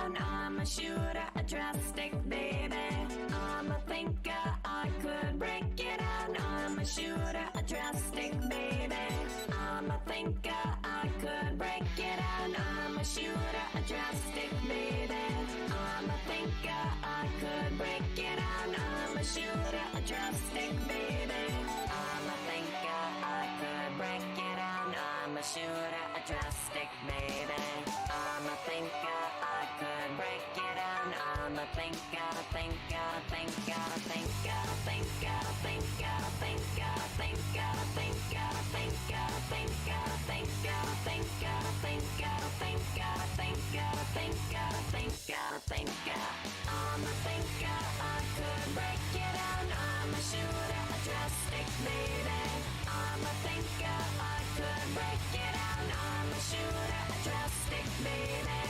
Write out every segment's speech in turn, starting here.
down. I'm a shooter, a drastic baby. I'm a thinker, I could break it down. I'm a shooter, a drastic baby. I'm a thinker, I could break it down. I'm a shooter, a drastic baby. I'm a thinker, I could break it down. I'm a shooter, a drastic baby. I'm a thinker, I could break it down. I'm a shooter, a drastic baby. I'm a thinker, I could break it down. I'm a thinker, thinker, thinker, thinker, thinker, thinker, thinker, thinker, thinker, thinker, thinker, thinker, thinker, thinker, thinker, thinker, thinker, thinker, thinker. I'm a thinker, I could break it down. I'm a shooter, a drastic baby. I'm a thinker, I could break it down. I'm a shooter, a drastic baby.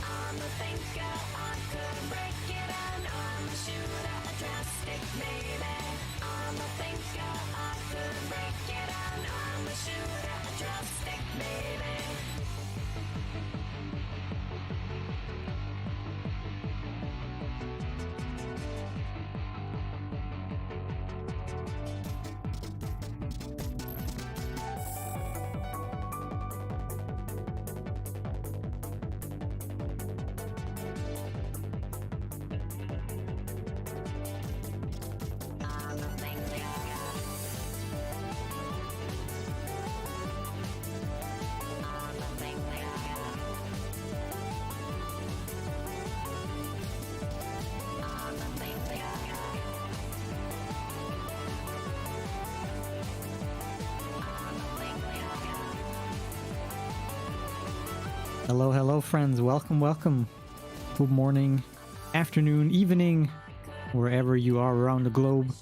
I'm a thinker, I could break it down. I'm a shooter, a drastic baby. I'm a thinker, I could break it down. I'm a shooter, a drastic baby. Hello, hello, friends. Welcome, welcome. Good morning, afternoon, evening, wherever you are around the globe.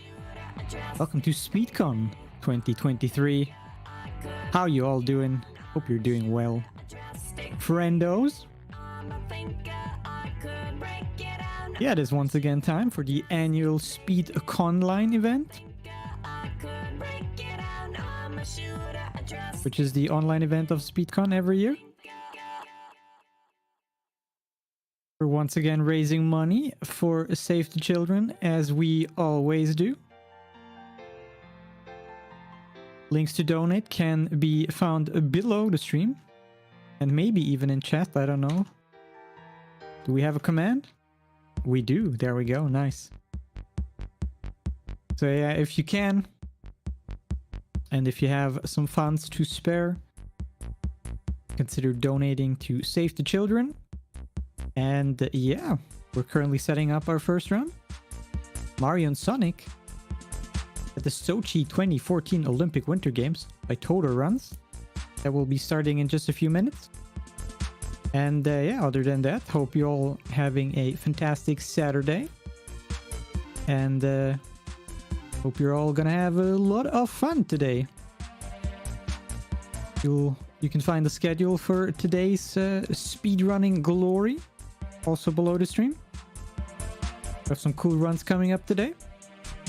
Welcome to SpeedCon 2023. How you all doing? Hope you're doing well. Friendos. Yeah, it is once again time for the annual SpeedConline event, which is the online event of SpeedCon every year. We're once again raising money for Save the Children, as we always do. Links to donate can be found below the stream, and maybe even in chat, I don't know. Do we have a command? We do, there we go, nice. So yeah, if you can, and if you have some funds to spare, consider donating to Save the Children. And yeah, we're currently setting up our first run. Mario and Sonic at the Sochi 2014 Olympic Winter Games by Total Runs. That will be starting in just a few minutes. And yeah, other than that, hope you're all having a fantastic Saturday. And hope you're all gonna have a lot of fun today. You can find the schedule for today's speedrunning glory also below the stream. We have some cool runs coming up today.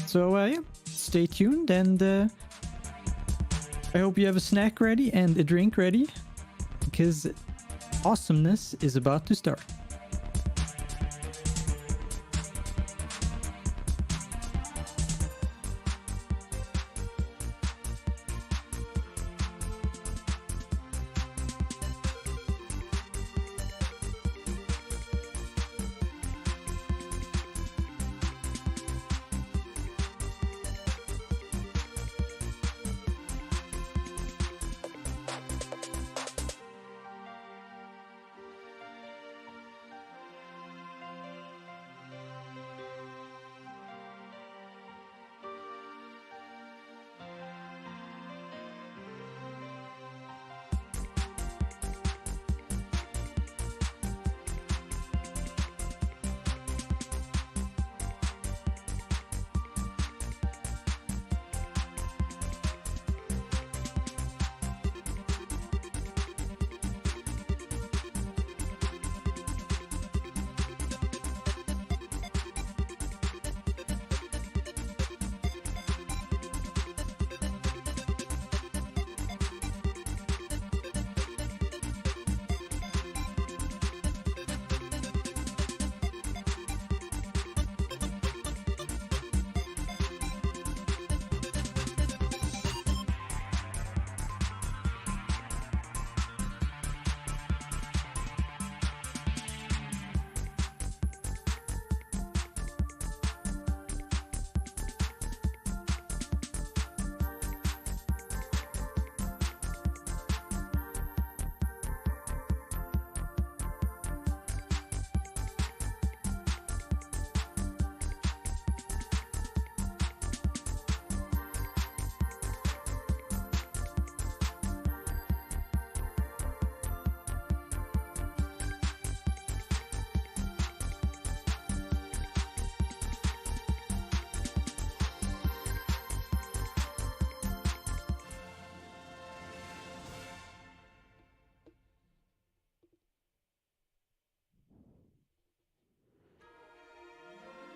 So yeah, stay tuned, and I hope you have a snack ready and a drink ready, because awesomeness is about to start.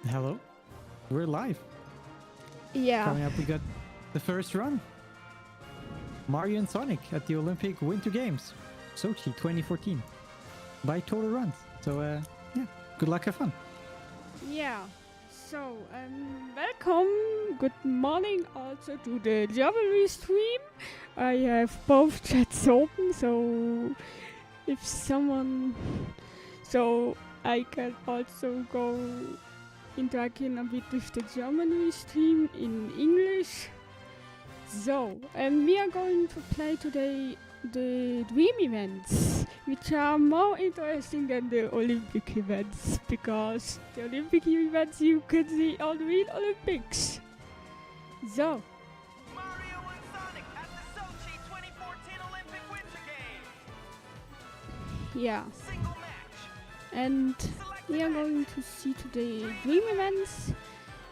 Hello. We're live. Yeah. Coming up, we got the first run. Mario and Sonic at the Olympic Winter Games, Sochi 2014, by total runs. So, yeah, good luck, have fun. Yeah. So, welcome. Good morning also to the German stream. I have both chats open, so if someone... So, I can also go interacting a bit with the German stream in English. So, we are going to play today the Dream events, which are more interesting than the Olympic events, because the Olympic events you can see on real Olympics. So, Mario and Sonic at the Sochi 2014 Olympic Winter Games. yeah, Single match. and Select we are match. going to see today Dream events,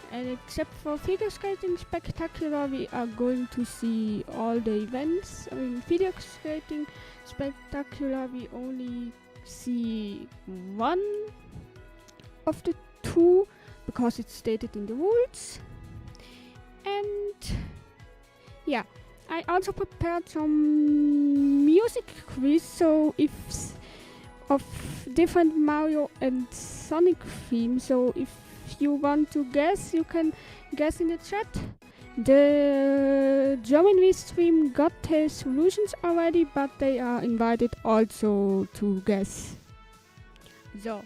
and except for Figure Skating Spectacular, we are going to see all the events. In Figure Skating Spectacular, we only see one of the two, because it's stated in the rules. And yeah, I also prepared some music quiz, so if of different Mario and Sonic themes. So if you want to guess, you can guess in the chat. The German stream got their solutions already, but they are invited also to guess. So,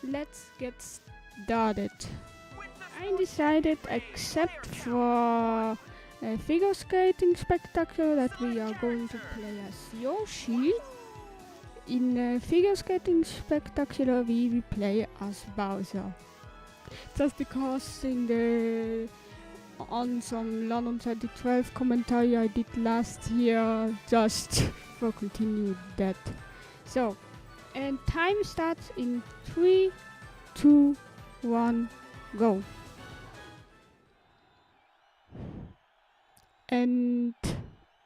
let's get started. I decided, except for Figure Skating Spectacular, that we are going to play as Yoshi. In Figure Skating Spectacular, we will play as Bowser. Just because on some London 2012 commentary I did last year, just for continue that. So, and time starts in 3, 2, 1, go. And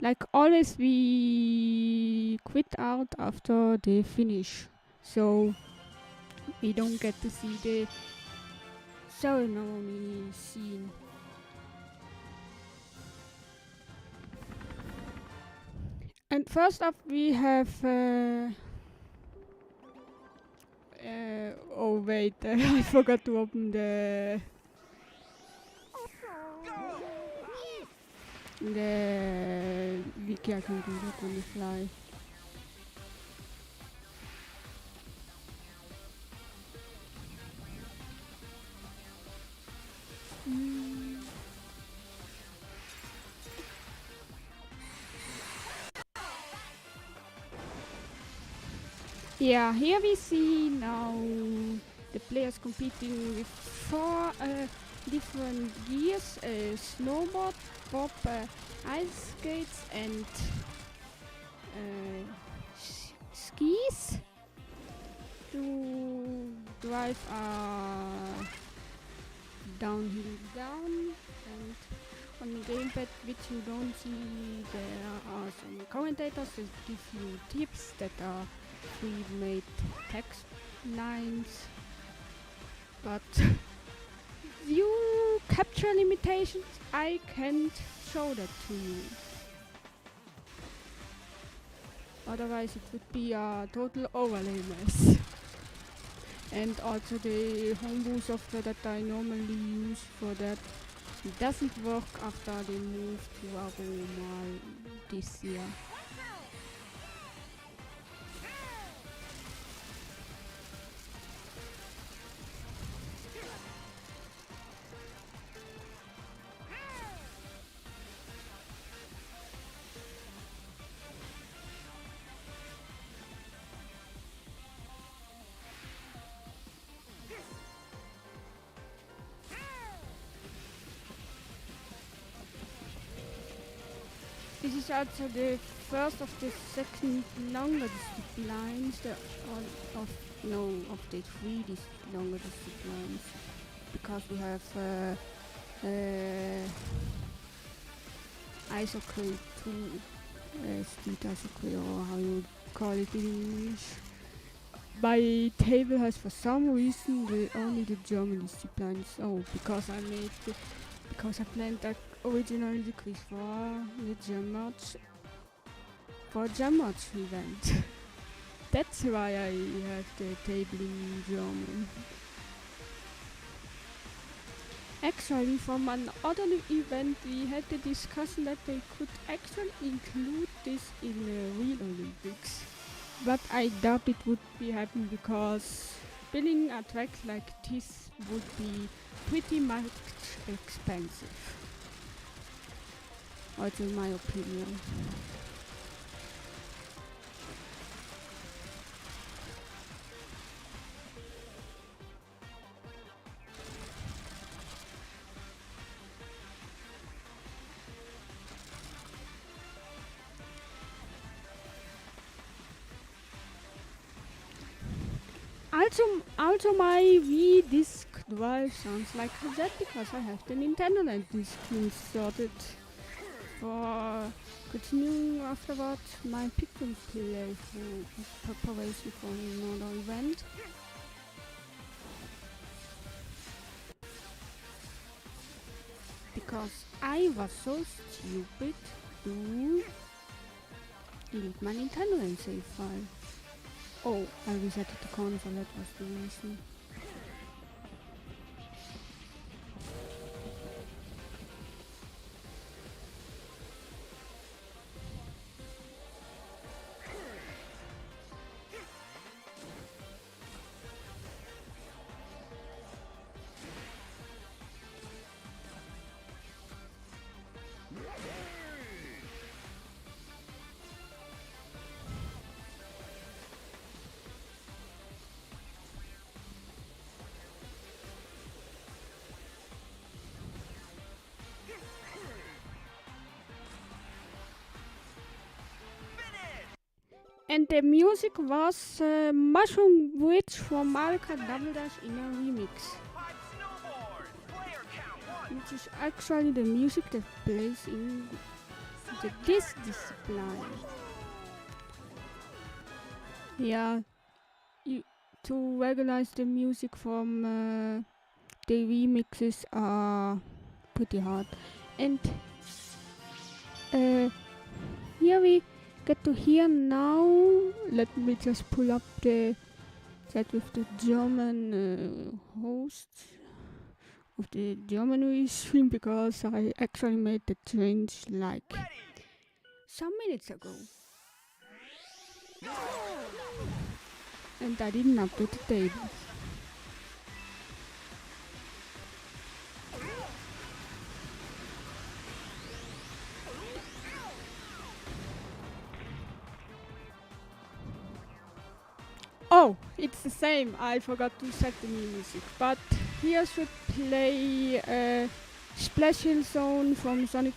like always, we quit out after the finish, so we don't get to see the ceremony scene. And first up, we have. Oh wait, I forgot to open the wiki. I can do that on the fly. Yeah, here we see now the players competing with 4 different gears: snowboard, bob, ice skates, and skis to drive downhill down. And on the gamepad, which you don't see, there are some commentators that give you tips that are pre-made text lines, but due capture limitations, I can't show that to you. Otherwise, it would be a total overlay mess. And also the homebrew software that I normally use for that doesn't work after they moved to Aroma this year. This is also the first of the second longer disciplines, of the 3 longer disciplines, because we have ice hockey 2, speed ice hockey, or how you call it in English, my table has for some reason only the German disciplines. Oh, because I planned that originally the quiz for the German event. That's why I have the table in German. Actually, from another event, we had the discussion that they could actually include this in the real Olympics. But I doubt it would be happening because building a track like this would be pretty much expensive. Also in my opinion. Also my Wii disc drive sounds like that because I have the Nintendo Land disc inserted for continuing afterward my Pikmin playthrough preparation for another event. Because I was so stupid to delete my Nintendo Land save file. Oh, I reset the console, that was the reason. And the music was Mushroom Bridge from Mario Kart Double Dash in a remix. Pipe snowboard. Player count 1. Which is actually the music that plays in this discipline. Yeah, to recognize the music from the remixes are pretty hard. And here we get to hear now. Let me just pull up the chat with the German host of the German stream because I actually made the change like some minutes ago. And I didn't update the table. Oh, it's the same. I forgot to set the music. But here should play Special Zone from Sonic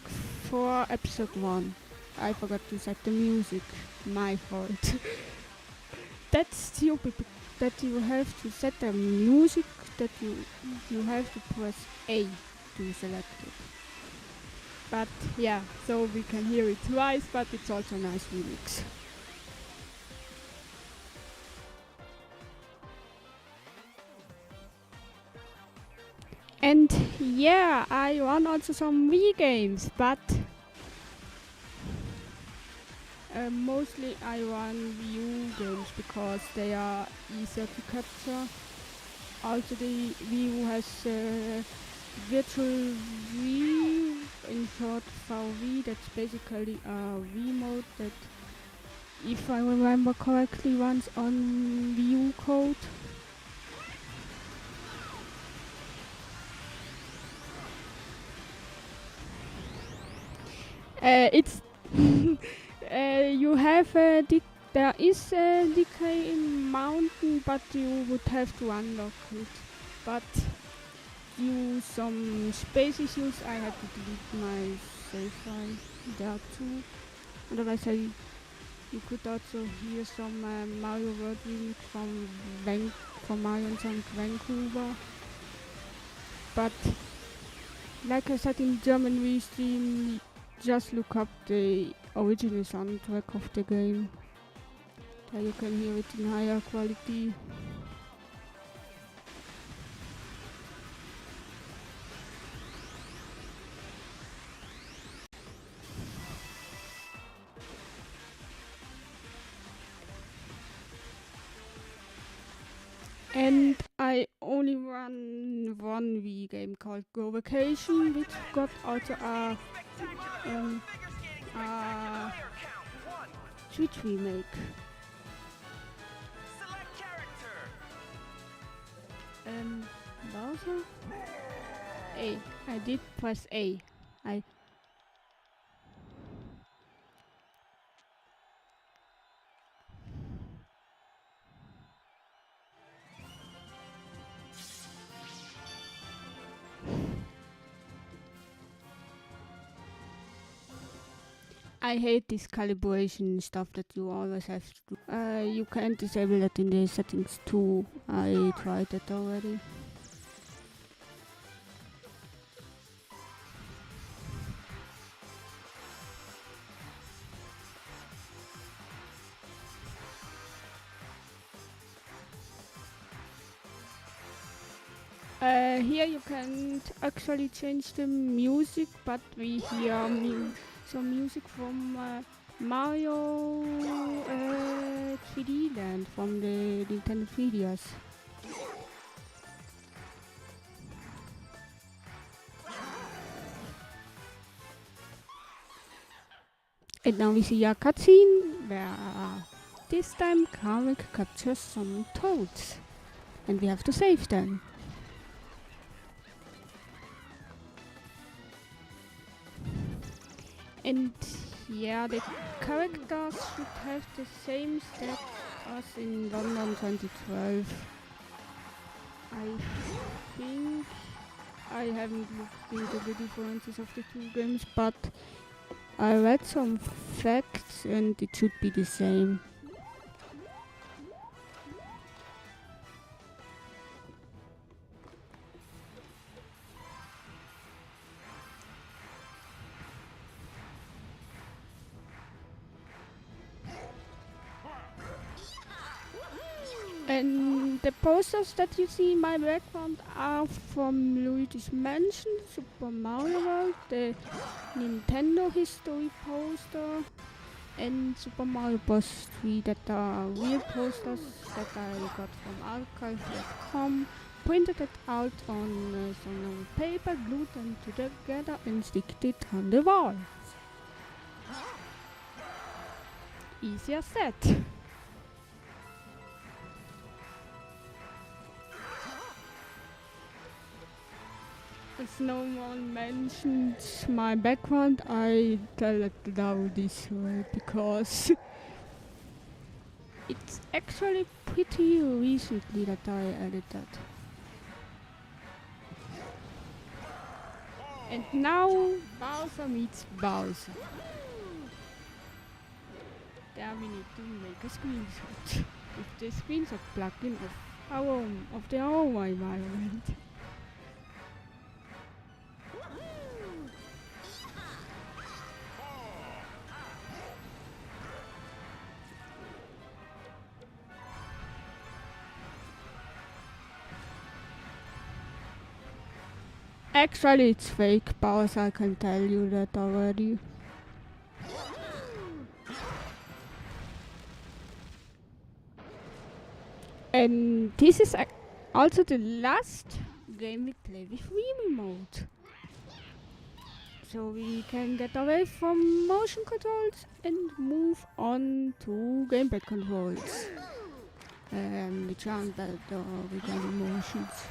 4 Episode 1. I forgot to set the music. My fault. That's stupid that you have to set the music, that you have to press A to select it. But yeah, so we can hear it twice, but it's also a nice remix. And yeah, I run also some Wii games, but mostly I run Wii U games because they are easier to capture. Also the Wii U has virtual Wii, in short VW, that's basically a Wii mode that, if I remember correctly, runs on Wii U code. It's you have there is a decay in mountain, but you would have to unlock it. But due some space issues, I had to delete my save file there too. Otherwise, you could also hear some Mario World remix from Mario and Sonic Vancouver. But like I said in German Livestream, just look up the original soundtrack of the game. There you can hear it in higher quality. And I only run one Wii game called Go Vacation, which got also a Switch remake. Select character. Bowser? A. I did press A. I hate this calibration stuff that you always have to do. You can disable that in the settings too. I tried that already. Here you can't actually change the music, but we hear some music from Mario 3D Land from the Nintendo 3DS. And now we see a cutscene where this time Kamek captures some toads and we have to save them. And yeah, the characters should have the same stats as in London 2012. I think I haven't looked into the differences of the two games, but I read some facts and it should be the same. And the posters that you see in my background are from Luigi's Mansion, Super Mario World, the Nintendo History poster, and Super Mario Bros. 3 that are real posters that I got from archive.com, printed it out on some old paper, glued them together and sticked it on the wall. Easy as that. As no one mentions my background, I tell it now this way because it's actually pretty recently that I added that. And now Bowser meets Bowser. There we need to make a screenshot with the screenshot plugin of the home environment. Actually, it's fake, Bowser, I can tell you that already. And this is also the last game we play with Wii Remote. So we can get away from motion controls and move on to gamepad controls. Which aren't better with any motions.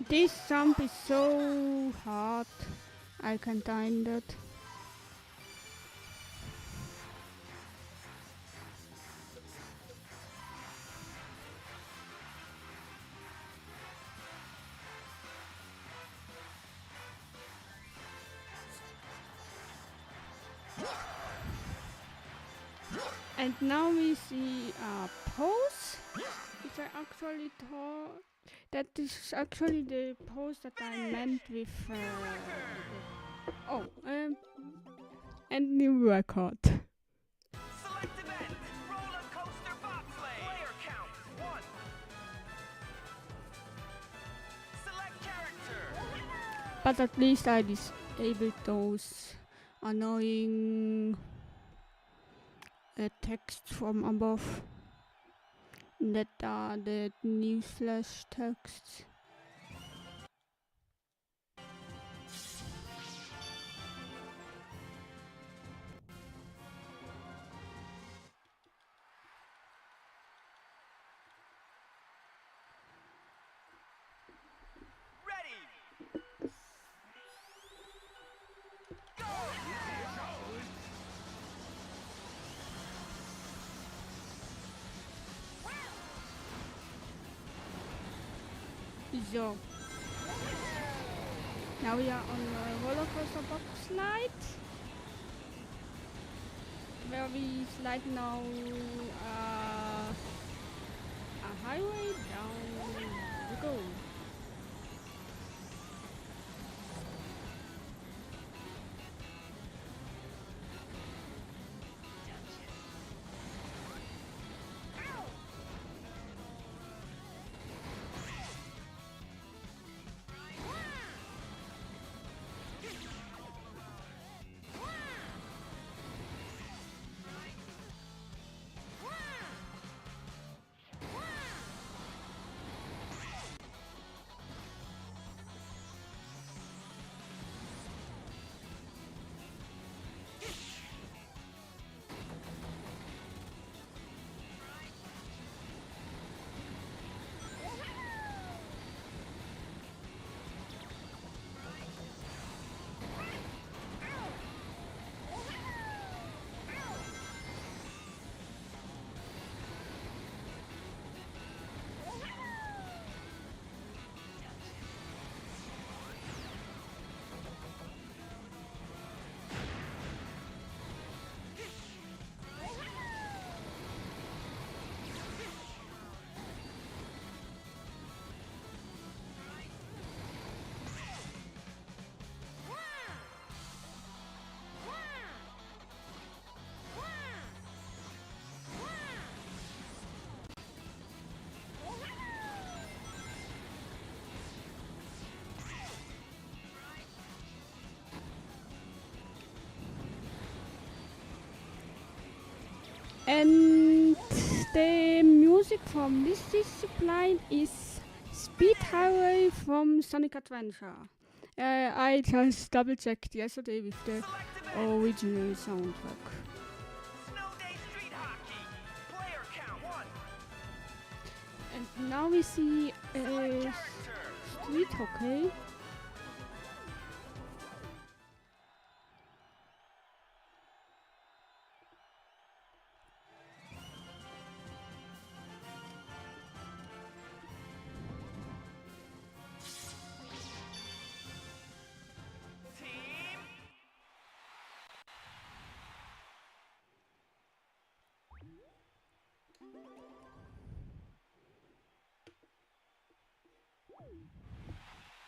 This jump is so hard. I can't time that. And now we see a pose, which I actually thought that is actually the pose that I meant with and new record. Select event. Roller coaster bobsleigh. Player count 1. Select character. But at least I disabled those annoying text from above that are the newsflash texts. Ready. Go. So now we are on a roller coaster box slide, where we slide now a highway down we go. And the music from this discipline is Speed Highway from Sonic Adventure. I just double checked yesterday with the original soundtrack. Snow Day Street Hockey. Player count 1. And now we see Select character. street hockey. Team.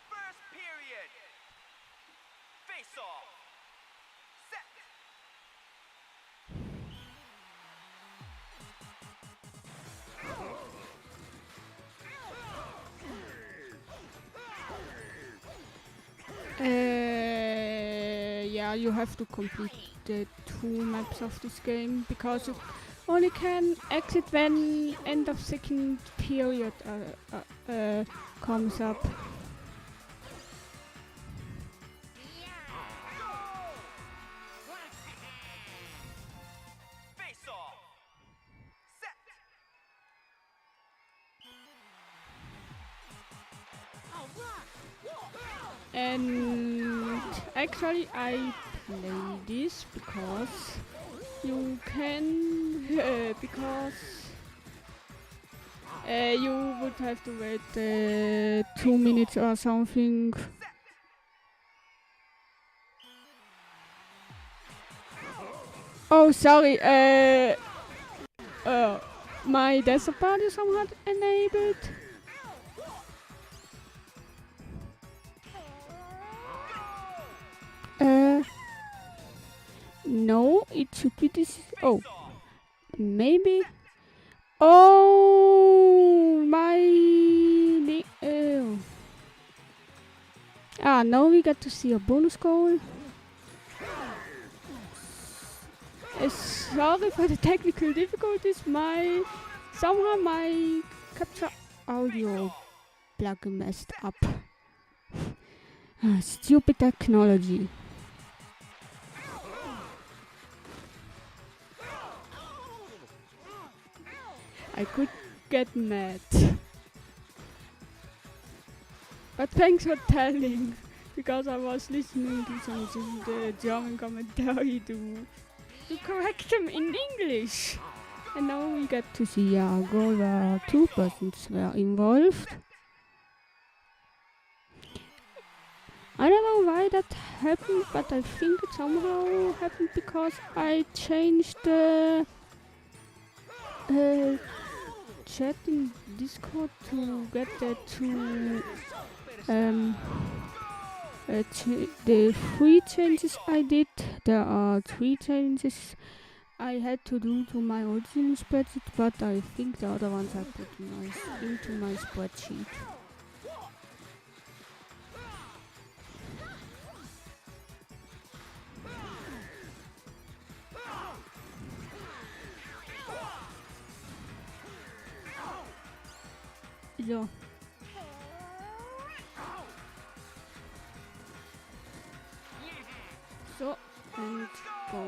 First period. Face off. Set. Yeah, you have to complete the 2 maps of this game because you only can exit when end of second period comes up. Face off. Set. Oh, And actually I play this because you can because you would have to wait 2 minutes or something. Oh, sorry. My desktop part is somehow enabled. No, it should be this. Oh, maybe. Oh, now we get to see a bonus goal. Sorry for the technical difficulties. Somehow my capture audio plug messed up. Stupid technology. I could get mad. But thanks for telling, because I was listening to the German commentary to correct them in English. And now we get to see a goal where 2 persons were involved. I don't know why that happened, but I think it somehow happened because I changed the chat in Discord to get the the 3 changes I did. There are 3 changes I had to do to my original spreadsheet, but I think the other ones I put into my spreadsheet. So. So, and go.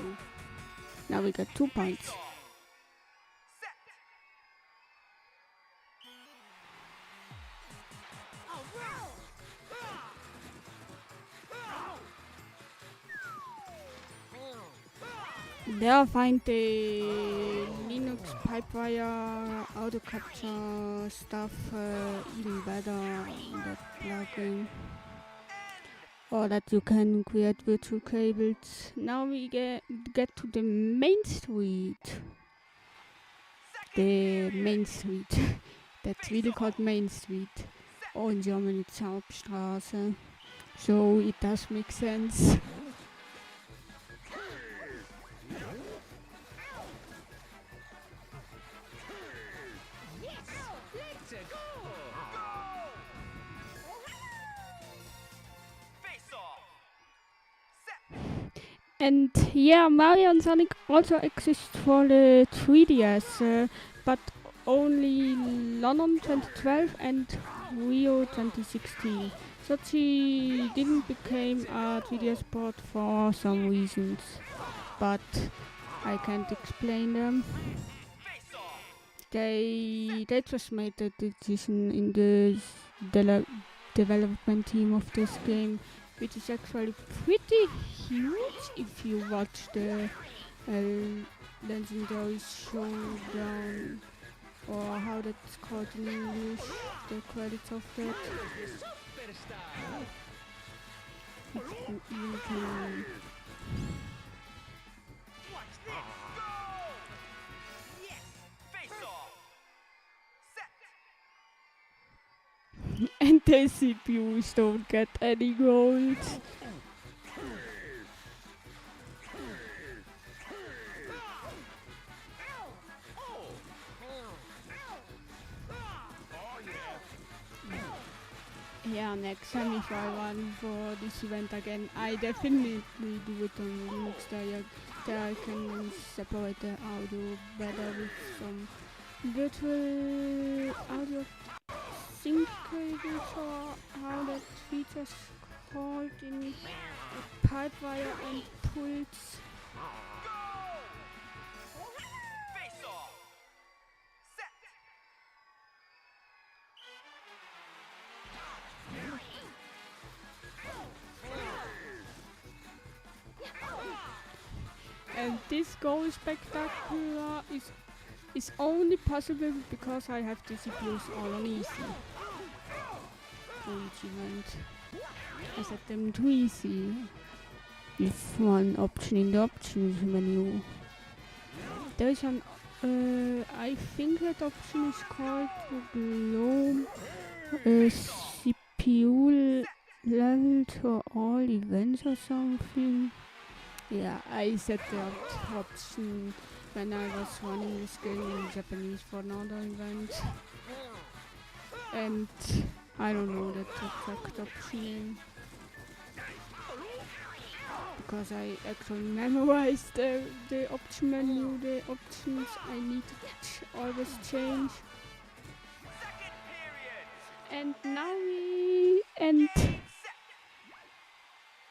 Now we got 2 points. There I find the Linux Pipewire audio capture stuff even better in that plugin. Or that you can create virtual cables. Now we get to the main street. The main street. That's really called Main Street. Or in German it's Hauptstraße. So it does make sense. And yeah, Mario and Sonic also exist for the 3DS, but only London 2012 and Rio 2016. Sochi didn't become a 3DS port for some reasons, but I can't explain them. They just made the decision in the development team of this game, which is actually pretty huge if you watch the Legendary Showdown, or how that's called in English, the credits of that. You can and the CPUs don't get any gold. Yeah, next time if I run for this event again, I definitely do it on Linux. There I can separate the audio better with some virtual audio sync cables, or how that feature's called in Pipewire and Pulse. Face off. Set. And this goal spectacular is only possible because I have the CPUs all on easy. For each event. I set them to easy. With one option in the options menu. There is an I think that option is called Globe CPU level to all events or something. Yeah, I set that option when I was running this game in Japanese for another event. And I don't know that exact option name. Because I actually memorized the option menu, the options I need to always change. Second period. And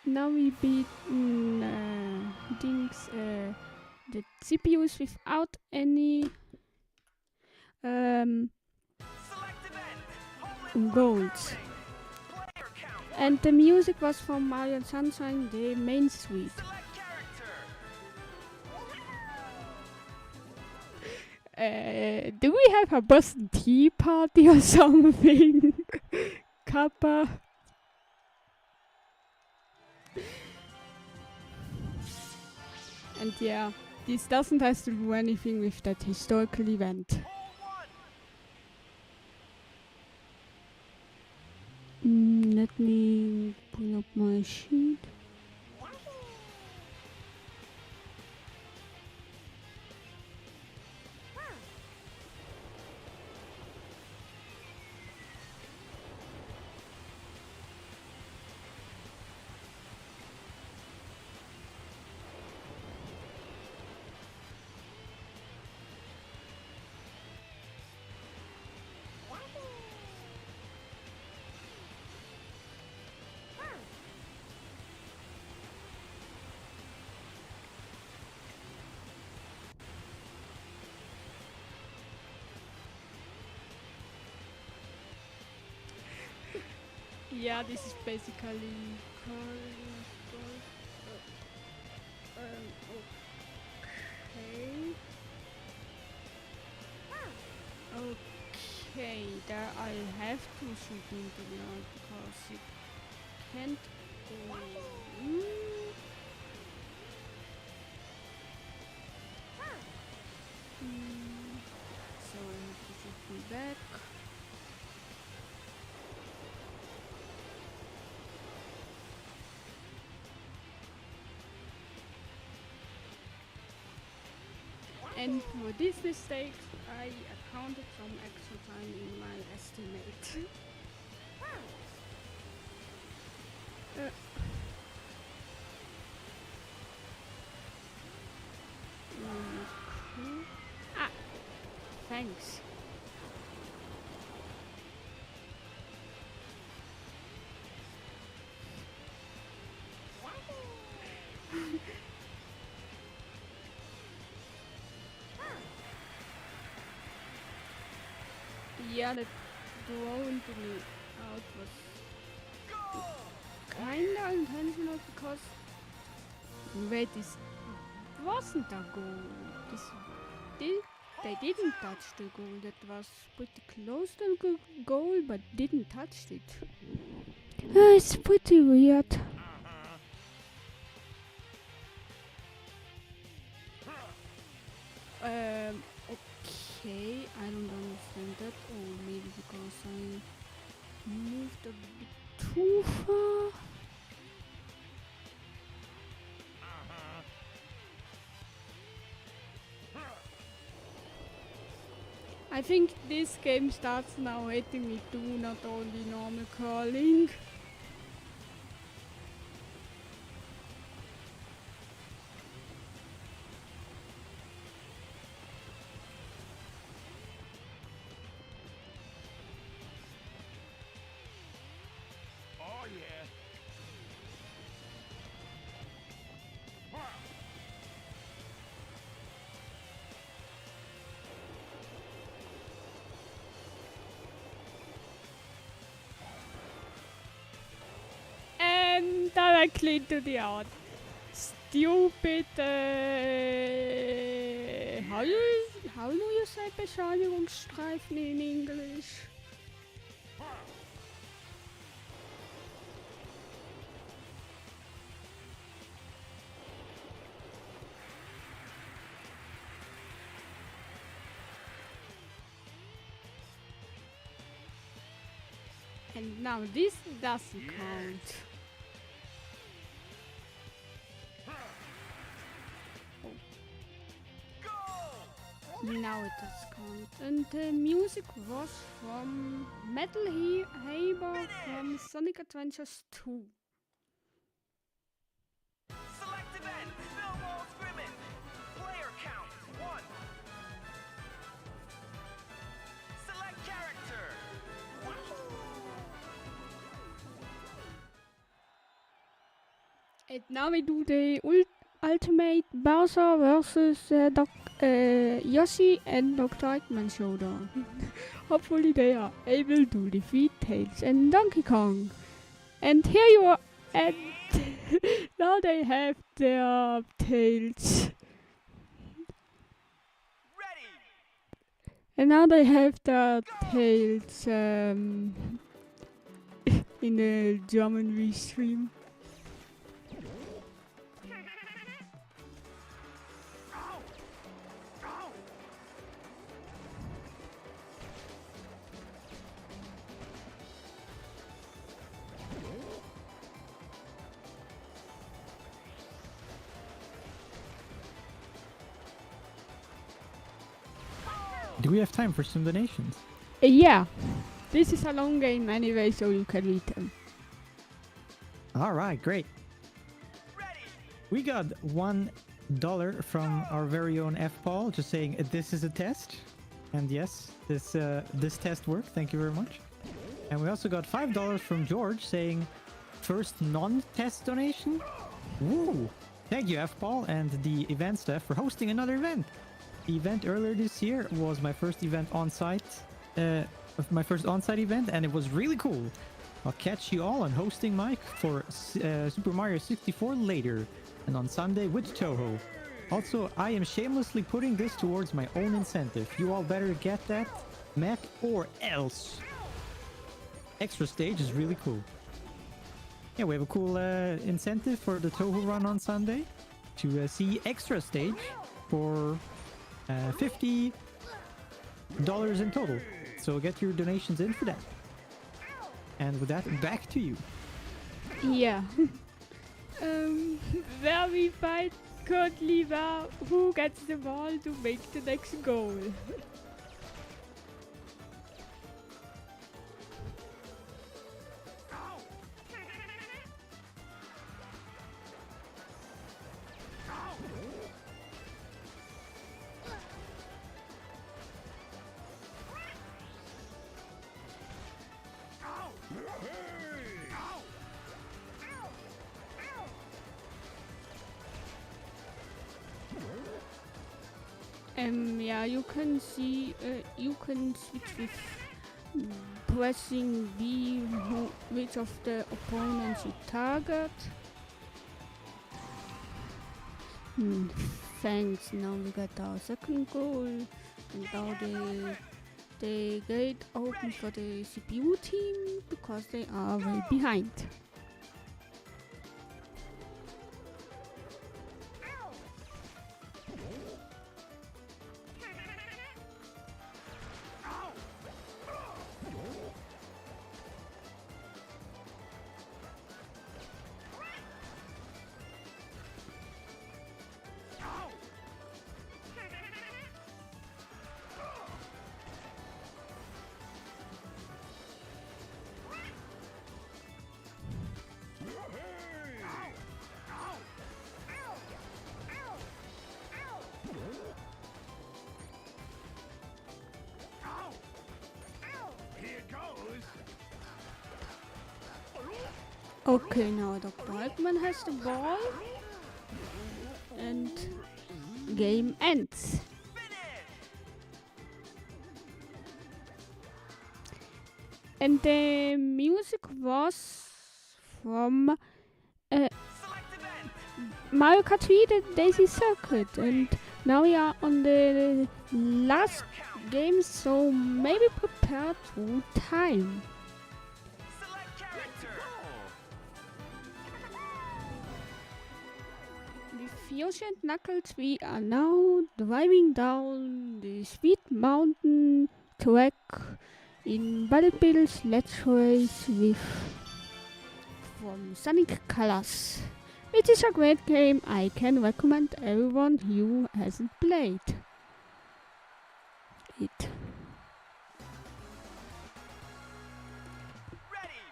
now we beat the CPUs without any Select event. Hole in one golds. counting. Player count. And the music was from Mario and Sunshine, the main suite. Select character. Do we have a Boston Tea Party or something? Kappa. And yeah, this doesn't have to do anything with that historical event. Hole one. Let me pull up my sheet. Yeah, this is basically okay, there I have to shoot into the art because it can't go. So I have to shoot me back. And for these mistakes, I accounted some extra time in my estimate. Thanks. Yeah, the throw into the out was kinda intentional because wait, this wasn't a goal. They didn't touch the goal. That was pretty close to the goal, but didn't touch it. It's pretty weird. Okay, I don't understand that. Or maybe because I moved a bit too far. I think this game starts now hating me too, not only normal curling. Oh yeah. And directly into the out. stupid, how do you say Beschleunigungsstreifen in English? And now this doesn't count. Now it does count. And the music was from Metal Haber from Sonic Adventures 2. Select event, snowball scrimmage. Player count, 1. Select character. And now we do the Ultimate Bowser versus Yoshi and Dr. Eggman showdown. Hopefully they are able to defeat Tails and Donkey Kong. And here you are, and now they have their Tails. Ready. And now they have their Tails in the German Restream. Do we have time for some donations? Yeah, this is a long game anyway, so you can read them. All right, great. Ready. We got $1 from our very own F. Paul, just saying this is a test. And yes, this test worked. Thank you very much. And we also got $5 from George saying first non-test donation. Woo! Thank you, F. Paul, and the event staff for hosting another event. The event earlier this year was my first event on-site, my first on-site event, and it was really cool. I'll catch you all on hosting mic for Super Mario 64 later, and on Sunday with Toho. Also, I am shamelessly putting this towards my own incentive. You all better get that mech or else. Extra stage is really cool. Yeah, we have a cool incentive for the Toho run on Sunday to see extra stage for $50 in total. So get your donations in for that. And with that, back to you. Yeah. Where we fight currently who gets the ball to make the next goal. Yeah, you can see, you can switch with pressing B, which of the opponents you target. Thanks, now we got our second goal, and now the gate open for the CPU team, because they are way behind. Okay, now Dr. Eggman has the ball, and game ends. And the music was from Mario Kart 3 the Daisy Circuit, and now we are on the last game, so maybe prepare to time. Select character. With Yoshi and Knuckles, we are now driving down the Sweet Mountain track in Battlefield Let's Race with from Sonic Colors. It is a great game. I can recommend everyone who hasn't played it. Ready.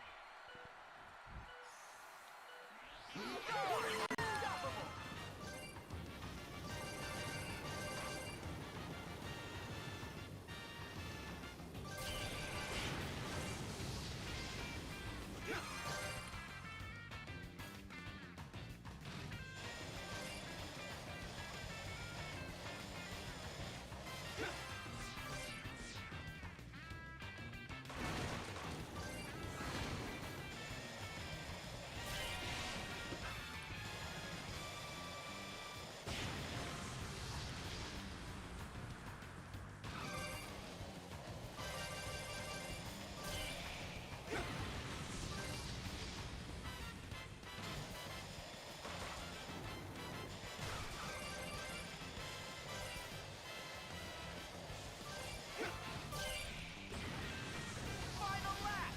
Final lap.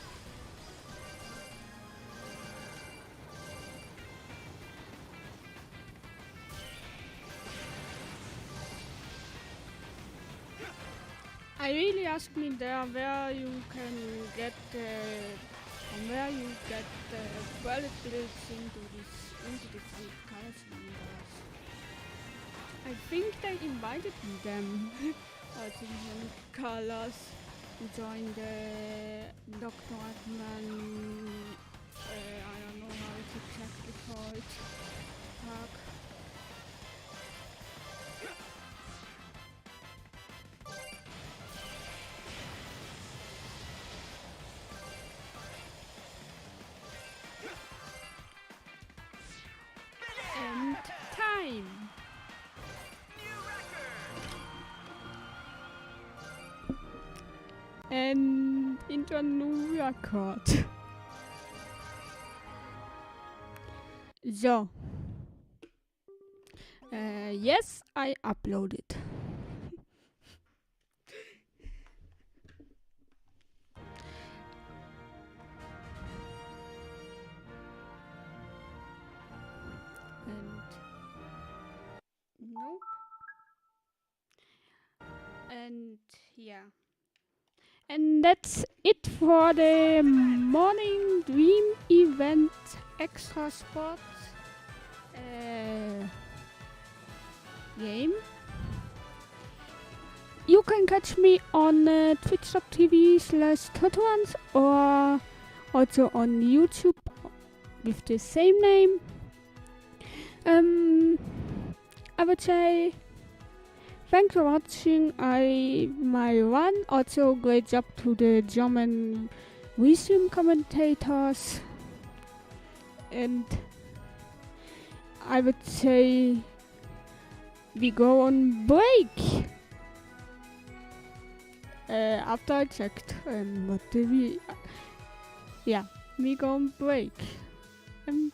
I really asked me there where you can get bullet builds into the Sonic Colors universe. I think they invited me them to Sonic Colors to join the Dr. Eggman, I don't know how it's exactly called, park. And time. New record. And into a new record. So. Yes, I uploaded. And nope. And yeah. And that's it for the morning dream event extra sport game. You can catch me on twitch.tv/Totoans or also on YouTube with the same name. I would say thanks for watching my run. Also great job to the German Livestream commentators. And I would say we go on break. After I checked, we go on break. And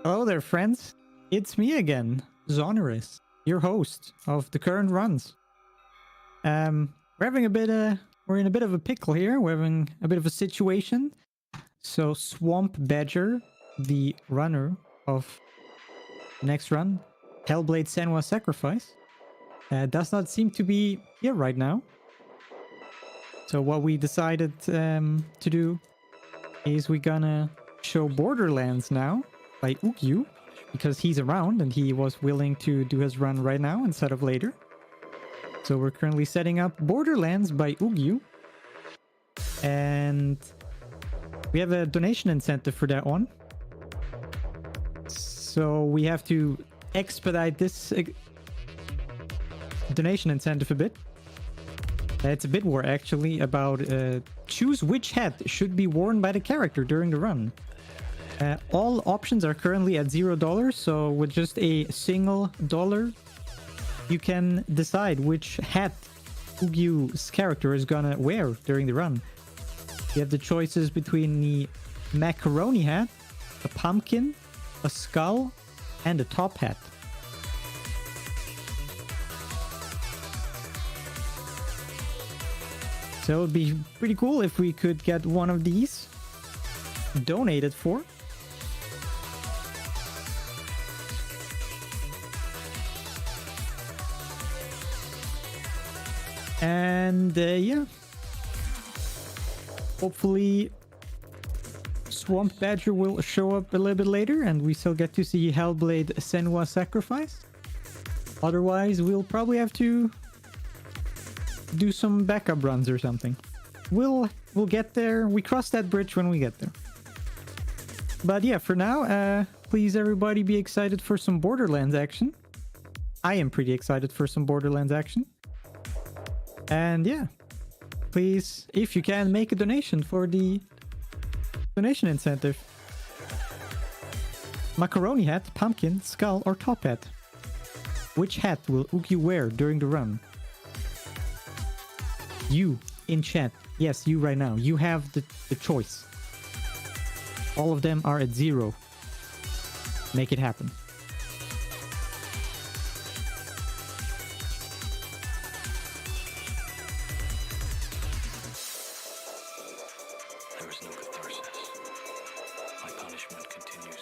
Hello there, friends. It's me again, Zonorous, your host of the current runs. We're having we're in a bit of a pickle here. We're having a bit of a situation. So Swamp Badger, the runner of the next run, Hellblade Senua's Sacrifice, does not seem to be here right now. So what we decided to do is we're gonna show Borderlands now by Ugyu, because he's around and he was willing to do his run right now instead of later. So we're currently setting up Borderlands by Ugyu, and we have a donation incentive for that one. So we have to expedite this donation incentive a bit. It's a bit more actually about choose which hat should be worn by the character during the run. All options are currently at $0, so with just a single dollar, you can decide which hat Ugyu's character is gonna wear during the run. You have the choices between the macaroni hat, a pumpkin, a skull, and a top hat. So it would be pretty cool if we could get one of these donated for. And yeah, hopefully Swamp Badger will show up a little bit later and we still get to see Hellblade Senua's Sacrifice. Otherwise, we'll probably have to do some backup runs or something. We'll get there. We cross that bridge when we get there. But yeah, for now, please everybody be excited for some Borderlands action. I am pretty excited for some Borderlands action. And yeah, please, if you can, make a donation for the donation incentive. Macaroni hat, pumpkin, skull, or top hat? Which hat will Ugyu wear during the run? You in chat. Yes, you right now. You have the choice. All of them are at $0. Make it happen. There is no catharsis. My punishment continues.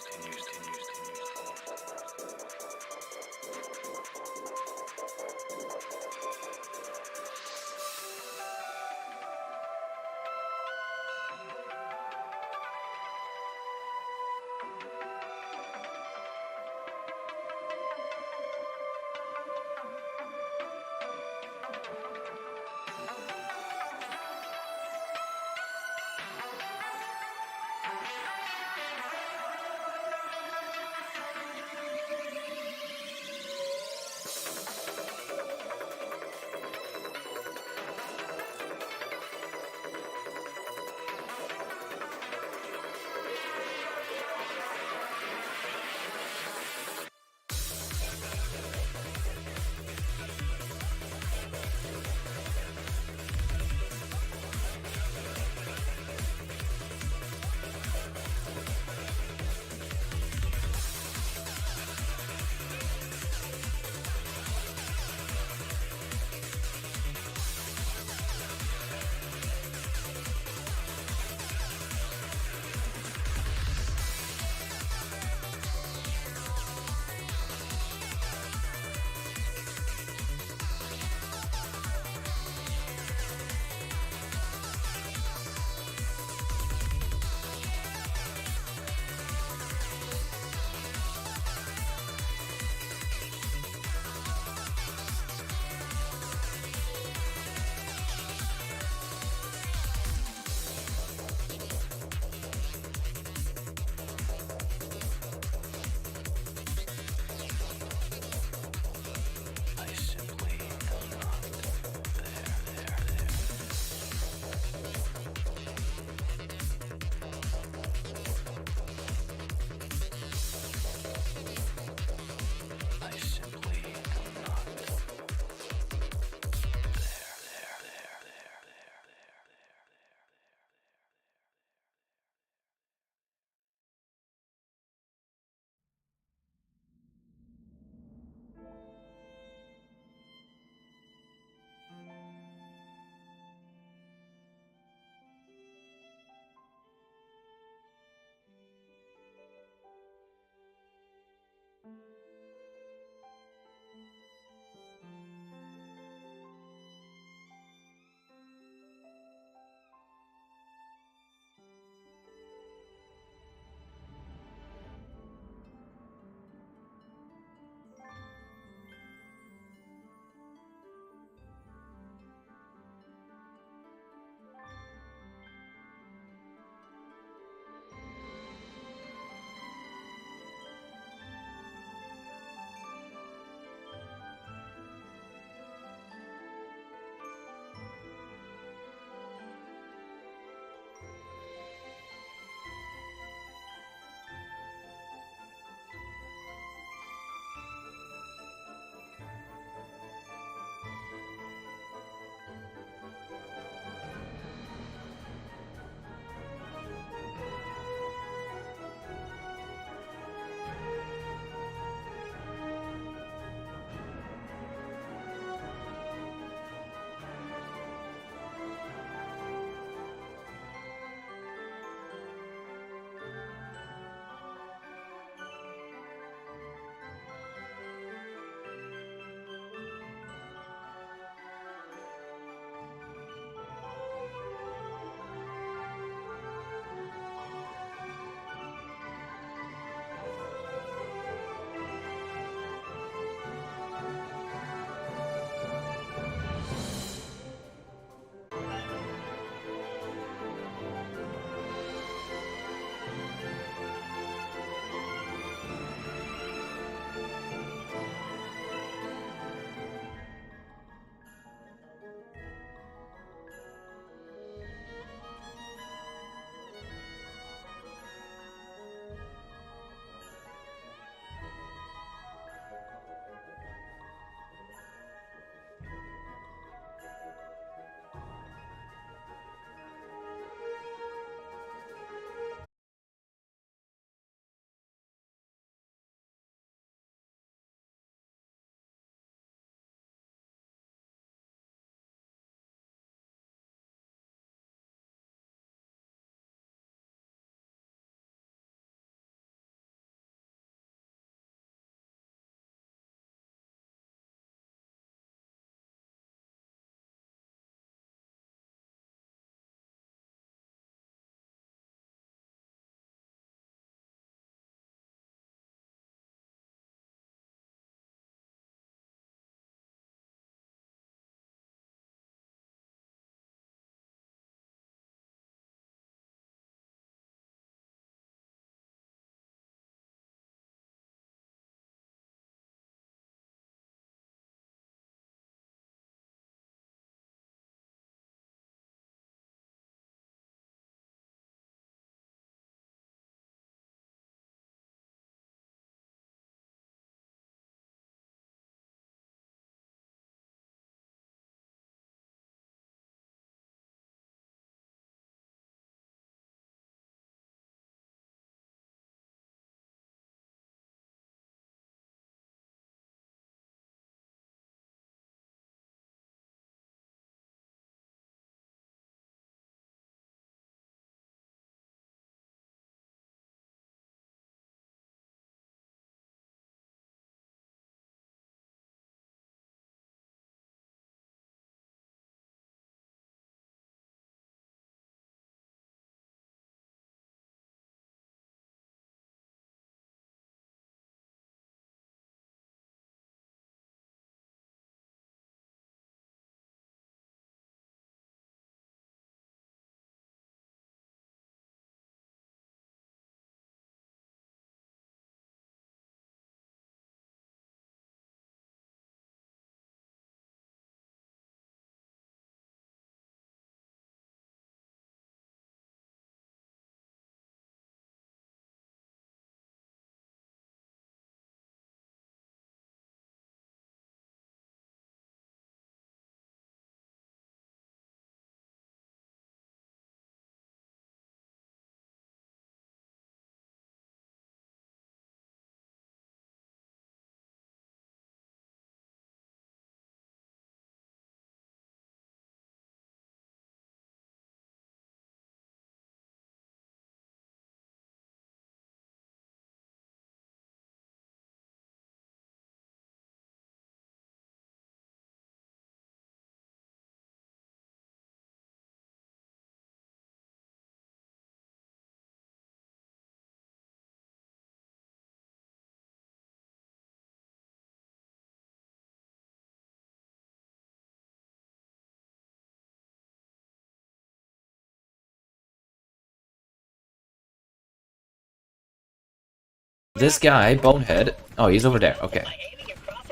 this guy, Bonehead... Oh, he's over there. Okay.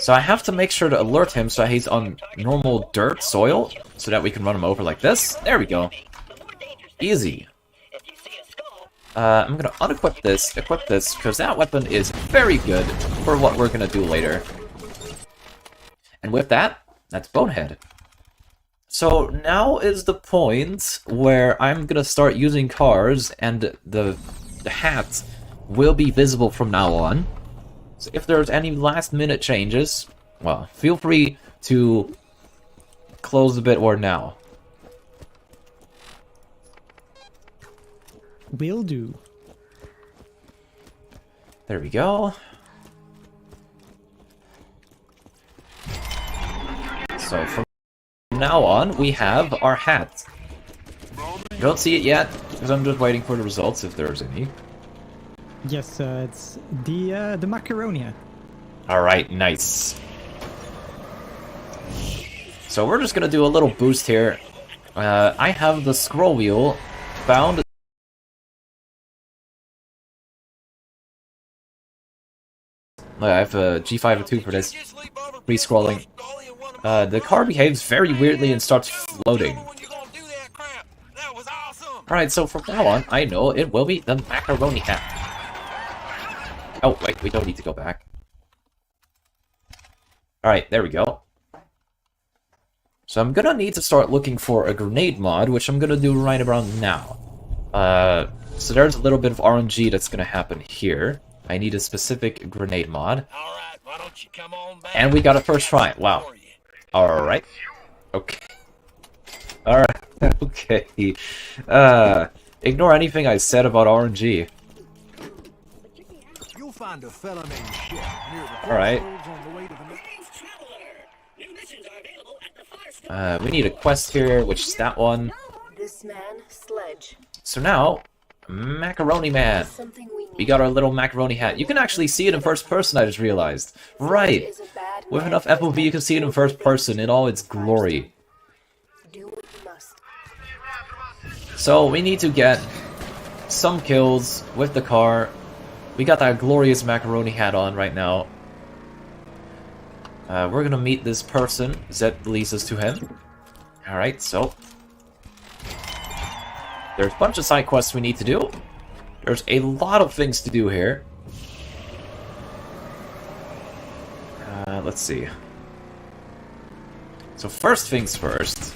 So I have to make sure to alert him so he's on normal dirt, soil, so that we can run him over like this. There we go. Easy. I'm gonna unequip this, equip this, because that weapon is very good for what we're gonna do later. And with that, that's Bonehead. So now is the point where I'm gonna start using cars, and the hat will be visible from now on. So if there's any last minute changes, well, feel free to close the bit or now. Will do. There we go. So from now on, we have our hat. Don't see it yet, because I'm just waiting for the results, if there's any. Yes, it's the macaroni hat. Alright, nice. So we're just gonna do a little boost here. I have the scroll wheel found. I have a G502 for this. Re-scrolling. The car behaves very weirdly and starts floating. Alright, so from now on, I know it will be the macaroni hat. Oh, wait, we don't need to go back. Alright, there we go. So I'm gonna need to start looking for a grenade mod, which I'm gonna do right around now. So there's a little bit of RNG that's gonna happen here. I need a specific grenade mod. Alright, why don't you come on back? And we got a first try. Wow. Alright. Okay. Alright. Okay. Ignore anything I said about RNG. You'll find a fella named Shep near the Alright. crossroads on the way to the We need a quest here, which is that one. This man, Sledge. So now, Macaroni Man. Something we need. We got our little macaroni hat. You can actually see it in first person, I just realized. Right. Is a bad With man. enough FOV, you can see it in first person in all its glory. Do what you must. So we need to get some kills with the car. We got that glorious macaroni hat on right now. We're gonna meet this person. Zed leads us to him. Alright, so there's a bunch of side quests we need to do. There's a lot of things to do here. Let's see. So first things first,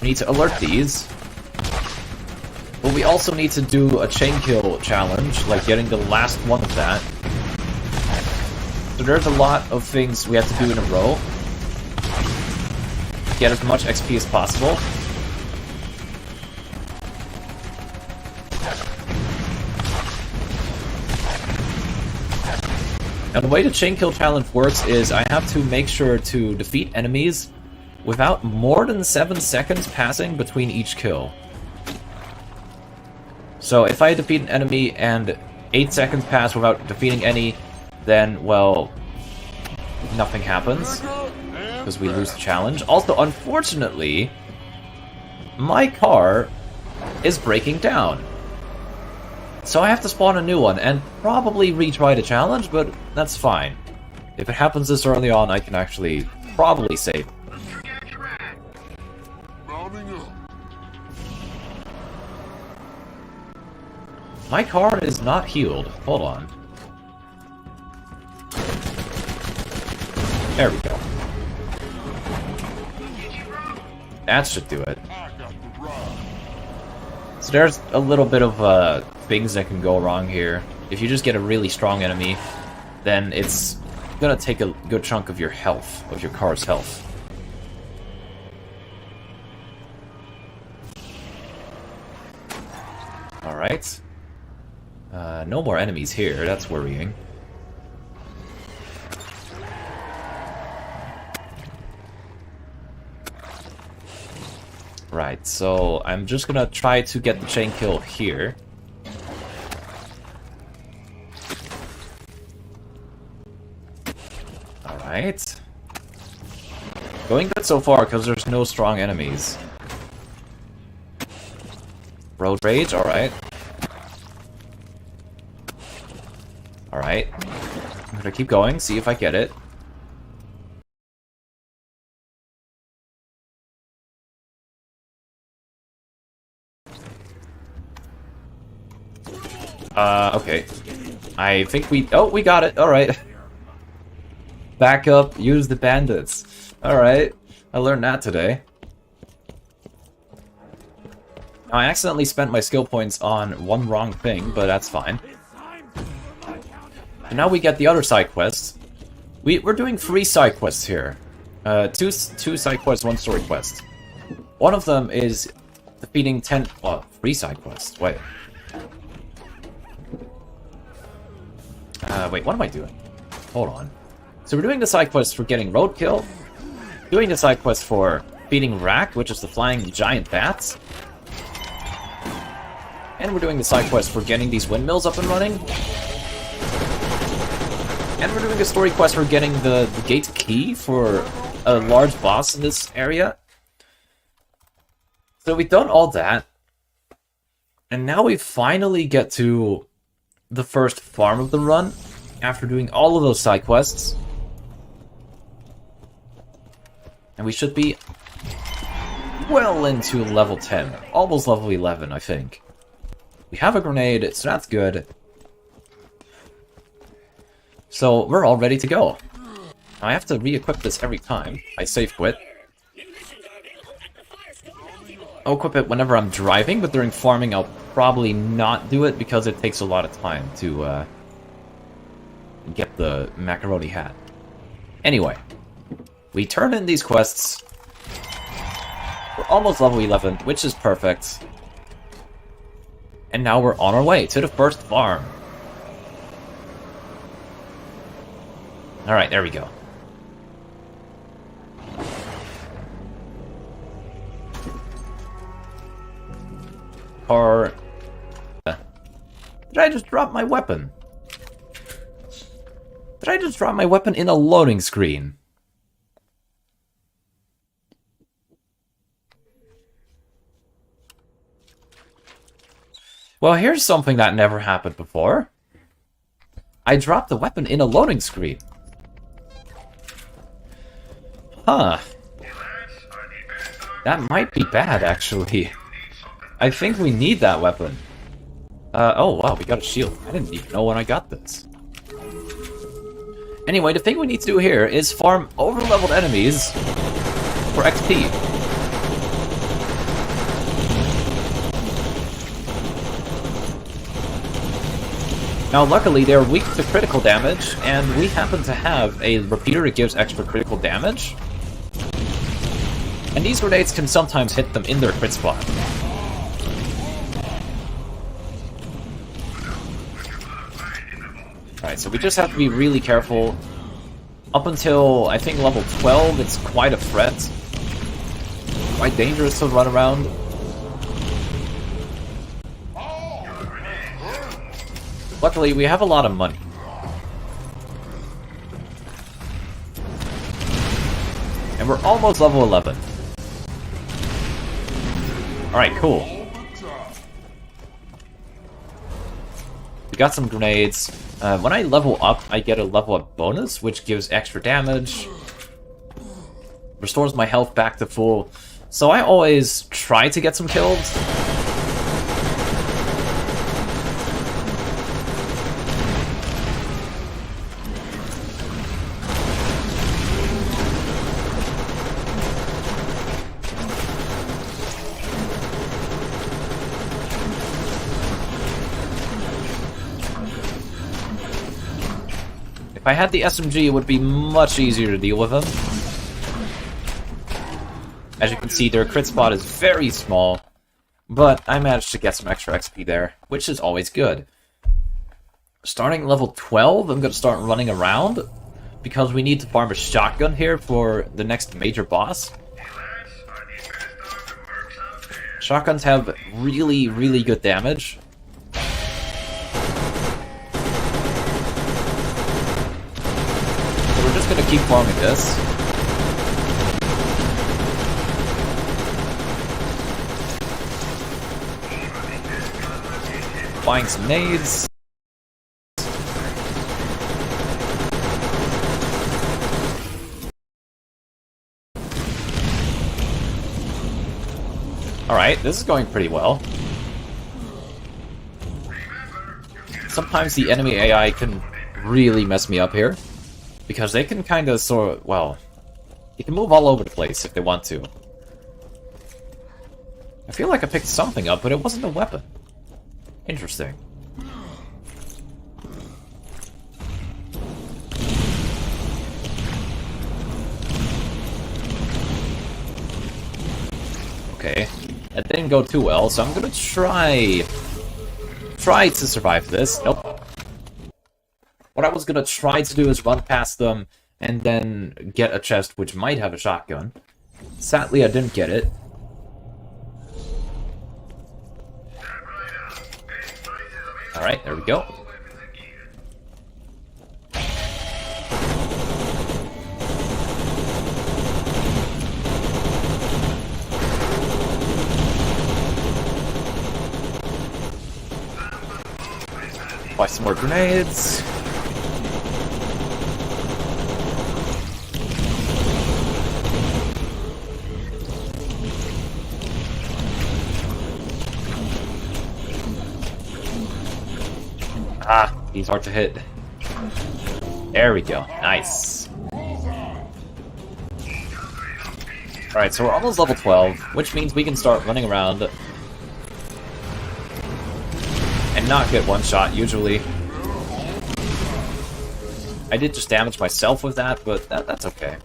we need to alert these. But we also need to do a chain kill challenge, like getting the last one of that. So there's a lot of things we have to do in a row. Get as much XP as possible. Now the way the chain kill challenge works is I have to make sure to defeat enemies without more than 7 seconds passing between each kill. So if I defeat an enemy and 8 seconds pass without defeating any, then, well, nothing happens, because we lose the challenge. Also, unfortunately, my car is breaking down. So I have to spawn a new one, and probably retry the challenge, but that's fine. If it happens this early on, I can actually probably save. My car is not healed. Hold on. There we go. That should do it. So there's a little bit of things that can go wrong here. If you just get a really strong enemy, then it's gonna take a good chunk of your health, of your car's health. Alright. No more enemies here, that's worrying. Right, so I'm just gonna try to get the chain kill here. Alright. Going good so far, because there's no strong enemies. Road rage, alright. Alright. Alright. I'm gonna keep going, see if I get it. Okay. I think we... Oh, we got it. Alright. Back up, use the bandits. Alright. I learned that today. Now, I accidentally spent my skill points on one wrong thing, but that's fine. And now we get the other side quests. We're doing 3 side quests here. Two side quests, 1 story quest. One of them is defeating 10... Well, 3 side quests. Wait. Wait, what am I doing? Hold on. So we're doing the side quest for getting roadkill. Doing the side quest for beating Rack, which is the flying giant bats. And we're doing the side quest for getting these windmills up and running. And we're doing a story quest for getting the gate key for a large boss in this area. So we've done all that. And now we finally get to the first farm of the run, after doing all of those side quests. And we should be well into level 10. Almost level 11, I think. We have a grenade, so that's good. So we're all ready to go. Now I have to re-equip this every time I save quit. I'll equip it whenever I'm driving, but during farming I'll probably not do it because it takes a lot of time to get the macaroni hat. Anyway, we turn in these quests. We're almost level 11, which is perfect. And now we're on our way to the first farm. Alright, there we go. Or... Did I just drop my weapon? Did I just drop my weapon in a loading screen? Well, here's something that never happened before. I dropped the weapon in a loading screen. Huh. That might be bad, actually. I think we need that weapon. Oh wow, we got a shield. I didn't even know when I got this. Anyway, the thing we need to do here is farm over-leveled enemies for XP. Now, luckily, they're weak to critical damage, and we happen to have a repeater that gives extra critical damage. And these grenades can sometimes hit them in their crit spot. Alright, so we just have to be really careful. Up until, I think, level 12, it's quite a threat. Quite dangerous to run around. Luckily, we have a lot of money. And we're almost level 11. Alright, cool. We got some grenades. When I level up, I get a level up bonus, which gives extra damage. Restores my health back to full. So I always try to get some kills. If I had the SMG, it would be much easier to deal with them. As you can see, their crit spot is very small, but I managed to get some extra XP there, which is always good. Starting level 12, I'm going to start running around, because we need to farm a shotgun here for the next major boss. Shotguns have really, really good damage. Gonna keep farming this. Buying some nades. Alright, this is going pretty well. Sometimes the enemy AI can really mess me up here. Because they can kind of well, they can move all over the place if they want to. I feel like I picked something up, but it wasn't a weapon. Interesting. Okay, that didn't go too well, so I'm gonna try to survive this. Nope. What I was gonna try to do is run past them and then get a chest which might have a shotgun. Sadly, I didn't get it. Alright, there we go. Buy some more grenades. Ah, he's hard to hit. There we go. Nice. Alright, so we're almost level 12, which means we can start running around and not get one shot, usually. I did just damage myself with that, but that's okay.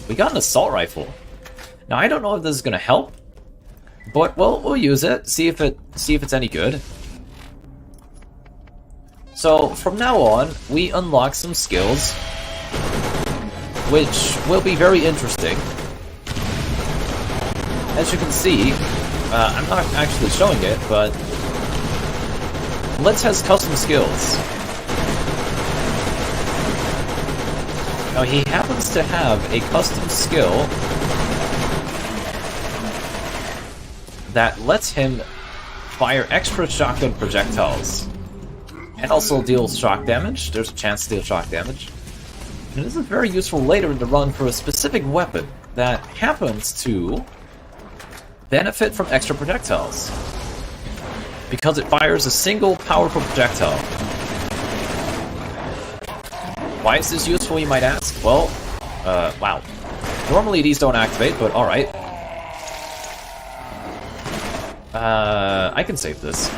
We got an assault rifle. Now, I don't know if this is gonna help, but we'll use it, see if it's any good. So, from now on, we unlock some skills, which will be very interesting. As you can see, I'm not actually showing it, but Let's has custom skills. Now, he happens to have a custom skill that lets him fire extra shotgun projectiles. And also deals shock damage. There's a chance to deal shock damage. And this is very useful later in the run for a specific weapon that happens to benefit from extra projectiles. Because it fires a single powerful projectile. Why is this useful, you might ask? Well, wow. Normally these don't activate, but alright. I can save this.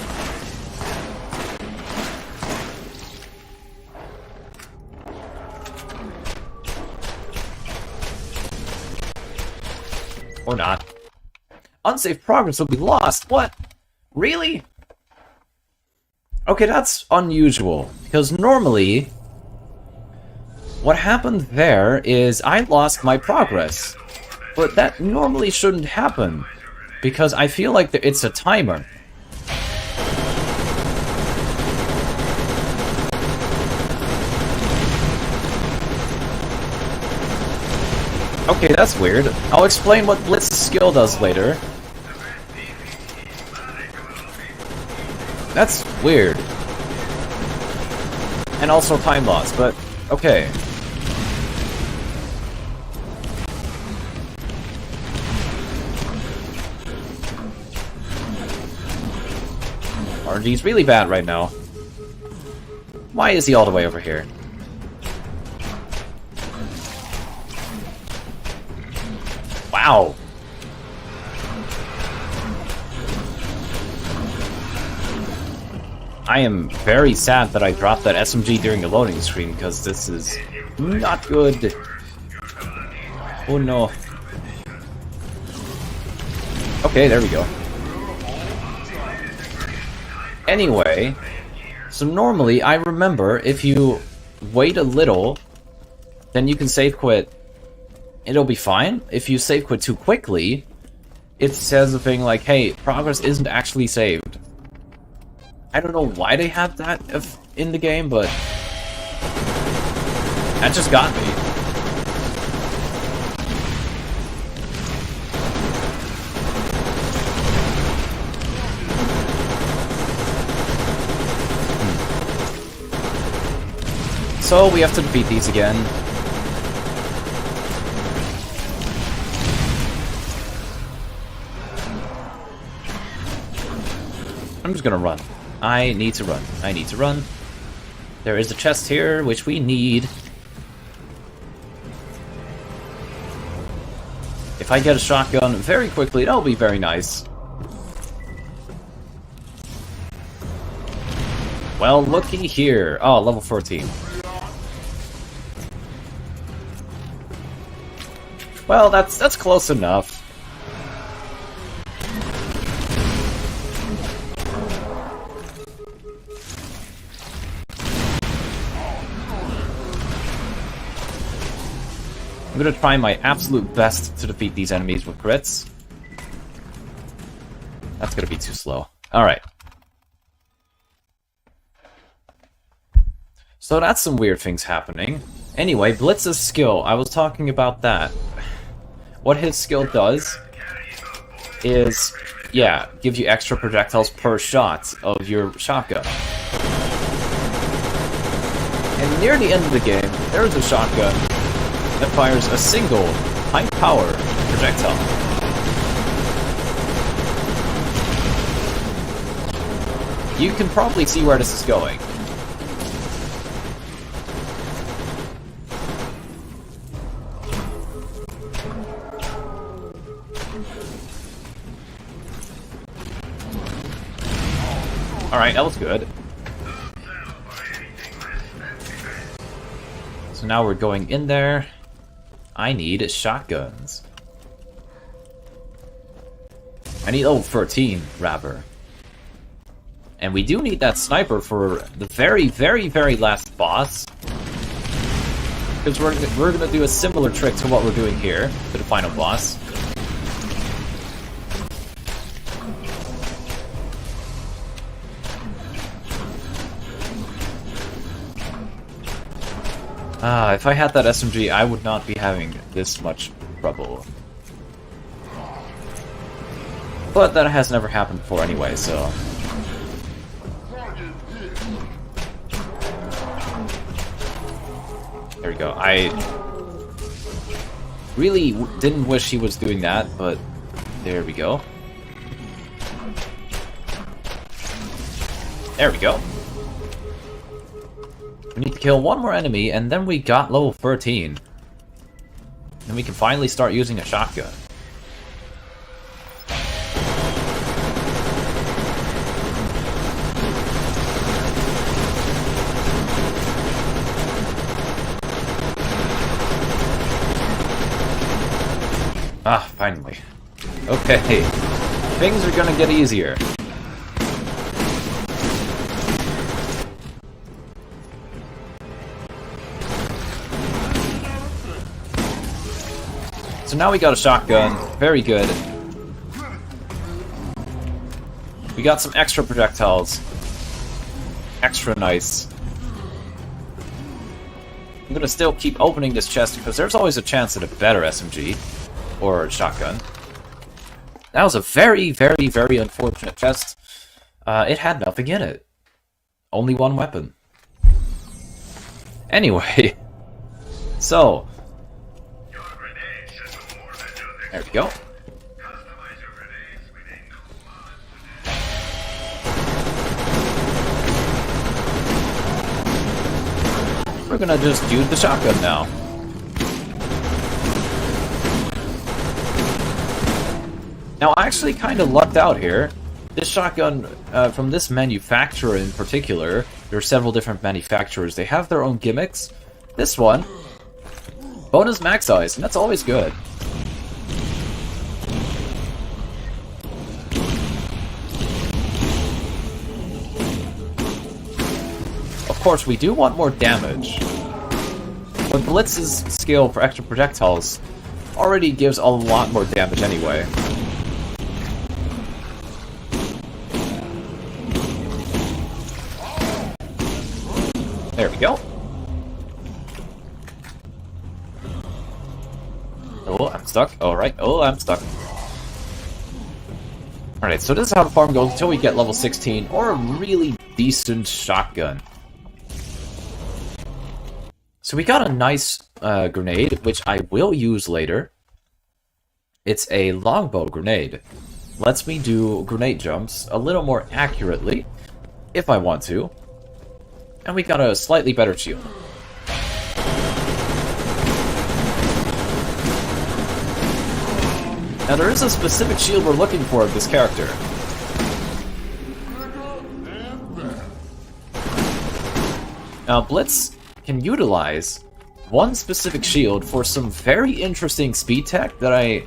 Or not. Unsafe progress will be lost. What? Really? Okay, that's unusual. Because normally, what happened there is I lost my progress. But that normally shouldn't happen. Because I feel like it's a timer. Okay, that's weird. I'll explain what Blitz's skill does later. That's weird. And also time loss, but okay. RNG's really bad right now. Why is he all the way over here? Wow. I am very sad that I dropped that SMG during the loading screen, because this is not good. Oh no. Okay, there we go. Anyway, so normally I remember if you wait a little, then you can save quit. It'll be fine. If you save quit too quickly, it says a thing like, hey, progress isn't actually saved. I don't know why they have that in the game, but that just got me. So we have to defeat these again. I'm just gonna run. I need to run. I need to run. There is a chest here, which we need. If I get a shotgun very quickly, that'll be very nice. Well, looky here. Oh, level 14. Well, that's close enough. I'm gonna try my absolute best to defeat these enemies with crits. That's gonna be too slow. Alright. So that's some weird things happening. Anyway, Blitz's skill, I was talking about that. What his skill does is, yeah, give you extra projectiles per shot of your shotgun. And near the end of the game, there's a shotgun that fires a single high-power projectile. You can probably see where this is going. Alright, that was good. So now we're going in there. I need shotguns. I need level 13, rather. And we do need that sniper for the very, very, very last boss. Because we're gonna do a similar trick to what we're doing here, to the final boss. If I had that SMG, I would not be having this much trouble. But that has never happened before anyway, so... There we go. I really didn't wish he was doing that, but there we go. There we go. We need to kill one more enemy, and then we got level 13. Then we can finally start using a shotgun. Ah, finally. Okay. Things are gonna get easier. So now we got a shotgun. Very good. We got some extra projectiles. Extra nice. I'm gonna still keep opening this chest because there's always a chance at a better SMG. Or shotgun. That was a very, very, very unfortunate chest. It had nothing in it. Only one weapon. Anyway. So. There we go. We're gonna just use the shotgun now. Now, I actually kind of lucked out here. This shotgun, from this manufacturer in particular, there are several different manufacturers. They have their own gimmicks. This one, bonus max size, and that's always good. Of course, we do want more damage. But Blitz's skill for extra projectiles already gives a lot more damage anyway. There we go. Oh, I'm stuck. Alright. Oh, I'm stuck. Alright, so this is how the farm goes until we get level 16 or a really decent shotgun. So we got a nice grenade, which I will use later. It's a longbow grenade. lets me do grenade jumps a little more accurately, if I want to. And we got a slightly better shield. Now there is a specific shield we're looking for of this character. Now Blitz can utilize one specific shield for some very interesting speed tech that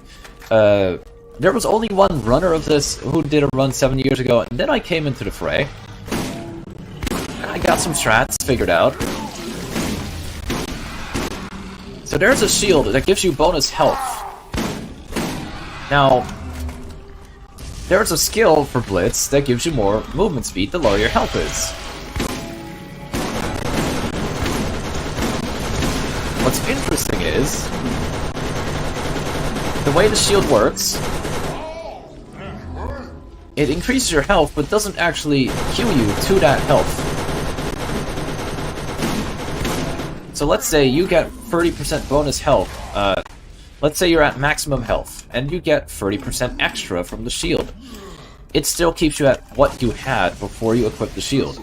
there was only one runner of this who did a run 7 years ago, and then I came into the fray. And I got some strats figured out. So there's a shield that gives you bonus health. Now, there's a skill for Blitz that gives you more movement speed the lower your health is. What's interesting is, the way the shield works, it increases your health but doesn't actually heal you to that health. So let's say you get 30% bonus health. Let's say you're at maximum health, and you get 30% extra from the shield. It still keeps you at what you had before you equip the shield.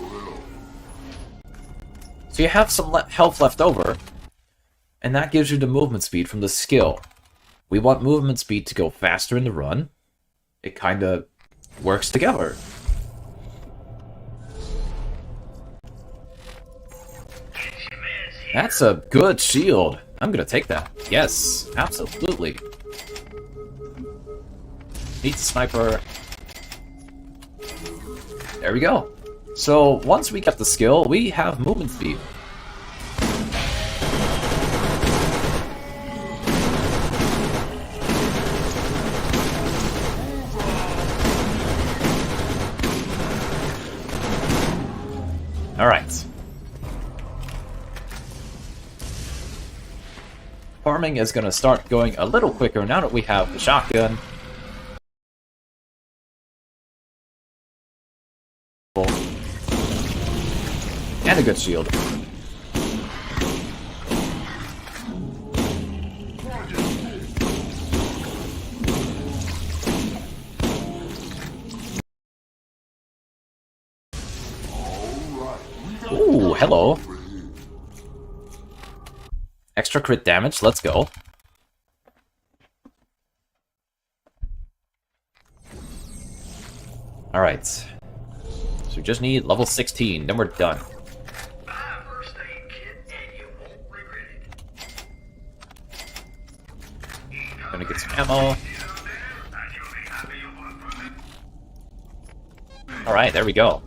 So you have some health left over, and that gives you the movement speed from the skill. We want movement speed to go faster in the run. It kinda works together. That's a good shield. I'm gonna take that. Yes, absolutely. Need sniper. There we go. So once we get the skill, we have movement speed. Alright. Farming is going to start going a little quicker now that we have the shotgun. And a good shield. Ooh, hello. Extra crit damage, let's go. Alright. So we just need level 16, then we're done. Gonna get some ammo. Alright, there we go.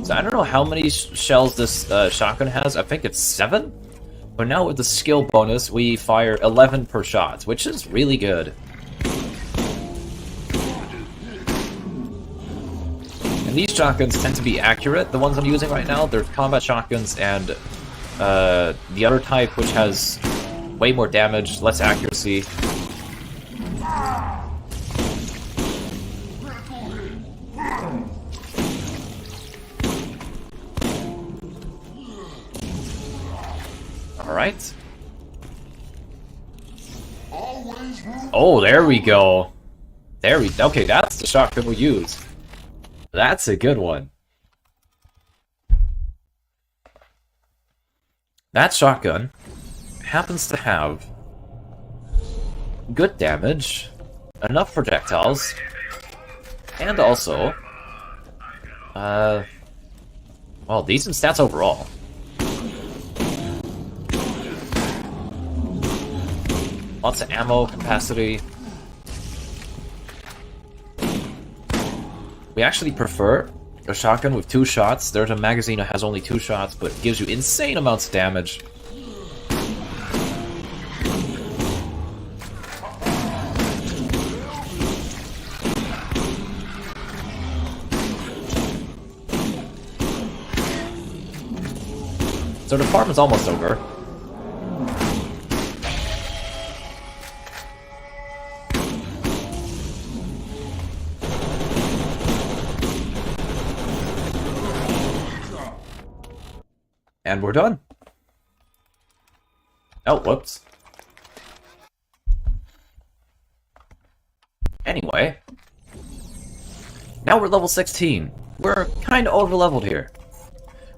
So I don't know how many shells this shotgun has. I think it's 7? But now with the skill bonus, we fire 11 per shot, which is really good. And these shotguns tend to be accurate. The ones I'm using right now, they're combat shotguns, and the other type, which has way more damage, less accuracy. Alright. Oh, there we go. Okay, that's the shotgun we use. That's a good one. That shotgun happens to have good damage, enough projectiles, and also, well, decent stats overall. Lots of ammo capacity. We actually prefer a shotgun with 2 shots. There's a magazine that has only 2 shots, but gives you insane amounts of damage. So the farm is almost over. And we're done. Oh, whoops. Anyway. Now we're level 16. We're kind of over-leveled here.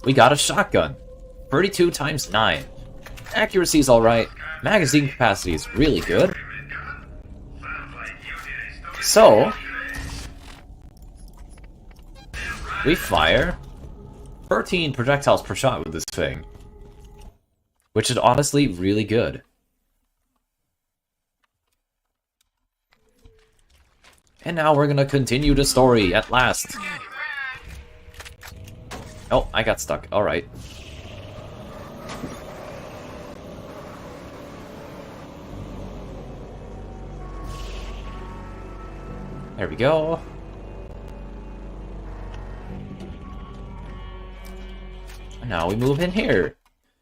We got a shotgun. 32 times 9. Accuracy's alright. Magazine capacity is really good. So, we fire 13 projectiles per shot with this thing, which is honestly really good. And now we're gonna continue the story at last. Oh, I got stuck. Alright. There we go. And now we move in here.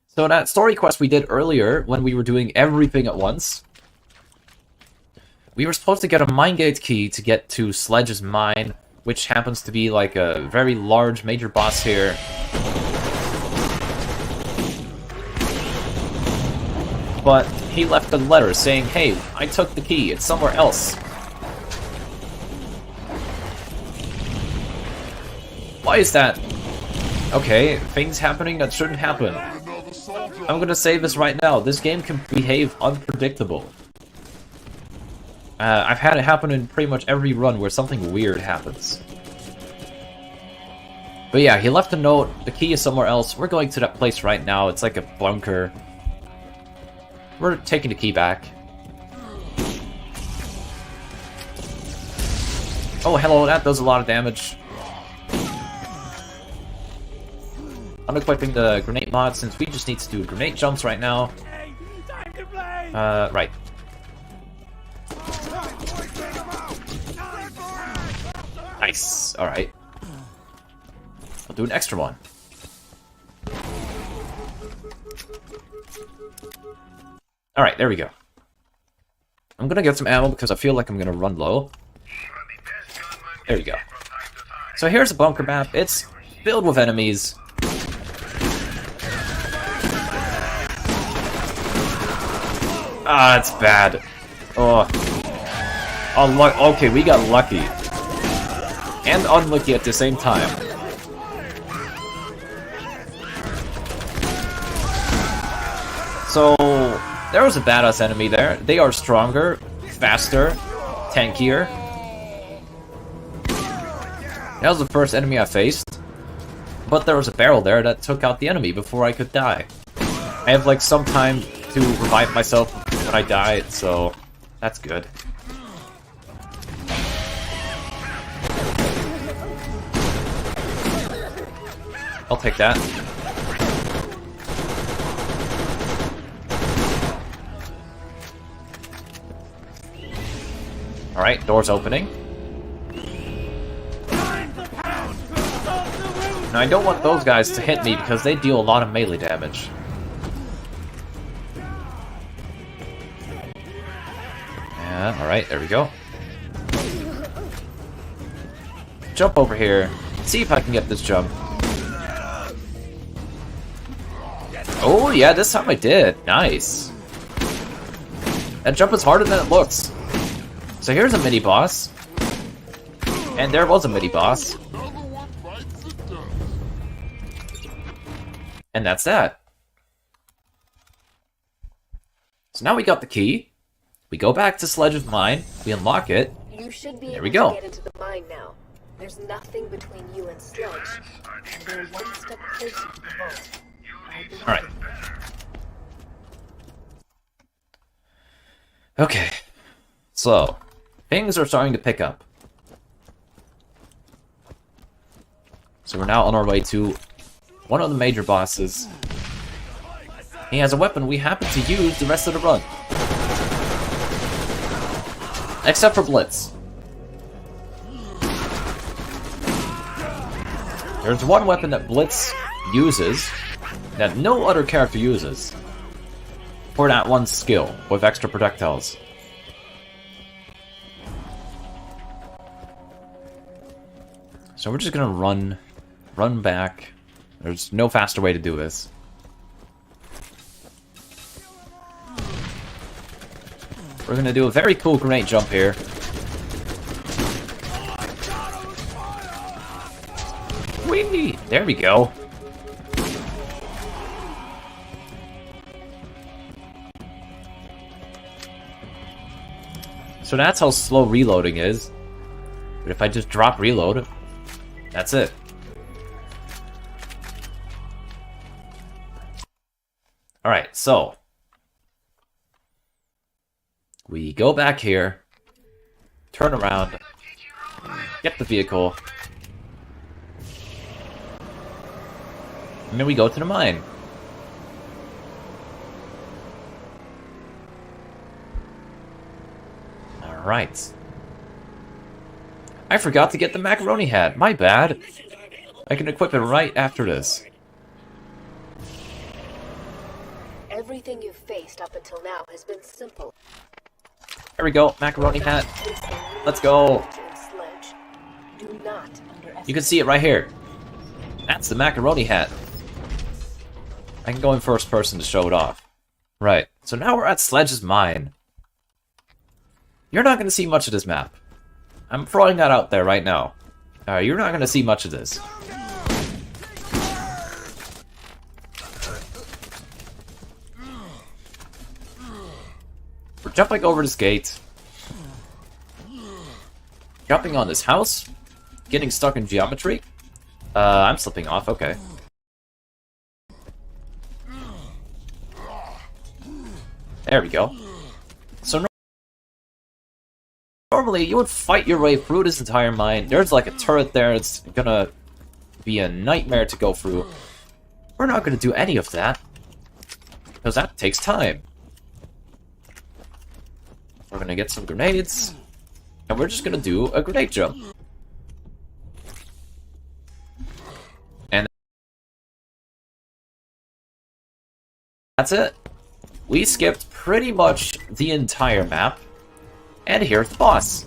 So that story quest we did earlier, when we were doing everything at once, we were supposed to get a mine gate key to get to Sledge's mine, which happens to be like a very large major boss here. But he left a letter saying, hey, I took the key, it's somewhere else. Why is that? Okay, things happening that shouldn't happen. I'm gonna say this right now, this game can behave unpredictable. I've had it happen in pretty much every run where something weird happens. But yeah, he left a note, the key is somewhere else, we're going to that place right now, it's like a bunker. We're taking the key back. Oh hello, that does a lot of damage. Unequipping the grenade mod since we just need to do grenade jumps right now. Right. Nice. Alright. I'll do an extra one. Alright, there we go. I'm gonna get some ammo because I feel like I'm gonna run low. There you go. So here's a bunker map. It's filled with enemies. Ah, it's bad. Oh. Okay, we got lucky. And unlucky at the same time. So, there was a badass enemy there. They are stronger, faster, tankier. That was the first enemy I faced. But there was a barrel there that took out the enemy before I could die. I have like some time to revive myself when I die, so that's good. I'll take that. Alright, door's opening. Now I don't want those guys to hit me because they deal a lot of melee damage. Yeah, alright, there we go. Jump over here. See if I can get this jump. Oh yeah, this time I did. Nice. That jump is harder than it looks. So here's a mini-boss. And there was a mini-boss. And that's that. So now we got the key. We go back to Sledge's mine. We unlock it. You should be There able we go. to get into the mine now. There's nothing between you and Sledge. And they're one step closer to the vault. Alright. Okay. So, things are starting to pick up. So we're now on our way to one of the major bosses. He has a weapon we happen to use the rest of the run. Except for Blitz. There's one weapon that Blitz uses that no other character uses for that one skill with extra projectiles. So we're just gonna run back. There's no faster way to do this. We're gonna do a very cool grenade jump here. Whee! There we go. So that's how slow reloading is. But if I just drop reload, that's it. Alright, so we go back here, turn around, get the vehicle, and then we go to the mine. Alright. I forgot to get the macaroni hat. My bad. I can equip it right after this. Everything you've faced up until now has been simple. There we go, macaroni hat. Let's go. Do not underestimate. You can see it right here. That's the macaroni hat. I can go in first person to show it off. Right, so now we're at Sledge's mine. You're not going to see much of this map. I'm throwing that out there right now. You're not going to see much of this. We're jumping over this gate. Jumping on this house. Getting stuck in geometry. I'm slipping off, okay. There we go. So normally you would fight your way through this entire mine. There's like a turret there. It's gonna be a nightmare to go through. We're not gonna do any of that, because that takes time. We're gonna get some grenades, and we're just gonna do a grenade jump. And that's it. We skipped pretty much the entire map, and here's the boss.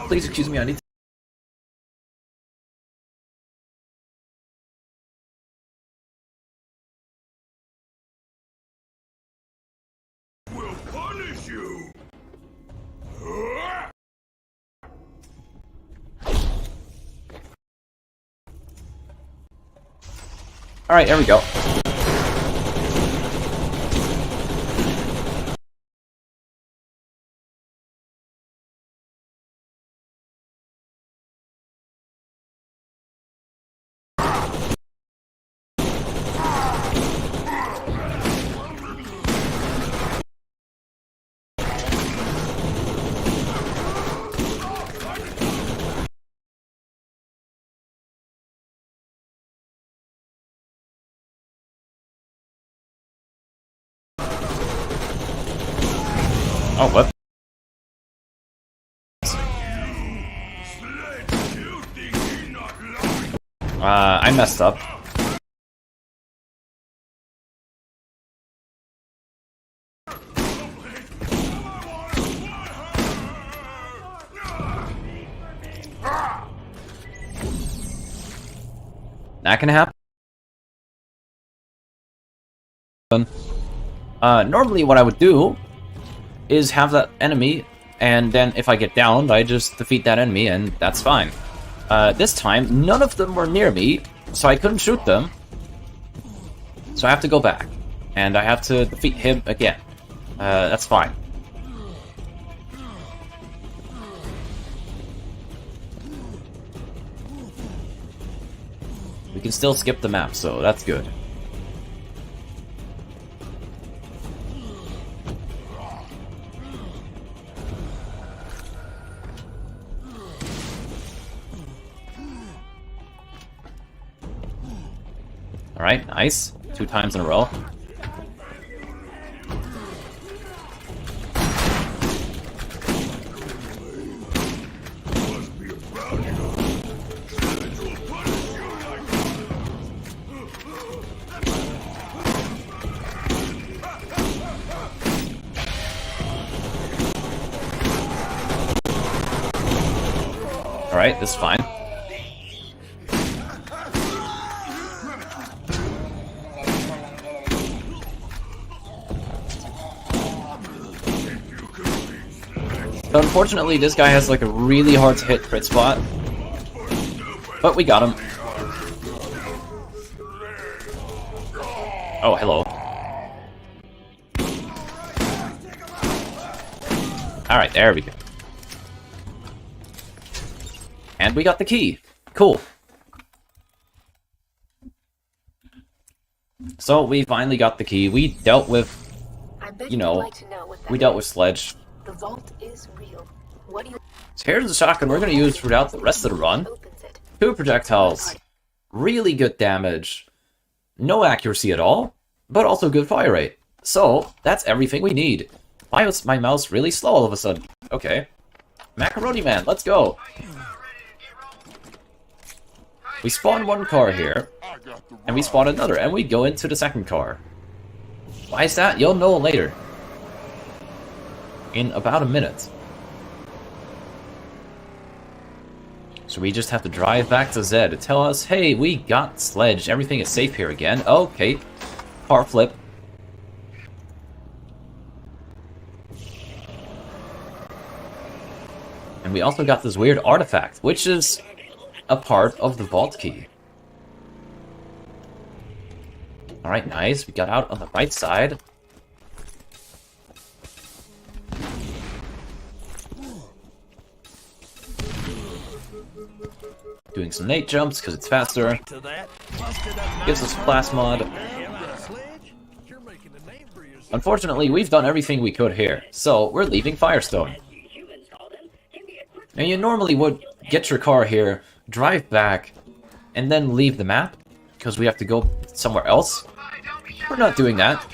Please excuse me, I need to... We'll punish you. Alright, there we go. Oh, what? I messed up. That can happen. Normally what I would do is have that enemy, and then if I get downed, I just defeat that enemy, and that's fine. This time, none of them were near me, so I couldn't shoot them. So I have to go back, and I have to defeat him again. That's fine. We can still skip the map, so that's good. Alright, nice. 2 times in a row. Alright, this is fine. Unfortunately, this guy has like a really hard to hit crit spot. But we got him. Oh, hello. Alright, there we go. And we got the key. Cool. So we finally got the key. We dealt with, you know, we dealt with Sledge. The vault is real. What do you... So here's the shotgun we're going to use throughout the rest of the run. 2 projectiles. Really good damage. No accuracy at all, but also good fire rate. So, that's everything we need. Why was my mouse really slow all of a sudden? Okay. Macaroni Man, let's go! We spawn one car here, and we spawn another, and we go into the second car. Why is that? You'll know later. In about a minute. So we just have to drive back to Zed to tell us, hey, we got Sledge, everything is safe here again. Okay. Car flip. And we also got this weird artifact, which is a part of the vault key. Alright, nice. We got out on the right side. Doing some nade jumps because it's faster. Gives us flash mod. Unfortunately, we've done everything we could here, so we're leaving Firestone. Now, you normally would get your car here, drive back, and then leave the map, because we have to go somewhere else. We're not doing that.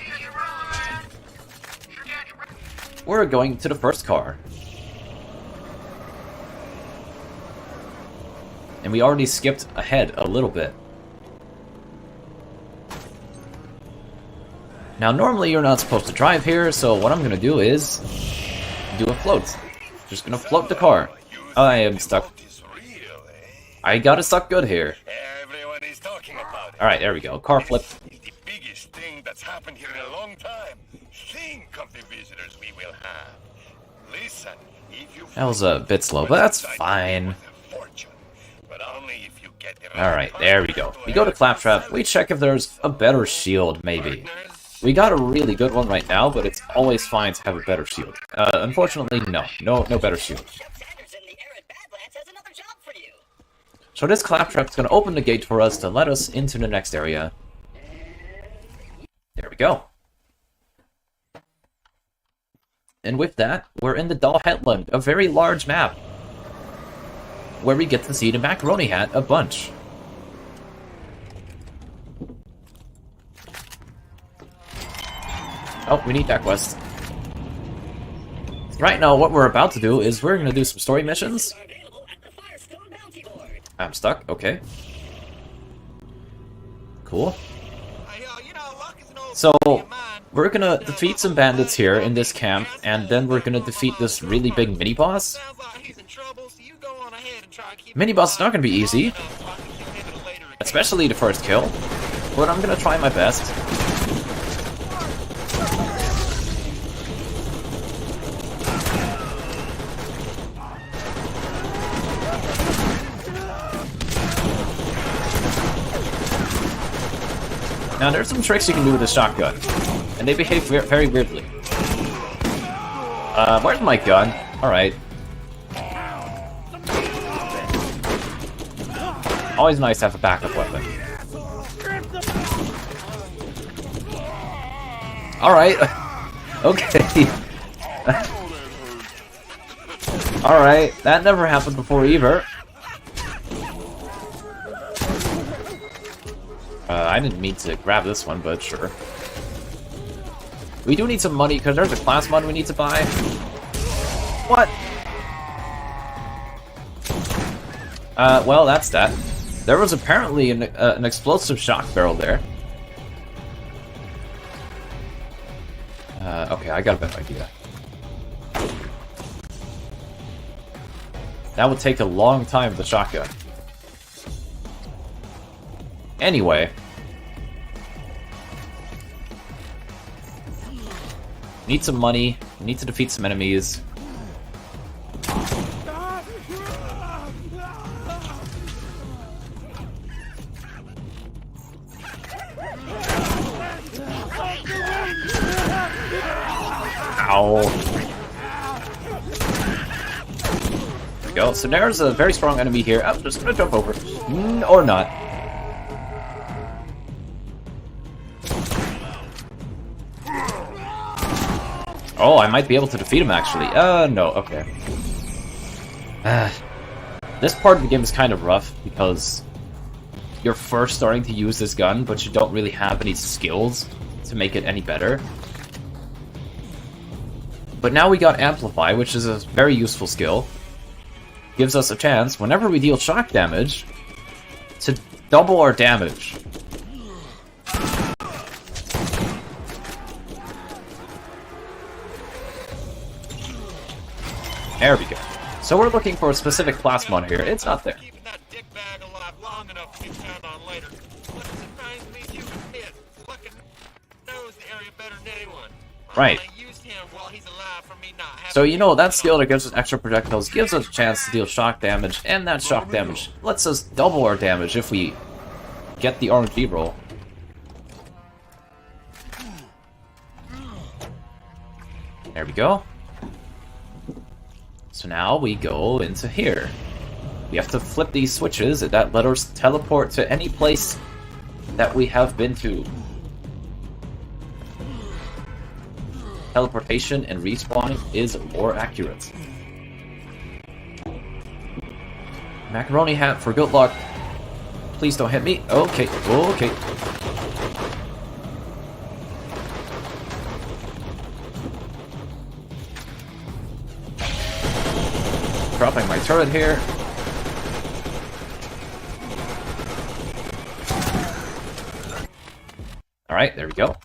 We're going to the first car. And we already skipped ahead a little bit. Now, normally you're not supposed to drive here, so what I'm gonna do is do a float. Just gonna float the car. I am stuck. I got it stuck good here. Everyone is talking about it. Alright, there we go. Car flip. It's the biggest thing that's happened here in a long time. Think of the visitors we will have. Listen, if you That was a bit slow, but that's fine. Alright, there we go. We go to Claptrap, we check if there's a better shield, maybe. We got a really good one right now, but it's always fine to have a better shield. Unfortunately, no better shield. So this Claptrap's gonna open the gate for us to let us into the next area. There we go. And with that, we're in the Doll Headland, a very large map, where we get to see the Macaroni Hat a bunch. Oh, we need that quest. Right now, what we're about to do is we're gonna do some story missions. I'm stuck, okay. Cool. So, we're gonna defeat some bandits here in this camp, and then we're gonna defeat this really big mini-boss. Mini-boss is not gonna be easy, especially the first kill, but I'm gonna try my best. Now, there's some tricks you can do with the shotgun, and they behave very weirdly. Where's my gun? Alright. Always nice to have a backup weapon. Alright. Okay. Alright, that never happened before either. I didn't mean to grab this one, but sure. We do need some money, because there's a class mod we need to buy. What? Well, that's that. There was apparently an explosive shock barrel there. Okay, I got a better idea. That would take a long time with the shotgun. Anyway. Need some money. Need to defeat some enemies. Ow. There we go. So there's a very strong enemy here. I'm just gonna jump over. Or not. Oh, I might be able to defeat him, actually. No, okay. This part of the game is kind of rough, because you're first starting to use this gun, but you don't really have any skills to make it any better. But now we got Amplify, which is a very useful skill. Gives us a chance, whenever we deal shock damage, to double our damage. There we go. So we're looking for a specific class mod here. It's not there. Keeping that dick bag alive long enough to be found on later. What surprised me, you admit, fucking knows the area better than anyone. Right. I used him while he's alive for me not having. So you know, that skill that gives us extra projectiles gives us a chance to deal shock damage, and that shock damage lets us double our damage if we get the RNG roll. There we go. So now we go into here. We have to flip these switches that let us teleport to any place that we have been to. Teleportation and respawning is more accurate. Macaroni hat for good luck. Please don't hit me. Okay, okay. Dropping my turret here. Alright, there we go.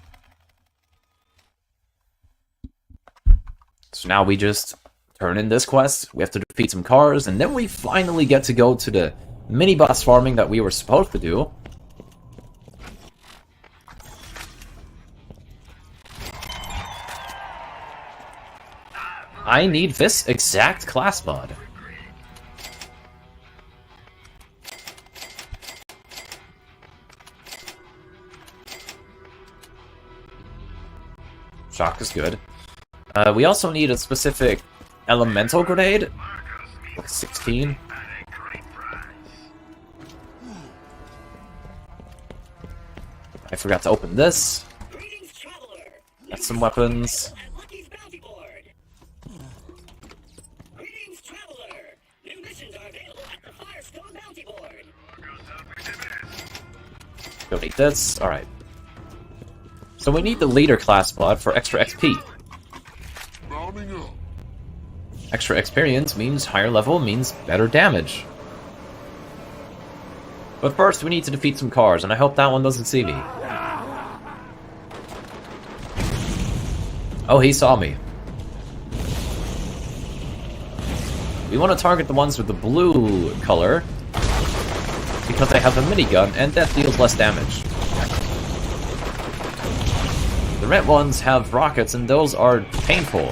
So now we just turn in this quest. We have to defeat some cars, and then we finally get to go to the mini-boss farming that we were supposed to do. I need this exact class mod. Shock is good. We also need a specific elemental grenade. Like 16. I forgot to open this. That's some weapons. Don't need this. Alright. So we need the leader class mod for extra XP. Extra experience means higher level, means better damage. But first we need to defeat some cars, and I hope that one doesn't see me. Oh, he saw me. We want to target the ones with the blue color, because they have a minigun, and that deals less damage. The red ones have rockets, and those are painful.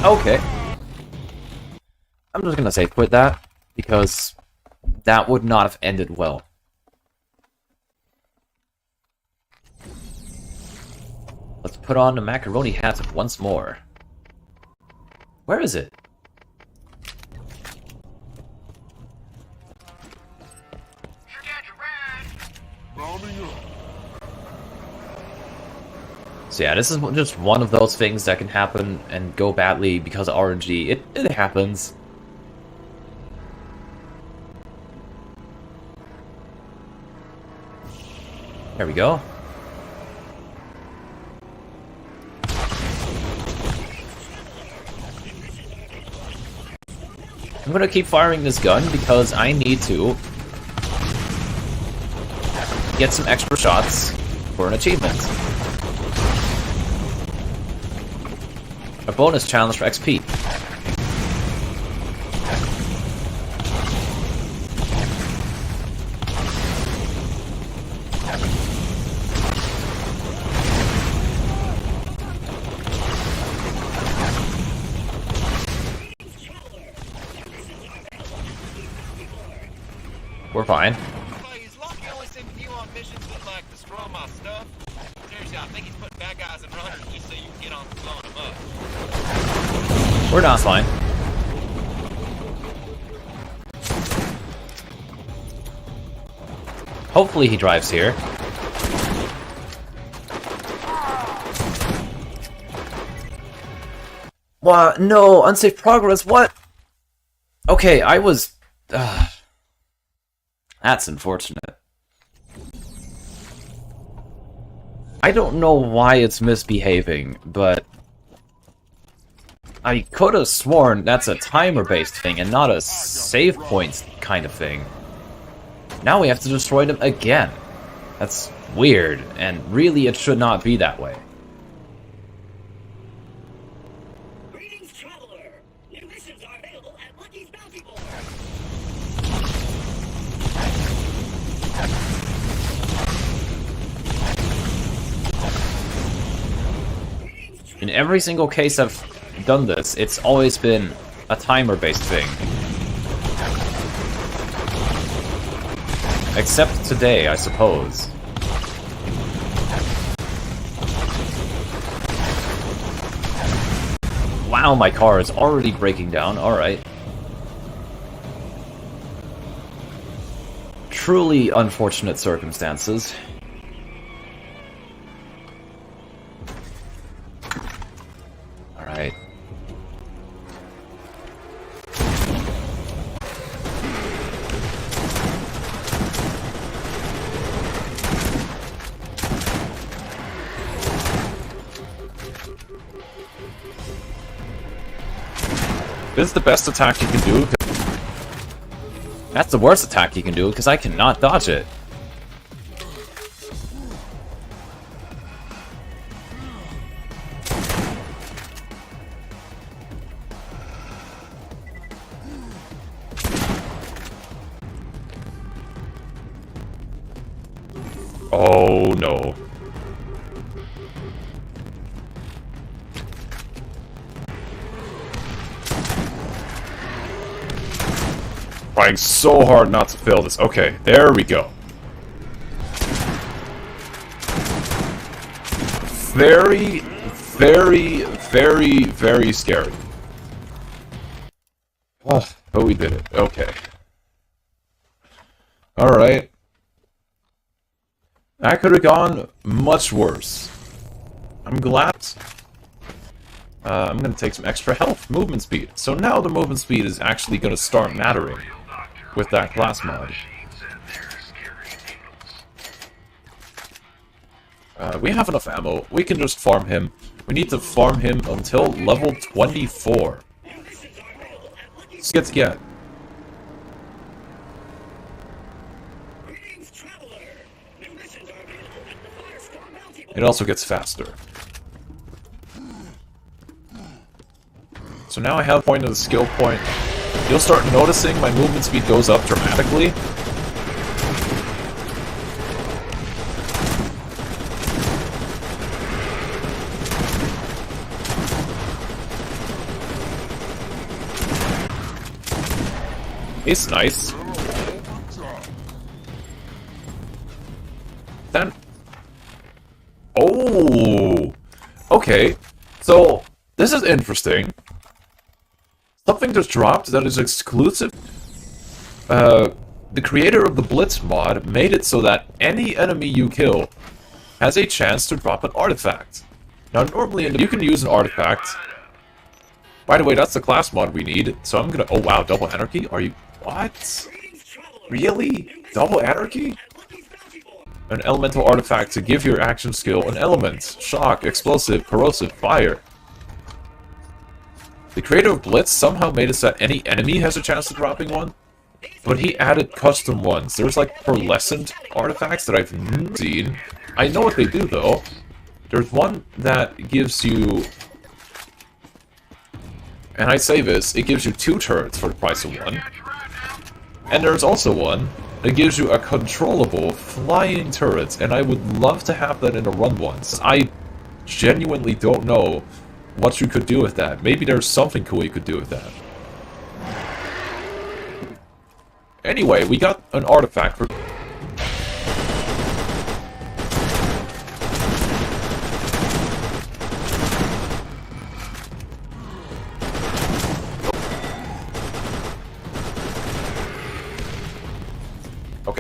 Okay. I'm just gonna say quit that, because that would not have ended well. Let's put on the macaroni hat once more. Where is it? So yeah, this is just one of those things that can happen and go badly because of RNG. It happens. There we go. I'm gonna keep firing this gun because I need to get some extra shots for an achievement. A bonus challenge for XP. We're fine. missions that, like, destroy my stuff? Seriously, I think he's putting bad guys in runners just so you can get on blowing them up. We're not fine. Hopefully he drives here. What? No, unsafe progress, what? Okay, I was... That's unfortunate. I don't know why it's misbehaving, but... I could have sworn that's a timer-based thing and not a save points kind of thing. Now we have to destroy them again. That's weird, and really it should not be that way. Greetings, traveler. New missions are available at Lucky's Bounty Board. In every single case I've done this, it's always been a timer-based thing. Except today, I suppose. Wow, my car is already breaking down. Alright. Truly unfortunate circumstances. Alright. This is the best attack you can do. That's the worst attack you can do, because I cannot dodge it. Oh no. Trying so hard not to fail this. Okay, there we go. Very, very, very, very scary. Oh, but we did it. Okay. Alright. That could have gone much worse. I'm glad. I'm going to take some extra health, movement speed. So now the movement speed is actually going to start mattering with that class mod. We have enough ammo. We can just farm him. We need to farm him until level 24. Let's get. It also gets faster. So now I have a point of the skill point. You'll start noticing my movement speed goes up dramatically. It's nice. Then... Oh! Okay. So, this is interesting. Something just dropped that is exclusive. The creator of the Blitz mod made it so that any enemy you kill has a chance to drop an artifact. Now, normally you can use an artifact. By the way, that's the class mod we need. So I'm gonna... Oh wow, double anarchy? Are you... What? Really? Double anarchy? An elemental artifact to give your action skill an element. Shock, explosive, corrosive, fire. The creator of Blitz somehow made it so that any enemy has a chance of dropping one, but he added custom ones. There's like pearlescent artifacts that I've never seen. I know what they do though. There's one that gives you, and I say this, it gives you 2 turrets for the price of 1. And there's also one that gives you a controllable flying turret, and I would love to have that in a run once. I genuinely don't know what you could do with that. Maybe there's something cool you could do with that. Anyway, we got an artifact for...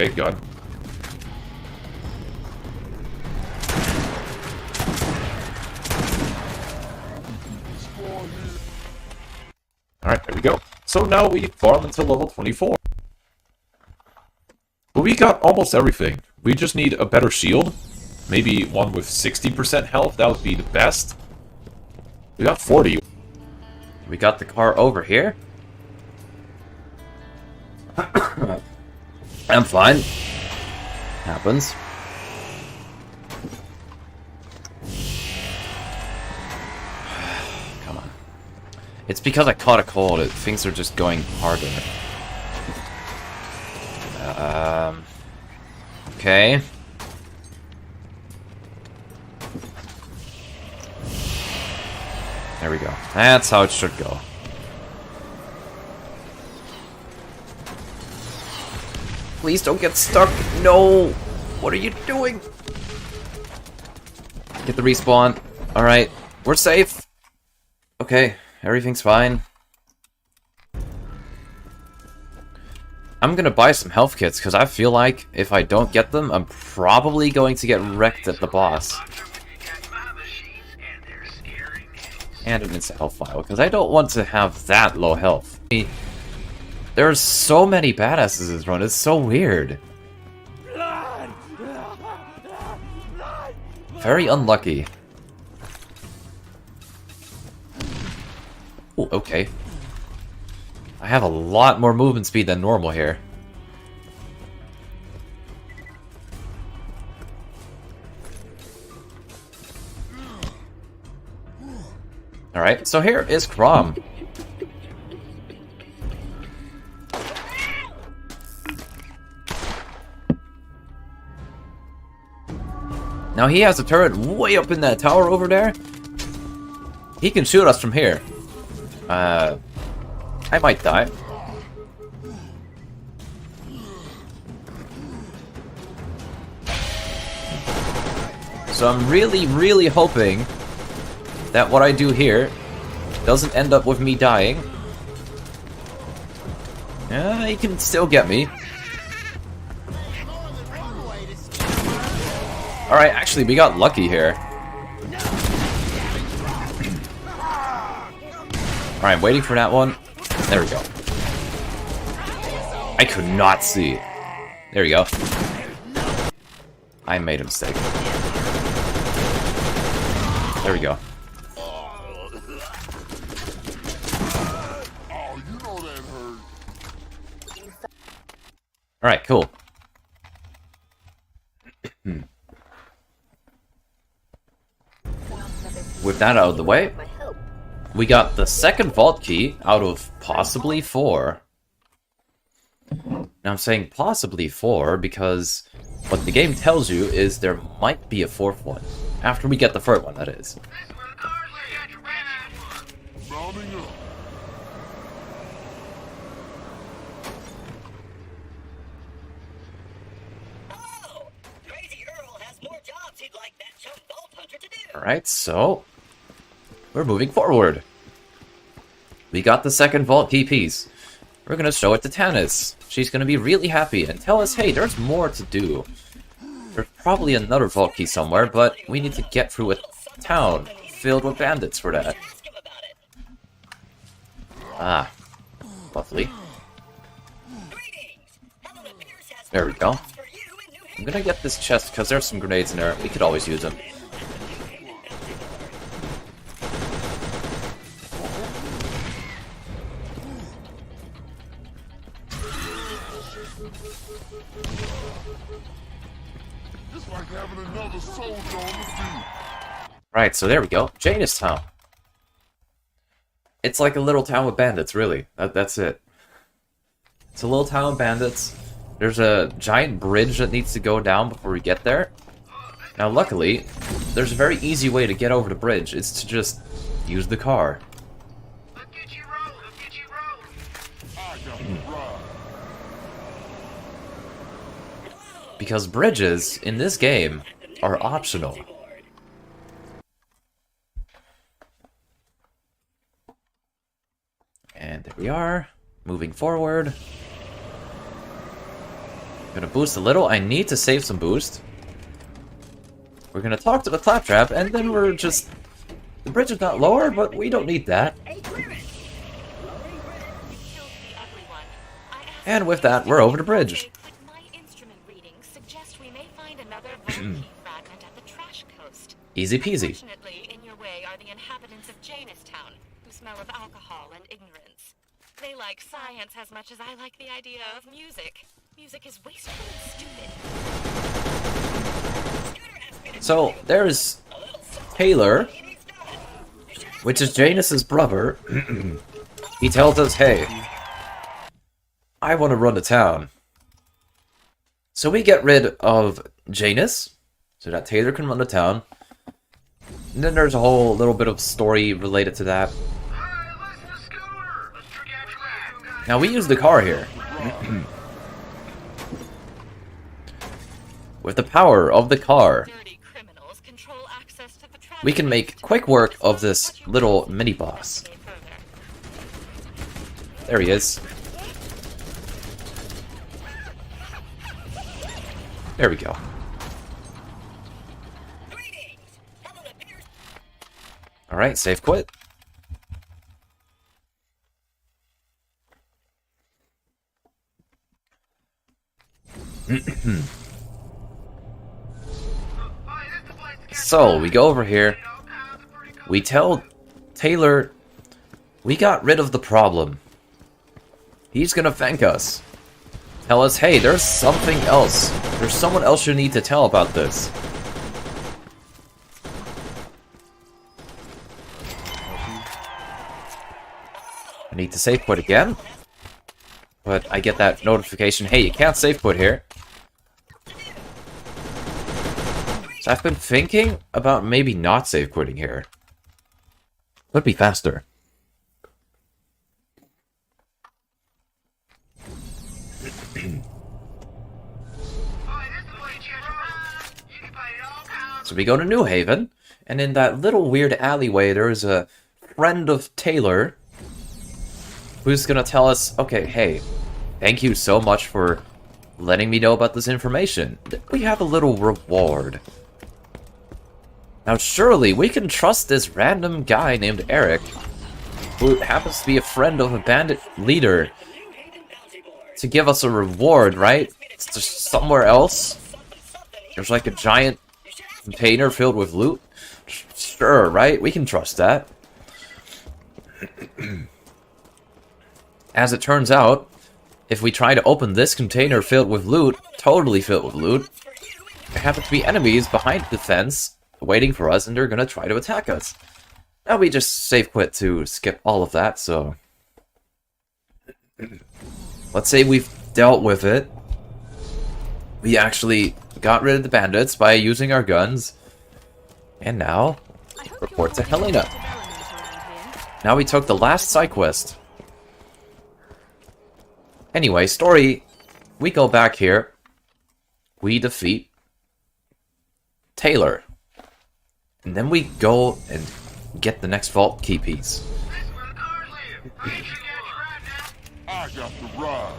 Okay, good. Alright, there we go. So now we farm until level 24. But we got almost everything. We just need a better shield. Maybe one with 60% health, that would be the best. We got 40. We got the car over here. I'm fine. Happens. Come on. It's because I caught a cold. Things are just going harder. Okay. There we go. That's how it should go. Please don't get stuck. No! What are you doing? Get the respawn. Alright. We're safe. Okay. Everything's fine. I'm gonna buy some health kits, because I feel like if I don't get them, I'm probably going to get wrecked at the boss. And an instant health file, because I don't want to have that low health. There are so many badasses in this run, it's so weird. Very unlucky. Ooh, okay. I have a lot more movement speed than normal here. Alright, so here is Crom. Now he has a turret way up in that tower over there. He can shoot us from here. I might die. So I'm really, really hoping that what I do here doesn't end up with me dying. He can still get me. Alright, actually, we got lucky here. Alright, waiting for that one. There we go. I could not see. There we go. I made a mistake. There we go. Alright, cool. With that out of the way, we got the second vault key out of possibly 4. Now I'm saying possibly 4 because what the game tells you is there might be a 4th one. After we get the 3rd one, that is. Alright, so we're moving forward. We got the second vault key piece. We're gonna show it to Tannis. She's gonna be really happy and tell us, hey, there's more to do. There's probably another vault key somewhere, but we need to get through a town filled with bandits for that. Ah, lovely. There we go. I'm gonna get this chest because there's some grenades in there. We could always use them. Right, so there we go. Janus Town. It's like a little town with bandits, really. That's it. It's a little town with bandits. There's a giant bridge that needs to go down before we get there. Now, luckily, there's a very easy way to get over the bridge. It's to just use the car. Because bridges, in this game, are optional. And there we are, moving forward. Gonna boost a little. I need to save some boost. We're gonna talk to the claptrap, and then we're just... The bridge is not lower, but we don't need that. And with that, we're over the bridge. Easy peasy. Fortunately, in your way are the inhabitants of Janestown, who smell of alcohol and ignorance. They like science as much as I like the idea of music. Music is wasteful and stupid. So, there's Taylor, which is Janus's brother. He tells us, hey, I want to run the town. So we get rid of Janus, so that Taylor can run the town. And then there's a whole little bit of story related to that. Now we use the car here. With the power of the car, we can make quick work of this little mini-boss. There he is. There we go. Alright, save quit. So, we go over here. We tell Taylor we got rid of the problem. He's gonna thank us. Tell us, hey, there's something else. There's someone else you need to tell about this. I need to save quit again. But I get that notification, hey, you can't save quit here. So I've been thinking about maybe not save quitting here. Would be faster. So we go to New Haven, and in that little weird alleyway, there's a friend of Taylor who's gonna tell us, okay, hey, thank you so much for letting me know about this information. We have a little reward. Now surely we can trust this random guy named Eric, who happens to be a friend of a bandit leader, to give us a reward, right? It's just somewhere else. There's like a giant container filled with loot. Sure, right? We can trust that. As it turns out, if we try to open this container filled with loot, totally filled with loot, there happen to be enemies behind the fence waiting for us, and they're gonna try to attack us. Now we just save quit to skip all of that, so... Let's say we've dealt with it. We actually got rid of the bandits by using our guns. And now, report to Helena. Now we took the last side quest. Anyway, story. We go back here. We defeat Taylor. And then we go and get the next vault key piece. I got the rod.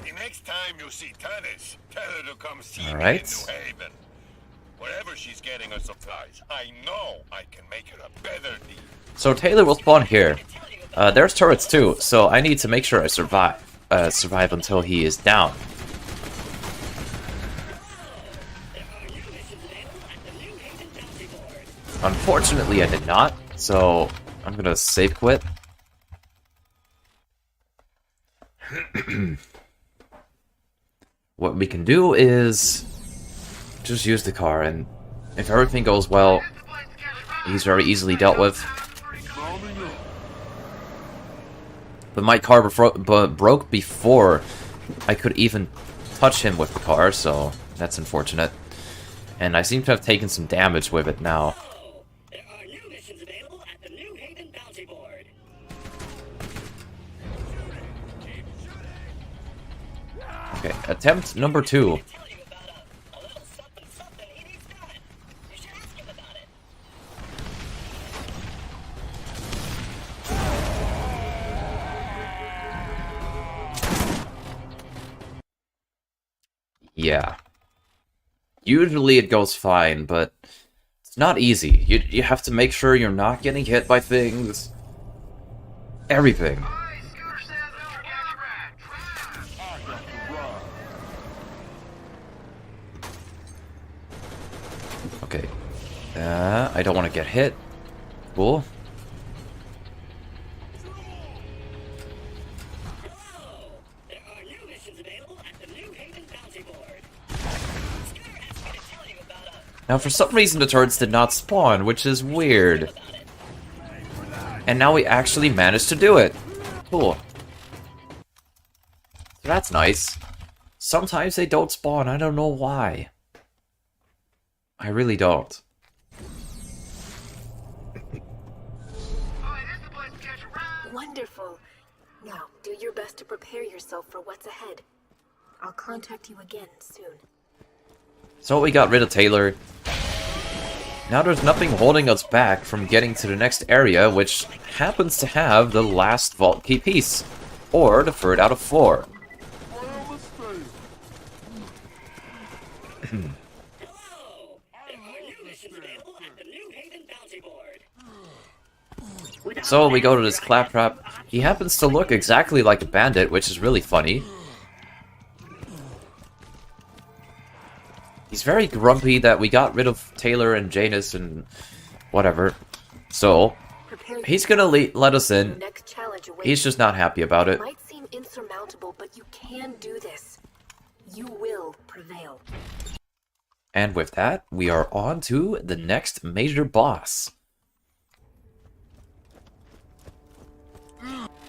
The next time you see Tanis, tell her to come see me in New Haven. Wherever she's getting her supplies, I know I can make her a better deal. So Taylor will spawn here. There's turrets too, so I need to make sure I survive. Survive until he is down. Unfortunately, I did not, so I'm gonna save quit. What we can do is just use the car, and if everything goes well, he's very easily dealt with. But my car broke before I could even touch him with the car, so that's unfortunate. And I seem to have taken some damage with it now. Okay, attempt number 2. yeah. Usually it goes fine, but it's not easy. You have to make sure you're not getting hit by things. Everything. Okay. I don't want to get hit. Cool. Now, for some reason, the turrets did not spawn, which is weird. And now we actually managed to do it. Cool. So that's nice. Sometimes they don't spawn. I don't know why. I really don't. Wonderful. Now, do your best to prepare yourself for what's ahead. I'll contact you again soon. So we got rid of Taylor. Now there's nothing holding us back from getting to the next area, which happens to have the last vault key piece. Or the third out of 4. So we go to this claptrap. He happens to look exactly like a bandit, which is really funny. He's very grumpy that we got rid of Taylor and Janus and whatever. So, he's gonna let us in. He's just not happy about it. It might seem insurmountable, but you can do this. You will prevail. And with that, we are on to the next major boss.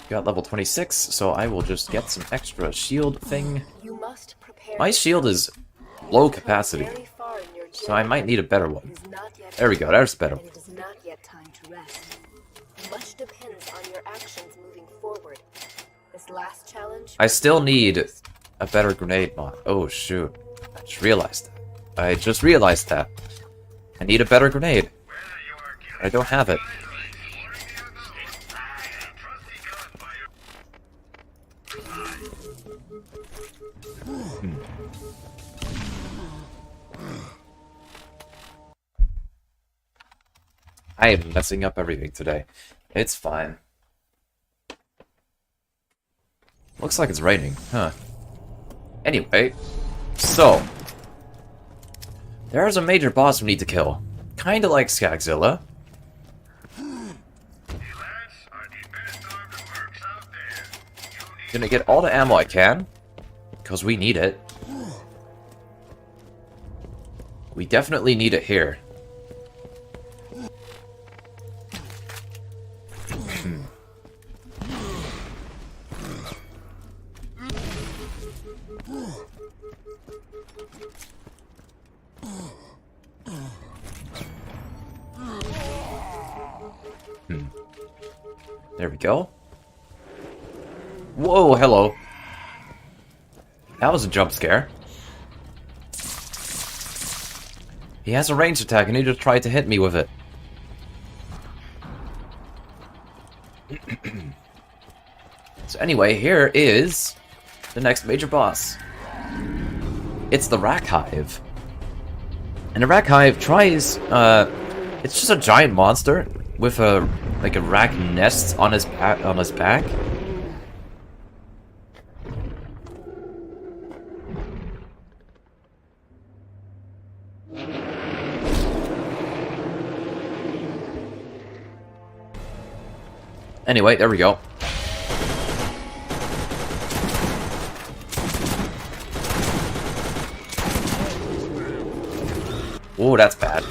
Got level 26, so I will just get some extra shield thing. My shield is low capacity, so I might need a better one. There we go, there's a better one. It is not yet time to rest. Much depends on your actions moving forward. This last challenge. I still need a better grenade mod. Oh shoot. I just realized that. I need a better grenade. I don't have it. I am messing up everything today. It's fine. Looks like it's raining, huh? Anyway, so there's a major boss we need to kill. Kinda like Skagzilla. Gonna get all the ammo I can, because we need it. We definitely need it here. There we go. Whoa, hello. That was a jump scare. He has a ranged attack and he just tried to hit me with it. So anyway, here is the next major boss. It's the Rack Hive. And the Rack Hive tries, it's just a giant monster with a rack nest on his back. Anyway, there we go. Oh, that's bad.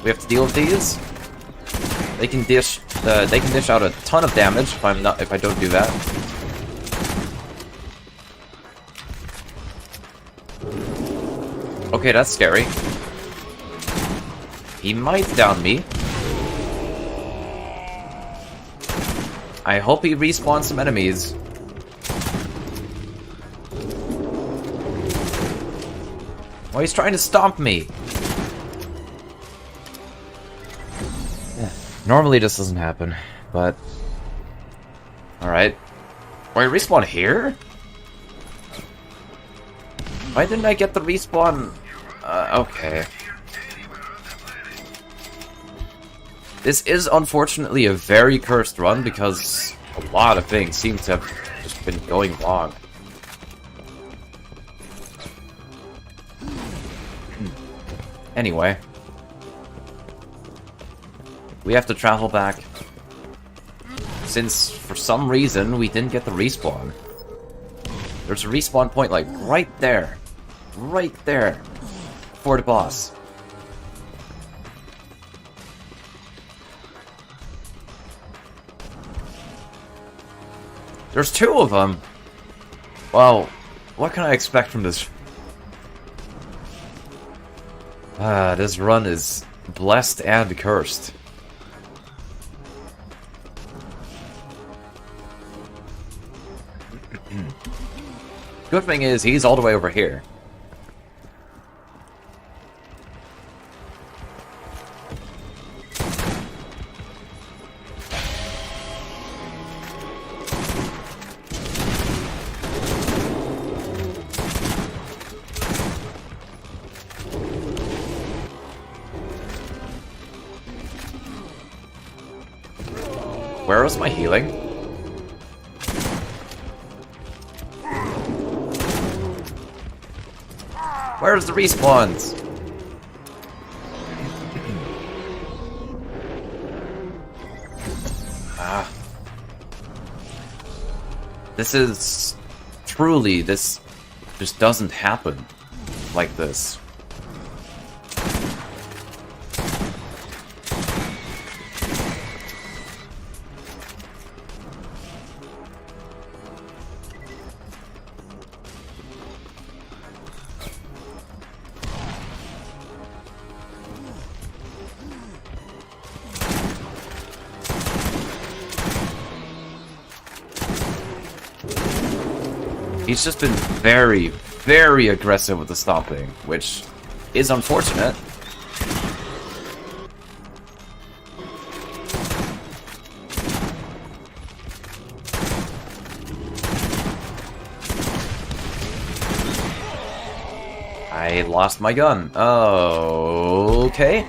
We have to deal with these. They can dish out a ton of damage if I don't do that. Okay, that's scary. He might down me. I hope he respawns some enemies. Oh, he's trying to stomp me. Yeah. Normally this doesn't happen, but... Alright. Wait, respawn here? Why didn't I get the respawn? Okay. This is unfortunately a very cursed run because a lot of things seem to have just been going wrong. Anyway. We have to travel back. Since, for some reason, we didn't get the respawn. There's a respawn point, like, right there. Right there. For the boss. There's two of them! Well, what can I expect from this? This run is blessed and cursed. Good thing is, he's all the way over here. Where was my healing? Where's the respawns? This is... Truly, this just doesn't happen like this. He's just been very, very aggressive with the stomping, which is unfortunate. I lost my gun. Oh, okay.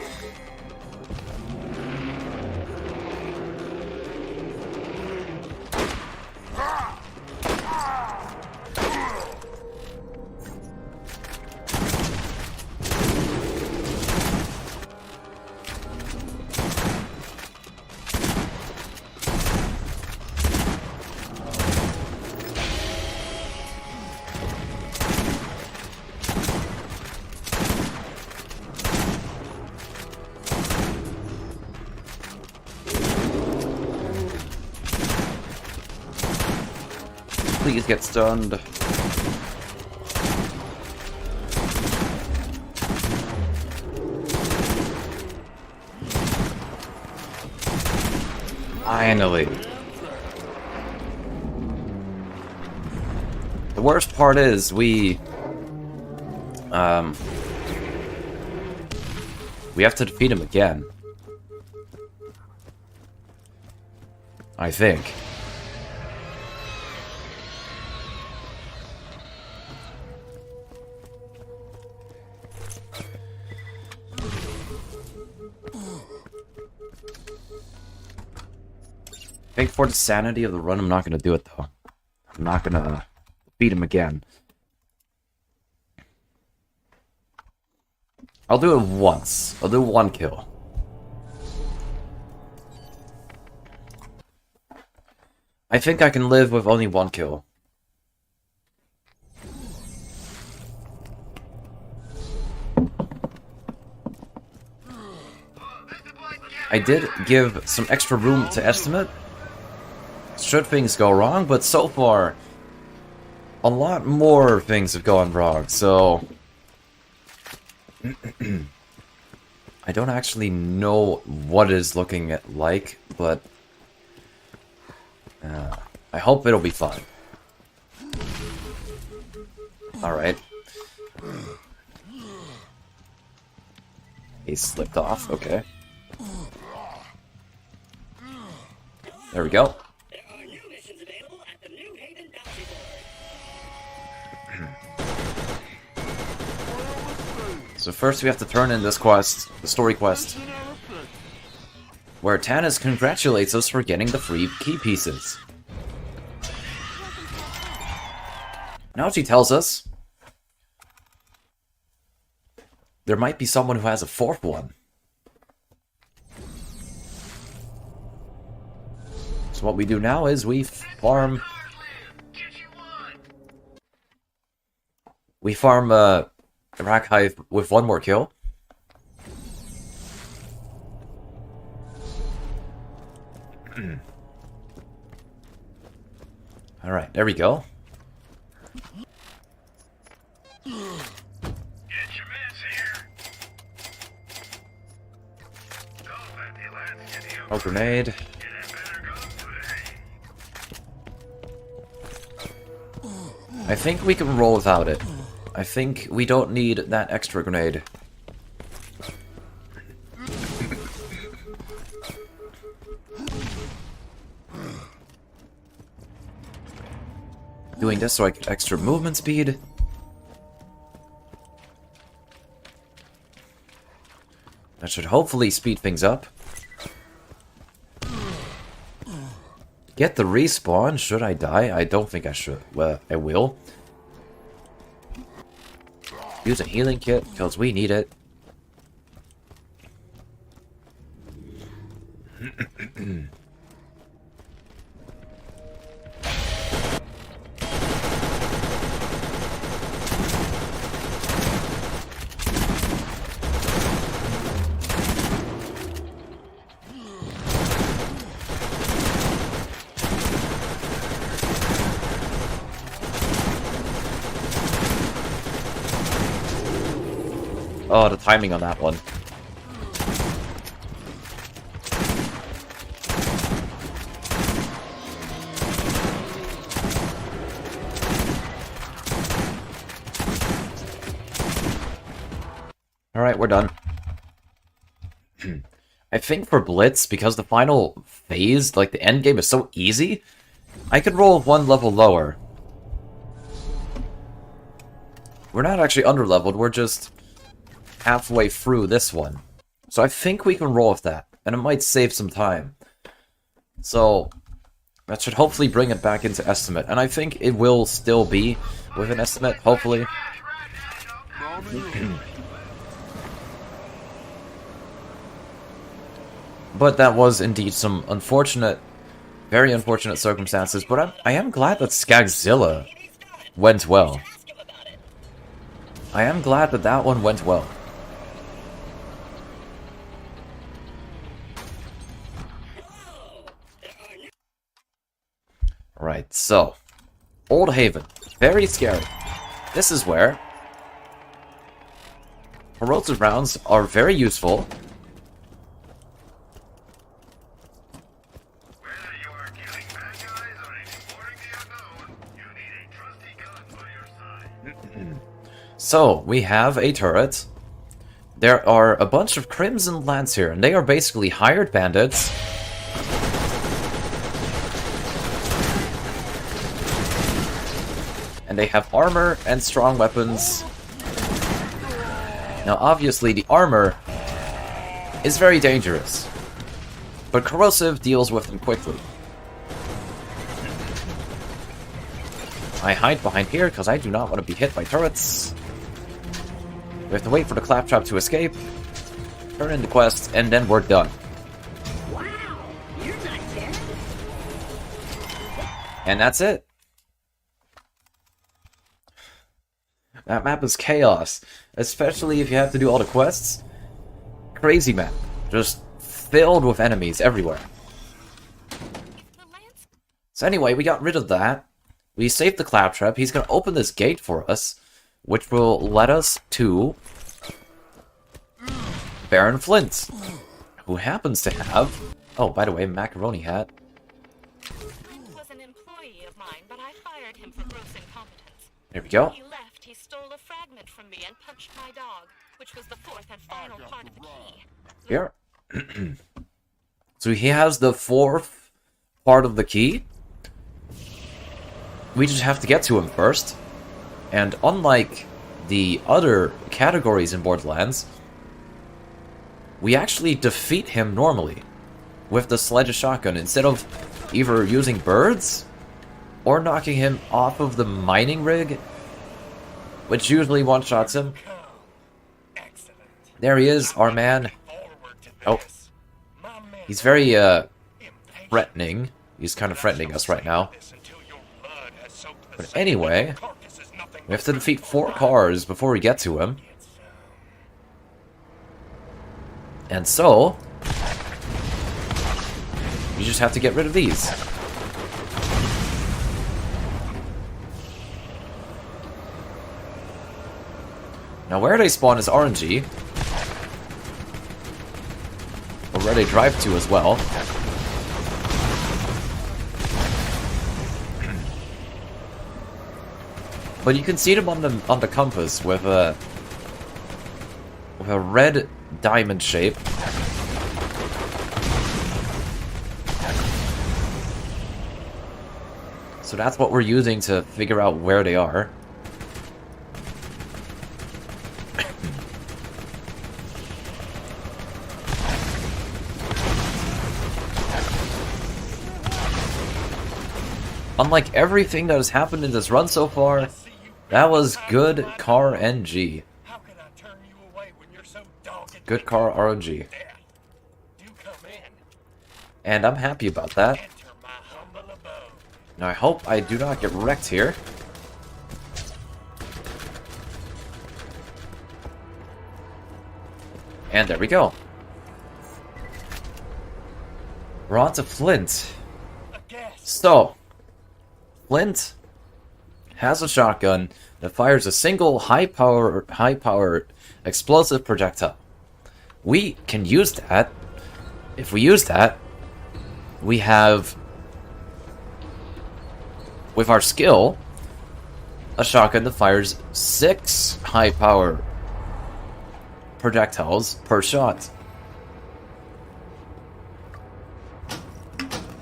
Please get stunned. Finally. The worst part is we have to defeat him again. I think. I think for the sanity of the run, I'm not going to do it, though. I'm not going to beat him again. I'll do it once. I'll do one kill. I think I can live with only one kill. I did give some extra room to estimate. Should things go wrong, but so far, a lot more things have gone wrong, so... I don't actually know what it is looking like, but... I hope it'll be fun. Alright. He slipped off, okay. There we go. So first we have to turn in this quest, the story quest, where Tannis congratulates us for getting the free key pieces. Now she tells us there might be someone who has a fourth one. So what we do now is we farm Rack with one more kill. Alright, there we go. Oh, grenade. I think we can roll without it. I think we don't need that extra grenade. Doing this so I get extra movement speed. That should hopefully speed things up. Get the respawn. Should I die? I don't think I should. Well, I will. Use a healing kit, because we need it. Oh, the timing on that one. Alright, we're done. I think for Blitz, because the final phase, like the end game is so easy, I could roll one level lower. We're not actually under-leveled, we're just halfway through this one. So I think we can roll with that, and it might save some time. So that should hopefully bring it back into estimate, and I think it will still be with an estimate, hopefully. But that was indeed some unfortunate, very unfortunate circumstances, but I am glad that Skagzilla went well. I am glad that that one went well. Right, so Old Haven, very scary. This is where corrosive rounds are very useful. So, we have a turret. There are a bunch of Crimson Lance here, and they are basically hired bandits. And they have armor and strong weapons. Now, obviously, the armor is very dangerous, but corrosive deals with them quickly. I hide behind here because I do not want to be hit by turrets. We have to wait for the claptrap to escape, turn in the quest, and then we're done. Wow, you're not dead. And that's it. That map is chaos, especially if you have to do all the quests. Crazy map, just filled with enemies everywhere. So anyway, we got rid of that. We saved the claptrap. He's going to open this gate for us, which will let us to Baron Flint, who happens to have... Oh, by the way, macaroni hat. was an employee of mine, but I fired him for gross incompetence. There we go. When he left, he stole a fragment from me and punched my dog, which was the fourth and final part of the key. Here. So he has the fourth part of the key. We just have to get to him first. And unlike the other categories in Borderlands, we actually defeat him normally with the sledge shotgun instead of either using birds or knocking him off of the mining rig, which usually one-shots him. There he is, our man. Oh. He's very, threatening. He's kind of threatening us right now. But anyway, we have to defeat 4 cars before we get to him. And so, you just have to get rid of these. Now where they spawn is RNG. Or where they drive to as well. But you can see them on the compass with a red diamond shape. So that's what we're using to figure out where they are. Unlike everything that has happened in this run so far, that was good car NG. Good car RNG. And I'm happy about that. Now I hope I do not get wrecked here. And there we go. We're on to Flint. So, Flint has a shotgun that fires a single high-power explosive projectile. We can use that. If we use that, we have, with our skill, a shotgun that fires 6 high-power projectiles per shot.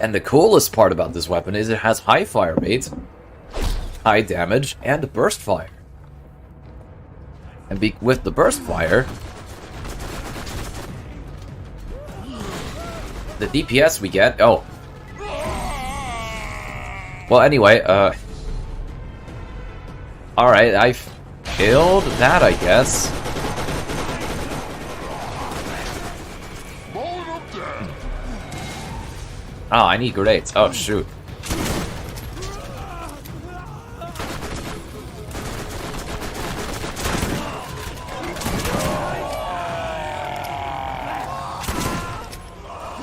And the coolest part about this weapon is it has high fire rate, high damage, and burst fire. And with the burst fire, the DPS we get... Oh. Well, anyway, alright, I failed that, I guess. Oh, I need grenades. Oh, shoot.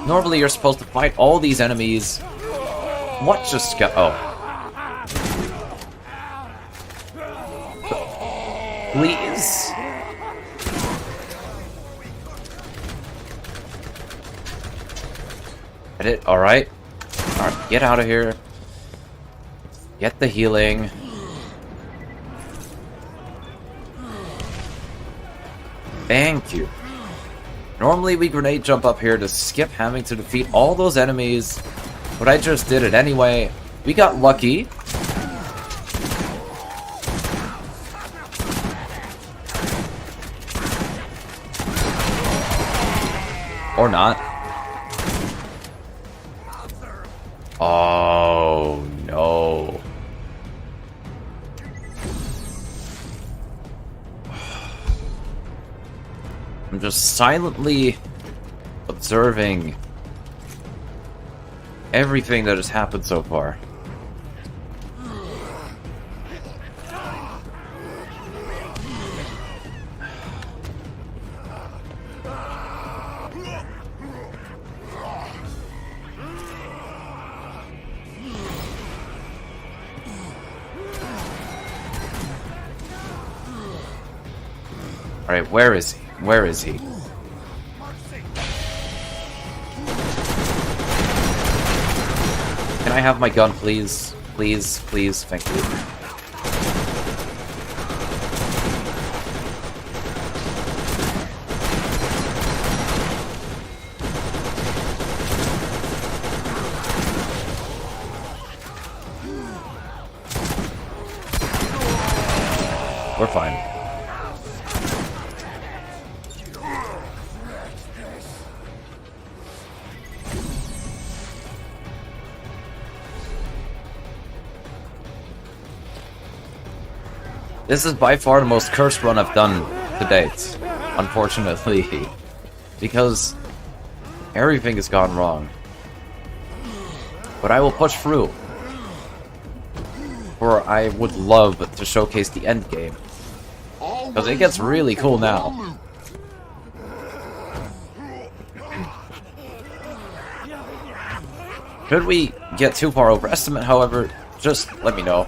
Normally, you're supposed to fight all these enemies. What just got... Oh. Please? It. Alright. Alright, get out of here. Get the healing. Thank you. Normally we grenade jump up here to skip having to defeat all those enemies, but I just did it anyway. We got lucky. Or not. Oh, no. I'm just silently observing everything that has happened so far. Alright, where is he? Where is he? Can I have my gun, please? Please, please, thank you. We're fine. This is by far the most cursed run I've done to date, unfortunately, because everything has gone wrong. But I will push through, for I would love to showcase the end game, because it gets really cool now. Should we get too far over estimate, however, just let me know.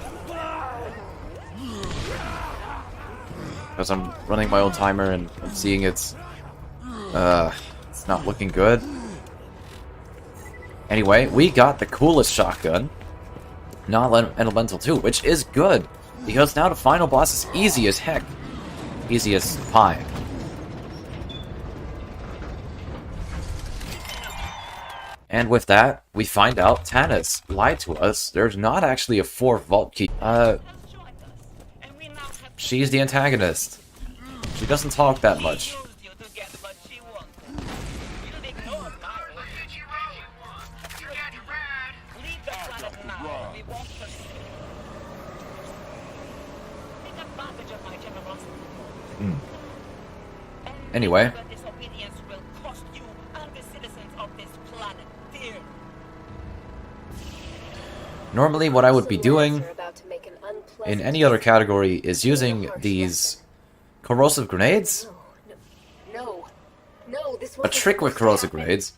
Because I'm running my own timer and I'm seeing it's not looking good. Anyway, we got the coolest shotgun, non-elemental too, which is good, because now the final boss is easy as heck. Easy as pie. And with that, we find out Tannis lied to us. There's not actually a 4th vault key. She's the antagonist. She doesn't talk that much. Anyway. Normally what I would be doing in any other category is using these corrosive grenades. A trick with corrosive grenades.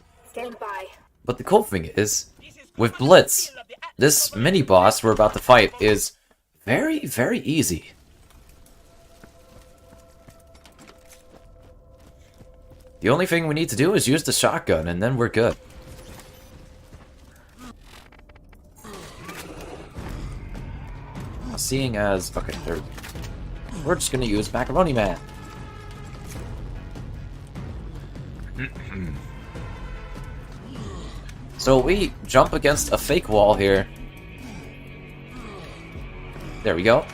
But the cool thing is, with Blitz, this mini-boss we're about to fight is very, very easy. The only thing we need to do is use the shotgun, and then we're good. Seeing as... okay, we're just gonna use Macaroni Man. So we jump against a fake wall here. There we go.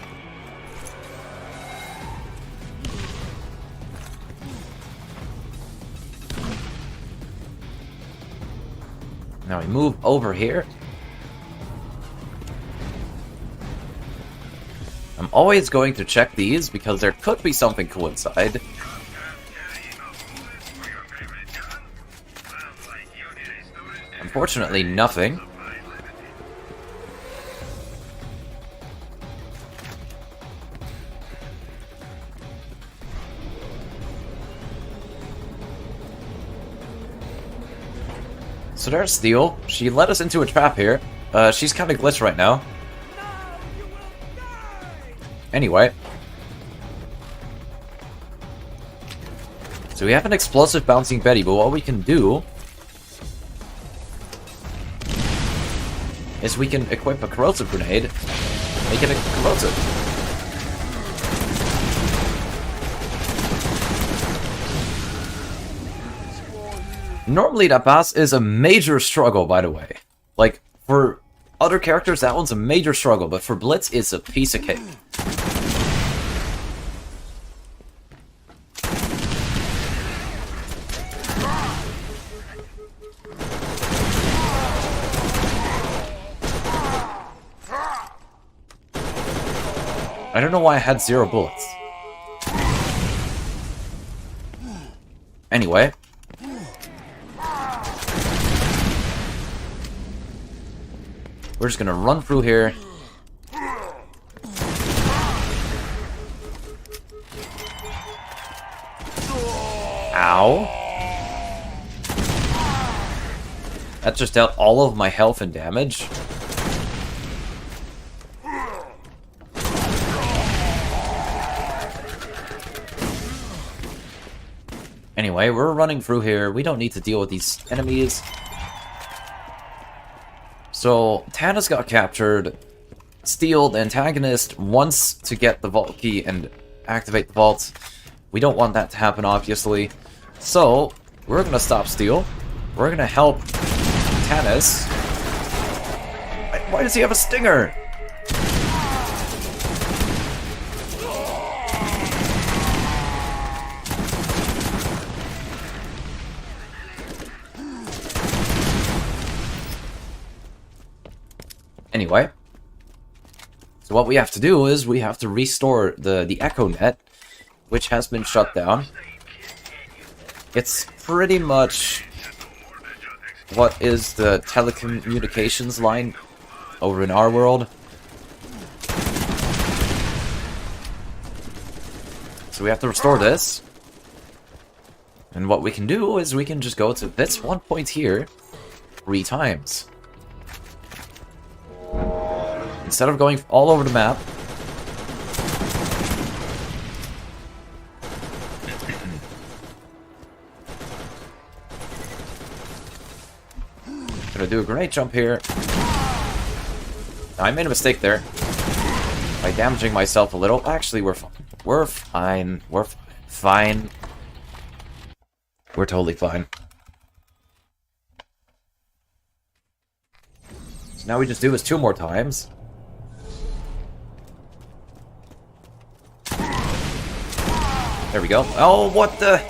Now we move over here. I'm always going to check these because there could be something cool inside. Unfortunately, nothing. So there's Steel. She led us into a trap here. She's kind of glitched right now. Anyway. So we have an explosive bouncing Betty, but what we can do is we can equip a corrosive grenade, make it a corrosive. Normally that boss is a major struggle, by the way. Like, for other characters that one's a major struggle, but for Blitz it's a piece of cake. I don't know why I had 0 bullets. Anyway. We're just gonna run through here. Ow. That just dealt all of my health and damage. Anyway, we're running through here. We don't need to deal with these enemies. Just So, Tannis got captured. Steel, the antagonist, wants to get the vault key and activate the vault. We don't want that to happen, obviously. So, we're gonna stop Steel. We're gonna help Tannis. Why does he have a stinger? Anyway, so what we have to do is we have to restore the Echo Net, which has been shut down. It's pretty much what is the telecommunications line over in our world. So we have to restore this. And what we can do is we can just go to this one point here 3 times. Instead of going all over the map, gonna do a grenade jump here. I made a mistake there by damaging myself a little. Actually, we're fine. We're fine. We're fine. We're totally fine. So now we just do this 2 more times. There we go. Oh, what the?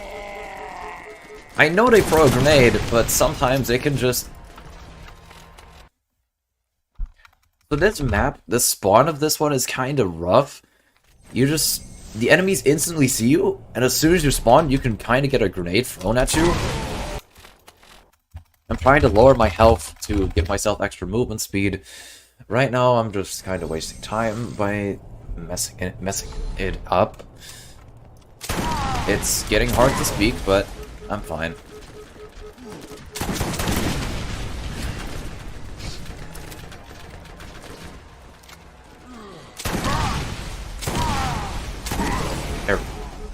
I know they throw a grenade, but sometimes it can just... So this map, the spawn of this one is kind of rough. You just... The enemies instantly see you, and as soon as you spawn, you can kind of get a grenade thrown at you. I'm trying to lower my health to give myself extra movement speed. Right now, I'm just kind of wasting time by messing it up. It's getting hard to speak, but I'm fine.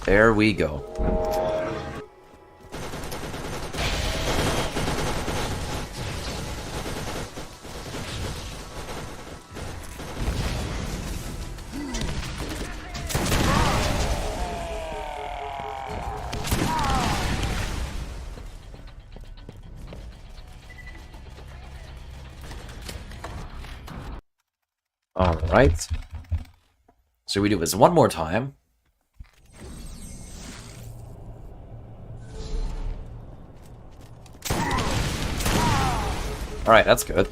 There we go. Alright. So we do this one more time. Alright, that's good.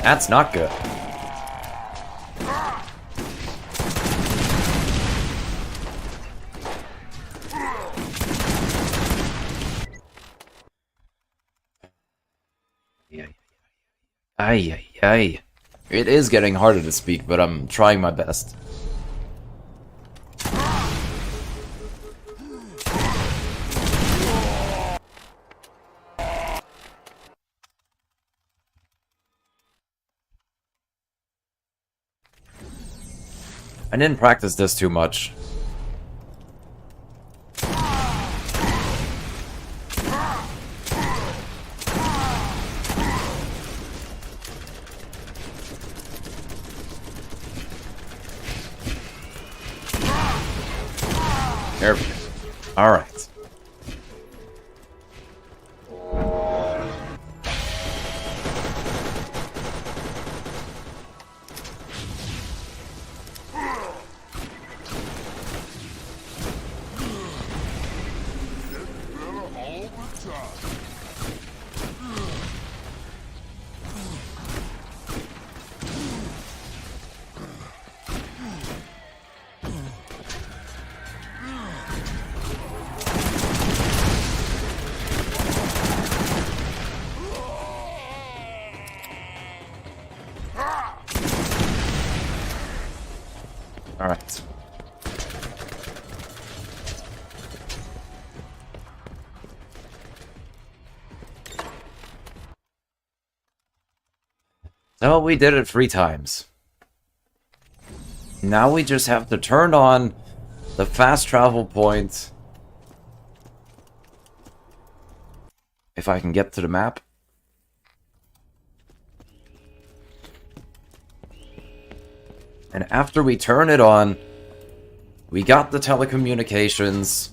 That's not good. Ay, ay, ay. It is getting harder to speak, but I'm trying my best. I didn't practice this too much. There we go. Alright. Alright. So we did it 3 times. Now we just have to turn on the fast travel point. If I can get to the map. And after we turn it on, we got the telecommunications,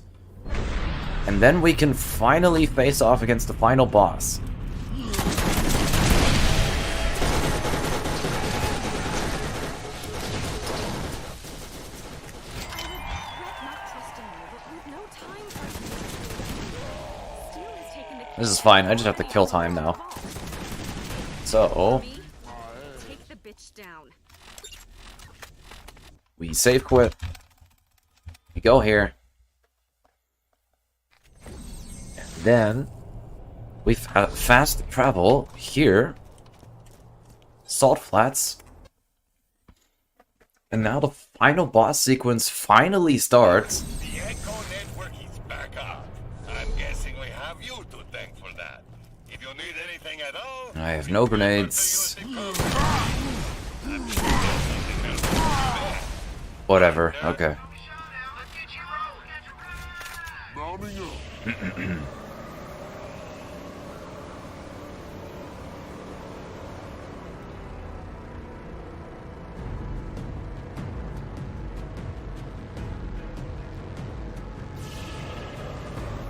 and then we can finally face off against the final boss. This is fine, I just have to kill time now. So... Take the bitch down. we save quit. We go here. And then... we fast travel here. Salt Flats. And now the final boss sequence finally starts. The Echo network is back up. I'm guessing we have you to thank for that. If you need anything at all... I have no grenades. Whatever, okay.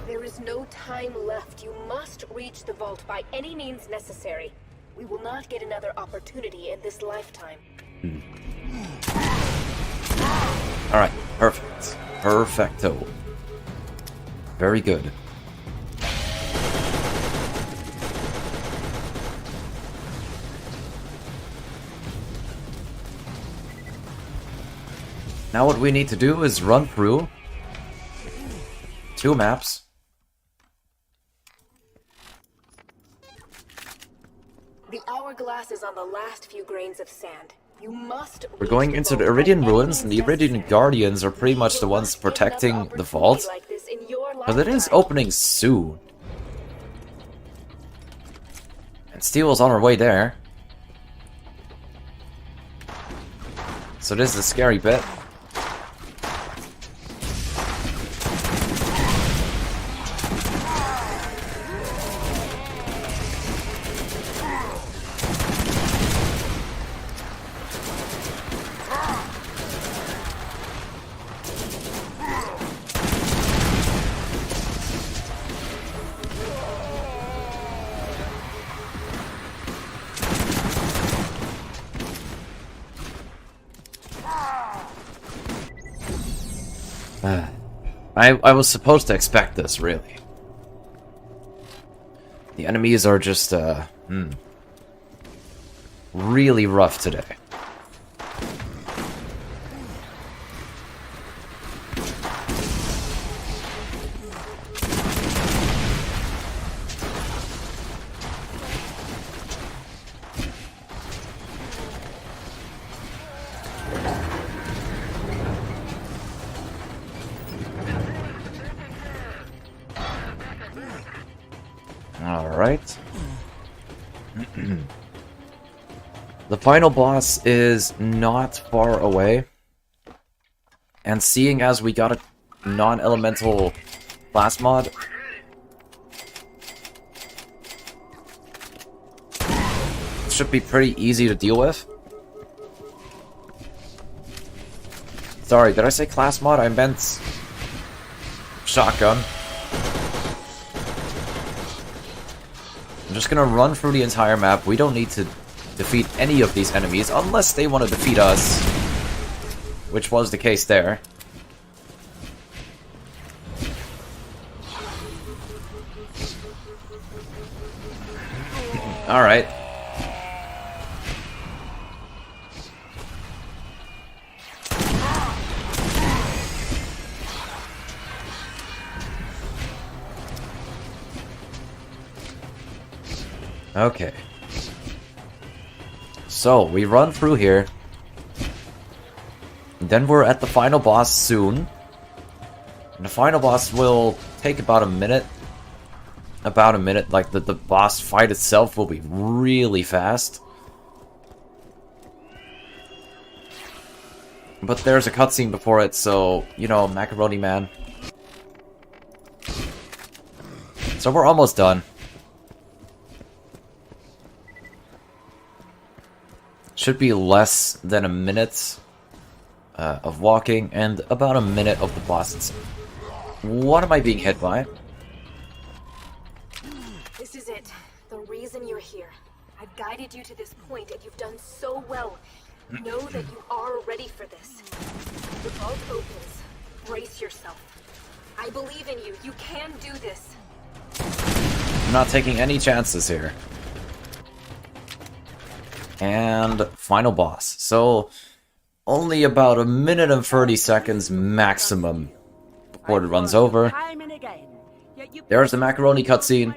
There is no time left. You must reach the vault by any means necessary. We will not get another opportunity in this lifetime. Alright, perfect. Perfecto. Very good. Now what we need to do is run through 2 maps. The hourglass is on the last few grains of sand. You must. We're going into the Iridian Ruins, and the Iridian Guardians are pretty much the ones protecting the vault. But it is opening soon. And Steel is on her way there. So this is a scary bit. I was supposed to expect this, really. The enemies are just, really rough today. Alright. The final boss is not far away. And seeing as we got a non-elemental class mod, it should be pretty easy to deal with. Sorry, did I say class mod? I meant shotgun. I'm just gonna run through the entire map. We don't need to defeat any of these enemies unless they want to defeat us, which was the case there. Alright. Okay. So, we run through here. Then we're at the final boss soon. And the final boss will take about a minute. About a minute. Like, the boss fight itself will be really fast. But there's a cutscene before it, so, you know, Macaroni Man. So we're almost done. Should be less than a minute of walking and about a minute of the boss itself. What am I being hit by? This is it. The reason you're here. I've guided you to this point, and you've done so well. Know that you are ready for this. The vault opens. Brace yourself. I believe in you. You can do this. I'm not taking any chances here. And final boss. So, only about a minute and 30 seconds maximum before it runs over. There's the macaroni cutscene.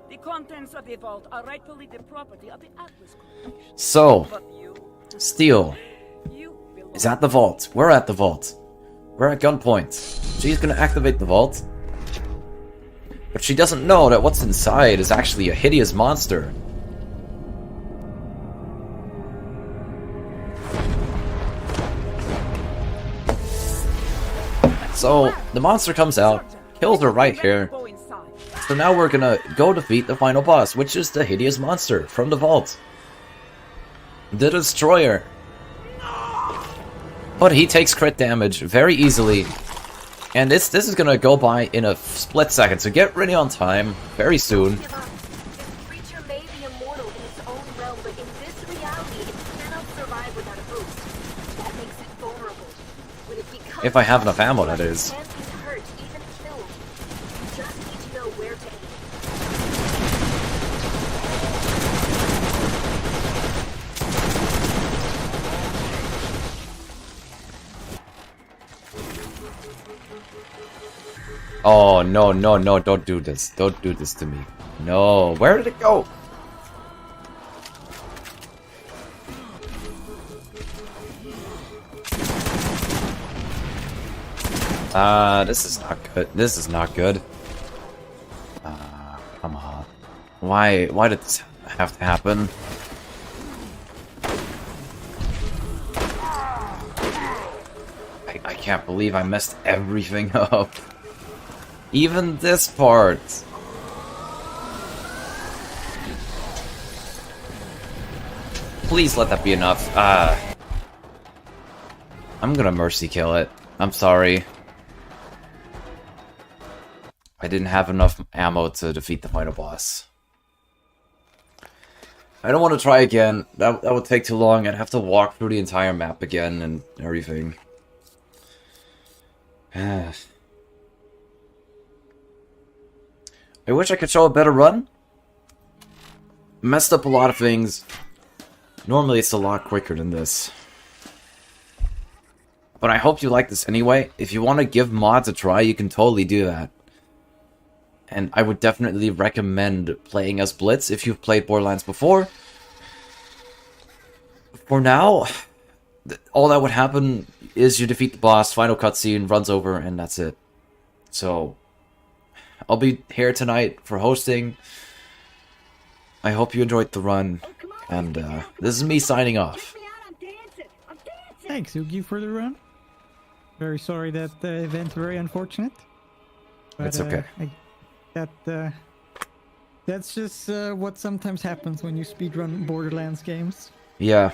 The contents of the vault are rightfully the property of the Atlas Corporation. So, Steel is at the vault. We're at the vault. We're at gunpoint. She's gonna activate the vault. But she doesn't know that what's inside is actually a hideous monster. So, the monster comes out, kills her right here. So now we're gonna go defeat the final boss, which is the hideous monster from the vault. The Destroyer. But he takes crit damage very easily. And this is gonna go by in a split second, so get ready on time very soon. This creature may be immortal in its own realm, but in this reality, it cannot survive without a boost. That makes it vulnerable. When it becomes If I have enough ammo, that is. it can be hurt, even killed. You just need to know where to aim. Oh, no, no, no, don't do this. Don't do this to me. No, where did it go? This is not good. This is not good. Come on. Why did this have to happen? I can't believe I messed everything up. Even this part. Please let that be enough. I'm gonna mercy kill it. I'm sorry. I didn't have enough ammo to defeat the final boss. I don't want to try again. That would take too long. I'd have to walk through the entire map again and everything. I wish I could show a better run. Messed up a lot of things. Normally it's a lot quicker than this. But I hope you like this anyway. If you want to give mods a try, you can totally do that. And I would definitely recommend playing as Blitz if you've played Borderlands before. For now, all that would happen is you defeat the boss, final cutscene, runs over, and that's it. So, I'll be here tonight for hosting. I hope you enjoyed the run, and this is me signing off. Thanks, Oogie, for the run. Very sorry that the event very unfortunate. But, It's okay. That's just what sometimes happens when you speedrun Borderlands games. Yeah.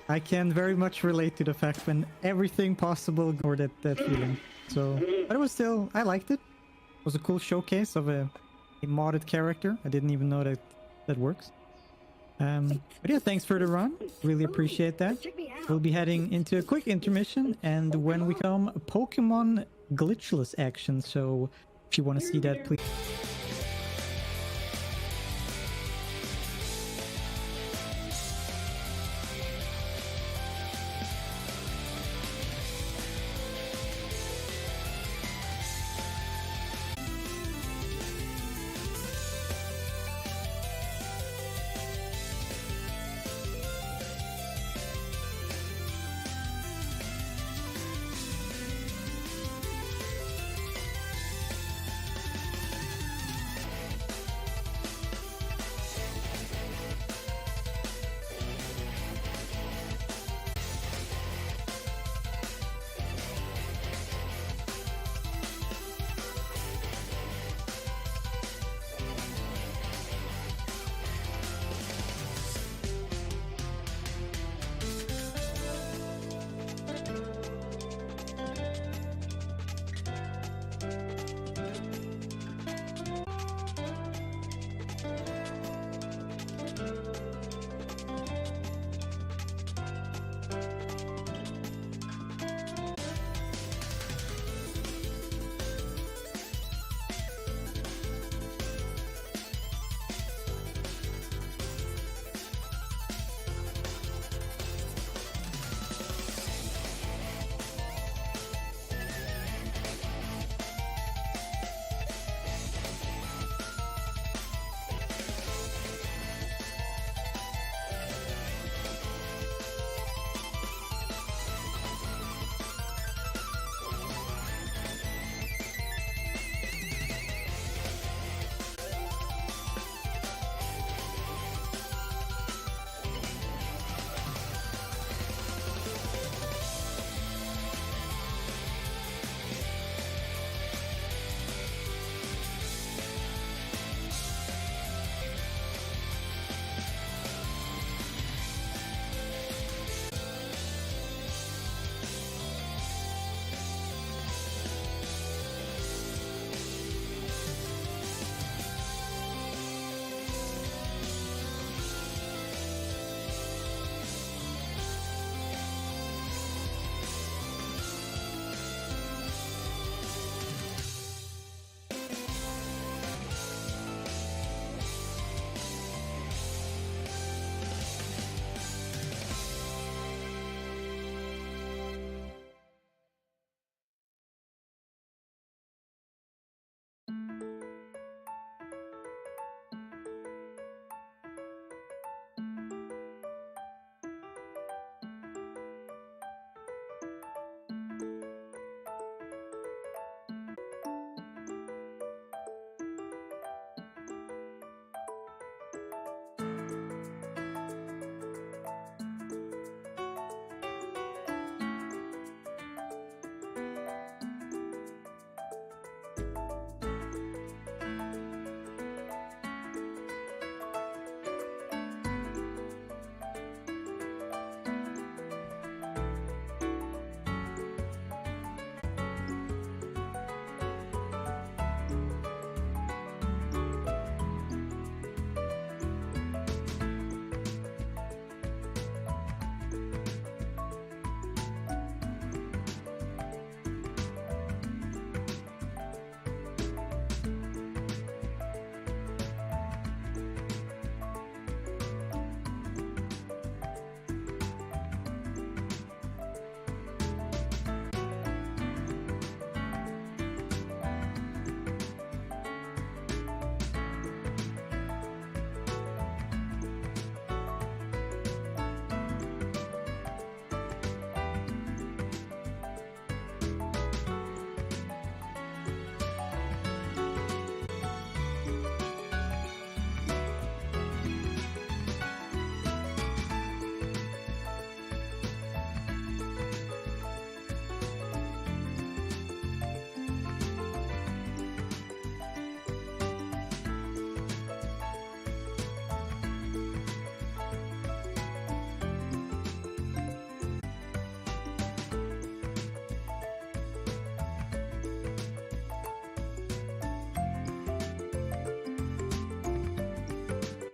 I can very much relate to the fact when everything possible or that feeling. So, but it was still, I liked it. It was a cool showcase of a modded character. I didn't even know that works. But yeah, thanks for the run. Really appreciate that. We'll be heading into a quick intermission, and when we come, Pokemon glitchless action. So if you want to see that, please.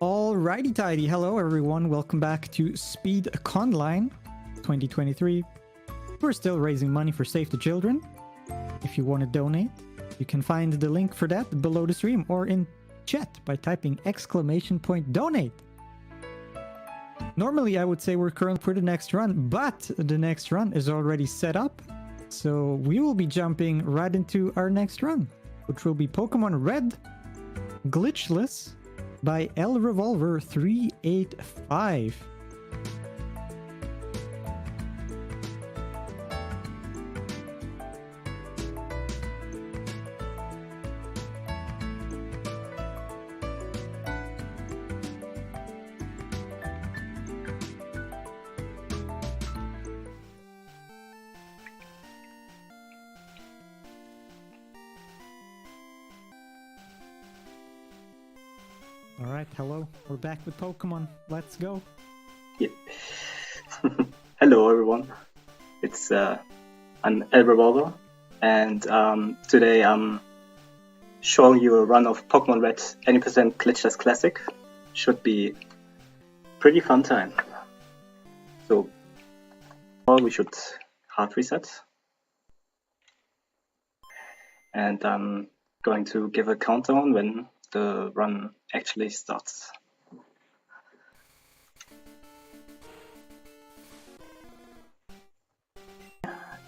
Alrighty tidy, hello everyone, welcome back to SpeedConline 2023. We're still raising money for Save the Children. If you want to donate, you can find the link for that below the stream or in chat by typing !donate. Normally I would say we're current for the next run, but the next run is already set up. So we will be jumping right into our next run, which will be Pokemon Red Glitchless by L Revolver 385. Alright, hello. We're back with Pokemon. Let's go. Yep. Hello everyone. It's I'm El Revolver, and today I'm showing you a run of Pokemon Red 80% Glitchless Classic. Should be pretty fun time. So we should hard reset. And I'm going to give a countdown when the run actually starts.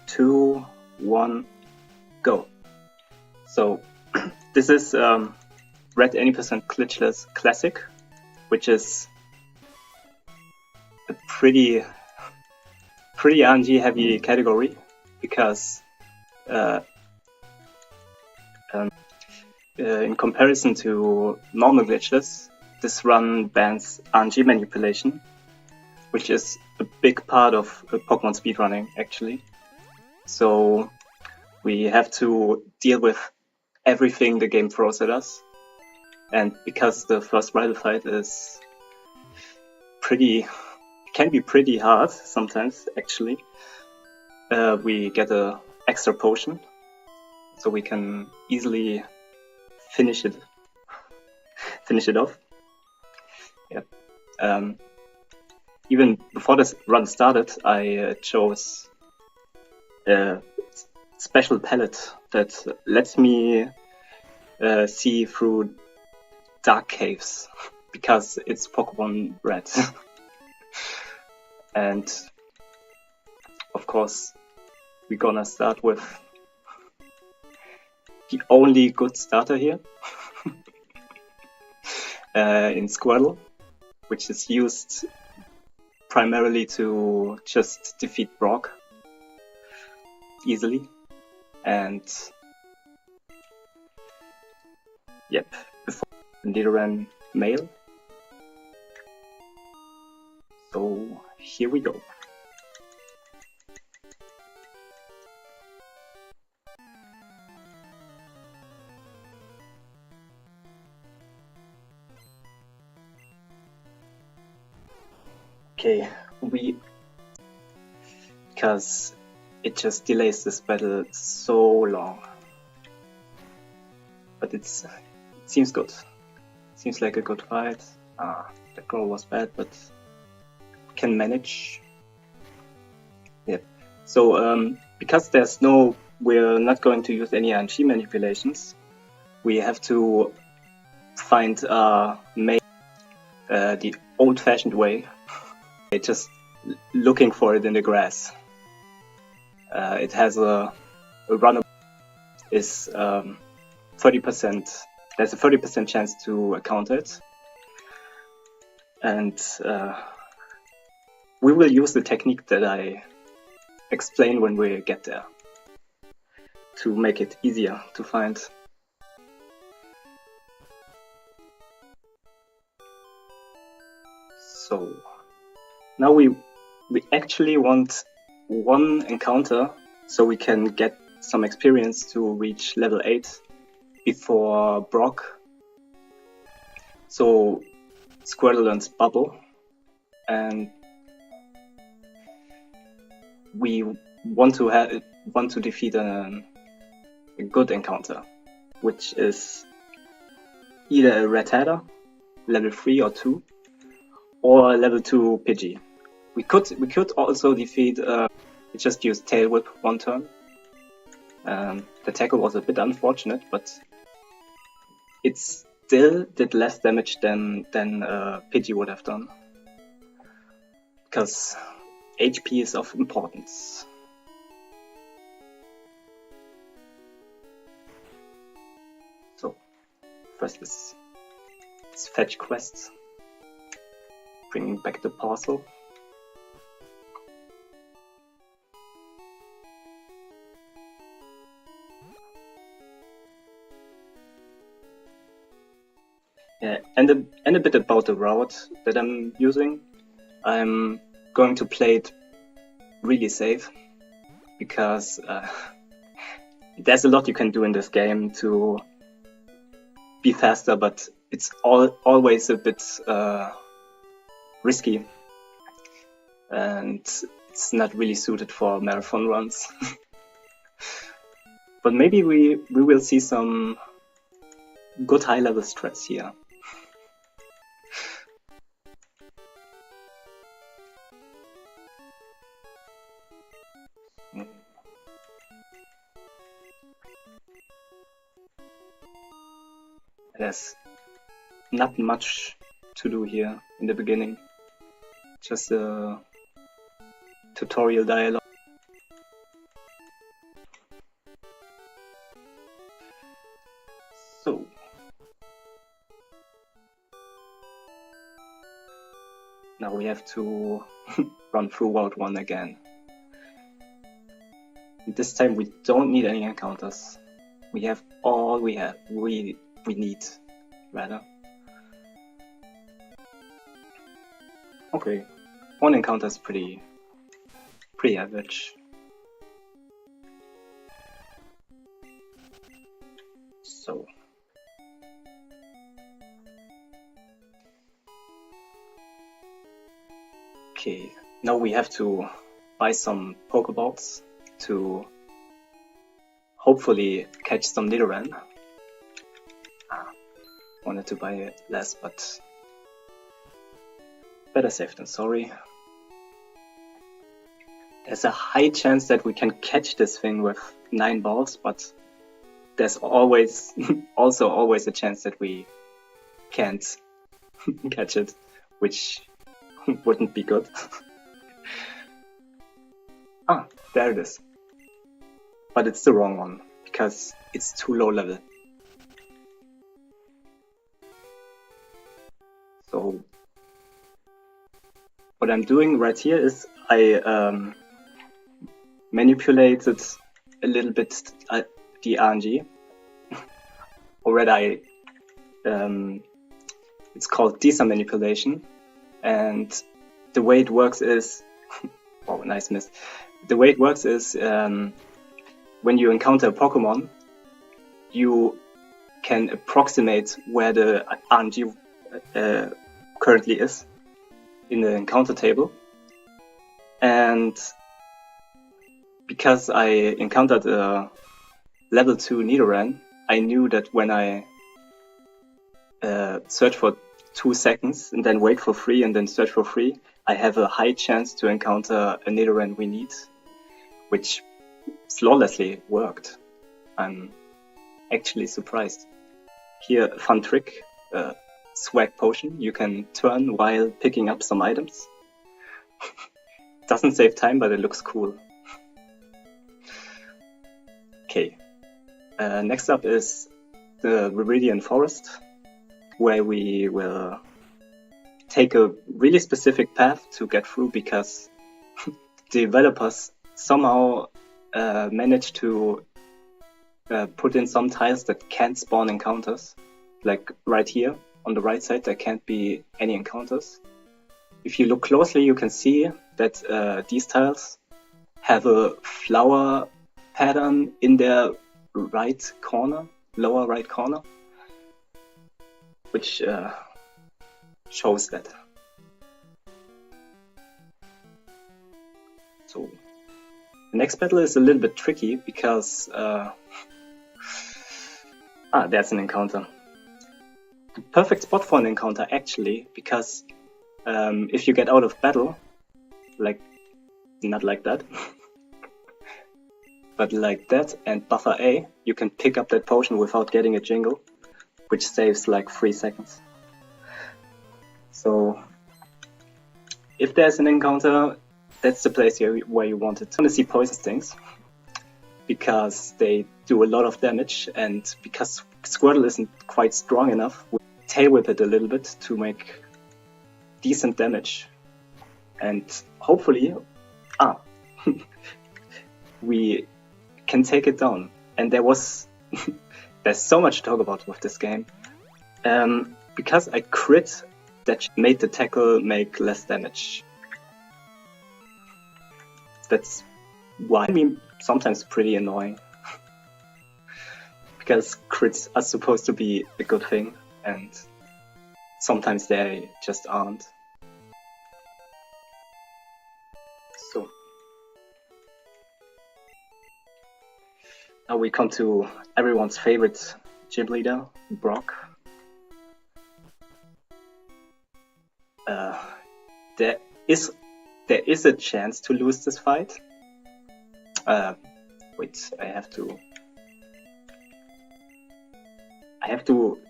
Two, 1, go. So this is Red 80% Glitchless Classic, which is a pretty RNG heavy category because in comparison to normal glitchless, this run bans RNG manipulation, which is a big part of Pokemon speedrunning actually. So we have to deal with everything the game throws at us, and because the first rival fight is can be pretty hard sometimes actually, we get an extra potion so we can easily finish it off. Yep. Even before this run started, I chose a special palette that lets me see through dark caves because it's Pokemon Red. And of course, we're gonna start with the only good starter here in Squirtle, which is used primarily to just defeat Brock easily. And yep, before Nidoran male. So here we go. Okay, because it just delays this battle so long, but it seems good. Seems like a good fight. The goal was bad, but can manage. Yep. So because we're not going to use any RNG manipulations. We have to find the old-fashioned way. Just looking for it in the grass. It has a run is 30%. There's a 30% chance to counter it, and we will use the technique that I explain when we get there to make it easier to find. So now we actually want one encounter so we can get some experience to reach level 8 before Brock. So Squirtle learns Bubble, and we want to defeat a good encounter, which is either a Rattata level 3 or 2, or level 2 Pidgey. We could also defeat. We just used Tail Whip one turn. The tackle was a bit unfortunate, but it still did less damage than Pidgey would have done, because HP is of importance. So first let's fetch quests, bringing back the parcel. Yeah, and a bit about the route that I'm using. I'm going to play it really safe, because there's a lot you can do in this game to be faster, but it's always a bit risky, and it's not really suited for marathon runs. But maybe we will see some good high-level strats here. There's not much to do here in the beginning, just a tutorial dialogue. So, now we have to run through Route 1 again. This time we don't need any encounters. We have all we need, rather. Okay, one encounter is pretty average. So, okay, now we have to buy some Pokeballs to hopefully catch some Nidoran. Wanted to buy it less, but better safe than sorry. There's a high chance that we can catch this thing with 9 balls, but there's always also always a chance that we can't catch it, which wouldn't be good. Ah, there it is. But it's the wrong one, because it's too low level. So what I'm doing right here is I manipulated a little bit the RNG. Already it's called Disa manipulation, and the way it works is oh, nice miss. The way it works is when you encounter a Pokemon, you can approximate where the RNG currently is in the encounter table, and because I encountered a level 2 Nidoran, I knew that when I search for 2 seconds and then wait for 3 and then search for 3, I have a high chance to encounter a Nidoran we need, which flawlessly worked. I'm actually surprised. Here, a fun trick. Swag potion you can turn while picking up some items. Doesn't save time, but it looks cool. Okay, next up is the Viridian Forest, where we will take a really specific path to get through, because developers somehow managed to put in some tiles that can't spawn encounters. Like right here on the right side, there can't be any encounters. If you look closely, you can see that these tiles have a flower pattern in their right corner, lower right corner, which shows that. So the next battle is a little bit tricky, because there's an encounter. the perfect spot for an encounter actually, because if you get out of battle, like, not like that, but like that, and buffer A, you can pick up that potion without getting a jingle, which saves like 3 seconds. So, if there's an encounter, that's the place where you want it. I want to see poison stings, because they do a lot of damage, and because Squirtle isn't quite strong enough, we tail whip it a little bit to make decent damage. And hopefully, we can take it down. And there's so much to talk about with this game. Because I crit, that made the tackle make less damage. That's why, I mean, sometimes pretty annoying. Because crits are supposed to be a good thing, and sometimes they just aren't. So, now we come to everyone's favorite gym leader, Brock. There is a chance to lose this fight. Wait, I have to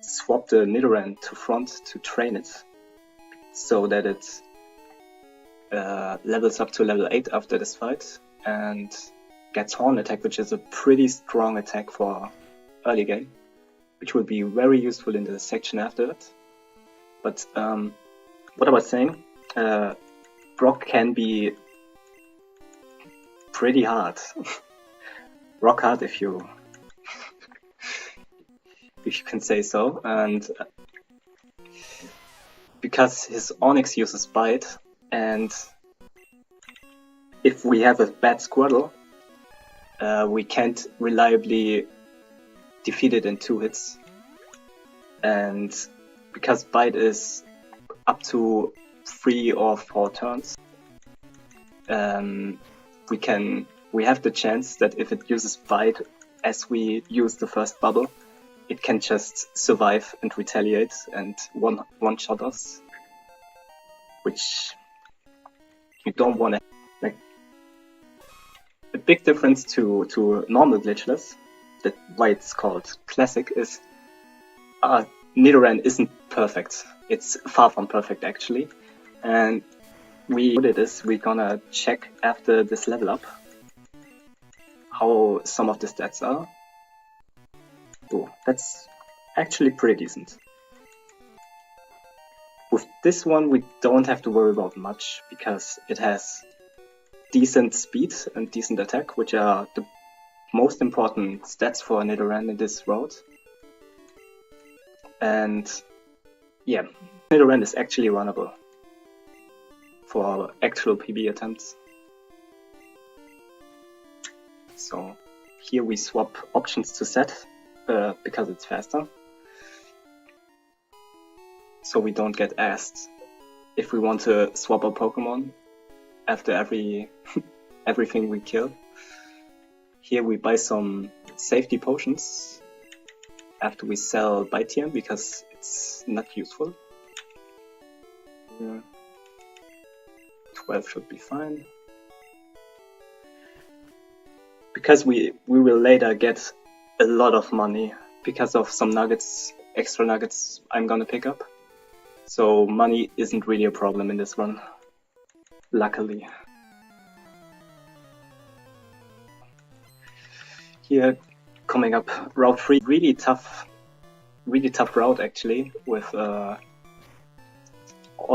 swap the Nidoran to front to train it, so that it levels up to level 8 after this fight, and gets Horn Attack, which is a pretty strong attack for early game, which will be very useful in the section after that. But what I was saying, Brock can be pretty hard. Rock hard, if you can say so. And because his Onyx uses Bite, and if we have a bad Squirtle, we can't reliably defeat it in 2 hits. And because Bite is up to 3 or 4 turns, we have the chance that if it uses Bite as we use the first bubble, it can just survive and retaliate and one-shot us, which you don't want to. Like, a big difference to normal glitchless, that why it's called classic, is Nidoran isn't perfect. It's far from perfect actually, and we're gonna check after this level up how some of the stats are. Oh, that's actually pretty decent. With this one we don't have to worry about much, because it has decent speed and decent attack, which are the most important stats for Nidoran in this route. And yeah, Nidoran is actually runnable for actual PB attempts. So here we swap options to set, because it's faster. So we don't get asked if we want to swap our Pokemon after everything we kill. Here we buy some safety potions after we sell Bitium, because it's not useful. 12 should be fine. Because we will later get a lot of money because of some nuggets, extra nuggets I'm gonna pick up. So money isn't really a problem in this run, luckily. Here, coming up, Route 3, really tough route actually, with all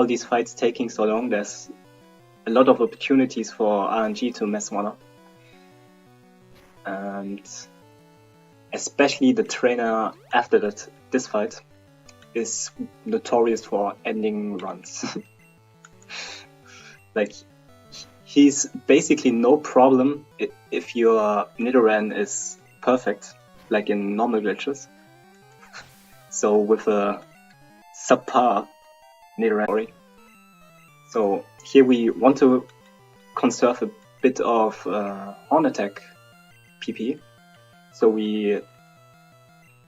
these fights taking so long. There's a lot of opportunities for RNG to mess one up. And especially the trainer after this fight is notorious for ending runs. Like, he's basically no problem if your Nidoran is perfect, like in normal glitches. So with a subpar Nidoran. So here we want to conserve a bit of Horn Attack PP. So we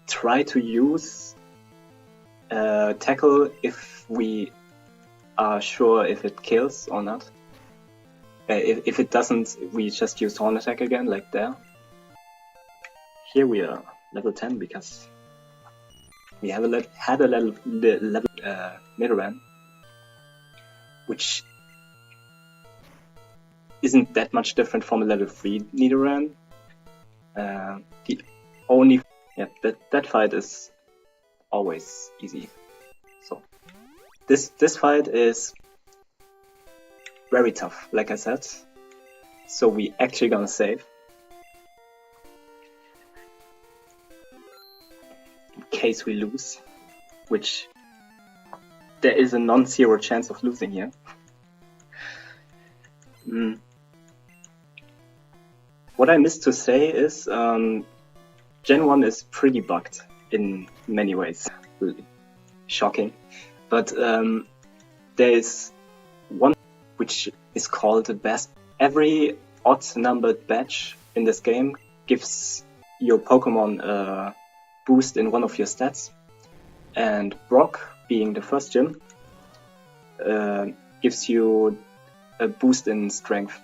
try to use tackle if we are sure if it kills or not. If it doesn't, we just use Horn Attack again, like there. Here we are level 10 because we have had a level Nidoran, which isn't that much different from a level 3 Nidoran. The only that fight is always easy. So this fight is very tough, like I said. So we actually gonna save in case we lose, which there is a non-zero chance of losing here. What I missed to say is Gen 1 is pretty bugged in many ways. Shocking. But there is one which is called the best. Every odd-numbered badge in this game gives your Pokemon a boost in one of your stats. And Brock, being the first gym, gives you a boost in strength.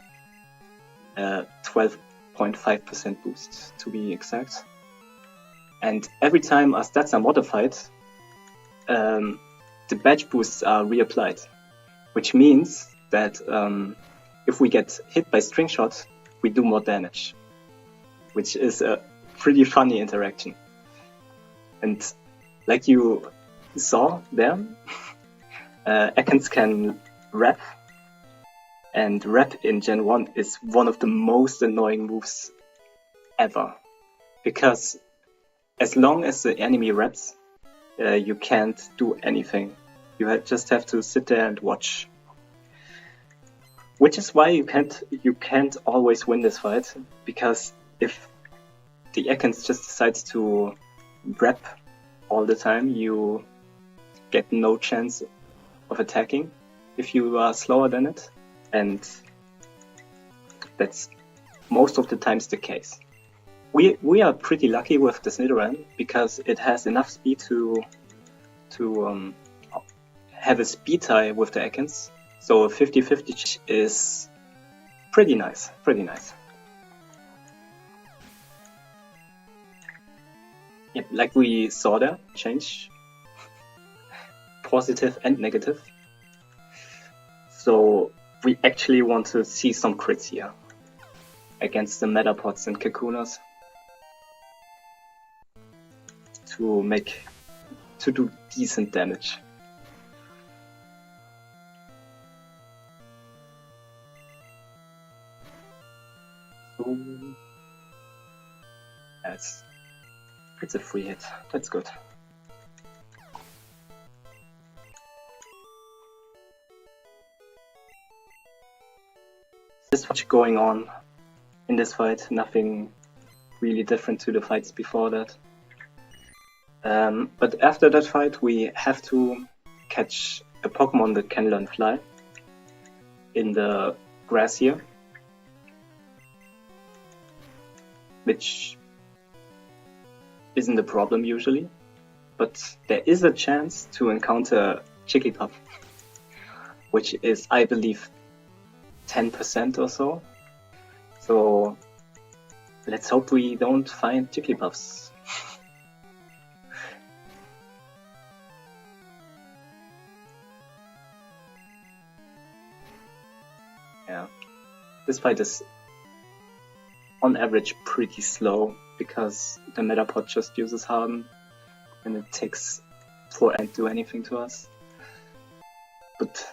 12.5% boost, to be exact. And every time our stats are modified, the badge boosts are reapplied. Which means that if we get hit by String Shot, we do more damage. Which is a pretty funny interaction. And like you saw there, Ekans can rap. And rap in Gen 1 is one of the most annoying moves ever. Because as long as the enemy raps, you can't do anything. You just have to sit there and watch. Which is why you can't always win this fight, because if the Ekans just decides to rap all the time, you get no chance of attacking if you are slower than it. And that's most of the times the case. We are pretty lucky with this Nidoran because it has enough speed to have a speed tie with the Ekans. So a 50-50 is pretty nice, Yep, like we saw there, change. Positive and negative. So we actually want to see some crits here against the Metapods and Kakunas to do decent damage. So it's a free hit. That's good. There's much going on in this fight, nothing really different to the fights before that. But after that fight we have to catch a Pokemon that can learn Fly in the grass here. Which isn't a problem usually, but there is a chance to encounter Jigglypuff, which is, I believe, 10% or so. So let's hope we don't find Jigglypuffs. Yeah, this fight is on average pretty slow because the Metapod just uses Harden and it takes forever to do anything to us. But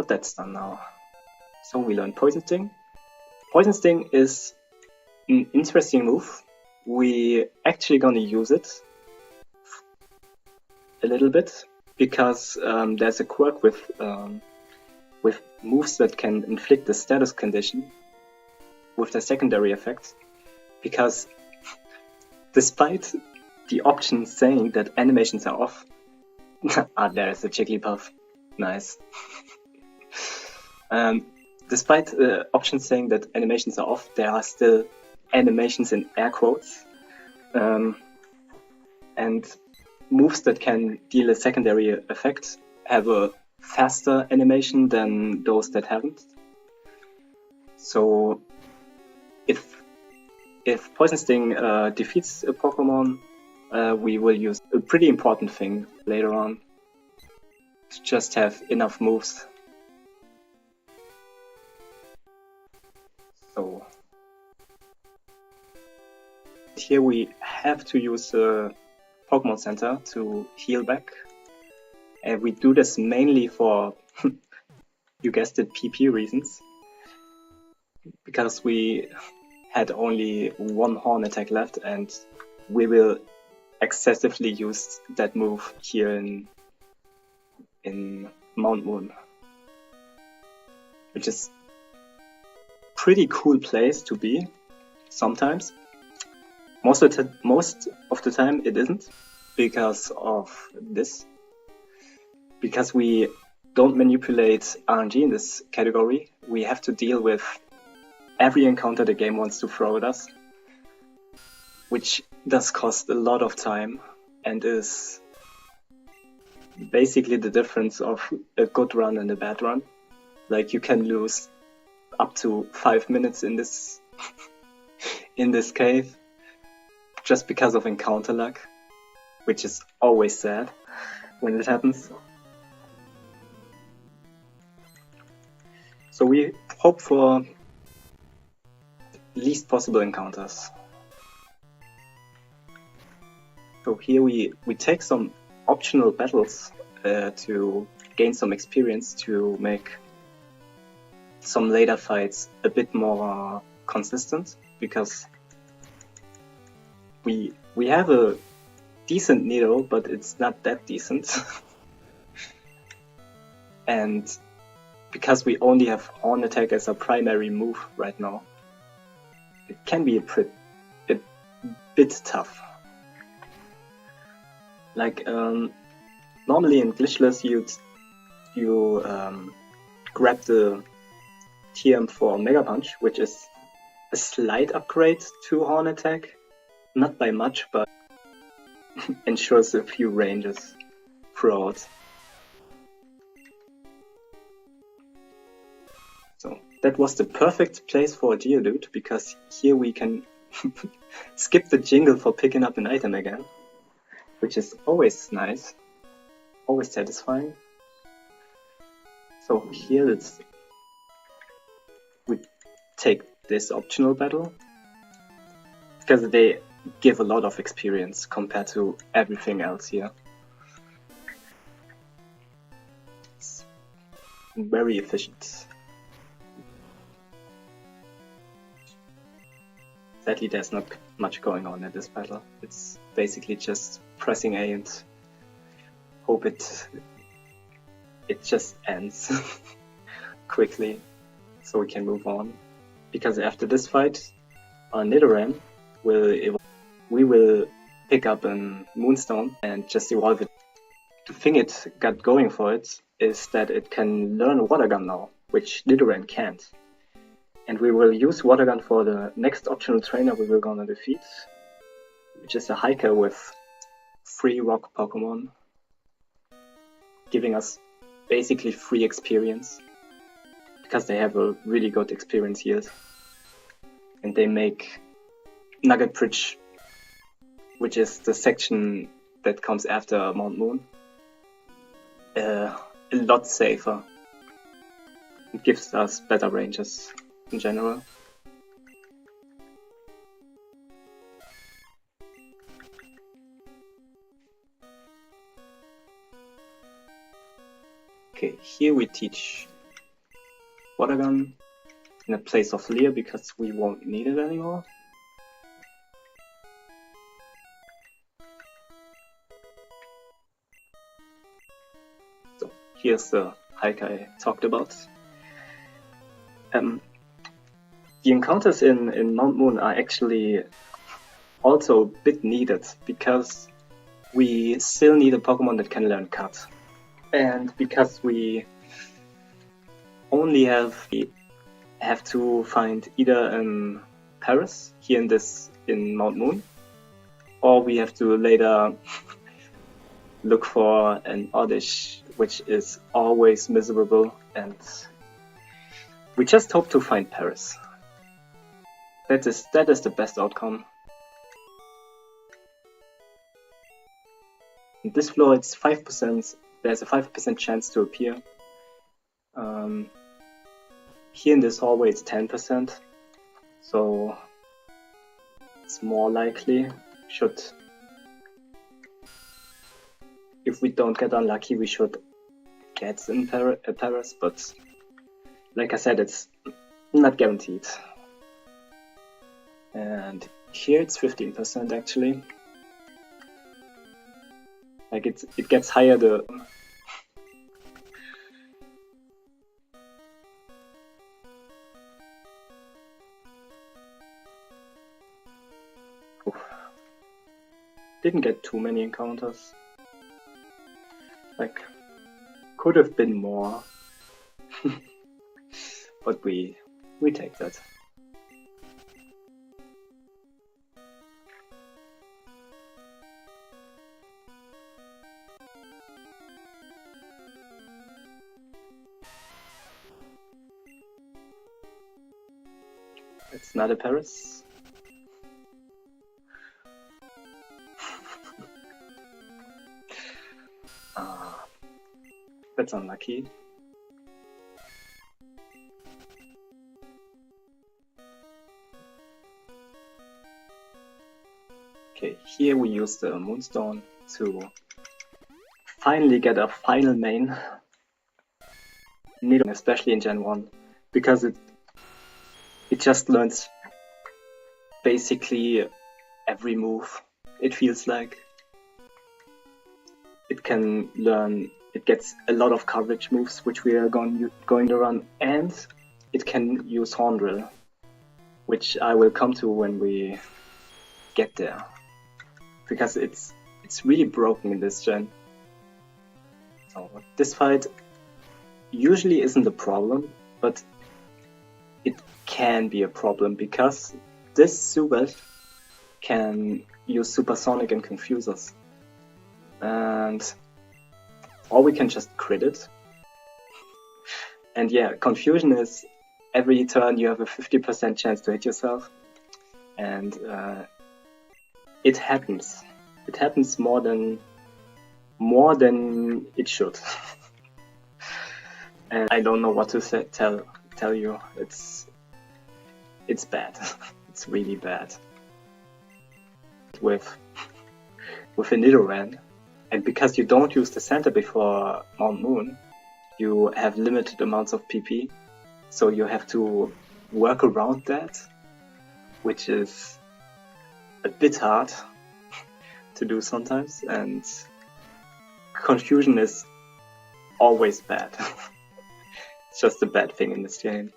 that's done now. So we learn Poison Sting. Poison Sting is an interesting move. We actually gonna use it a little bit because there's a quirk with moves that can inflict a status condition with the secondary effect. Because despite the option saying that animations are off, there's a Jigglypuff. Nice. Despite the option saying that animations are off, there are still animations in air quotes. And moves that can deal a secondary effect have a faster animation than those that haven't. So if Poison Sting defeats a Pokemon, we will use a pretty important thing later on to just have enough moves. So here we have to use a Pokemon Center to heal back. And we do this mainly for, you guessed it, PP reasons. Because we had only one Horn attack left, and we will excessively use that move here in Mount Moon. Which is pretty cool place to be, sometimes. Most of the time it isn't, because of this. Because we don't manipulate RNG in this category, we have to deal with every encounter the game wants to throw at us, which does cost a lot of time and is basically the difference of a good run and a bad run. Like, you can lose up to 5 minutes in this in this cave just because of encounter luck, which is always sad when it happens. So we hope for least possible encounters. So here we take some optional battles to gain some experience to make some later fights a bit more consistent, because we have a decent Nido, but it's not that decent. And because we only have Horn attack as a primary move right now, it can be a bit tough. Like, normally in Glitchless you grab the TM for Mega Punch, which is a slight upgrade to Horn attack. Not by much, but ensures a few ranges throughout. So that was the perfect place for a Geodude, because here we can skip the jingle for picking up an item again, which is always nice, always satisfying. So here we take this optional battle, because they give a lot of experience compared to everything else here. It's very efficient. Sadly, there's not much going on in this battle. It's basically just pressing A and hope it just ends quickly so we can move on. Because after this fight, our Nidoran we will pick up a Moonstone and just evolve it. The thing it got going for it is that it can learn Water Gun now, which Nidoran can't. And we will use Water Gun for the next optional trainer we will gonna defeat, which is a Hiker with 3 rock Pokemon, giving us basically free experience, because they have a really good experience yield. And they make Nugget Bridge, which is the section that comes after Mount Moon, a lot safer. It gives us better ranges in general. Okay, here we teach Water Gun in a place of Leer, because we won't need it anymore. So here's the hike I talked about. The encounters in Mount Moon are actually also a bit needed, because we still need a Pokemon that can learn Cut. And because we only have to find either an Paris here in Mount Moon, or we have to later look for an oddish, which is always miserable, and we just hope to find Paris. That is the best outcome. In this floor it's 5%, there's a 5% chance to appear. Here in this hallway it's 10%, so it's more likely. If we don't get unlucky, we should get in Paris, but like I said, it's not guaranteed. And here it's 15% actually. Like it gets higher the didn't get too many encounters. Like, could have been more, but we take that. It's not a Paris. That's unlucky. Okay, here we use the Moonstone to finally get a final main, especially in Gen 1, because it just learns basically every move, it feels like. It can learn, it gets a lot of coverage moves which we are going to run, and it can use Horn Drill, which I will come to when we get there, because it's really broken in this gen. So this fight usually isn't a problem, but it can be a problem because this Zubat can use Supersonic and confuse us. Or we can just crit it. And yeah, confusion is every turn you have a 50% chance to hit yourself. And it happens. It happens more than it should. And I don't know what to tell you. It's bad. It's really bad. With a Nidoran. And because you don't use the center before Mount Moon, you have limited amounts of PP, so you have to work around that, which is a bit hard to do sometimes, and confusion is always bad. It's just a bad thing in this game.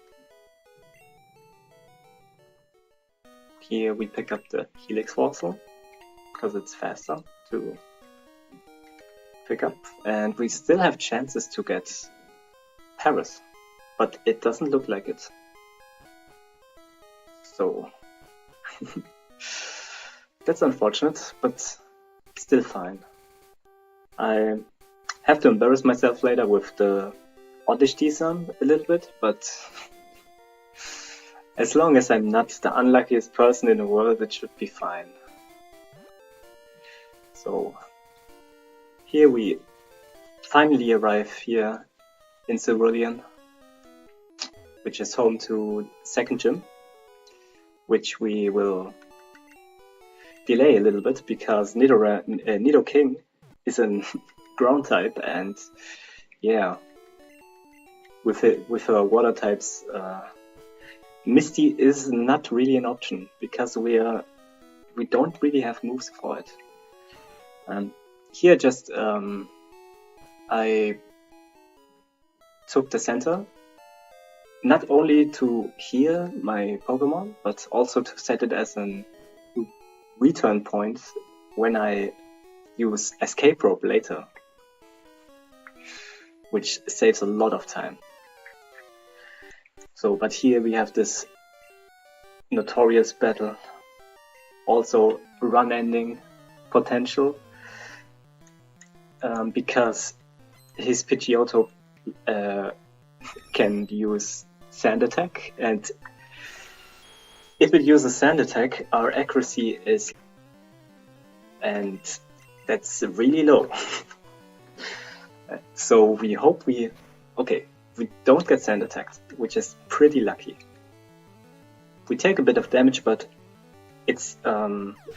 Here we pick up the Helix Fossil, because it's faster to pick up, and we still have chances to get Paris, but it doesn't look like it. So that's unfortunate, but still fine. I have to embarrass myself later with the oddish T-Sun a little bit, but as long as I'm not the unluckiest person in the world, it should be fine. So here we finally arrive here in Cerulean, which is home to second gym, which we will delay a little bit because Nidoking is a ground type, and yeah, with her water types, Misty is not really an option because we don't really have moves for it. Here just I took the center, not only to heal my Pokemon, but also to set it as a return point when I use Escape Rope later, which saves a lot of time. So, but here we have this notorious battle, also run ending potential. because his Pidgeotto can use Sand Attack, and if it uses Sand Attack, our accuracy is, and that's really low. So we hope we don't get Sand Attacked, which is pretty lucky. We take a bit of damage, but it's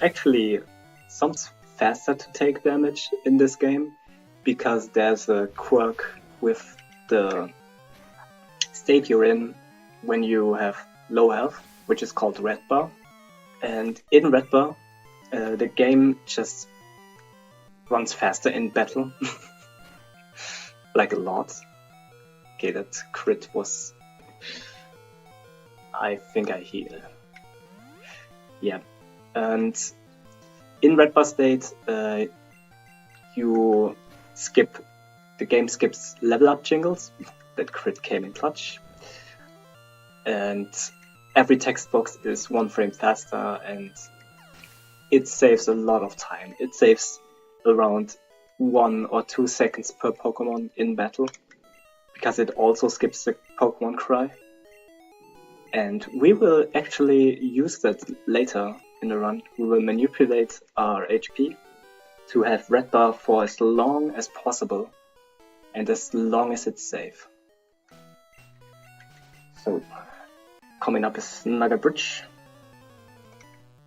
actually somewhat faster to take damage in this game, because there's a quirk with the state you're in when you have low health, which is called Red Bar. And in Red Bar, the game just runs faster in battle. Like a lot. Okay, that crit was... I think I heal. Yeah. And in Red Bar state, you skip... The game skips level up jingles. That crit came in clutch. And every text box is 1 frame faster, and it saves a lot of time. It saves around 1 or 2 seconds per Pokemon in battle, because it also skips the Pokemon cry. And we will actually use that later in the run. We will manipulate our HP to have Red Bar for as long as possible, and as long as it's safe. So, coming up is Nugget Bridge,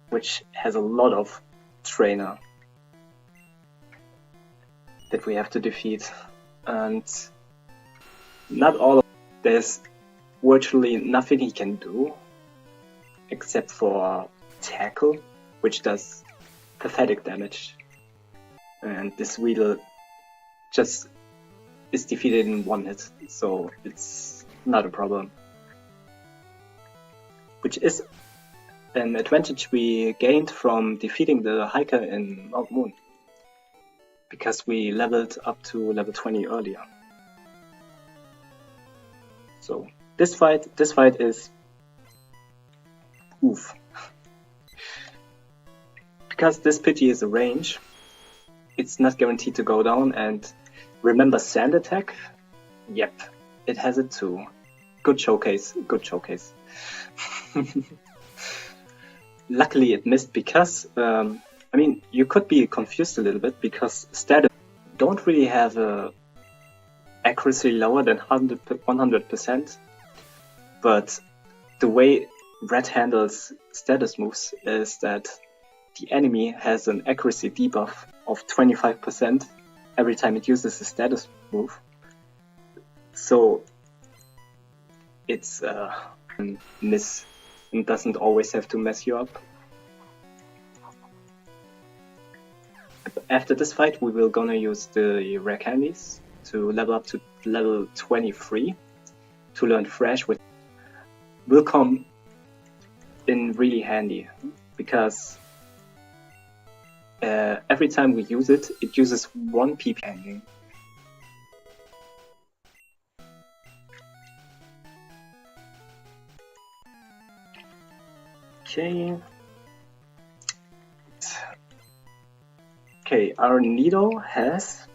which has a lot of trainer that we have to defeat, and not all of there's virtually nothing he can do except for tackle, which does pathetic damage, and this Weedle just is defeated in 1 hit, so it's not a problem, which is an advantage we gained from defeating the Hiker in Mount Moon, because we leveled up to level 20 earlier. So this fight is oof. Because this Pidgey is a range, it's not guaranteed to go down, and remember Sand Attack? Yep, it has it too. Good showcase, good showcase. Luckily it missed, because I mean, you could be confused a little bit, because status don't really have a accuracy lower than 100%, but the way Red handles status moves is that the enemy has an accuracy debuff of 25% every time it uses a status move. So it's a miss, and doesn't always have to mess you up. After this fight, we will gonna use the rare candies to level up to level 23 to learn Fresh, which will come in really handy, because every time we use it, it uses 1 PP ending. Okay, our Nido has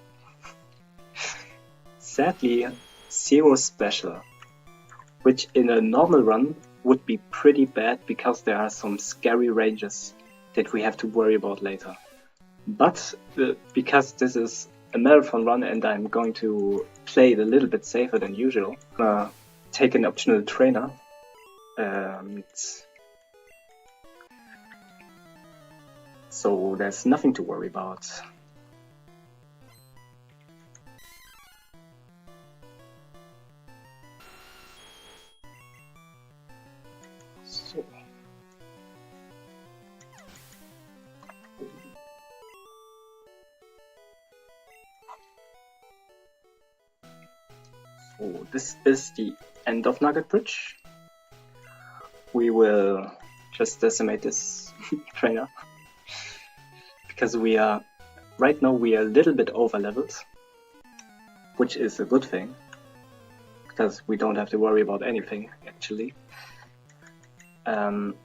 sadly 0 special, which in a normal run would be pretty bad, because there are some scary ranges that we have to worry about later. But because this is a marathon run and I'm going to play it a little bit safer than usual, take an optional trainer. So there's nothing to worry about. So this is the end of Nugget Bridge. We will just decimate this trainer, because right now we are a little bit over leveled, which is a good thing, because we don't have to worry about anything actually. And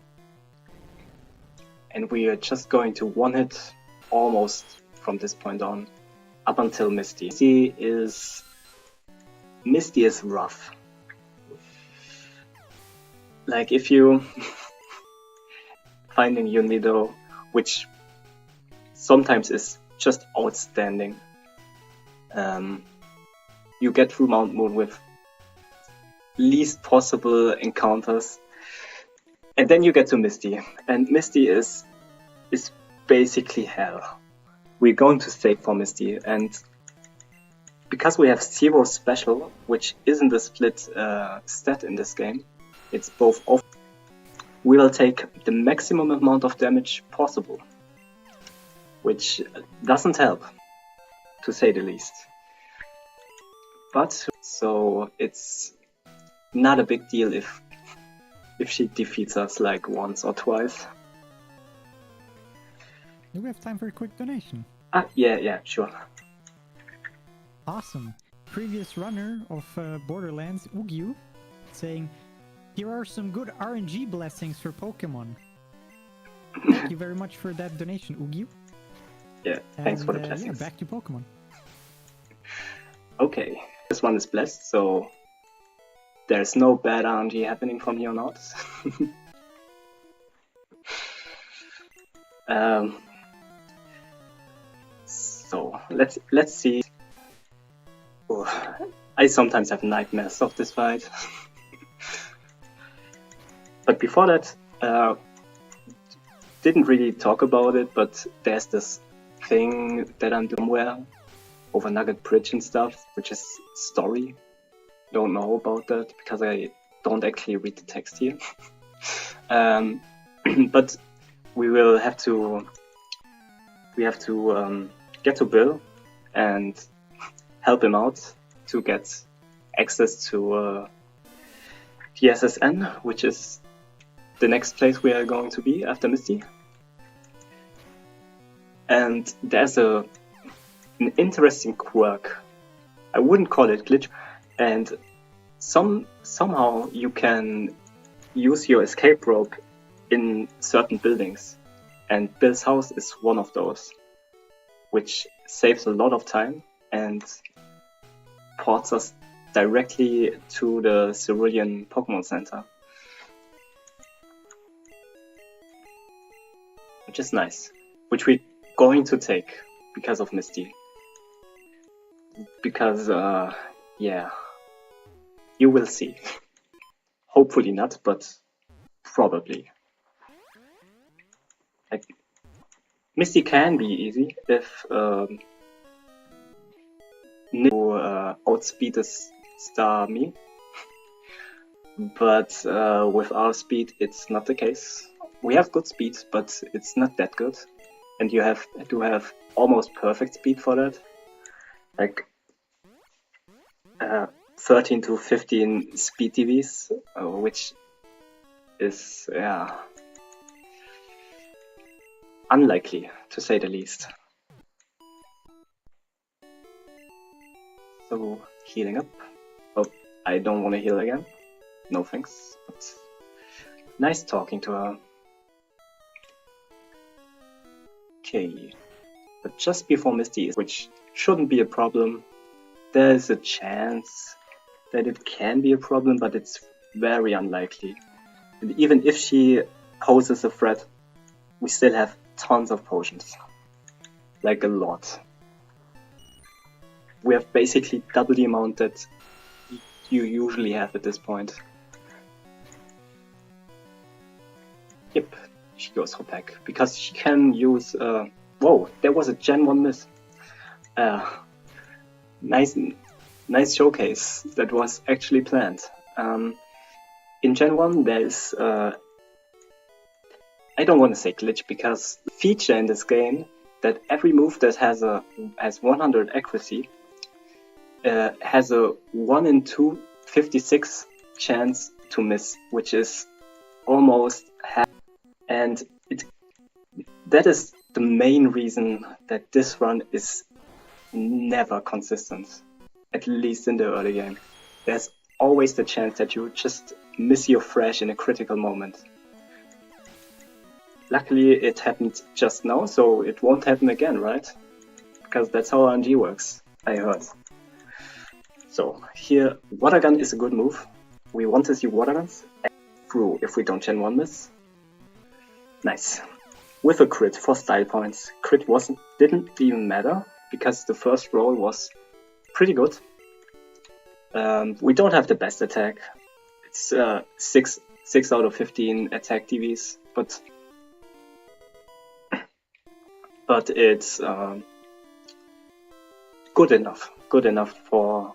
we are just going to 1-hit almost from this point on, up until Misty. Misty is rough. Like if you finding Unido, which sometimes is just outstanding. You get through Mount Moon with least possible encounters, and then you get to Misty, and Misty is basically hell. We're going to save for Misty, and because we have 0 special, which isn't a split stat in this game, it's both off. We will take the maximum amount of damage possible, which doesn't help, to say the least. But so it's not a big deal if she defeats us like once or twice. Do we have time for a quick donation? Yeah, sure. Awesome. Previous runner of Borderlands, Ugyu, saying, "Here are some good RNG blessings for Pokemon." Thank you very much for that donation, Ugyu. Yeah, thanks for the blessings. Yeah, back to Pokemon. Okay, this one is blessed, so there's no bad RNG happening from here on out. So let's see. Oh, I sometimes have nightmares of this fight. But before that, didn't really talk about it, but there's this thing that I'm doing somewhere over Nugget Bridge and stuff, which is story. Don't know about that because I don't actually read the text here. But we will have to. We have to get to Bill and help him out to get access to the SSN, which is the next place we are going to be after Misty. And there's an interesting quirk. I wouldn't call it glitch. And somehow you can use your escape rope in certain buildings. And Bill's house is one of those, which saves a lot of time and ports us directly to the Cerulean Pokemon Center. Which is nice. Which we're going to take because of Misty. Because, yeah, you will see. Hopefully not, but probably. Like, Misty can be easy if Nico outspeed a star me, but with our speed it's not the case. We have good speed, but it's not that good, and you have to have almost perfect speed for that, like 13 to 15 speed TVs, which is, yeah, unlikely, to say the least. So, healing up. Oh, I don't want to heal again. No thanks. But nice talking to her. Okay. But just before Misty, which shouldn't be a problem, there's a chance that it can be a problem, but it's very unlikely. And even if she poses a threat, we still have tons of potions. Like a lot. We have basically double the amount that you usually have at this point. Yep, she goes for pack. Because she can use... whoa, there was a Gen 1 miss. Nice showcase that was actually planned. In Gen 1 there's... I don't want to say glitch, because the feature in this game that every move that has 100 accuracy has a 1 in 256 chance to miss, which is almost half. And that is the main reason that this run is never consistent, at least in the early game. There's always the chance that you just miss your fresh in a critical moment. Luckily it happened just now, so it won't happen again, right? because that's how RNG works, I heard. So here, Water Gun is a good move. We want to see Water Guns through if we don't Gen 1 miss. Nice. With a crit for style points. Crit didn't even matter because the first roll was pretty good. We don't have the best attack. It's 6 out of 15 attack TVs, but it's good enough for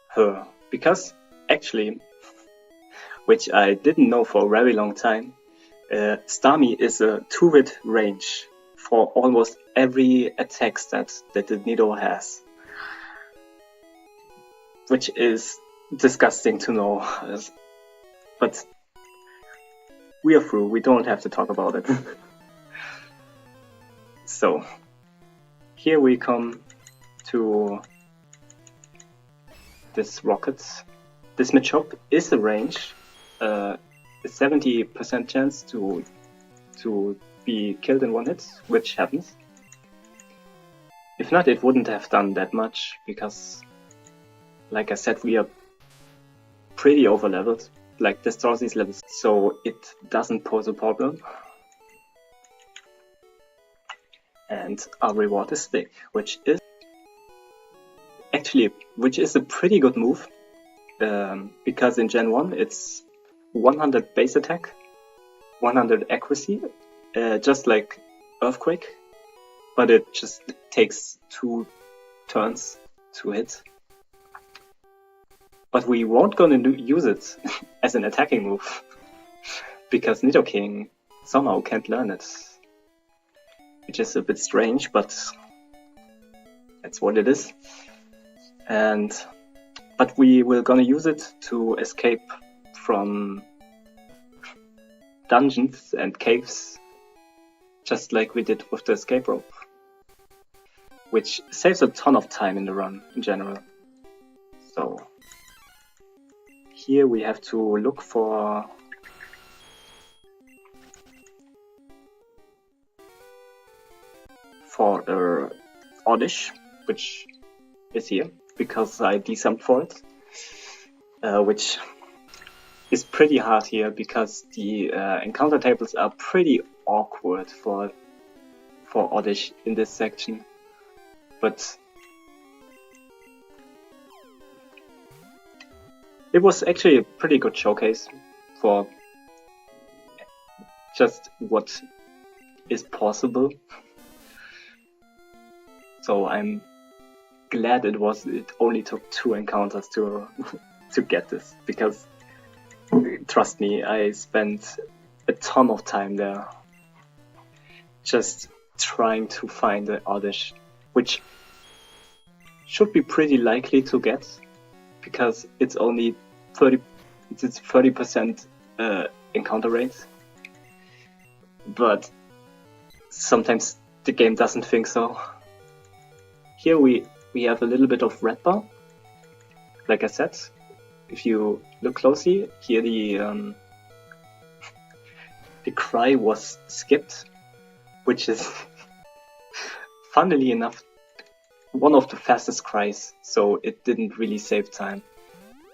her. Because actually, which I didn't know for a very long time, Starmie is a 2-hit range for almost every attack stat that the Nido has. Which is disgusting to know. But we are through, we don't have to talk about it. So, here we come to this rocket. This Machop is a range, a 70% chance to be killed in one hit, which happens. If not, it wouldn't have done that much, because, like I said, we are pretty over-leveled, like Destrozzi's levels, so it doesn't pose a problem. And our reward is Stick, which is a pretty good move, because in Gen 1 it's 100 base attack, 100 accuracy, just like Earthquake, but it just takes 2 turns to hit. But we won't gonna use it as an attacking move, because Nidoking somehow can't learn it. Which is a bit strange, but that's what it is. But we will gonna use it to escape from dungeons and caves, just like we did with the escape rope, which saves a ton of time in the run in general. So here we have to look for the Oddish, which is here, because I desummed for it, which is pretty hard here, because the encounter tables are pretty awkward for Oddish in this section, but it was actually a pretty good showcase for just what is possible. So I'm glad it only took 2 encounters to get this, because trust me, I spent a ton of time there just trying to find the Oddish, which should be pretty likely to get, because it's only 30% encounter rate, but sometimes the game doesn't think so. Here we have a little bit of red bar. Like I said, if you look closely, here the cry was skipped, which is funnily enough one of the fastest cries, so it didn't really save time.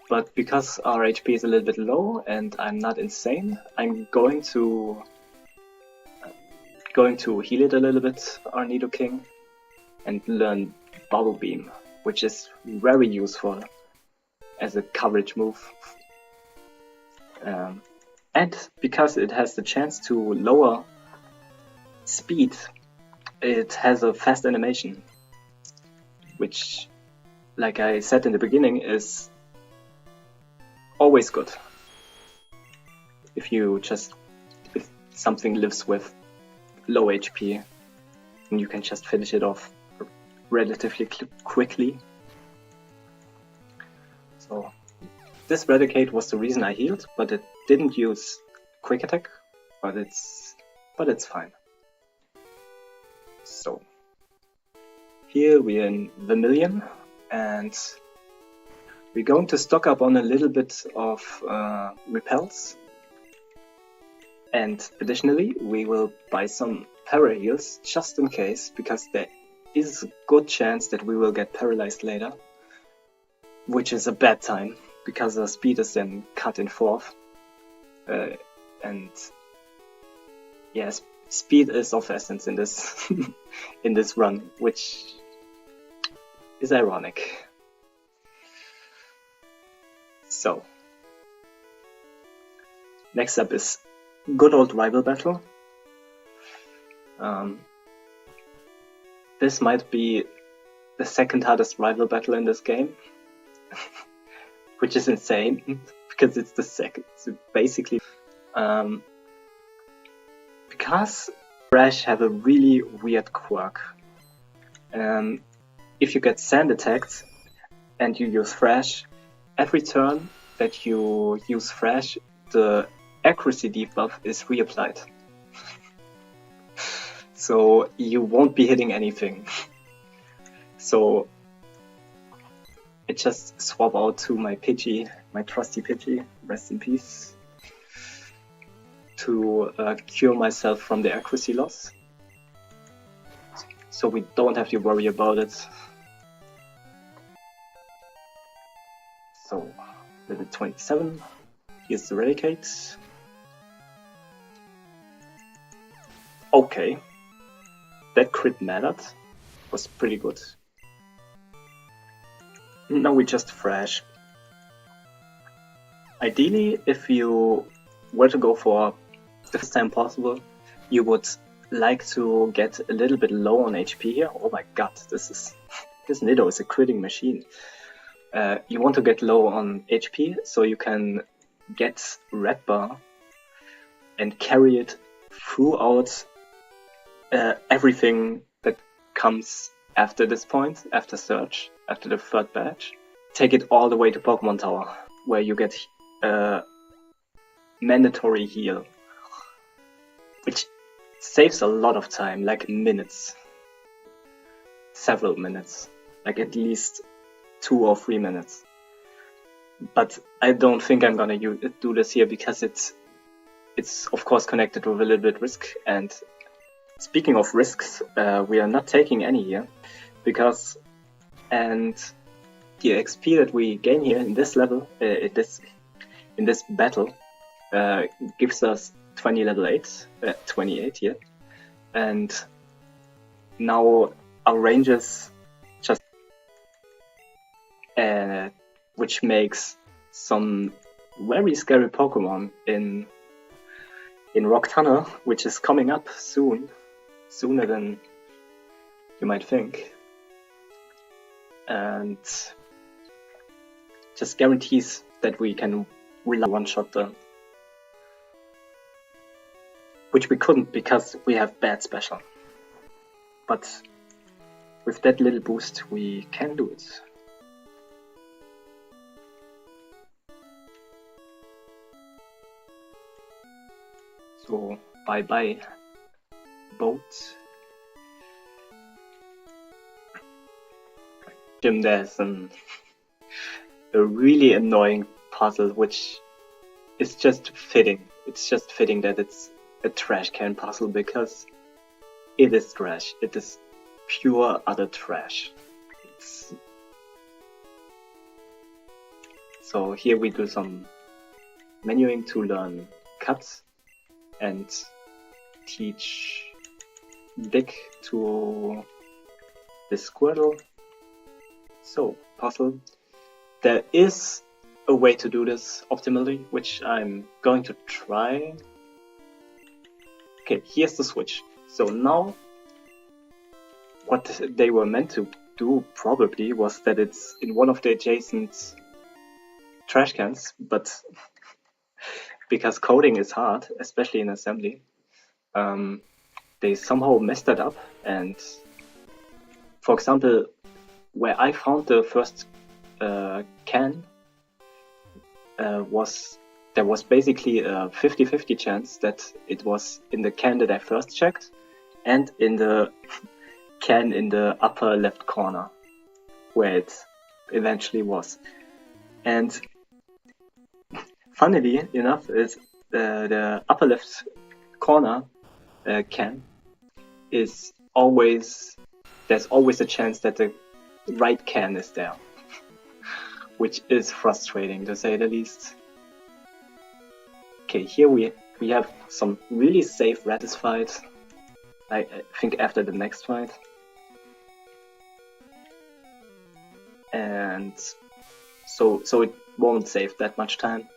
But because our HP is a little bit low and I'm not insane, I'm going to heal it a little bit, our Nidoking, and learn Bubble Beam, which is very useful as a coverage move. And because it has the chance to lower speed, it has a fast animation, which, like I said in the beginning, is always good. If something lives with low HP, and you can just finish it off relatively quickly. So this Raticate was the reason I healed, but it didn't use quick attack, but it's fine. So here we're in Vermilion, and we're going to stock up on a little bit of repels, and additionally we will buy some para heals just in case, because is a good chance that we will get paralyzed later, which is a bad time because the speed is then cut in fourth. And yes, speed is of essence in this in this run, which is ironic. So, next up is good old rival battle. This might be the second hardest rival battle in this game, which is insane because it's the second. So basically, because Thrash have a really weird quirk. If you get sand attacked and you use Thrash, every turn that you use Thrash, the accuracy debuff is reapplied. So you won't be hitting anything. So I just swap out to my Pidgey, my trusty Pidgey, rest in peace, to cure myself from the accuracy loss. So we don't have to worry about it. So, level 27, here's the Eradicate. Okay, that crit mattered, was pretty good. Now we just Thrash. Ideally, if you were to go for the first time possible, you would like to get a little bit low on HP here. Oh my god, this Nido is a critting machine. You want to get low on HP so you can get Red Bar and carry it throughout everything that comes after this point, after Surge, after the third batch. Take it all the way to Pokemon Tower, where you get mandatory heal, which saves a lot of time, like minutes, several minutes, like at least 2 or 3 minutes. But I don't think I'm gonna do this here because it's of course connected with a little bit risk. And speaking of risks, we are not taking any here because the XP that we gain here in this level, in this battle, gives us 20 level 8, 28 here, and now our ranges just which makes some very scary Pokemon in Rock Tunnel, which is coming up soon, sooner than you might think, and just guarantees that we can one-shot them, which we couldn't because we have bad special. But with that little boost, we can do it. So bye bye, boat. Jim, there's a really annoying puzzle, which is just fitting. It's just fitting that it's a trash can puzzle because it is trash. It is pure utter trash. So here we do some menuing to learn cuts and teach Dick to the Squirtle. So, puzzle. There is a way to do this optimally, which I'm going to try. Okay, here's the switch. So now, what they were meant to do probably was that it's in one of the adjacent trash cans, but because coding is hard, especially in assembly, they somehow messed that up. And for example, where I found the first can, there was basically a 50-50 chance that it was in the can that I first checked and in the can in the upper left corner where it eventually was. And funnily enough, is the upper left corner can is always there's always a chance that the right can is there, which is frustrating to say the least. Okay, here we have some really safe Radis fight. I think after the next fight. And so it won't save that much time.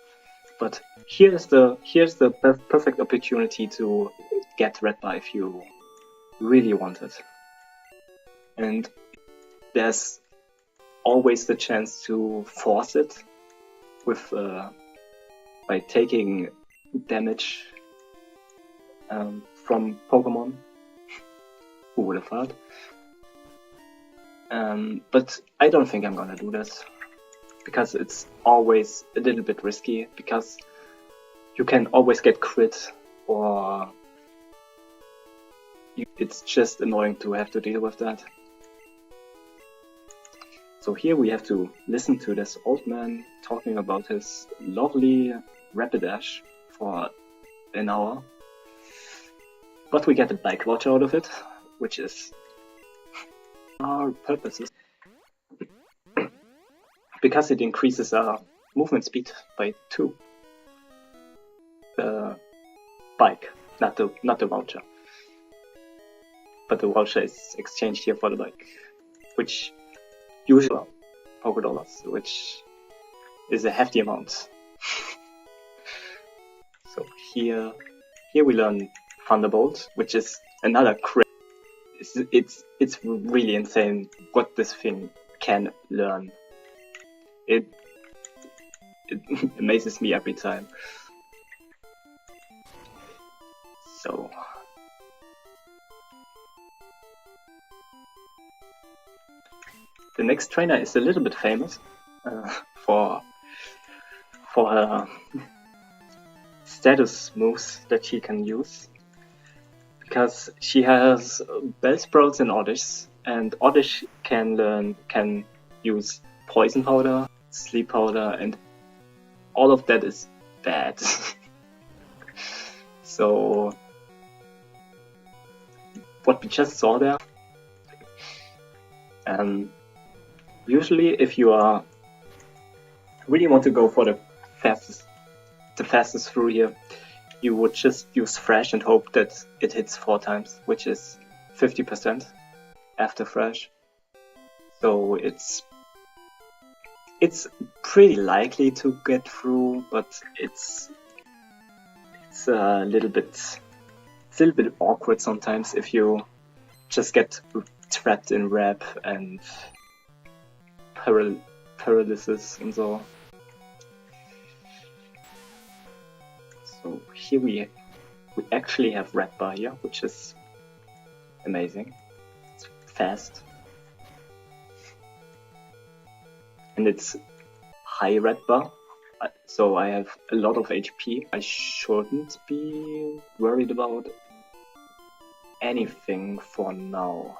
But here's the perfect opportunity to get red bar if you really want it. And there's always the chance to force it with by taking damage from Pokemon. Who would have thought? But I don't think I'm gonna do this, because it's always a little bit risky, because you can always get crit, or it's just annoying to have to deal with that. So here we have to listen to this old man talking about his lovely Rapidash for an hour. But we get a bike watch out of it, which is our purposes. Because it increases our movement speed by 2. The bike, not the voucher. But the voucher is exchanged here for the bike, which usually $4, which is a hefty amount. So here we learn Thunderbolt, which is another crit. It's really insane what this thing can learn. It amazes me every time. So the next trainer is a little bit famous for her status moves that she can use, because she has Bellsprouts and Oddish, and Oddish can use Poison Powder, Sleep Powder, and all of that is bad. So what we just saw there, usually if you really want to go for the fastest through here, you would just use Thrash and hope that it hits 4 times, which is 50% after Thrash. So it's pretty likely to get through, but it's a little bit awkward sometimes if you just get trapped in Rap and paralysis and so. So here we actually have Red Bar here, which is amazing. It's fast. And it's high Red Bar, so I have a lot of HP. I shouldn't be worried about anything for now.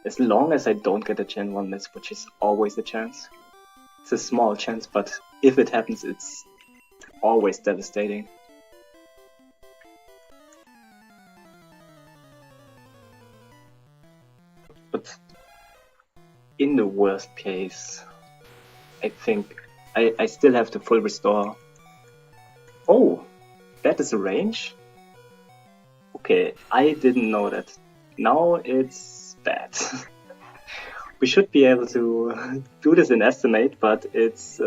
As long as I don't get a Gen 1 miss, which is always a chance. It's a small chance, but if it happens, it's always devastating. But in the worst case, I think I still have the full restore. Oh, that is a range? Okay, I didn't know that. Now it's bad. We should be able to do this in estimate, but it's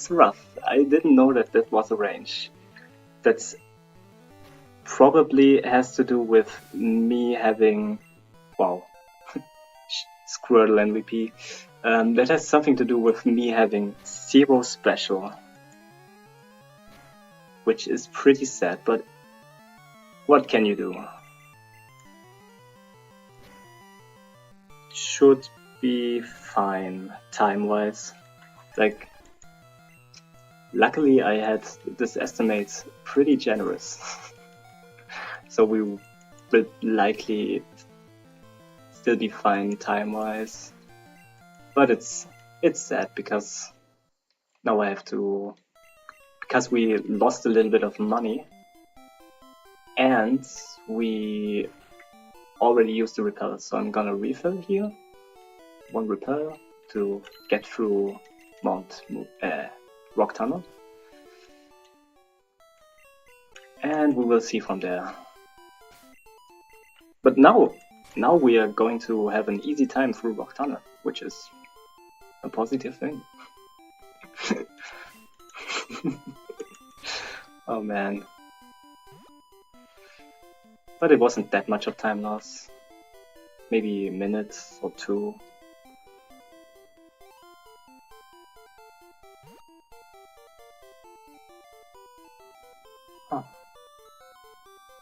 rough. I didn't know that that was a range. That's probably has to do with me having, wow, Squirtle MVP. That has something to do with me having 0 special, which is pretty sad, but what can you do? Should be fine time-wise. Like, luckily I had this estimate pretty generous, so we will likely still be fine time-wise. But it's sad because now I have to, because we lost a little bit of money and we already used the repeller, so I'm gonna refill here. One repeller to get through Rock Tunnel. And we will see from there. But now we are going to have an easy time through Rock Tunnel, which is a positive thing. Oh man. But it wasn't that much of time loss. Maybe a minute or two. Huh.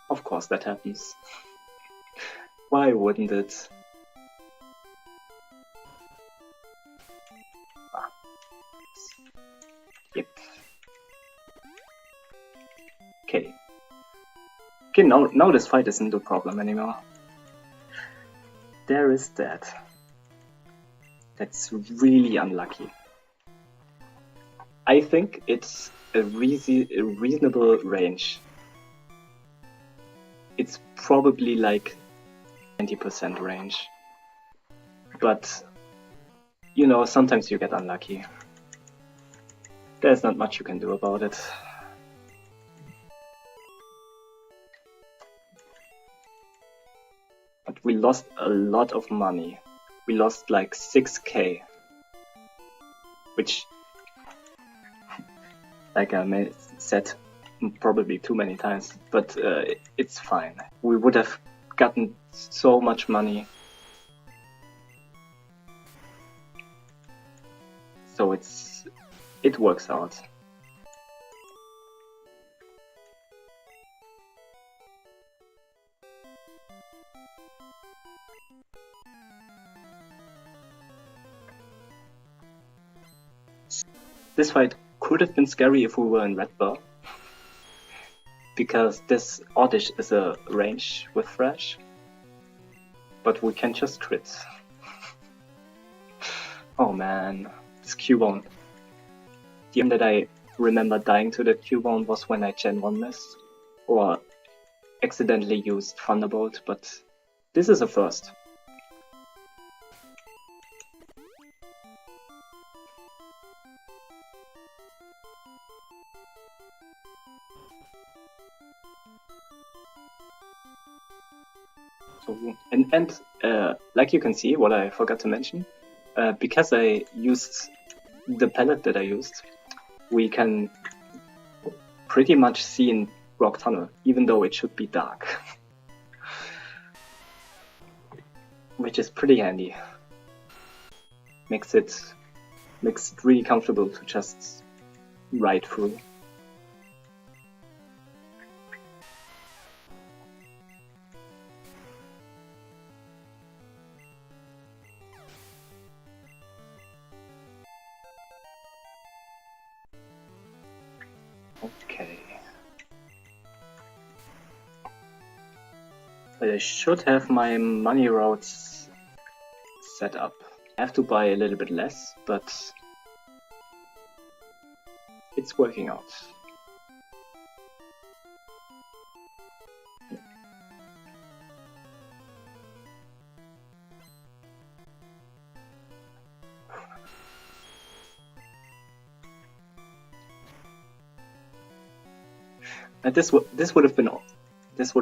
Of course that happens. Why wouldn't it? Ah. Yep. Okay. Okay, now this fight isn't a problem anymore. There is that. That's really unlucky. I think it's a reasonable range. It's probably like 90% range. But, you know, sometimes you get unlucky. There's not much you can do about it. But we lost a lot of money. We lost like 6k. Which, like I said probably too many times, but it's fine. We would have gotten so much money. So it works out. This fight could have been scary if we were in Red Bar, because this Oddish is a range with Thrash, but we can just crit. Oh man, this Cubone. The time that I remember dying to the Cubone was when I Gen 1 missed, or accidentally used Thunderbolt, but this is a first. And like you can see, what I forgot to mention, because I used the palette that I used, we can pretty much see in Rock Tunnel, even though it should be dark. Which is pretty handy. Makes it really comfortable to just ride through. Okay. But I should have my money routes set up. I have to buy a little bit less, but it's working out. And this would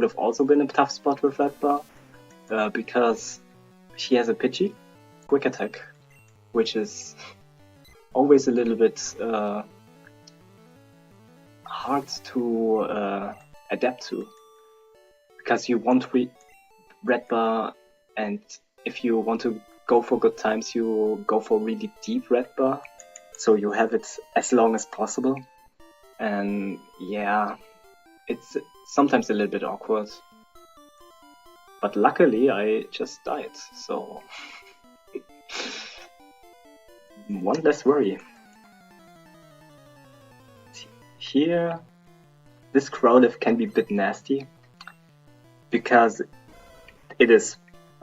have also been a tough spot with Red Bar, because she has a Pidgey, Quick Attack, which is always a little bit hard to adapt to, because you want Red Bar, and if you want to go for good times, you go for really deep Red Bar, so you have it as long as possible, and yeah. It's sometimes a little bit awkward, but luckily I just died, so one less worry. Here, this Growlithe can be a bit nasty, because it is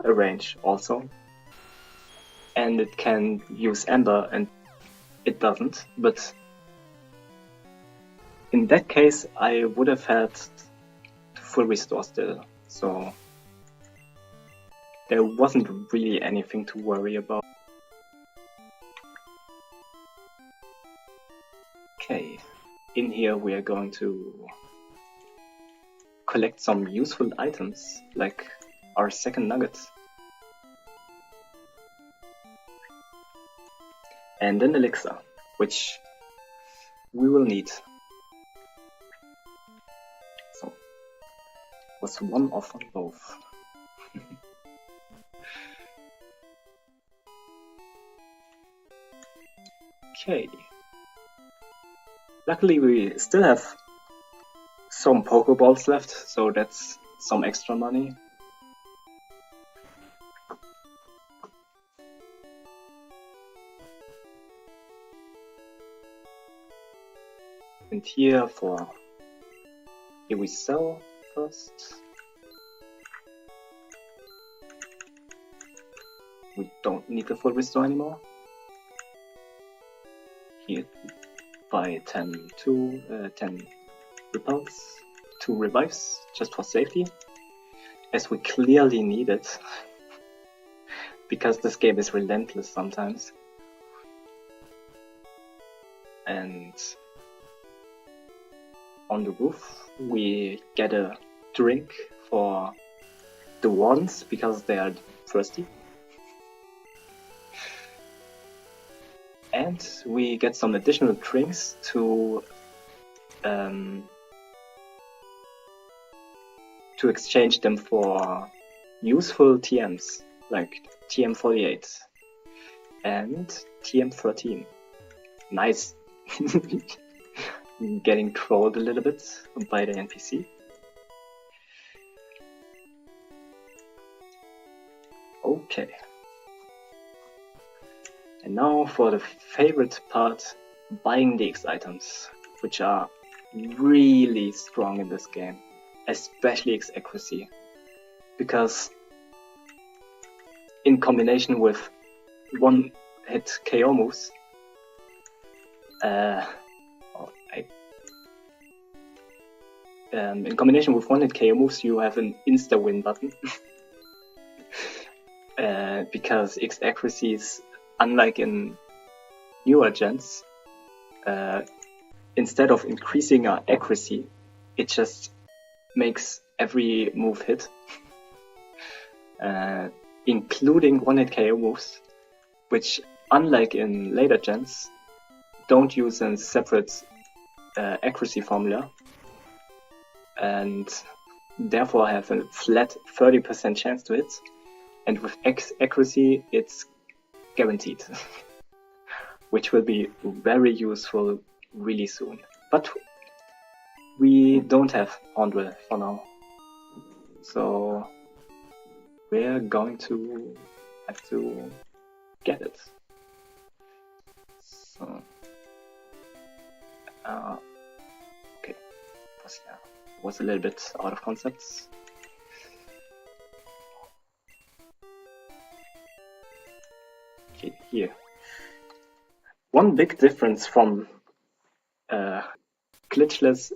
a range also, and it can use Ember and it doesn't, but in that case, I would have had full restore still, so there wasn't really anything to worry about. Okay, in here we are going to collect some useful items, like our second nugget. And an elixir, which we will need. So, was one off on both. Okay. Luckily we still have some Pokeballs left, so that's some extra money. And here we sell first. We don't need the full restore anymore. Here buy 10 repels, 2 revives, just for safety, as we clearly need it, because this game is relentless sometimes. And on the roof we get a drink for the wardens, because they are thirsty. And we get some additional drinks to exchange them for useful TMs, like TM48 and TM13. Nice. Getting trolled a little bit by the NPC. Okay. And now for the favorite part, buying the X items, which are really strong in this game, especially X accuracy, because in combination with one-hit KO moves, in combination with one-hit KO moves, you have an insta-win button, because X accuracy is, unlike in newer gens, instead of increasing our accuracy, it just makes every move hit, including one-hit KO moves, which, unlike in later gens, don't use a separate accuracy formula, and therefore have a flat 30% chance to hit, and with X accuracy it's guaranteed, which will be very useful really soon. But we don't have Andrel for now, so we're going to have to get it. So, okay, was a little bit out of concepts. Okay, here. One big difference from glitchless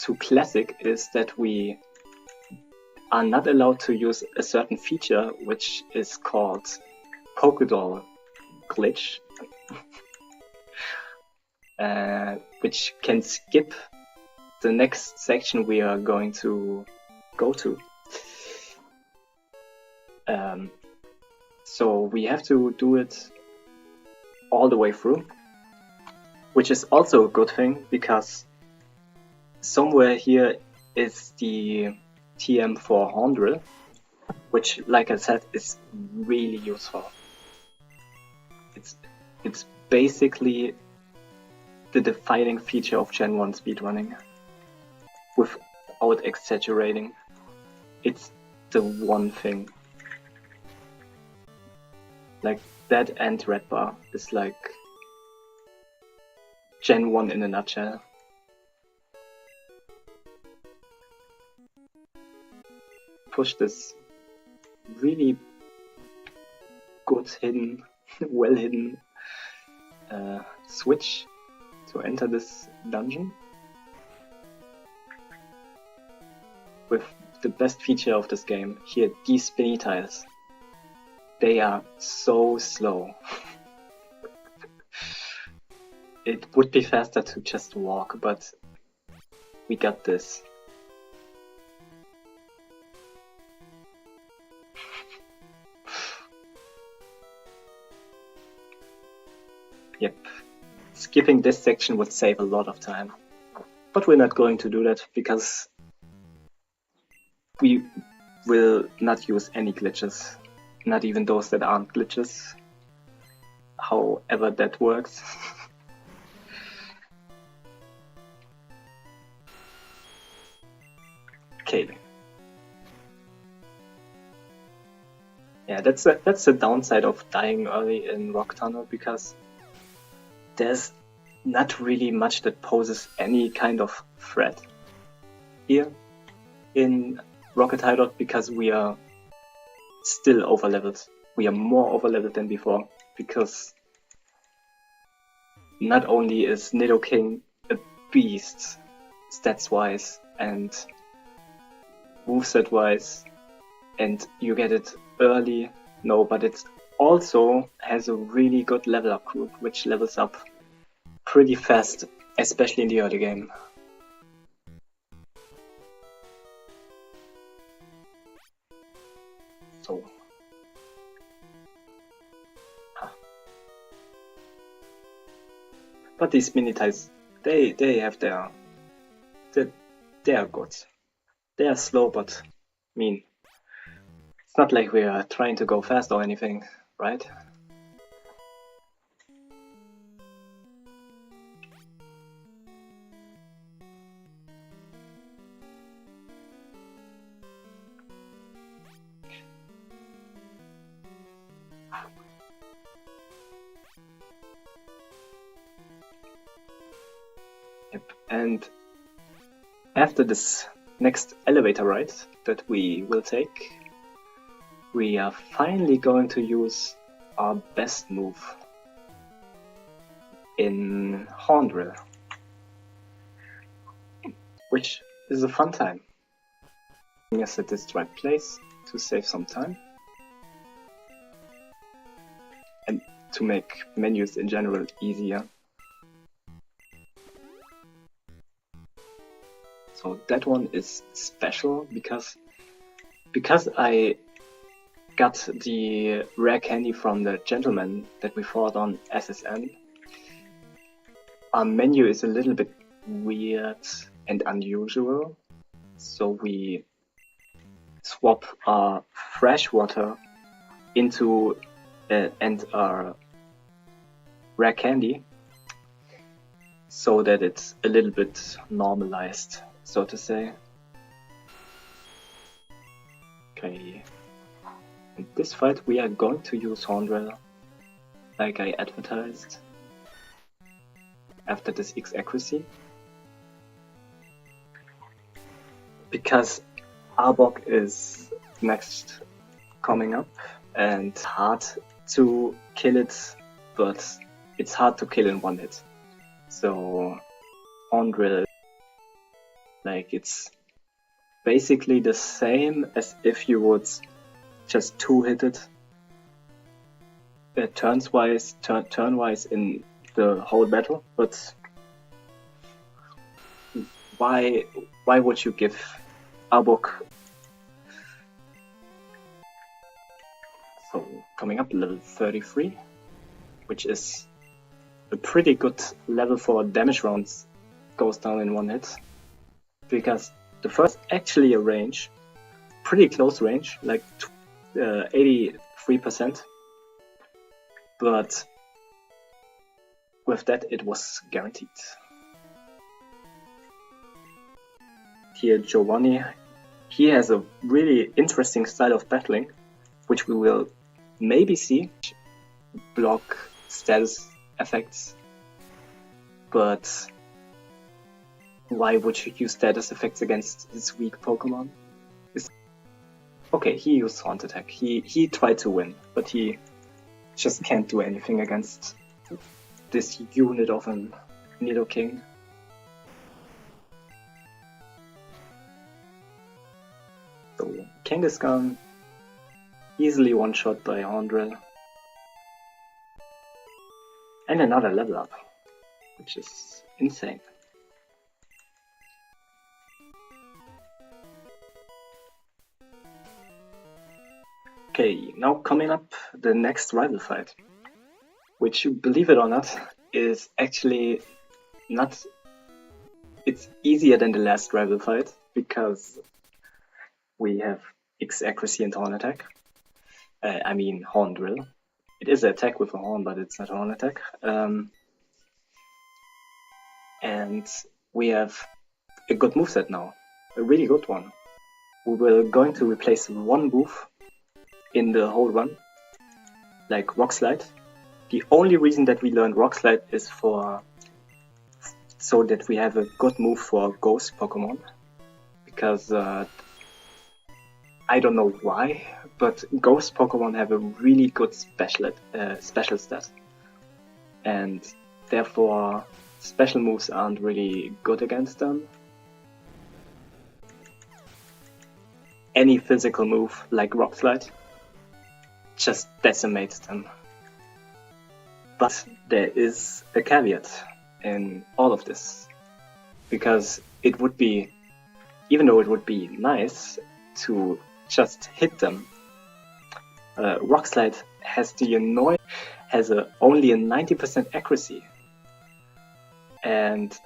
to classic is that we are not allowed to use a certain feature, which is called Pokédoll glitch, which can skip the next section we are going to go to. So we have to do it all the way through, which is also a good thing, because somewhere here is the TM for Andrel, which, like I said, is really useful. It's basically the defining feature of Gen 1 speedrunning. Without exaggerating, it's the one thing. Like, that and red bar is like Gen 1 in a nutshell. Push this really good hidden, well hidden switch to enter this dungeon with the best feature of this game. Here, these spinny tiles. They are so slow. It would be faster to just walk, but we got this. Yep. Skipping this section would save a lot of time. But we're not going to do that because we will not use any glitches. Not even those that aren't glitches. However that works. Okay. Yeah, that's the downside of dying early in Rock Tunnel, because there's not really much that poses any kind of threat here in Rocket Hideout, because we are still overleveled. We are more overleveled than before, because not only is Nidoking a beast stats-wise and moveset-wise, and you get it early, no, but it also has a really good level up group, which levels up pretty fast, especially in the early game. So, but these mini ties, they have they are good. They are slow, but mean. It's not like we are trying to go fast or anything, right? Yep, and after this next elevator ride that we will take, we are finally going to use our best move in Horn Drill, which is a fun time. Bring us at this right place to save some time and to make menus in general easier. So that one is special because I got the rare candy from the gentleman that we fought on SSN. Our menu is a little bit weird and unusual, so we swap our fresh water into and our rare candy so that it's a little bit normalized, so to say. Okay. In this fight we are going to use Hornrill, like I advertised, after this X accuracy. Because Arbok is next coming up and hard to kill it, but it's hard to kill in one hit. So Hornrill, like, it's basically the same as if you would just two-hit it turn-wise in the whole battle, but why would you give Arbok? So coming up level 33, which is a pretty good level for damage rounds, goes down in one hit, because the first actually a range, pretty close range, like 83%, but with that it was guaranteed. Here Giovanni, he has a really interesting style of battling, which we will maybe see. Block status effects, but why would you use status effects against this weak Pokemon? Okay, he used Haunt Attack. He tried to win, but he just can't do anything against this unit of a Nidoking. So Kangaskhan, easily one shot by Horndrill. And another level up, which is insane. Okay, now coming up the next rival fight, which, believe it or not, is actually not... It's easier than the last rival fight, because we have X accuracy and horn attack. I mean horn drill. It is an attack with a horn, but it's not a horn attack. And we have a good moveset now, a really good one. We were going to replace one move in the whole run, like Rock Slide. The only reason that we learned Rock Slide is so that we have a good move for Ghost Pokemon, because I don't know why, but Ghost Pokemon have a really good special stat, and therefore special moves aren't really good against them. Any physical move like Rock Slide just decimates them. But there is a caveat in all of this, because it would be, even though it would be nice to just hit them, Rock Slide has only a 90% accuracy, and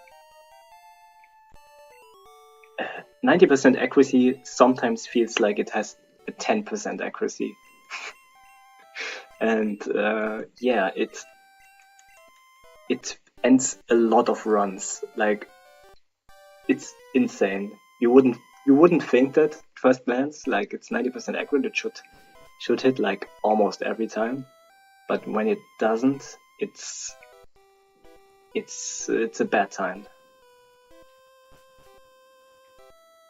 90% accuracy sometimes feels like it has a 10% accuracy. And yeah, it ends a lot of runs. Like, it's insane. You wouldn't think that at first glance. Like, it's 90% accurate. It should hit like almost every time. But when it doesn't, it's a bad time.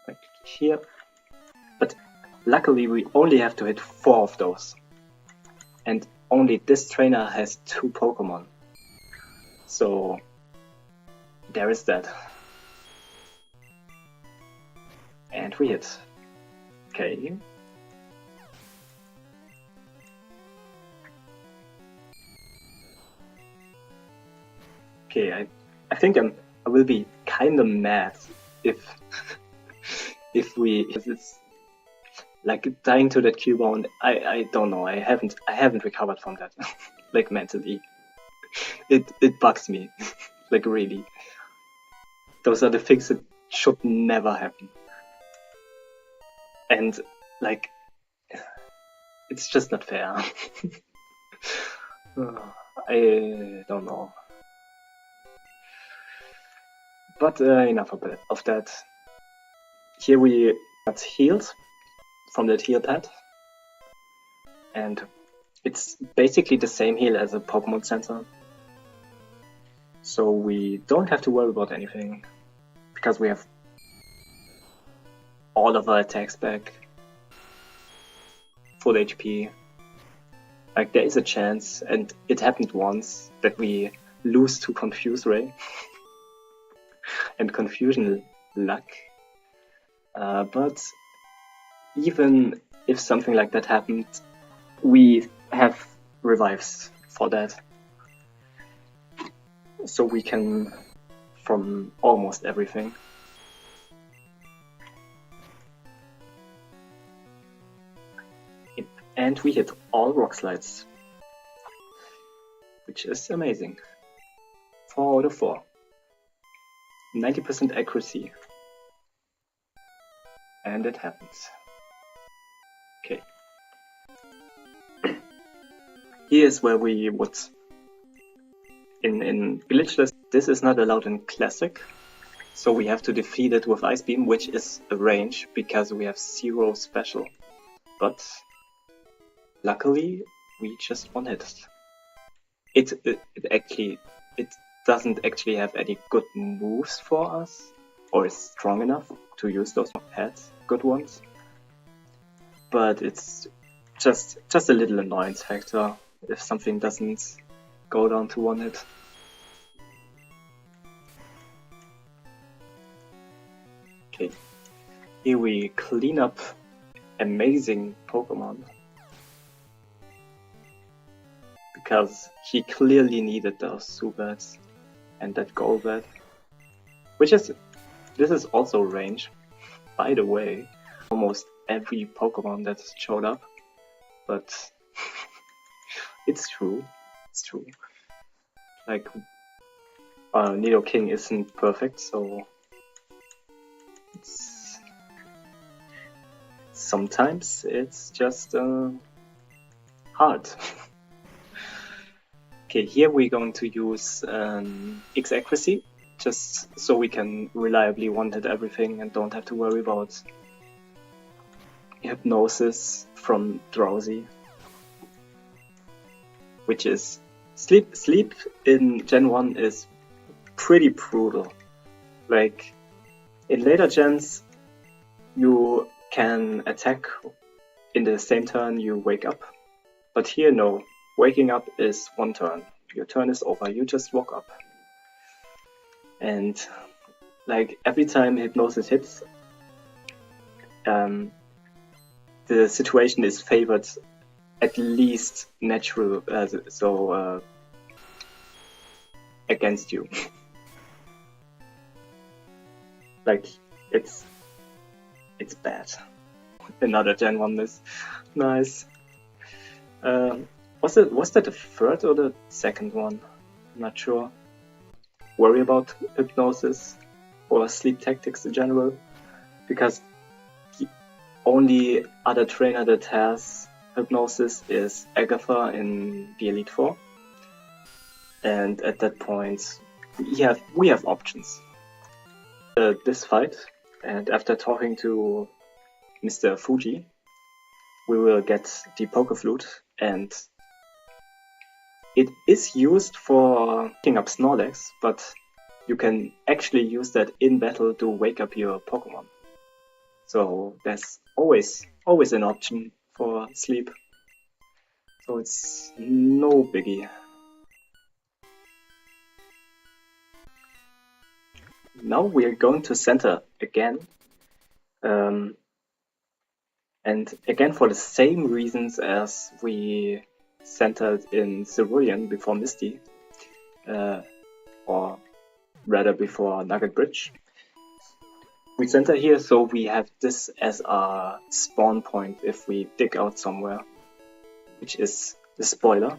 Like here. But luckily we only have to hit 4 of those. And only this trainer has 2 Pokemon. So there is that. And we hit. Okay. Okay, I think I will be kind of mad if it's like dying to that Cubone. I don't know. I haven't recovered from that. Like mentally, it bugs me. Like really. Those are the things that should never happen. And like, it's just not fair. I don't know. But enough of that. Here we got healed from that heal pad. And it's basically the same heal as a Pokemon Center. So we don't have to worry about anything, because we have all of our attacks back, full HP. Like, there is a chance, and it happened once, that we lose to Confuse Ray and Confusion Luck. But even if something like that happened, we have revives for that. So we can from almost everything. And we hit all Rock Slides, which is amazing. 4 out of 4. 90% accuracy. And it happens. Okay. Here's where we would... In Glitchless, this is not allowed in Classic, so we have to defeat it with Ice Beam, which is a range, because we have 0 special. But luckily, we just one-hit. It doesn't actually have any good moves for us, or is strong enough to use those good ones. But it's just a little annoyance factor if something doesn't go down to one hit. Okay, here we clean up amazing Pokemon because he clearly needed those Zubats and that Golbat. This is also range, by the way. Almost every Pokemon that showed up, but it's true. It's true. Like, Nidoking isn't perfect, so sometimes it's just hard. Okay, here we're going to use X accuracy, just so we can reliably one-hit everything and don't have to worry about hypnosis from Drowsy. Which is... Sleep in Gen 1 is pretty brutal. Like, in later gens, you can attack in the same turn you wake up. But here, no. Waking up is one turn. Your turn is over. You just woke up. And, like, every time hypnosis hits, the situation is favored at least natural, against you. Like, it's bad. Another Gen 1 miss. Nice. Was that the third or the second one? I'm not sure. Worry about hypnosis or sleep tactics in general, because the only other trainer that has hypnosis is Agatha in the Elite Four, and at that point we have options. This fight, and after talking to Mr. Fuji, we will get the Poke Flute, and it is used for picking up Snorlax, but you can actually use that in battle to wake up your Pokemon. So there's always an option for sleep. So it's no biggie. Now we're going to center again. And again for the same reasons as we centered in Cerulean before Misty. Or rather before Nugget Bridge. We center here so we have this as our spawn point if we dig out somewhere, which is the spoiler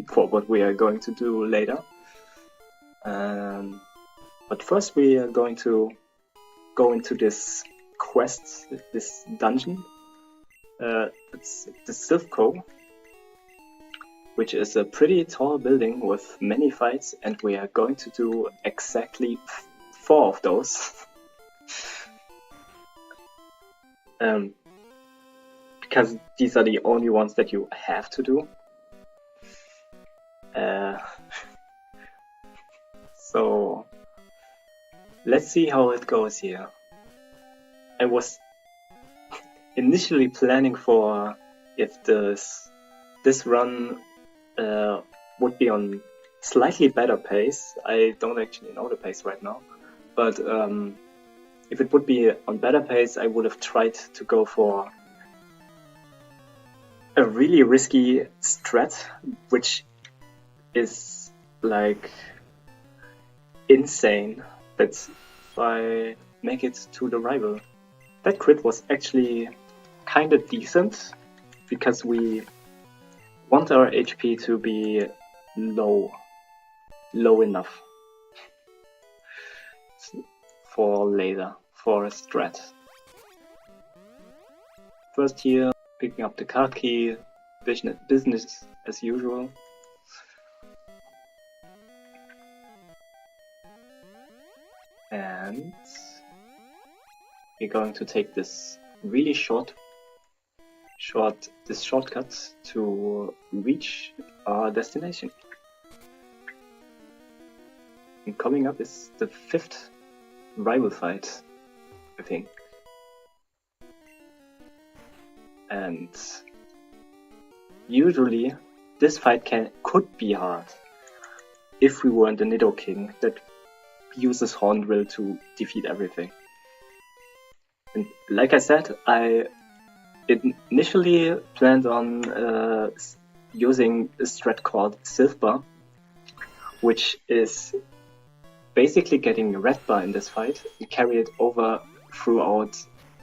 for what we are going to do later. But first we are going to go into this quest, this dungeon. It's the Silphco, which is a pretty tall building with many fights, and we are going to do exactly 4 of those. Because these are the only ones that you have to do. So let's see how it goes here. I was initially planning for if this run would be on slightly better pace. I don't actually know the pace right now, but if it would be on better pace, I would have tried to go for a really risky strat, which is like insane. That's why make it to the rival. That crit was actually kinda decent, because we want our HP to be low enough for later, for a strat. First here, picking up the card key, business as usual. And we're going to take this really shortcut to reach our destination. And coming up is the 5th rival fight, I think. And usually this fight could be hard if we weren't a Nidoking that uses Hornbill to defeat everything. And like I said, I initially planned on using a strat called Silver, which is basically getting a red bar in this fight and carry it over throughout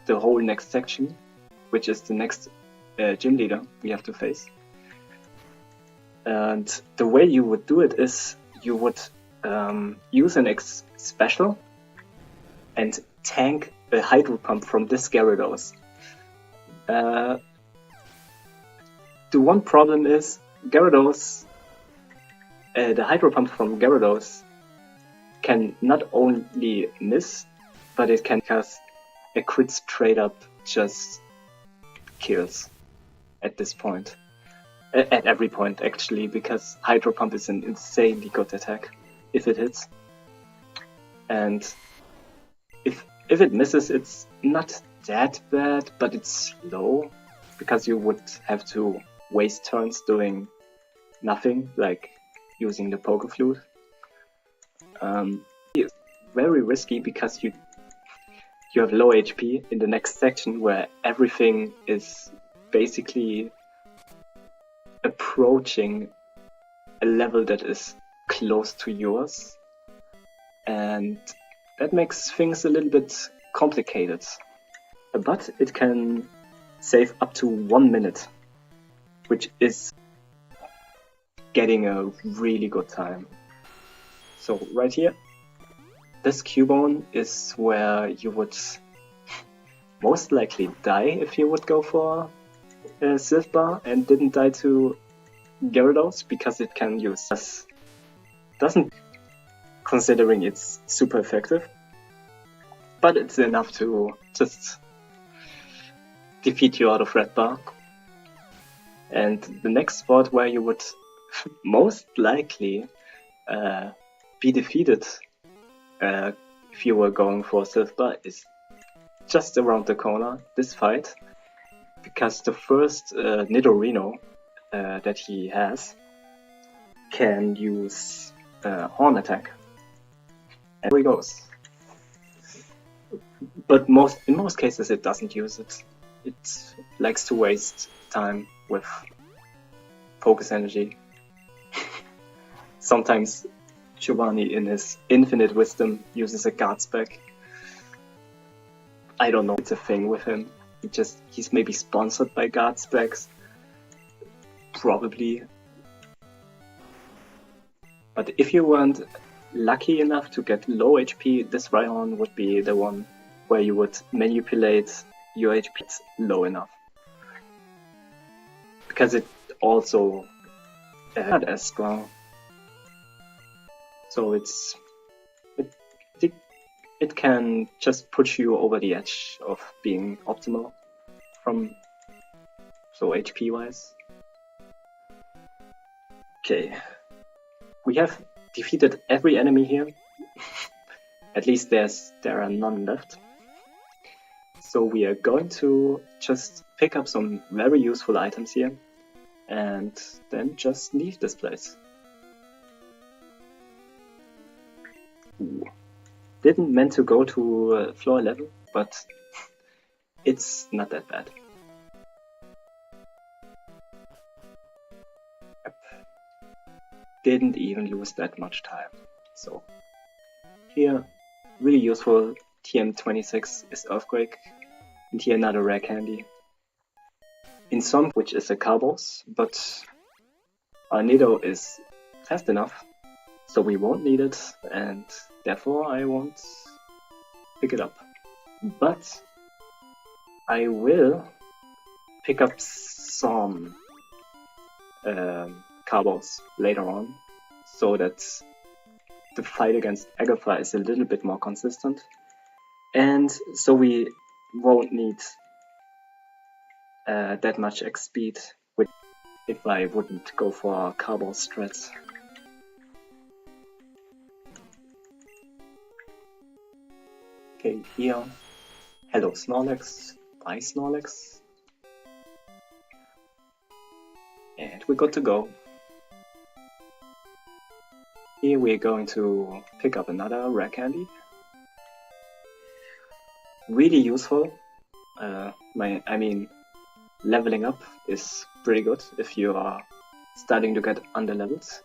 the whole next section, which is the next gym leader we have to face. And the way you would do it is you would use an special and tank a hydro pump from this Gyarados. The one problem is Gyarados, the hydro pump from Gyarados can not only miss, but it can cast a crit straight up just kills at this point. At every point actually, because hydro pump is an insanely good attack if it hits. And if it misses, it's not that bad, but it's slow, because you would have to waste turns doing nothing, like using the Poke Flute. It's very risky because you have low HP in the next section where everything is basically approaching a level that is close to yours, and that makes things a little bit complicated. But it can save up to 1 minute, which is getting a really good time. So right here, this Cubone is where you would most likely die if you would go for Silver and didn't die to Gyarados, because it can use this. Doesn't, considering it's super effective, but it's enough to just defeat you out of red bar. And the next spot where you would most likely be defeated if you were going for Silver is just around the corner, this fight, because the first Nidorino that he has can use Horn Attack. And here he goes. But in most cases it doesn't use it. It likes to waste time with focus energy. Sometimes Giovanni, in his infinite wisdom, uses a guard spec. I don't know, it's a thing with him. He's maybe sponsored by guard specs. Probably. But if you weren't lucky enough to get low HP, this Rhyhorn would be the one where you would manipulate your HP low enough. Because it also not as strong. So it can just push you over the edge of being optimal so HP wise. Okay, we have defeated every enemy here. At least there are none left. So we are going to just pick up some very useful items here and then just leave this place. Ooh. Didn't meant to go to floor 11, but it's not that bad. Yep. Didn't even lose that much time. So here, really useful. TM26 is Earthquake, and here another rare candy. In some, which is a Carbos, but our Nido is fast enough, so we won't need it, and therefore I won't pick it up. But I will pick up some Carbos later on, so that the fight against Agatha is a little bit more consistent. And so we won't need that much X speed if I wouldn't go for Carbos strats. Okay, here. Hello Snorlax. Bye Snorlax. And we're good to go. Here we're going to pick up another rare candy. Really useful. Leveling up is pretty good if you are starting to get under levels.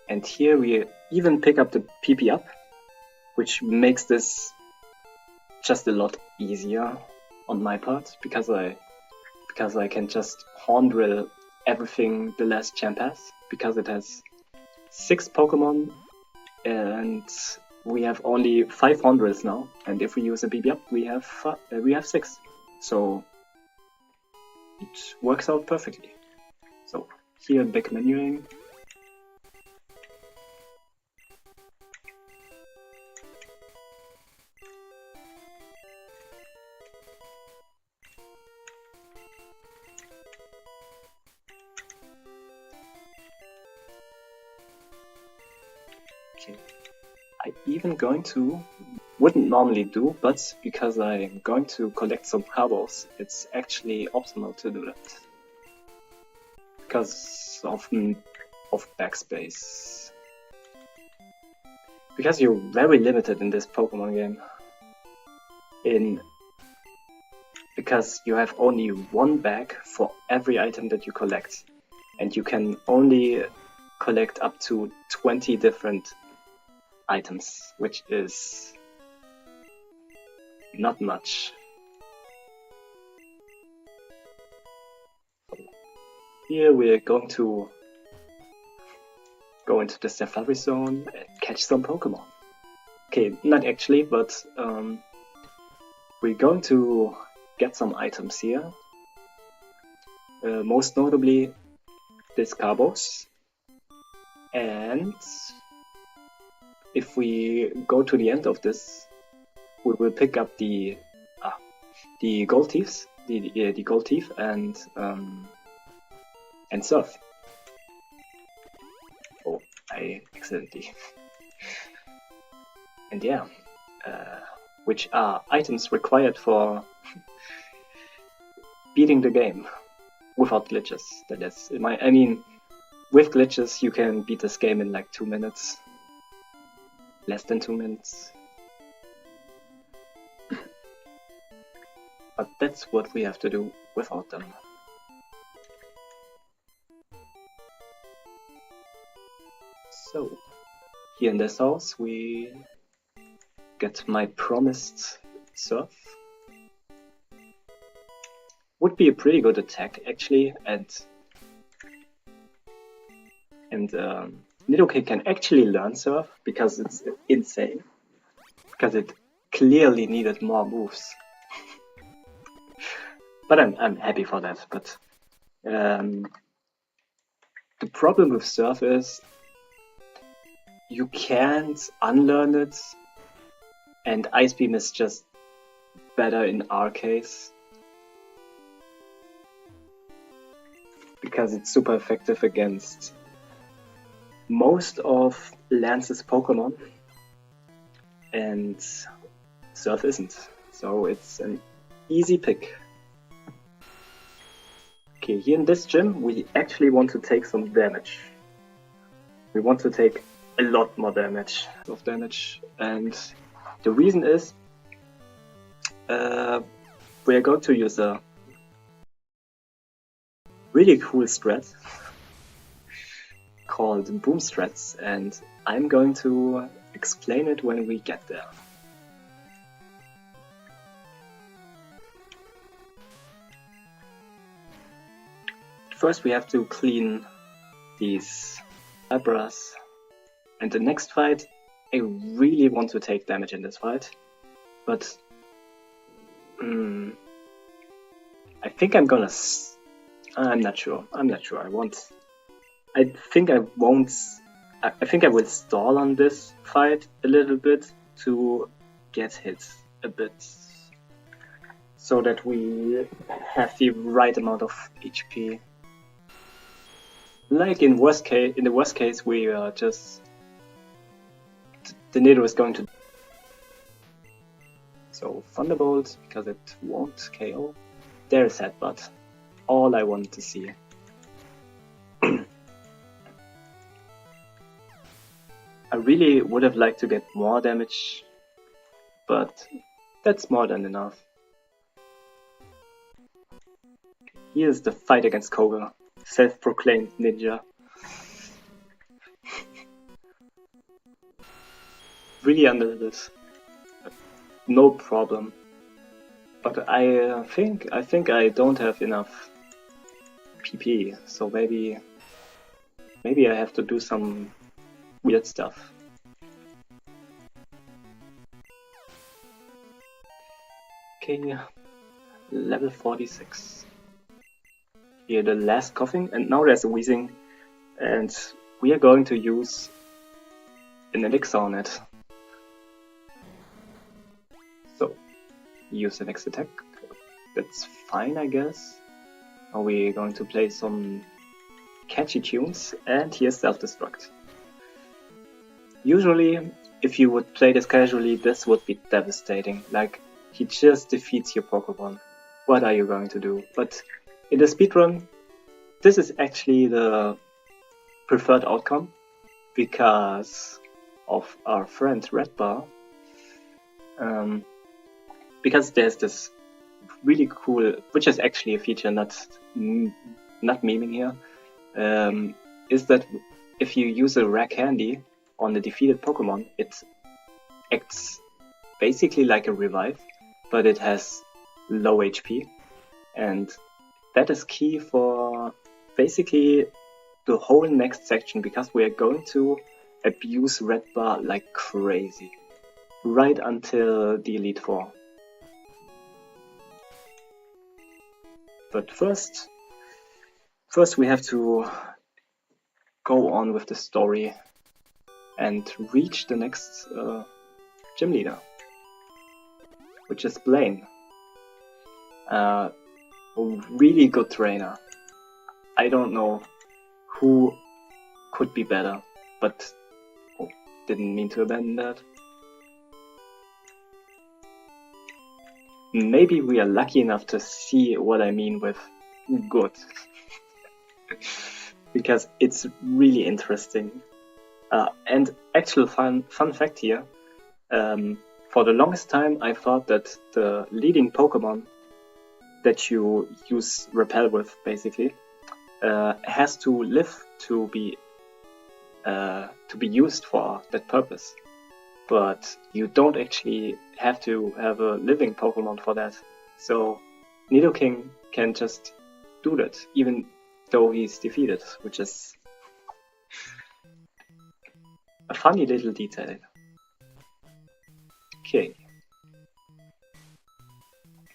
And here we even pick up the PP up, which makes this just a lot easier on my part, because I can just horn drill everything the last champ has, because it has 6 Pokemon and we have only 5 horn drills now, and if we use a PP up we have 6, so it works out perfectly. So here back menuing. Okay, I even wouldn't normally do, but because I'm going to collect some carbos, it's actually optimal to do that. Because of backspace. Because you're very limited in this Pokemon game. Because you have only one bag for every item that you collect. And you can only collect up to 20 different items, which is not much. Here we're going to go into the Safari Zone and catch some Pokemon. Okay, not actually, but we're going to get some items here. Most notably this Carbos. And if we go to the end of this, we will pick up the Gold Thieves, the Gold Thief, and Surf. Oh, I accidentally. And yeah, which are items required for beating the game without glitches. That is, I mean, with glitches you can beat this game in like 2 minutes. Less than 2 minutes. But that's what we have to do without them. So, here in this house we get my promised Surf. Would be a pretty good attack actually, and Nidoking can actually learn Surf because it's insane. Because it clearly needed more moves. But I'm happy for that. But the problem with Surf is you can't unlearn it, and Ice Beam is just better in our case. Because it's super effective against most of Lance's Pokemon, and Surf isn't. So it's an easy pick. Okay, here in this gym we actually want to take some damage. We want to take a lot more damage, and the reason is we are going to use a really cool strat called Boom Strats, and I'm going to explain it when we get there. First we have to clean these Abras, and the next fight I really want to take damage in this fight, but I think I'm gonna I'm not sure. I think I will stall on this fight a little bit to get hit a bit, so that we have the right amount of HP. Like in the worst case, we are just the Nido is going to. So Thunderbolt, because it won't KO. There's Headbutt. All I wanted to see. I really would have liked to get more damage, but that's more than enough. Here's the fight against Koga, self-proclaimed ninja. Really under this, no problem. But I think I don't have enough PP, so maybe I have to do some weird stuff. Okay, level 46. Here the last coughing, and now there's a wheezing, and we are going to use an elixir on it. So, use the next attack. That's fine, I guess. Now we're going to play some catchy tunes, and here's self-destruct. Usually, if you would play this casually, this would be devastating. Like, he just defeats your Pokemon. What are you going to do? But in the speedrun, this is actually the preferred outcome because of our friend Redbar. Because there's this really cool, which is actually a feature, not memeing here, is that if you use a rare candy on the defeated Pokemon, it acts basically like a revive, but it has low HP, and that is key for basically the whole next section, because we are going to abuse Redbar like crazy, right until the Elite Four. But first we have to go on with the story and reach the next gym leader, which is Blaine. A really good trainer. I don't know who could be better, but didn't mean to abandon that. Maybe we are lucky enough to see what I mean with good. Because it's really interesting. And actual fun fact here, for the longest time I thought that the leading Pokemon that you use Repel with, basically, has to live to be used for that purpose. But you don't actually have to have a living Pokemon for that. So Nidoking can just do that, even though he's defeated, which is a funny little detail. Okay.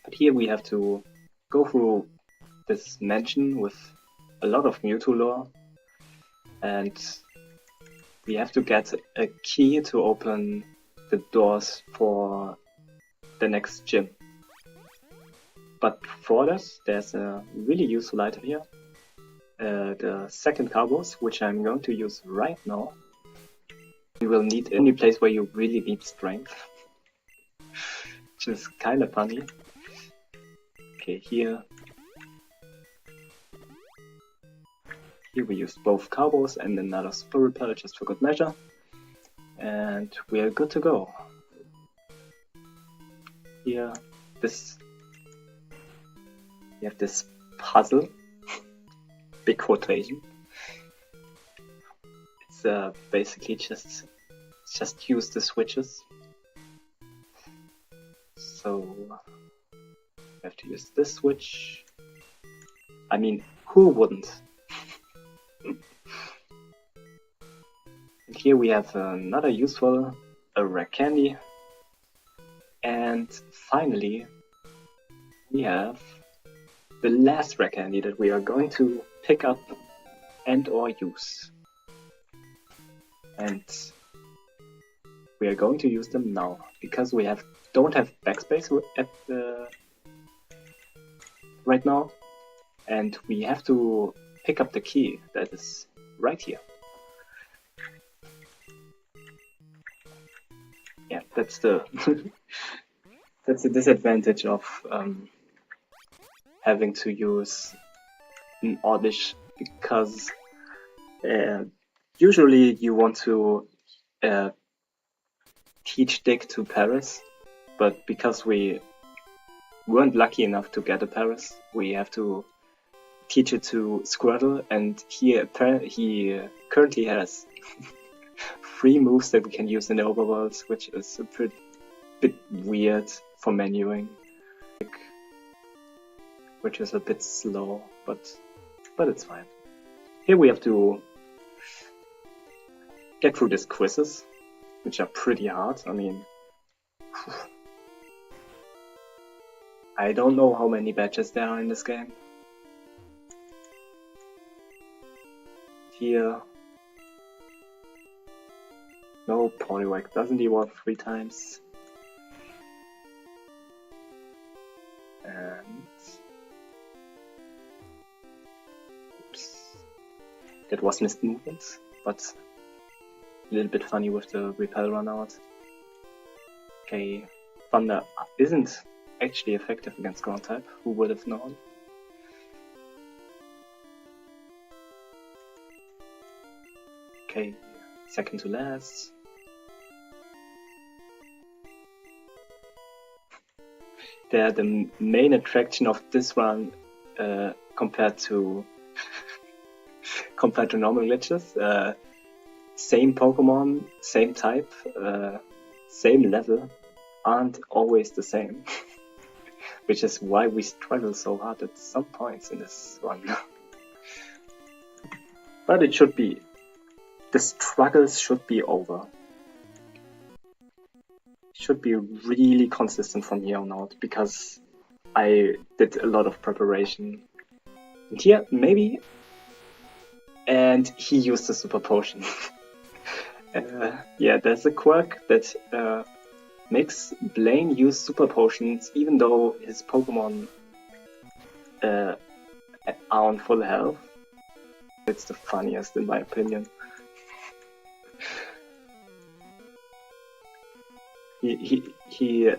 But here we have to go through this mansion with a lot of Mewtwo lore, and we have to get a key to open the doors for the next gym. But before that, there's a really useful item here. The second Carbos, which I'm going to use right now. You will need any place where you really need strength. Which is kinda funny. Okay, here we use both Carbos and another Super Repel just for good measure. And we are good to go. Here, we have this puzzle. Big quotation. It's basically just use the switches. So we have to use this switch. I mean, who wouldn't? And here we have another useful, a rare candy. And finally, we have the last rare candy that we are going to pick up and or use. And we are going to use them now, because we don't have backspace right now, and we have to pick up the key that is right here. Yeah, that's the that's the disadvantage of having to use an Oddish, because usually you want to teach Dick to Paris, but because we weren't lucky enough to get a Paris, we have to teach it to Squirtle, and he currently has 3 moves that we can use in the overworlds, which is a bit weird for menuing, which is a bit slow, but it's fine. Here we have to get through these quizzes, which are pretty hard. I mean, I don't know how many badges there are in this game. Here, no, Poliwag doesn't evolve 3 times. And oops, that was missed movements, but a little bit funny with the repel run out. Okay, Thunder isn't actually effective against ground type, who would have known? Okay, second to last. They're the main attraction of this run compared to normal glitches. Same Pokemon, same type, same level, aren't always the same. Which is why we struggle so hard at some points in this run. But it should be. The struggles should be over. Should be really consistent from here on out, because I did a lot of preparation. And here, maybe. And he used the Super Potion. Yeah, there's a quirk that makes Blaine use Super Potions even though his Pokemon are on full health. It's the funniest in my opinion. He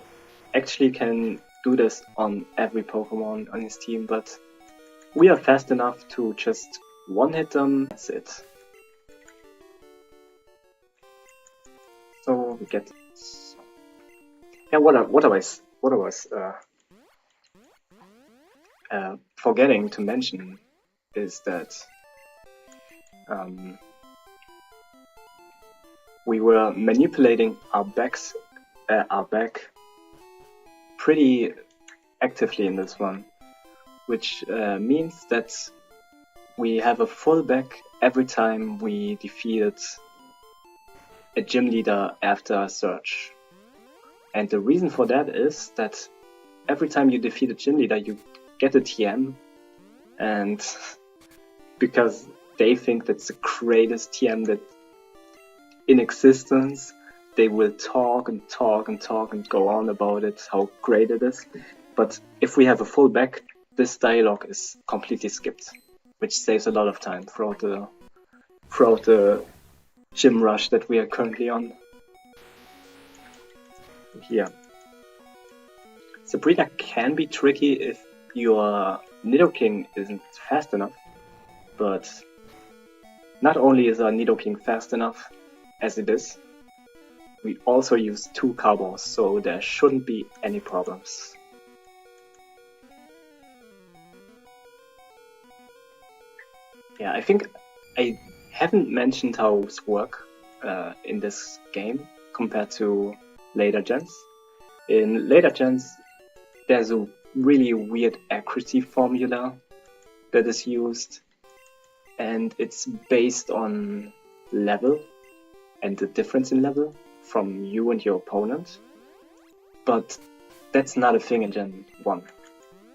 actually can do this on every Pokemon on his team, but we are fast enough to just one-hit them, that's it. So we get... Yeah, what I was forgetting to mention is that we were manipulating our back pretty actively in this one, which means that we have a full back every time we defeated a gym leader after a search. And the reason for that is that every time you defeat a gym leader, you get a TM, and because they think that's the greatest TM that in existence, they will talk and talk and talk and go on about it, how great it is. But if we have a full back, this dialogue is completely skipped, which saves a lot of time throughout the gym rush that we are currently on. Here. Sabrina can be tricky if your Nidoking isn't fast enough, but not only is our Nidoking fast enough as it is, we also use 2 Carbos, so there shouldn't be any problems. Yeah, I think I haven't mentioned how moves work in this game compared to later gens. In later gens, there's a really weird accuracy formula that is used, and it's based on level and the difference in level from you and your opponent. But that's not a thing in Gen 1.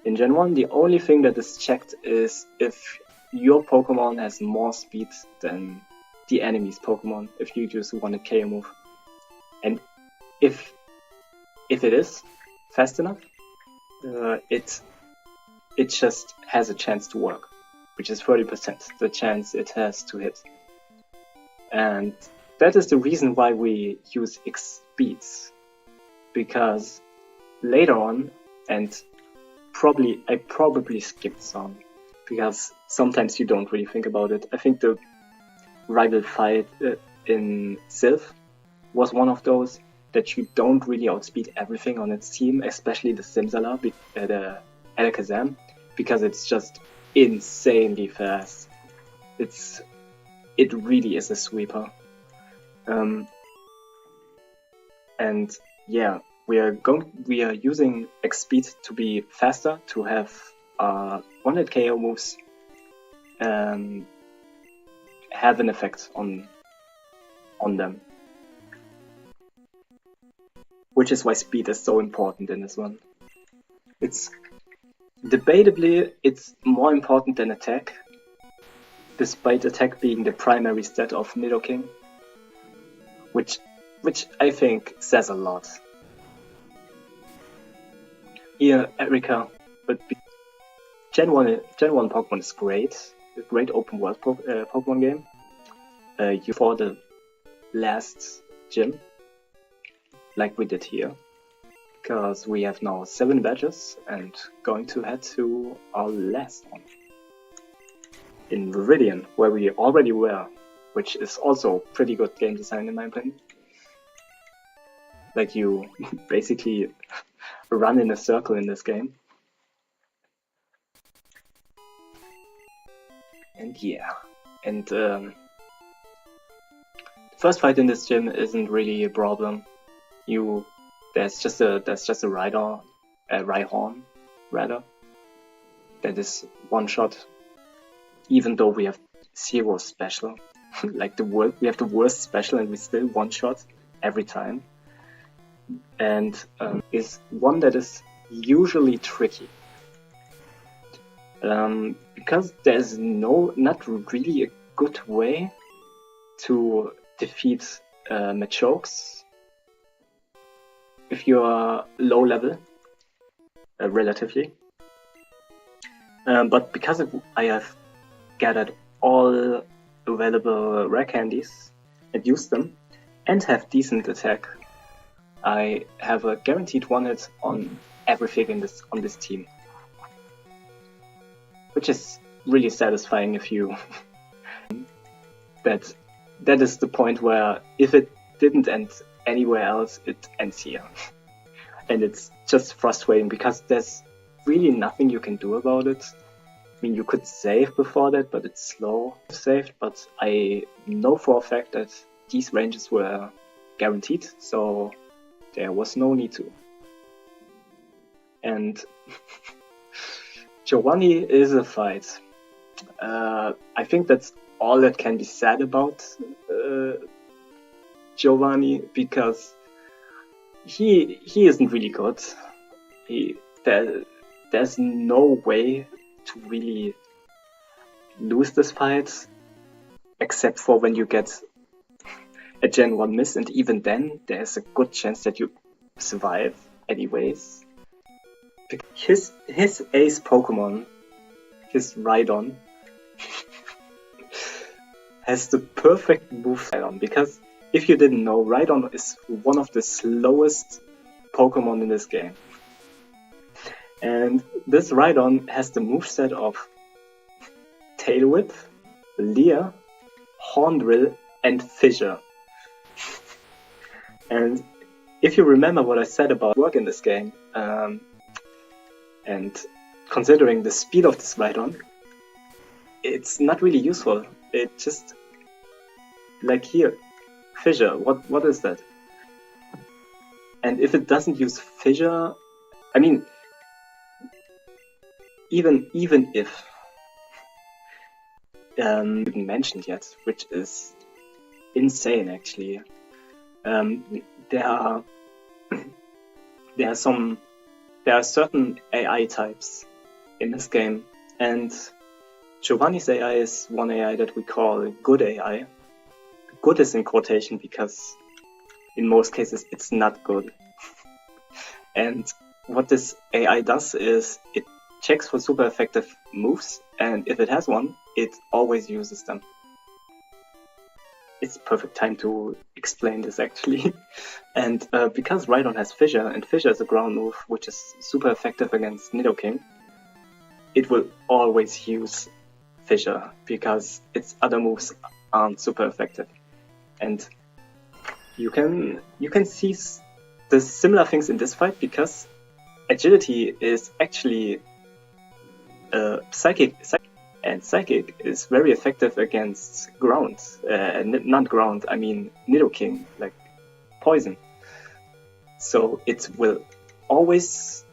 In Gen 1, the only thing that is checked is if your Pokemon has more speed than the enemy's Pokemon, if you just want a KO move. And if it is fast enough, it just has a chance to work, which is 30% the chance it has to hit. And that is the reason why we use X speeds, because later on, and I probably skipped some, because sometimes you don't really think about it. I think the rival fight in Sylph was one of those that you don't really outspeed everything on its team, especially the Simsala, the Alakazam, because it's just insanely fast. It really is a sweeper. And yeah, we are using X speed to be faster, to have 100 KO moves have an effect on them. Which is why speed is so important in this one. It's debatably more important than attack, despite attack being the primary stat of Nidoking, which I think says a lot. Here, Erika, but Gen 1 Pokemon is great, a great open world Pokemon game. You for the last gym, like we did here, because we have now 7 badges and going to head to our last one in Viridian, where we already were, which is also pretty good game design in my opinion. Like, you basically run in a circle in this game. And yeah, and the first fight in this gym isn't really a problem. There's just a Rhyhorn rather, that is one shot, even though we have 0 special. Like we have the worst special and we still one shot every time. And is one that is usually tricky. Because there's not really a good way to defeat Machokes if you are low level, relatively. But because I have gathered all available rare candies and used them, and have decent attack, I have a guaranteed one-hit on everything on this team. Which is really satisfying if you... that is the point where if it didn't end anywhere else, it ends here. And it's just frustrating because there's really nothing you can do about it. I mean, you could save before that, but it's slow saved. But I know for a fact that these ranges were guaranteed, so there was no need to. And Giovanni is a fight. I think that's all that can be said about Giovanni, because he isn't really good. There's no way to really lose this fight, except for when you get a Gen 1 miss, and even then there's a good chance that you survive anyways. His ace Pokemon, his Rhydon, has the perfect move Rhydon, because if you didn't know, Rhydon is one of the slowest Pokemon in this game. And this Rhydon has the moveset of Tail Whip, Leer, Horn Drill, and Fissure. And if you remember what I said about work in this game, and considering the speed of this Rhydon, it's not really useful. It just, like here, Fissure, what is that? And if it doesn't use Fissure, I mean, even if didn't mentioned yet, which is insane actually. There are certain AI types in this game, and Giovanni's AI is one AI that we call good AI. Good is in quotation because in most cases it's not good. And what this AI does is it checks for super effective moves, and if it has one, it always uses them. It's perfect time to explain this actually. And because Rhydon has Fissure, and Fissure is a ground move which is super effective against Nidoking, it will always use Fissure because its other moves aren't super effective. And you can see the similar things in this fight, because agility is actually Psychic is very effective against ground. Not ground, I mean Nidoking, like poison. So it will always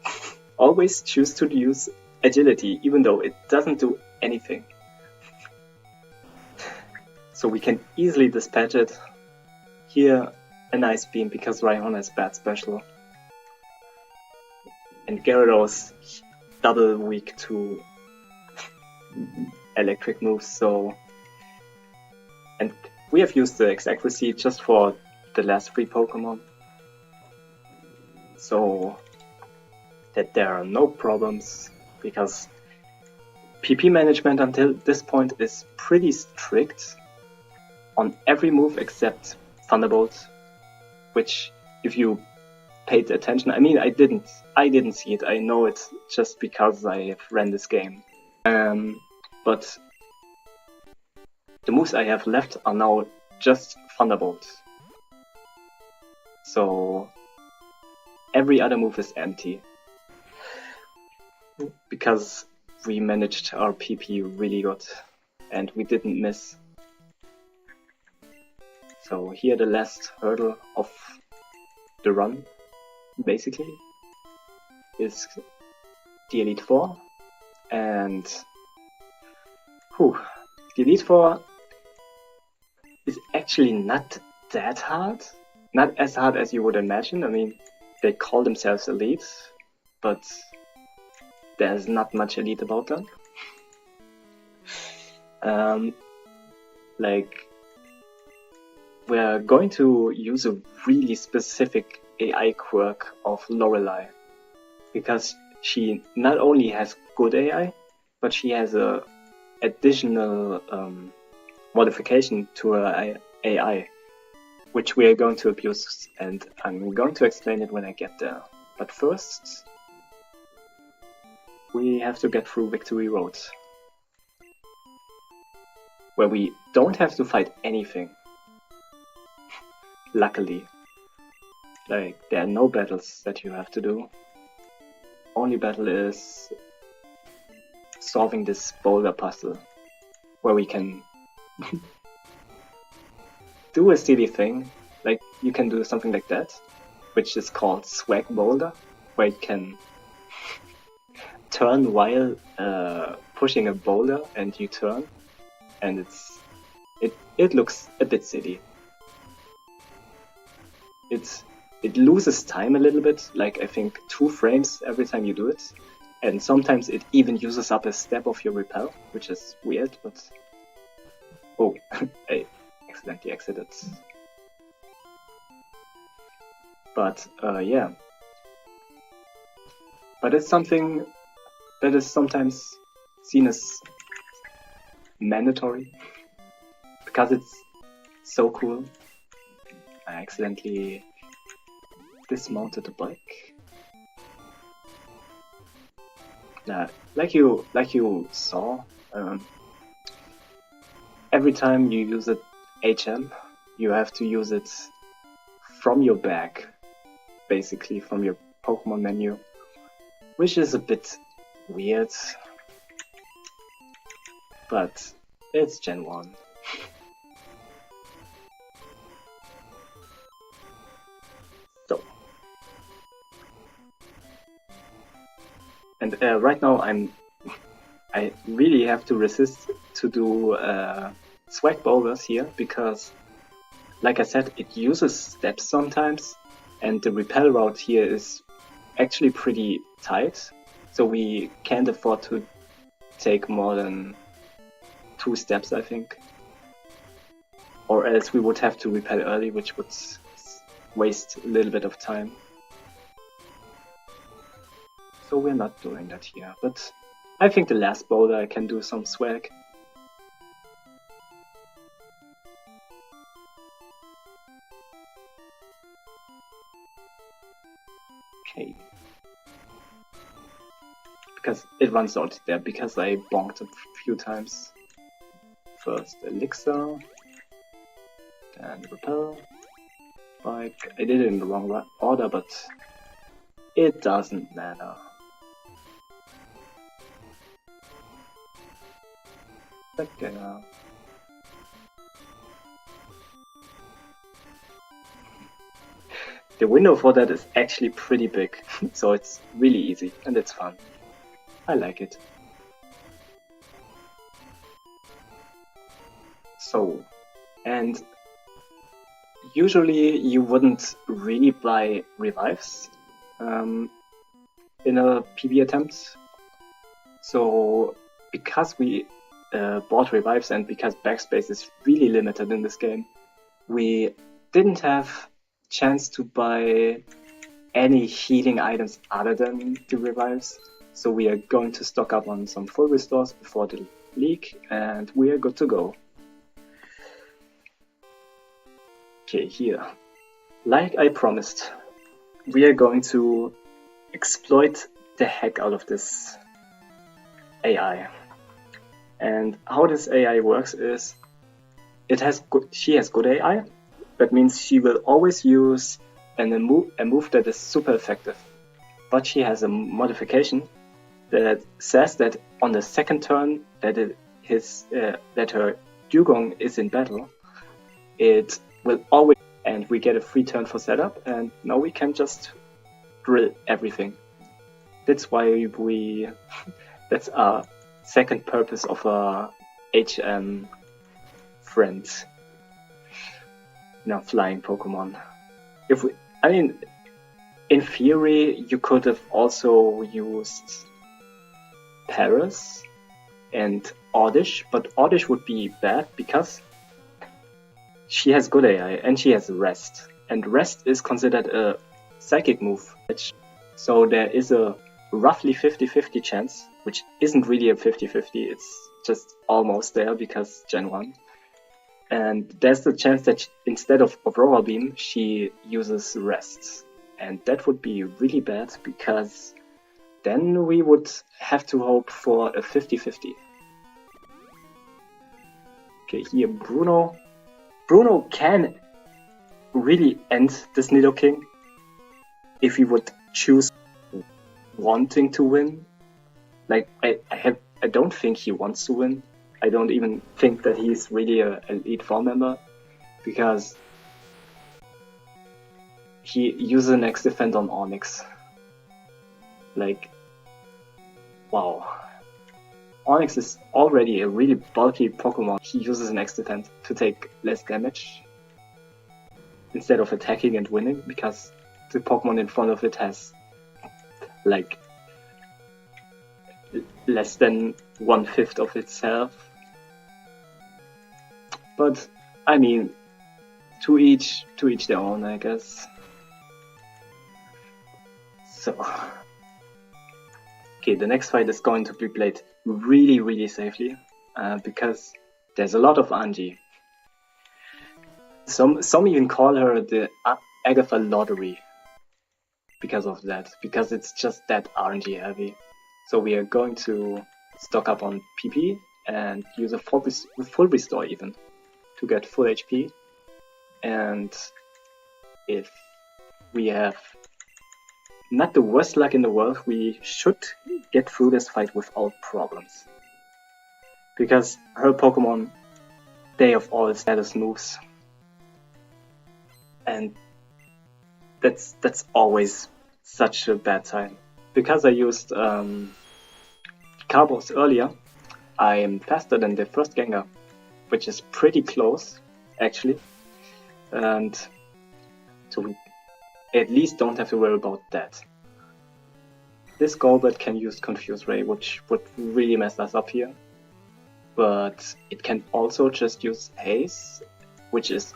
choose to use agility, even though it doesn't do anything. So we can easily dispatch it. Here, a nice beam because Rhyhorn has bad special. And Gyarados double weak to electric moves, so... And we have used the X-Accuracy just for the last 3 Pokemon. So that there are no problems, because PP management until this point is pretty strict on every move except Thunderbolt, which if you paid attention, I mean I didn't see it, I know it just because I have ran this game. But the moves I have left are now just Thunderbolt. So every other move is empty. Because we managed our PP really good and we didn't miss. So here the last hurdle of the run, basically, is the Elite Four. And the Elite Four is actually not that hard. Not as hard as you would imagine. I mean, they call themselves Elite, but there's not much Elite about them. We're going to use a really specific AI quirk of Lorelei, because she not only has good AI, but she has a additional modification to her AI, which we are going to abuse, and I'm going to explain it when I get there. But first, we have to get through Victory Road, where we don't have to fight anything. Luckily. Like, there are no battles that you have to do. Only battle is solving this boulder puzzle, where we can do a silly thing. Like, you can do something like that, which is called Swag Boulder, where you can turn while pushing a boulder, and you turn, and it looks a bit silly. It loses time a little bit, like I think 2 frames every time you do it, and sometimes it even uses up a step of your repel, which is weird, but... Oh, I accidentally exited. But, yeah. But it's something that is sometimes seen as mandatory, because it's so cool. I accidentally dismounted the bike. Like you saw, every time you use it HM, you have to use it from your bag, basically from your Pokemon menu, which is a bit weird, but it's Gen 1. And right now I really have to resist to do swag boulders here, because, like I said, it uses steps sometimes, and the repel route here is actually pretty tight, so we can't afford to take more than 2 steps, I think. Or else we would have to repel early, which would waste a little bit of time. So we're not doing that here, but I think the last boulder I can do some swag. Okay. Because it runs out there, because I bonked a few times. First Elixir, then Repel, Bike. I did it in the wrong order, but it doesn't matter. Second. The window for that is actually pretty big, so it's really easy and it's fun. I like it. So, and usually you wouldn't really buy revives in a PB attempt. So, because we bought revives and because backspace is really limited in this game, we didn't have chance to buy any healing items other than the revives. So we are going to stock up on some full restores before the leak, and we are good to go. Okay, here. Like I promised, we are going to exploit the heck out of this AI. And how this AI works is, she has good AI. That means she will always use a move that is super effective. But she has a modification that says that on the second turn that her dugong is in battle, it will always, and we get a free turn for setup, and now we can just drill everything. That's why that's our second purpose of our HM friends. Flying Pokemon. In theory, you could have also used Paras and Oddish, but Oddish would be bad because she has good AI and she has Rest. And Rest is considered a psychic move. So there is a roughly 50-50 chance, which isn't really a 50-50, it's just almost there because Gen 1. And there's the chance that instead of Aurora Beam, she uses Rest. And that would be really bad, because then we would have to hope for a 50-50. Okay, here Bruno. Bruno can really end this Nidoking if he would choose wanting to win. Like, I don't think he wants to win. I don't even think that he's really an Elite Four member, because he uses an X defend on Onyx. Like, wow. Onyx is already a really bulky Pokemon. He uses an X defend to take less damage instead of attacking and winning, because the Pokemon in front of it has like less than 1/5 of its health. But I mean, to each their own, I guess. So, okay, the next fight is going to be played really, really safely, because there's a lot of RNG. Some even call her the Agatha Lottery because of that, because it's just that RNG heavy. So we are going to stock up on PP and use a full restore even to get full HP. And if we have not the worst luck in the world, we should get through this fight without problems. Because her Pokemon, they have all status moves. And that's always such a bad time. Because I used Carbos earlier, I am faster than the first Gengar, which is pretty close, actually. And so we at least don't have to worry about that. This Golbat can use Confuse Ray, which would really mess us up here. But it can also just use Haze, which is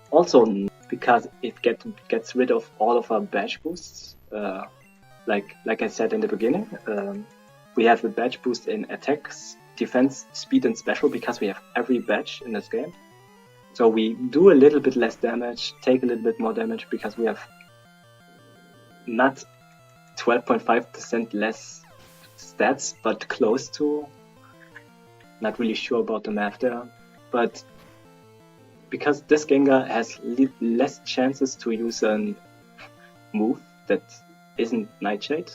also because it gets rid of all of our badge boosts. Like I said in the beginning, we have a badge boost in attacks, defense, speed, and special because we have every badge in this game. So we do a little bit less damage, take a little bit more damage because we have not 12.5% less stats, but close to. Not really sure about the math there, but because this Gengar has less chances to use a move that isn't Nightshade.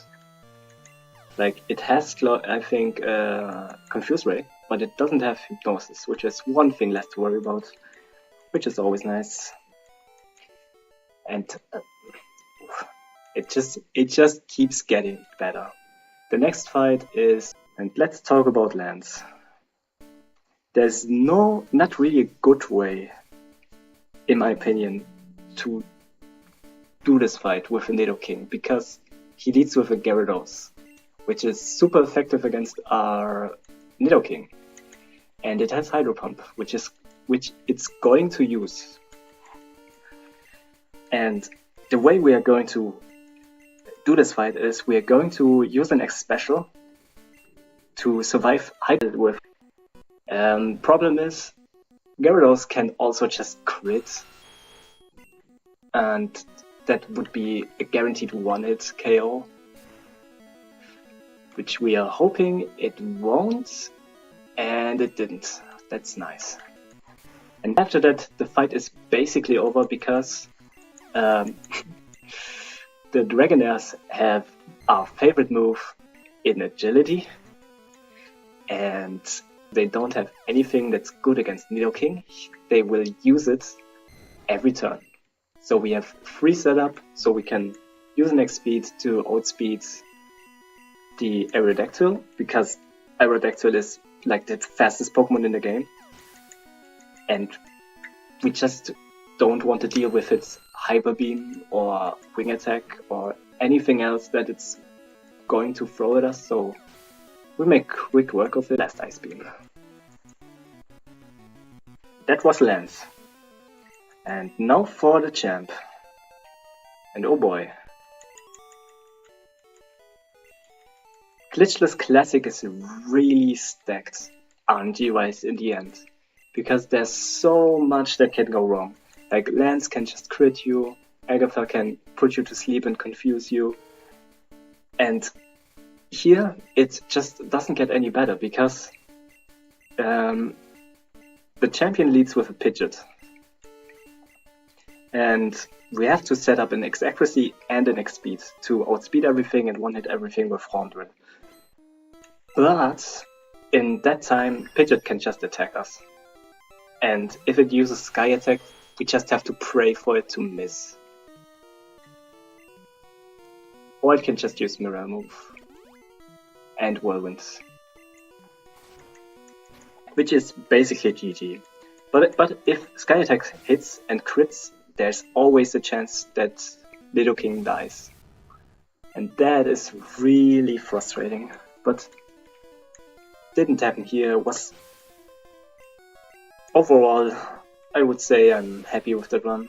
Like, it has, I think, Confuse Ray, but it doesn't have hypnosis, which is one thing less to worry about, which is always nice. And it just keeps getting better. The next fight is, and let's talk about Lance. There's not really a good way, in my opinion, to do this fight with a Nidoking, because he leads with a Gyarados, which is super effective against our Nidoking. And it has Hydro Pump, which it's going to use. And the way we are going to do this fight is we are going to use an X special to survive Hydro with. Problem is, Gyarados can also just crit, and that would be a guaranteed one-hit KO, which we are hoping it won't, and it didn't. That's nice. And after that, the fight is basically over because the Dragonairs have our favorite move in agility, and they don't have anything that's good against Nidoking. They will use it every turn. So we have free setup, so we can use an X speed to outspeed the Aerodactyl, because Aerodactyl is like the fastest Pokemon in the game. And we just don't want to deal with its Hyper Beam or Wing Attack or anything else that it's going to throw at us, so we make quick work of the last Ice Beam. That was Lance. And now for the champ. And oh boy. Glitchless Classic is really stacked RNG-wise in the end, because there's so much that can go wrong. Like Lance can just crit you, Agatha can put you to sleep and confuse you, and here it just doesn't get any better, because the champion leads with a Pidgeot. And we have to set up an X accuracy and an X speed to outspeed everything and one-hit everything with Hornbill. But in that time, Pidgeot can just attack us. And if it uses Sky Attack, we just have to pray for it to miss. Or it can just use Mirror Move and Whirlwind, which is basically GG. But if Sky Attack hits and crits, there's always a chance that Nidoking dies. And that is really frustrating. But didn't happen here. Was overall, I would say I'm happy with that run.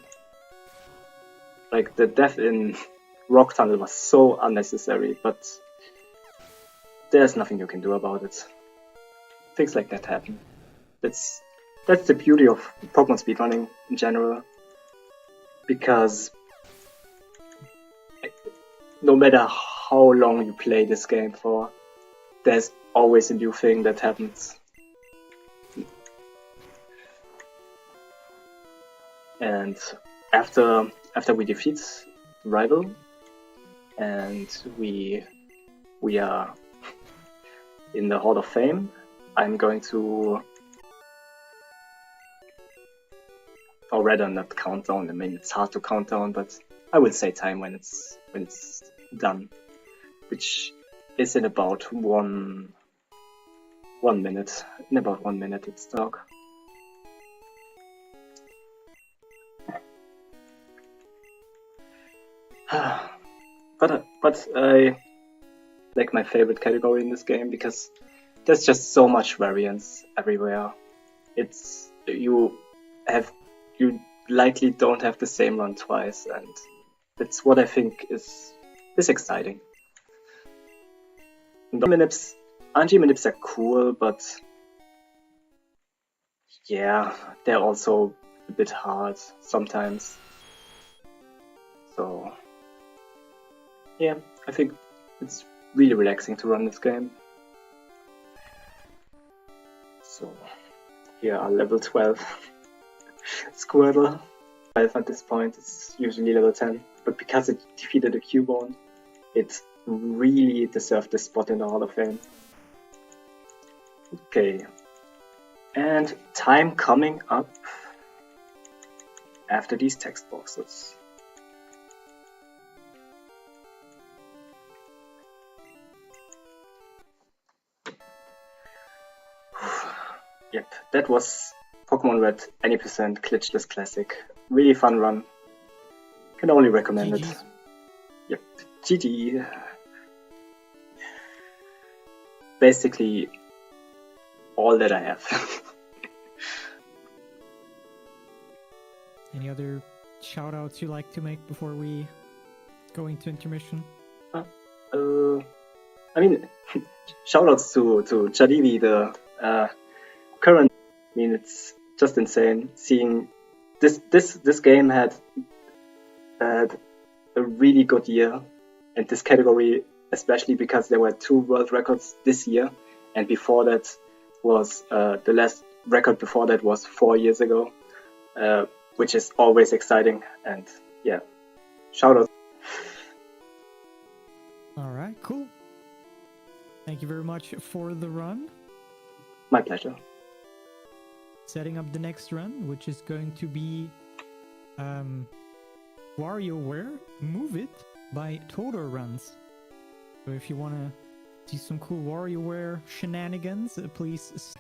Like, the death in Rock Tunnel was so unnecessary, but there's nothing you can do about it. Things like that happen. That's the beauty of Pokemon speedrunning in general, because no matter how long you play this game for, there's always a new thing that happens. And after we defeat the rival and we are in the Hall of Fame, I'm going to, or rather not count down. I mean, it's hard to count down, but I will say time when it's done, which is in about one minute. In about 1 minute, it's dark. But I like my favorite category in this game because there's just so much variance everywhere. It's you likely don't have the same run twice, and that's what I think is exciting. RNG manips are cool, but yeah, they're also a bit hard sometimes. So yeah, I think it's really relaxing to run this game. So here are level 12 Squirtle. 12 at this point, it's usually level 10, but because it defeated a Cubone, it really deserved this spot in the Hall of Fame. Okay, And time coming up after these text boxes. Yep, that was Pokemon Red Any Percent Glitchless Classic. Really fun run. Can only recommend it. Yep, GG. Basically all that I have. Any other shout-outs you like to make before we go into intermission? I mean, shoutouts to Chadivi, the current. I mean, it's just insane seeing this game had a really good year, and this category especially because there were 2 world records this year, and before that was the last record before that was 4 years ago, which is always exciting. And yeah, shoutouts. All right, cool. Thank you very much for the run. My pleasure. Setting up the next run, which is going to be WarioWare Move It by Todor Runs. So if you want to see some cool WarioWare shenanigans, please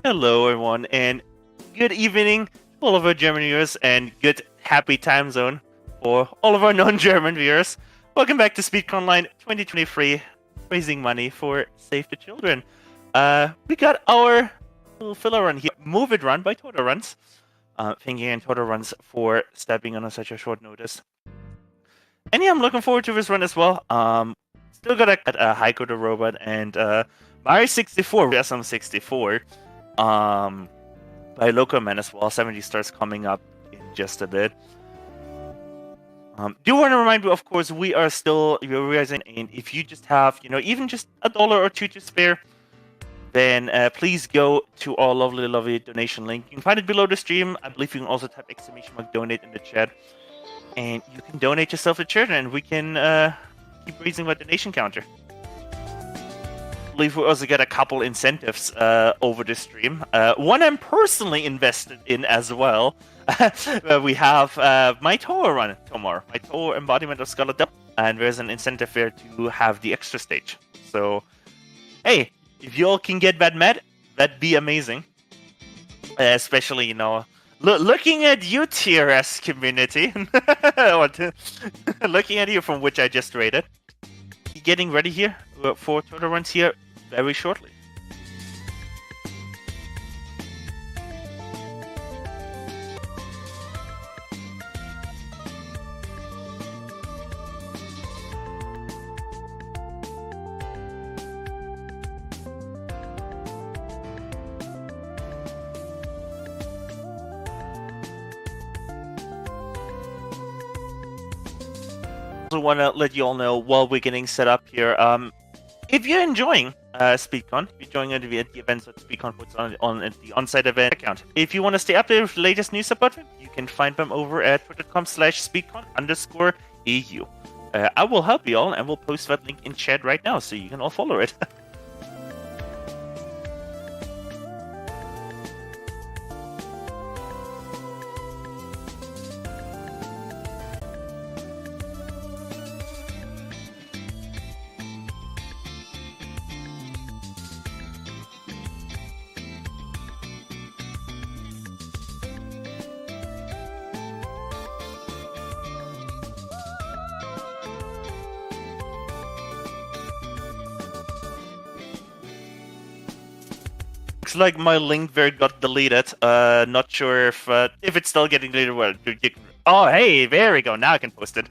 Hello, everyone, and good evening to all of our German viewers, and good happy time zone for all of our non-German viewers. Welcome back to SpeedConline 2023, raising money for Save the Children. We got our little filler run here, Move It Run by Toto Runs. Thank you again, Toto Runs, for stepping on such a short notice. And yeah, I'm looking forward to this run as well. Still got a Heiko the Robot and Mario 64, SM64. By Loco Man as well. 70 stars coming up in just a bit. Do want to remind you, of course, we are still realizing, and if you just have, even just $1 or $2 to spare, then please go to our lovely donation link. You can find it below the stream. I believe you can also type !donate in the chat, and you can donate yourself to children, and we can keep raising our donation counter. I believe we also get a couple incentives over the stream. One I'm personally invested in as well. We have my Toa run tomorrow, my Toa embodiment of Scarlet Devil, and there's an incentive there to have the extra stage. So, hey, if you all can get that med, that'd be amazing. Especially, looking at you, TRS community. Looking at you from which I just rated. Getting ready here for Toto runs here very shortly. I also want to let you all know while we're getting set up here, if you're enjoying SpeedCon, if you're enjoying the events that SpeedCon puts on the on-site event account, if you want to stay updated with the latest news about it, you can find them over at twitter.com/speedcon_EU. I will help you all, and we'll post that link in chat right now, so you can all follow it. Looks like my link there got deleted. Not sure if it's still getting deleted. Well, oh, hey, there we go. Now I can post it.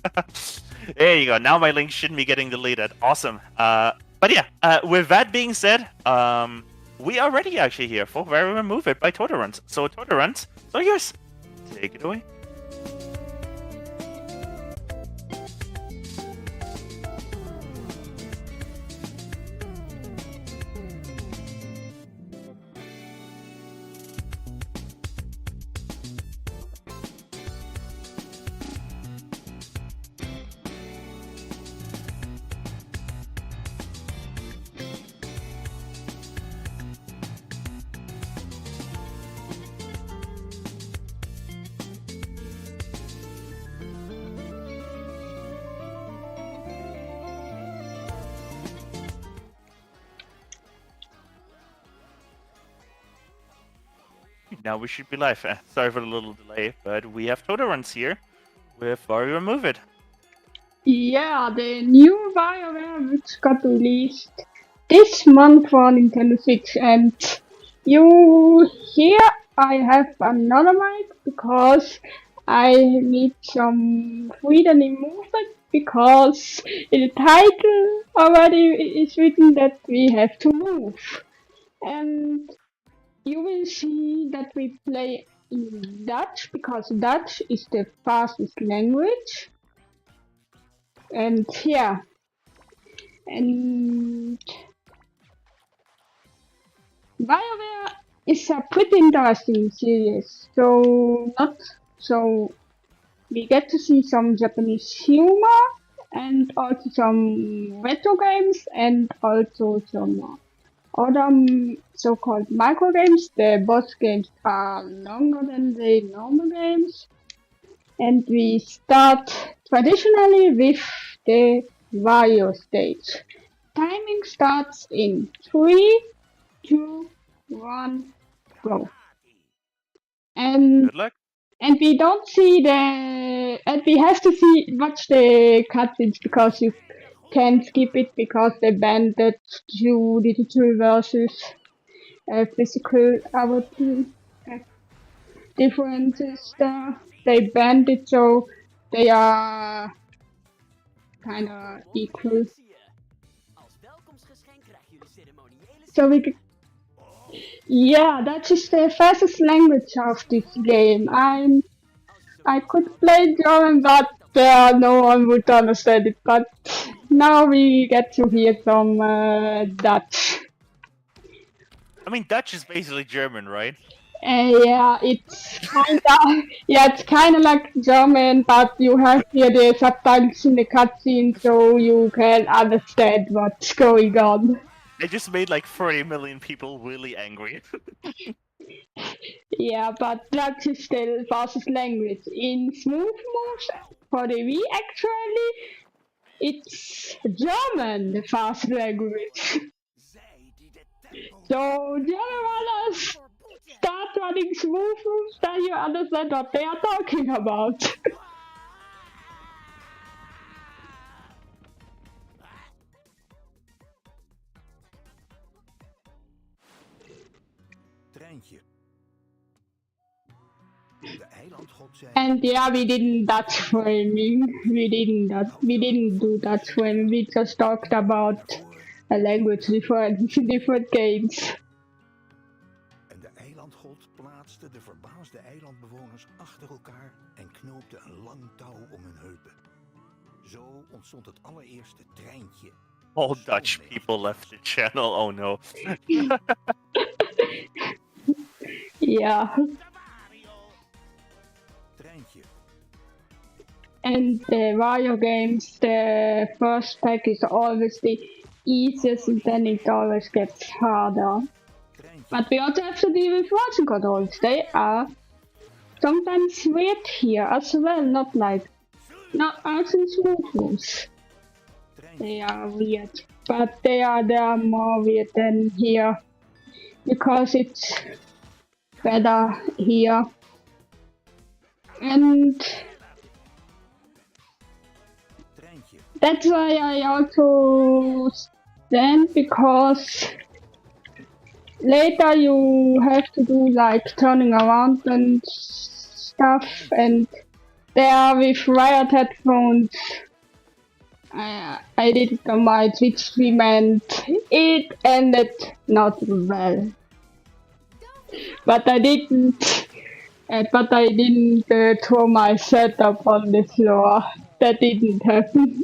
There you go. Now my link shouldn't be getting deleted. Awesome. But yeah, with that being said, we are ready actually here for Where We Move It by Toto Runs. So Toto Runs, so yours. Take it away. Now we should be live. Sorry for the little delay, but we have Toto Runs here with Wario Move It. Yeah, the new WarioWare which got released this month for Nintendo Switch, and here I have another mic because I need some freedom in movement, because in the title already is written that we have to move. And you will see that we play in Dutch, because Dutch is the fastest language. And yeah, and WarioWare is a pretty interesting series. So we get to see some Japanese humor, and also some retro games, and also some other so-called micro games. The boss games are longer than the normal games. And we start traditionally with the Wario stage. Timing starts in 3, 2, 1, go. And Good luck. and we don't see and we have to watch the cutscenes because you can skip it because they banned it to digital versus physical differences there. They banned it so they are kind of equal. So yeah, that is the fastest language of this game. I could play German, but no one would understand it. But now we get to hear some Dutch. I mean, Dutch is basically German, right? Yeah, it's kind of like German, but you have here the subtitles in the cutscene, so you can understand what's going on. They just made like 40 million people really angry. Yeah, but Dutch is still fastest language. In smooth motion for the Wii, actually, it's German, the fast language. So German runners start running smooth moves, then you understand what they are talking about. And yeah, we didn't Dutch framing. We didn't do Dutch framing. We just talked about a language difference in different games. En de eilandgod plaatste de verbaasde eilandbewoners achter elkaar en knoopte een lang touw om hun heupen. Zo ontstond het allereerste treintje. All Dutch people left the channel, oh no. Yeah. And the Mario games, the first pack is always the easiest and then it always gets harder. But we also have to deal with motion controls. They are sometimes weird here as well, not as in smooth moves. They are weird, but they are more weird than here because it's better here. And that's why I also stand, because later you have to do like turning around and stuff, and there with wired headphones I did it on my Twitch stream and it ended not well. But I didn't throw my setup on the floor. That didn't happen.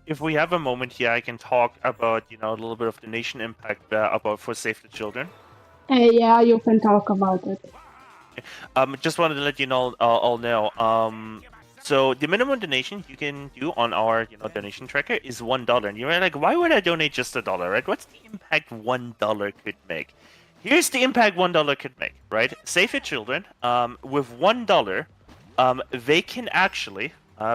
If we have a moment here, I can talk about, a little bit of donation impact about for Save the Children. Yeah, you can talk about it. Just wanted to let you all know. So the minimum donation you can do on our, donation tracker is $1. And you're like, why would I donate just $1, right? What's the impact $1 could make? Here's the impact $1 could make, right? Save the Children, with $1, they can actually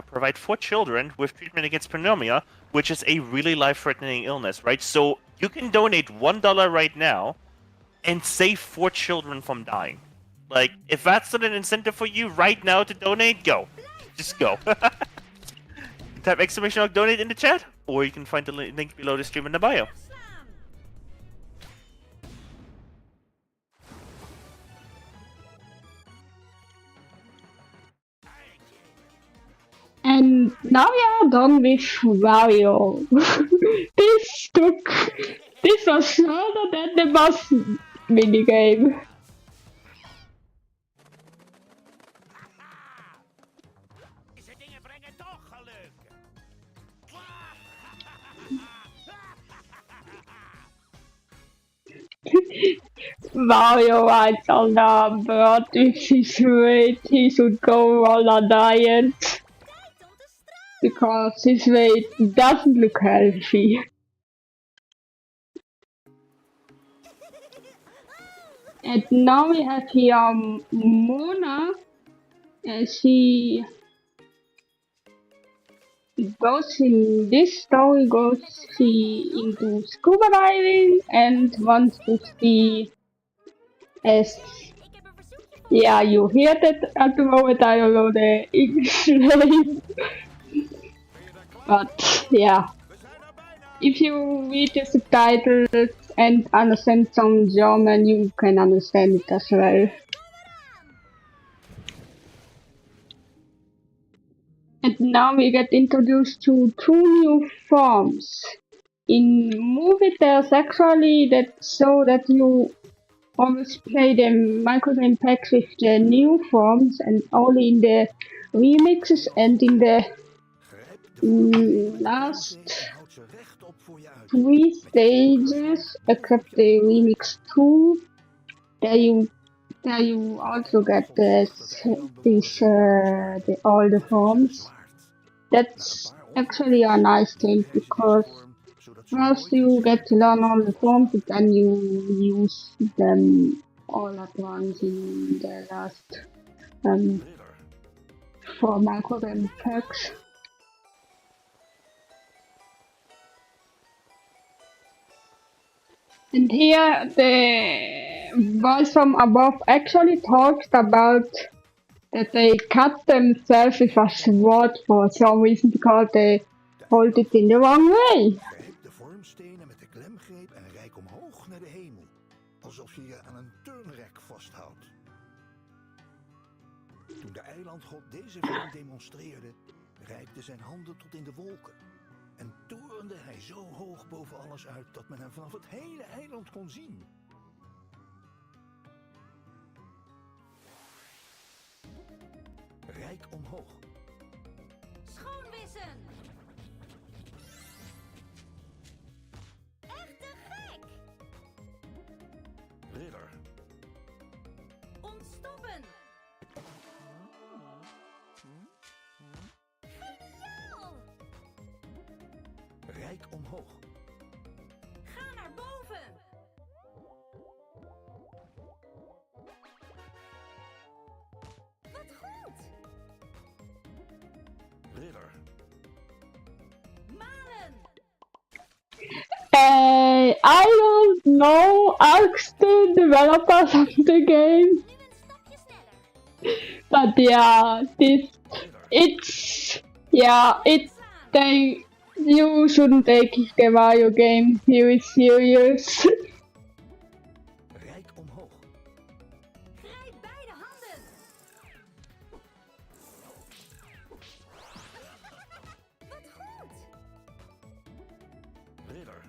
provide 4 children with treatment against pneumonia, which is a really life-threatening illness, right? So you can donate $1 right now and save 4 children from dying. Like, if that's not an incentive for you right now to donate, go. Just go. Type ! donate in the chat, or you can find the link below the stream in the bio. And now we are done with Wario. This was harder than the boss minigame. Mario rides on the bird with his weight, he should go on a diet. because his weight doesn't look healthy. And now we have here Mona. She goes in this story, goes she into scuba diving and wants to see as, yeah, you hear that at the moment. I don't know the English name, but yeah, if you read the subtitles and understand some German, you can understand it as well. And now we get introduced to two new forms. In movie there's actually that so that you always play the microgame packs with the new forms, and only in the remixes and in the last 3 stages, except the remix 2, there you also get all the forms. That's actually a nice thing, because first you get to learn all the forms, and then you use them all at once in the last 4 microgame packs. And here the voice from above actually talks about that they cut themselves with a sword for some reason, because they hold it in the wrong way. Grijp de vormstenen met de klemgreep en reik omhoog naar de hemel, alsof je je aan een turnrek vasthoudt. Toen de eilandgod deze vorm demonstreerde, reikten zijn handen tot in de wolken en torende hij zo hoog boven alles uit dat men hem vanaf het hele eiland kon zien. Rijk omhoog. Schoonwissen! Echt te gek! Ridder. Ontstoppen! Geniaal! Rijk omhoog. Ga naar boven! Wat goed! Ridder. Malen! I don't know, ask the developers of the game. But yeah, you shouldn't take the Mario game very serious. Rijk omhoog. Grijp beide handen! Wat goed! Ridder.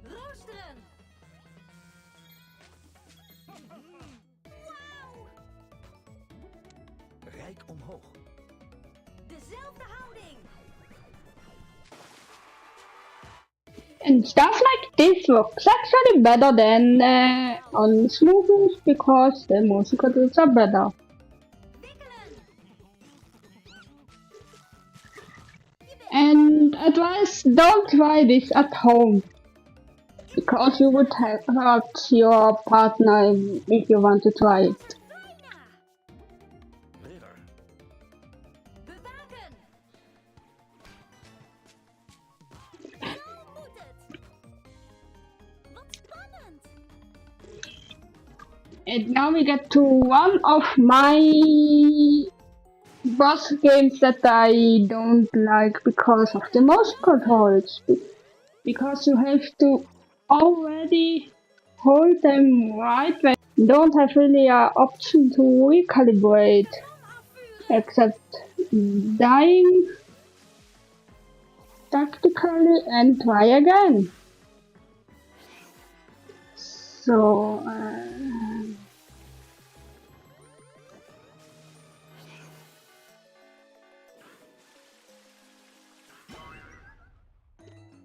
Roosteren! Wauw! Rijk omhoog. Dezelfde houding! And stuff like this works actually better than on smoothies, because the musical tools are better. And advice, don't try this at home, because you would have hurt your partner if you want to try it. And now we get to one of my boss games that I don't like because of the motion controls. Because you have to already hold them right when you don't have really an option to recalibrate, except dying tactically and try again. So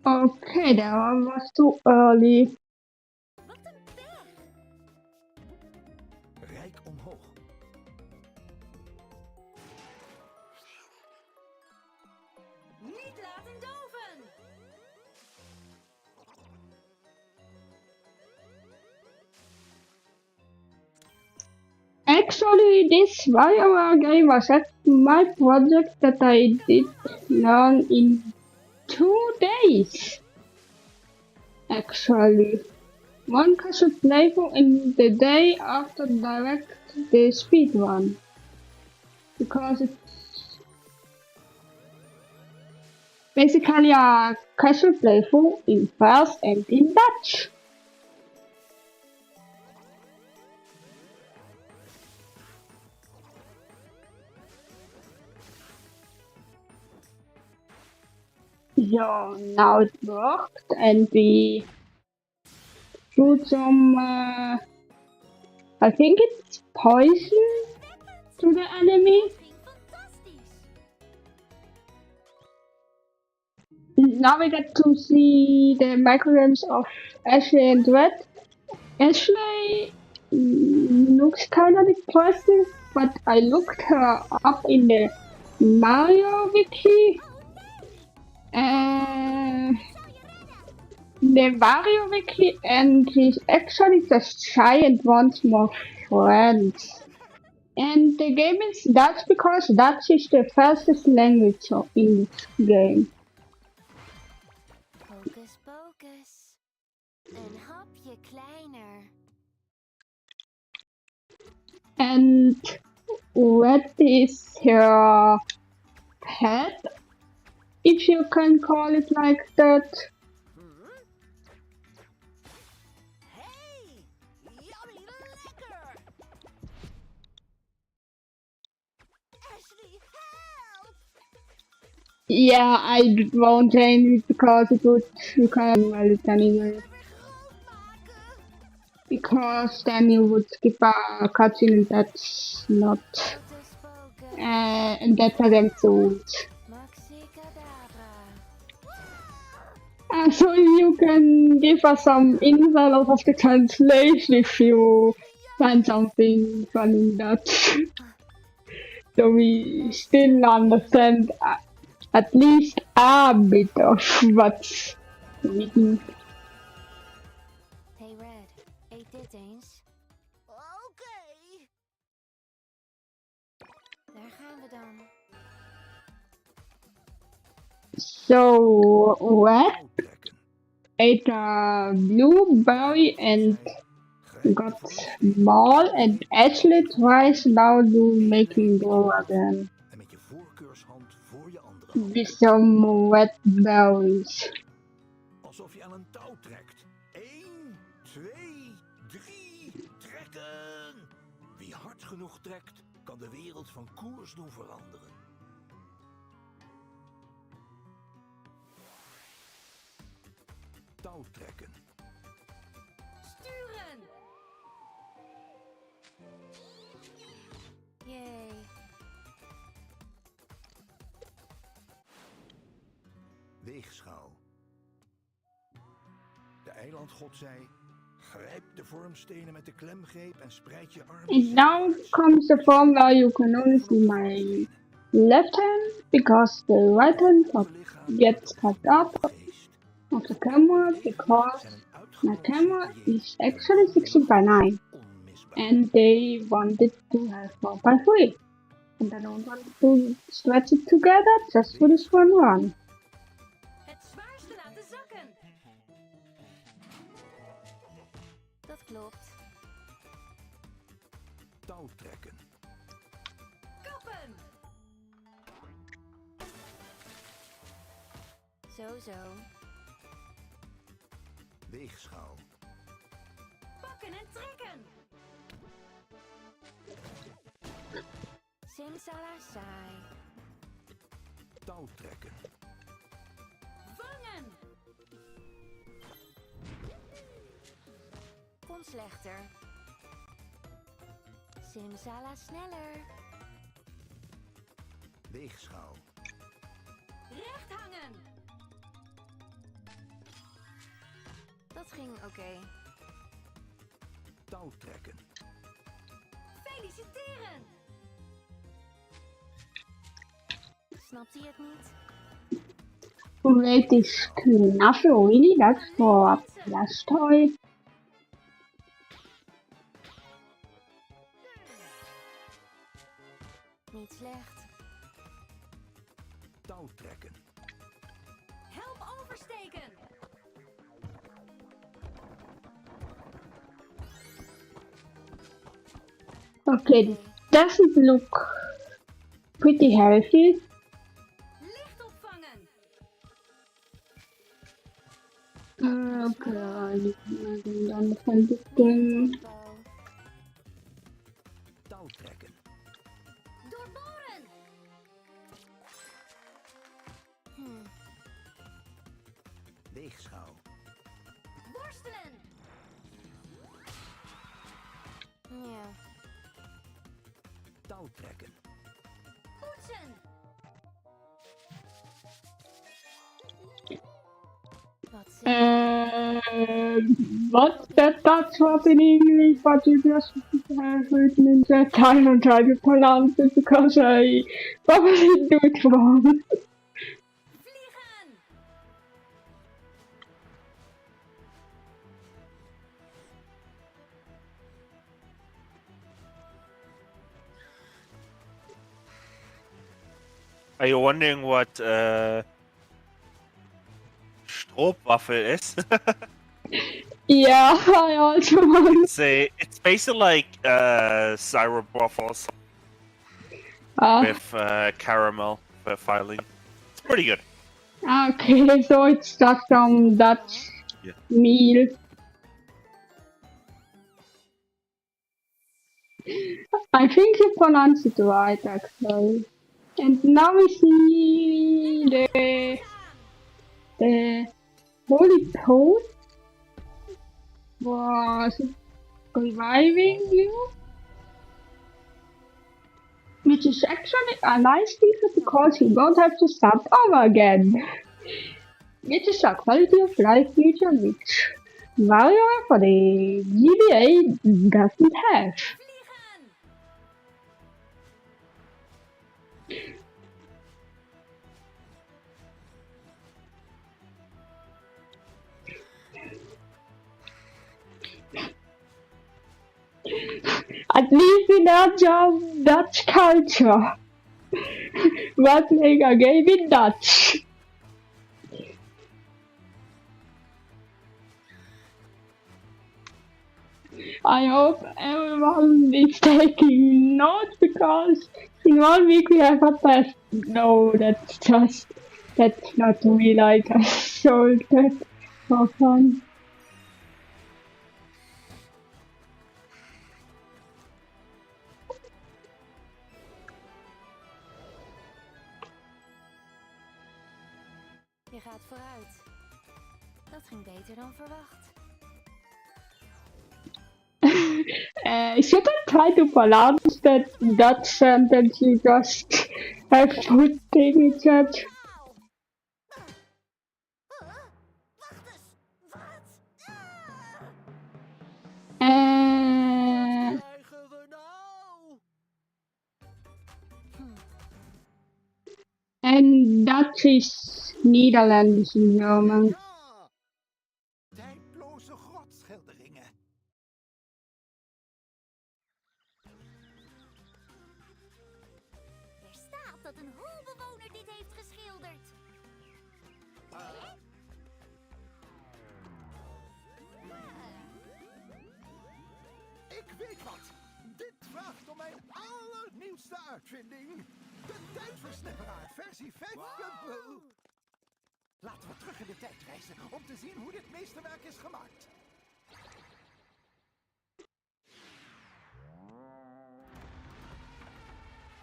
okay, that one was too early. Rijk omhoog. laten doven. Actually, this WarioWare game was my project that I did learn in 2 days. Actually, one should playthrough in the day after direct the speedrun. Because it's basically a casual playthrough in Fast and in Dutch. So now it worked and we shoot some, I think it's poison to the enemy. Now we get to see the micrograms of Ashley and Red. Ashley looks kind of depressive, but I looked her up in the Mario wiki. The Mario wiki, and he's actually just shy and wants more friends. And the game is Dutch because Dutch is the fastest language in this game. Hocus pocus. Een hapje kleiner. And Red is her pet, if you can call it like that. Yeah, I won't change it because it would, you can well it anyway. Because then you would skip a cutscene and that's not, and that's against the rules. So you can give us some insight of the translation if you find something funny in Dutch. So we still understand at least a bit of what's written. Hey Red, eet dit eens. Oké. Daar gaan we dan. So Red ate a blueberry and got small, and Ashley tries now to make him grow again with some red berries. Alsof je aan een touw trekt. 1, 2, 3, trekken! Wie hard genoeg trekt, kan de wereld van koers doen veranderen. Touw trekken. Sturen! Yay. Weegschaal. De eilandgod zei: grijp de vormstenen met de klemgreep en spreid je armen. And now comes the form where you can only see my left hand because the right hand gets cut up of the camera because my camera is actually 16:9 and they wanted to have 4:3 and I don't want to stretch it together just for this one run. Het zwaarste laten zakken. Dat klopt. Touw trekken. Kappen! Zo. Weegschaal. Pakken en trekken! Simsalasai. Touw trekken. Vangen! Kon slechter. Simsala sneller. Weegschaal. Recht hangen! Dat ging oké. Touw trekken. Feliciteren! Snapt hij het niet? Wait, is knappe really? That's for last toy. Niet slecht. Touw trekken. Helm oversteken. Okay, this doesn't look pretty healthy. Licht opvangen. Okay, dan van dit ding. Touw trekken. Doorboren. Weegschaal. Worstelen. Ja. Touw trekken. Poetsen. What? That's what in English, but you just have written in that time and try to pronounce it because I probably do it wrong. Are you wondering what Stroopwafel is? Yeah, I also want. It's basically like syrup waffles with caramel filling. It's pretty good. Okay, so it's just some Dutch meal. I think you pronounced it right, actually. And now we see the Holy Post was reviving you, which is actually a nice feature because you don't have to start over again. Which is a quality of life feature which Mario for the GBA doesn't have. At least in our job, Dutch culture. What make a game in Dutch? I hope everyone is taking notes because in 1 week we have a test. No, that's not me, like I sold that for fun. Je gaat vooruit. Dat ging beter dan verwacht. Should I try to pronounce that sentence you just have put in the chat? And Dutch is Netherlands in German. Tijdloze grotschilderingen. Er staat dat een holbewoner dit heeft geschilderd. Ik weet wat. Dit vraagt om mijn allernieuwste uitvinding. De tijdversnipperaar versie 5.0. Laten we terug in de tijd reizen om te zien hoe dit meesterwerk is gemaakt.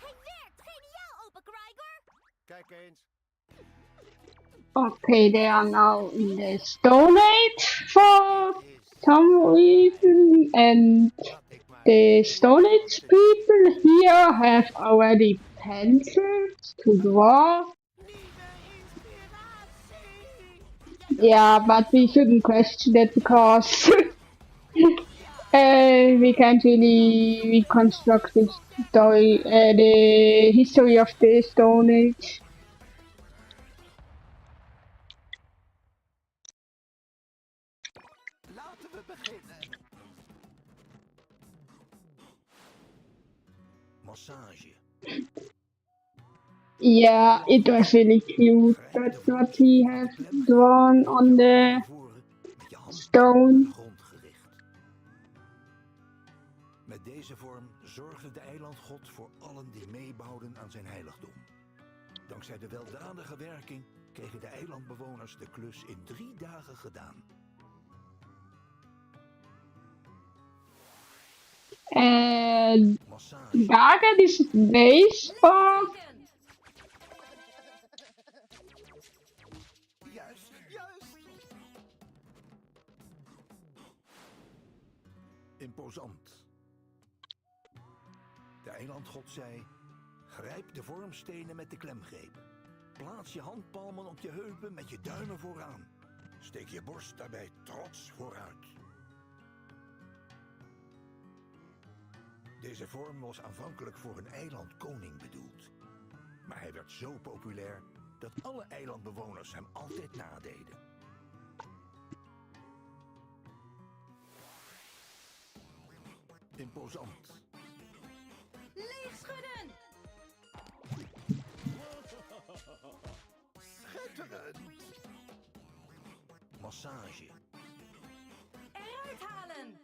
Hij werkt geniaal, opa Krygor. Kijk eens. Okay, they are now in the Stone Age for some reason, and the Stone Age people here have already pencils to draw. Yeah, but we shouldn't question it because we can't really reconstruct the story, the history of the Stone Age. Yeah, it was really cute. That's what he has drawn on the stone. Met deze vorm zorgde de eilandgod voor allen die meebouwden aan zijn heiligdom. Dankzij de weldadige werking kregen de eilandbewoners de klus in 3 dagen gedaan. En dagen is het days of... Juist, juist. Imposant. De eilandgod zei: grijp de vormstenen met de klemgreep. Plaats je handpalmen op je heupen met je duimen vooraan. Steek je borst daarbij trots vooruit. Deze vorm was aanvankelijk voor een eilandkoning bedoeld. Maar hij werd zo populair dat alle eilandbewoners hem altijd nadeden. Imposant. Leegschudden! Schitterend. Massage. Eruit halen!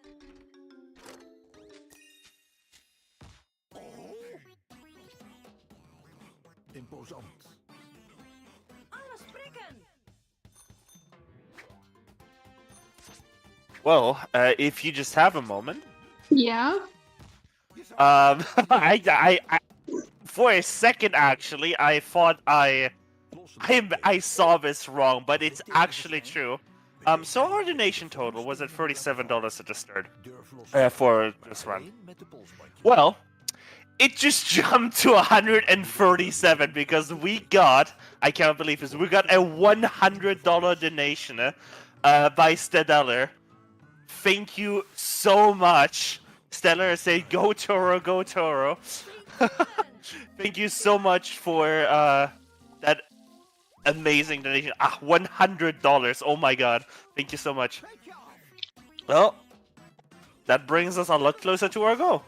Imposant. Alles prikken! Well, if you just have a moment. Yeah. I for a second actually, I thought I saw this wrong, but it's actually true. So our donation total was at $37 at the start for this run. Well, it just jumped to 137 because we got, I can't believe this, we got a $100 donation by Stedeller. Thank you so much. Stellar said, "Go Toro, go Toro." Thank you so much for that amazing donation. $100. Oh my god. Thank you so much. Well, that brings us a lot closer to our goal.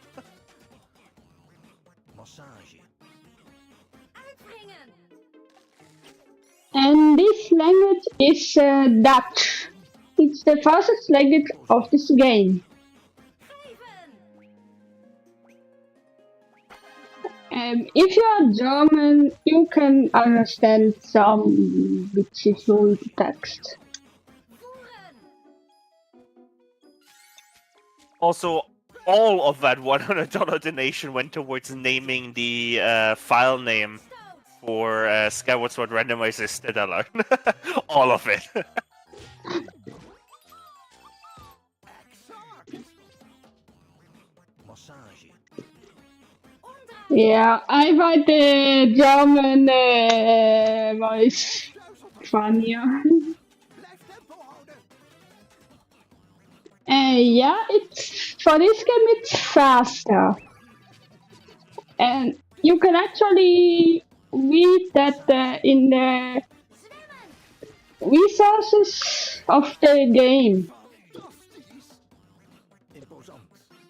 And this language is Dutch. It's the fastest language of this game. If you are German, you can understand some beautiful text. Also, all of that $100 donation went towards naming the file name for Skyward Sword Randomizer Stedeller. All of it. Yeah, I find the German voice funnier. Yeah, it's for this game it's faster, and you can actually read that in the resources of the game.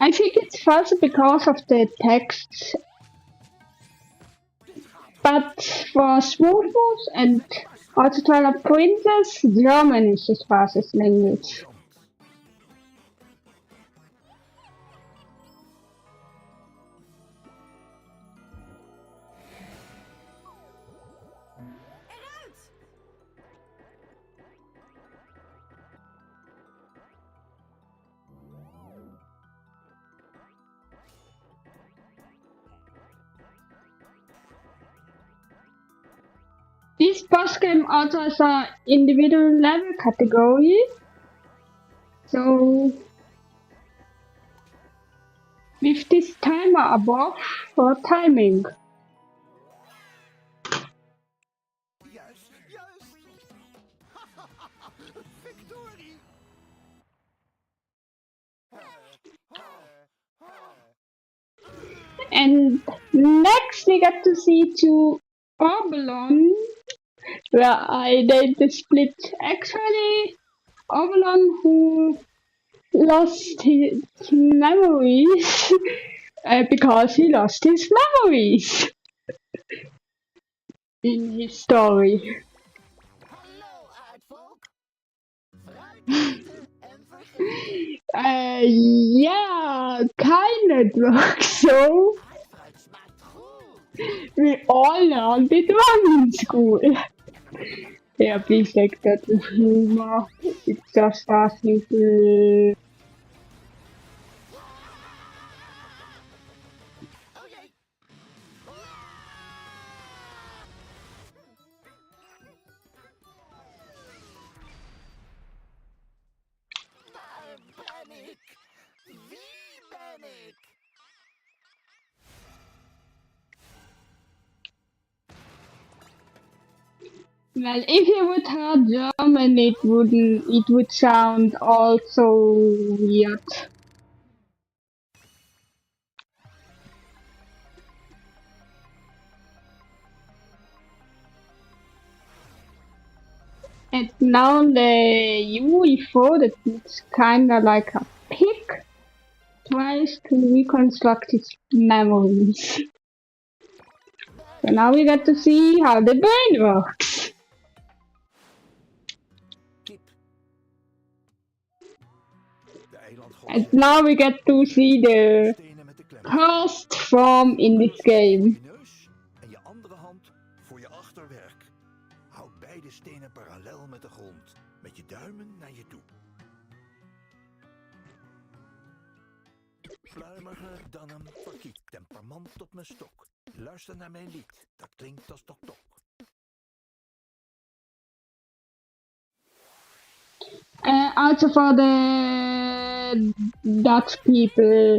I think it's faster because of the text. But for smoothness and also Twilight Princess, German is the fastest language. This boss game also has an individual level category, so with this timer above for timing. And next we get to see to Orbelon, where I did the split. Actually, Orbelon who lost his memories because he lost his memories. in his story. Yeah, kinda works so. We all learned it wrong in school. Yeah, please take that with humor. It's just asking to. Well, if you would hear German, it would sound also weird. And now the UE4 that looks kinda like a pig tries to reconstruct his memories. So now we get to see how the brain works. And now we get to see the cursed form in this game. En je andere hand voor je achterwerk. Houd beide stenen parallel met de grond, met je duimen naar je toe. Pluimige dan een parkiet, temperament tot mijn stok. Luister naar mijn lied, dat klinkt als tok-tok. Also for the Dutch people,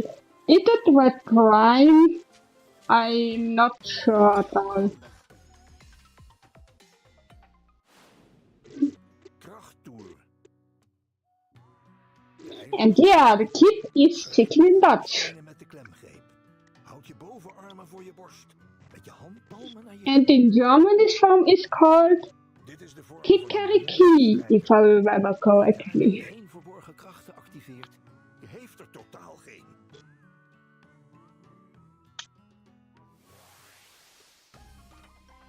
is it red crime? I'm not sure at all. And yeah, the kid is speaking in Dutch. Houd je bovenarmen voor je borst, met je handpalmen naar je. And in German this form is called Kikeriki, if I remember correctly. Geen verborgen krachten activeert, je heeft er totaal geen.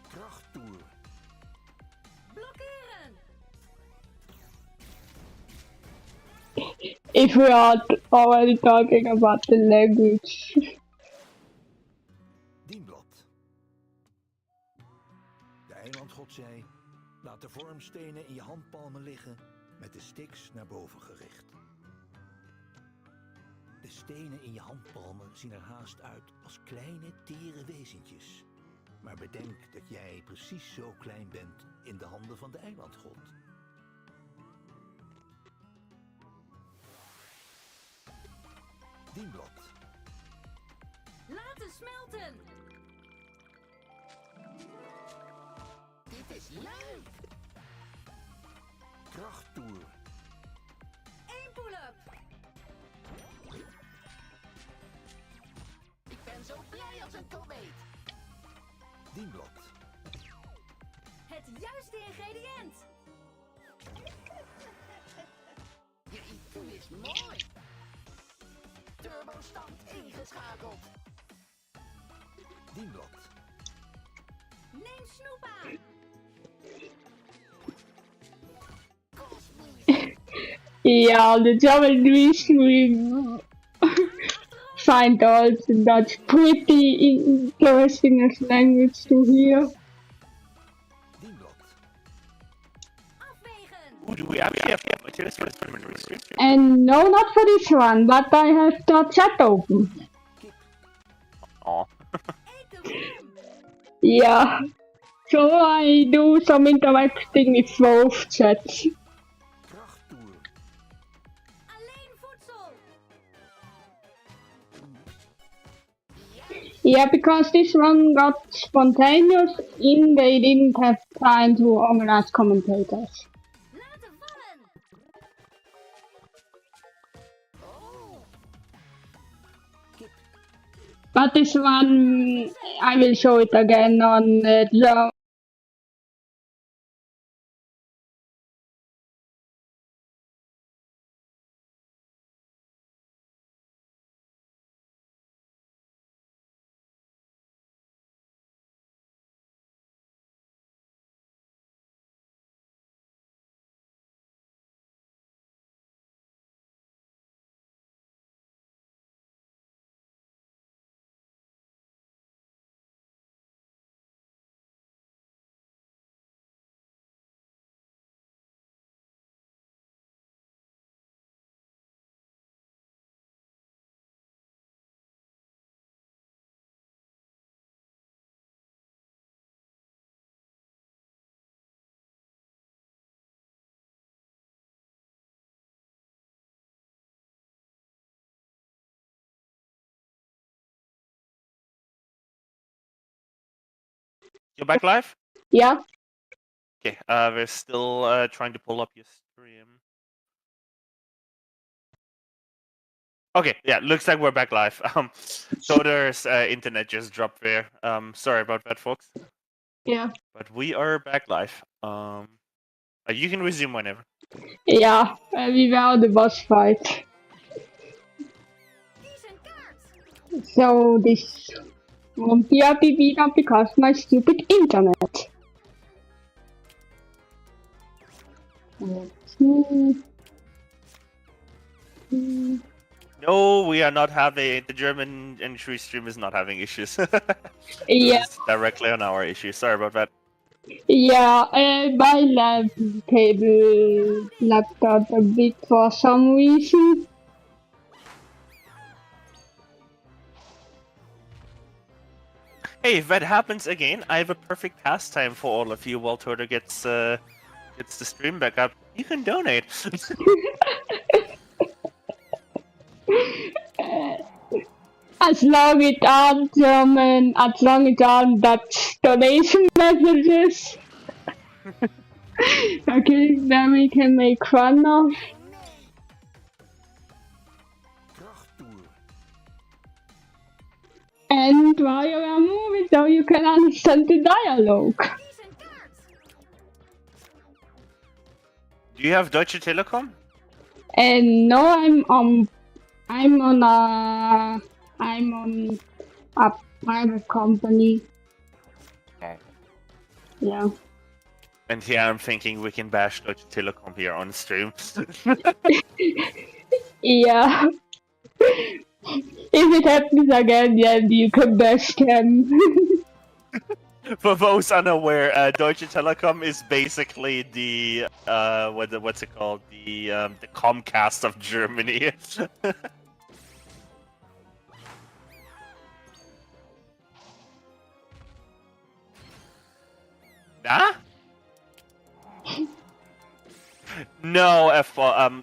Krachttoer. Blokkeren! If we are already talking about the language. Dienblad. De eilandgod zei, laat de vormstenen in je handpalmen liggen, met de sticks naar boven gericht. De stenen in je handpalmen zien er haast uit als kleine, tere wezentjes. Maar bedenk dat jij precies zo klein bent in de handen van de eilandgod. Dienblad. Laten smelten! Dit is leuk! Krachttoer. 1 pull-up! Ik ben zo blij als een komeet. Dienblad. Het juiste ingrediënt! Je IQ is mooi. Turbostand ingeschakeld. Dienblad. Neem snoep aan! Yeah, the German Livestream find also Dutch pretty interesting as language to hear. Ooh, do we actually have materials for this preliminary stream? And no, not for this one, but I have the chat open. Aw. Yeah, so I do some interacting with both chats. Yeah, because this one got spontaneous in, they didn't have time to organize commentators. But this one, I will show it again on the You're back live? Yeah. Okay, we're still trying to pull up your stream. Okay, yeah, looks like we're back live. Soder's internet just dropped there. Sorry about that, folks. Yeah. But we are back live. You can resume whenever. Yeah, we were on the boss fight. So this won't be a beat up because my stupid internet. Let's see. No, we are not having the German entry stream is not having issues. Yeah. It's directly on our issue. Sorry about that. Yeah, my lab cable lagged out a bit for some reason. Hey, if that happens again, I have a perfect pastime for all of you while Toto gets the stream back up. You can donate. As long as it aren't German, as long as it aren't Dutch donation messages. Okay, then we can make fun of. And while you are moving, so you can understand the dialogue. Do you have Deutsche Telekom? And no, I'm on a private company. Oh. Yeah. And here I'm thinking we can bash Deutsche Telekom here on stream. Yeah. If it happens again, then you can bash them. For those unaware, Deutsche Telekom is basically the what's it called? The Comcast of Germany. Nah? No,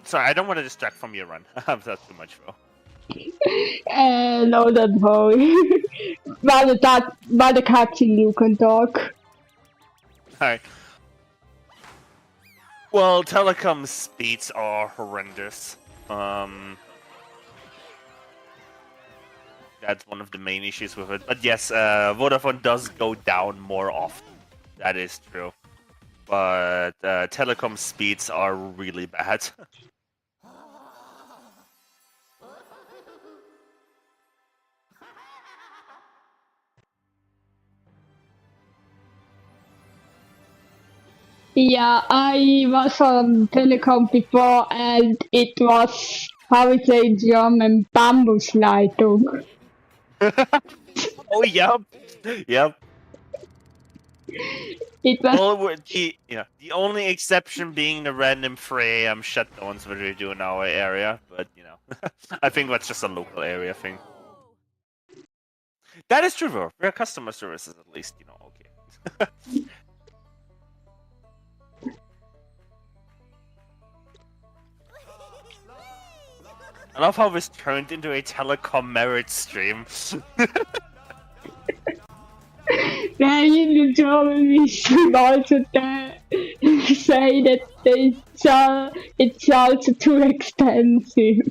sorry, I don't want to distract from your run. That's too much, bro. No, don't worry. By the cutscene you can talk. Alright. Well, telecom speeds are horrendous. That's one of the main issues with it. But yes, Vodafone does go down more often. That is true. But telecom speeds are really bad. Yeah, I was on telecom before and it was, how we say in German, Bambusleitung. Oh, yep. Yep. It was... Well, the only exception being the random 3 AM shutdowns that we do in our area, but, you know, I think that's just a local area thing. That is true, though. Their customer service is at least, you know, okay. I love how this turned into a telecom merit stream. Then in the German stream also say that it's also too expensive.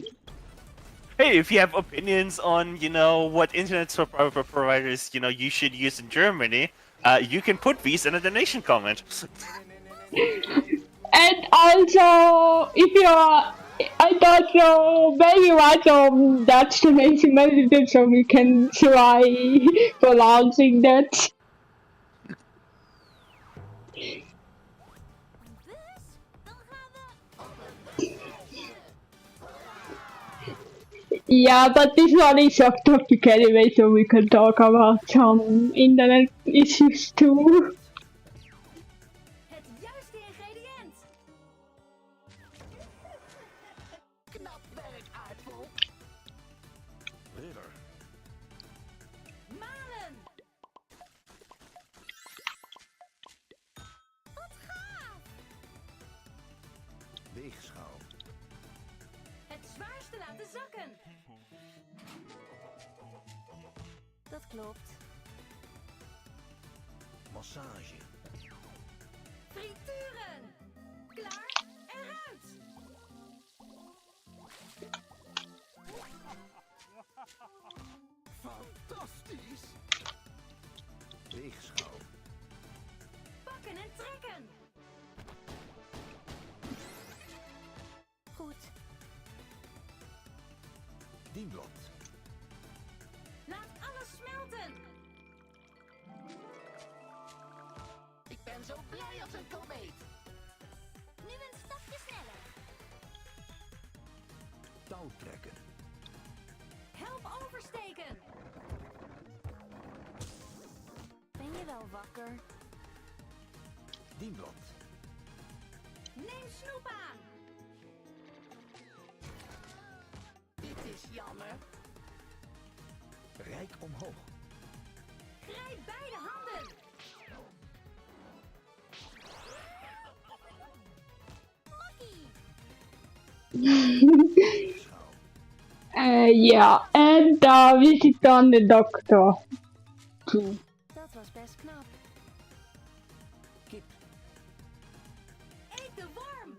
Hey, if you have opinions on, you know, what internet providers, you know, you should use in Germany, you can put these in a donation comment. And also, if you're, I don't know, maybe write some Dutch donation messages so we can try pronouncing that. Yeah, but this one is off topic anyway, so we can talk about some internet issues too. Weegschaal. Het zwaarste laten zakken. Dat klopt. Mag massage. Frituren! Klaar, eruit! Fantastisch! Weegschaal. Pakken en trekken! Goed. Dienblad. Laat alles smelten! Ik ben zo blij als een komeet. Nu een stapje sneller. Touw trekken. Help oversteken! Ben je wel wakker? Dienblad. Neem snoep aan! Dit is jammer. Rijk omhoog. Grijp beide handen! Ja, en daar wist ik dan de dokter. Toe. Dat was best knap. Kip. Eet de worm!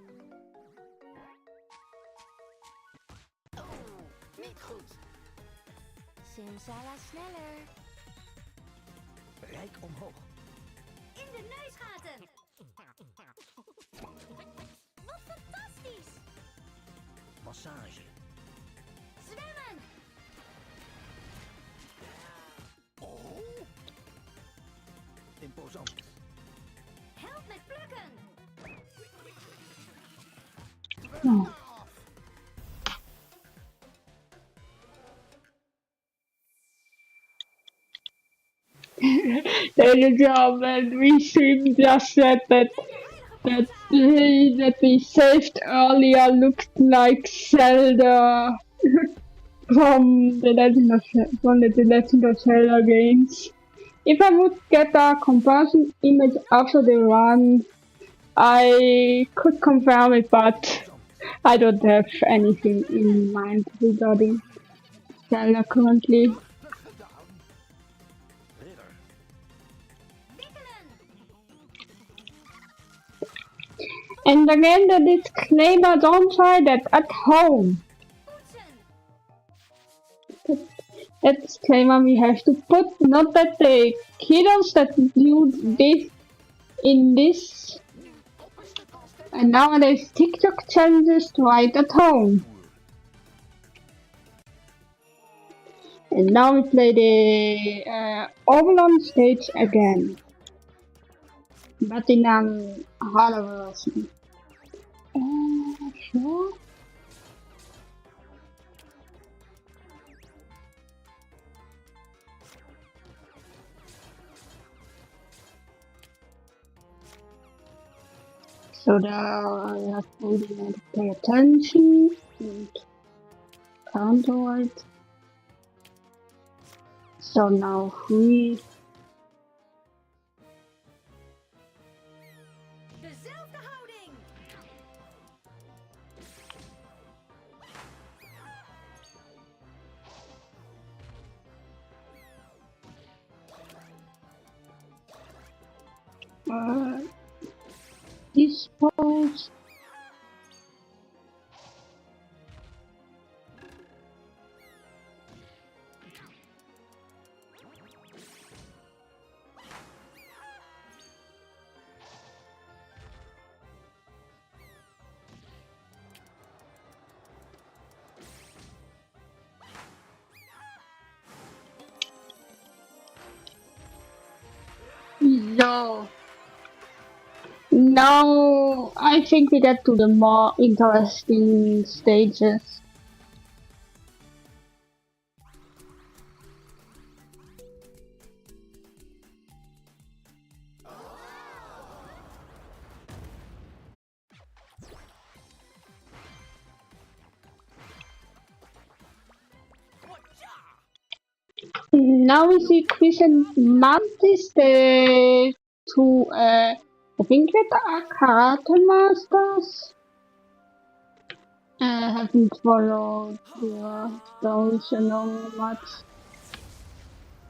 Niet goed. Simsala sneller. Rijk omhoog. In de neusgaten! Wat fantastisch! Massage. Zwemmen! Oh. Imposant. Help met plukken! Oh. The job and we stream just said that we saved earlier looked like Zelda from the Legend of Zelda games. If I would get a comparison image after the run, I could confirm it, but I don't have anything in mind regarding Zelda currently. And again, the disclaimer, don't try that at home. That disclaimer we have to put, not that the kiddos that do this in this and nowadays TikTok challenges right at home. And now we play the Overland stage again, but in a harder version. Sure. So now I have to pay attention and counter it. So now we Dezelfde houding! dispose. So now I think we get to the more interesting stages. Now we see Chris and Mantis, the two, I think that are karate masters. I haven't followed their stories along much.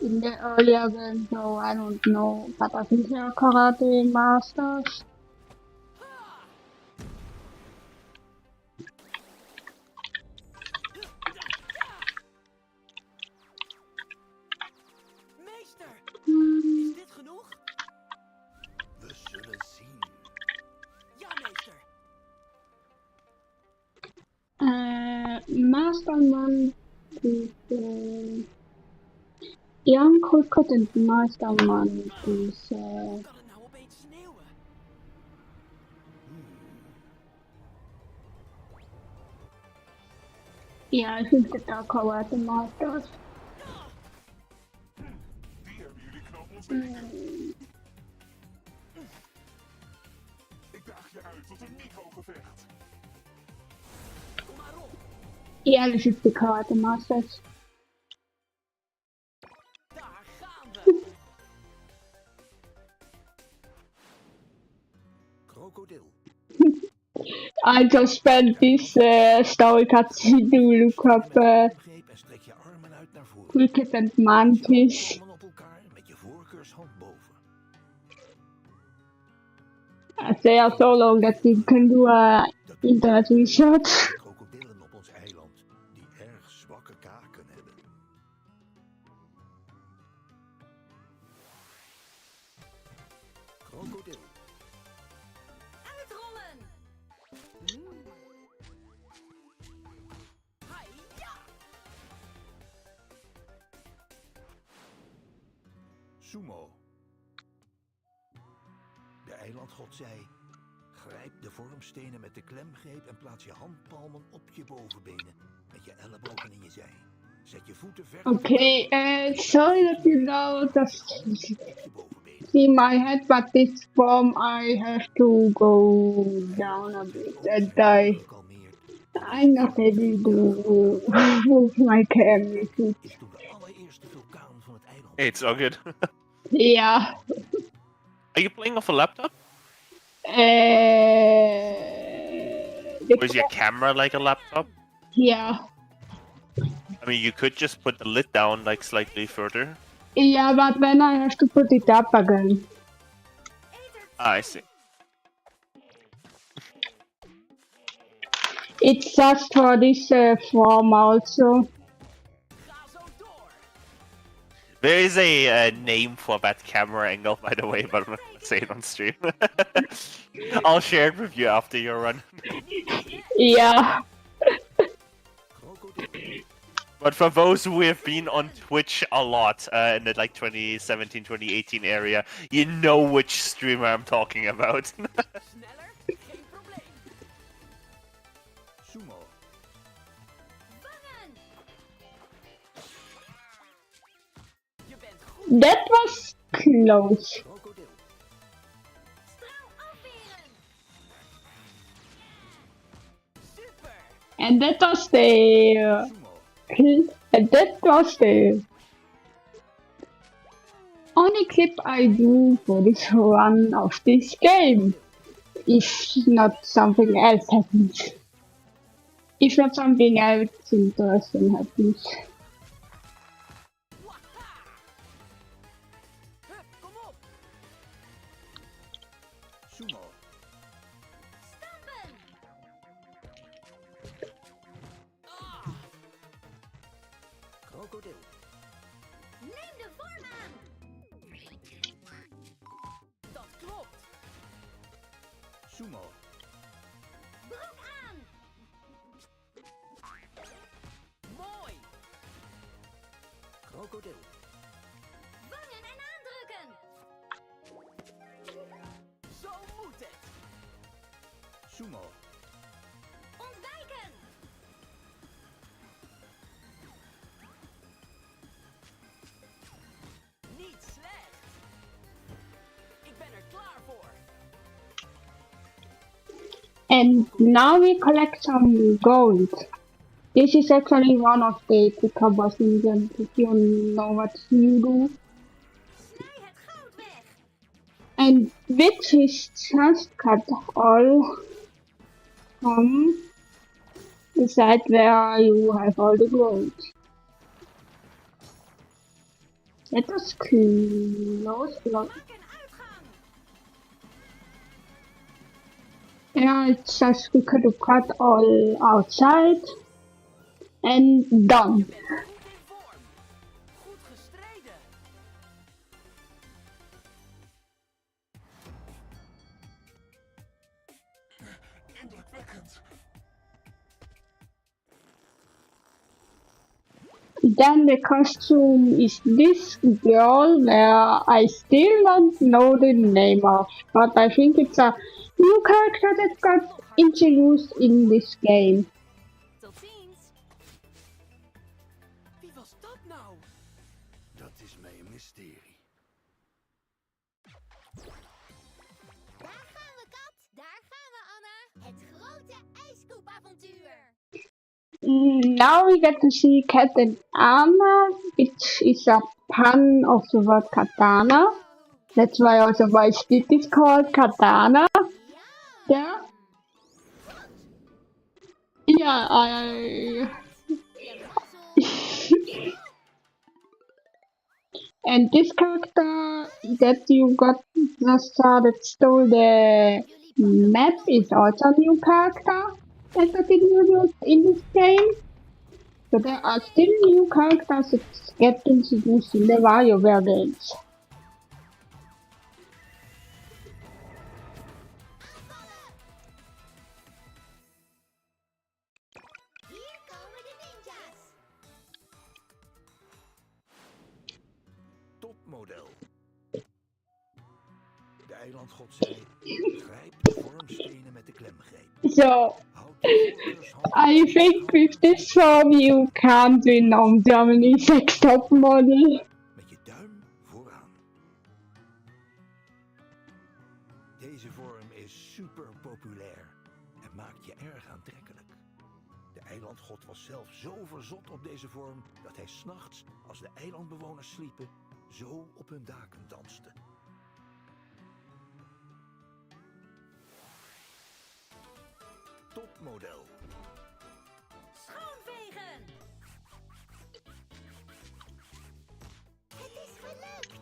in the earlier game, so I don't know. But I think they are karate masters. Meester, is dit genoeg? We zullen zien. Ja, meester. Masterman is young competent masterman is Kan het nou opeens sneeuwen? yeah, I think that are karate masters. Ik daag je uit tot een microgevecht. Kom maar op. Yeah, this is the karate masters. Daar gaan we. Krokodil. I just spent this story cutscene to look up Greep en strek je armen uit naar voren. cricket and mantis. Palmen op elkaar met je voorkeurshand boven. They are so long that you can do a internet research. Krokodillen op ons eiland die erg zwakke kaken hebben. Krokodil. Uitrollen! Hi-ja! Sumo. De eilandgod zei: grijp de vormstenen met de klemgreep en plaats je handpalmen op je bovenbenen met je ellebogen in je zij. Zet je voeten ver. Okay, sorry that you know just see my head, but this form I have to go down a bit and I'm not able to move my camera. It's all good. Yeah. Are you playing off a laptop? Or is your camera like a laptop? Yeah. I mean, you could just put the lid down like slightly further. Yeah, but then I have to put it up again. Ah, I see. It's just for this form also. There is a name for that camera angle, by the way, but I'm not gonna say it on stream. I'll share it with you after your run. Yeah. But for those who have been on Twitch a lot in the like 2017, 2018 area, you know which streamer I'm talking about. Sumo. That was close. And that was the only clip I do for this run of this game. If not something else happens. If not something else interesting happens. Sumo. Krokodil. Neem de vorm aan! Dat klopt. Sumo. Broek aan! Mooi. Krokodil. Vangen en aandrukken! Zo moet het. Sumo. Ontwijken! Niet slecht. Ik ben er klaar voor. And now we collect some gold. This is actually one of the quicker bosses, and if you know what you do. And which is just cut all from the side where you have all the gold. Let us close. Yeah, it's just we could have cut all outside and done. Then the costume is this girl where I still don't know the name of, but I think it's a new character that got introduced in this game. Tot ziens. Wie was dat nou? Dat is mij een mysterie. Daar gaan we, Kat. Daar gaan we, Anna. Het grote ijskoepavontuur. Now we get to see Kat and Anna, which is a pun of the word katana. That's why also my stick is called katana. Yeah. Yeah, and this character that you got just saw that stole the map is also a new character that got introduced in this game. So there are still new characters that get introduced in the WarioWare games. Hier komen de ninjas. Topmodel. De eilandgod zei, grijp de vormstenen met de klemgreep. So, I think with this form you can't win on Germany's Next Top Model. Met je duim vooraan. Deze vorm is super populair en maakt je erg aantrekkelijk. De eilandgod was zelf zo verzot op deze vorm dat hij 's nachts, als de eilandbewoners sliepen, zo op hun daken danste. Topmodel. Schoonvegen. Het is gelukt.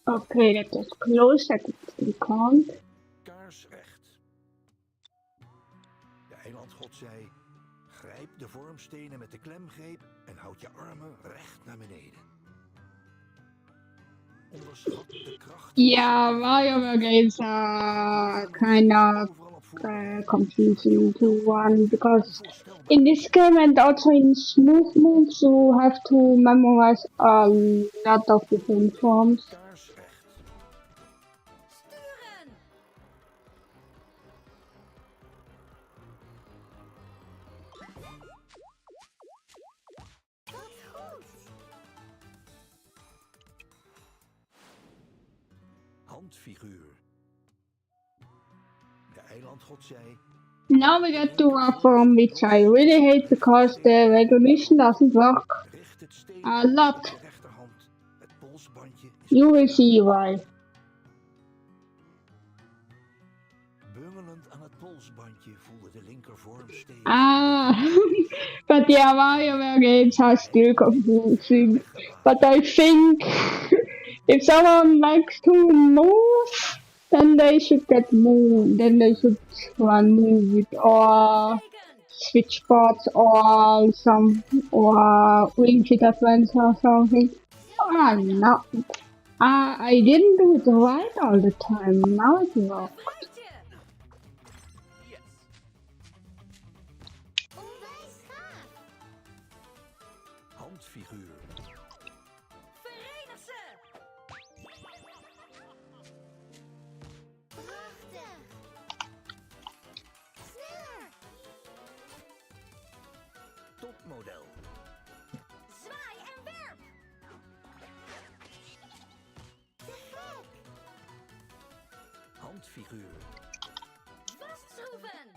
Okay, let us close that SpeedCon. Kaarsrecht. De eilandgod zei, grijp de vormstenen met de klemgreep en houd je armen recht naar beneden. Onderschat de kracht. Yeah, WarioWare games are kind of confusing to one because in this game and also in smooth moves you have to memorize a lot of different forms. Handfiguur. De eilandgod zei, Now we get to a form which I really hate because the recognition doesn't work a lot. You will see why. bungelend aan het polsbandje voelde de linkervorm stevig. But yeah, WarioWare games are still confusing. But I think if someone likes to move, then they should get moved. Then they should run move it or switch spots or Ring Fit Adventure or something. No. I didn't do it right all the time. Now it works. Handfiguur. Verenig ze! Prachtig! Sneller! Topmodel. Zwaai en werp! Te gek! Handfiguur. Vastschroeven!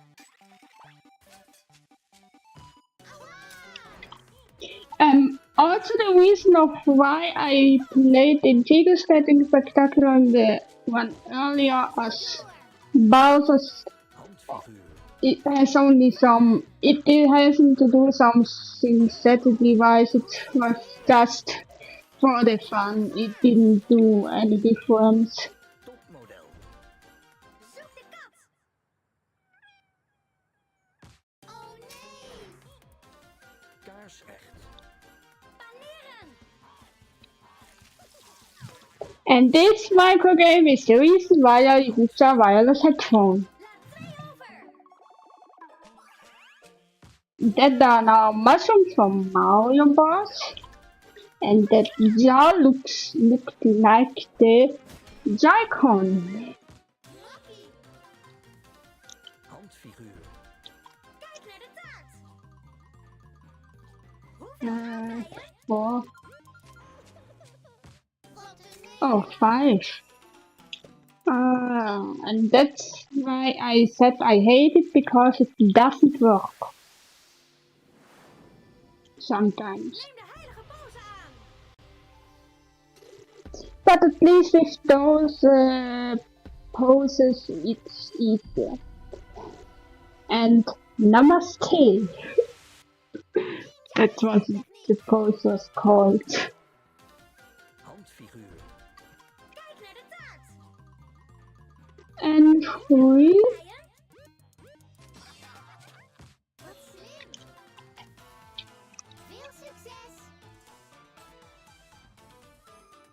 Also the reason of why I played the Tigers Getting Spectacular and the one earlier as Bowser's, it has only some, it hasn't to do something strategy wise, it was just for the fun. It didn't do any difference. And this micro game is the reason why I use a wireless headphone. That are now mushrooms from Mario Bros. And that jar looks like the Joy-Con. Four. Oh, 5. And that's why I said I hate it, because it doesn't work. Sometimes. But at least with those poses, it's easier. And Namaste. That's what the pose was called. And 3.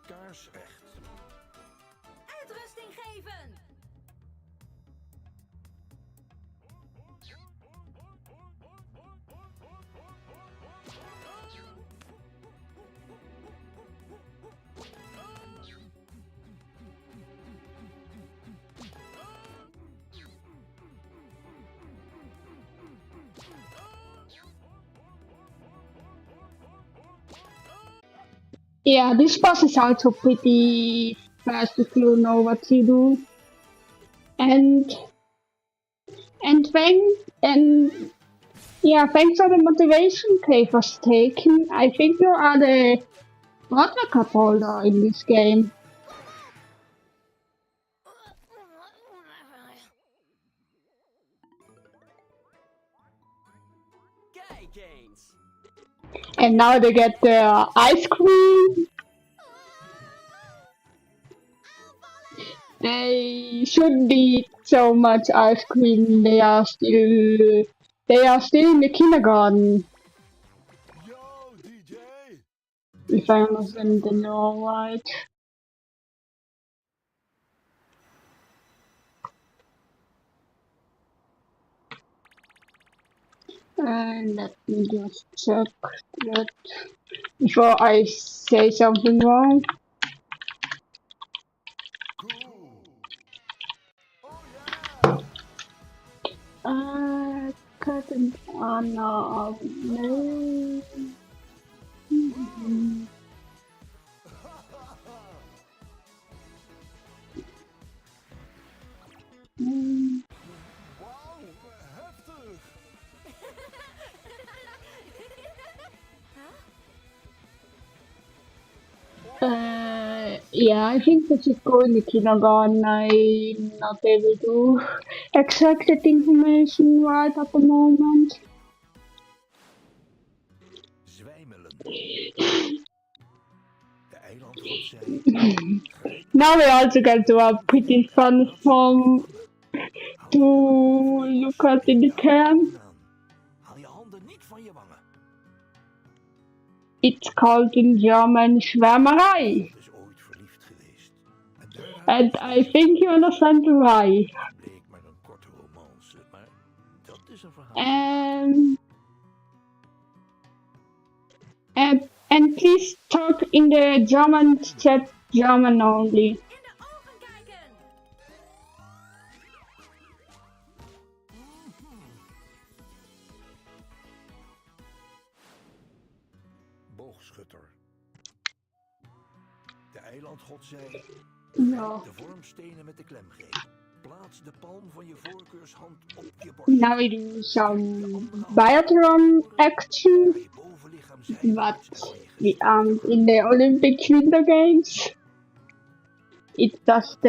Kaarsrecht. Uitrusting geven! Yeah, this boss is also pretty fast if you know what you do. And yeah, thanks for the motivation Cave was taken. I think you are the World Cup holder in this game. And now they get the ice cream. They shouldn't eat so much ice cream. They are still in the kindergarten. If I understand the law right. And let me just check that before I say something wrong. Cutting on no. Yeah, I think that should go in the kindergarten. I'm not able to extract that information right at the moment. Now we also get to a pretty fun form to look at in the camp. It's called in German Schwärmerei. And I think you understand why. And please talk in the German chat, German only. Boogschutter. De eilandgod zei: No. de vormstenen met de klemgreep. Plaats de palm van je voorkeurshand op je borst. Now we do some biathlon action, but we aren't in the Olympic Winter Games. It's just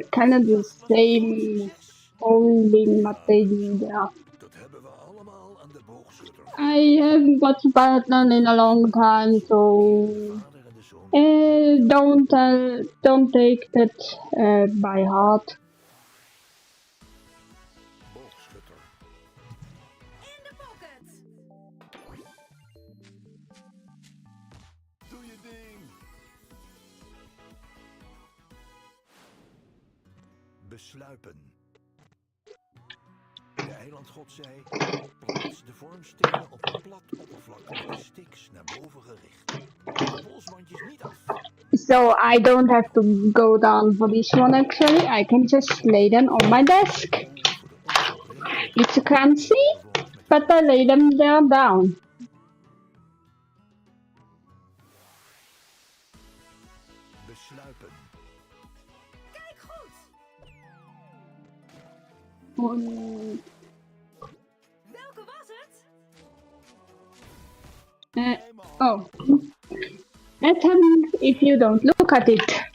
kind of the same holding what they do there. I haven't watched biathlon in a long time, so Don't take that by heart. Boogschutter. In the pocket. Doe je ding. Besluipen. De eilandgod zei: plaats de vormstenen op een plat oppervlak met de sticks naar boven gericht. De polsbandjes niet af. So I don't have to go down for this one actually. I can just lay them on my desk. It's fancy, but I lay them there down. Besluipen. Kijk goed. Welke was het? Oh. What happens if you don't look at it?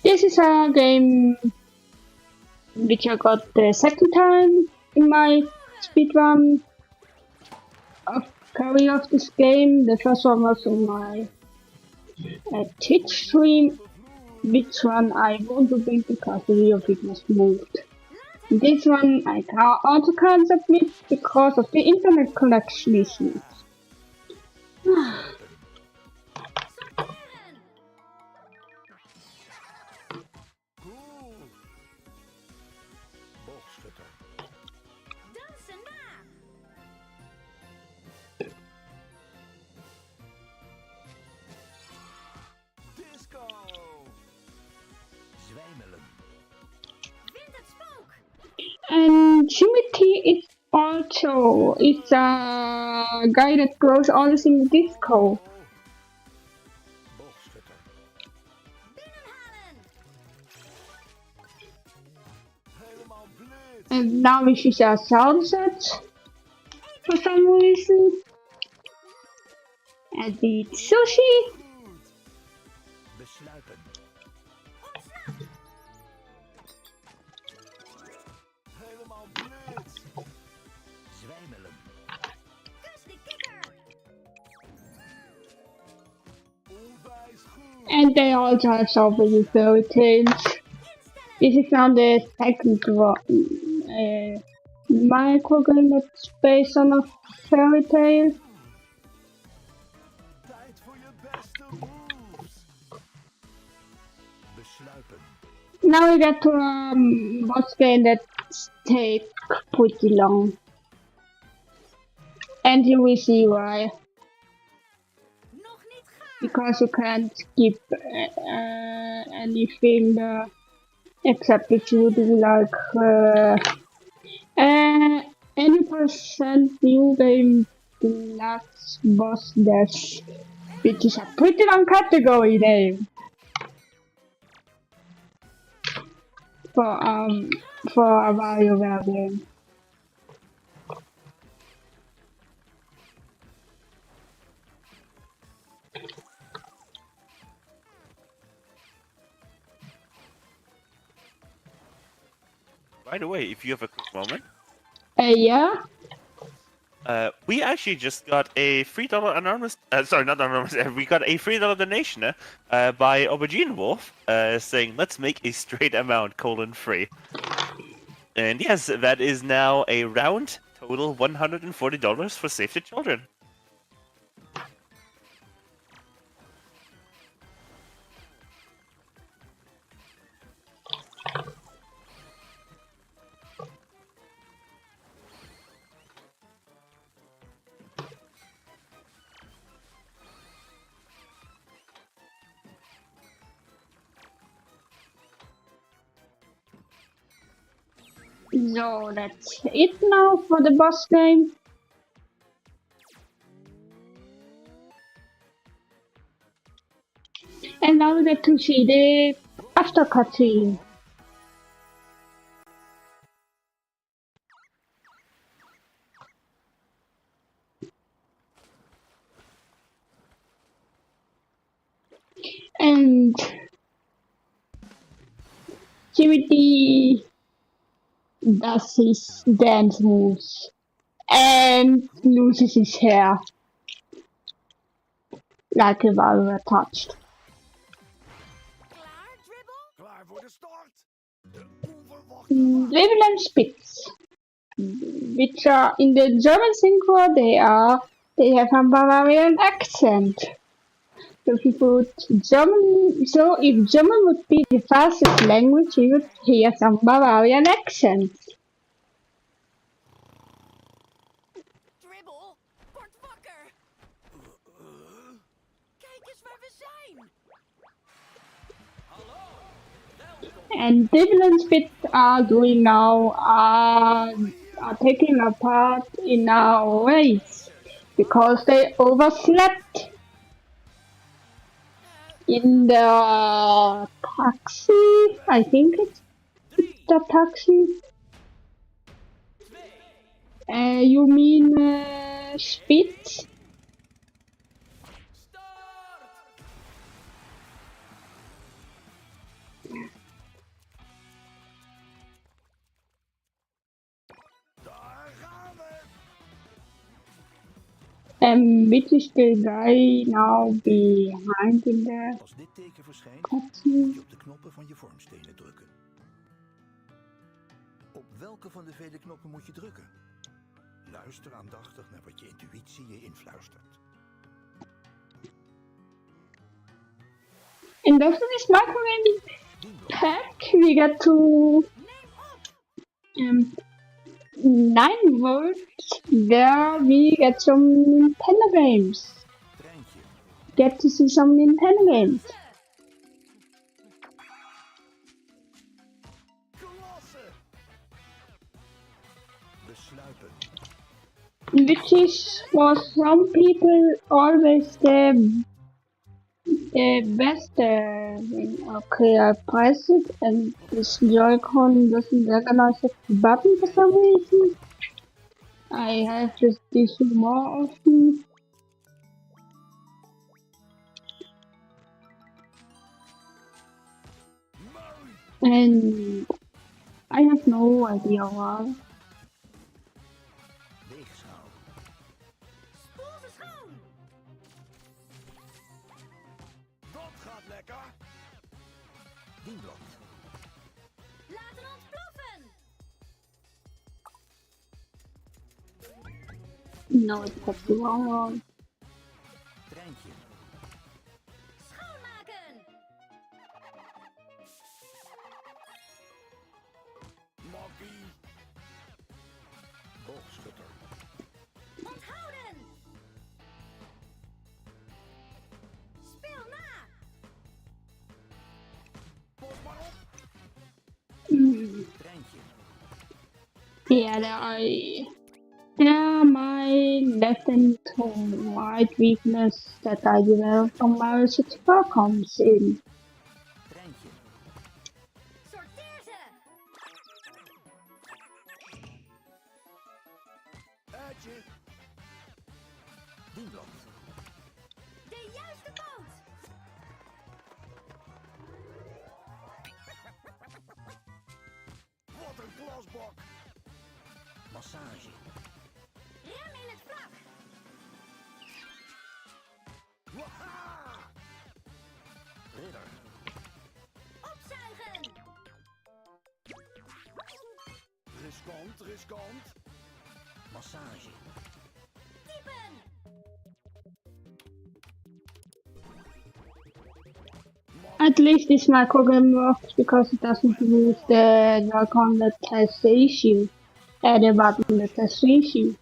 This is a game which I got the second time in my speedrun of carry of this game. The first one was on my Twitch stream, which one I won't do because the video feed was moved. This one I also can't submit because of the internet connection issues. Boogschutter. Dansen na. Disco. Zwijmelen. Vind het spook. And Jimmy is also a guy that grows always in the disco. Boogschutter. Binnenhalen. Helemaal blitz. And now we see a sunset for some reason. And eat sushi. Besluipen. Ontsnap. Helemaal blitz. Zwijmelen. Kus de kikker. Onwijs goed. And they also have some really fairy tales. This is now the second one. Microgame that's based on a fairy tale. Tijd voor je beste moves. Besluipen. Now we get to a boss game that takes pretty long. And you will see why. Nog niet gaan. Because you can't skip anything except if you do like any percent new game last boss dash, which is a pretty long category name for a WarioWare game. By the way, if you have a quick moment, Yeah. we actually just got a $3 anonymous. Sorry, not anonymous. We got a $3 donation by Aubergine Wolf, saying, "Let's make a straight amount: free." And yes, that is now a round total $140 for Save the Children. So that's it now for the boss game. And now we get to see the after cutscene. And Jimmy does his dance moves and loses his hair. Like if I were touched. Dribbble and Spitz, which are in the German synchro, they have a Bavarian accent. So if German would be the fastest language, you would hear some Bavarian accent. And Dribbble and Spitz are doing now are taking a part in our race because they overslept in the taxi. I think it's the taxi. You mean Spitz? Which is the guy now behind in the Als dit teken verschijnt, taxi? moet je op de knoppen van je vormstenen drukken. Op welke van de vele knoppen moet je drukken? Luister aandachtig naar wat je intuïtie je influistert. And after this microwave pack, we get to 9 volts. There we get some Nintendo games. Get to see some Nintendo games. Which is for some people always the best thing. Okay, I press it and this Joy-Con doesn't recognize the button for some reason. I have to do some more often. And I have no idea why. Laten ontploffen! No, it's got the wrong one. Treintje. Schoonmaken! Makkie. Boogschutter. Onthouden! Speel na! Pas maar op. Treintje. Yeah, there are my left and right weakness that I developed from my SpeedCons in. Treintje. Sorteer ze! Uitje. Dienblad. De juiste boot! Wat een glasbak. Massage. Rem in het vlak! Waha! Ridder. Opzuigen! Riskant, riskant. Massage. Diepen! At least this microgram works because it doesn't use the Joy-Con that has the issue. The button that has the issue.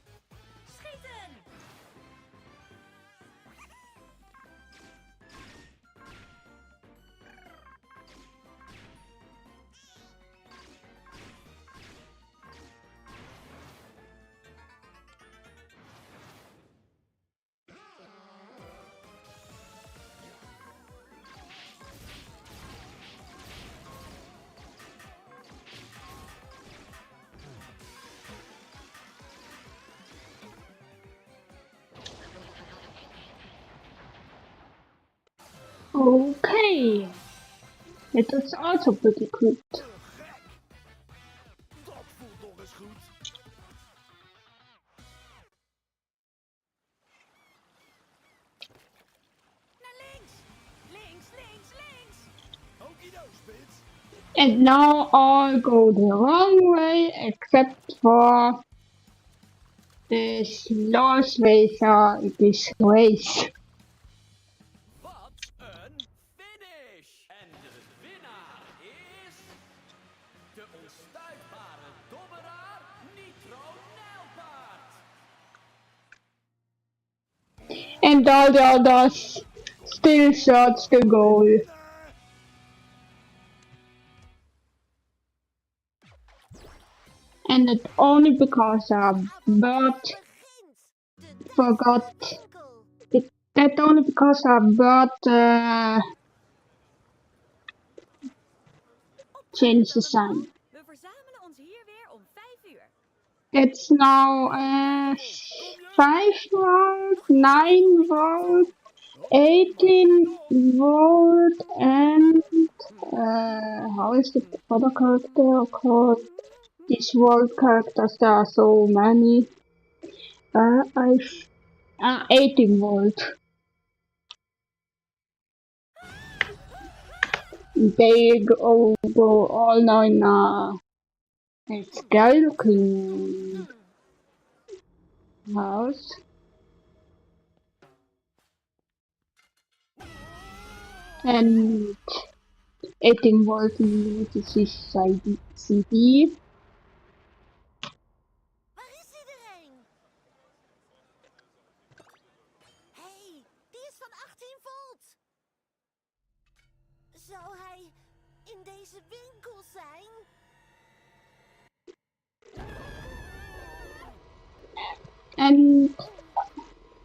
Okay, it was also pretty good. Dat voelt nog eens goed. And now all go the wrong way except for the slowest racer in this race. Wat een finish! En de winnaar is de onstuitbare dobberaar Nitro Nijlpaard. And all the others still search the goal. And it's only because bird forgot. That's only because bird changed the sign. We verzamelen ons hier weer om 5 uur. It's now 5 volt, 9 volt, 18 volt, and how is the other character called? These world characters, there are so many. 18 volt. They go all now in a scary looking house. And 18 volt in the CD. Waar is iedereen? Hey, die is van 18 volt. Zou hij in deze winkel zijn? And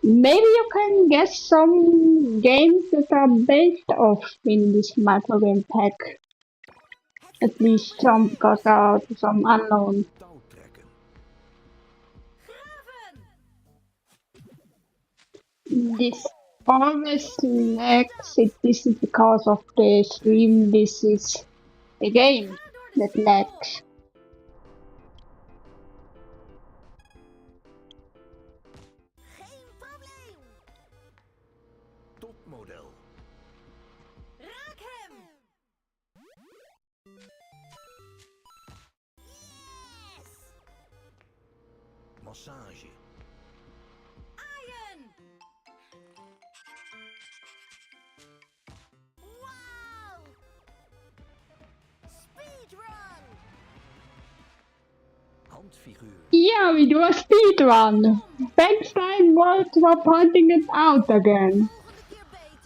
maybe you can guess some games that are based off in this micro game pack. At least some, because there are some unknown. This always lags. This is because of the stream. This is a game that lags. Topmodel. Raak hem! Yes! Massage. Iron! Wow! Speedrun! Handfiguur. Yeah, we do a speedrun. Thanks time was for pointing it out again.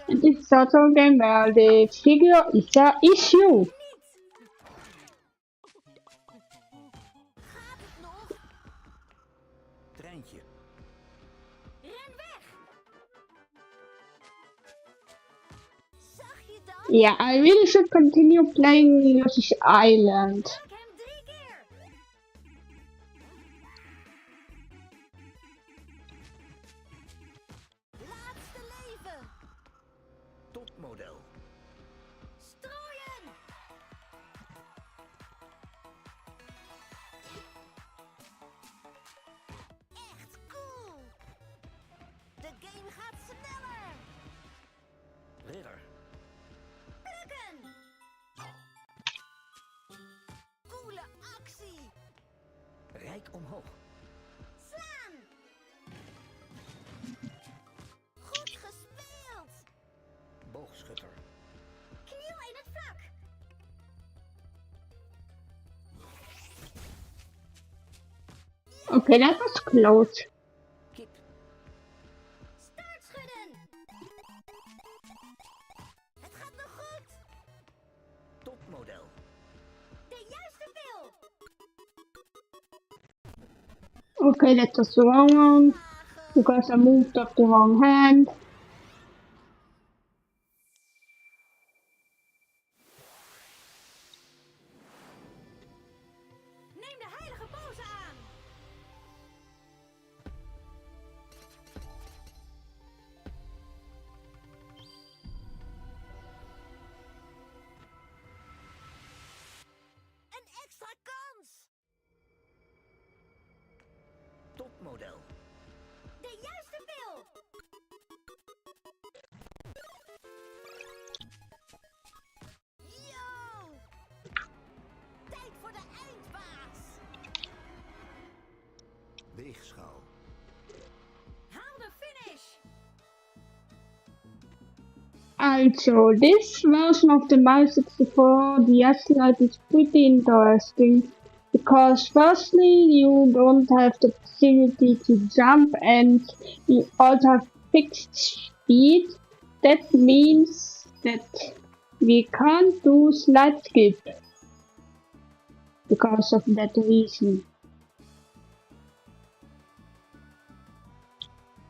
And it's also a game where the figure is an issue. Treintje. Ren weg! Zag je dat? Yeah, I really should continue playing Yoshi's Island. Raak hem 3 keer! Laatste leven! Topmodel. Strooien! Echt cool! De game gaat sneller! Ridder. Plukken! Coole actie! Rijk omhoog. Slaan! Goed gespeeld! Boogschutter. Kniel in het vlak! Okay, that was close. Kip. Start schudden! Het gaat nog goed! Topmodel. De juiste pil! Okay, that was the wrong one. Because I moved up the wrong hand. Neem de heilige pose aan! Een extra kans! Topmodel. De juiste pil! Ja! Alright, so this version of the Mario 64 DS Lite is pretty interesting because firstly you don't have the possibility to jump and you also have fixed speed. That means that we can't do slide skip because of that reason.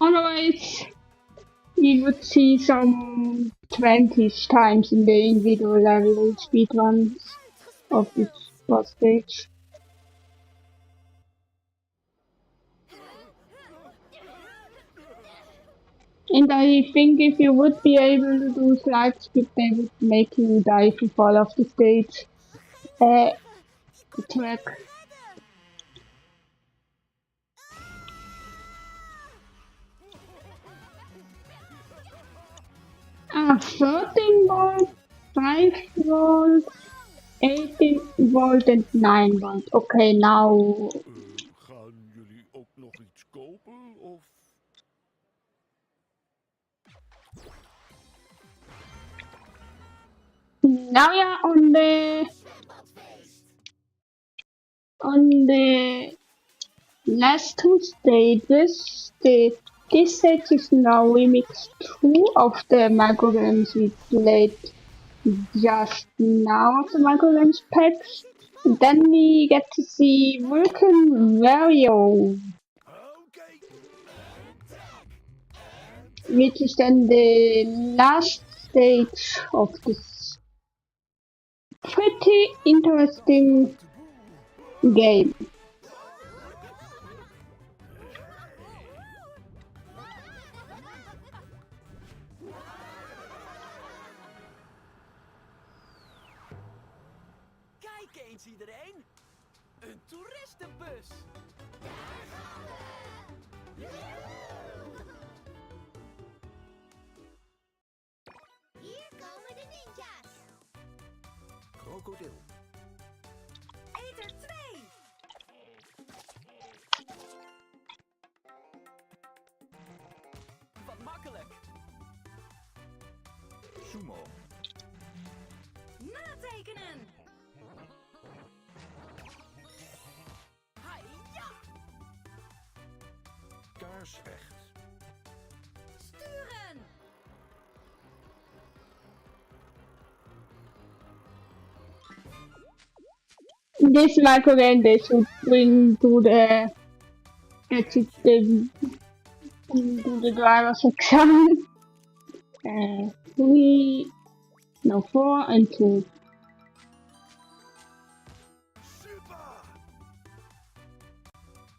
Otherwise, we would see some 20 times in the individual level speedruns of this boss stage. And I think if you would be able to do slide skip, they would make you die if you fall off the stage. Track. Ah, 13 volt, 5 volt, 18 volt and 9 volt. Okay, now... Gaan jullie ook nog iets kopen, of... Now we are on the last two stages. This stage is now remix 2 of the microgames we played just now of the microgames packs. And then we get to see Vulcan Vario, which is then the last stage of this pretty interesting game. Kijk eens iedereen. Een toeristenbus. Hier komen de ninja's. Krokodil. Eter 2. Wat makkelijk. Sumo. Natekenen. Hi-ja! Kaarsrecht. Sturen. This microgame they should bring to the driver section. 4 and 2.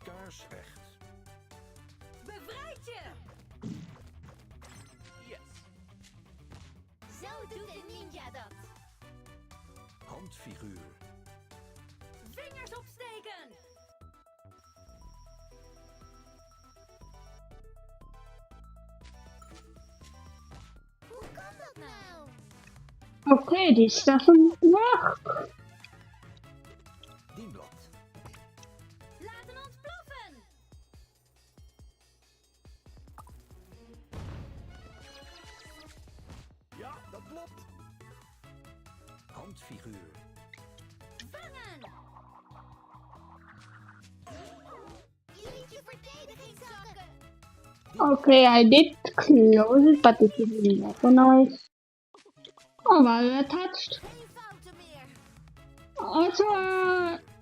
Kaarsrecht. Bevrijd je. Yes. Zo doet een ninja dat. Handfiguur. Vingers opsteken. Hoe kan dat nou? Okay, this doesn't work. Dienblad. Laten ontploffen. Ja, dat klopt. Handfiguur. Vangen. Je liet je verdediging zakken. Okay, I did close it, but it didn't recognize. Oh, well, attached. Geen fouten meer.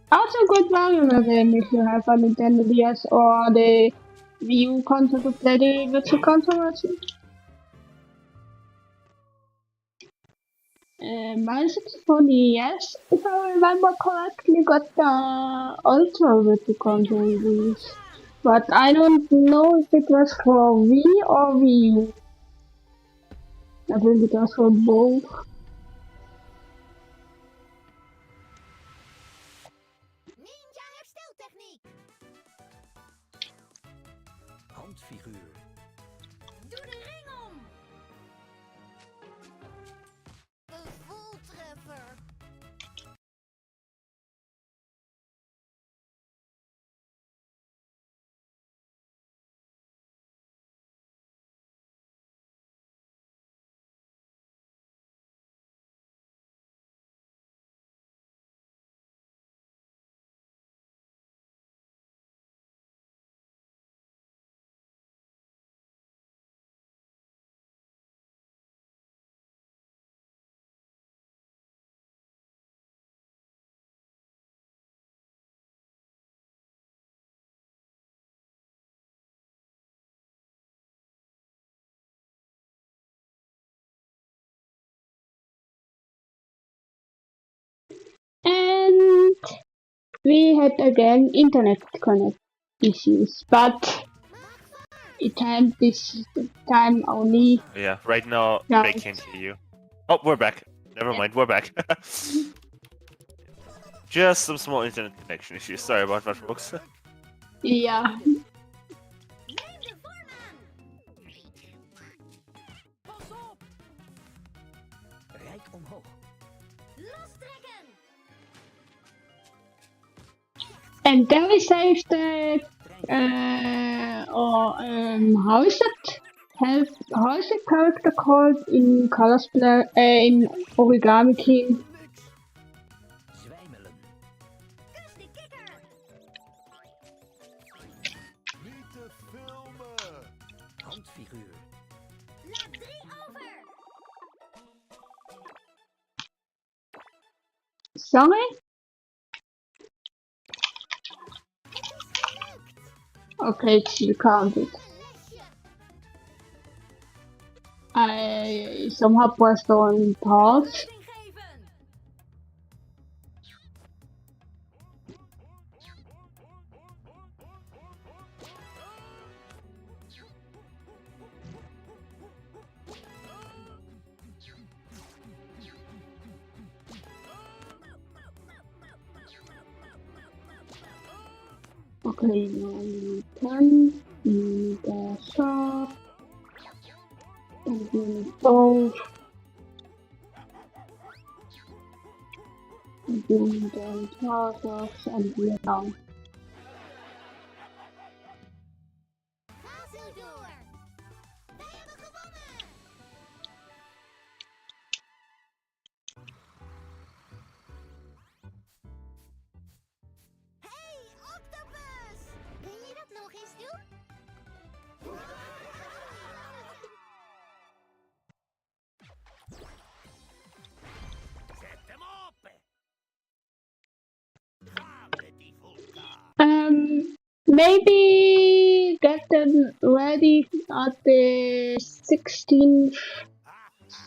Also good value game if you have a Nintendo DS or the Wii U console to play the virtual console version. My 64 DS, if I remember correctly, got the Ultra virtual console release. But I don't know if it was for Wii or Wii U. I think it was for both. Ninja hersteltechniek. Handfiguur. Doe de ring om. Een voltreffer. we had again internet connect issues, but it had this time only. Yeah, right now Yeah. they can't hear you. Oh, we're back. Never mind, we're back. Just some small internet connection issues. Sorry about that, folks. Yeah. Rijk omhoog. And then we saved how is it? How is the character called in Colors Blur in Origami King? Zwijmelen. Niet te filmen. Handfiguur. Laat 3 over. Sorry? Okay, it's recounted. I somehow pressed on pause. Okay, now we turn in the shop. And then both. And then the targets and we're down. Ga zo door. Wij hebben gewonnen. Hey, octopus! Kun je dat nog eens doen? Zet hem op. Ga met die vulkaan. Maybe get them ready at the 16th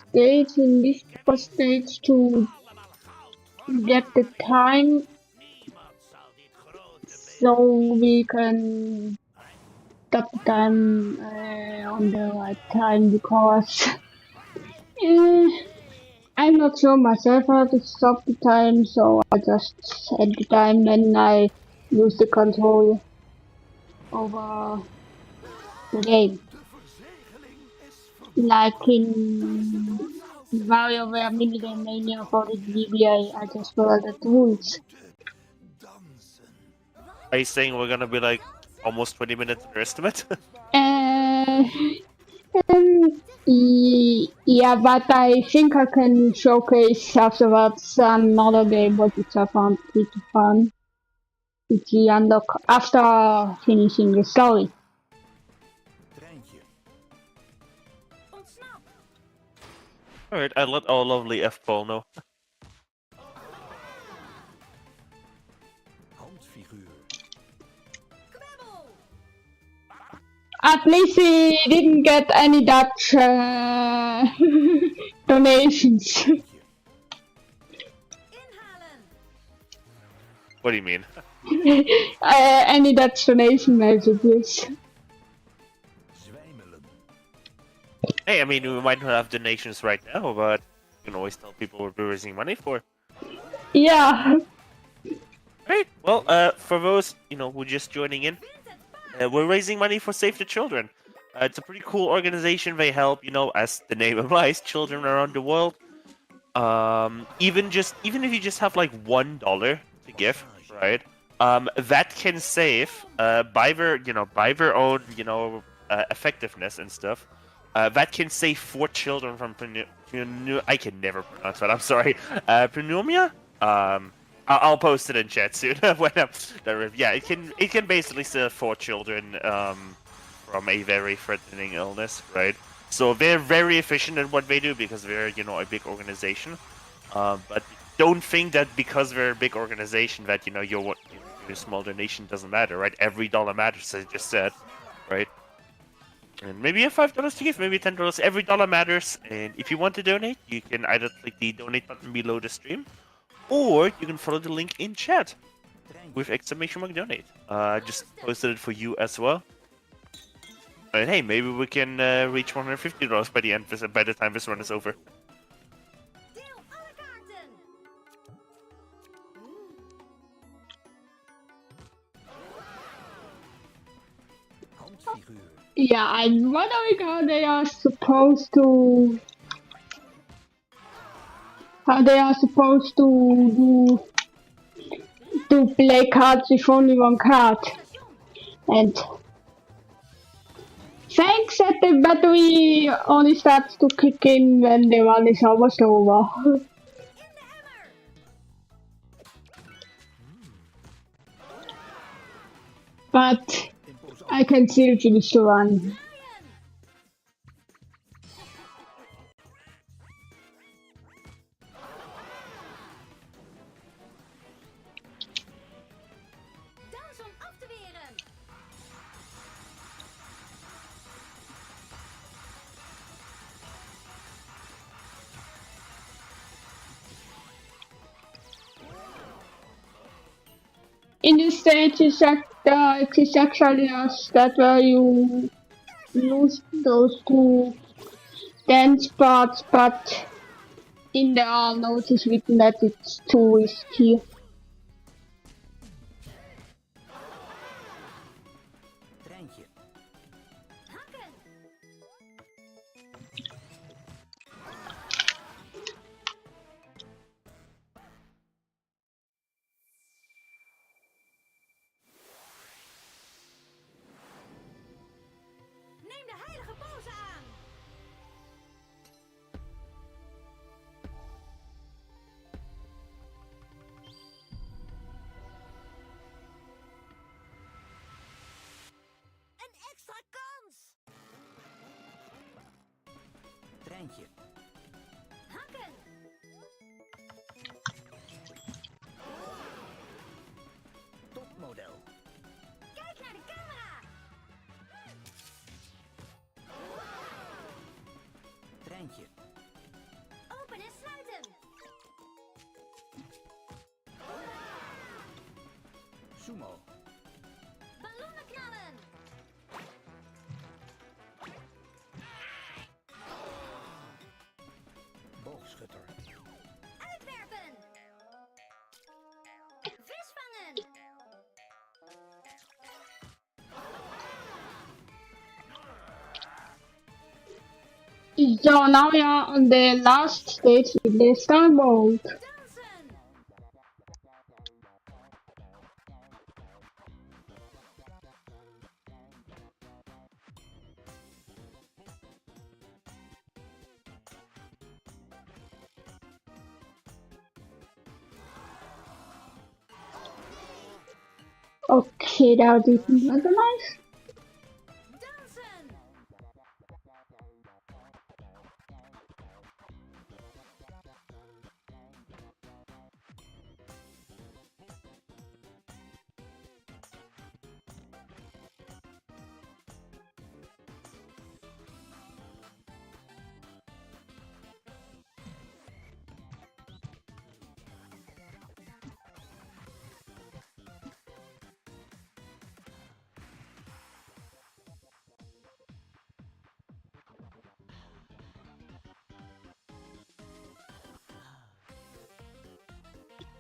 stage in this first stage to get the time so we can stop the time on the right time because I'm not sure myself how to stop the time, so I just set the time and I use the control over the game. Like in WarioWare Minigame Mania for the GBA, I just followed the rules. Are you saying we're gonna be like almost 20 minutes underestimate? Yeah, but I think I can showcase afterwards another game which I found pretty fun. Which we unlock after finishing the story. Alright, I let our lovely F-Ball know. At least we didn't get any Dutch donations. What do you mean? Any Dutch donation messages. Hey, I mean, we might not have donations right now, but you can always tell people what we're raising money for. Yeah. Great. Well, for those, who are just joining in, we're raising money for Save the Children. It's a pretty cool organization. They help, as the name implies, children around the world. Even if you just have like $1 to give, right? That can save by their own, effectiveness and stuff. That can save 4 children from I can never pronounce that. I'm sorry. Pneumonia. I'll post it in chat soon. Yeah, it can basically save 4 children from a very threatening illness, right? So they're very efficient in what they do because they're a big organization. But don't think that because they're a big organization that your small donation doesn't matter, right? Every dollar matters, as I just said, right? And maybe you have $5 to give, maybe $10. Every dollar matters. And if you want to donate, you can either click the donate button below the stream, or you can follow the link in chat. with exclamation mark donate. I just posted it for you as well. And hey, maybe we can reach $150 by the end, by the time this run is over. Yeah, I'm wondering how they are supposed to do play cards with only one card. And thanks that the battery only starts to kick in when the run is almost over. But I can still finish the run. In this stage, it's actually a stat where you lose those two dance parts, but in the all notes is written that it's too risky. Treintje. Hakken! Topmodel. Kijk naar de camera! Treintje. Open en sluiten! Sumo. Ballonnen knallen! Boogschutter. Uitwerpen! Vis vangen! So now we are on the last stage with the star mode. Okay, that didn't recognize.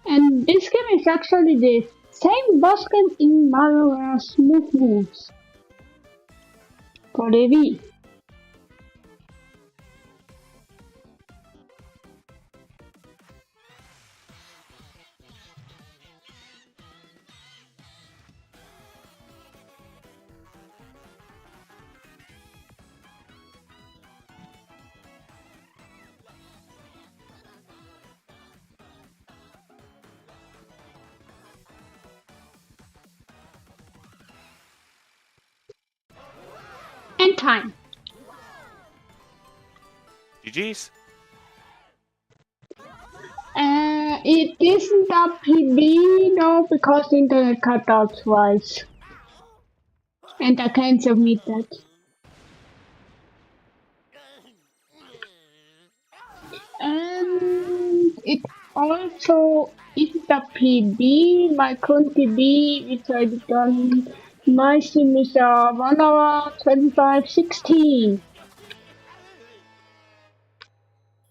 And this game is actually the same boss game in Mario Bros. Smooth Moves for the Wii. And time. GG's. It isn't a PB though because the internet cut out twice. And I can't submit that. And it also isn't the PB, my current PB, which I done. My sim is 1 hour 25:16.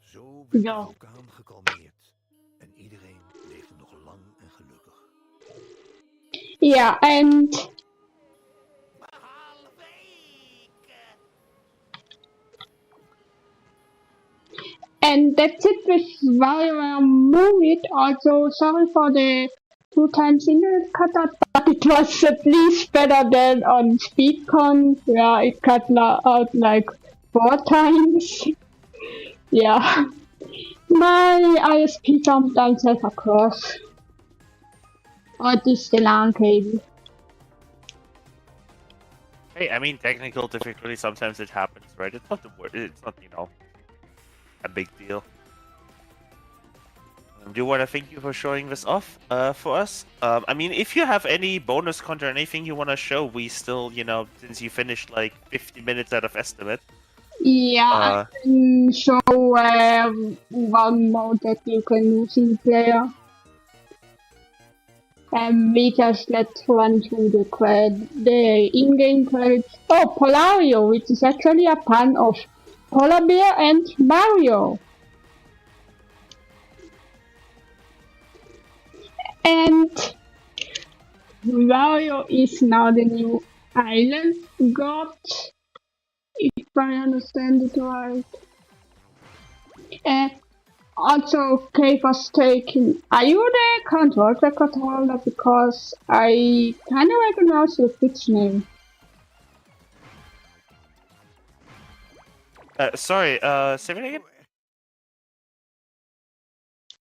Zo werd de Ja. vulkaan gekalmeerd. En iedereen leefde nog lang en gelukkig. Yeah, and that's it with Warrior Movie. Also, sorry for the 2 times internet cut, but it was at least better than on SpeedCon, where it cut out like 4 times. Yeah, my ISP sometimes has a cross. Or it is the LAN cable. Hey, I mean, technical difficulty, sometimes it happens, right? It's not the word. It's not, a big deal. Do you want to thank you for showing this off for us? I mean, if you have any bonus content or anything you want to show, we still, since you finished like 50 minutes out of estimate. Yeah, I can show one mode that you can use in player. And we just let's run through the in-game credits. Oh, Polario, which is actually a pun of Polar Bear and Mario. And Mario is now the new island god, if I understand it right. And also, Cave was taken. Are you the current world record holder? Because I kind of recognize your Twitch name. Sorry, say it again?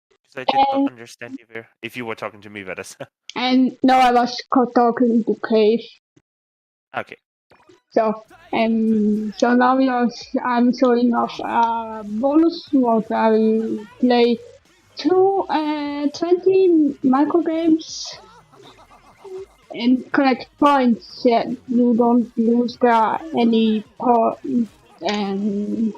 Because I did not understand you there. If you were talking to me, that is. And no, I was talking to Cave. Okay. So now I'm showing off a bonus mode where you play 20 microgames and collect points. Yeah, you don't lose any points and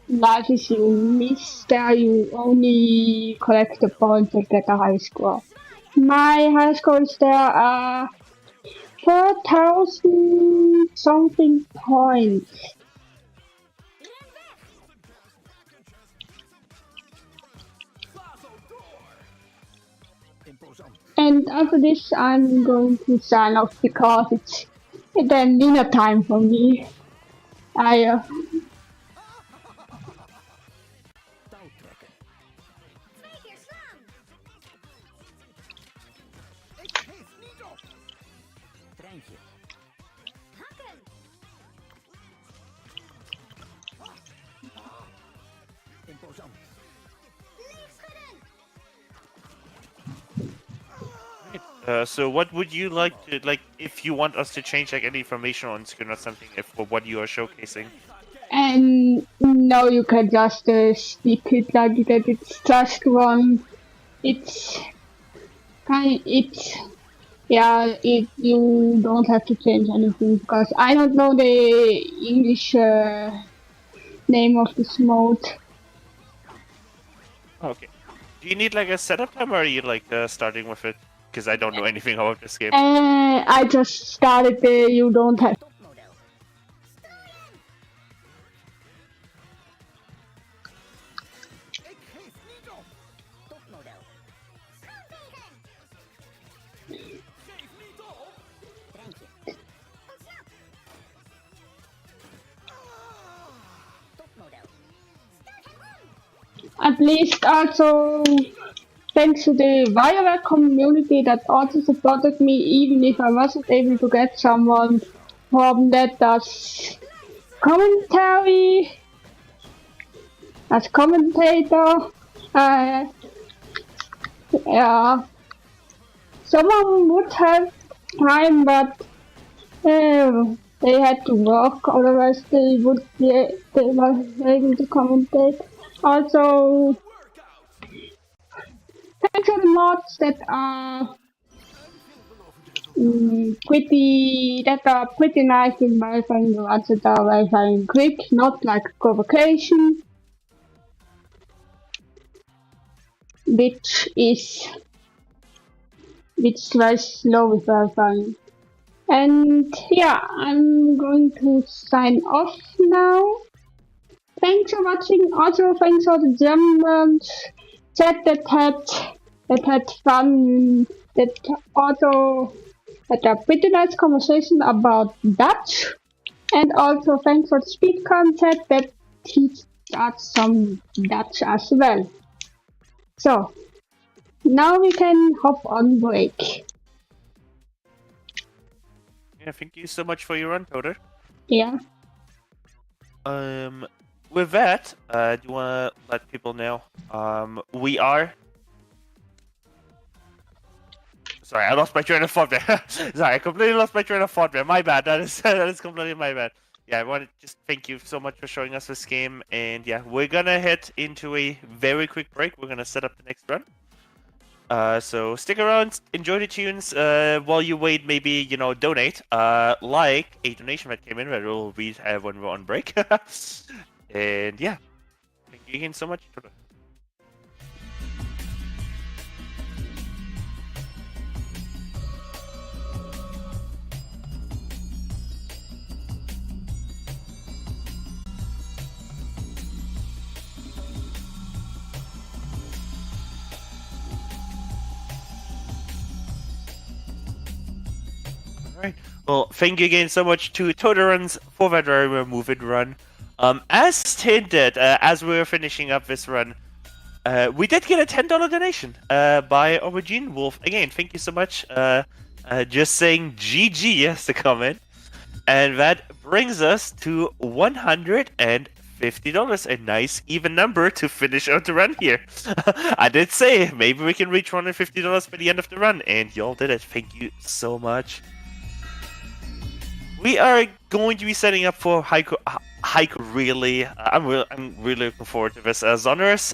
life if you miss there, you only collect the points and get a high score. My high score is there 4,000 something points. And after this, I'm going to sign off because it's then dinner time for me. So what would you like to, if you want us to change, any information on screen or something, for what you are showcasing? And no, you can just speak it like that. It's just one. You don't have to change anything because I don't know the English name of this mode. Okay. Do you need a setup time, or are you starting with it? Because I don't know anything about this game. I just started there. You don't have. At least also thanks to the WarioWare community that also supported me even if I wasn't able to get someone from that does commentary as commentator. Yeah, someone would have time, but they had to work, otherwise they were able to commentate. Also, thanks to the mods that are pretty nice in verifying the ones that are verifying quick, not like provocation. which was slow with our fun. And yeah, I'm going to sign off now. Thanks for watching. Also, thanks for the German chat that had fun. That also had a pretty nice conversation about Dutch. And also thanks for the SpeedCon chat that teach us some Dutch as well. So now we can hop on break. Yeah, thank you so much for your run, Toter. Yeah. With that, do you want to let people know? We are. Sorry, I lost my train of thought there. Sorry, I completely lost my train of thought there. My bad. That is completely my bad. Yeah, I want to just thank you so much for showing us this game. And yeah, we're gonna head into a very quick break. We're gonna set up the next run. So stick around, enjoy the tunes. While you wait, maybe donate. Like a donation that came in that we'll read when we're on break. And yeah, thank you again so much. Alright, well, thank you again so much to Toteruns for that very move it run. As hinted, as we were finishing up this run, we did get a $10 donation by Aubergine Wolf. Again, thank you so much. Just saying GG as the comment. And that brings us to $150. A nice even number to finish out the run here. I did say maybe we can reach $150 by the end of the run, and y'all did it. Thank you so much. We are going to be setting up for Haiku really. I'm really looking forward to this. Zonners,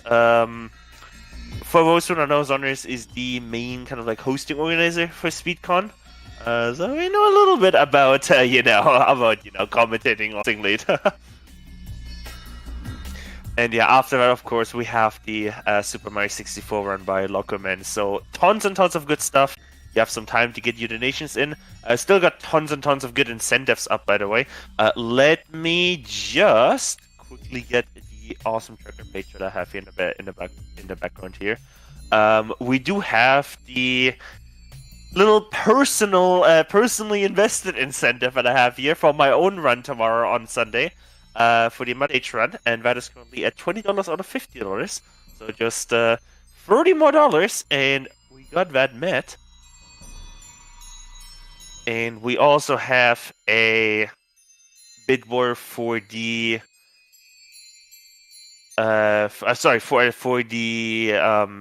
for those who don't know, Zonners is the main kind of like hosting organizer for SpeedCon. So we know a little bit about commentating on Sing Late. And yeah, after that, of course, we have the Super Mario 64 run by Lockerman. So tons and tons of good stuff. You have some time to get your donations in. Still got tons and tons of good incentives up, by the way. Let me just quickly get the awesome tracker page that I have here in the background here. We do have the little personally invested incentive that I have here for my own run tomorrow on Sunday for the Mud Age run, and that is currently at $20 out of $50. So just $30 more, and we got that met. And we also have a bid war for the for the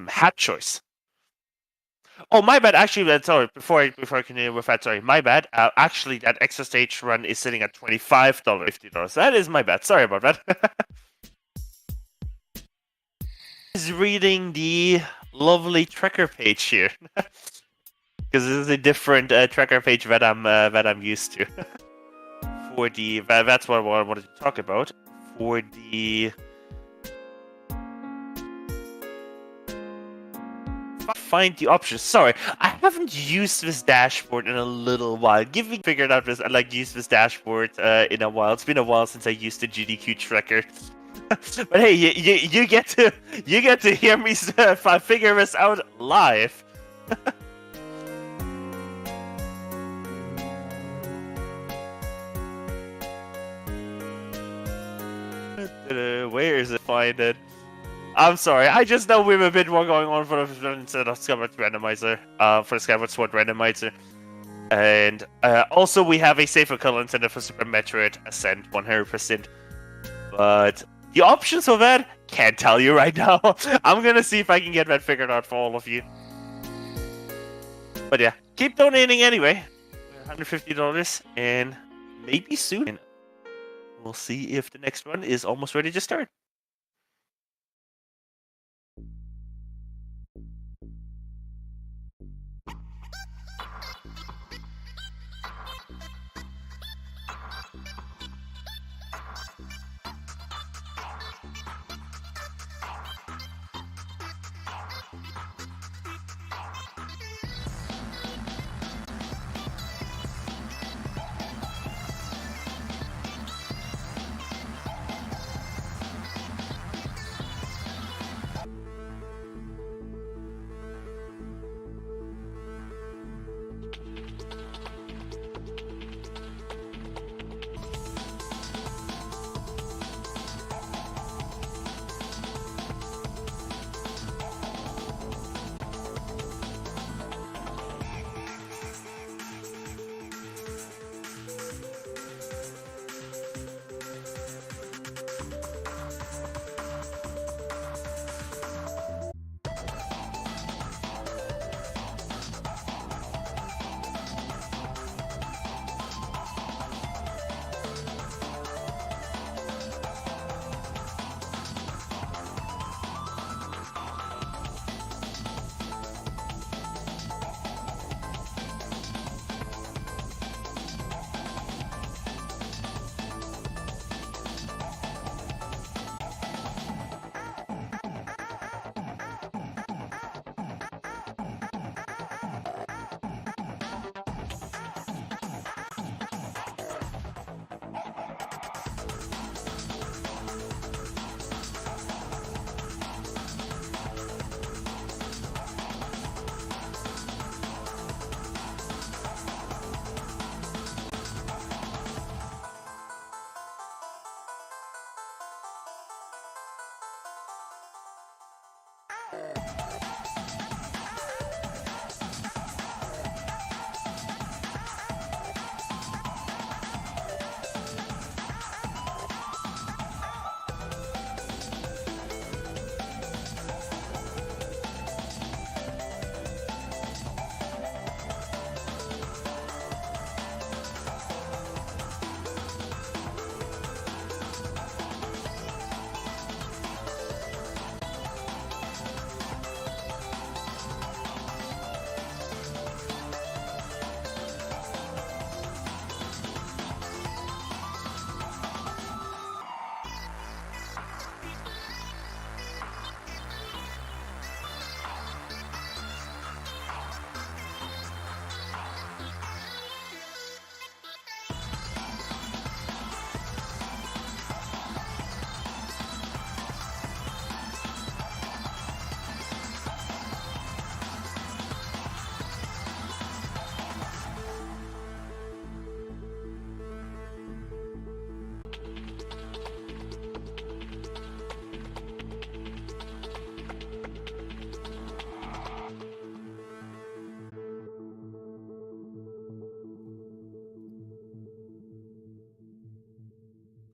hat choice. Oh, my bad. Actually, sorry. Before I continue with that, sorry, my bad. Actually, that extra stage run is sitting at $25, $50. That is my bad. Sorry about that. Is reading the lovely tracker page here. Because this is a different tracker page that I'm used to. For the that's what I wanted to talk about. For the find the options. Sorry, I haven't used this dashboard in a little while. Figured out this. I use this dashboard in a while. It's been a while since I used the GDQ tracker. But hey, you get to hear me figure this out live. Where is it? Find it. I'm sorry. I just know we have a bit more going on for the instead of Skyward Randomizer. For the Skyward Sword Randomizer, and also we have a safer color incentive for Super Metroid Ascent 100%. But the options for that can't tell you right now. I'm gonna see if I can get that figured out for all of you. But yeah, keep donating anyway. $150, and maybe soon. We'll see if the next one is almost ready to start.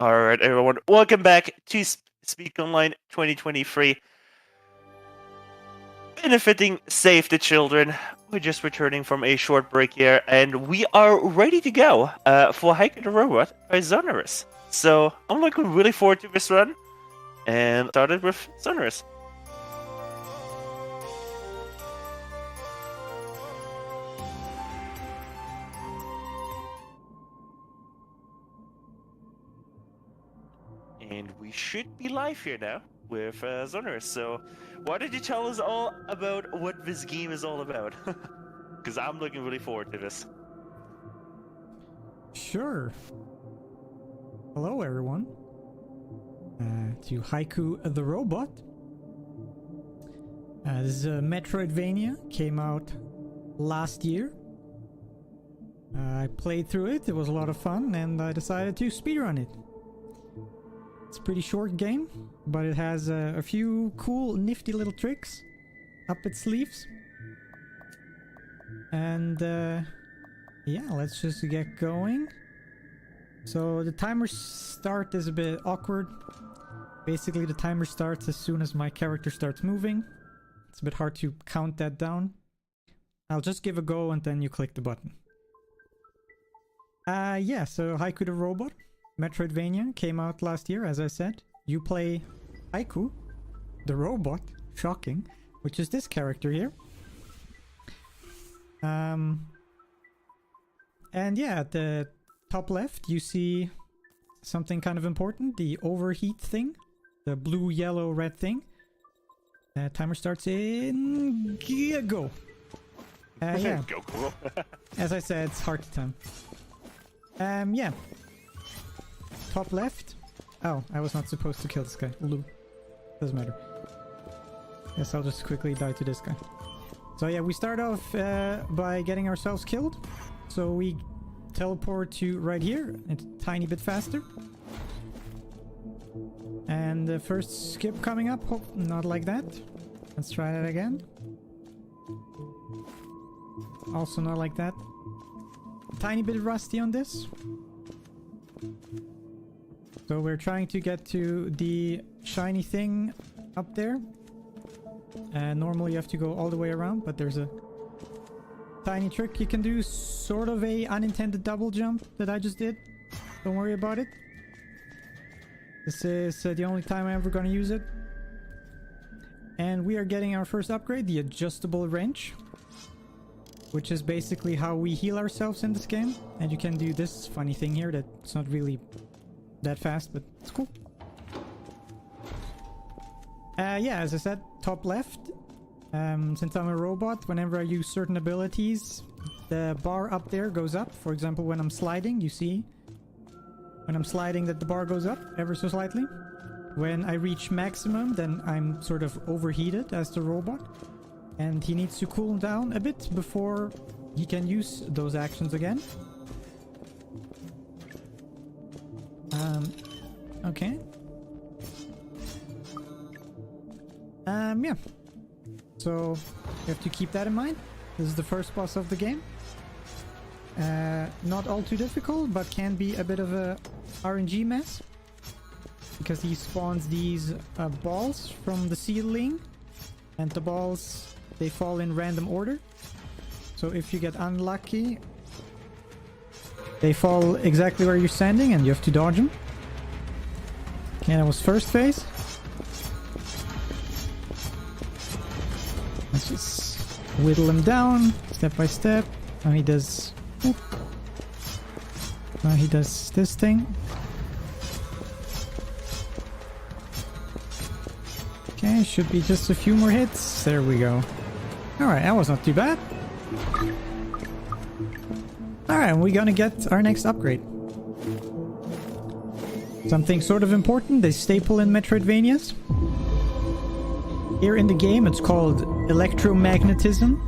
Alright, everyone, welcome back to SpeedConline 2023. Benefiting Save the Children. We're just returning from a short break here, and we are ready to go for Haiku the Robot by Sonorous. So, I'm looking really forward to this run, and started with Sonorous. And we should be live here now with Sonorous. So, why don't you tell us all about what this game is all about? Because I'm looking really forward to this. Sure. Hello, everyone. To Haiku the Robot. This is a Metroidvania. Came out last year. I played through it. It was a lot of fun, and I decided to speedrun it. It's a pretty short game, but it has a few cool, nifty little tricks up its sleeves. And yeah, let's just get going. So the timer start is a bit awkward. Basically, the timer starts as soon as my character starts moving. It's a bit hard to count that down. I'll just give a go and then you click the button. Yeah, so Haiku the Robot. Metroidvania came out last year, as I said. You play Haiku, the robot, shocking, which is this character here. And yeah, at the top left, you see something kind of important, the overheat thing, the blue, yellow, red thing. Timer starts in... go! Yeah. Go, cool. As I said, it's hard to time. Yeah. Top left. Oh, I was not supposed to kill this guy. Lou. Doesn't matter. Guess I'll just quickly die to this guy. So yeah, we start off by getting ourselves killed. So we teleport to right here. It's a tiny bit faster. And the first skip coming up. Oh, not like that. Let's try that again. Also not like that. Tiny bit rusty on this. So we're trying to get to the shiny thing up there. And normally you have to go all the way around, but there's a tiny trick you can do. Sort of a unintended double jump that I just did. Don't worry about it. This is the only time I'm ever gonna use it. And we are getting our first upgrade, the adjustable wrench. Which is basically how we heal ourselves in this game. And you can do this funny thing here that's not really that fast, but it's cool. Yeah, as I said, top left. Since I'm a robot, whenever I use certain abilities, the bar up there goes up. For example, when I'm sliding, you see when I'm sliding that the bar goes up ever so slightly. When I reach maximum, then I'm sort of overheated as the robot. And he needs to cool down a bit before he can use those actions again. Okay. Yeah. So you have to keep that in mind. This is the first boss of the game. Not all too difficult, but can be a bit of a RNG mess. Because he spawns these balls from the ceiling. And the balls, they fall in random order. So if you get unlucky, they fall exactly where you're standing and you have to dodge them. Okay, that was first phase. Let's just whittle him down step by step. Now he does... Oop. Now he does this thing. Okay, should be just a few more hits. There we go. Alright, that was not too bad. Alright, we're gonna get our next upgrade. Something sort of important, they staple in Metroidvanias. Here in the game it's called electromagnetism,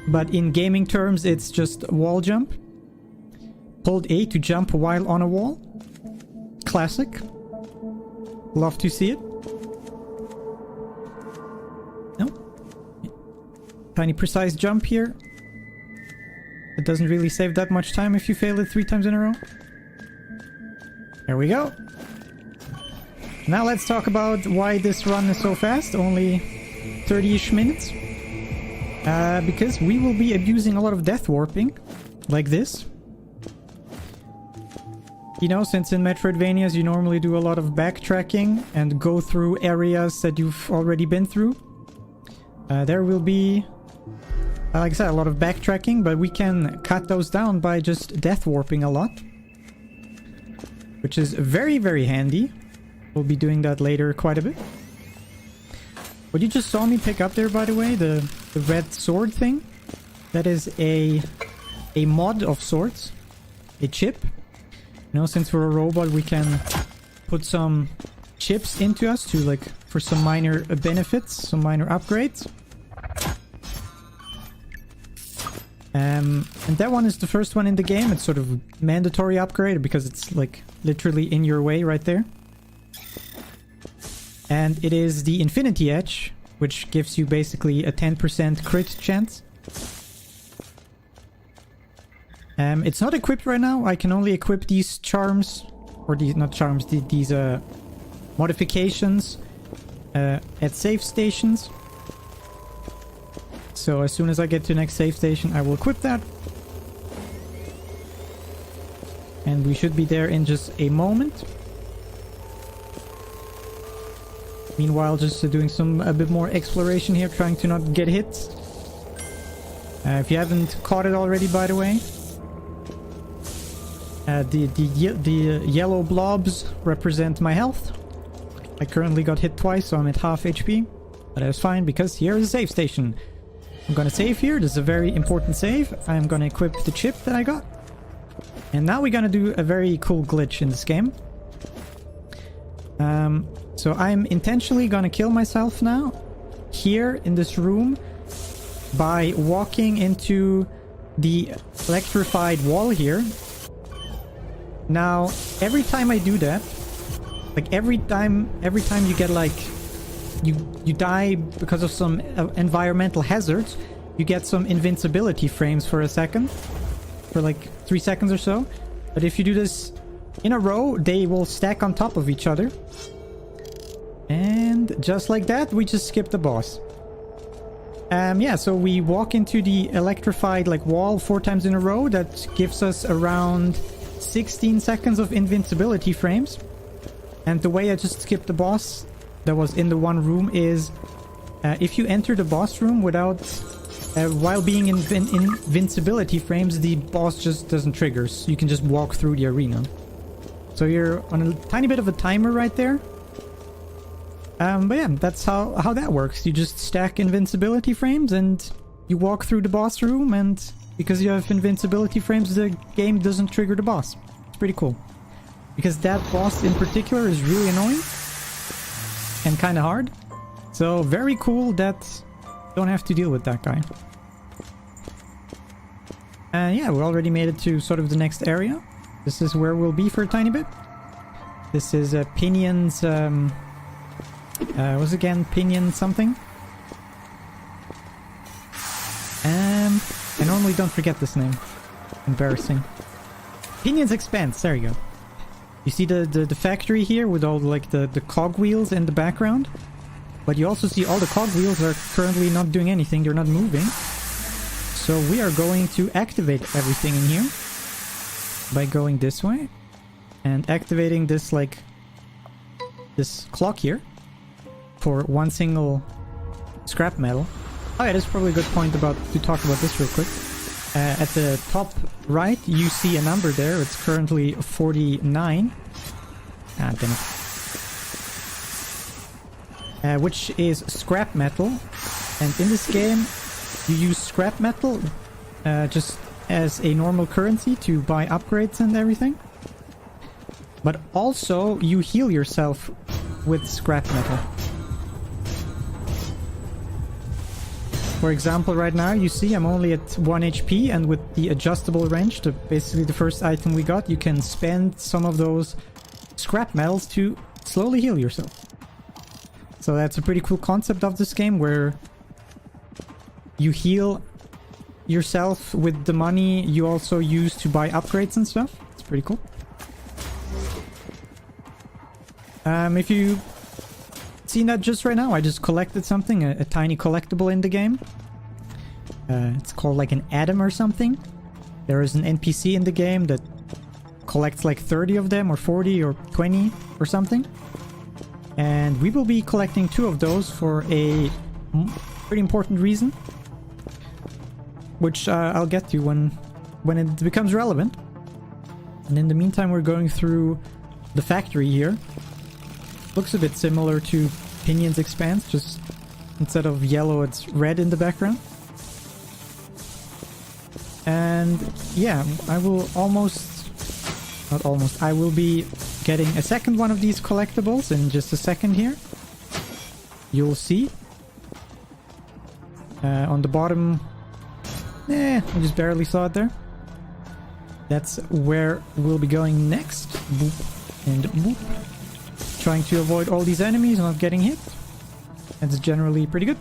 but in gaming terms it's just wall jump. Hold A to jump while on a wall. Classic. Love to see it. No. Tiny precise jump here. It doesn't really save that much time if you fail it 3 times in a row. There we go. Now let's talk about why this run is so fast. Only 30-ish minutes. Because we will be abusing a lot of death warping. Like this. You know, since in Metroidvanias you normally do a lot of backtracking and go through areas that you've already been through. There will be, like I said, a lot of backtracking, but we can cut those down by just death warping a lot. Which is very, very handy. We'll be doing that later quite a bit. What you just saw me pick up there, by the way, the red sword thing, that is a mod of sorts. A chip. You know, since we're a robot, we can put some chips into us to, like, for some minor benefits, some minor upgrades. And that one is the first one in the game. It's sort of mandatory upgrade because it's, like, literally in your way right there. And it is the Infinity Edge, which gives you basically a 10% crit chance. It's not equipped right now. I can only equip these charms, or these, not charms, these modifications at save stations. So as soon as I get to the next save station, I will equip that. And we should be there in just a moment. Meanwhile, just doing a bit more exploration here, trying to not get hit. If you haven't caught it already, by the way, the yellow blobs represent my health. I currently got hit twice, so I'm at half HP. But that's fine, because here is a save station. I'm gonna save here. This is a very important save. I'm gonna equip the chip that I got. And now we're gonna do a very cool glitch in this game. So I'm intentionally gonna kill myself now, here in this room, by walking into the electrified wall here. Now, every time I do that, like every time you get like, you die because of some environmental hazards, you get some invincibility frames for a second, for like 3 seconds or so. But if you do this in a row, they will stack on top of each other. And just like that, we just skipped the boss. Yeah, so we walk into the electrified like wall 4 times in a row. That gives us around 16 seconds of invincibility frames. And the way I just skipped the boss that was in the one room is if you enter the boss room without while being in invincibility frames, the boss just doesn't trigger. So you can just walk through the arena. So you're on a tiny bit of a timer right there. But yeah, that's how that works. You just stack invincibility frames and you walk through the boss room, and because you have invincibility frames, the game doesn't trigger the boss. It's pretty cool. Because that boss in particular is really annoying and kind of hard. So very cool that don't have to deal with that guy. And yeah, we already made it to sort of the next area. This is where we'll be for a tiny bit. This is Pinion's... was again Pinion something? normally don't forget this name. Embarrassing. Pinions Expanse, there you go. You see the factory here with all like the cogwheels in the background? But you also see all the cogwheels are currently not doing anything, they're not moving. So we are going to activate everything in here by going this way and activating this like this clock here for one single scrap metal. Oh yeah, that's probably a good point to talk about this real quick. At the top right, you see a number there. It's currently 49. Ah, damn it. Which is scrap metal. And in this game, you use scrap metal just as a normal currency to buy upgrades and everything. But also, you heal yourself with scrap metal. For example, right now, you see I'm only at 1 HP, and with the adjustable wrench, basically the first item we got, you can spend some of those scrap metals to slowly heal yourself. So that's a pretty cool concept of this game, where you heal yourself with the money you also use to buy upgrades and stuff. It's pretty cool. If you seen that just right now, I just collected something, a tiny collectible in the game. It's called like an atom or something. There is an NPC in the game that collects like 30 of them or 40 or 20 or something. And we will be collecting 2 of those for a pretty important reason, which I'll get to when it becomes relevant. And in the meantime, we're going through the factory here. Looks a bit similar to Pinions Expanse, just instead of yellow, it's red in the background. And yeah, I will I will be getting a second one of these collectibles in just a second here. You'll see. On the bottom, I just barely saw it there. That's where we'll be going next. Boop and boop. Trying to avoid all these enemies and not getting hit. That's generally pretty good.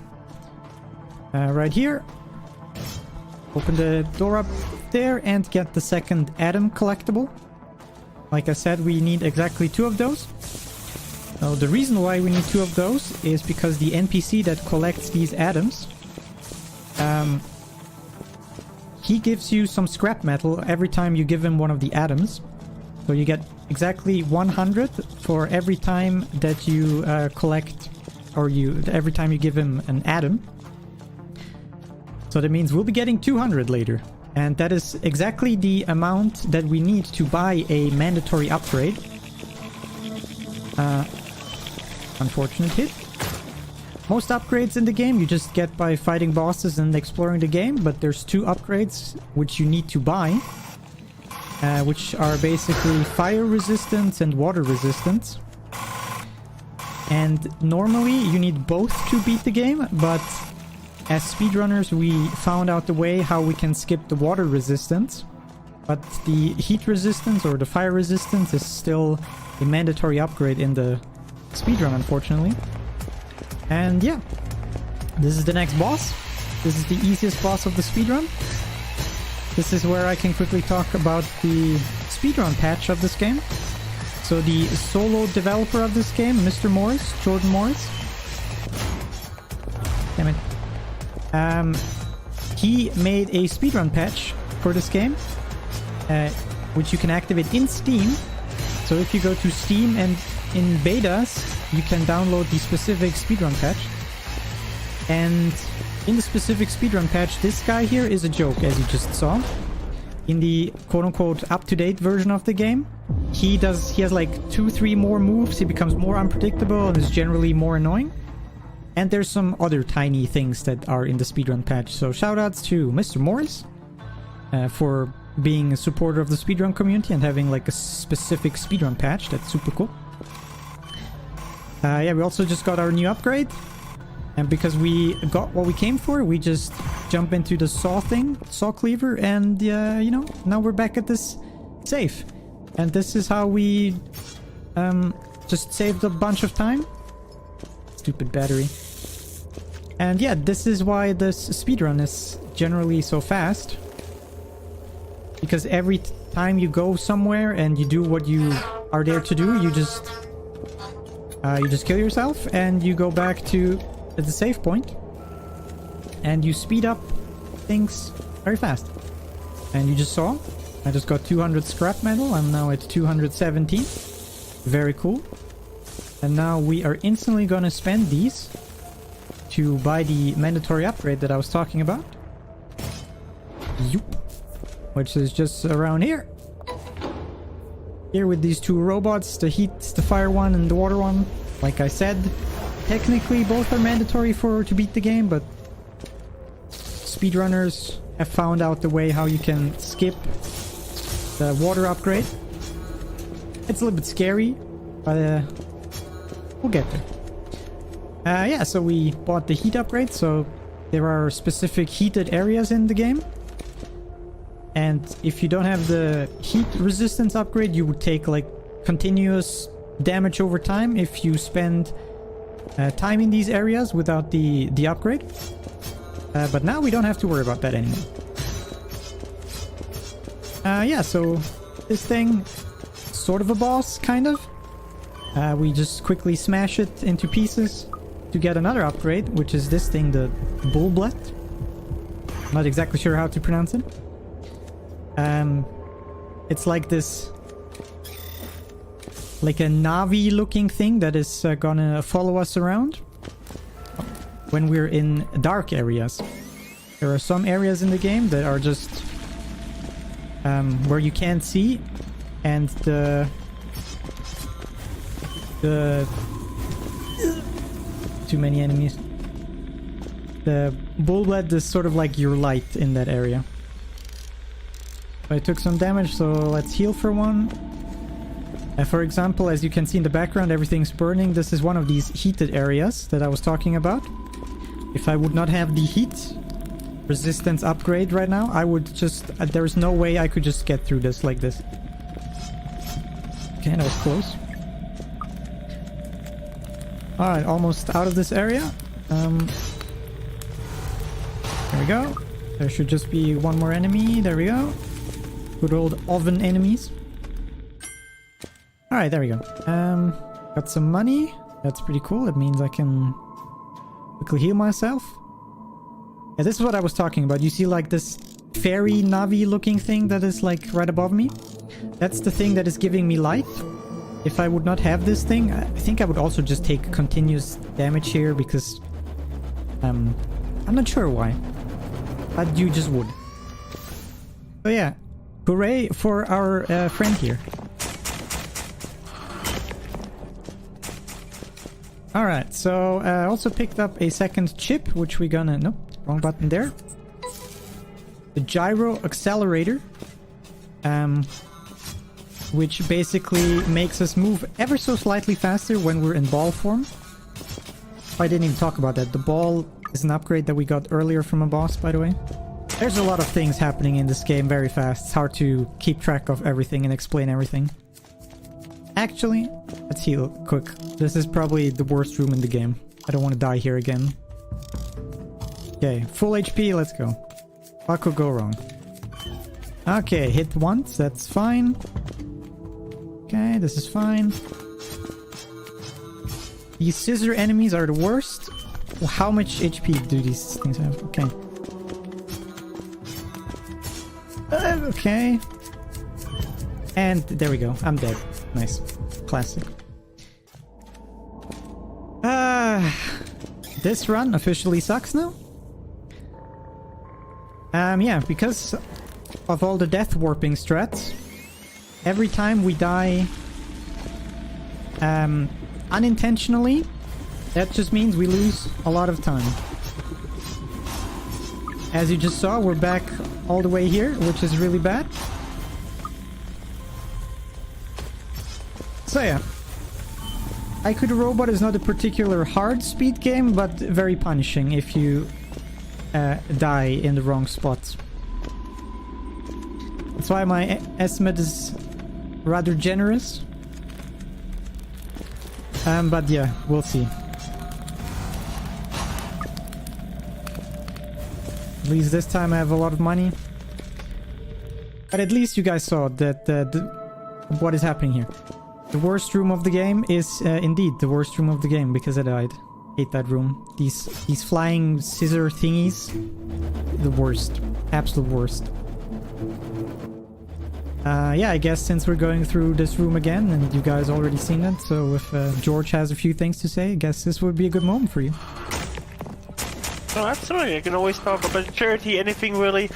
Right here. Open the door up there and get the second atom collectible. Like I said, we need exactly 2 of those. Now, the reason why we need 2 of those is because the NPC that collects these atoms, he gives you some scrap metal every time you give him one of the atoms. So you get exactly 100 for every time that you collect, or every time you give him an atom. So that means we'll be getting 200 later. And that is exactly the amount that we need to buy a mandatory upgrade. Unfortunate hit. Most upgrades in the game you just get by fighting bosses and exploring the game, but there's 2 upgrades which you need to buy. Which are basically fire resistance and water resistance. And normally you need both to beat the game, but as speedrunners we found out the way how we can skip the water resistance. But the heat resistance or the fire resistance is still a mandatory upgrade in the speedrun, unfortunately. And yeah, this is the next boss. This is the easiest boss of the speedrun. This is where I can quickly talk about the speedrun patch of this game. So the solo developer of this game, Mr. Morris, Jordan Morris. Damn it. He made a speedrun patch for this game, which you can activate in Steam. So if you go to Steam and in betas, you can download the specific speedrun patch. And in the specific speedrun patch, this guy here is a joke, as you just saw. In the quote-unquote up-to-date version of the game, he has like 2-3 more moves, he becomes more unpredictable and is generally more annoying. And there's some other tiny things that are in the speedrun patch. So shoutouts to Mr. Morris for being a supporter of the speedrun community and having like a specific speedrun patch. That's super cool. Yeah, we also just got our new upgrade. And because we got what we came for, we just jump into the saw cleaver, and you know, now we're back at this safe. And this is how we just saved a bunch of time. Stupid battery. And yeah, this is why this speedrun is generally so fast. because every time you go somewhere and you do what you are there to do, you just kill yourself and you go back to the save point and you speed up things very fast. And you just saw, I just got 200 scrap metal. I'm now at 217. Very cool. And now we are instantly gonna spend these to buy the mandatory upgrade that I was talking about. Yoop. Which is just around here. Here with these two robots, the fire one and the water one. Like I said, technically both are mandatory to beat the game, but speedrunners have found out the way how you can skip the water upgrade. It's a little bit scary, but we'll get there. Yeah, so we bought the heat upgrade, so there are specific heated areas in the game. And if you don't have the heat resistance upgrade, you would take like continuous damage over time if you spend time in these areas without the upgrade. But now we don't have to worry about that anymore. Yeah, so this thing, sort of a boss, kind of. We just quickly smash it into pieces to get another upgrade, which is this thing, the Bullblet. Not exactly sure how to pronounce it. It's like this, like a Navi looking thing that is gonna follow us around when we're in dark areas. There are some areas in the game that are just where you can't see, and the too many enemies. The Bullblade is sort of like your light in that area. I took some damage, so let's heal for one. For example, as you can see in the background, everything's burning. This is one of these heated areas that I was talking about. If I would not have the heat resistance upgrade right now, I would just... there's no way I could just get through this like this. Okay, that was close. Alright, almost out of this area. There we go. There should just be one more enemy. There we go. Good old oven enemies. Alright, there we go. Got some money. That's pretty cool. It means I can quickly heal myself. Yeah, this is what I was talking about. You see like this fairy Navi looking thing that is like right above me? That's the thing that is giving me light. If I would not have this thing, I think I would also just take continuous damage here because I'm not sure why. But you just would. So yeah. Hooray for our friend here. Alright, so I also picked up a second chip, which we're gonna... Nope, wrong button there. The gyro accelerator. Which basically makes us move ever so slightly faster when we're in ball form. I didn't even talk about that. The ball is an upgrade that we got earlier from a boss, by the way. There's a lot of things happening in this game very fast. It's hard to keep track of everything and explain everything. Actually, let's heal quick. This is probably the worst room in the game. I don't want to die here again. Okay, full HP, let's go. What could go wrong? Okay, hit once, that's fine. Okay, this is fine. These scissor enemies are the worst. Well, how much HP do these things have? Okay. Okay. And there we go. I'm dead. Nice. Classic. This run officially sucks now. Yeah, because of all the death warping strats, every time we die unintentionally, that just means we lose a lot of time. As you just saw, we're back all the way here, which is really bad. So yeah. IQ the Robot is not a particular hard speed game, but very punishing if you die in the wrong spots. That's why my estimate is rather generous. But yeah, we'll see. At least this time I have a lot of money. But at least you guys saw that what is happening here. The worst room of the game is indeed the worst room of the game because I died. Hate that room. These flying scissor thingies. The worst. Absolute worst. Yeah, I guess since we're going through this room again and you guys already seen it, so if George has a few things to say, I guess this would be a good moment for you. Oh, absolutely. I can always talk about charity, anything really.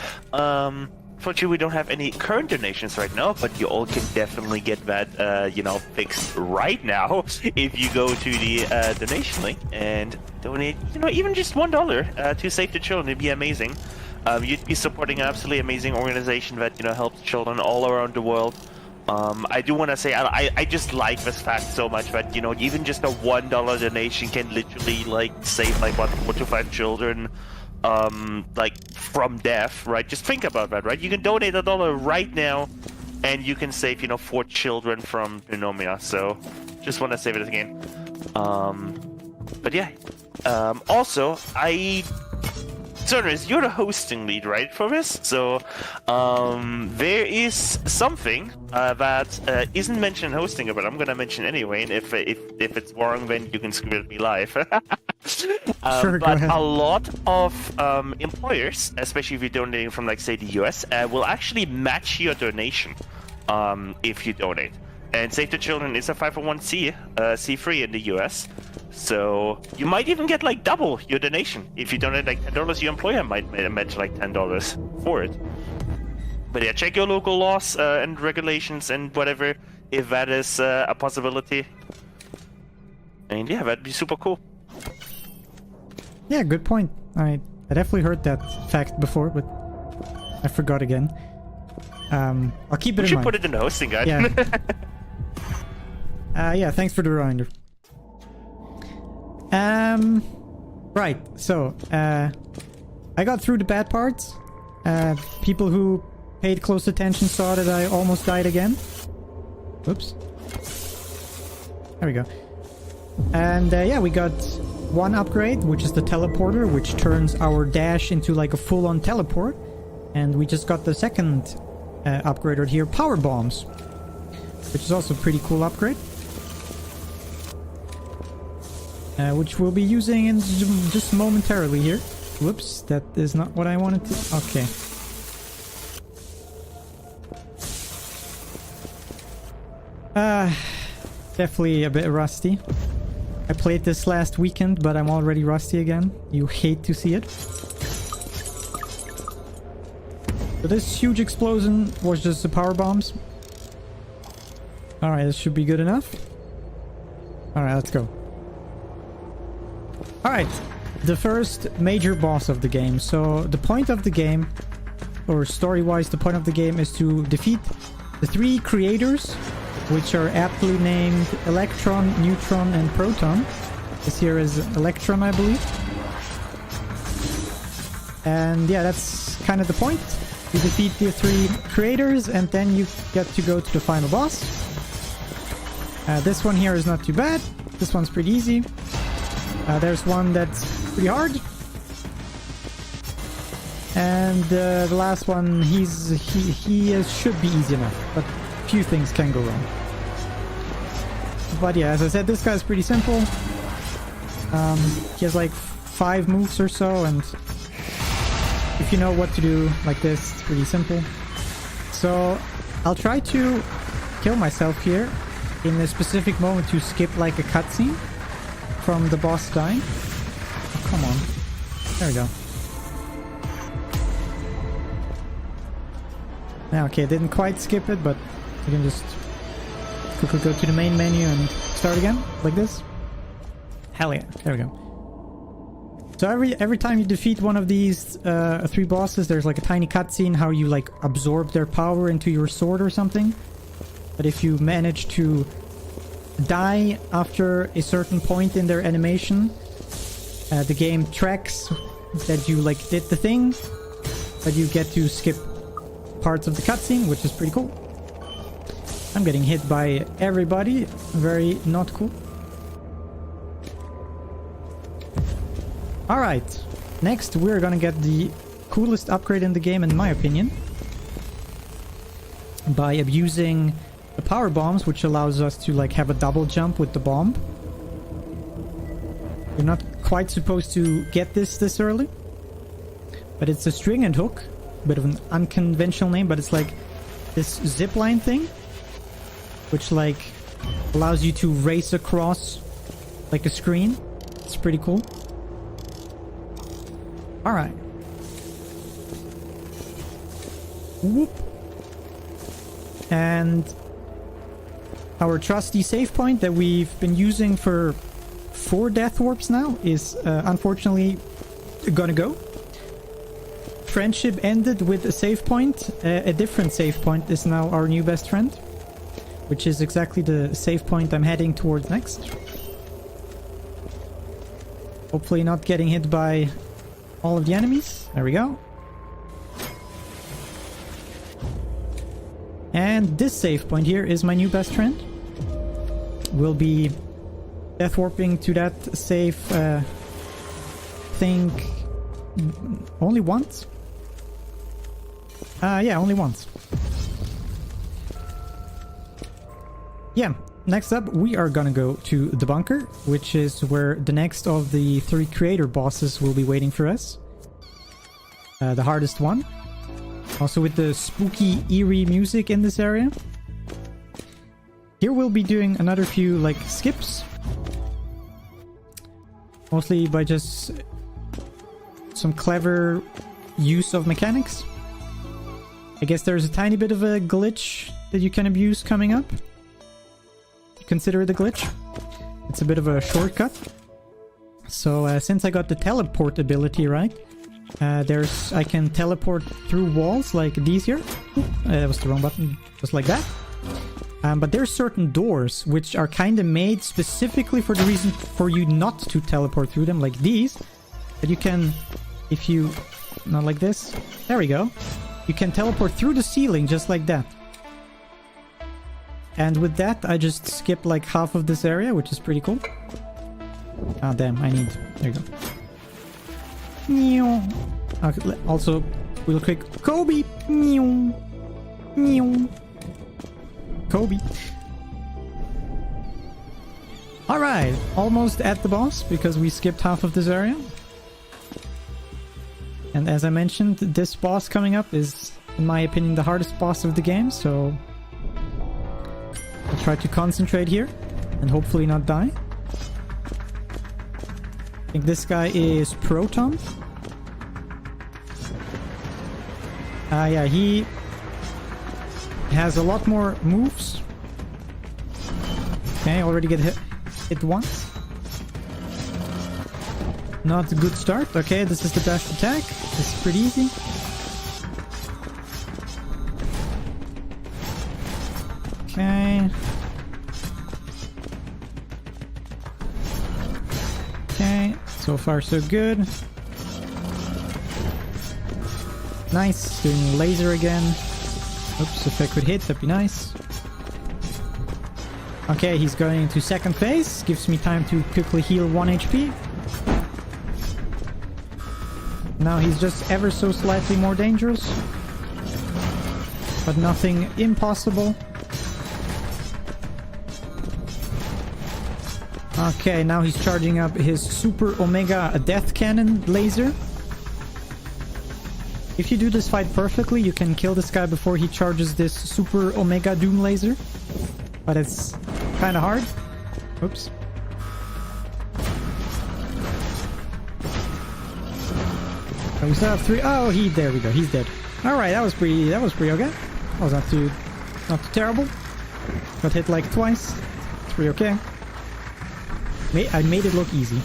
Fortunately, we don't have any current donations right now, but you all can definitely get that, you know, fixed right now if you go to the donation link and donate, you know, even just $1 to Save the Children. It'd be amazing. You'd be supporting an absolutely amazing organization that, you know, helps children all around the world. I do want to say I just like this fact so much that, you know, even just a $1 donation can literally like save like what 4 to 5 children like from death, right? Just think about that, right? You can donate $1 right now and you can save, you know, 4 children from pneumonia. So just want to save it again. But yeah, also Cernus, you're the hosting lead, right, for this? So, there is something that isn't mentioned in hosting, but I'm gonna mention anyway, and if it's wrong, then you can scream at me live. Sure, but a lot of employers, especially if you're donating from, like, say, the US, will actually match your donation if you donate. And Save the Children is a 501c3 in the US. So you might even get like double your donation. If you donate like $10, your employer might match like $10 for it. But yeah, check your local laws and regulations and whatever, if that is a possibility. And yeah, that'd be super cool. Yeah, good point. I definitely heard that fact before, but I forgot again. I'll keep it in mind. We should put it in the hosting guide. Yeah. Yeah, thanks for the reminder. Right, so, I got through the bad parts. People who paid close attention saw that I almost died again. Oops. There we go. And, yeah, we got one upgrade, which is the teleporter, which turns our dash into, like, a full-on teleport. And we just got the second upgrade right here, power bombs, which is also a pretty cool upgrade. Which we'll be using in just momentarily here. Whoops, that is not what I wanted to... Okay. Definitely a bit rusty. I played this last weekend, but I'm already rusty again. You hate to see it. So this huge explosion was just the power bombs. Alright, this should be good enough. Alright, let's go. Alright, the first major boss of the game. So the point of the game, or story-wise, the point of the game is to defeat the 3 creators, which are aptly named Electron, Neutron, and Proton. This here is Electron, I believe. And yeah, that's kind of the point. You defeat the 3 creators, and then you get to go to the final boss. This one here is not too bad. This one's pretty easy. There's one that's pretty hard. And the last one, he should be easy enough, but few things can go wrong. But yeah, as I said, this guy's pretty simple. He has like 5 moves or so, and if you know what to do like this, it's pretty simple. So I'll try to kill myself here in a specific moment to skip like a cutscene from the boss dying. Oh, come on. There we go. Now, okay, I didn't quite skip it, but I can just quickly go to the main menu and start again, like this. Hell yeah, there we go. So every time you defeat one of these 3 bosses, there's like a tiny cutscene how you like absorb their power into your sword or something. But if you manage to die after a certain point in their animation, the game tracks that you like did the thing, but you get to skip parts of the cutscene, which is pretty cool. I'm getting hit by everybody. Very not cool. Alright, next we're gonna get the coolest upgrade in the game in my opinion. by abusing the power bombs, which allows us to like have a double jump with the bomb. You're not quite supposed to get this early, but it's a string and hook. Bit of an unconventional name, but it's like this zipline thing, which like allows you to race across like a screen. It's pretty cool. All right. Whoop. And our trusty save point that we've been using for 4 death warps now is unfortunately gonna go. Friendship ended with a save point. A different save point is now our new best friend, which is exactly the save point I'm heading towards next. Hopefully not getting hit by all of the enemies. There we go. And this save point here is my new best friend. We'll be death warping to that safe thing only once. Yeah, only once. Yeah, next up we are gonna go to the bunker, which is where the next of the 3 creator bosses will be waiting for us. The hardest one. Also with the spooky, eerie music in this area. Here we'll be doing another few like skips. Mostly by just some clever use of mechanics. I guess there's a tiny bit of a glitch that you can abuse coming up. Consider it a glitch. It's a bit of a shortcut. So since I got the teleport ability right, I can teleport through walls like these here. That was the wrong button. Just like that. But there's certain doors which are kind of made specifically for the reason for you not to teleport through them, like these. But you can, if you, not like this. There we go. You can teleport through the ceiling just like that. And with that, I just skipped like half of this area, which is pretty cool. Ah, damn, I need... There you go. Okay, also, real quick, Kobe! Kobe. Alright, almost at the boss, because we skipped half of this area. And as I mentioned, this boss coming up is, in my opinion, the hardest boss of the game, so... I'll try to concentrate here, and hopefully not die. I think this guy is Proton. Yeah, he has a lot more moves. Okay, already get hit once. Not a good start. Okay, this is the dash attack. This is pretty easy. Okay. Okay, so far so good. Nice, doing laser again. Oops, if I could hit, that'd be nice. Okay, he's going into second phase. Gives me time to quickly heal 1 HP. Now he's just ever so slightly more dangerous. But nothing impossible. Okay, now he's charging up his Super Omega Death Cannon laser. If you do this fight perfectly, you can kill this guy before he charges this Super Omega Doom laser. But it's kind of hard. Oops. Oh, we still have 3. Oh, there we go. He's dead. Alright, that was pretty okay. That was not too terrible. Got hit like twice. It's pretty okay. I made it look easy.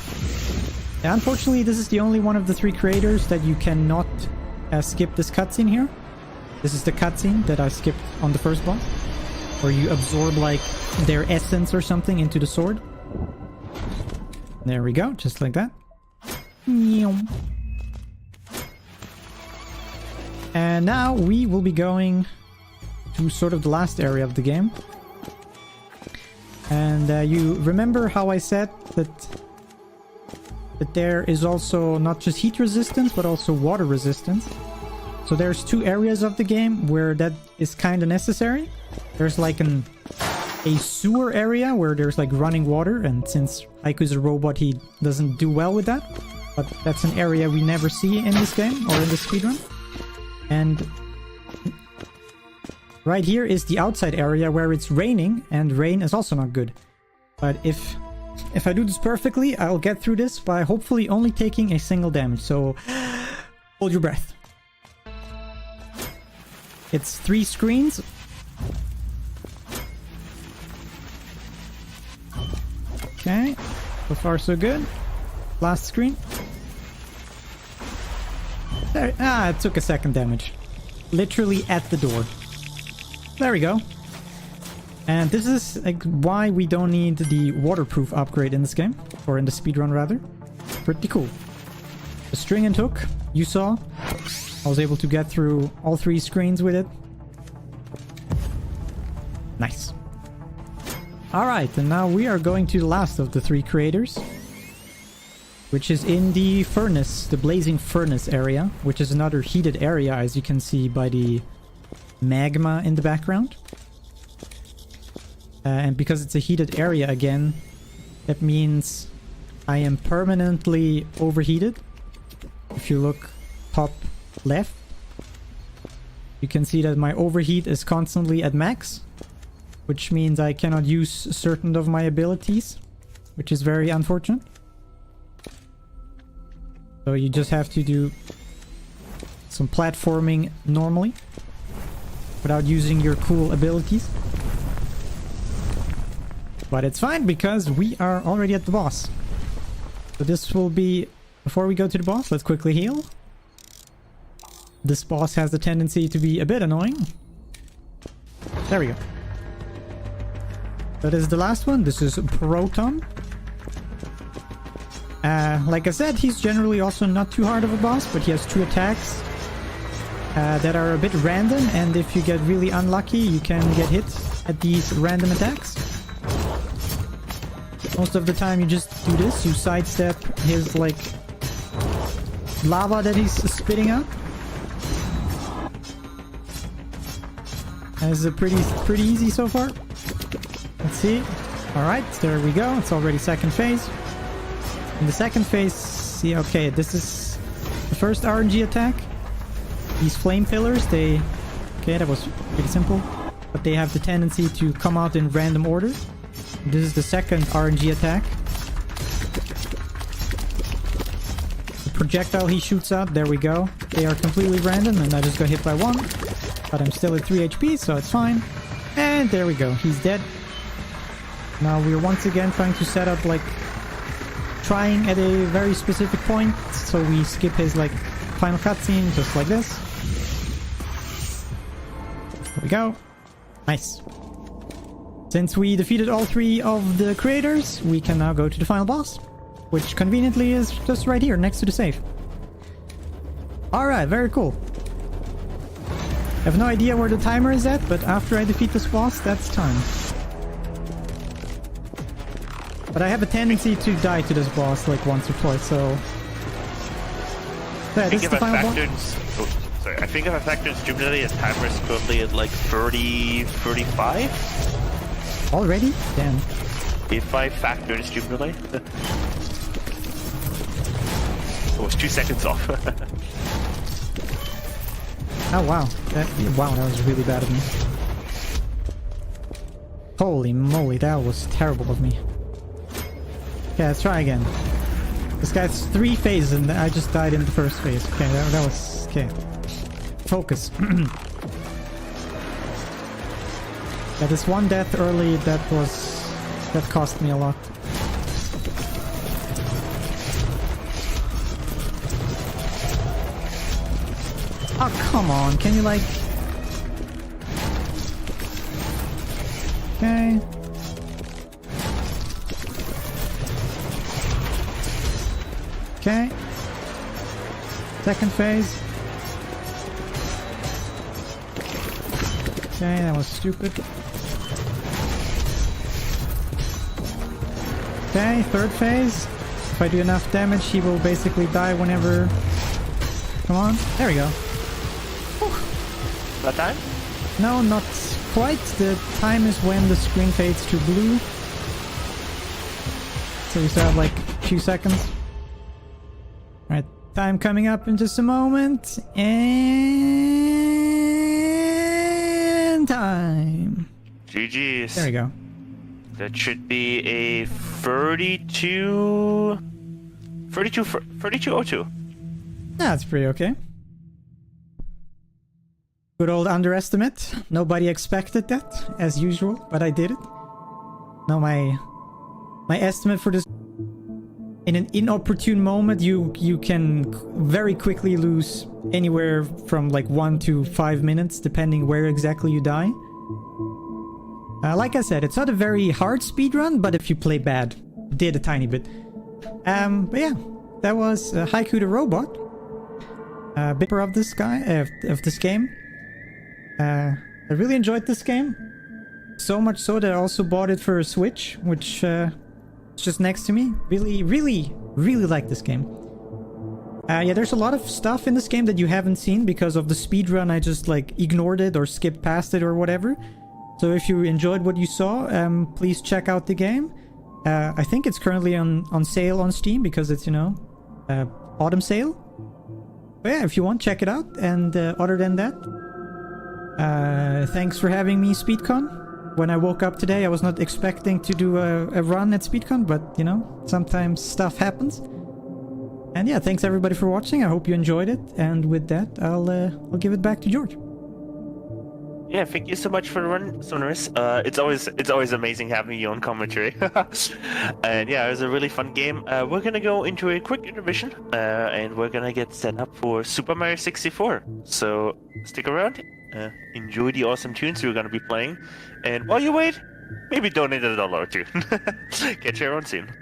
Yeah, unfortunately, this is the only one of the 3 creators that you cannot skip this cutscene here. This is the cutscene that I skipped on the first boss, where you absorb like their essence or something into the sword. There we go, just like that. And now we will be going to sort of the last area of the game. And you remember how I said that there is also not just heat resistance, but also water resistance. So there's two areas of the game where that is kind of necessary. There's like a sewer area where there's like running water, and since Haiku's a robot, he doesn't do well with that. But that's an area we never see in this game or in the speedrun. And right here is the outside area where it's raining, and rain is also not good. But if I do this perfectly, I'll get through this by hopefully only taking a single damage. So hold your breath. It's 3 screens. Okay, so far so good. Last screen. There, it took a second damage. Literally at the door. There we go. And this is like why we don't need the waterproof upgrade in this game. Or in the speedrun rather. Pretty cool. The string and hook, you saw. I was able to get through all 3 screens with it. Nice. Alright, and now we are going to the last of the 3 creators. Which is in the furnace, the blazing furnace area. Which is another heated area, as you can see by the magma in the background. And because it's a heated area again, that means I am permanently overheated. If you look top left, you can see that my overheat is constantly at max, which means I cannot use certain of my abilities, which is very unfortunate. So you just have to do some platforming normally without using your cool abilities. But it's fine because we are already at the boss. So this will be... Before we go to the boss, let's quickly heal. This boss has the tendency to be a bit annoying. There we go. That is the last one. This is Proton. Like I said, he's generally also not too hard of a boss, but he has 2 attacks that are a bit random, and if you get really unlucky, you can get hit at these random attacks. Most of the time you just do this, you sidestep his like lava that he's spitting out. This is pretty easy so far. Let's see. Alright, there we go. It's already second phase. In the second phase, see, okay, this is the first RNG attack. These flame pillars, okay, that was pretty simple. But they have the tendency to come out in random order. This is the second RNG attack. The projectile he shoots out, there we go. They are completely random, and I just got hit by 1. But I'm still at 3 HP, so it's fine. And there we go, he's dead. Now we're once again trying to set up, like, trying at a very specific point. So we skip his, like, final cutscene, just like this. There we go. Nice. Since we defeated all 3 of the creators, we can now go to the final boss, which conveniently is just right here next to the save. Alright, very cool. I have no idea where the timer is at, but after I defeat this boss, that's time. But I have a tendency to die to this boss like once or twice, so... Yeah, this is the final boss. I think if I factor in Streamlabs, his timer is currently at like 35? Already? Damn. If I factor in Streamlabs. It was 2 seconds off. Oh wow. That was really bad of me. Holy moly, that was terrible of me. Okay, let's try again. This guy's 3 phases and I just died in the first phase. Okay, that was... Okay. Focus. Yeah, this one death early, that cost me a lot. Oh, come on, can you like... Okay. Okay. Second phase. Okay, that was stupid. Okay, third phase. If I do enough damage, he will basically die whenever... Come on. There we go. that time? No, not quite. The time is when the screen fades to blue. So we still have like a few seconds. Alright, time coming up in just a moment. And time. GG's. There we go. That should be a 3202. That's pretty okay. Good old underestimate. Nobody expected that, as usual, but I did it. No, my estimate for this... In an inopportune moment, you can very quickly lose anywhere from like 1 to 5 minutes, depending where exactly you die. Like I said, it's not a very hard speedrun, but if you play bad, did a tiny bit. But yeah, that was Haiku the Robot. Bipper of this guy, of this game. I really enjoyed this game. So much so that I also bought it for a Switch, which is just next to me. Really, really, really like this game. Yeah, there's a lot of stuff in this game that you haven't seen because of the speedrun. I just like ignored it or skipped past it or whatever. So if you enjoyed what you saw, please check out the game. I think it's currently on sale on Steam because it's, you know, autumn sale. But yeah, if you want, check it out. And other than that, thanks for having me, SpeedCon. When I woke up today, I was not expecting to do a run at SpeedCon, but, you know, sometimes stuff happens. And yeah, thanks everybody for watching. I hope you enjoyed it. And with that, I'll give it back to George. Yeah, thank you so much for the run, Sonorous. It's always amazing having you on commentary. And yeah, it was a really fun game. We're gonna go into a quick intermission, and we're gonna get set up for Super Mario 64. So stick around, enjoy the awesome tunes we're gonna be playing, and while you wait, maybe donate $1 or $2. Catch you around soon.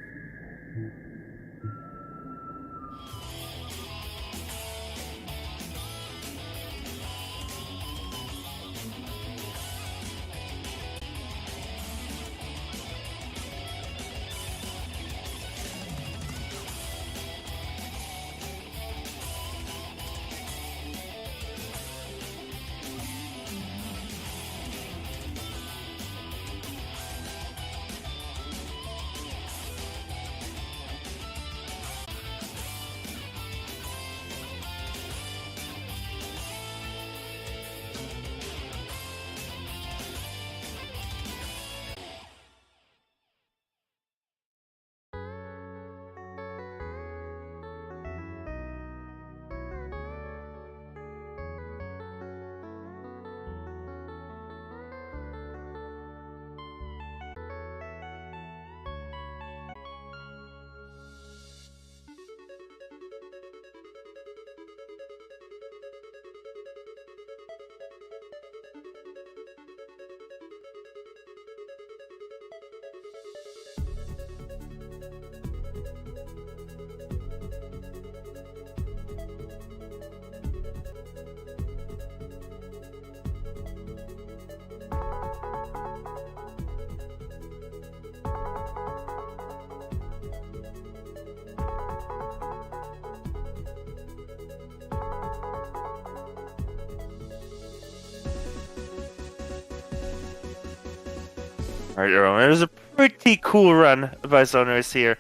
Alright, everyone, it was a pretty cool run by Sonorous here.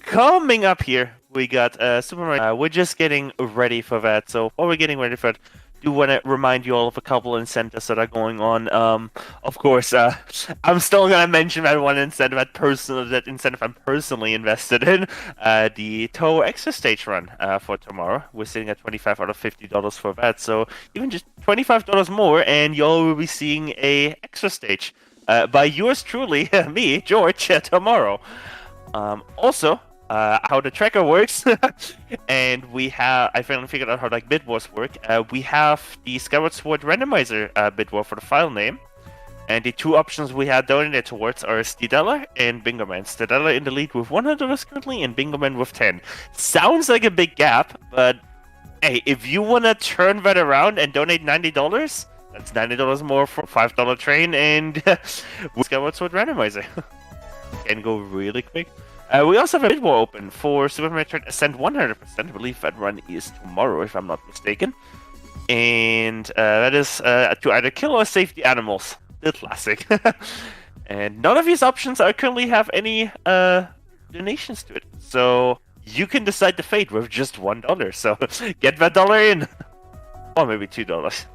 Coming up here, we got Super Mario. We're just getting ready for that. So while we're getting ready for that, I do want to remind you all of a couple incentives that are going on. Of course, I'm still going to mention that one incentive, that incentive I'm personally invested in. The Toho Extra Stage run for tomorrow. We're sitting at $25 out of $50 for that. So even just $25 more, and y'all will be seeing a extra stage by yours truly, me, George, tomorrow. Also, how the tracker works, and I finally figured out how like bid wars work. We have the Skyward Sword randomizer bid war for the file name, and the two options we had donated towards are Stidella and Bingo Man. Stidella in the lead with $100 currently, and Bingo Man with 10. Sounds like a big gap, but hey, if you wanna turn that around and donate $90, that's $90 more for a $5 train and with Skyward Sword randomizer. Can go really quick. We also have a bid war open for Super Metroid Ascent 100%. I believe that run is tomorrow, if I'm not mistaken. and that is to either kill or save the animals. The classic. And none of these options currently have any donations to it, so you can decide the fate with just $1. So get that dollar in, or maybe $2.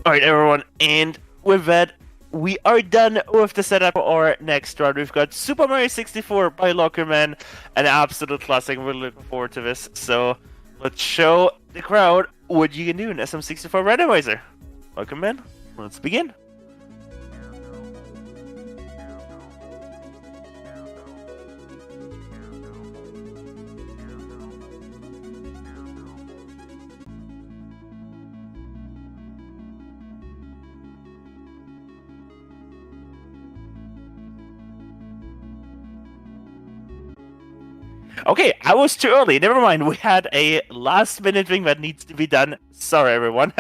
Alright, everyone, and with that, we are done with the setup for our next round. We've got Super Mario 64 by Lockerman, an absolute classic. We're looking forward to this. So let's show the crowd what you can do in SM64 Randomizer. Lockerman, let's begin. Okay, I was too early. Never mind. We had a last-minute thing that needs to be done. Sorry, everyone.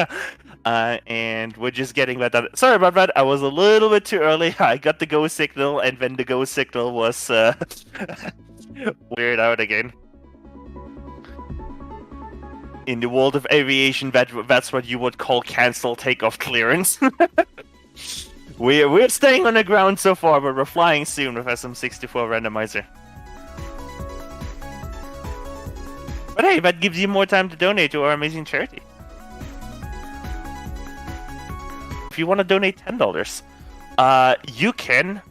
And we're just getting that done. Sorry about that. I was a little bit too early. I got the go signal, and then the go signal was weird out again. In the world of aviation, that's what you would call cancel takeoff clearance. We're staying on the ground so far, but we're flying soon with SM64 Randomizer. But hey, that gives you more time to donate to our amazing charity. If you want to donate $10, you can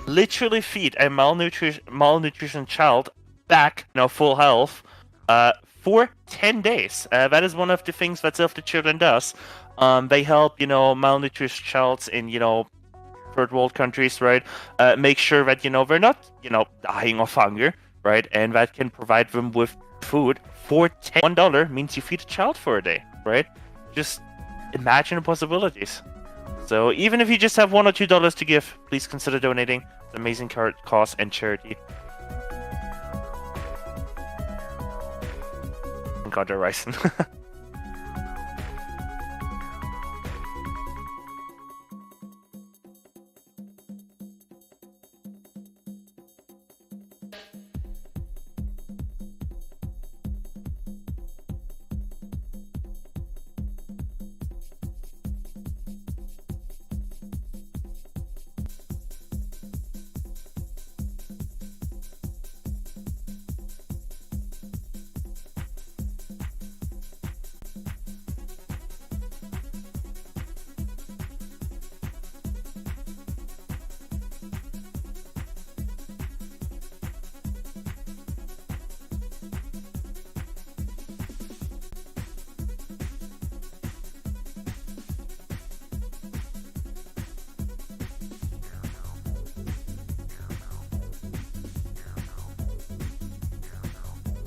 literally feed a malnutrition child back, full health, for 10 days. That is one of the things that Save the Children does. They help, malnourished childs in, third world countries, right? Make sure that, they're not, dying of hunger, right? And that can provide them with food. For $1 means you feed a child for a day, right? Just imagine the possibilities. So even if you just have $1 or $2 to give, please consider donating. It's an amazing cause and charity. God, they're rising.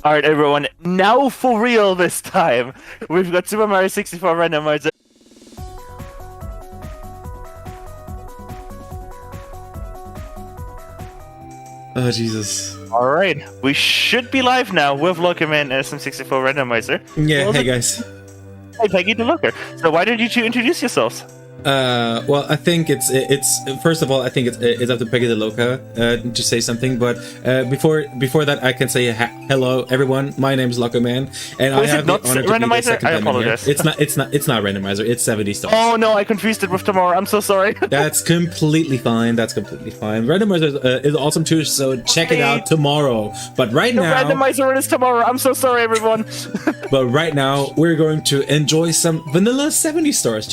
Alright, everyone, now for real this time. We've got Super Mario 64 Randomizer. Oh, Jesus. Alright, we should be live now with Lockerman and SM64 Randomizer. Yeah, hey guys. Hey, Peggy the Looker. So why don't you two introduce yourselves? Well, I think it's first of all, I think it's up to Peggy the Loca to say something. But before that, I can say hello, everyone. My name is Lockerman, and I have the honor to be the second time in here. It's not randomizer. It's 70 stars. Oh no, I confused it with tomorrow. I'm so sorry. That's completely fine. That's completely fine. Randomizer is awesome too. So check it out tomorrow. But right now, randomizer is tomorrow. I'm so sorry, everyone. But right now, we're going to enjoy some vanilla 70 stars.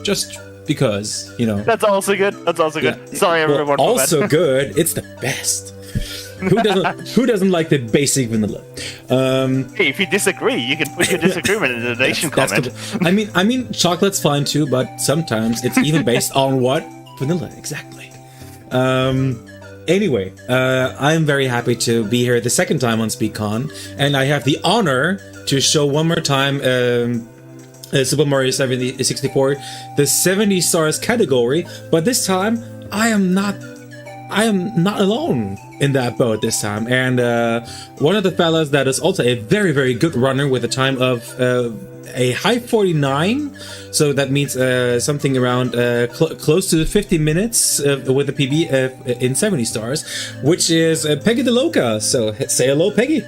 Just because, That's also good. That's also good. Yeah. Sorry, everyone. Well, also good. It's the best. Who doesn't like the basic vanilla? Hey, if you disagree, you can put your disagreement in the donation comment. I mean, chocolate's fine too, but sometimes it's even based on what vanilla exactly. Anyway, I'm very happy to be here the second time on SpeedCon, and I have the honor to show one more time. Super Mario 64, the 70 stars category, but this time I am not I am not alone in that boat this time. And one of the fellas that is also a very, very good runner with a time of a high 49. So that means something around close to 50 minutes with a PB in 70 stars, which is Peggy the Loca. So say hello, Peggy.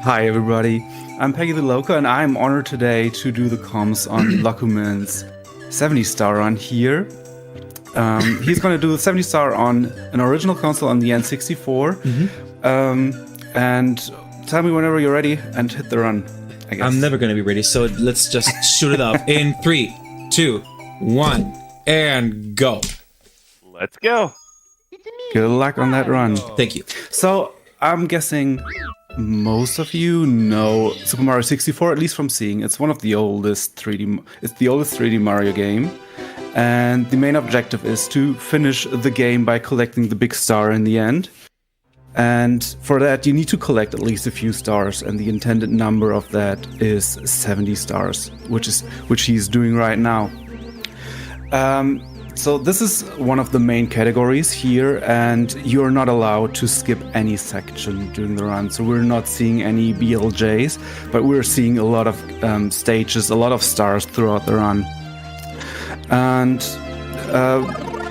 Hi, everybody. I'm Peggy the Loca, and I'm honored today to do the comms on Lukuman's 70-star run here. He's going to do the 70-star on an original console on the N64. And tell me whenever you're ready and hit the run, I guess. I'm never going to be ready, so let's just shoot it up. In 3, 2, 1, and go. Let's go. Good luck on that run. Thank you. So, I'm guessing most of you know Super Mario 64, at least from seeing. It's one of the oldest 3D. It's the oldest 3D Mario game, and the main objective is to finish the game by collecting the big star in the end. And for that, you need to collect at least a few stars, and the intended number of that is 70 stars, which he's doing right now. So this is one of the main categories here, and you're not allowed to skip any section during the run. So we're not seeing any BLJs, but we're seeing a lot of stages, a lot of stars throughout the run. And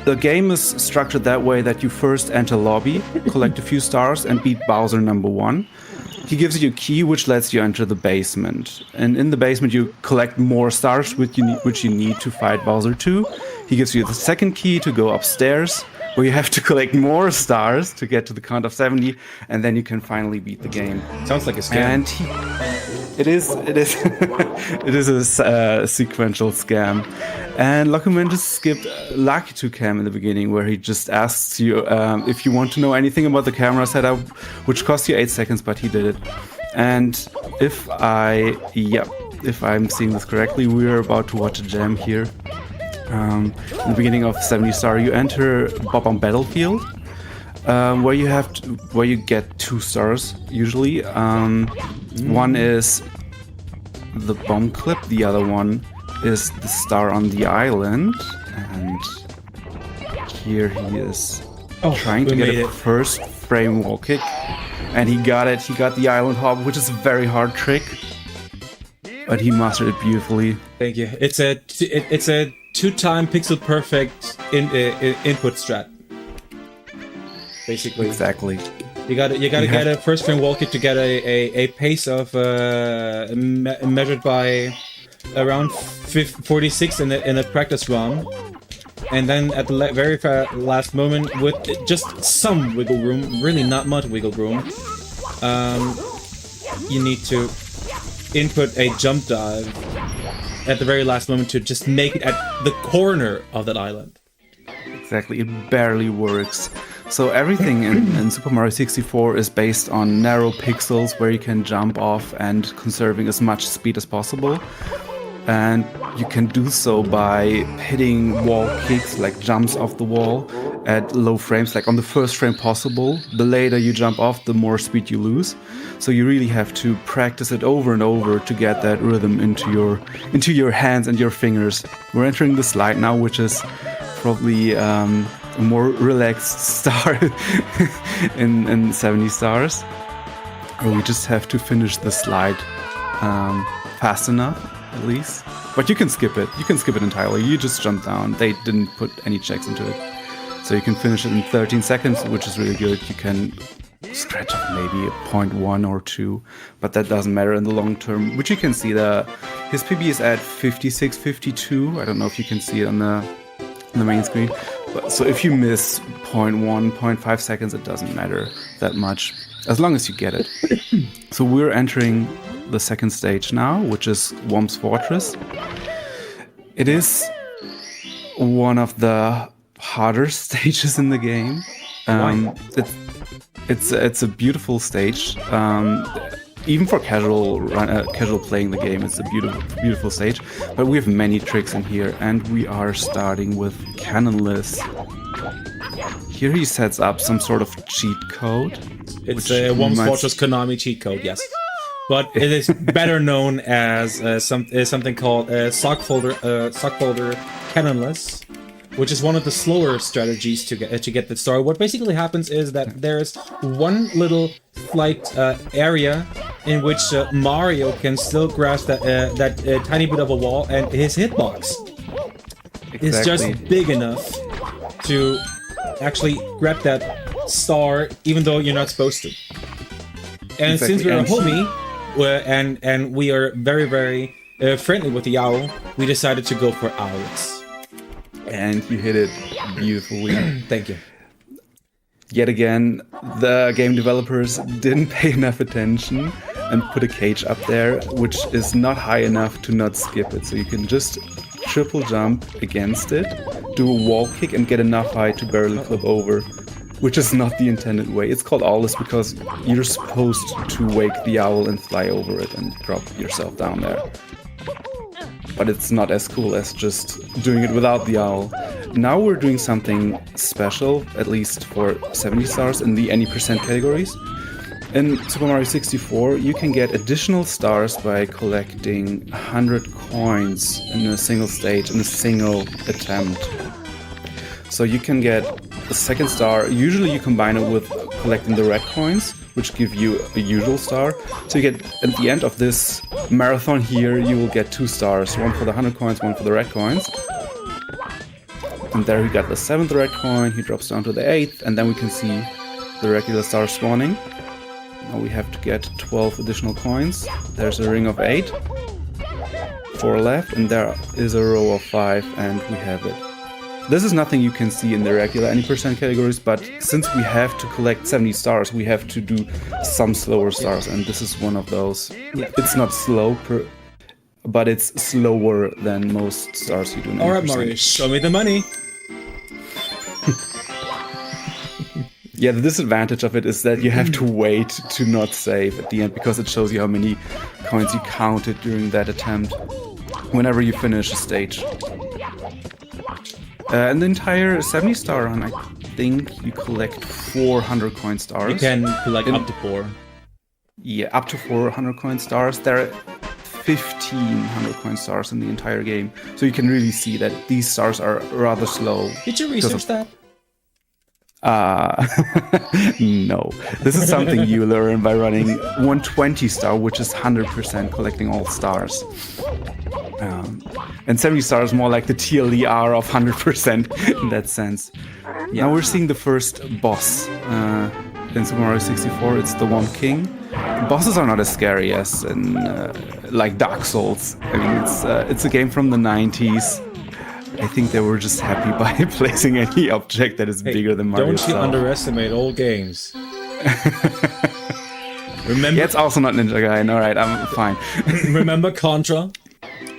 the game is structured that way that you first enter lobby, collect a few stars, and beat Bowser number 1. He gives you a key which lets you enter the basement. And in the basement you collect more stars which you need to fight Bowser 2. He gives you the second key to go upstairs, where you have to collect more stars to get to the count of 70, and then you can finally beat the game. Sounds like a scam. And it is a sequential scam. And Lukuman just skipped Lucky 2 Cam in the beginning, where he just asks you if you want to know anything about the camera setup, which costs you 8 seconds, but he did it. And if I'm seeing this correctly, we're about to watch a jam here. In the beginning of 70 Star, you enter Bob on Battlefield, where you get 2 stars usually. One is the bomb clip, the other one is the star on the island, and here he is trying to get a first frame wall kick, and he got it. He got the island hop, which is a very hard trick, but he mastered it beautifully. Thank you. It's a 2-time pixel perfect input strat. Basically. Exactly. You gotta get a first frame wall kick to get a pace of measured by around 46 in a practice run, and then at the very last moment, with just some wiggle room, really not much wiggle room, you need to input a jump dive at the very last moment to just make it at the corner of that island. Exactly, it barely works. So everything in Super Mario 64 is based on narrow pixels where you can jump off and conserving as much speed as possible. And you can do so by hitting wall kicks, like jumps off the wall, at low frames, like on the first frame possible. The later you jump off, the more speed you lose. So you really have to practice it over and over to get that rhythm into your hands and your fingers. We're entering the slide now, which is probably a more relaxed star in 70 stars. Or we just have to finish the slide fast enough, at least. But you can skip it. You can skip it entirely. You just jump down. They didn't put any checks into it. So you can finish it in 13 seconds, which is really good. You can scratch up maybe a 0.1 or 2, but that doesn't matter in the long term, which you can see his PB is at 56, 52. I don't know if you can see it on the main screen. But, so if you miss 0.1, 0.5 seconds, it doesn't matter that much, as long as you get it. So we're entering the second stage now, which is Womp's Fortress. It is one of the harder stages in the game. It's a beautiful stage. Even for casual playing the game, it's a beautiful stage. But we have many tricks in here, and we are starting with Cannonless. Here he sets up some sort of cheat code. It's a Womp's Fortress Konami cheat code, yes. But it is better known as something called sock folder Cannonless, which is one of the slower strategies to get the star. What basically happens is that there's one little slight area in which Mario can still grasp that tiny bit of a wall, and his hitbox is just big enough to actually grab that star, even though you're not supposed to. And since we're a homie, and we are very, very friendly with the owl, we decided to go for owls. And you hit it beautifully. Thank you. Yet again, the game developers didn't pay enough attention and put a cage up there, which is not high enough to not skip it. So you can just triple jump against it, do a wall kick, and get enough height to barely flip over, which is not the intended way. It's called owlless because you're supposed to wake the owl and fly over it and drop yourself down there. But it's not as cool as just doing it without the owl. Now we're doing something special, at least for 70 stars in the any percent categories. In Super Mario 64, you can get additional stars by collecting 100 coins in a single stage, in a single attempt. So you can get a second star. Usually you combine it with collecting the red coins, which give you a usual star. So you get, at the end of this marathon here, you will get 2 stars. One for the 100 coins, one for the red coins. And there we got the 7th red coin, he drops down to the 8th, and then we can see the regular star spawning. Now we have to get 12 additional coins. There's a ring of 8. 4 left, and there is a row of 5, and we have it. This is nothing you can see in the regular any percent categories, but since we have to collect 70 stars, we have to do some slower stars, and this is one of those. Yeah. It's not slow, but it's slower than most stars you do in Alright, Mario, show me the money! Yeah, the disadvantage of it is that you have to wait to not save at the end, because it shows you how many coins you counted during that attempt whenever you finish a stage. And the entire 70 star run, I think you collect 400 coin stars. You can collect up to 4. Yeah, up to 400 coin stars. There are 1,500 coin stars in the entire game. So you can really see that these stars are rather slow. Did you research that? No. This is something you learn by running 120 star, which is 100% collecting all stars. And 70 stars more like the TLDR of 100% in that sense. Yeah. Now we're seeing the first boss in Super Mario 64. It's the Womp King. Bosses are not as scary as in like Dark Souls. I mean, it's a game from the 90s. I think they were just happy by placing any object that is bigger than Mario. Don't you underestimate old games. Remember? Yeah, it's also not Ninja Gaiden. Alright, I'm fine. Remember Contra?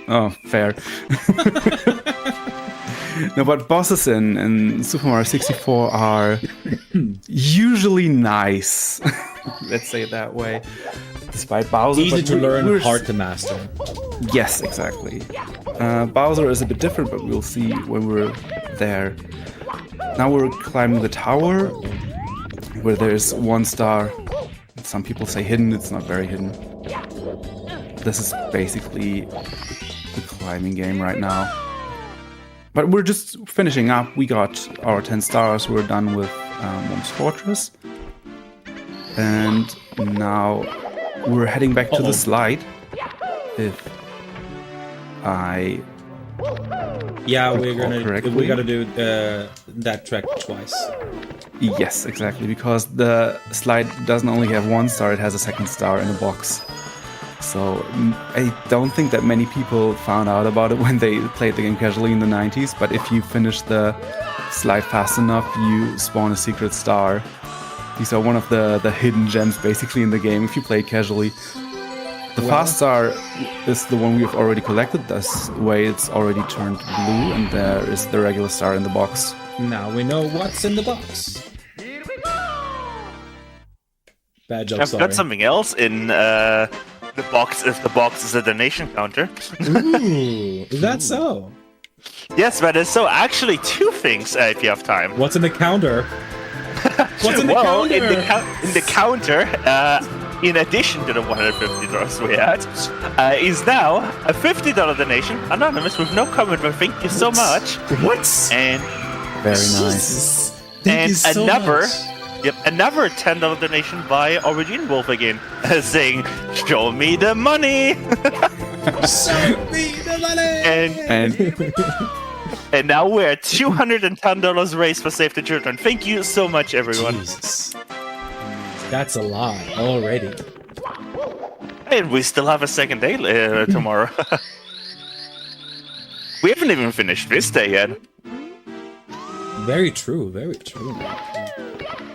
Oh, fair. No, but bosses in Super Mario 64 are usually nice. Let's say it that way. Despite Bowser, easy to learn, hard to master. Yes, exactly. Bowser is a bit different, but we'll see when we're there. Now we're climbing the tower, where there's 1 star. Some people say hidden, it's not very hidden. This is basically the climbing game right now. But we're just finishing up. We got our 10 stars, we're done with Womp's Fortress. And now we're heading back to the slide. If I we gotta do that track twice. Yes, exactly, because the slide doesn't only have 1 star, it has a 2nd star in a box. So I don't think that many people found out about it when they played the game casually in the 90s, but if you finish the slide fast enough, you spawn a secret star. These are one of the hidden gems basically in the game if you play casually. The fast star is the one we've already collected. This way it's already turned blue, and there is the regular star in the box. Now we know what's in the box. Bad joke, I've got something else in the box if the box is a donation counter. Ooh, is that so? Yes, that is so. Actually, 2 things if you have time. What's in the counter? What's in the counter? In the counter, in addition to the $150 we had, is now a $50 donation, anonymous with no comment, but thank you so much. What? And very nice. Thank you so another, much. Yep, another $10 donation by Origin Wolf again, saying, "Show me the money." Show me the money. And now we're at $210 raised for Save the Children. Thank you so much, everyone. Jesus. That's a lot already. And we still have a second day tomorrow. We haven't even finished this day yet. Very true, very true.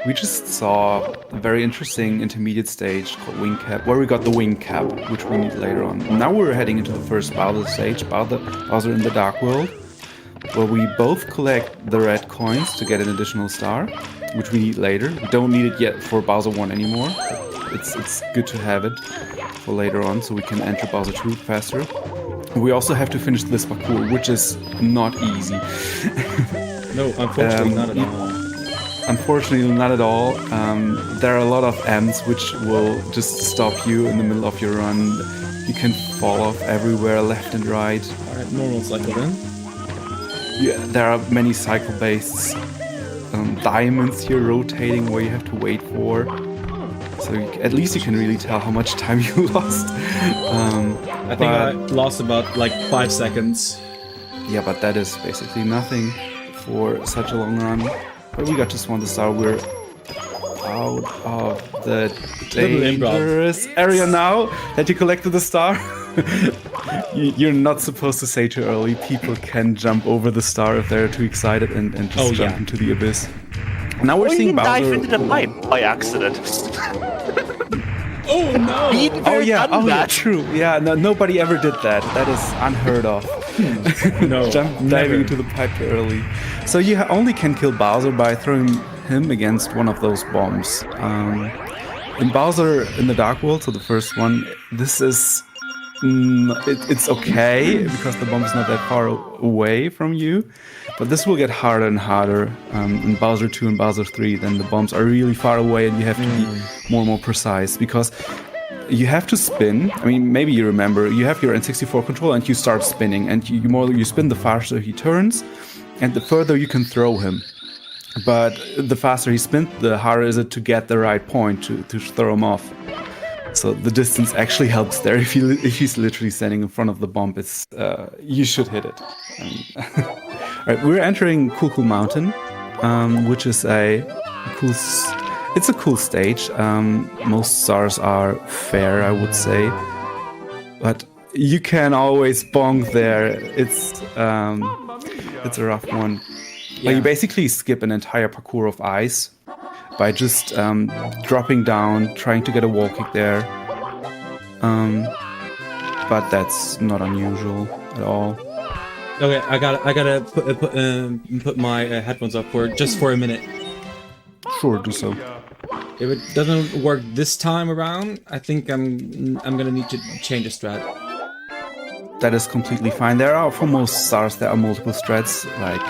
We just saw a very interesting intermediate stage called Wing Cap, where we got the Wing Cap, which we need later on. Now we're heading into the first Bowser stage, Bowser in the Dark World, where we both collect the red coins to get an additional star, which we need later. We don't need it yet for Bowser 1 anymore. It's good to have it for later on, so we can enter Bowser 2 faster. We also have to finish this parkour, which is not easy. No, unfortunately not at all. Unfortunately, not at all. There are a lot of M's which will just stop you in the middle of your run. You can fall off everywhere, left and right. Alright, normal cycle then. Yeah, there are many cycle-based diamonds here rotating where you have to wait for. So at least you can really tell how much time you lost. I think I lost about like 5 seconds. Yeah, but that is basically nothing for such a long run. But we got to spawn the star. We're out of the dangerous area now that you collected the star. You're not supposed to say too early. People can jump over the star if they're too excited and just jump into the abyss. Now we're seeing Bowser dive into the pipe by accident. Oh no! Oh yeah, true. Yeah, no, nobody ever did that. That is unheard of. No, diving into the pipe too early. So you only can kill Bowser by throwing him against one of those bombs. In Bowser in the Dark World, so the first one, this is it's okay because the bomb is not that far away from you. But this will get harder and harder in Bowser 2 and Bowser 3. Then the bombs are really far away and you have to be more and more precise because you have to spin. I mean, maybe you remember, you have your N64 controller and you start spinning. And the more you spin, the faster he turns and the further you can throw him. But the faster he spins, the harder is it to get the right point to throw him off. So the distance actually helps there. If he's literally standing in front of the bomb, it's you should hit it. Alright, we're entering Cool Mountain, which is a cool. It's a cool stage. Most stars are fair, I would say, but you can always bonk there. It's a rough one. Yeah. You basically skip an entire parkour of ice by just dropping down, trying to get a wall kick there. But that's not unusual at all. Okay, I gotta put my headphones up for a minute. Sure, do so. If it doesn't work this time around, I think I'm gonna need to change a strat. That is completely fine. There are, for most stars, there are multiple strats, like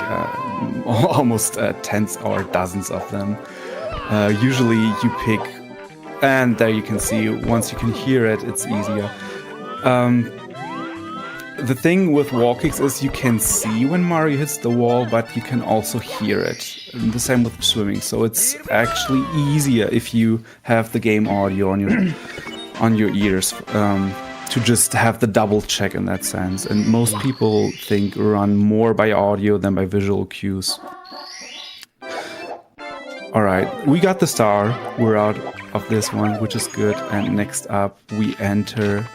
almost tens or dozens of them. Usually you pick, and there you can see, once you can hear it, it's easier. The thing with wall kicks is you can see when Mario hits the wall, but you can also hear it. And the same with swimming, so it's actually easier if you have the game audio on your ears to just have the double check in that sense. And most people run more by audio than by visual cues. Alright, we got the star. We're out of this one, which is good. And next up, we enter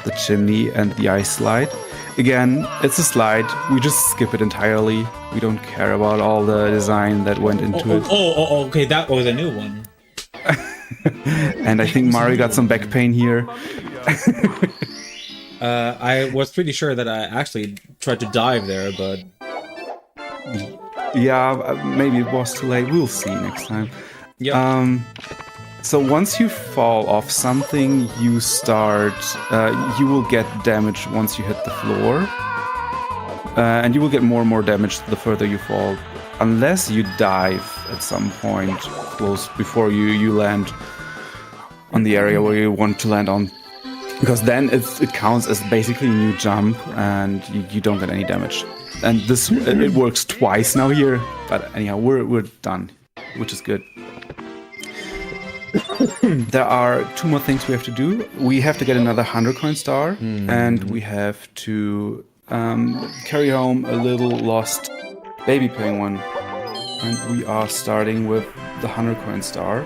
the chimney and the ice slide. Again, it's a slide. We just skip it entirely. We don't care about all the design that went into it. Oh, okay, that was a new one. And I think Mario got some back pain here. I was pretty sure that I actually tried to dive there, but... Yeah, maybe it was too late. We'll see next time. Yeah. So once you fall off something, you start... you will get damage once you hit the floor. And you will get more and more damage the further you fall. Unless you dive at some point close before you land on the area where you want to land on, because then it counts as basically a new jump, and you don't get any damage. And this it works twice now here, but anyhow, we're done, which is good. There are 2 more things we have to do. We have to get another 100 coin star, and we have to carry home a little lost baby penguin. And we are starting with the 100 coin star.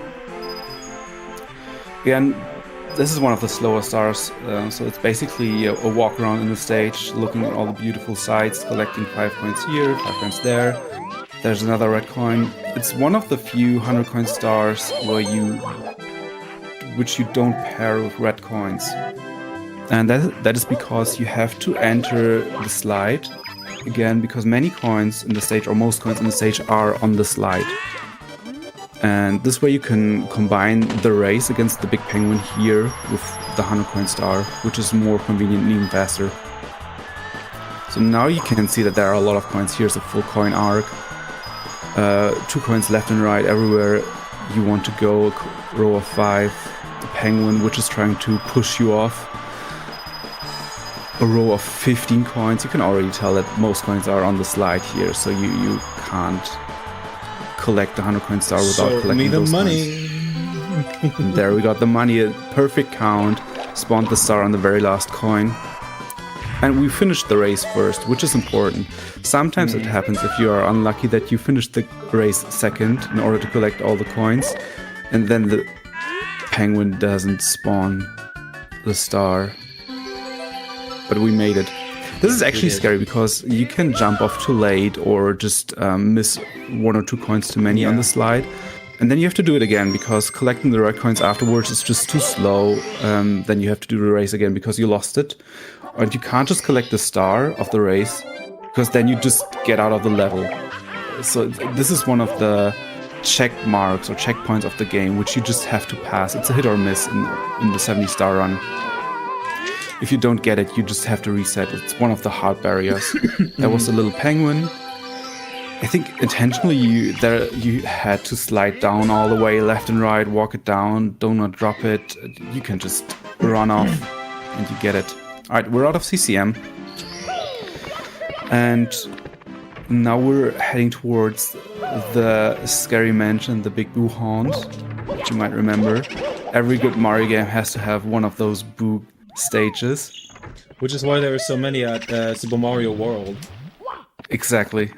Again, this is one of the slower stars, so it's basically a walk around in the stage, looking at all the beautiful sights, collecting 5 coins here, 5 coins there. There's another red coin. It's one of the few 100 coin stars which you don't pair with red coins. And that is because you have to enter the slide, again, because many coins in the stage, or most coins in the stage, are on the slide. And this way you can combine the race against the big penguin here with the 100 coin star, which is more convenient and even faster. So now you can see that there are a lot of coins. Here's a full coin arc. 2 coins left and right everywhere you want to go. A row of 5. The penguin, which is trying to push you off. A row of 15 coins. You can already tell that most coins are on the slide here, so you can't collect the 100 coin star without collecting those money. And there we got the money, a perfect count, spawned the star on the very last coin. And we finished the race first, which is important. Sometimes it happens if you are unlucky that you finish the race second in order to collect all the coins, and then the penguin doesn't spawn the star. But we made it. This is actually scary because you can jump off too late or just miss 1 or 2 coins too many on the slide. And then you have to do it again because collecting the red coins afterwards is just too slow. Then you have to do the race again because you lost it. And you can't just collect the star of the race because then you just get out of the level. So this is one of the check marks or checkpoints of the game which you just have to pass. It's a hit or miss in the 70 star run. If you don't get it, you just have to reset. It's one of the hard barriers. There was a little penguin. I think intentionally you had to slide down all the way, left and right, walk it down, do not drop it. You can just run off and you get it. Alright, we're out of CCM. And now we're heading towards the scary mansion, the Big Boo Haunt, which you might remember. Every good Mario game has to have one of those Boo stages. Which is why there are so many at Super Mario World. Exactly.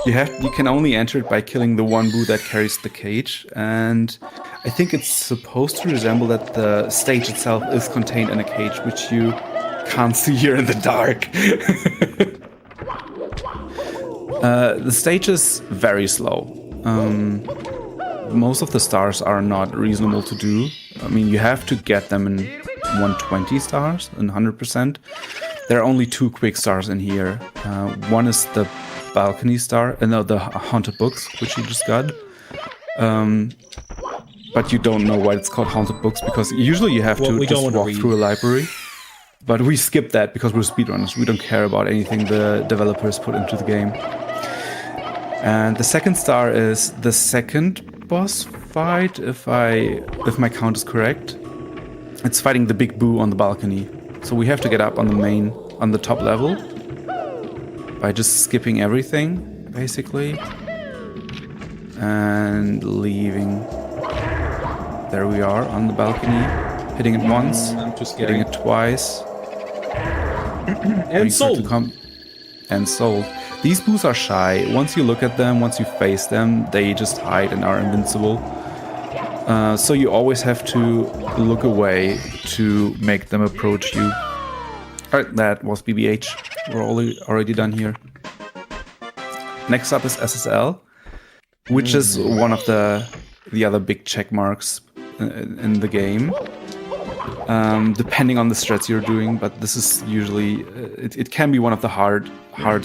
You can only enter it by killing the one Boo that carries the cage, and I think it's supposed to resemble that the stage itself is contained in a cage, which you can't see here in the dark. The stage is very slow. Most of the stars are not reasonable to do. I mean, you have to get them in 120 stars and 100%. There are only 2 quick stars in here. One is the balcony star, the haunted books, which you just got. But you don't know why it's called haunted books, because usually you have to just walk through a library. But we skip that because we're speedrunners. We don't care about anything the developers put into the game. And the second star is the second boss fight, if my count is correct. It's fighting the Big Boo on the balcony. So we have to get up on the top level by just skipping everything, basically, and leaving. There we are on the balcony, hitting it once, hitting it twice, and sold. And sold. These Boos are shy. Once you look at them, once you face them, they just hide and are invincible. So you always have to look away to make them approach you. Alright, that was BBH. We're already done here. Next up is SSL, which is one of the other big check marks in the game. Depending on the strats you're doing, but this is usually it can be one of the hard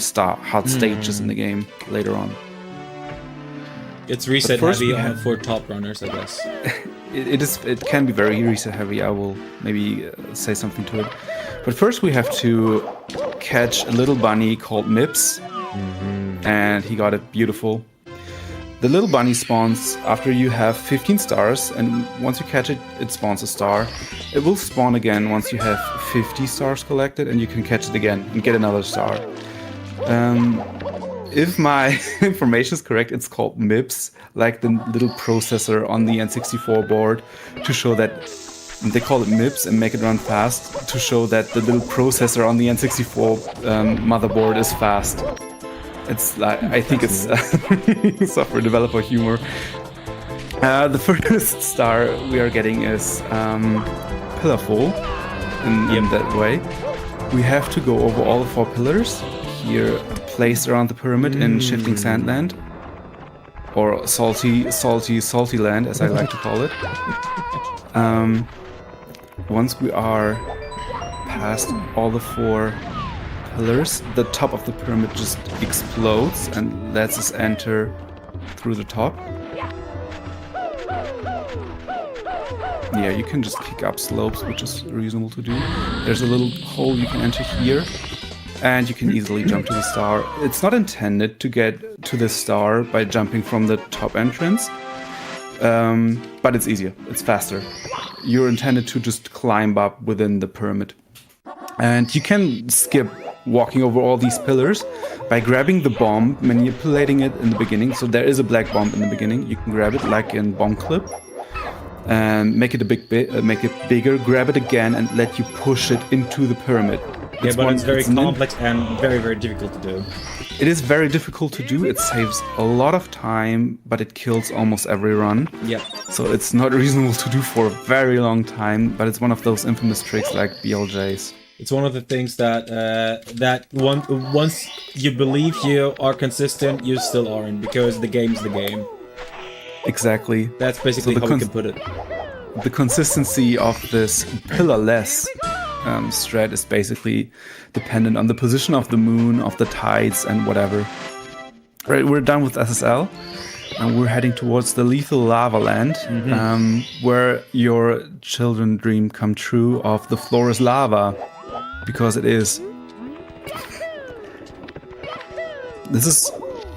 stages in the game later on. It's reset heavy for top runners, I guess. It can be very reset heavy. I will maybe say something to it. But first we have to catch a little bunny called Mips, and he got it beautiful. The little bunny spawns after you have 15 stars, and once you catch it, it spawns a star. It will spawn again once you have 50 stars collected, and you can catch it again and get another star. If my information is correct, it's called MIPS, like the little processor on the N64 board, to show that they call it MIPS and make it run fast, to show that the little processor on the N64 motherboard is fast. It's like, I think it's software developer humor. The first star we are getting is pillar full in that way. We have to go over all the 4 pillars here placed around the pyramid in shifting sandland, or salty land, as I like to call it. Once we are past all the 4 pillars, the top of the pyramid just explodes and lets us enter through the top. Yeah, you can just kick up slopes, which is reasonable to do. There's a little hole you can enter here, and you can easily jump to the star. It's not intended to get to the star by jumping from the top entrance, but it's easier, it's faster. You're intended to just climb up within the pyramid. And you can skip walking over all these pillars by grabbing the bomb, manipulating it in the beginning. So there is a black bomb in the beginning. You can grab it like in bomb clip and make it make it bigger. Grab it again and let you push it into the pyramid. Yeah, but it's very complex and very, very difficult to do. It is very difficult to do. It saves a lot of time, but it kills almost every run. Yeah. So it's not reasonable to do for a very long time, but it's one of those infamous tricks like BLJs. It's one of the things that once you believe you are consistent, you still aren't, because the game's the game. Exactly. That's basically how we can put it. The consistency of this pillarless strat is basically dependent on the position of the moon, of the tides, and whatever. Right, we're done with SSL, and we're heading towards the lethal lava land, where your children dream come true of the floor is lava. Because it is. This is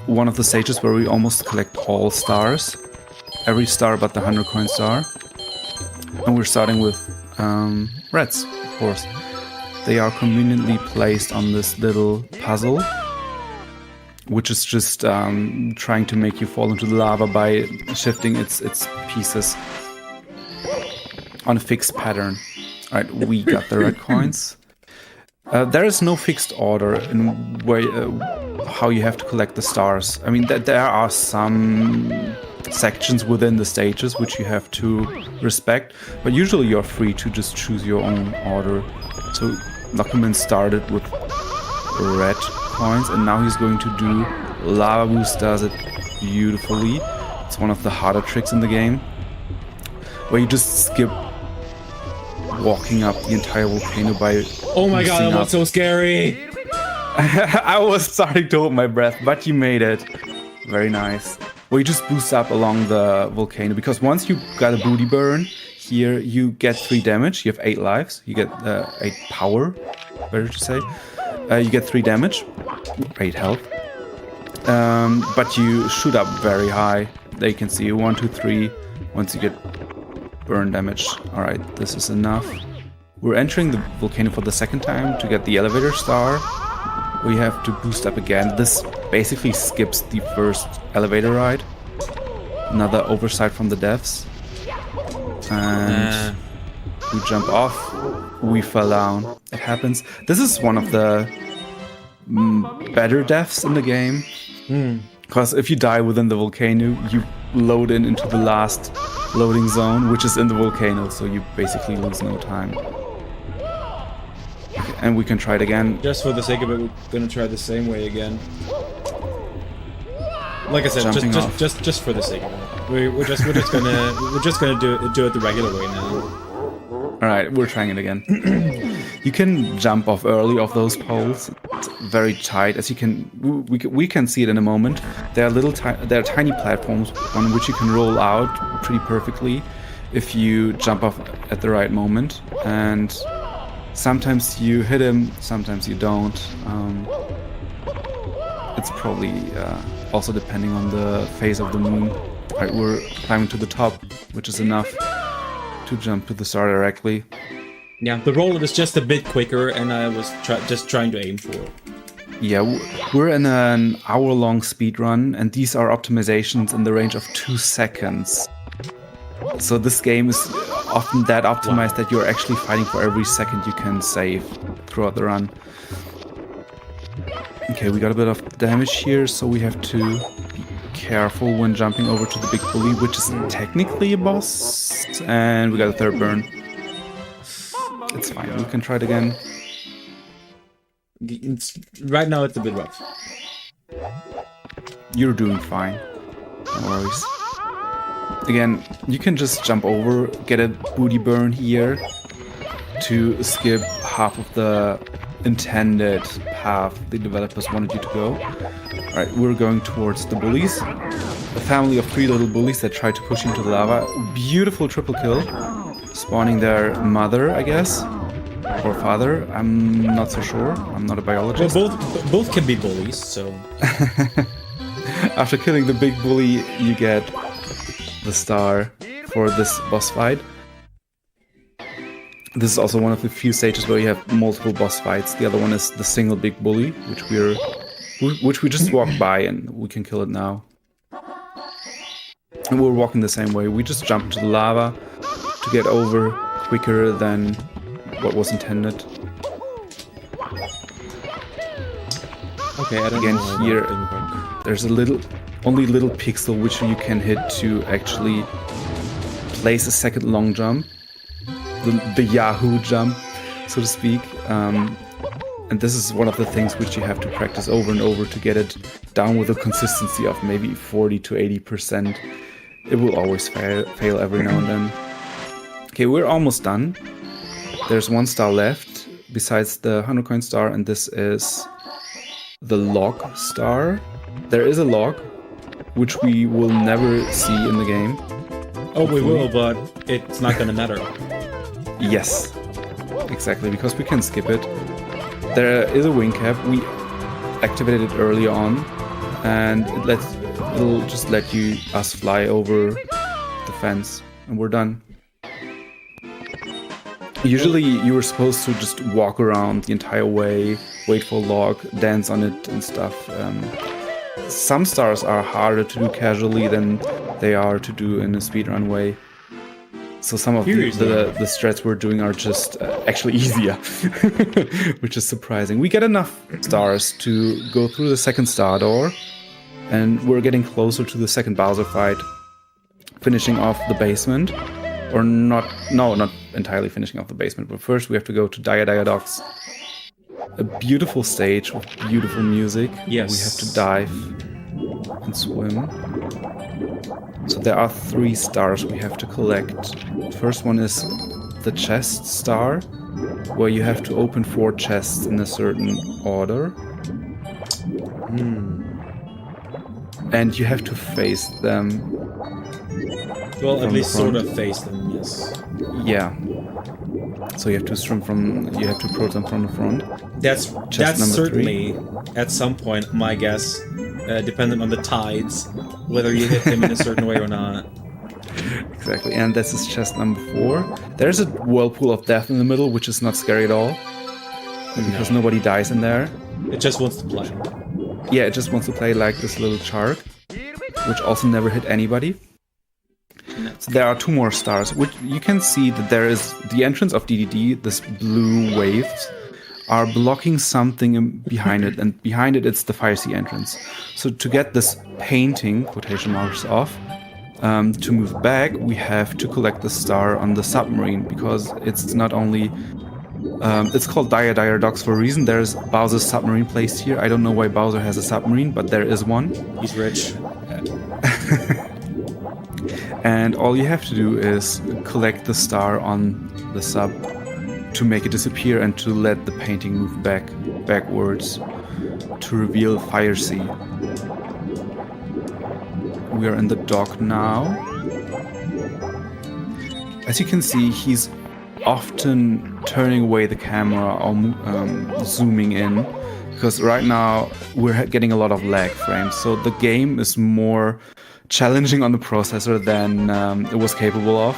one of the stages where we almost collect all stars. Every star but the 100 coin star. And we're starting with reds, of course. They are conveniently placed on this little puzzle, which is just trying to make you fall into the lava by shifting its pieces on a fixed pattern. Alright, we got the red coins. There is no fixed order in how you have to collect the stars. I mean, there are some sections within the stages which you have to respect, but usually you're free to just choose your own order. So Luckerman started with red coins, and now he's going to do Lava Boost. Does it beautifully. It's one of the harder tricks in the game, where you just skip walking up the entire volcano by... Oh my god, that was so scary! I was starting to hold my breath, but you made it. Very nice. Well, you just boost up along the volcano, because once you got a booty burn, here you get 3 damage, you have 8 lives, you get 8 power, better to say. You get 3 damage, 8 health. But you shoot up very high. There you can see 1, 2, 3, once you get burn damage. Alright, this is enough. We're entering the volcano for the second time to get the elevator star. We have to boost up again. This basically skips the first elevator ride. Another oversight from the devs. And we jump off. We fell down. It happens. This is one of the better deaths in the game. Because if you die within the volcano, you load into the last loading zone, which is in the volcano, so you basically lose no time. Okay, and we can try it again. Just for the sake of it, we're gonna try the same way again. Like I said, just for the sake of it, we're just gonna do it the regular way now. All right, we're trying it again. You can jump off early off those poles. It's very tight, as you can. We can see it in a moment. There are tiny platforms on which you can roll out pretty perfectly if you jump off at the right moment. And sometimes you hit him, sometimes you don't. It's probably also depending on the phase of the moon. Right, we're climbing to the top, which is enough to jump to the star directly. Yeah, the roller is just a bit quicker, and I was just trying to aim for it. Yeah, we're in an hour-long speedrun, and these are optimizations in the range of 2 seconds. So this game is often that optimized that you're actually fighting for every second you can save throughout the run. Okay, we got a bit of damage here, so we have to be careful when jumping over to the big bully, which is technically a boss. And we got a third burn. It's fine, we can try it again. Right now it's a bit rough. You're doing fine. No worries. Again, you can just jump over, get a booty burn here to skip half of the intended path the developers wanted you to go. Alright, we're going towards the bullies. A family of 3 little bullies that try to push into the lava. Beautiful triple kill. Spawning their mother, I guess. Or father, I'm not so sure. I'm not a biologist. Well, both can be bullies, so... After killing the big bully, you get the star for this boss fight. This is also one of the few stages where you have multiple boss fights. The other one is the single big bully, which we just walked by and we can kill it now. And we're walking the same way. We just jump into the lava to get over quicker than what was intended. Okay, I don't Again, know here there's only little pixel which you can hit to actually place a second long jump, the Yahoo jump, so to speak. And this is one of the things which you have to practice over and over to get it down with a consistency of maybe 40 to 80%. It will always fail every now and then. Okay, we're almost done. There's 1 star left besides the 100 coin star, and this is the log star. There is a log, which we will never see in the game. Oh, we will, but it's not gonna matter. Yes, exactly, because we can skip it. There is a wing cap. We activated it early on, and it'll just let us fly over the fence, and we're done. Usually you were supposed to just walk around the entire way, wait for a log, dance on it and stuff. Some stars are harder to do casually than they are to do in a speedrun way. So some of the strats we're doing are just actually easier, which is surprising. We get enough stars to go through the second star door, and we're getting closer to the second Bowser fight, finishing off the basement. Or not entirely finishing off the basement, but first we have to go to Dire Docks. A beautiful stage with beautiful music. Yes. We have to dive and swim. So there are 3 stars we have to collect. The first one is the chest star, where you have to open 4 chests in a certain order. And you have to face them. Well, at least sort of face them, yes. Yeah. So you have to approach them from the front. That's certainly, 3. At some point, my guess, dependent on the tides, whether you hit him in a certain way or not. Exactly, and this is chest number 4. There's a whirlpool of death in the middle, which is not scary at all. Because nobody dies in there. It just wants to play. Yeah, it just wants to play like this little shark, which also never hit anybody. So there are 2 more stars, which you can see that there is the entrance of DDD, this blue waves, are blocking something behind it, and behind it it's the Fire Sea entrance. So to get this painting, quotation marks off, to move back, we have to collect the star on the submarine, because it's not only... it's called Dire Docks for a reason. There's Bowser's submarine placed here. I don't know why Bowser has a submarine, but there is one. He's rich. And all you have to do is collect the star on the sub to make it disappear and to let the painting move backwards to reveal Fire Sea. We are in the dock now. As you can see, he's often turning away the camera or zooming in, because right now we're getting a lot of lag frames. So the game is more challenging on the processor than it was capable of.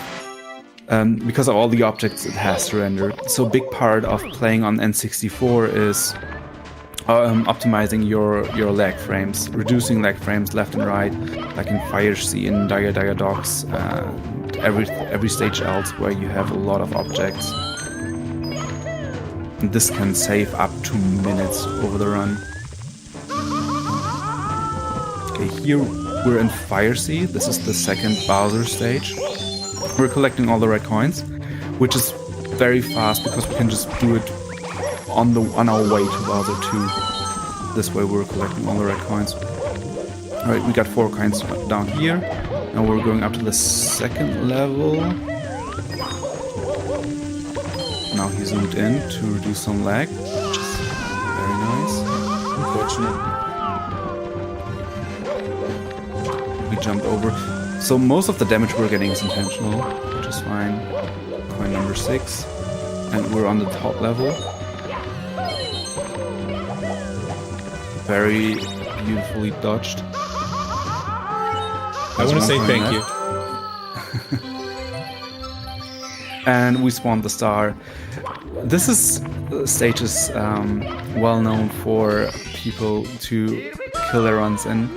Because of all the objects it has to render. So a big part of playing on N64 is optimizing your lag frames, reducing lag frames left and right, like in Fire Sea and Dire Docks, every stage else where you have a lot of objects. And this can save up to minutes over the run. Okay, here we're in Fire Sea. This is the second Bowser stage. We're collecting all the red coins, which is very fast because we can just do it on our way to Bowser 2. This way we're collecting all the red coins. Alright, we got 4 coins down here. Now we're going up to the second level. Now he zoomed in to reduce some lag, which is very nice. Unfortunate. We jumped over. So most of the damage we're getting is intentional, which is fine. Coin number 6. And we're on the top level. Very beautifully dodged. I want to say thank you. And we spawned the star. This stage is well known for people to kill their runs in.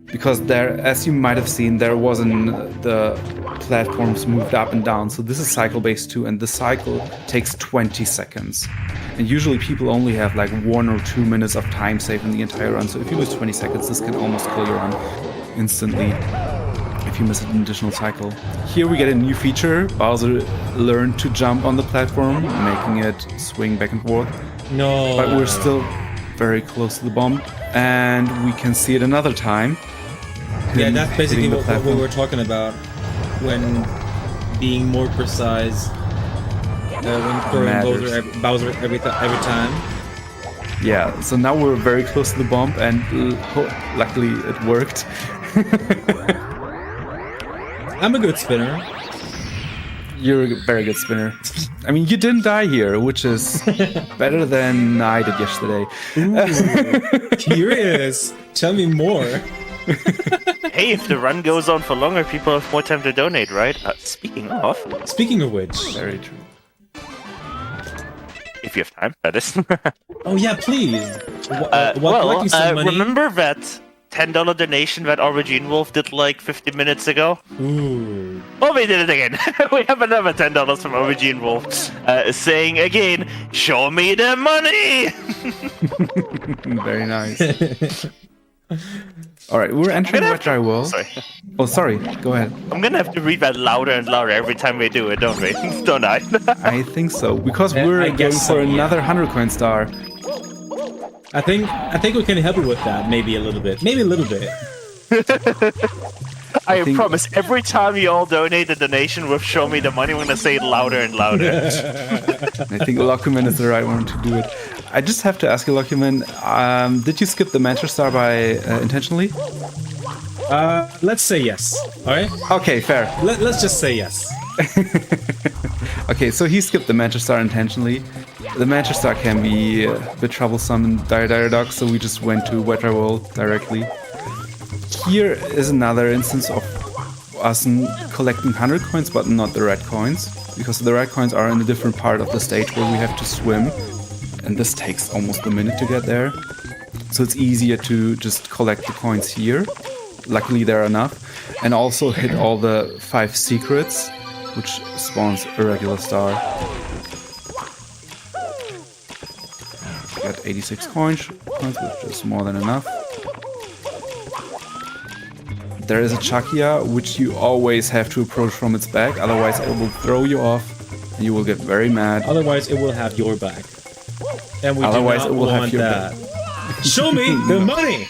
Because there, as you might have seen, there wasn't the platforms moved up and down. So this is cycle-based too, and the cycle takes 20 seconds. And usually people only have like 1 or 2 minutes of time save in the entire run. So if you lose 20 seconds, this can almost kill your run instantly if you miss an additional cycle. Here we get a new feature. Bowser learned to jump on the platform, making it swing back and forth. No. But we're still very close to the bomb, and we can see it another time. Yeah, that's basically what we were talking about when being more precise when throwing Bowser every time. Yeah, so now we're very close to the bomb, and luckily it worked. I'm a good spinner. You're a very good spinner. I mean, you didn't die here, which is better than I did yesterday. Ooh, curious. Tell me more. Hey, if the run goes on for longer, people have more time to donate, right? Speaking of which, very true. If you have time, that is. Oh yeah, please. Collecting some money? Remember that $10 donation that Origin Wolf did like 50 minutes ago? Ooh. Well, we did it again. We have another $10 from Origin Wolf saying again, show me the money! Very nice. Alright, we're entering Wet Dry World. Sorry. Oh, sorry. Go ahead. I'm gonna have to read that louder and louder every time we do it, don't we? Don't I? I think so, because we're going for another 100 coin star. I think we can help you with that, maybe a little bit. Maybe a little bit. I promise, every time you all donate a donation with Show Me the Money, we're gonna say it louder and louder. I think Lockerman is the right one to do it. I just have to ask you, Lockerman, did you skip the Mantra Star by intentionally? Let's say yes. Alright? Okay, fair. Let's just say yes. Okay, so he skipped the Mantra Star intentionally. The Mantra Star can be a bit troublesome in Dire Docks, so we just went to Wet Dry World directly. Here is another instance of us collecting 100 coins, but not the red coins, because the red coins are in a different part of the stage where we have to swim, and this takes almost a minute to get there. So it's easier to just collect the coins here. Luckily there are enough. And also hit all the 5 secrets, which spawns a regular star. Got 86 coins, which is more than enough. There is a Chakia, which you always have to approach from its back, otherwise it will throw you off and you will get very mad. Otherwise it will have your back. And we otherwise do not it will want have your that. back. Show me the money!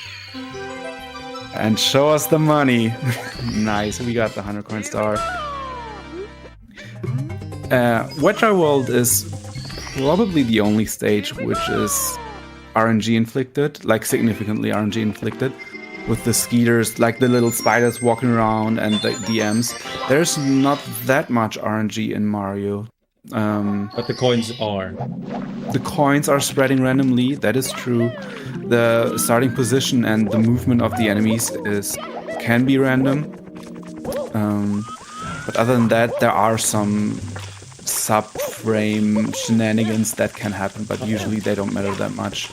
And show us the money. Nice, we got the 100 coin star. Wet Dry World is probably the only stage which is RNG inflicted, like significantly RNG inflicted, with the skeeters, like the little spiders walking around and the DMs. There's not that much RNG in Mario. But the coins are. The coins are spreading randomly, that is true. The starting position and the movement of the enemies can be random. But other than that, there are some sub-frame shenanigans that can happen, but usually they don't matter that much.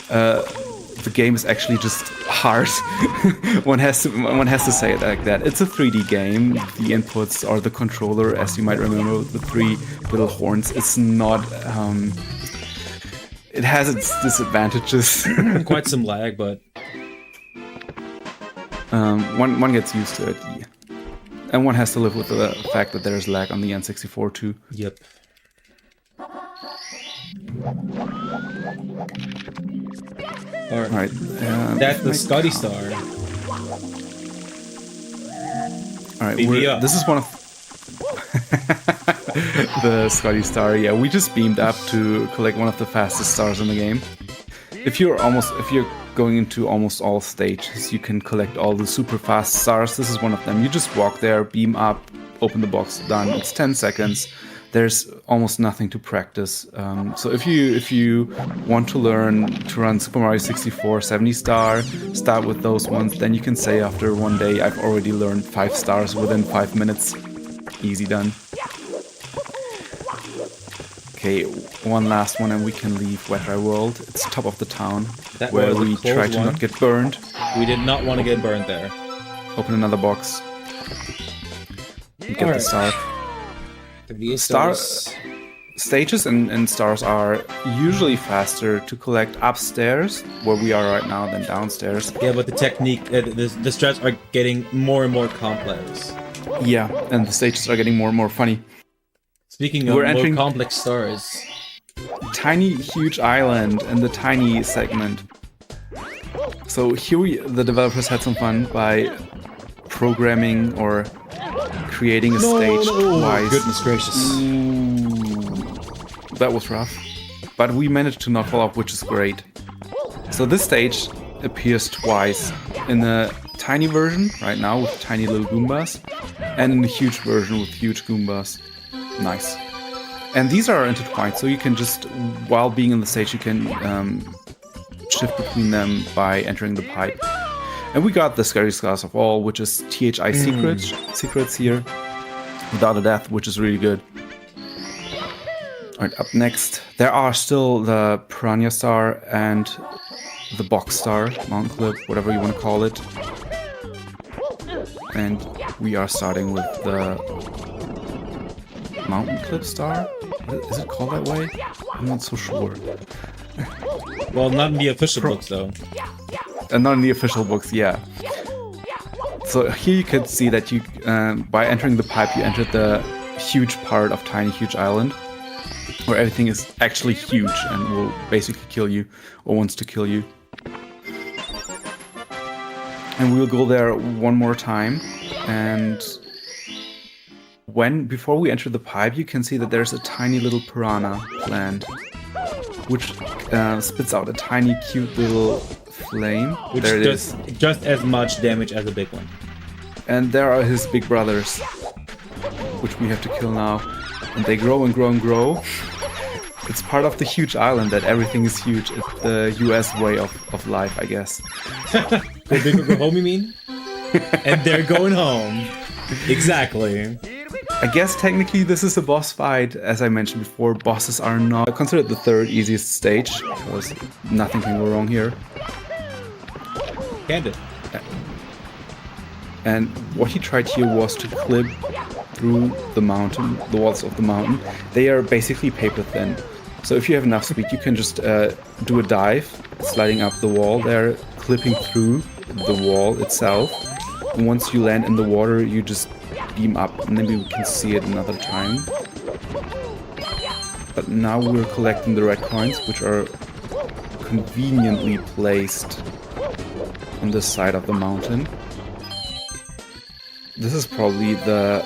The game is actually just hard. one has to say it like that. It's a 3D game. The inputs are the controller, as you might remember, with the 3 little horns. It's not. It has its disadvantages. Quite some lag, but one gets used to it. Yeah. And one has to live with the fact that there's lag on the N64 too. Yep. Alright. That's the Scotty Star. Alright, this is one of the Scotty Star. Yeah, we just beamed up to collect one of the fastest stars in the game. If you're going into almost all stages, you can collect all the super fast stars. This is one of them. You just walk there, beam up, open the box, done. It's 10 seconds. There's almost nothing to practice. So if you want to learn to run Super Mario 64 70 star, start with those ones. Then you can say after one day, I've already learned 5 stars within 5 minutes. Easy done. Okay, one last one and we can leave Wet Dry World. It's top of the town, where we try to not get burned. We did not want to get burned there. Open another box. Get the star. Stages and stars are usually faster to collect upstairs, where we are right now, than downstairs. Yeah, but the technique, the strats are getting more and more complex. Yeah, and the stages are getting more and more funny. Speaking of more complex stars, tiny, huge island in the tiny segment. So here the developers had some fun by programming or creating a stage twice. Goodness gracious. That was rough. But we managed to not fall off, which is great. So this stage appears twice. In the tiny version, right now, with tiny little Goombas. And in the huge version with huge Goombas. Nice. And these are intertwined, so you can just, while being in the stage, you can shift between them by entering the pipe. And we got the scariest class of all, which is THI secrets here, without a death, which is really good. Alright, up next, there are still the Piranha Star and the Box Star, Mountain Clip, whatever you want to call it. And we are starting with the Mountain Clip Star? Is it called that way? I'm not so sure. Well, not in the official books, though. Not in the official books, yeah. So here you can see that you, by entering the pipe, you entered the huge part of Tiny Huge Island, where everything is actually huge and will basically kill you, or wants to kill you. And we'll go there one more time, and before we enter the pipe, you can see that there's a tiny little piranha plant, which spits out a tiny, cute little flame. Which does just as much damage as a big one. And there are his big brothers, which we have to kill now. And they grow and grow and grow. It's part of the huge island that everything is huge. It's the US way of life, I guess. They big go home, you mean? And they're going home. Exactly. I guess technically this is a boss fight. As I mentioned before, bosses are not considered the third easiest stage, because nothing can go wrong here. Candid. And what he tried here was to clip through the mountain, the walls of the mountain. They are basically paper thin. So if you have enough speed, you can just do a dive, sliding up the wall there, clipping through the wall itself. And once you land in the water, you just beam up, and maybe we can see it another time. But now we're collecting the red coins, which are conveniently placed on this side of the mountain. This is probably the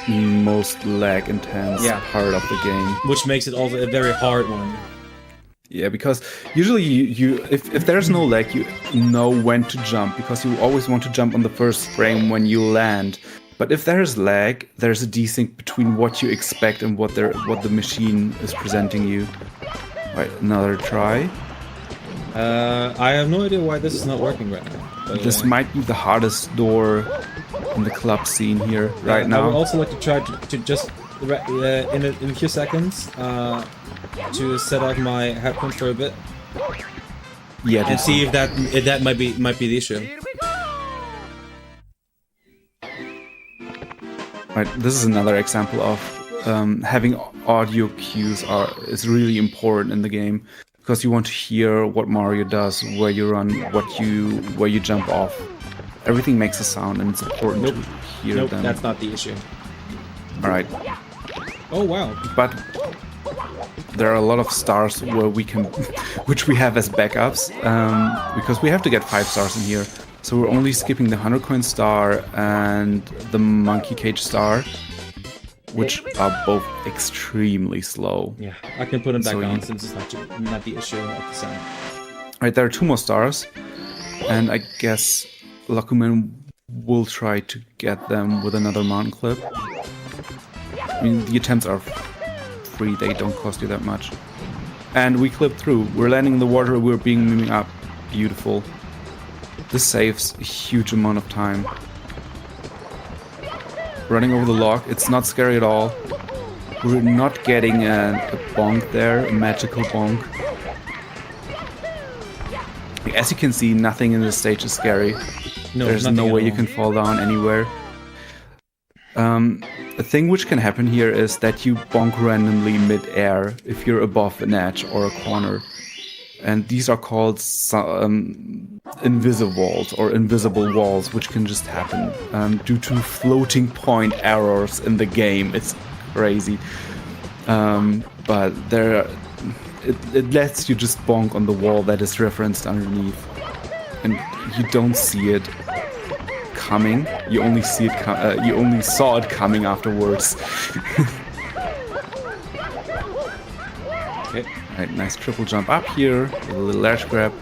most lag-intense part of the game. Which makes it also a very hard one. Yeah, because usually if there's no lag, you know when to jump, because you always want to jump on the first frame when you land. But if there's lag, there's a desync between what you expect and what the machine is presenting you. Right, another try. I have no idea why this is not working right now. But, this might be the hardest door in the club scene here right now. I would also like to try to just in a few seconds to set up my headphones for a bit. Yeah, and see if that might be the issue. Right, this is another example of having audio cues is really important in the game, because you want to hear what Mario does, where you run, where you jump off. Everything makes a sound, and it's important to hear them. That's not the issue. All right. Oh wow! But there are a lot of stars which we have as backups, because we have to get 5 stars in here. So we're only skipping the 100 coin star and the monkey cage star, which are both extremely slow. Yeah, I can put them back on since it's not the issue at the center. Right, there are 2 more stars, and I guess Lakuman will try to get them with another mountain clip. I mean, the attempts are free, they don't cost you that much. And we clip through. We're landing in the water, we're beaming up. Beautiful. This saves a huge amount of time. Running over the log, it's not scary at all. We're not getting a bonk there, a magical bonk. As you can see, nothing in this stage is scary. There's no way you can fall down anywhere. A thing which can happen here is that you bonk randomly mid-air if you're above an edge or a corner. And these are called invisible walls, which can just happen due to floating point errors in the game. It's crazy. But it lets you just bonk on the wall that is referenced underneath. And you don't see it coming. You only see it. You only saw it coming afterwards. Okay. Right, nice triple jump up here, with a little ledge grab,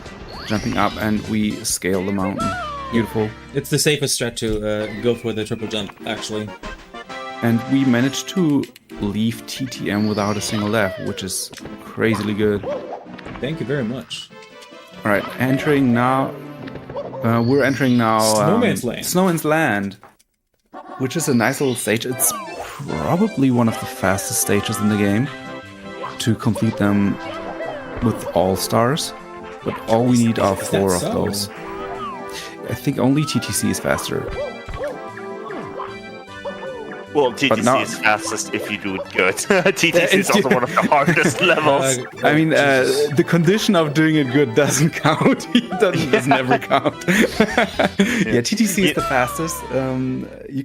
jumping up, and we scale the mountain. Beautiful. It's the safest strat to go for the triple jump, actually. And we managed to leave TTM without a single lap, which is crazily good. Thank you very much. Alright, entering now... we're entering now... Snowman's Land. Snowman's Land, which is a nice little stage. It's probably one of the fastest stages in the game to complete them with all stars, but all we need are 4 of those. I think only TTC is faster. Well, TTC is fastest if you do it good. TTC is also one of the hardest levels. I mean, the condition of doing it good doesn't count. It doesn't ever count. Yeah, TTC is the fastest. You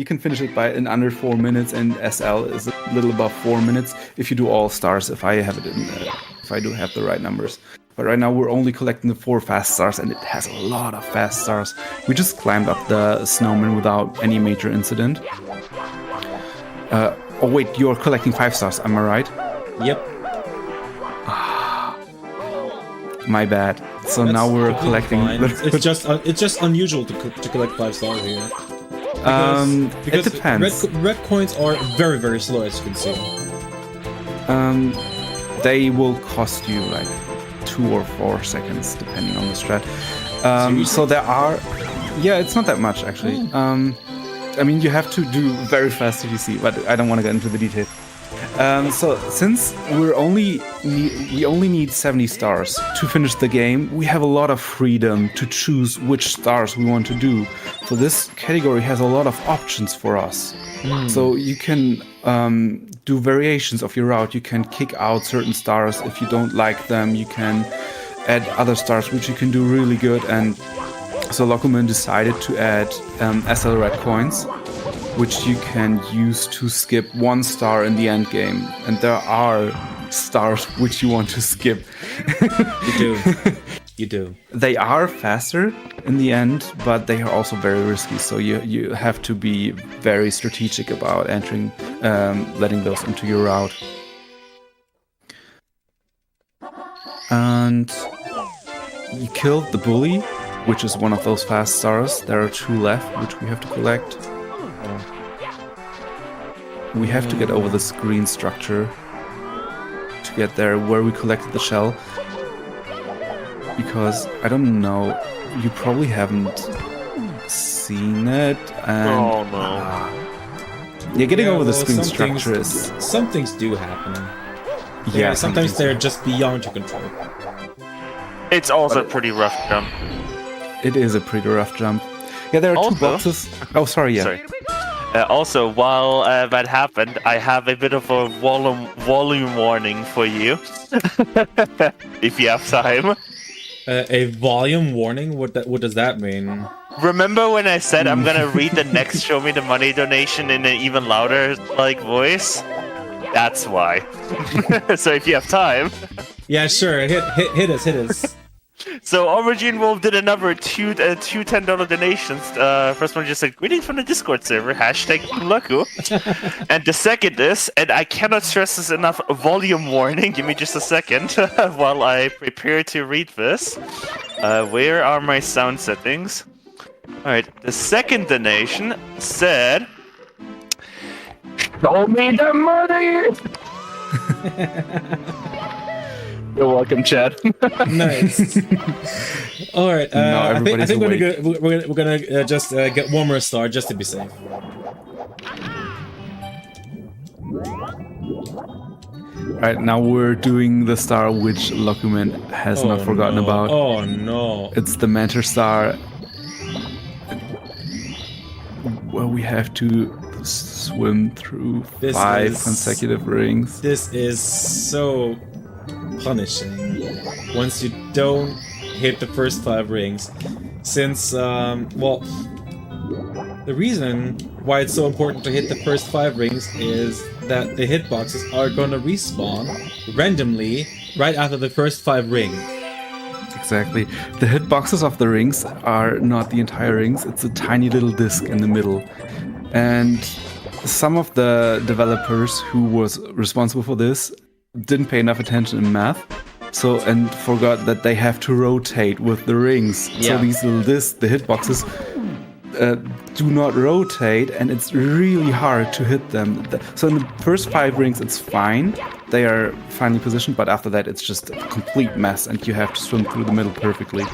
can finish it in under 4 minutes, and SL is a little above 4 minutes if you do all stars. If I have it if I do have the right numbers. But right now we're only collecting the 4 fast stars, and it has a lot of fast stars. We just climbed up the snowman without any major incident. Oh wait, you're collecting 5 stars, am I right? Yep. My bad. So that's now we're collecting... It's just unusual to collect 5 stars here. Because it depends. Red coins are very, very slow, as you can see. They will cost you like 2 or 4 seconds, depending on the strat. So there are... Yeah, it's not that much, actually. I mean, you have to do very fast TTC, but I don't want to get into the details. So since we only need 70 stars to finish the game, we have a lot of freedom to choose which stars we want to do. So this category has a lot of options for us. So you can do variations of your route. You can kick out certain stars if you don't like them. You can add other stars, which you can do really good. And so Lokuman decided to add SL red coins, which you can use to skip 1 star in the end game. And there are stars which you want to skip. You do. You do. They are faster in the end, but they are also very risky. So you have to be very strategic about entering, letting those into your route. And you killed the bully, which is one of those fast stars. There are 2 left, which we have to collect. careful. We have to get over this green structure to get there where we collected the shell. Because, I don't know, you probably haven't seen it, and... Oh no. Yeah, getting over this green some structure things, is... Some things do happen. Yeah, sometimes they're just beyond your control. It's also a pretty rough jump. It is a pretty rough jump. Yeah, there are two boxes. Oh, sorry, yeah. Sorry. Also, while that happened, I have a bit of a volume warning for you. If you have time. A volume warning? What does that mean? Remember when I said I'm gonna read the next Show Me the Money donation in an even louder voice? That's why. So if you have time. Yeah, sure. Hit us. So Aubergine Wolf did another two $10 donations. First one just said, greetings from the Discord server, #Luku. And the second is, and I cannot stress this enough, a volume warning. Give me just a second while I prepare to read this. Where are my sound settings? Alright, the second donation said, show me the money! You're welcome, Chad. Nice. All right. I think we're gonna just get one more star just to be safe. Alright, now we're doing the star which Lokuman has not forgotten about. Oh no! It's the Mentor star, where we have to swim through 5 consecutive rings. This is so punishing once you don't hit the first 5 rings, since well, the reason why it's so important to hit the first 5 rings is that the hitboxes are gonna respawn randomly right after the first 5 rings. Exactly. The hitboxes of the rings are not the entire rings, it's a tiny little disc in the middle. And some of the developers who was responsible for this didn't pay enough attention in math, and forgot that they have to rotate with the rings. Yeah. So these little discs, the hitboxes, do not rotate, and it's really hard to hit them. So in the first 5 rings, it's fine. They are finely positioned, but after that, it's just a complete mess, and you have to swim through the middle perfectly.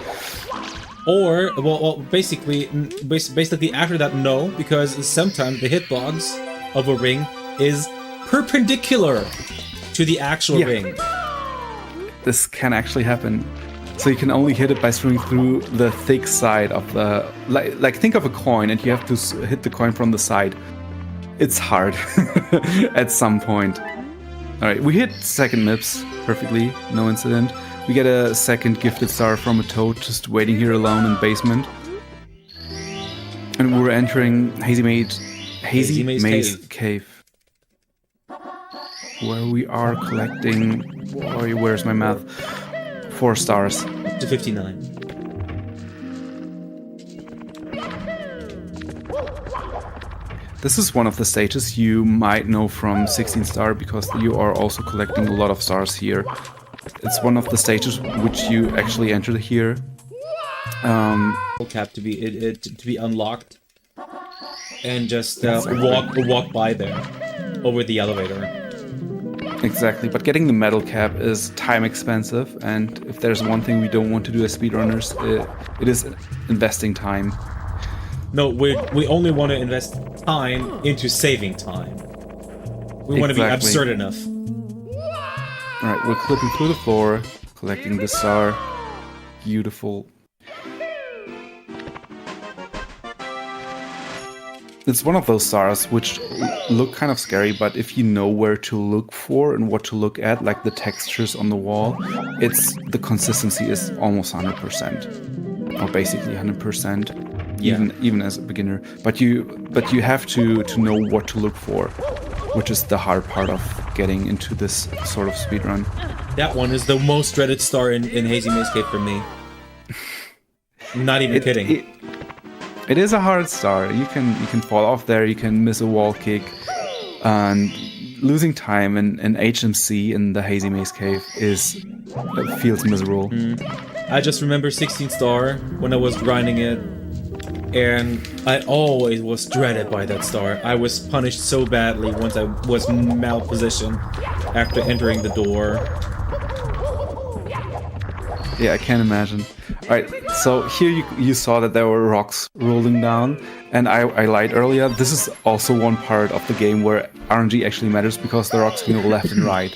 Or, basically after that, no, because sometimes the hitbox of a ring is perpendicular to the actual ring. This can actually happen. So you can only hit it by swimming through the thick side of the... Like think of a coin, and you have to hit the coin from the side. It's hard at some point. Alright, we hit second MIPS perfectly, no incident. We get a second gifted star from a toad just waiting here alone in the basement. And we're entering Hazy Maze Cave. Where we are collecting... where's my math? 4 stars. To 59. This is one of the stages you might know from 16 star, because you are also collecting a lot of stars here. It's one of the stages which you actually enter here. Cap to be unlocked, and just walk by there over the elevator. Exactly, but getting the metal cap is time expensive, and if there's one thing we don't want to do as speedrunners, it is investing time. No, we only want to invest time into saving time. We want to be absurd enough. Alright, we're clipping through the floor, collecting the star. Beautiful. It's one of those stars which look kind of scary, but if you know where to look for and what to look at, like the textures on the wall, the consistency is almost 100%, or basically 100%, even as a beginner. But you have to know what to look for, which is the hard part of getting into this sort of speedrun. That one is the most dreaded star in Hazy Maze Cave for me. Not even kidding. It is a hard star. You can fall off there, you can miss a wall kick, and losing time in HMC in the Hazy Maze Cave feels miserable. I just remember 16 star when I was grinding it. and I always was dreaded by that star. I was punished so badly once I was malpositioned after entering the door. Yeah, I can imagine. Alright, so here you saw that there were rocks rolling down, and I lied earlier. This is also one part of the game where RNG actually matters, because the rocks can go left and right.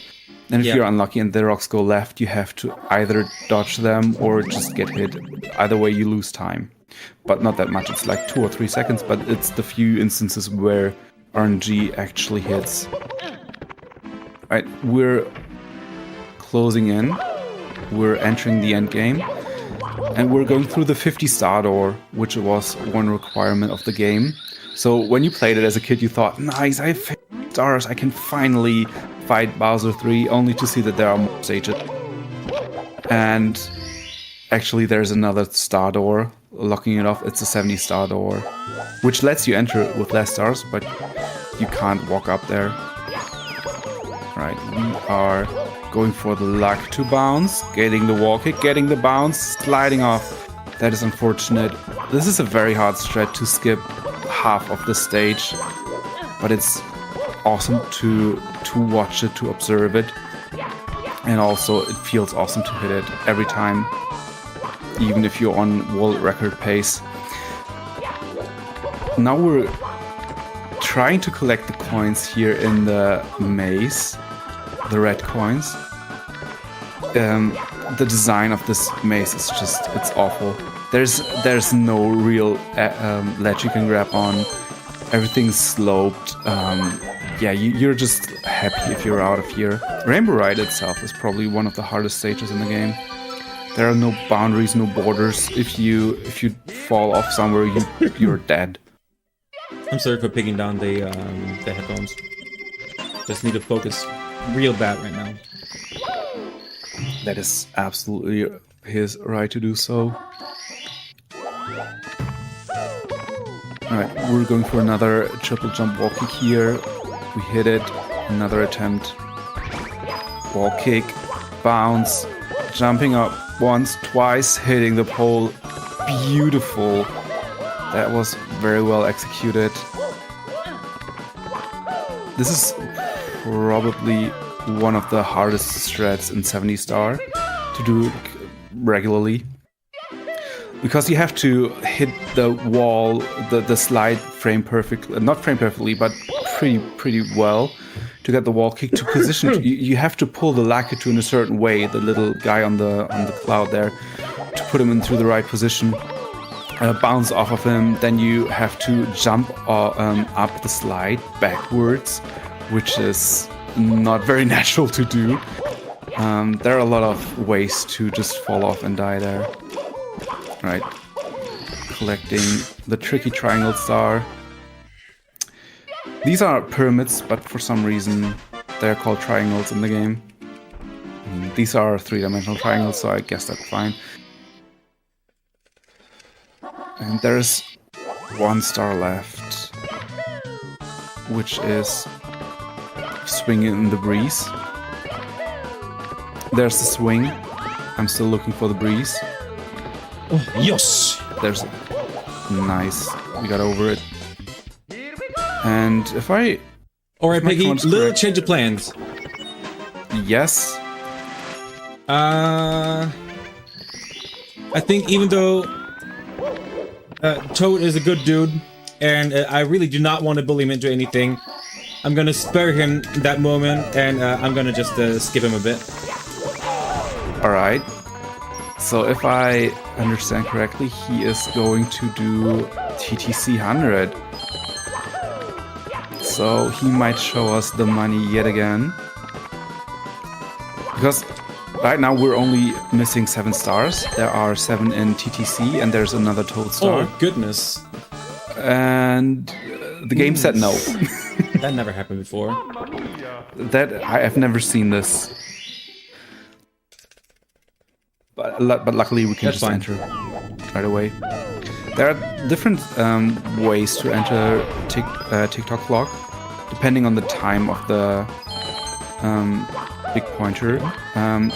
And if you're unlucky and the rocks go left, you have to either dodge them or just get hit. Either way, you lose time. But not that much, it's like 2 or 3 seconds, but it's the few instances where RNG actually hits. Alright, we're closing in. We're entering the end game. And we're going through the 50 star door, which was one requirement of the game. So when you played it as a kid, you thought, nice, I have 50 stars, I can finally fight Bowser 3, only to see that there are more stages. And actually there's another star door, locking it off. It's a 70 star door, which lets you enter it with less stars, but you can't walk up there. Right, we are going for the luck to bounce, getting the wall kick, getting the bounce, sliding off. That is unfortunate. This is a very hard strat to skip half of the stage, but it's awesome to watch it, to observe it, and also it feels awesome to hit it every time, even if you're on world record pace. Now we're trying to collect the coins here in the maze, the red coins. The design of this maze is just, it's awful. There's no real ledge you can grab on. Everything's sloped. Yeah, you're just happy if you're out of here. Rainbow Ride itself is probably one of the hardest stages in the game. There are no boundaries, no borders. If you fall off somewhere, you're dead. I'm sorry for picking down the headphones. Just need to focus real bad right now. That is absolutely his right to do so. Alright, we're going for another triple jump wall kick here. We hit it. Another attempt. Wall kick. Bounce. Jumping up once, twice, hitting the pole. Beautiful. That was very well executed. This is probably one of the hardest strats in 70 star to do regularly, because you have to hit the wall, the slide frame perfectly, not frame perfectly, but pretty well to get the wall kick to position. You have to pull the Lakitu in a certain way, the little guy on the cloud there, to put him into the right position. Bounce off of him, then you have to jump up the slide backwards, which is not very natural to do. There are a lot of ways to just fall off and die there. Right, collecting the tricky triangle star. These are pyramids, but for some reason they're called triangles in the game. These are 3-dimensional triangles, so I guess that's fine. And there's 1 star left, which is swinging in the breeze. There's the swing. I'm still looking for the breeze. Oh, yes! There's nice. We got over it. And if I... Alright, Piggy, little change of plans. Yes. I think even though Toad is a good dude, and I really do not want to bully him into anything, I'm gonna spare him that moment, and I'm gonna just skip him a bit. Alright. So if I understand correctly, he is going to do TTC 100. So he might show us the money yet again. Because right now we're only missing 7 stars. There are 7 in TTC and there's another Toad star. Oh, goodness. And the game said no. That never happened before. I've never seen this. But luckily we can just enter right away. There are different ways to enter TikTok vlog, depending on the time of the big pointer.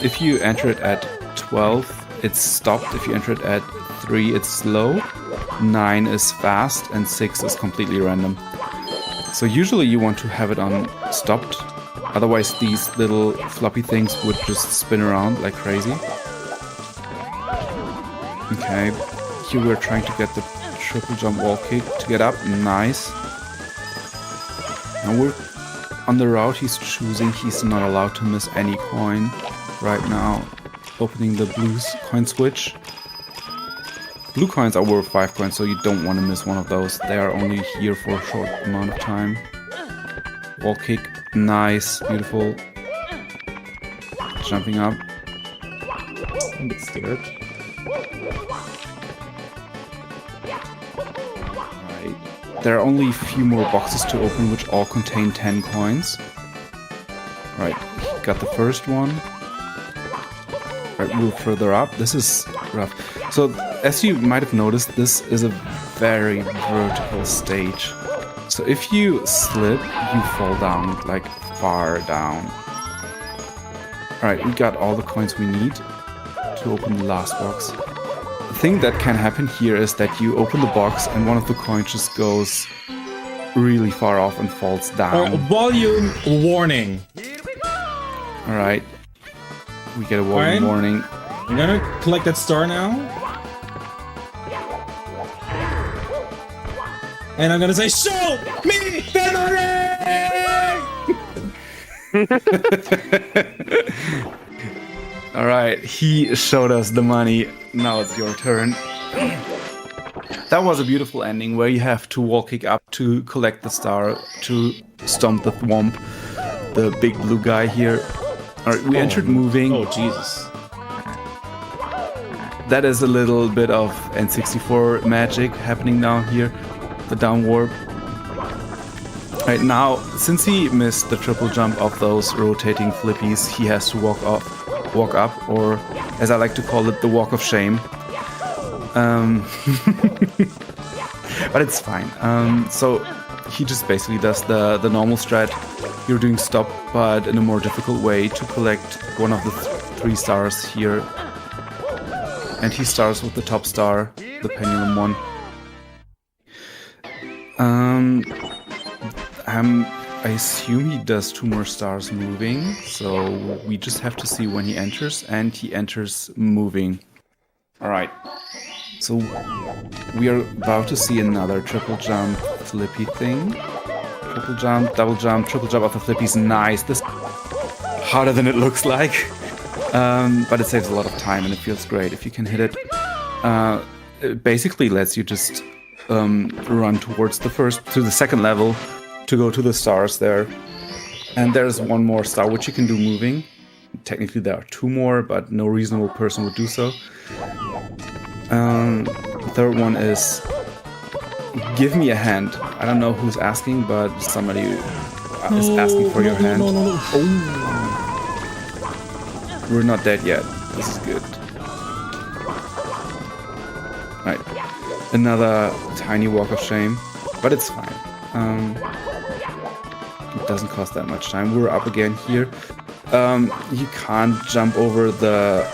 If you enter it at 12, it's stopped. If you enter it at 3, it's slow. 9 is fast, and 6 is completely random. So usually you want to have it on stopped, otherwise these little floppy things would just spin around like crazy. Okay, here we're trying to get the triple jump wall kick to get up. Nice. Now we're on the route he's choosing. He's not allowed to miss any coin right now. Opening the blue coin switch. Blue coins are worth 5 coins, so you don't want to miss one of those. They are only here for a short amount of time. Wall kick. Nice. Beautiful. Jumping up. I'm a bit scared. There are only a few more boxes to open, which all contain 10 coins. Right, got the first one. Right, move further up. This is rough. So, as you might have noticed, this is a very vertical stage. So if you slip, you fall down, like far down. Alright, we got all the coins we need to open the last box. The thing that can happen here is that you open the box and one of the coins just goes really far off and falls down. Volume warning. Alright. We get a volume warning. I'm gonna collect that star now. And I'm gonna say, show me the money! Alright, he showed us the money. Now it's your turn. That was a beautiful ending where you have to wall kick up to collect the star, to stomp the thwomp, the big blue guy here. Alright, we entered moving. Oh, Jesus. That is a little bit of N64 magic happening down here. The down warp. Right now, since he missed the triple jump of those rotating flippies, he has to walk up, or as I like to call it, the walk of shame. But it's fine. So he just basically does the normal strat. You're doing stop, but in a more difficult way to collect one of the 3 stars here. And he starts with the top star, the pendulum one. I assume he does 2 more stars moving, so we just have to see when he enters, and he enters moving. Alright, so we are about to see another triple jump flippy thing. Triple jump, double jump, triple jump off the flippies. Nice. This is harder than it looks like, but it saves a lot of time and it feels great if you can hit it. It basically lets you just run towards the second level to go to the stars there. And there's one more star which you can do moving. Technically there are 2 more, but no reasonable person would do so. The third one is give me a hand. I don't know who's asking, but somebody is asking for your hand. Oh. We're not dead yet. This is good. Right. Another tiny walk of shame, but it's fine. It doesn't cost that much time. We're up again here. You can't jump over the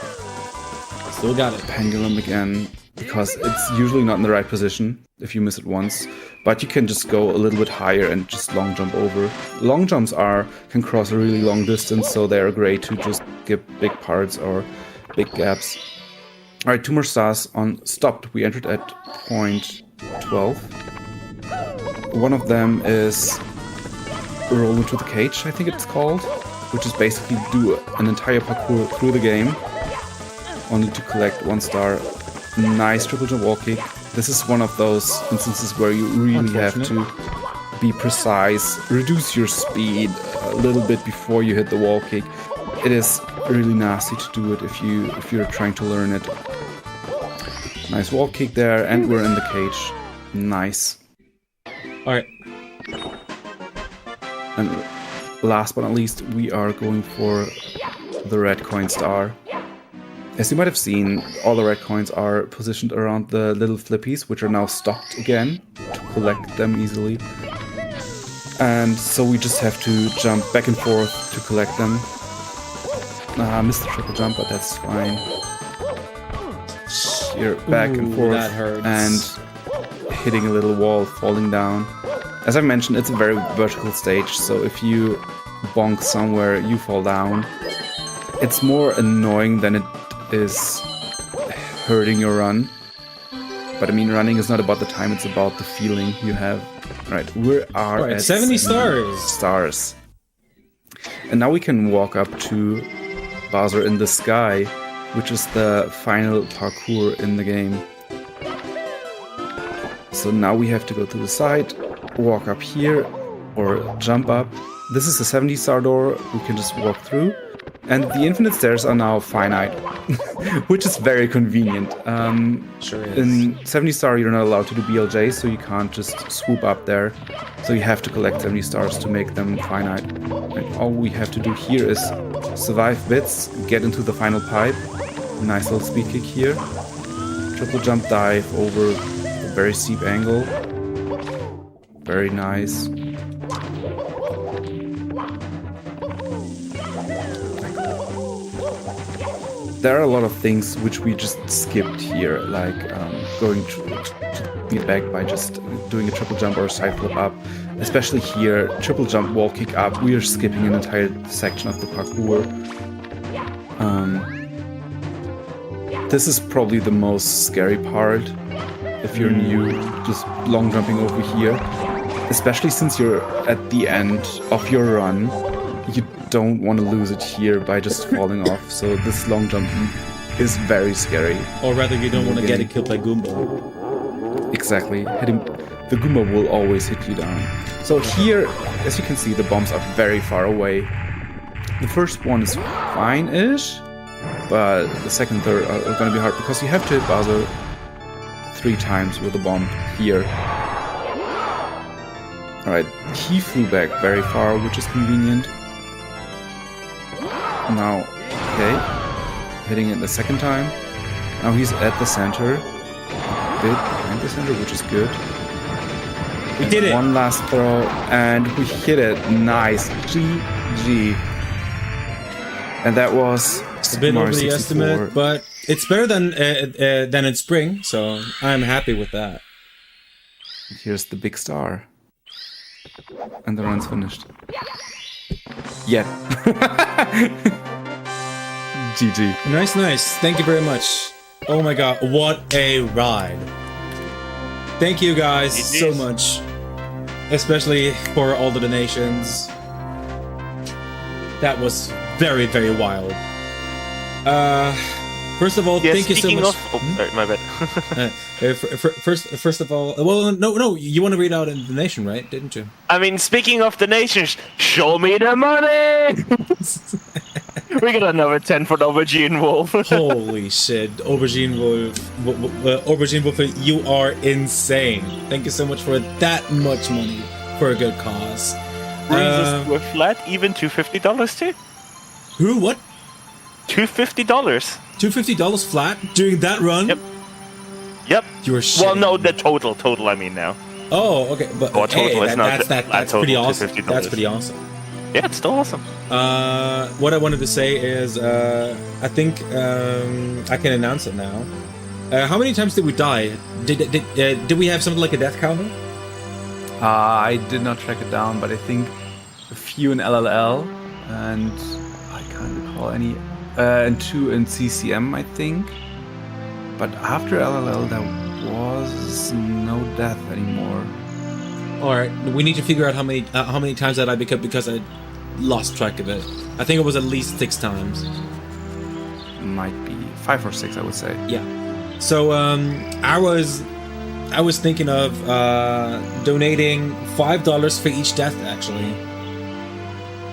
Still got it. Pendulum again because it's usually not in the right position if you miss it once. But you can just go a little bit higher and just long jump over. Long jumps can cross a really long distance, so they're great to just skip big parts or big gaps. Alright, 2 more stars on stopped. We entered at point 12. One of them is roll into the cage, I think it's called, which is basically do an entire parkour through the game, only to collect 1 star. Nice triple jump wall kick. This is one of those instances where you really have to be precise, reduce your speed a little bit before you hit the wall kick. It is really nasty to do it if you're trying to learn it. Nice wall kick there, and we're in the cage. Nice. Alright. And last but not least, we are going for the red coin star. As you might have seen, all the red coins are positioned around the little flippies, which are now stopped again to collect them easily. And so we just have to jump back and forth to collect them. Missed the triple jump, but that's fine. Here, back and forth, that hurts. and hitting a little wall, falling down. As I mentioned, it's a very vertical stage, so if you bonk somewhere, you fall down. It's more annoying than it is hurting your run. But I mean, running is not about the time, it's about the feeling you have. Right, we are at 70 stars. Stars. And now we can walk up to Bowser in the Sky, which is the final parkour in the game. So now we have to go to the side, walk up here, or jump up. This is the 70-star door, we can just walk through. And the infinite stairs are now finite, which is very convenient. Sure is. In 70-star, you're not allowed to do BLJ, so you can't just swoop up there. So you have to collect 70 stars to make them finite. And all we have to do here is survive bits, get into the final pipe. Nice little speed kick here. Triple jump dive over a very steep angle. Very nice. There are a lot of things which we just skipped here, like going to back by just doing a triple jump or a side flip up. Especially here, triple jump, wall kick up, we are skipping an entire section of the parkour. This is probably the most scary part if you're new, just long jumping over here. Especially since you're at the end of your run. You don't want to lose it here by just falling off, so this long jump is very scary. Or rather, you don't want to get it killed by Goomba. Exactly. The Goomba will always hit you down. So here, as you can see, the bombs are very far away. The first one is fine-ish, but the second, third are going to be hard because you have to hit Bowser 3 times with a bomb here. Alright, he flew back very far, which is convenient. Now, okay, hitting it the second time. Now he's at the center, a bit behind the center, which is good. We did it! One last throw, and we hit it. Nice, GG. And that was a bit over the estimate, but it's better than in spring, so I'm happy with that. Here's the big star, and the run's finished. Yeah. GG. Nice. Thank you very much. Oh my god, what a ride. Thank you guys so much. Especially for all the donations. That was very, very wild. First of all, thank you so much. Sorry, my bad. First of all, well, no, you want to read out a donation, right? Didn't you? I mean, speaking of donations, show me the money! We got another 10 for the Aubergine Wolf. Holy shit, Aubergine Wolf, you are insane. Thank you so much for that much money for a good cause. Brings us to a flat, even $250 too. Who? What? $250. $250 flat during that run? Yep. You're shitting. Well, no, the total. I mean now. Oh, okay, but total is not that's pretty awesome. That's pretty awesome. Yeah, it's still awesome. What I wanted to say is, I think I can announce it now. How many times did we die? Did we have something like a death counter? I did not track it down, but I think a few in LLL, and I can't recall any, and 2 in CCM, I think. But after LLL, there was no death anymore. All right, we need to figure out how many times that I picked up because I lost track of it. I think it was at least 6 times. Might be 5 or 6, I would say. Yeah. So I was thinking of donating $5 for each death, actually.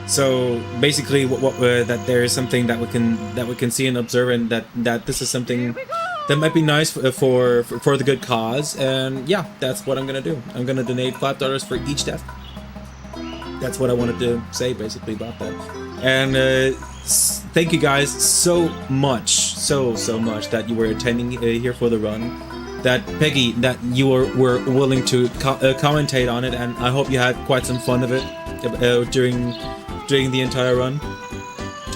So basically, that there is something that we can see and observe, and that this is something that might be nice for the good cause. And yeah, that's what I'm gonna do. I'm gonna donate $5 for each death. That's what I wanted to say basically about that. And thank you guys so much that you were attending here for the run. That Peggy, that you were willing to commentate on it, and I hope you had quite some fun of it during the entire run.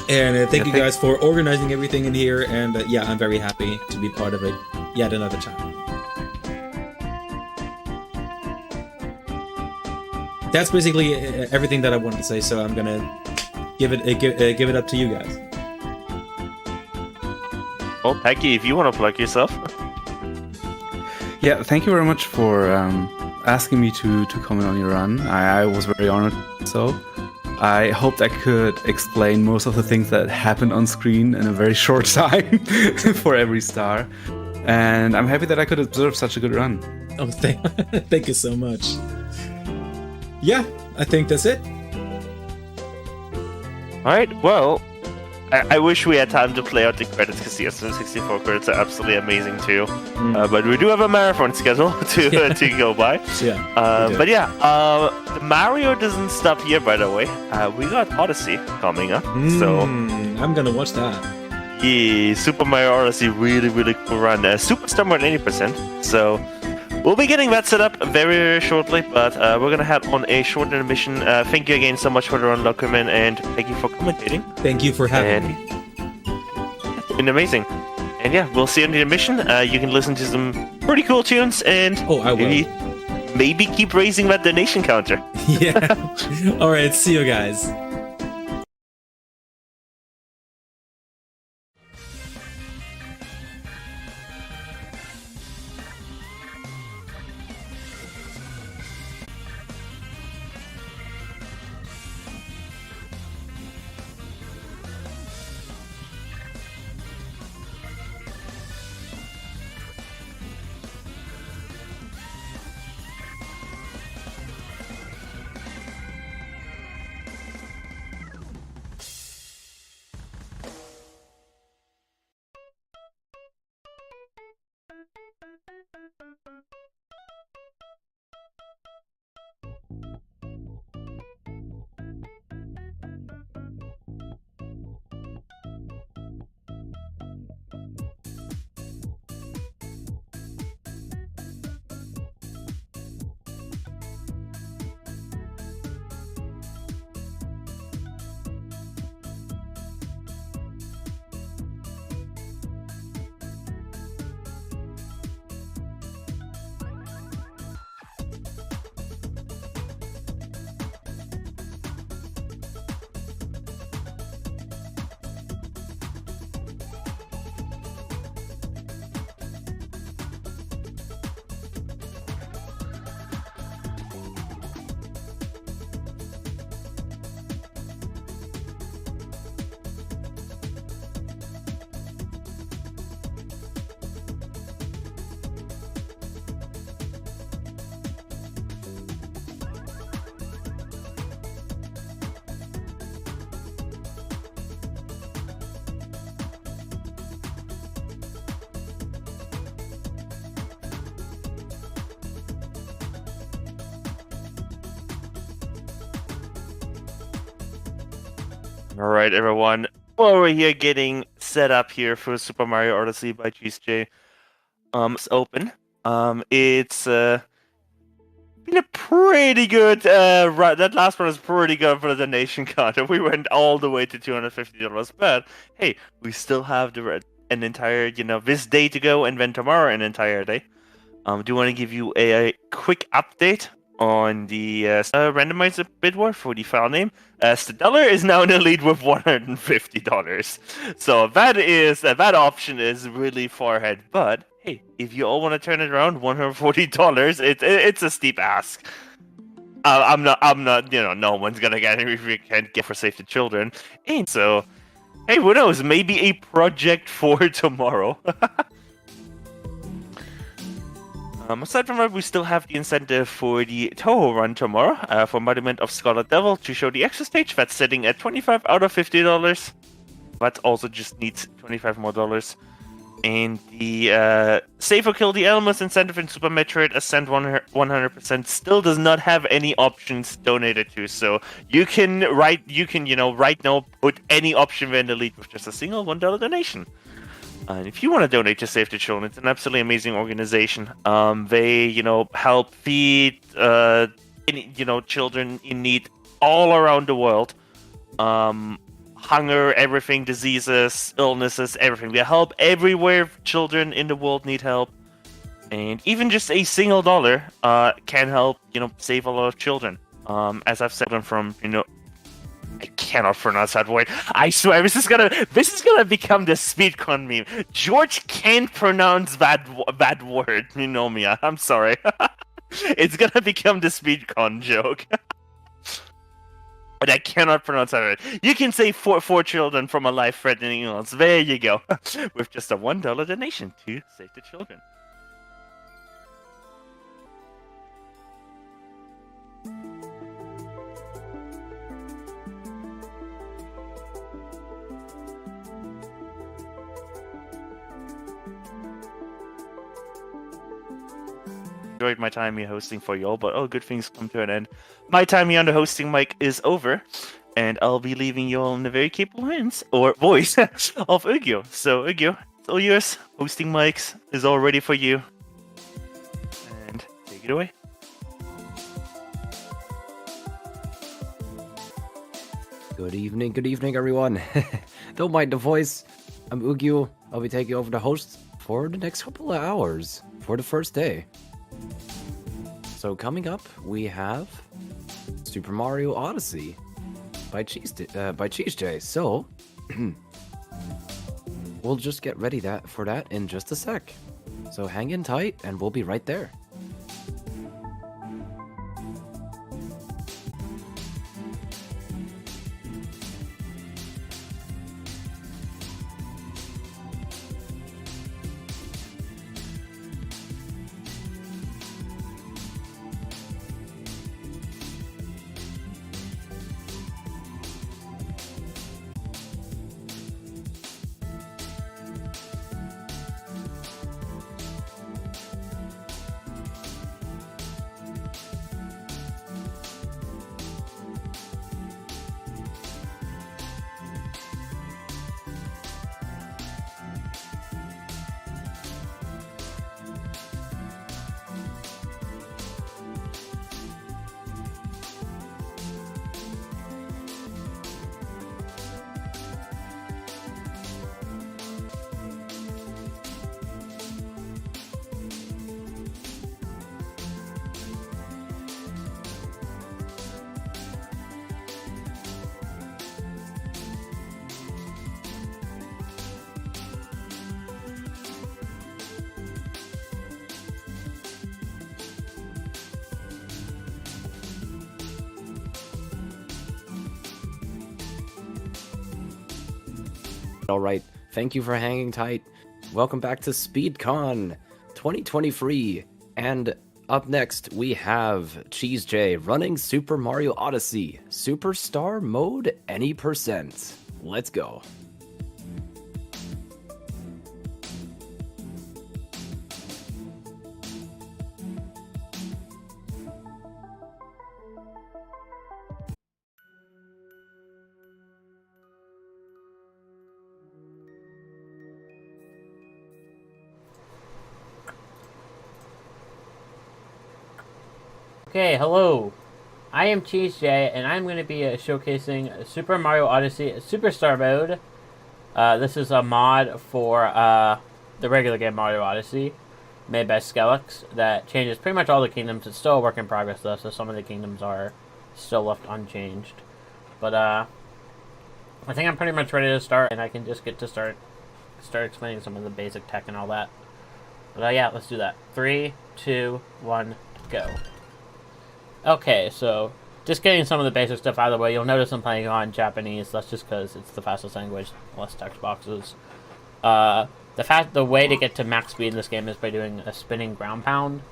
And thank you guys for organizing everything in here, and yeah, I'm very happy to be part of it yet another time. that's basically everything that I wanted to say. So I'm gonna give it up to you guys. Well, Peggy, if you want to plug yourself. Yeah, thank you very much for asking me to comment on your run. I was very honored. So I hoped I could explain most of the things that happened on screen in a very short time for every star. And I'm happy that I could observe such a good run. Oh, thank you so much. Yeah, I think that's it. Alright, well, I wish we had time to play out the credits, because the SN64 credits are absolutely amazing too. But we do have a marathon schedule to go by. Yeah. But yeah, the Mario doesn't stop here, by the way. We got Odyssey coming up, so I'm gonna watch that. Yeah, Super Mario Odyssey, really, really cool run. Superstar more than 80%, so we'll be getting that set up very shortly, but we're gonna head on a short intermission. Thank you again so much for the run, Lockerman, and thank you for commentating. Thank you for having me. It's been amazing. And yeah, we'll see you in the intermission. You can listen to some pretty cool tunes, and I will. Maybe keep raising that donation counter. Yeah. All right, see you guys. Alright, everyone. Well, we're here getting set up here for Super Mario Odyssey by GSJ. It's open. It's been a pretty good run. That last one was pretty good for the donation counter. We went all the way to $250, but hey, we still have an entire, this day to go, and then tomorrow an entire day. Do want to give you a quick update on the randomizer bid war for the file name. Stadler is now in the lead with $150. So that option is really far ahead. But hey, if you all want to turn it around, $140, it's a steep ask. I'm not, no one's gonna get it if we can't get for Save the Children. And so, hey, who knows? Maybe a project for tomorrow. Aside from that, we still have the incentive for the Toho run tomorrow for Monument of Scarlet Devil to show the extra stage. That's sitting at $25 out of $50. That also just needs $25 more. And the Save or Kill the Elements incentive in Super Metroid Ascent 100% still does not have any options donated to. So you can right now put any option in the lead with just a single $1 donation. And if you want to donate to Save the Children, it's an absolutely amazing organization. They, help feed, children in need all around the world. Hunger, everything, diseases, illnesses, everything. They help everywhere children in the world need help. And even just a single dollar can help, save a lot of children. As I've said, I'm from, I cannot pronounce that word. I swear, this is gonna become the SpeedCon meme. George can't pronounce that word. You know me. I'm sorry. It's gonna become the SpeedCon joke. But I cannot pronounce that word. You can say four children from a life-threatening illness. There you go. With just a $1 donation to save the children. Enjoyed my time here hosting for y'all, but good things come to an end. My time here on the hosting mic is over, and I'll be leaving y'all in the very capable hands, or voice, of Ugyo. So, Ugyo, it's all yours. Hosting mics is all ready for you. And take it away. Good evening, everyone. Don't mind the voice. I'm Ugyo. I'll be taking over the host for the next couple of hours for the first day. So coming up, we have Super Mario Odyssey by Cheese J. So we'll just get ready for that in just a sec. So hang in tight, and we'll be right there. Alright, thank you for hanging tight. Welcome back to SpeedCon 2023. And up next, we have Cheese J running Super Mario Odyssey, Superstar Mode any %. Let's go. Okay, hello. I am Cheese J, and I'm going to be showcasing Super Mario Odyssey Superstar Mode. This is a mod for the regular game Mario Odyssey, made by Skelix, that changes pretty much all the kingdoms. It's still a work in progress, though, so some of the kingdoms are still left unchanged. But I think I'm pretty much ready to start, and I can just get to start explaining some of the basic tech and all that. But yeah, let's do that. 3, 2, 1, go. Okay, so just getting some of the basic stuff out of the way. You'll notice I'm playing on Japanese. That's just because it's the fastest language, less text boxes. The way to get to max speed in this game is by doing a spinning ground pound,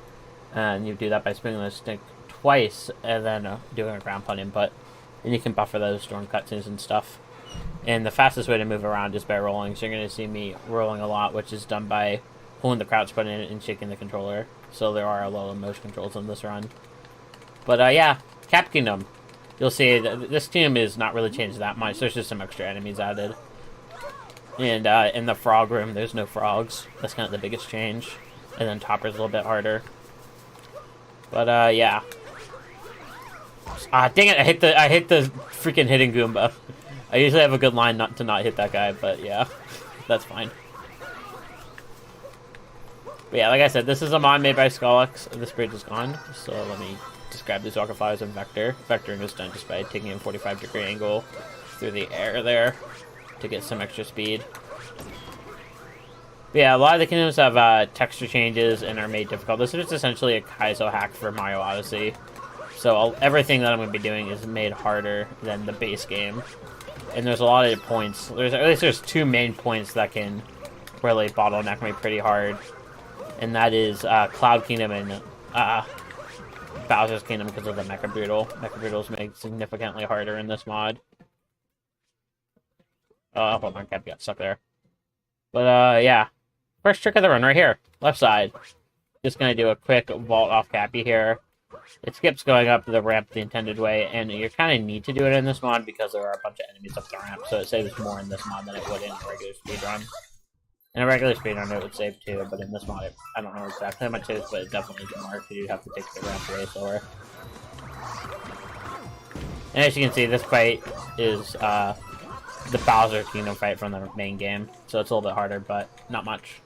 and you do that by spinning the stick twice and then doing a ground pound input, and you can buffer those during cutscenes and stuff. And the fastest way to move around is by rolling. So you're going to see me rolling a lot, which is done by pulling the crouch button and shaking the controller. So there are a lot of motion controls in this run. But yeah, Cap Kingdom. You'll see that this kingdom is not really changed that much. There's just some extra enemies added. And in the frog room, there's no frogs. That's kind of the biggest change. And then Topper's a little bit harder. But yeah. Dang it! I hit the freaking hidden Goomba. I usually have a good line not to not hit that guy, but yeah, that's fine. But yeah, like I said, this is a mod made by Skelix. This bridge is gone, so let me just grab these rocket flies and vector. Vectoring is done just by taking a 45-degree angle through the air there to get some extra speed. But yeah, a lot of the kingdoms have texture changes and are made difficult. This is essentially a Kaizo hack for Mario Odyssey. So everything that I'm going to be doing is made harder than the base game. And there's a lot of points. At least there's two main points that can really bottleneck me pretty hard. And that is Cloud Kingdom and Bowser's Kingdom because of the Mecha Brutal. Mecha Brutal's made significantly harder in this mod. Oh, hold on, Cappy got stuck there. But yeah. First trick of the run right here. Left side. Just gonna do a quick vault off Cappy here. It skips going up the ramp the intended way, and you kind of need to do it in this mod because there are a bunch of enemies up the ramp, so it saves more in this mod than it would in a regular speedrun. In a regular speedrun it would save too, but in this mod I don't know exactly how much it is, but it definitely is more because you have to take the ramp way slower. And as you can see, this fight is the Bowser Kingdom fight from the main game, so it's a little bit harder, but not much.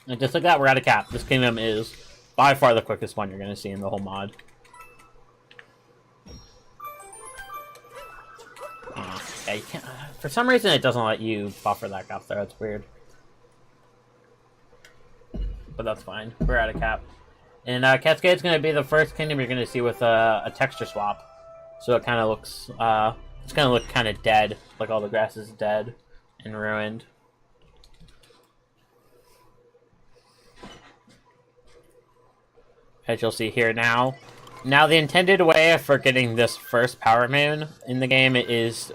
And just like that, we're out of cap. This kingdom is by far the quickest one you're going to see in the whole mod. Yeah, you can't, for some reason it doesn't let you buffer that gap there, it's weird. But that's fine, we're out of cap. And Cascade's going to be the first kingdom you're going to see with a texture swap. So it kind of looks, it's going to look kind of dead, like all the grass is dead and ruined. As you'll see here now. Now the intended way for getting this first power moon in the game is,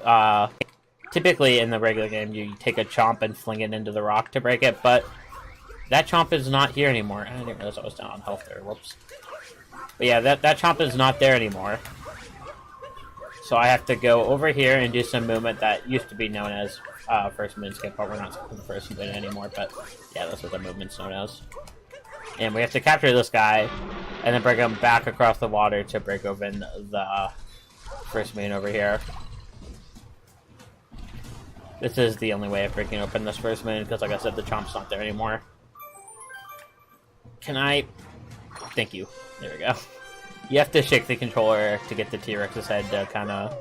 typically in the regular game you take a chomp and fling it into the rock to break it, but that chomp is not here anymore. I didn't realize I was down on health there, whoops. But yeah, that chomp is not there anymore. So I have to go over here and do some movement that used to be known as first moon skip, but we're not skipping the first moon anymore, but yeah, that's what the movement's known as. And we have to capture this guy, and then bring him back across the water to break open the first moon over here. This is the only way of breaking open this first moon, because like I said, the chomp's not there anymore. Can I... Thank you. There we go. You have to shake the controller to get the T-Rex's head to kind of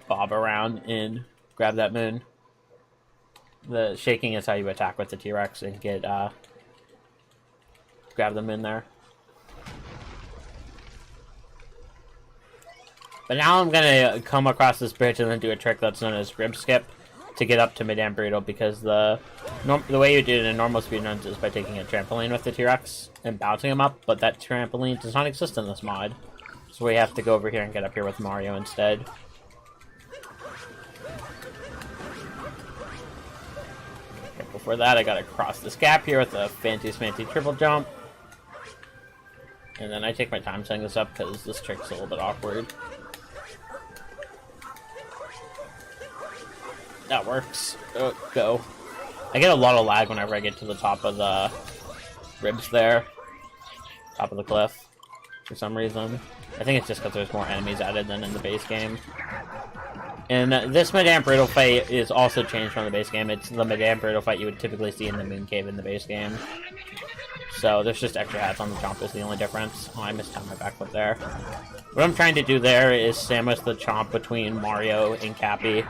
bob around and grab that moon. The shaking is how you attack with the T-Rex and get, grab them in there. But now I'm gonna come across this bridge and then do a trick that's known as rib skip to get up to Madame Brutal, because the way you do it in normal speedruns is by taking a trampoline with the T-Rex and bouncing him up, but that trampoline does not exist in this mod. So we have to go over here and get up here with Mario instead. Okay, before that I gotta cross this gap here with a fancy triple jump. And then I take my time setting this up because this trick's a little bit awkward. That works. Oh, go. I get a lot of lag whenever I get to the top of the ribs there. Top of the cliff. For some reason. I think it's just because there's more enemies added than in the base game. And this Madame Brutal fight is also changed from the base game. It's the Madame Brutal fight you would typically see in the Moon Cave in the base game. So there's just extra hats on the chomp is the only difference. Oh, I mistimed my backflip there. What I'm trying to do there is sandwich the chomp between Mario and Cappy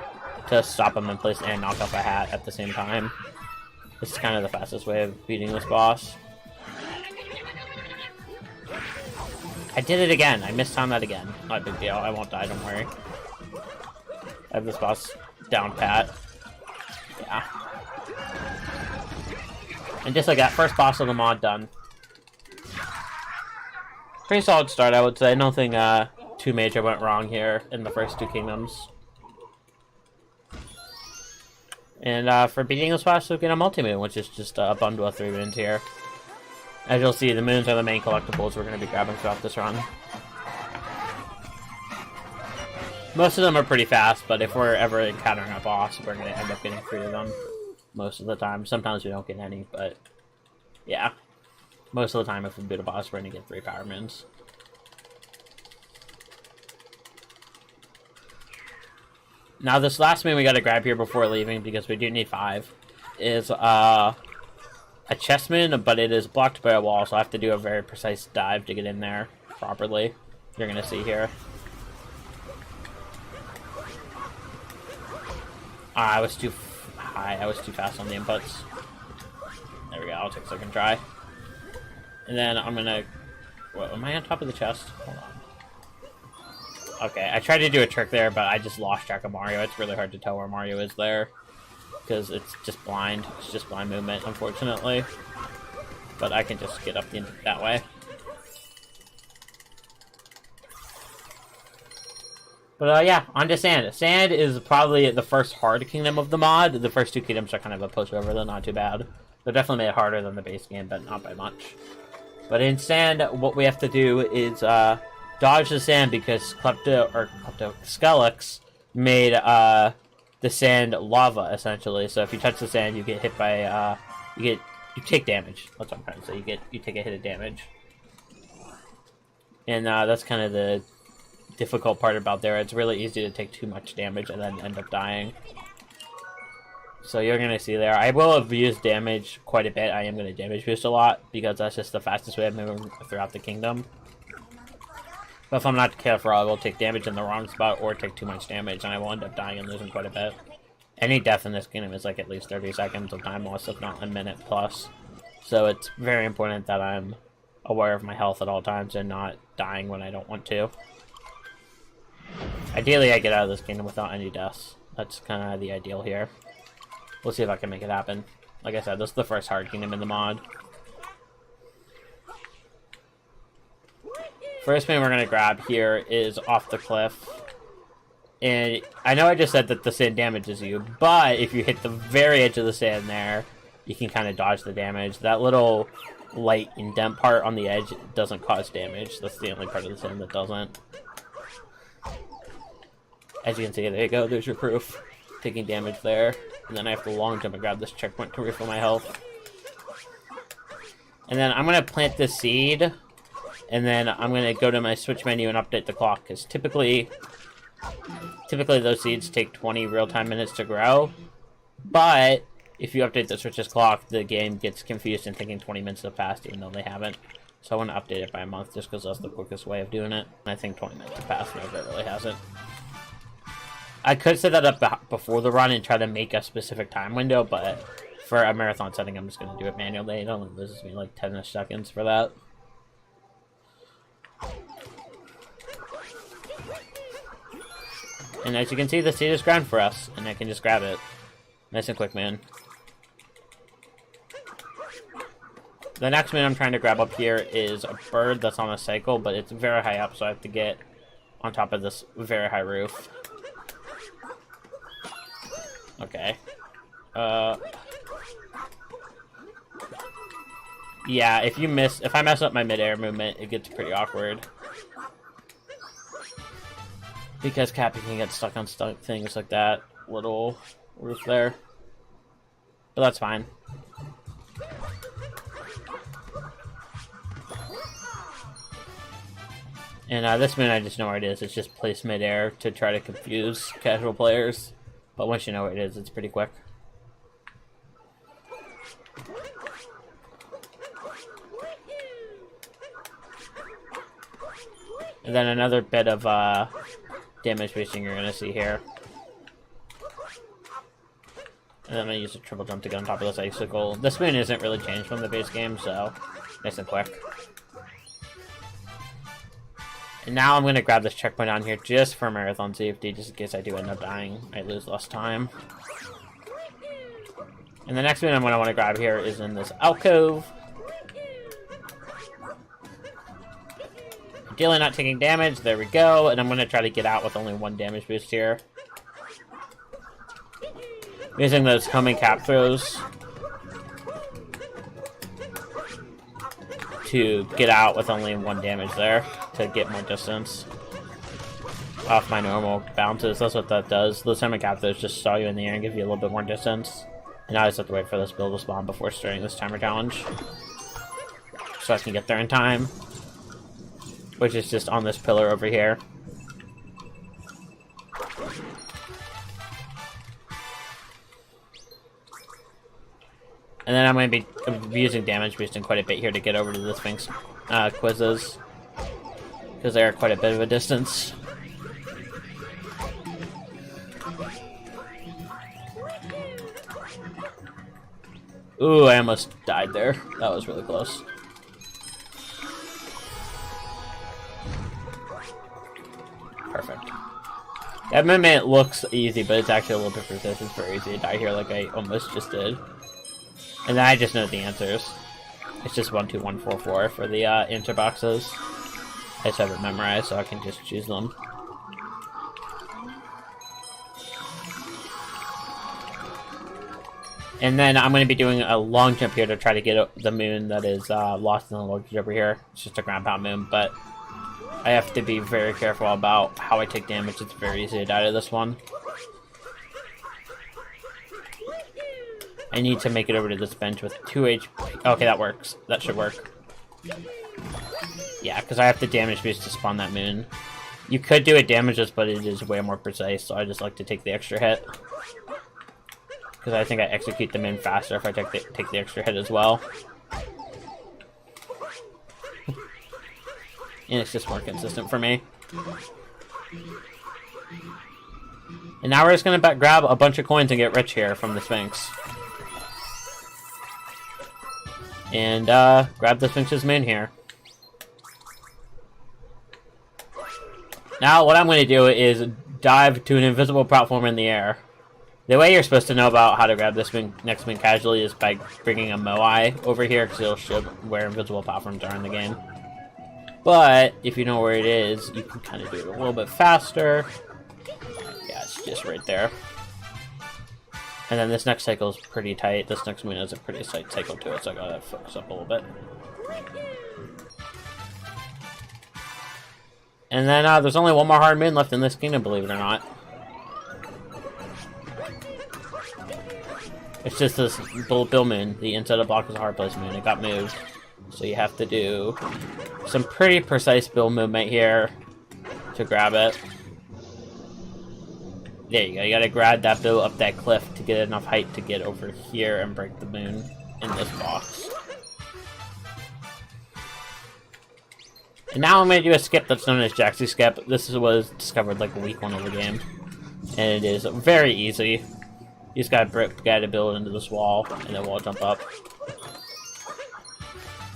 to stop him in place and knock off a hat at the same time. This is kind of the fastest way of beating this boss. I did it again. I mistimed that again. Not a big deal. I won't die, don't worry. I have this boss down pat. Yeah. And just like that, first boss of the mod done. Pretty solid start, I would say. Nothing too major went wrong here in the first two kingdoms. And for beating this boss, we'll get a multi-moon, which is just a bundle of 3 moons here. As you'll see, the moons are the main collectibles we're going to be grabbing throughout this run. Most of them are pretty fast, but if we're ever encountering a boss, we're going to end up getting 3 of them. Most of the time. Sometimes we don't get any, but yeah. Most of the time, if we beat a boss, we're going to get 3 power moons. Now, this last moon we got to grab here before leaving, because we do need 5, is a chest moon, but it is blocked by a wall, so I have to do a very precise dive to get in there. properly. You're gonna see here. I was too high. I was too fast on the inputs. There we go. I'll take a second try. And then I'm gonna... What, am I on top of the chest? Hold on. Okay, I tried to do a trick there, but I just lost track of Mario. It's really hard to tell where Mario is there. Because it's just blind. It's just blind movement, unfortunately. But I can just get up that way. But yeah, on to Sand. Sand is probably the first hard kingdom of the mod. The first two kingdoms are kind of a pushover, though not too bad. They definitely made it harder than the base game, but not by much. But in Sand, what we have to do is dodge the sand because Skelix made the sand lava, essentially. So if you touch the sand, you get hit by you take damage. That's what I'm trying to say. You take a hit of damage, and that's kind of the difficult part about there. It's really easy to take too much damage and then end up dying. So you're gonna see there. I will abuse damage quite a bit. I am gonna damage boost a lot because that's just the fastest way of moving throughout the kingdom. But if I'm not careful, I will take damage in the wrong spot or take too much damage, and I will end up dying and losing quite a bit. Any death in this kingdom is like at least 30 seconds of time loss, if not a minute plus. So it's very important that I'm aware of my health at all times and not dying when I don't want to. Ideally, I get out of this kingdom without any deaths. That's kind of the ideal here. We'll see if I can make it happen. Like I said, this is the first hard kingdom in the mod. First thing we're going to grab here is off the cliff. And I know I just said that the sand damages you, but if you hit the very edge of the sand there, you can kind of dodge the damage. That little light indent part on the edge doesn't cause damage. That's the only part of the sand that doesn't. As you can see, there you go, there's your proof. Taking damage there. And then I have to long jump and grab this checkpoint to refill my health. And then I'm going to plant this seed. And then I'm going to go to my switch menu and update the clock. Because typically those seeds take 20 real-time minutes to grow. But if you update the switch's clock, the game gets confused and thinking 20 minutes have passed even though they haven't. So I want to update it by a month just because that's the quickest way of doing it. And I think 20 minutes have passed, but it really hasn't. I could set that up before the run and try to make a specific time window, but for a marathon setting, I'm just going to do it manually. It only loses me like 10-ish seconds for that. And as you can see, the seed is ground for us, and I can just grab it. Nice and quick, man. The next one I'm trying to grab up here is a bird that's on a cycle, but it's very high up, so I have to get on top of this very high roof. Okay. Yeah, if I mess up my mid-air movement, it gets pretty awkward. Because Cappy can get stuck on things like that little roof there. But that's fine. And this moon, I just know where it is. It's just placed mid-air to try to confuse casual players. But once you know where it is, it's pretty quick. And then another bit of damage boosting you're going to see here. And then I'm going to use a triple jump to get on top of this icicle. This moon isn't really changed from the base game, so nice and quick. And now I'm going to grab this checkpoint on here just for marathon safety, just in case I do end up dying. I lose less time. And the next one I'm going to want to grab here is in this alcove. Ideally not taking damage. There we go. And I'm going to try to get out with only one damage boost here. Using those homing cap throws to get out with only one damage there to get more distance off my normal bounces. That's what that does. Those homing cap throws just saw you in the air and give you a little bit more distance. And now I just have to wait for this build to spawn before starting this timer challenge, so I can get there in time, which is just on this pillar over here. And then I'm going to be using damage boosting quite a bit here to get over to the Sphinx quizzes. because they are quite a bit of a distance. Ooh, I almost died there. That was really close. Perfect. That movement looks easy, but it's actually a little bit precise. It's very easy to die here like I almost just did. And then I just know the answers. It's just 1, 2, 1, 4, 4 for the answer boxes. I just have it memorized, so I can just choose them. And then I'm going to be doing a long jump here to try to get the moon that is lost in the luggage over here. It's just a ground pound moon, but I have to be very careful about how I take damage. It's very easy to die to this one. I need to make it over to this bench with 2 HP. Okay, that works. That should work. Yeah, because I have to damage boost to spawn that moon. You could do it damages, but it is way more precise, so I just like to take the extra hit. Because I think I execute the moon faster if I take the extra hit as well. And it's just more consistent for me. And now we're just going to grab a bunch of coins and get rich here from the Sphinx. And grab the Sphinx's moon here. Now what I'm going to do is dive to an invisible platform in the air. The way you're supposed to know about how to grab this next moon casually is by bringing a Moai over here, because it'll show where invisible platforms are in the game. But if you know where it is, you can kind of do it a little bit faster. Yeah, it's just right there. And then this next cycle is pretty tight. This next moon has a pretty tight cycle to it, so I gotta focus up a little bit. And then there's only one more hard moon left in this kingdom, believe it or not. It's just this Bill moon. The inside of the block is a hard place moon. It got moved. So you have to do some pretty precise Bill movement here to grab it. There you go. You gotta grab that Bill up that cliff to get enough height to get over here and break the moon in this box. And now I'm gonna do a skip that's known as Jaxie skip. This was discovered like week 1 of the game. And it is very easy. You just gotta build into this wall, and then wall jump up.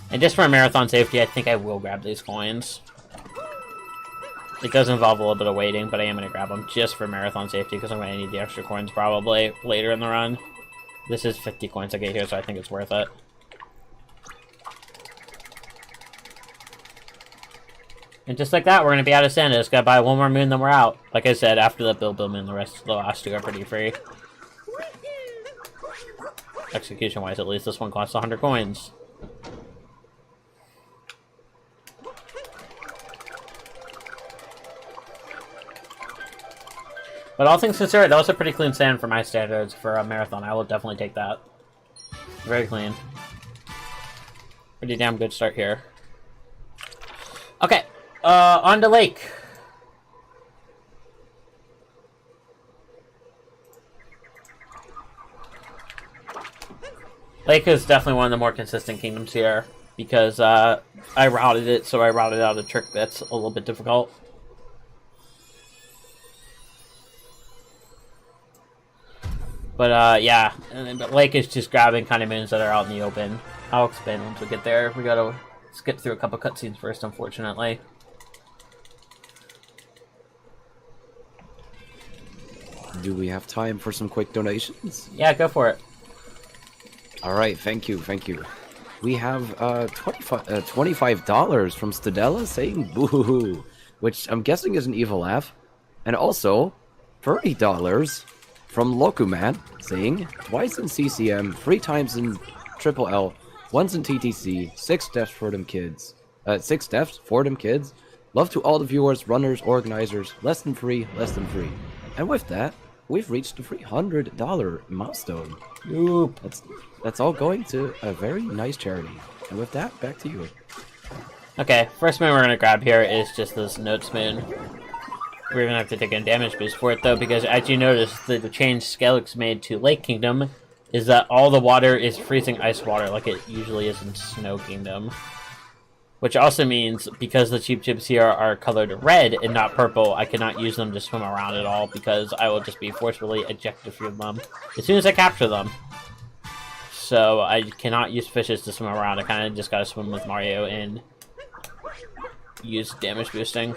And just for marathon safety, I think I will grab these coins. It does involve a little bit of waiting, but I am going to grab them just for marathon safety, because I'm going to need the extra coins probably later in the run. This is 50 coins I get here, so I think it's worth it. And just like that, we're going to be out of Santa. Just got to buy one more moon, then we're out. Like I said, after the Bill moon, the last 2 are pretty free. Execution-wise, at least, this one costs 100 coins. But all things considered, that was a pretty clean stand for my standards for a marathon. I will definitely take that. Very clean. Pretty damn good start here. Okay, on to Lake. Lake is definitely one of the more consistent kingdoms here, because I routed it, so I routed out a trick that's a little bit difficult. But yeah, but Lake is just grabbing kind of moons that are out in the open. I'll explain once we get there. We gotta skip through a couple cutscenes first, unfortunately. Do we have time for some quick donations? Yeah, go for it. Alright, thank you, thank you. We have $25 from Stadella saying boo-hoo-hoo, which I'm guessing is an evil laugh. And also, $30 from Lokuman saying twice in CCM, 3 times in Triple L, once in TTC, 6 deaths for them kids. 6 deaths for them kids. Love to all the viewers, runners, organizers, less than free, less than free. And with that, we've reached the $300 milestone. Oop. That's all going to a very nice charity. And with that, back to you. Okay, first moon we're gonna grab here is just this Notes moon. We're gonna have to take a damage boost for it though, because as you notice, the change Skelix made to Lake Kingdom is that all the water is freezing ice water like it usually is in Snow Kingdom. Which also means, because the cheap chips here are colored red and not purple, I cannot use them to swim around at all, because I will just be forcefully ejected from them as soon as I capture them. So I cannot use fishes to swim around. I kind of just gotta swim with Mario and use damage boosting.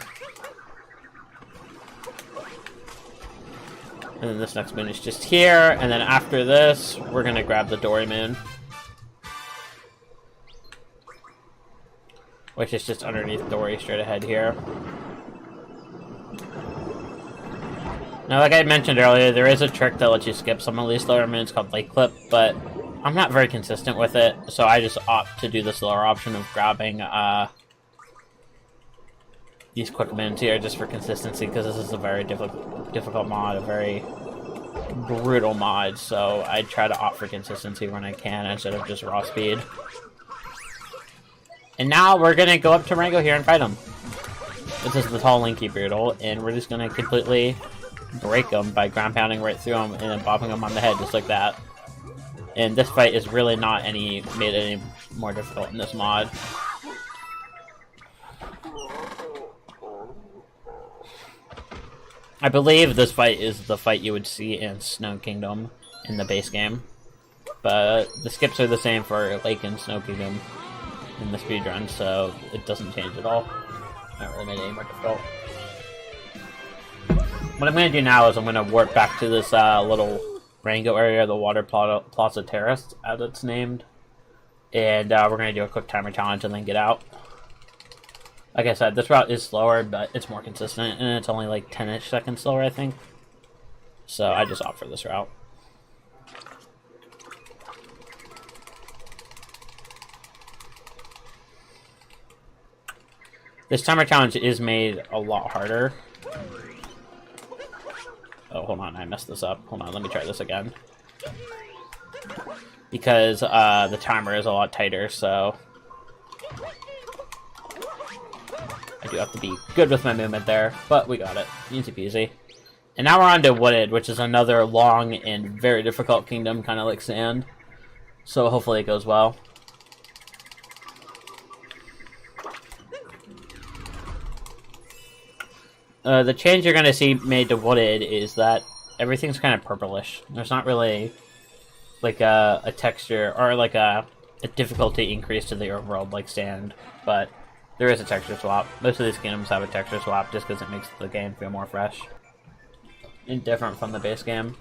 And then this next moon is just here, and then after this, we're gonna grab the Dory moon. Which is just underneath Dory, straight ahead here. Now, like I mentioned earlier, there is a trick that lets you skip some of these lower moons called Lake Clip, but I'm not very consistent with it, so I just opt to do this lower option of grabbing these quick moons here just for consistency, because this is a very difficult mod, a very brutal mod, so I try to opt for consistency when I can instead of just raw speed. And now we're gonna go up to Rango here and fight him. This is the tall Linky Brutal, and we're just gonna completely break him by ground pounding right through him and then bopping him on the head just like that. And this fight is really not made any more difficult in this mod. I believe this fight is the fight you would see in Snow Kingdom in the base game. But the skips are the same for Lake and Snow Kingdom in the speedrun, so it doesn't change at all. Not really made it any more difficult. What I'm going to do now is I'm going to warp back to this little Rango area, the Water Plaza Terrace, as it's named. And we're going to do a quick timer challenge and then get out. Like I said, this route is slower, but it's more consistent, and it's only like 10-ish seconds slower, I think. So I just opt for this route. This timer challenge is made a lot harder. Oh, hold on, I messed this up. Hold on, let me try this again. Because the timer is a lot tighter, so I do have to be good with my movement there, but we got it. Easy peasy. And now we're on to Wooded, which is another long and very difficult kingdom, kind of like Sand. So hopefully it goes well. The change you're going to see made to Wooded is that everything's kind of purplish. There's not really like a texture or like a difficulty increase to the overworld like Sand, but there is a texture swap. Most of these kingdoms have a texture swap just because it makes the game feel more fresh and different from the base game.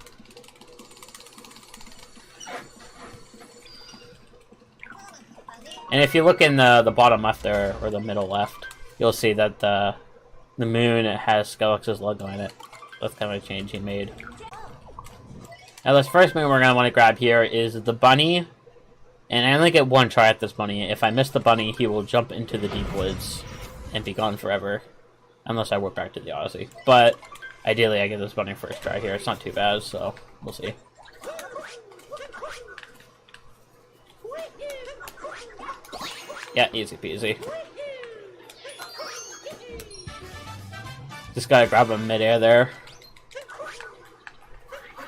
And if you look in the bottom left there, or the middle left, you'll see that the moon has Skellex's logo in it. That's kind of a change he made. Now this first moon we're going to want to grab here is the bunny. And I only get one try at this bunny. If I miss the bunny, he will jump into the deep woods and be gone forever. Unless I warp back to the Odyssey. But ideally I get this bunny first try here. It's not too bad, so we'll see. Yeah, easy peasy. Just gotta grab him midair there.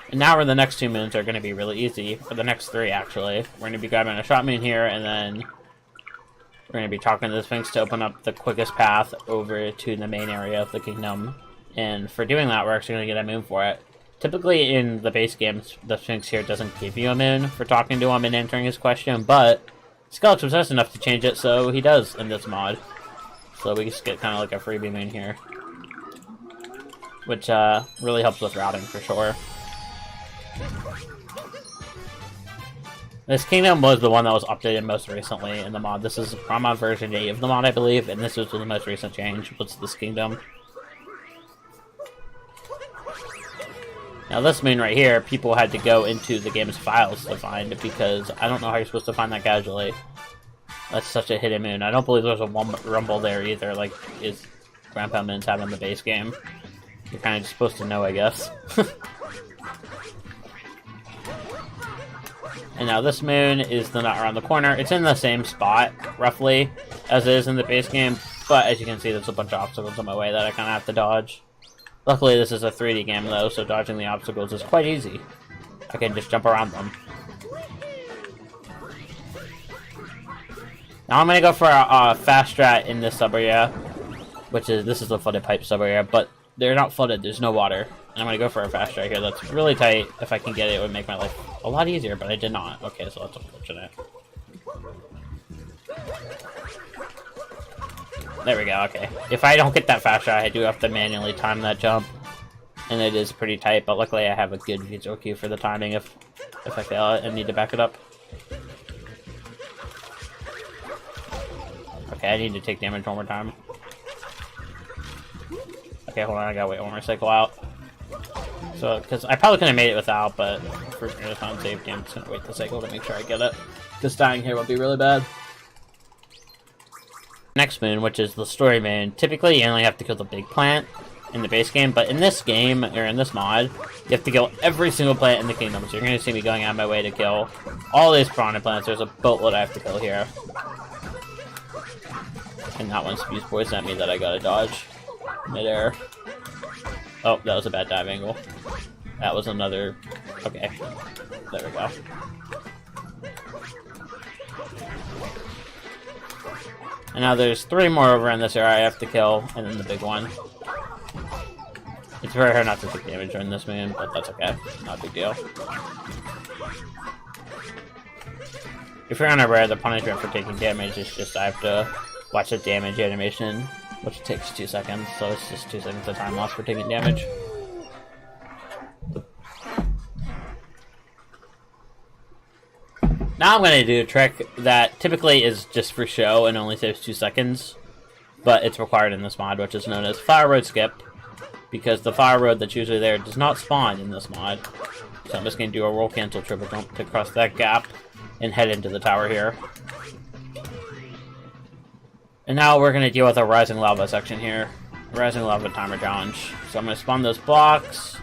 And now where the next two moons are going to be really easy, or the next three actually. We're going to be grabbing a shot moon here, and then we're going to be talking to the Sphinx to open up the quickest path over to the main area of the kingdom. And for doing that, we're actually going to get a moon for it. Typically in the base games, the Sphinx here doesn't give you a moon for talking to him and answering his question, but Skelex was nice enough to change it, so he does in this mod. So we just get kind of like a freebie moon here, which really helps with routing for sure. This kingdom was the one that was updated most recently in the mod. This is from version 8 of the mod, I believe, and this was the most recent change, was this kingdom. Now this moon right here, people had to go into the game's files to find, because I don't know how you're supposed to find that casually. That's such a hidden moon. I don't believe there's a rumble there either, like is Grandpa Moons have in the base game. You're kind of just supposed to know, I guess. And now this moon is the nut around the corner. It's in the same spot, roughly, as it is in the base game, but as you can see, there's a bunch of obstacles on my way that I kind of have to dodge. Luckily, this is a 3D game, though, so dodging the obstacles is quite easy. I can just jump around them. Now I'm gonna go for a fast strat in this sub area, this is the flooded pipe sub area, but they're not flooded. There's no water, and I'm gonna go for a fast strat here. That's really tight. If I can get it, it would make my life a lot easier, but I did not. Okay, so that's unfortunate. There we go. Okay, if I don't get that fast strat, I do have to manually time that jump, and it is pretty tight. But luckily, I have a good visual cue for the timing if I fail it and need to back it up. Okay, I need to take damage one more time. Okay, hold on, I gotta wait one more cycle out. So, because I probably could have made it without, but for time safety, I'm just gonna wait the cycle to make sure I get it. Because dying here would be really bad. Next moon, which is the story moon, typically you only have to kill the big plant in the base game, but in this game, or in this mod, you have to kill every single plant in the kingdom. So you're gonna see me going out of my way to kill all these piranha plants. There's a boatload I have to kill here. And that one spews poison at me that I gotta dodge midair. Oh, that was a bad dive angle. That was another... Okay. There we go. And now there's 3 more over in this area I have to kill, and then the big one. It's very hard not to take damage during this moon, but that's okay. Not a big deal. If you're unaware, the punishment for taking damage is just I have to watch the damage animation, which takes 2 seconds, so it's just 2 seconds of time lost for taking damage. Now I'm going to do a trick that typically is just for show and only saves 2 seconds, but it's required in this mod, which is known as Fire Road Skip, because the Fire Road that's usually there does not spawn in this mod. So I'm just going to do a roll cancel triple jump to cross that gap and head into the tower here. And now we're going to deal with a Rising Lava section here. Rising Lava timer challenge. So I'm going to spawn those blocks.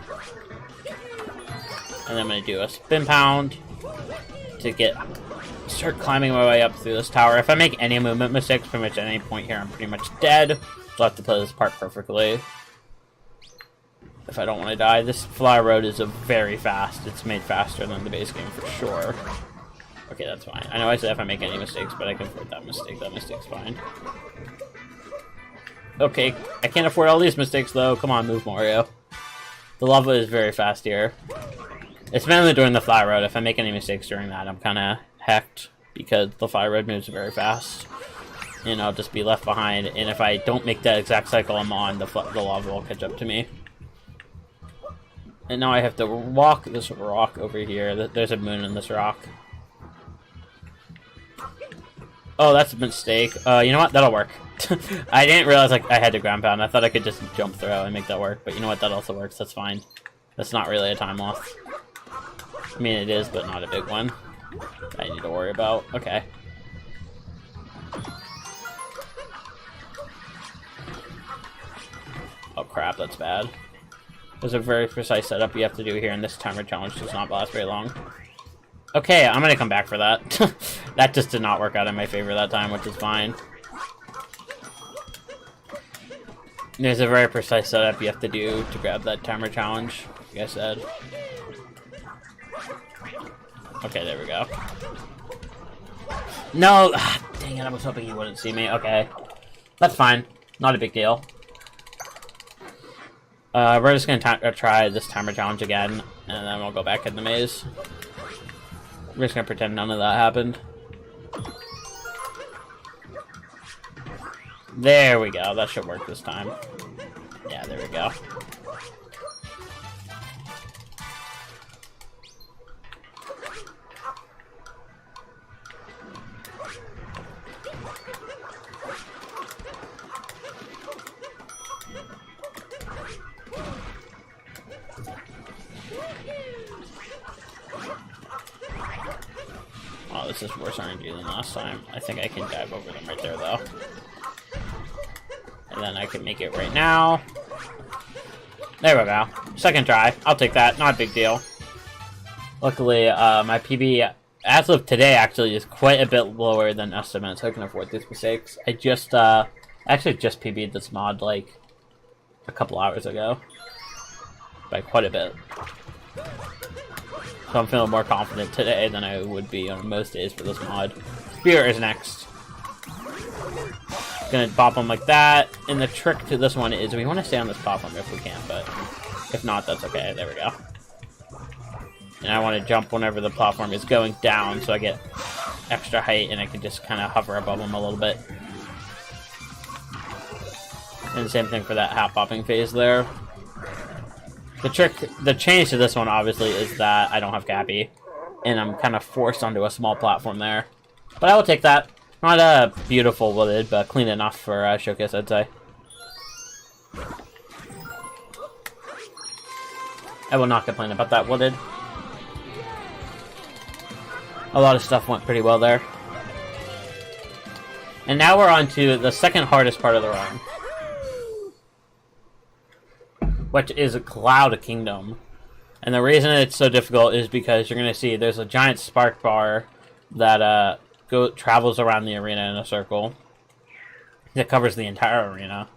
And then I'm going to do a spin pound to start climbing my way up through this tower. If I make any movement mistakes pretty much at any point here, I'm pretty much dead. So I'll have to play this part perfectly if I don't want to die. This fly road is very fast. It's made faster than the base game for sure. Okay, that's fine. I know I said if I make any mistakes, but I can afford that mistake. That mistake's fine. Okay, I can't afford all these mistakes though. Come on, move Mario. The lava is very fast here. It's mainly during the fly road. If I make any mistakes during that, I'm kind of hecked because the fly road moves very fast. And I'll just be left behind. And if I don't make that exact cycle I'm on, the lava will catch up to me. And now I have to walk this rock over here. There's a moon in this rock. Oh, that's a mistake. You know what? That'll work. I didn't realize I had to ground pound. I thought I could just jump through and make that work. But you know what? That also works. That's fine. That's not really a time loss. I mean, it is, but not a big one I need to worry about. Okay. Oh crap, that's bad. There's a very precise setup you have to do here, and this timer challenge does not last very long. Okay, I'm gonna come back for that. That just did not work out in my favor that time, which is fine. There's a very precise setup you have to do to grab that timer challenge, like I said. Okay, there we go. No! Dang it, I was hoping he wouldn't see me. Okay. That's fine. Not a big deal. We're just gonna try this timer challenge again, and then we'll go back in the maze. We're just gonna pretend none of that happened. There we go. That should work this time. Yeah, there we go. Oh, this is worse RNG than last time. I think I can dive over them right there, though. And then I can make it right now. There we go. Second try. I'll take that. Not a big deal. Luckily, my PB, as of today, actually is quite a bit lower than estimate, so I can afford these mistakes. I just, actually just PB'd this mod, like, a couple hours ago. By quite a bit. So I'm feeling more confident today than I would be on most days for this mod. Spear is next. Gonna bop them like that. And the trick to this one is we want to stay on this platform if we can, but if not, that's okay. There we go. And I want to jump whenever the platform is going down, so I get extra height and I can just kind of hover above them a little bit. And same thing for that hat popping phase there. The change to this one obviously is that I don't have Cappy, and I'm kind of forced onto a small platform there. But I will take that. Not a beautiful wooded, but clean enough for showcase, I'd say. I will not complain about that wooded. A lot of stuff went pretty well there. And now we're on to the second hardest part of the run, which is Cloud Kingdom. And the reason it's so difficult is because you're going to see there's a giant spark bar that travels around the arena in a circle that covers the entire arena.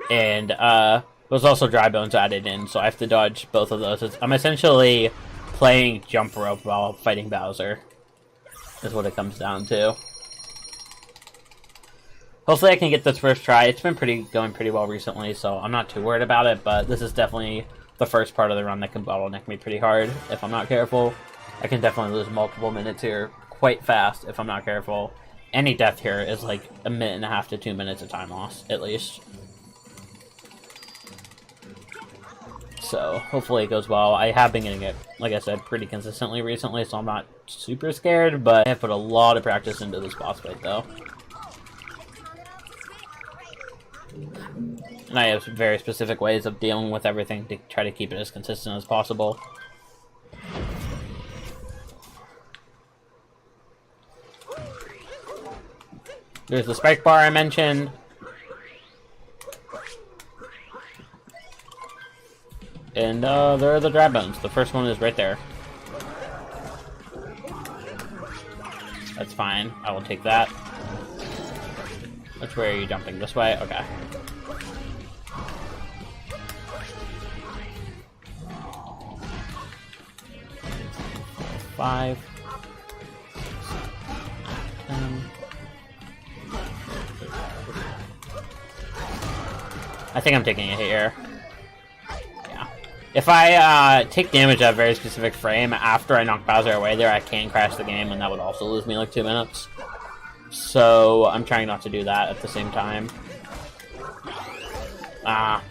And there's also dry bones added in, so I have to dodge both of those. I'm essentially playing jump rope while fighting Bowser, is what it comes down to. Hopefully I can get this first try. It's been going pretty well recently, so I'm not too worried about it, but this is definitely the first part of the run that can bottleneck me pretty hard if I'm not careful. I can definitely lose multiple minutes here quite fast if I'm not careful. Any death here is like 1.5 to 2 minutes of time loss, at least. So, hopefully it goes well. I have been getting it, like I said, pretty consistently recently, so I'm not super scared, but I have put a lot of practice into this boss fight, though. And I have very specific ways of dealing with everything to try to keep it as consistent as possible. There's the spike bar I mentioned. And there are the dry bones. The first one is right there. That's fine. I will take that. Which way are you jumping? This way? Okay. Five. 10. I think I'm taking a hit here. Yeah. If I take damage at a very specific frame after I knock Bowser away there, I can crash the game, and that would also lose me like 2 minutes. So I'm trying not to do that at the same time. I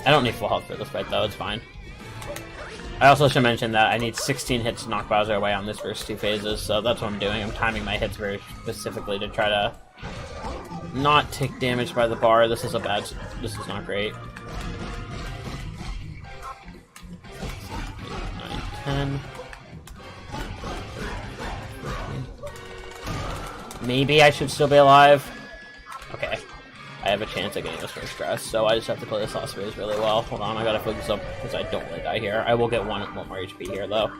don't need full health for this fight though, it's fine. I also should mention that I need 16 hits to knock Bowser away on this first 2 phases, so that's what I'm doing. I'm timing my hits very specifically to try to not take damage by the bar. This is not great. 9, 10. Maybe I should still be alive. Okay. I have a chance of getting this first try, so I just have to play this last phase really well. Hold on, I gotta focus up because I don't want to die here. I will get one more HP here, though.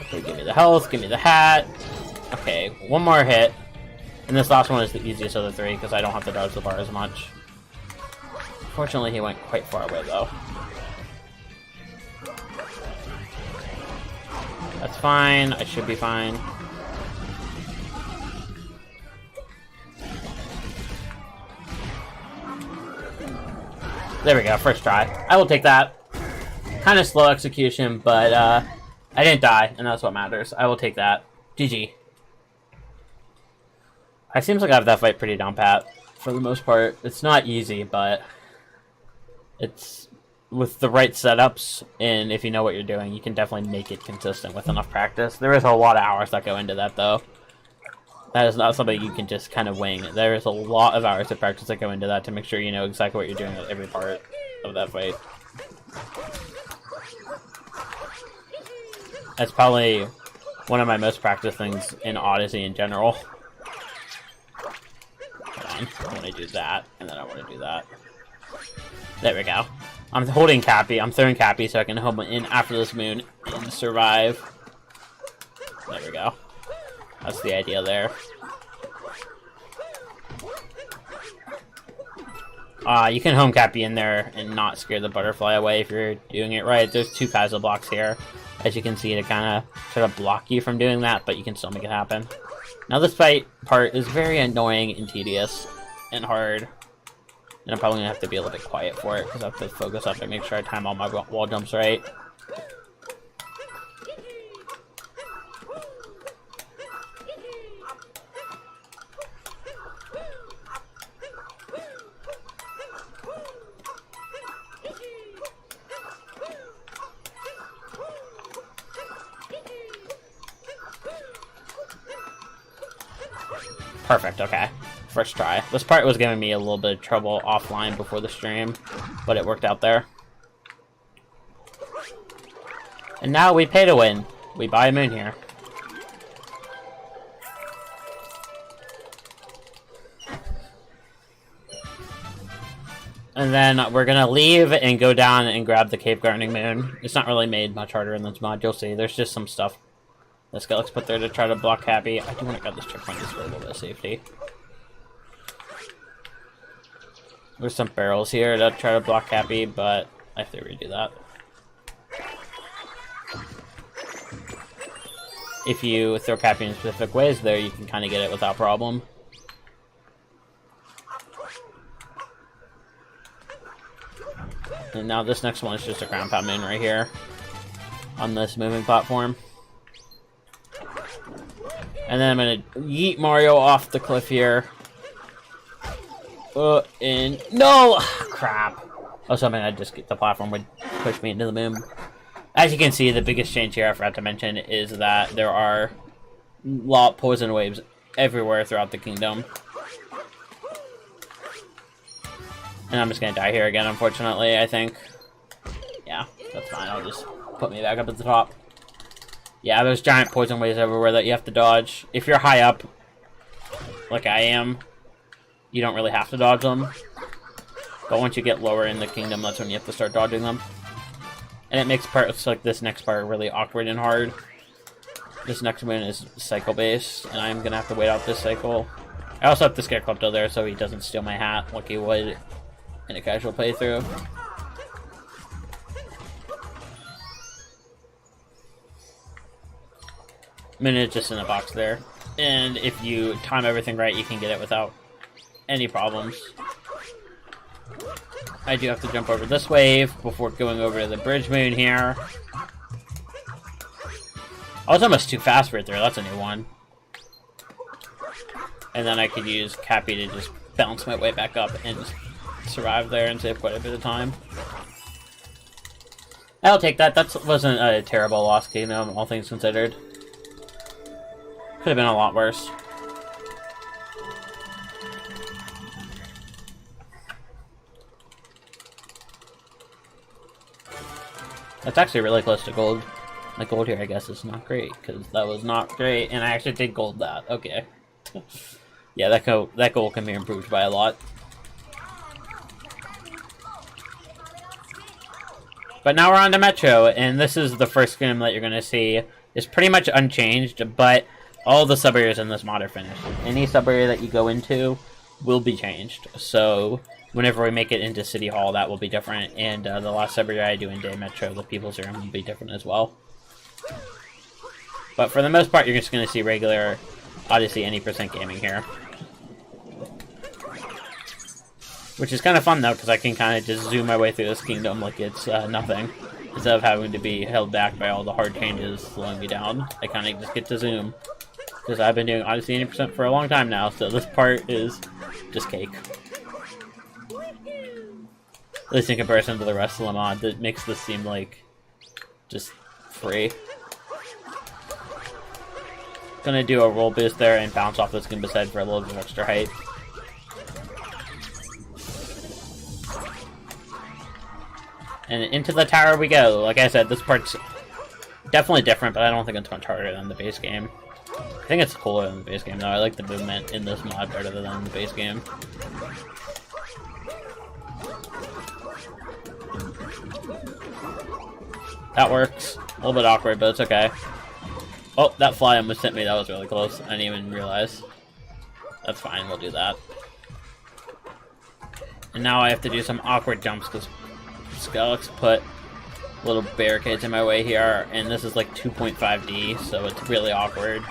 Okay, give me the health, give me the hat. Okay, one more hit. And this last one is the easiest of the 3 because I don't have to dodge the bar as much. Fortunately, he went quite far away, though. That's fine. I should be fine. There we go, first try. I will take that. Kind of slow execution, but I didn't die, and that's what matters. I will take that. GG. It seems like I have that fight pretty down pat, for the most part. It's not easy, but it's with the right setups, and if you know what you're doing, you can definitely make it consistent with enough practice. There is a lot of hours that go into that, though. That is not something you can just kind of wing. There is a lot of hours of practice that go into that to make sure you know exactly what you're doing at every part of that fight. That's probably one of my most practiced things in Odyssey in general. Hold on, I want to do that, and then I want to do that. There we go. I'm holding Cappy. I'm throwing Cappy so I can home in after this moon and survive. There we go. That's the idea there. You can home Cappy in there and not scare the butterfly away if you're doing it right. There's 2 Kaizo blocks here. as you can see, to kind of try to block you from doing that, but you can still make it happen. Now this fight part is very annoying and tedious and hard, and I'm probably going to have to be a little bit quiet for it, because I have to focus up and make sure I time all my wall jumps right. Perfect, okay. First try. This part was giving me a little bit of trouble offline before the stream, but it worked out there. And now we pay to win. We buy a moon here. And then we're gonna leave and go down and grab the cave gardening moon. It's not really made much harder in this mod, you'll see. There's just some stuff that Skelix put there to try to block Happy. I do want to grab this checkpoint just for a little bit of safety. There's some barrels here to try to block Happy, but I have to redo that. If you throw Happy in specific ways there, you can kind of get it without problem. And now this next one is just a ground pound moon right here on this moving platform. And then I'm gonna yeet Mario off the cliff here. And no! Crap. I was hoping I'd just get the platform would push me into the moon. As you can see, the biggest change here I forgot to mention is that there are poison waves everywhere throughout the kingdom. And I'm just gonna die here again, unfortunately, I think. Yeah, that's fine. I'll just put me back up at the top. Yeah, there's giant poison waves everywhere that you have to dodge. If you're high up, like I am, you don't really have to dodge them. But once you get lower in the kingdom, that's when you have to start dodging them. And it makes parts like this next part really awkward and hard. This next one is cycle-based, and I'm gonna have to wait out this cycle. I also have to scare Klepto there so he doesn't steal my hat like he would in a casual playthrough. Minute just in a box there. And if you time everything right, you can get it without any problems. I do have to jump over this wave before going over to the bridge moon here. I was almost too fast right there, that's a new one. And then I could use Cappy to just bounce my way back up and survive there and save quite a bit of time. I'll take that. That wasn't a terrible Lost Kingdom, all things considered. Could have been a lot worse. That's actually really close to gold. The gold here, I guess, is not great, because that was not great, and I actually did gold that. Okay. Yeah, that goal can be improved by a lot. But now we're on to Metro, and this is the first game that you're going to see. It's pretty much unchanged, but all the sub-areas in this mod are finished. Any sub-area that you go into will be changed. So whenever we make it into City Hall, that will be different. And the last sub-area I do in Day Metro, the People's Room, will be different as well. But for the most part, you're just going to see regular Odyssey any % gaming here. Which is kind of fun, though, because I can kind of just zoom my way through this kingdom like it's nothing. Instead of having to be held back by all the hard changes slowing me down, I kind of just get to zoom. Because I've been doing Odyssey 80% for a long time now, so this part is just cake. At least in comparison to the rest of the mod, that makes this seem like just free. Gonna do a roll boost there and bounce off this Goomba's head for a little bit of extra height. And into the tower we go. Like I said, this part's definitely different, but I don't think it's much harder than the base game. I think it's cooler than the base game, though. I like the movement in this mod better than in the base game. That works. A little bit awkward, but it's okay. Oh, that fly almost hit me. That was really close. I didn't even realize. That's fine. We'll do that. And now I have to do some awkward jumps because Skelix put little barricades in my way here, and this is like 2.5D, so it's really awkward.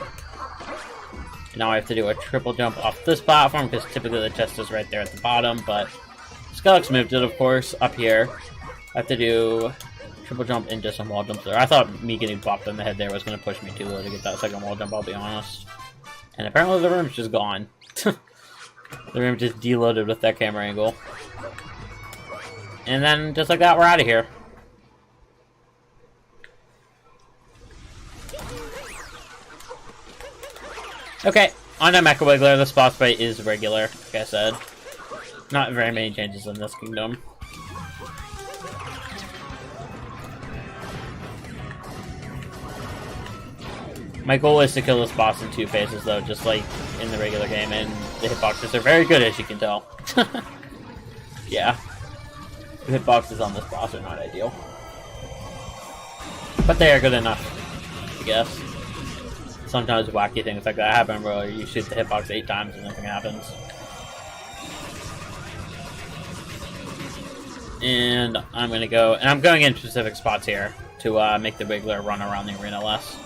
And now I have to do a triple jump off this platform, because typically the chest is right there at the bottom, but Skelix moved it, of course, up here. I have to do triple jump into some wall jumps there. I thought me getting bopped in the head there was going to push me too low to get that second wall jump, I'll be honest. And apparently the room's just gone. The room just deloaded with that camera angle. And then, just like that, we're out of here. Okay, on to Mecha Wiggler. The boss fight is regular, like I said. Not very many changes in this kingdom. My goal is to kill this boss in 2 phases, though, just like in the regular game, and the hitboxes are very good, as you can tell. Yeah. The hitboxes on this boss are not ideal. But they are good enough, I guess. Sometimes wacky things like that happen where you shoot the hitbox 8 times and nothing happens. And I'm gonna go, and I'm going in specific spots here to make the Wiggler run around the arena less.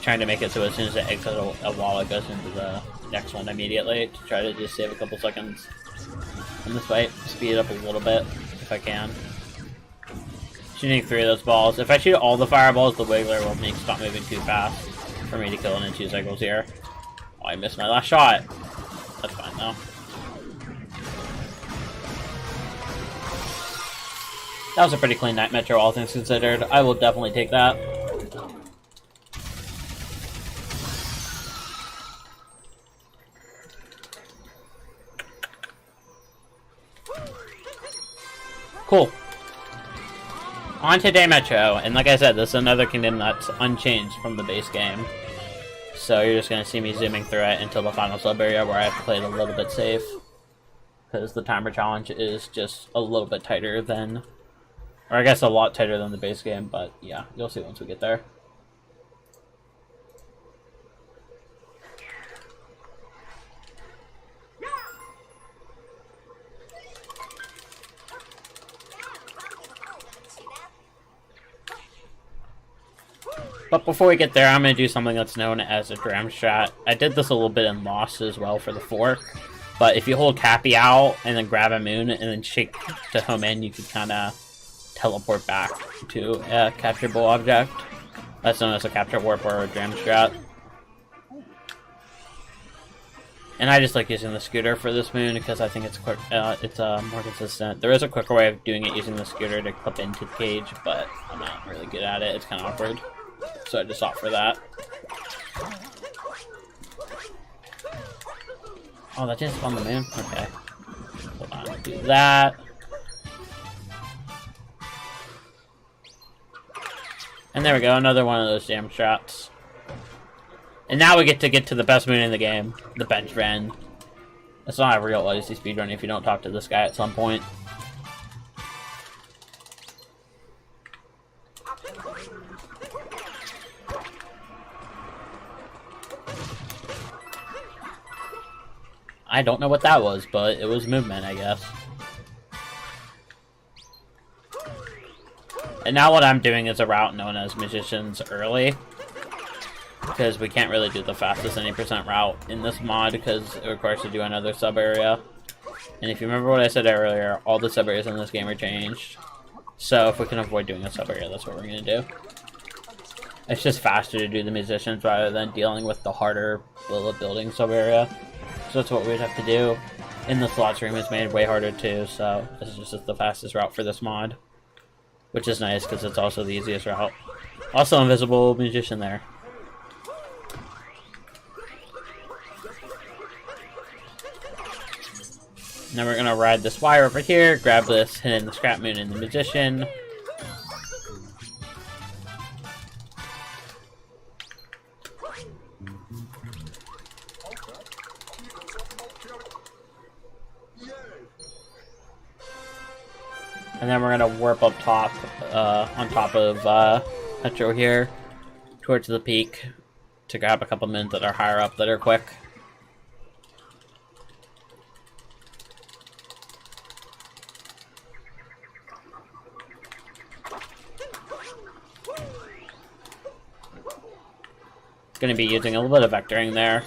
Trying to make it so as soon as it exits a wall, it goes into the next one immediately to try to just save a couple seconds in this fight. Speed it up a little bit if I can. Shooting 3 of those balls. If I shoot all the fireballs, the Wiggler will stop moving too fast for me to kill it in 2 cycles here. Oh, I missed my last shot. That's fine though. That was a pretty clean night metro, all things considered. I will definitely take that. Cool. On to Day Metro, and like I said, this is another kingdom that's unchanged from the base game. So you're just going to see me zooming through it until the final sub area where I have to play it a little bit safe. Because the timer challenge is just a little bit tighter than... Or I guess a lot tighter than the base game, but yeah, you'll see once we get there. But before we get there, I'm going to do something that's known as a dram strat. I did this a little bit in Lost as well for the fork. But if you hold Cappy out and then grab a moon and then shake to home in, you can kind of teleport back to a capturable object. That's known as a capture warp or a dram strat. And I just like using the scooter for this moon because I think it's quick. It's more consistent. There is a quicker way of doing it using the scooter to clip into the cage, but I'm not really good at it. It's kind of awkward. So I just opt for that. Oh, that didn't spawn the moon? Okay. Hold on, do that. And there we go, another one of those damn traps. And now we get to the best moon in the game, the bench run. That's not a real Odyssey speedrun if you don't talk to this guy at some point. I don't know what that was, but it was movement, I guess. And now what I'm doing is a route known as Magician's Early. Because we can't really do the fastest any percent route in this mod because it requires to do another sub-area. And if you remember what I said earlier, all the sub-areas in this game are changed. So if we can avoid doing a sub-area, that's what we're going to do. It's just faster to do the Musicians rather than dealing with the harder building sub-area. So that's what we'd have to do. In the slots room is made way harder too, so this is just the fastest route for this mod. Which is nice because it's also the easiest route. Also invisible Magician there. Now we're gonna ride this wire over here, grab this, hit in the Scrap Moon and the Magician. And then we're gonna warp up top, on top of Metro here, towards the peak, to grab a couple moons that are higher up that are quick. going to be using a little bit of vectoring there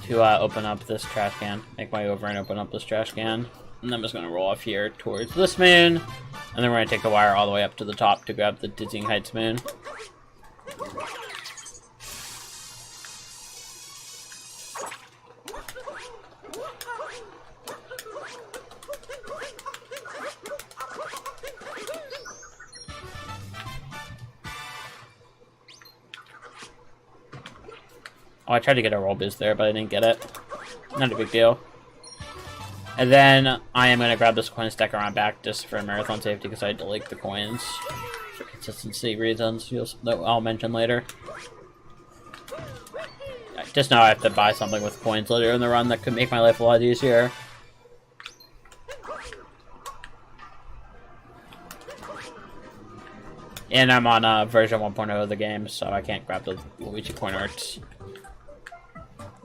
to open up this trash can. Make my way over and open up this trash can. And I'm just going to roll off here towards this moon. And then we're going to take the wire all the way up to the top to grab the Dizzying Heights moon. Oh, I tried to get a roll boost there, but I didn't get it. Not a big deal. And then I am going to grab this coin stack around back just for marathon safety because I had to leak the coins for consistency reasons that I'll mention later. Just now I have to buy something with coins later in the run that could make my life a lot easier. And I'm on version 1.0 of the game, so I can't grab the Luigi coin arts.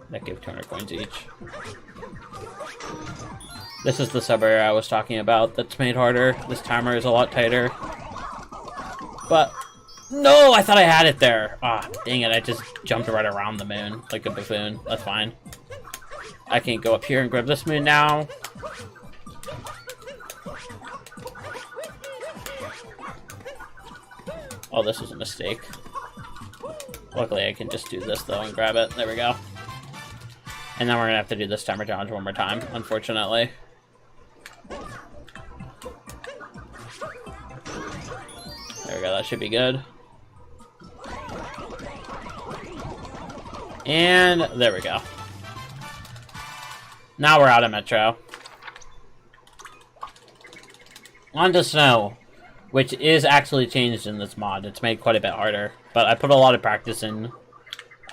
That give 200 coins each. This is the sub area I was talking about that's made harder. This timer is a lot tighter. But, no, I thought I had it there. Ah, dang it, I just jumped right around the moon like a buffoon. That's fine. I can go up here and grab this moon now. Oh, this was a mistake. Luckily, I can just do this, though, and grab it. There we go. And then we're going to have to do this timer challenge one more time, unfortunately. There we go, that should be good. And there we go. Now we're out of Metro. On to Snow, which is actually changed in this mod. It's made quite a bit harder, but I put a lot of practice in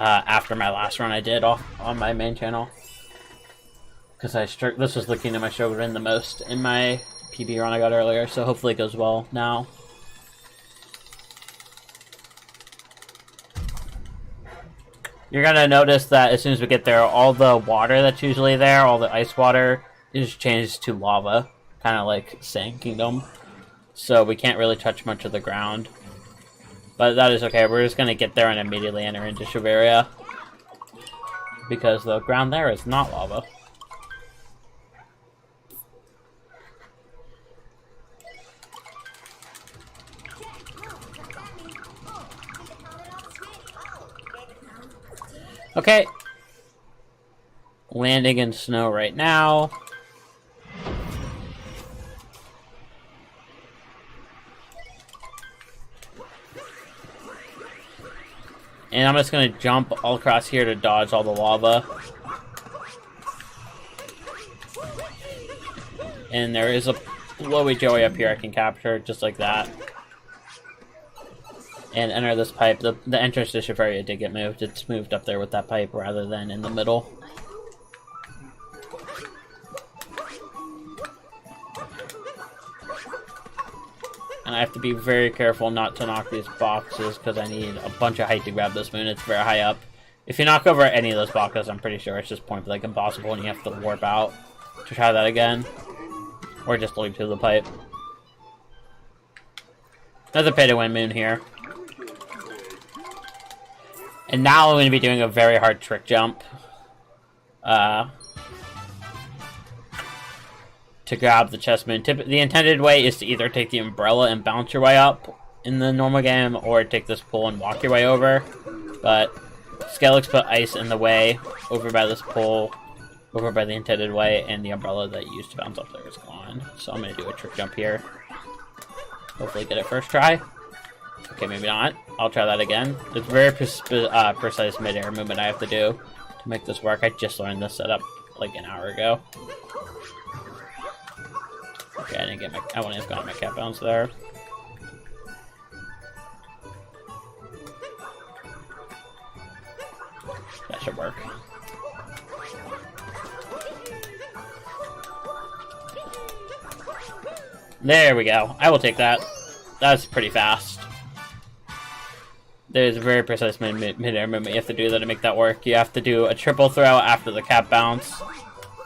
after my last run I did on my main channel. Because this was the kingdom I struggled in the most in my PB run I got earlier, so hopefully it goes well now. You're gonna notice that as soon as we get there, all the water that's usually there, all the ice water, is changed to lava. Kind of like Sand Kingdom. So we can't really touch much of the ground. But that is okay, we're just gonna get there and immediately enter into Shiveria. Because the ground there is not lava. Okay. Landing in snow right now. And I'm just going to jump all across here to dodge all the lava. And there is a blowy joey up here I can capture, just like that. And enter this pipe. The entrance to Shiveria did get moved. It's moved up there with that pipe rather than in the middle. And I have to be very careful not to knock these boxes because I need a bunch of height to grab this moon. It's very high up. If you knock over any of those boxes, I'm pretty sure it's just point blank impossible and you have to warp out to try that again. Or just leap through the pipe. There's a pay to win moon here. And now I'm going to be doing a very hard trick jump. To grab the chest moon. The intended way is to either take the umbrella and bounce your way up in the normal game, or take this pole and walk your way over. But Skelix put ice in the way over by this pole, over by the intended way, and the umbrella that you used to bounce up there is gone. So I'm going to do a trick jump here. Hopefully get it first try. Okay, maybe not. I'll try that again. It's very precise mid-air movement I have to do to make this work. I just learned this setup like an hour ago. Okay, I didn't get I wouldn't have gotten my cat bounce there. That should work. There we go. I will take that. That's pretty fast. There's a very precise mid-air movement you have to do that to make that work. You have to do a triple throw after the cap bounce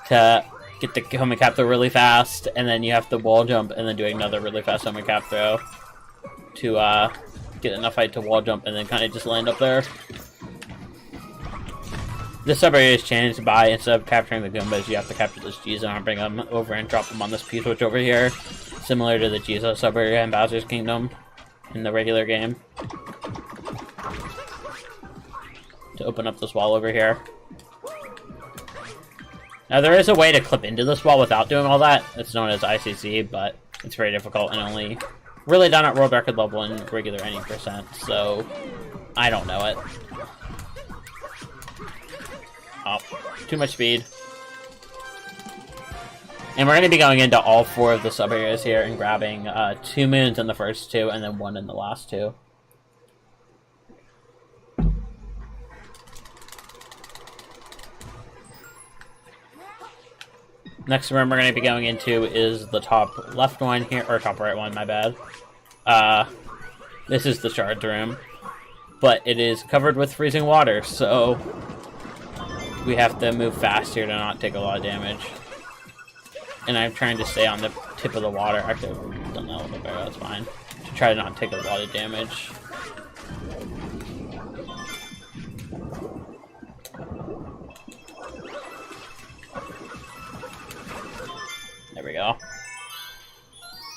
to get the homing cap throw really fast, and then you have to wall jump and then do another really fast homing cap throw to get enough height to wall jump and then kind of just land up there. This sub-area is changed by, instead of capturing the Goombas, you have to capture this Jizo and bring them over and drop them on this P-switch over here. Similar to the Jizo sub-area in Bowser's Kingdom in the regular game. To open up this wall over here. Now there is a way to clip into this wall without doing all that. It's known as ICC, but it's very difficult and only really done at world record level in regular any percent, so I don't know it. Oh, too much speed. And we're going to be going into all 4 of the sub-areas here and grabbing 2 moons in the first 2 and then 1 in the last 2. Next room we're going to be going into is the top left one here, or top right one, my bad. This is the shards room, but it is covered with freezing water, so we have to move fast here to not take a lot of damage. And I'm trying to stay on the tip of the water. Actually, I've done that a little bit better, that's fine. To try to not take a lot of damage. There we go.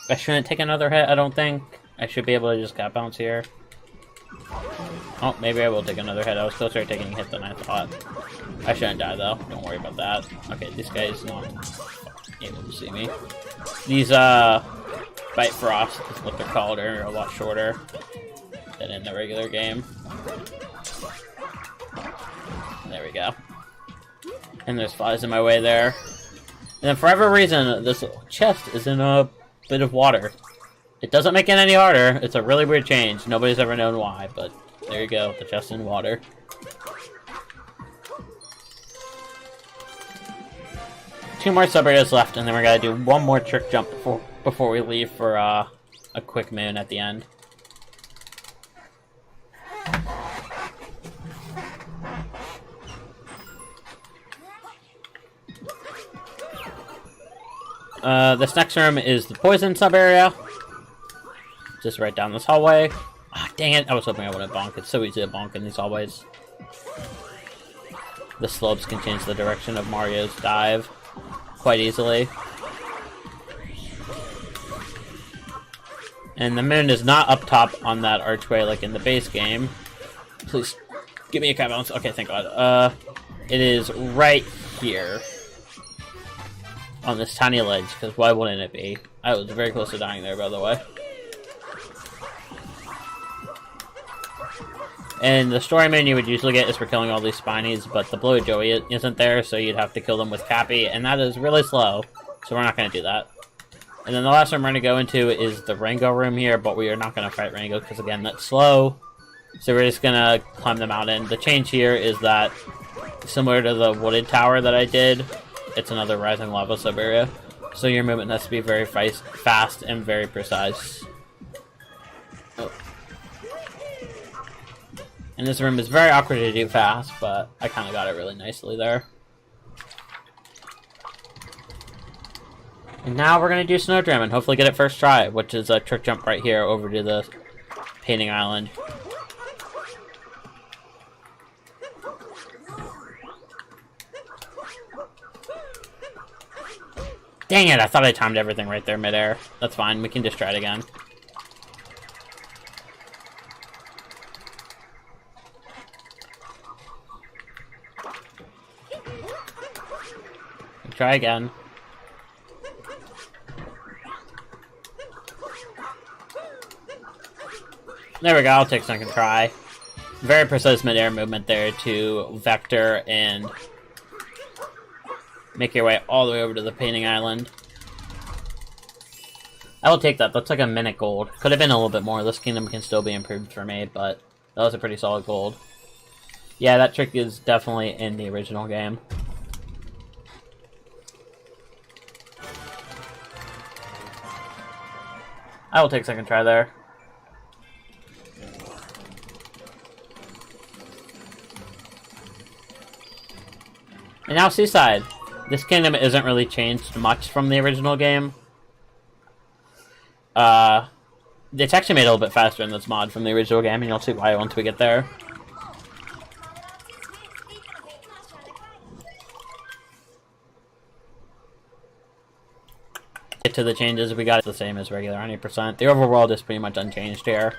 I shouldn't take another hit, I don't think. I should be able to just gap bounce here. Oh, maybe I will take another hit. I was closer to taking a hit than I thought. I shouldn't die, though. Don't worry about that. Okay, this guy's not able to see me. These, Bite Frost, is what they're called, are a lot shorter than in the regular game. There we go. And there's flies in my way there. And then for whatever reason, this chest is in a bit of water. It doesn't make it any harder. It's a really weird change. Nobody's ever known why, but there you go. The chest in water. Two more sub-areas left, and then we're gonna do one more trick jump before we leave for a quick moon at the end. This next room is the poison sub-area. Just right down this hallway. Ah, dang it, I was hoping I wouldn't bonk. It's so easy to bonk in these hallways. The slopes can change the direction of Mario's dive quite easily. And the moon is not up top on that archway like in the base game. Please, give me a cat bounce. Okay, thank God. It is right here. On this tiny ledge, because why wouldn't it be? I was very close to dying there, by the way. And the story moon you would usually get is for killing all these spinies, but the Blue Joey isn't there, so you'd have to kill them with Cappy, and that is really slow, so we're not going to do that. And then the last room we're going to go into is the Rango room here, but we are not going to fight Rango, because again, that's slow. So we're just going to climb the mountain. The change here is that, similar to the wooded tower that I did, it's another rising lava sub-area, so your movement has to be very fast and very precise. Oh. And this room is very awkward to do fast, but I kind of got it really nicely there. And now we're going to do Snowdram and hopefully get it first try, which is a trick jump right here over to the painting island. Dang it, I thought I timed everything right there midair. That's fine, we can just try it again. Try again. There we go, I'll take second try. Very precise midair movement there to vector and make your way all the way over to the painting island. I will take that. That's like a minute gold. Could have been a little bit more. This kingdom can still be improved for me, but that was a pretty solid gold. Yeah, that trick is definitely in the original game. I will take second try there. And now Seaside. This kingdom isn't really changed much from the original game. it's actually made a little bit faster in this mod from the original game, and you'll see why once we get there. Get to the changes, we got it the same as regular 100%. The overworld is pretty much unchanged here.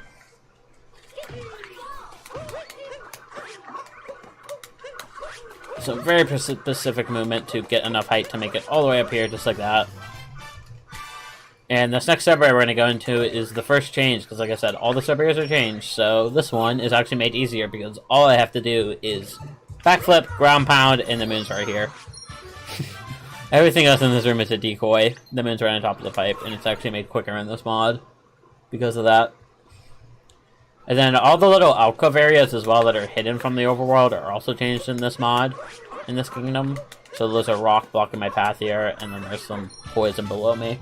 So very specific movement to get enough height to make it all the way up here, just like that. And this next sub area we're going to go into is the first change, because like I said, all the sub areas are changed. So this one is actually made easier, because all I have to do is backflip, ground pound, and the moon's right here. Everything else in this room is a decoy. The moon's right on top of the pipe, and it's actually made quicker in this mod because of that. And then all the little alcove areas as well that are hidden from the overworld are also changed in this mod, in this kingdom. So there's a rock blocking my path here, and then there's some poison below me.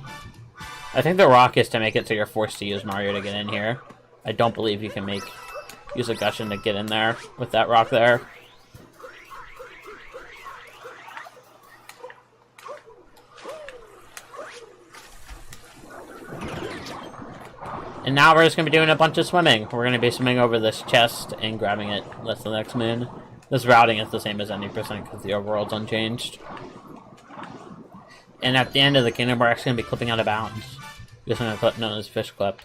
I think the rock is to make it so you're forced to use Mario to get in here. I don't believe you can use a Gushin to get in there with that rock there. And now we're just going to be doing a bunch of swimming. We're going to be swimming over this chest and grabbing it. That's the next moon. This routing is the same as 90% because the overworld's unchanged. And at the end of the kingdom, we're actually going to be clipping out of bounds. Using a clip known as Fish Clip.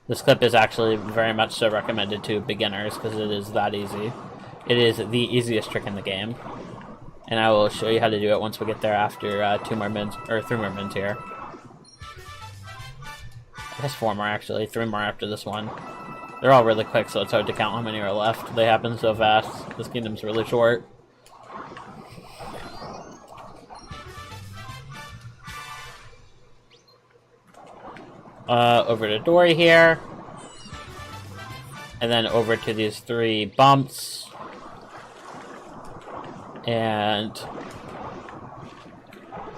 This clip is actually very much so recommended to beginners because it is that easy. It is the easiest trick in the game. And I will show you how to do it once we get there after 3 more minutes here. I guess 4 more actually, 3 more after this one. They're all really quick, so it's hard to count how many are left. They happen so fast. This kingdom's really short. Over to Dory here. And then over to these 3 bumps. And...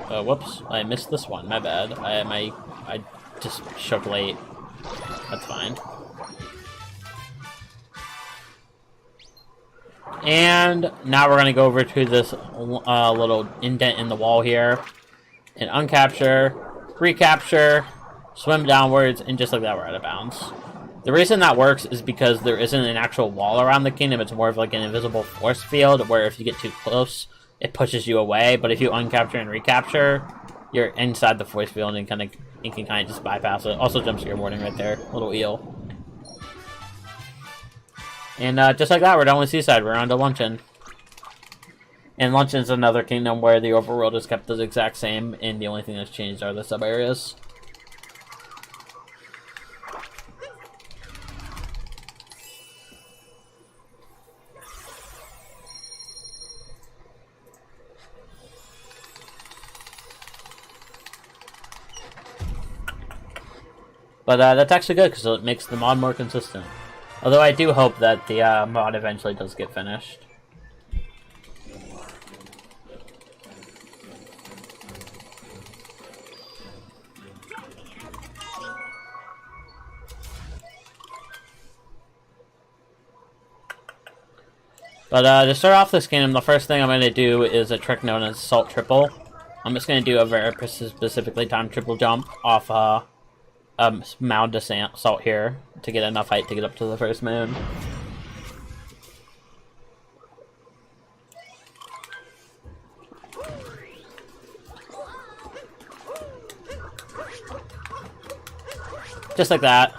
whoops, I missed this one, my bad. I just shook late. That's fine. And now we're going to go over to this little indent in the wall here. And uncapture, recapture, swim downwards, and just like that we're out of bounds. The reason that works is because there isn't an actual wall around the kingdom. It's more of like an invisible force field where if you get too close, it pushes you away. But if you uncapture and recapture, you're inside the force field and you can kind of just bypass it. Also jump scare warning right there. Little eel. And just like that, we're done with Seaside. We're on to Luncheon. And Lunchen's another kingdom where the overworld is kept the exact same, and the only thing that's changed are the sub-areas. But that's actually good, because it makes the mod more consistent. Although I do hope that the mod eventually does get finished. But to start off this kingdom, the first thing I'm going to do is a trick known as Salt Triple. I'm just going to do a very specifically timed triple jump off mound of salt here to get enough height to get up to the first moon. Just like that.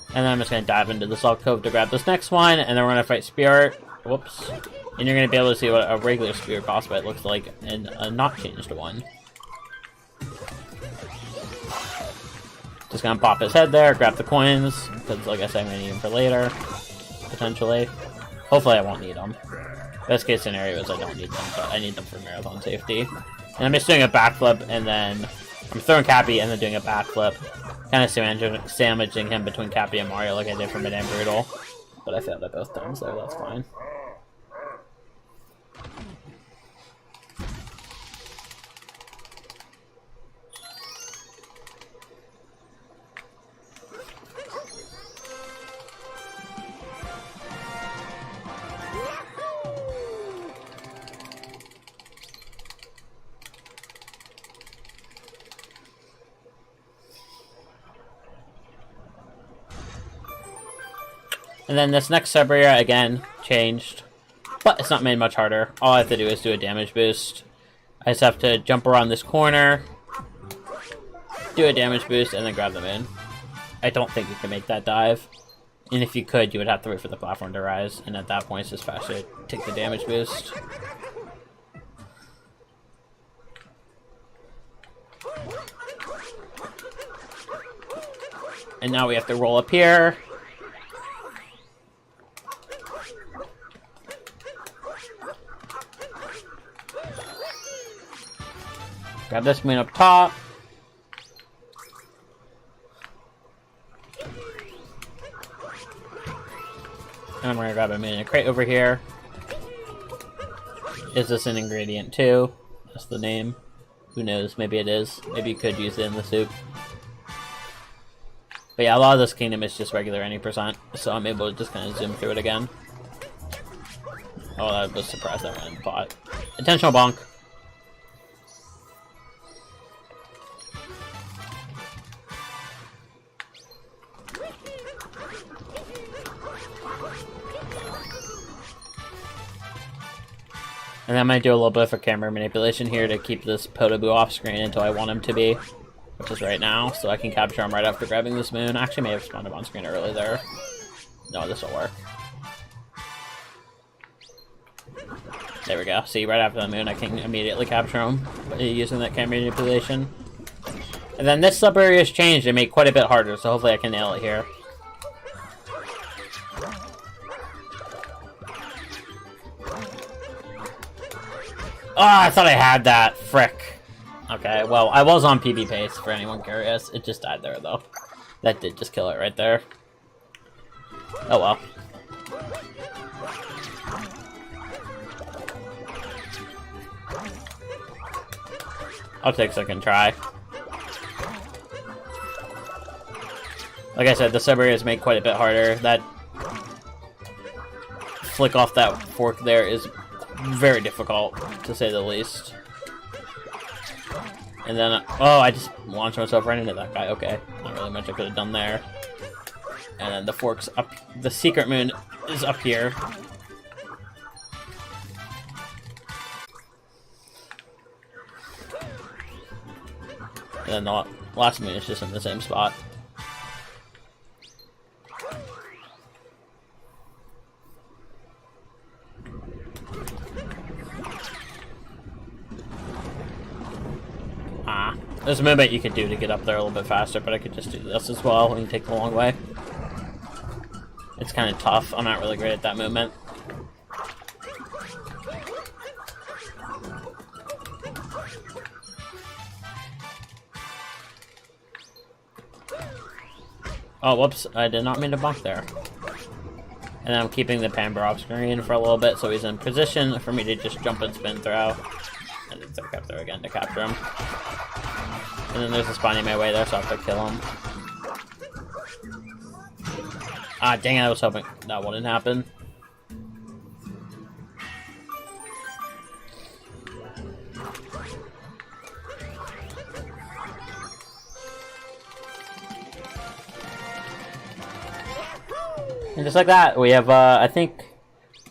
And then I'm just going to dive into the Salt Cove to grab this next one, and then we're going to fight Spirit. Whoops. And you're going to be able to see what a regular Spirit boss fight looks like in a not changed one. Just going to pop his head there, grab the coins, because like I said, I'm going to need them for later, potentially. Hopefully I won't need them. Best case scenario is I don't need them, but I need them for marathon safety. And I'm just doing a backflip, and then I'm throwing Cappy, and then doing a backflip. Kind of sandwiching him between Cappy and Mario like I did for Madame Brutal. But I failed at both times, so that's fine. And then this next sub area, again, changed. But it's not made much harder. All I have to do is do a damage boost. I just have to jump around this corner, do a damage boost, and then grab them in. I don't think you can make that dive. And if you could, you would have to wait for the platform to rise. And at that point, it's just faster to take the damage boost. And now we have to roll up here. Grab this moon up top. And we're gonna grab a moon and a crate over here. Is this an ingredient too? That's the name. Who knows? Maybe it is. Maybe you could use it in the soup. But yeah, a lot of this kingdom is just regular any percent, so I'm able to just kind of zoom through it again. Oh, I was surprised that went in the pot. Intentional bonk. And then I might do a little bit of camera manipulation here to keep this Potaboo off screen until I want him to be, which is right now, so I can capture him right after grabbing this moon. Actually, may have spawned him on screen early there. No, this will work. There we go. See, right after the moon, I can immediately capture him using that camera manipulation. And then this sub area has changed and made quite a bit harder, so hopefully I can nail it here. Oh, I thought I had that. Frick. Okay, well, I was on PB pace, for anyone curious. It just died there, though. That did just kill it right there. Oh, well. I'll take a second try. Like I said, the sub area is made quite a bit harder. That flick off that fork there is very difficult, to say the least. And then, oh, I just launched myself right into that guy. Okay, not really much I could have done there. And then the fork's up. The secret moon is up here. And then the last moon is just in the same spot. There's a movement you could do to get up there a little bit faster, but I could just do this as well and take the long way. It's kind of tough. I'm not really great at that movement. Oh, whoops. I did not mean to bump there. And then I'm keeping the Pamber off screen for a little bit so he's in position for me to just jump and spin through. And then back up there again to capture him. And then there's a spawning my way there, so I have to kill him. Ah, dang it, I was hoping that wouldn't happen. And just like that, we have, I think,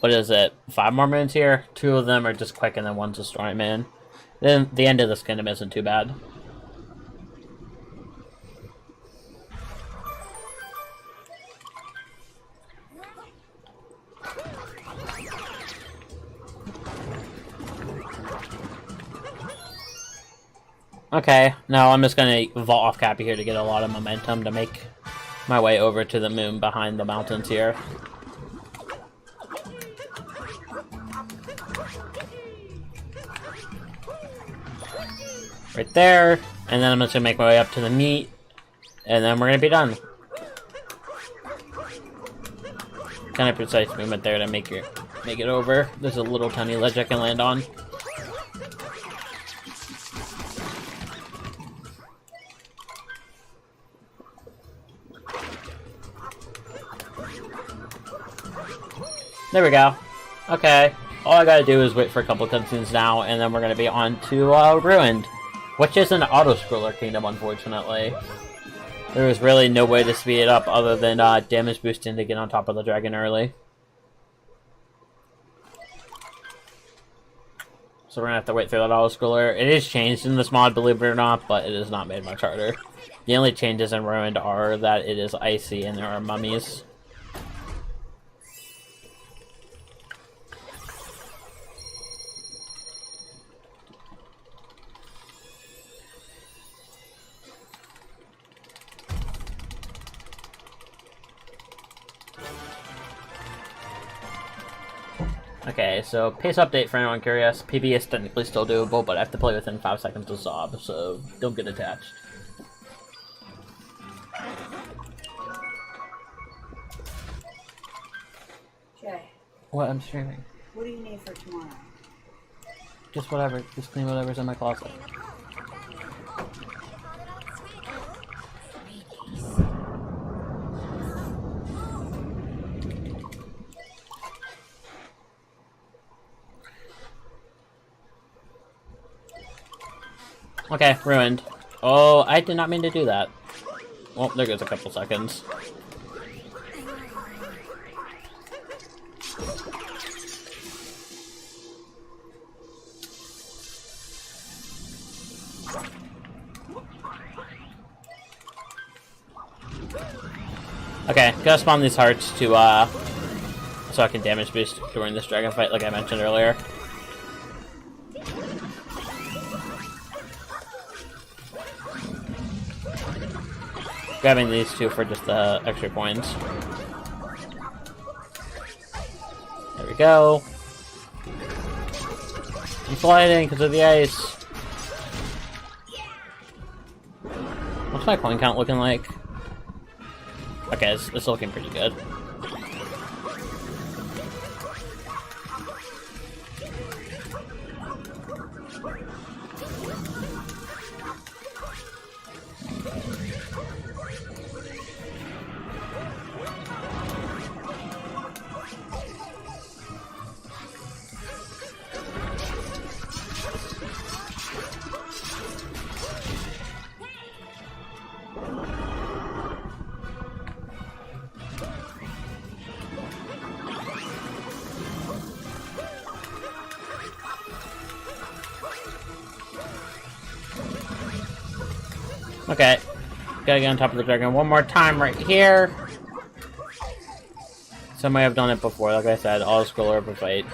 what is it, 5 more moons here? 2 of them are just quick, and then one's a storm moon. Then the end of this kingdom isn't too bad. Okay, now I'm just gonna vault off Cappy here to get a lot of momentum to make my way over to the moon behind the mountains here. Right there, and then I'm just gonna make my way up to the meat, and then we're gonna be done. Kind of precise movement there to make it over. There's a little tiny ledge I can land on. There we go. Okay. All I gotta do is wait for a couple cutscenes now, and then we're gonna be on to Ruined, which is an auto-scroller kingdom, unfortunately. There was really no way to speed it up other than damage boosting to get on top of the dragon early. So we're gonna have to wait through that auto-scroller. It is changed in this mod, believe it or not, but it is not made much harder. The only changes in Ruined are that it is icy and there are mummies. Okay, so pace update for anyone curious. PB is technically still doable, but I have to play within 5 seconds of Zob, so don't get attached. Jay, What? I'm streaming. what do you need for tomorrow? Just whatever. Just clean whatever's in my closet. Okay, ruined. Oh, I did not mean to do that. Well, there goes a couple seconds. Okay, gotta spawn these hearts to, so I can damage boost during this dragon fight, like I mentioned earlier. Grabbing these two for just the extra coins. There we go. I'm sliding because of the ice. What's my coin count looking like? Okay, it's looking pretty good. Okay, gotta get on top of the dragon one more time right here. Somebody have done it before, like I said, auto-scroller of a fight.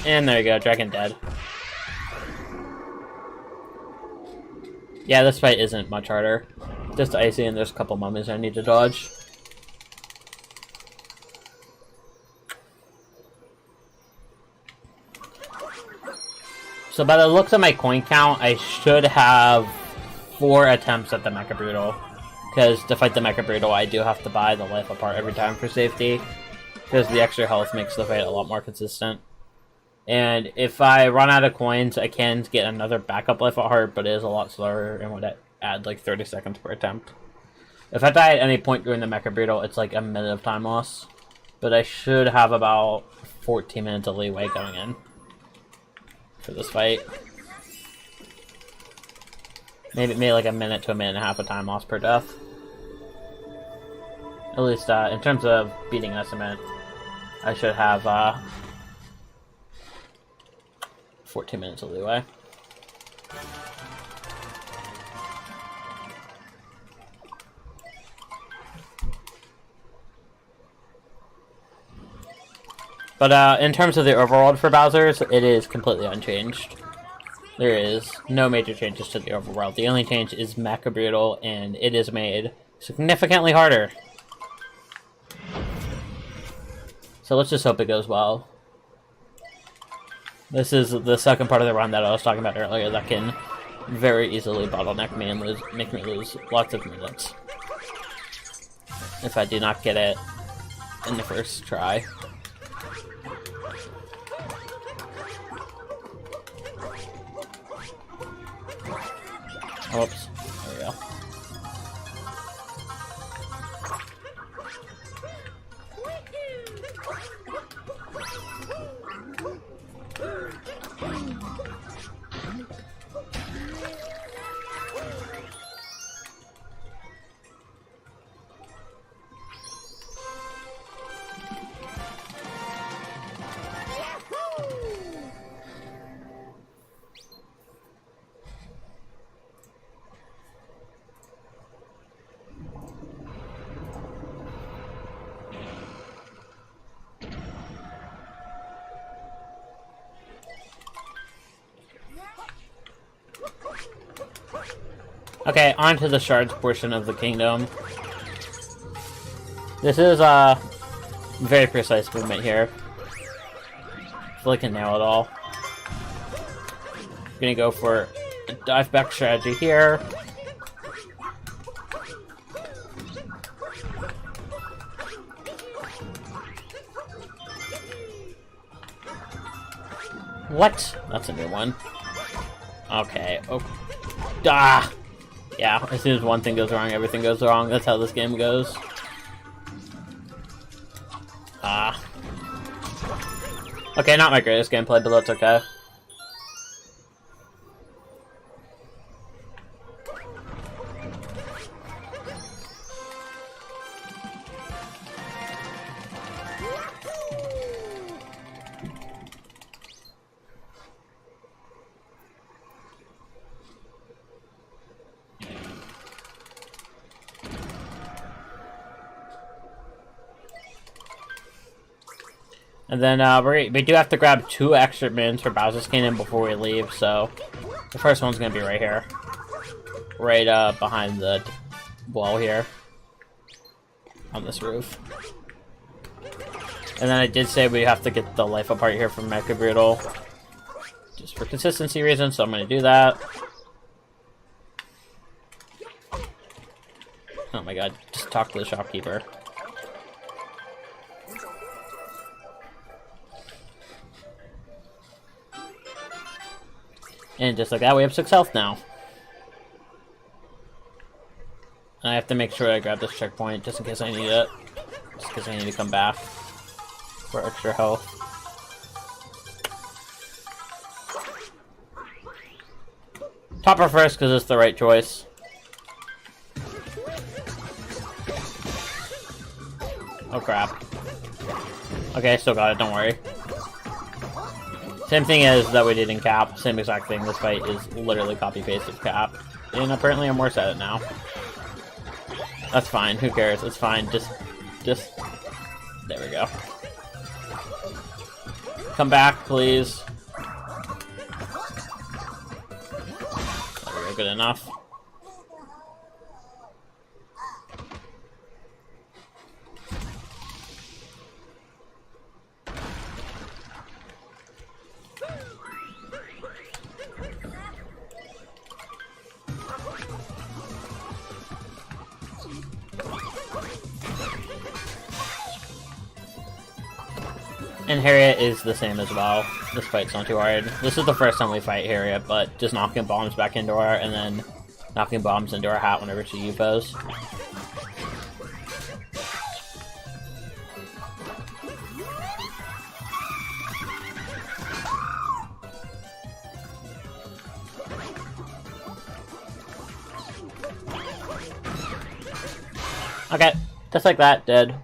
And there you go, dragon dead. Yeah, this fight isn't much harder. Just icy and there's a couple mummies I need to dodge. So by the looks of my coin count, I should have 4 attempts at the Mecha Brutal. Because to fight the Mecha Brutal, I do have to buy the life apart every time for safety. Because the extra health makes the fight a lot more consistent. And if I run out of coins, I can get another backup life at heart, but it is a lot slower and would add like 30 seconds per attempt. If I die at any point during the Mecha Brutal, it's like a minute of time loss. But I should have about 14 minutes of leeway going in for this fight. Maybe like a minute to a minute and a half of time loss per death. At least in terms of beating estimate, I should have 14 minutes of leeway. But in terms of the overworld for Bowser's, it is completely unchanged. There is no major changes to the overworld. The only change is Mecha Brutal, and it is made significantly harder. So let's just hope it goes well. This is the second part of the run that I was talking about earlier that can very easily bottleneck me and make me lose lots of minutes if I do not get it in the first try. Oops, there we go. Okay, on to the shards portion of the kingdom. This is a very precise movement here. I feel like I can nail it all. I'm gonna go for a dive back strategy here. What? That's a new one. Okay. Oh. Ah! Yeah, as soon as one thing goes wrong, everything goes wrong. That's how this game goes. Ah. Okay, not my greatest gameplay, but that's okay. And then we do have to grab 2 extra mins for Bowser's Kingdom before we leave, so the first one's gonna be right here. Right behind the wall here. On this roof. And then I did say we have to get the life apart here from Mecha Brutal. Just for consistency reasons, so I'm gonna do that. Oh my god, just talk to the shopkeeper. And just like that, we have 6 health now. And I have to make sure I grab this checkpoint just in case I need it. Just because I need to come back for extra health. Topper first because it's the right choice. Oh crap. Okay, still got it, don't worry. Same thing as that we did in Cap, same exact thing. This fight is literally copy-paste of Cap. And apparently I'm worse at it now. That's fine, who cares? It's fine, just... There we go. Come back, please. There we go, good enough. And Harriet is the same as well. This fight's not too hard. This is the first time we fight Harriet, but just knocking bombs back into her and then knocking bombs into her hat whenever she UFOs. Okay, just like that, dead.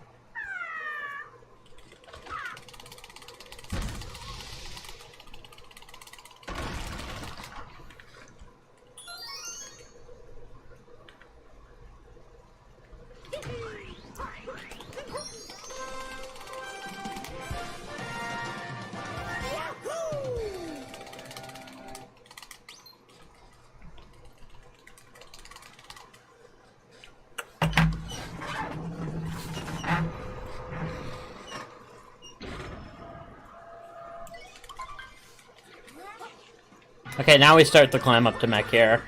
Okay, now we start to climb up to mech here.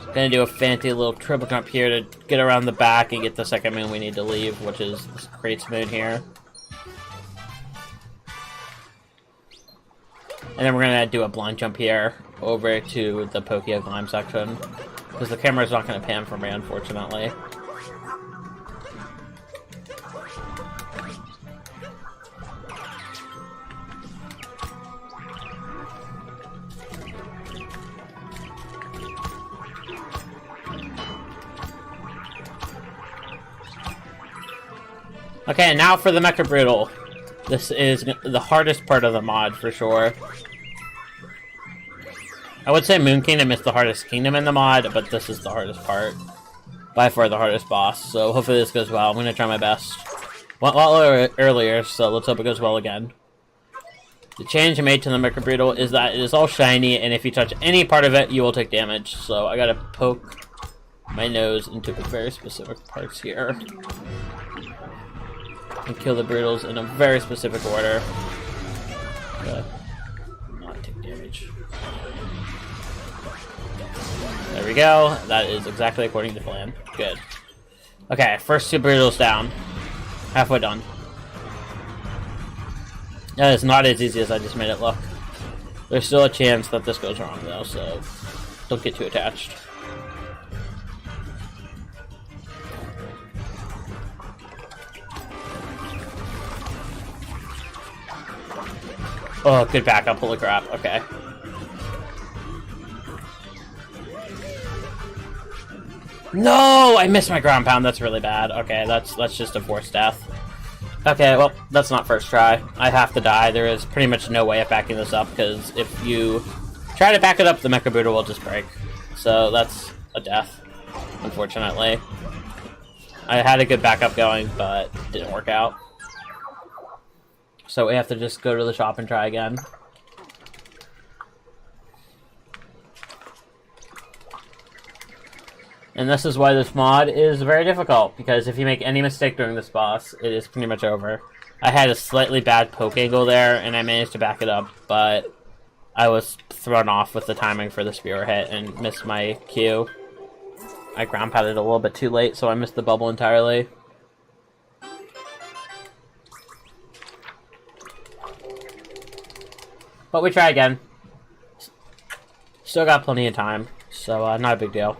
Gonna do a fancy little triple jump here to get around the back and get the second moon we need to leave, which is this Crates moon here. And then we're gonna do a blind jump here over to the Pokia climb section. Because the camera's not gonna pan for me, unfortunately. Okay, now for the Mecha Brutal. This is the hardest part of the mod, for sure. I would say Moon Kingdom is the hardest kingdom in the mod, but this is the hardest part. By far the hardest boss, so hopefully this goes well. I'm going to try my best. Went well earlier, so let's hope it goes well again. The change I made to the Microbrutal is that it is all shiny, and if you touch any part of it, you will take damage. So I gotta poke my nose into very specific parts here. And kill the Brutals in a very specific order. Not take damage. There we go. That is exactly according to plan. Good. Okay, first 2 Brutals down. Halfway done. That is not as easy as I just made it look. There's still a chance that this goes wrong though, so don't get too attached. Oh, good backup, holy crap, okay. No! I missed my ground pound, that's really bad. Okay, that's just a forced death. Okay, well, that's not first try. I have to die. There is pretty much no way of backing this up, because if you try to back it up, the Mechabrutal will just break. So that's a death, unfortunately. I had a good backup going, but it didn't work out. So we have to just go to the shop and try again. And this is why this mod is very difficult, because if you make any mistake during this boss, it is pretty much over. I had a slightly bad poke angle there, and I managed to back it up, but I was thrown off with the timing for the spear hit and missed my Q. I ground pounded a little bit too late, so I missed the bubble entirely. But we try again. Still got plenty of time, so not a big deal.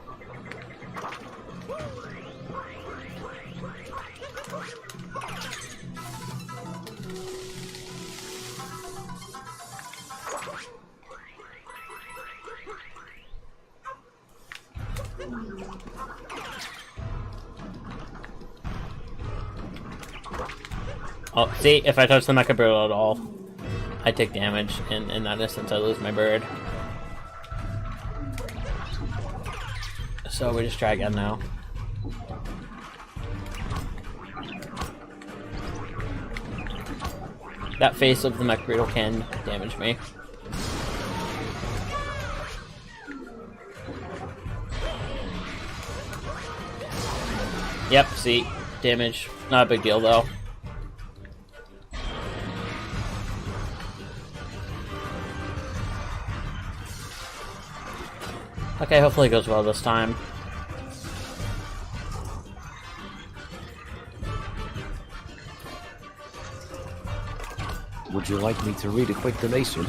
Oh, see, if I touch the Mechabrutal at all, I take damage, and in that instance I lose my bird. So we just try again now. That face of the Mechabrutal can damage me. Yep, see, damage. Not a big deal though. Okay, hopefully it goes well this time. Would you like me to read a quick donation?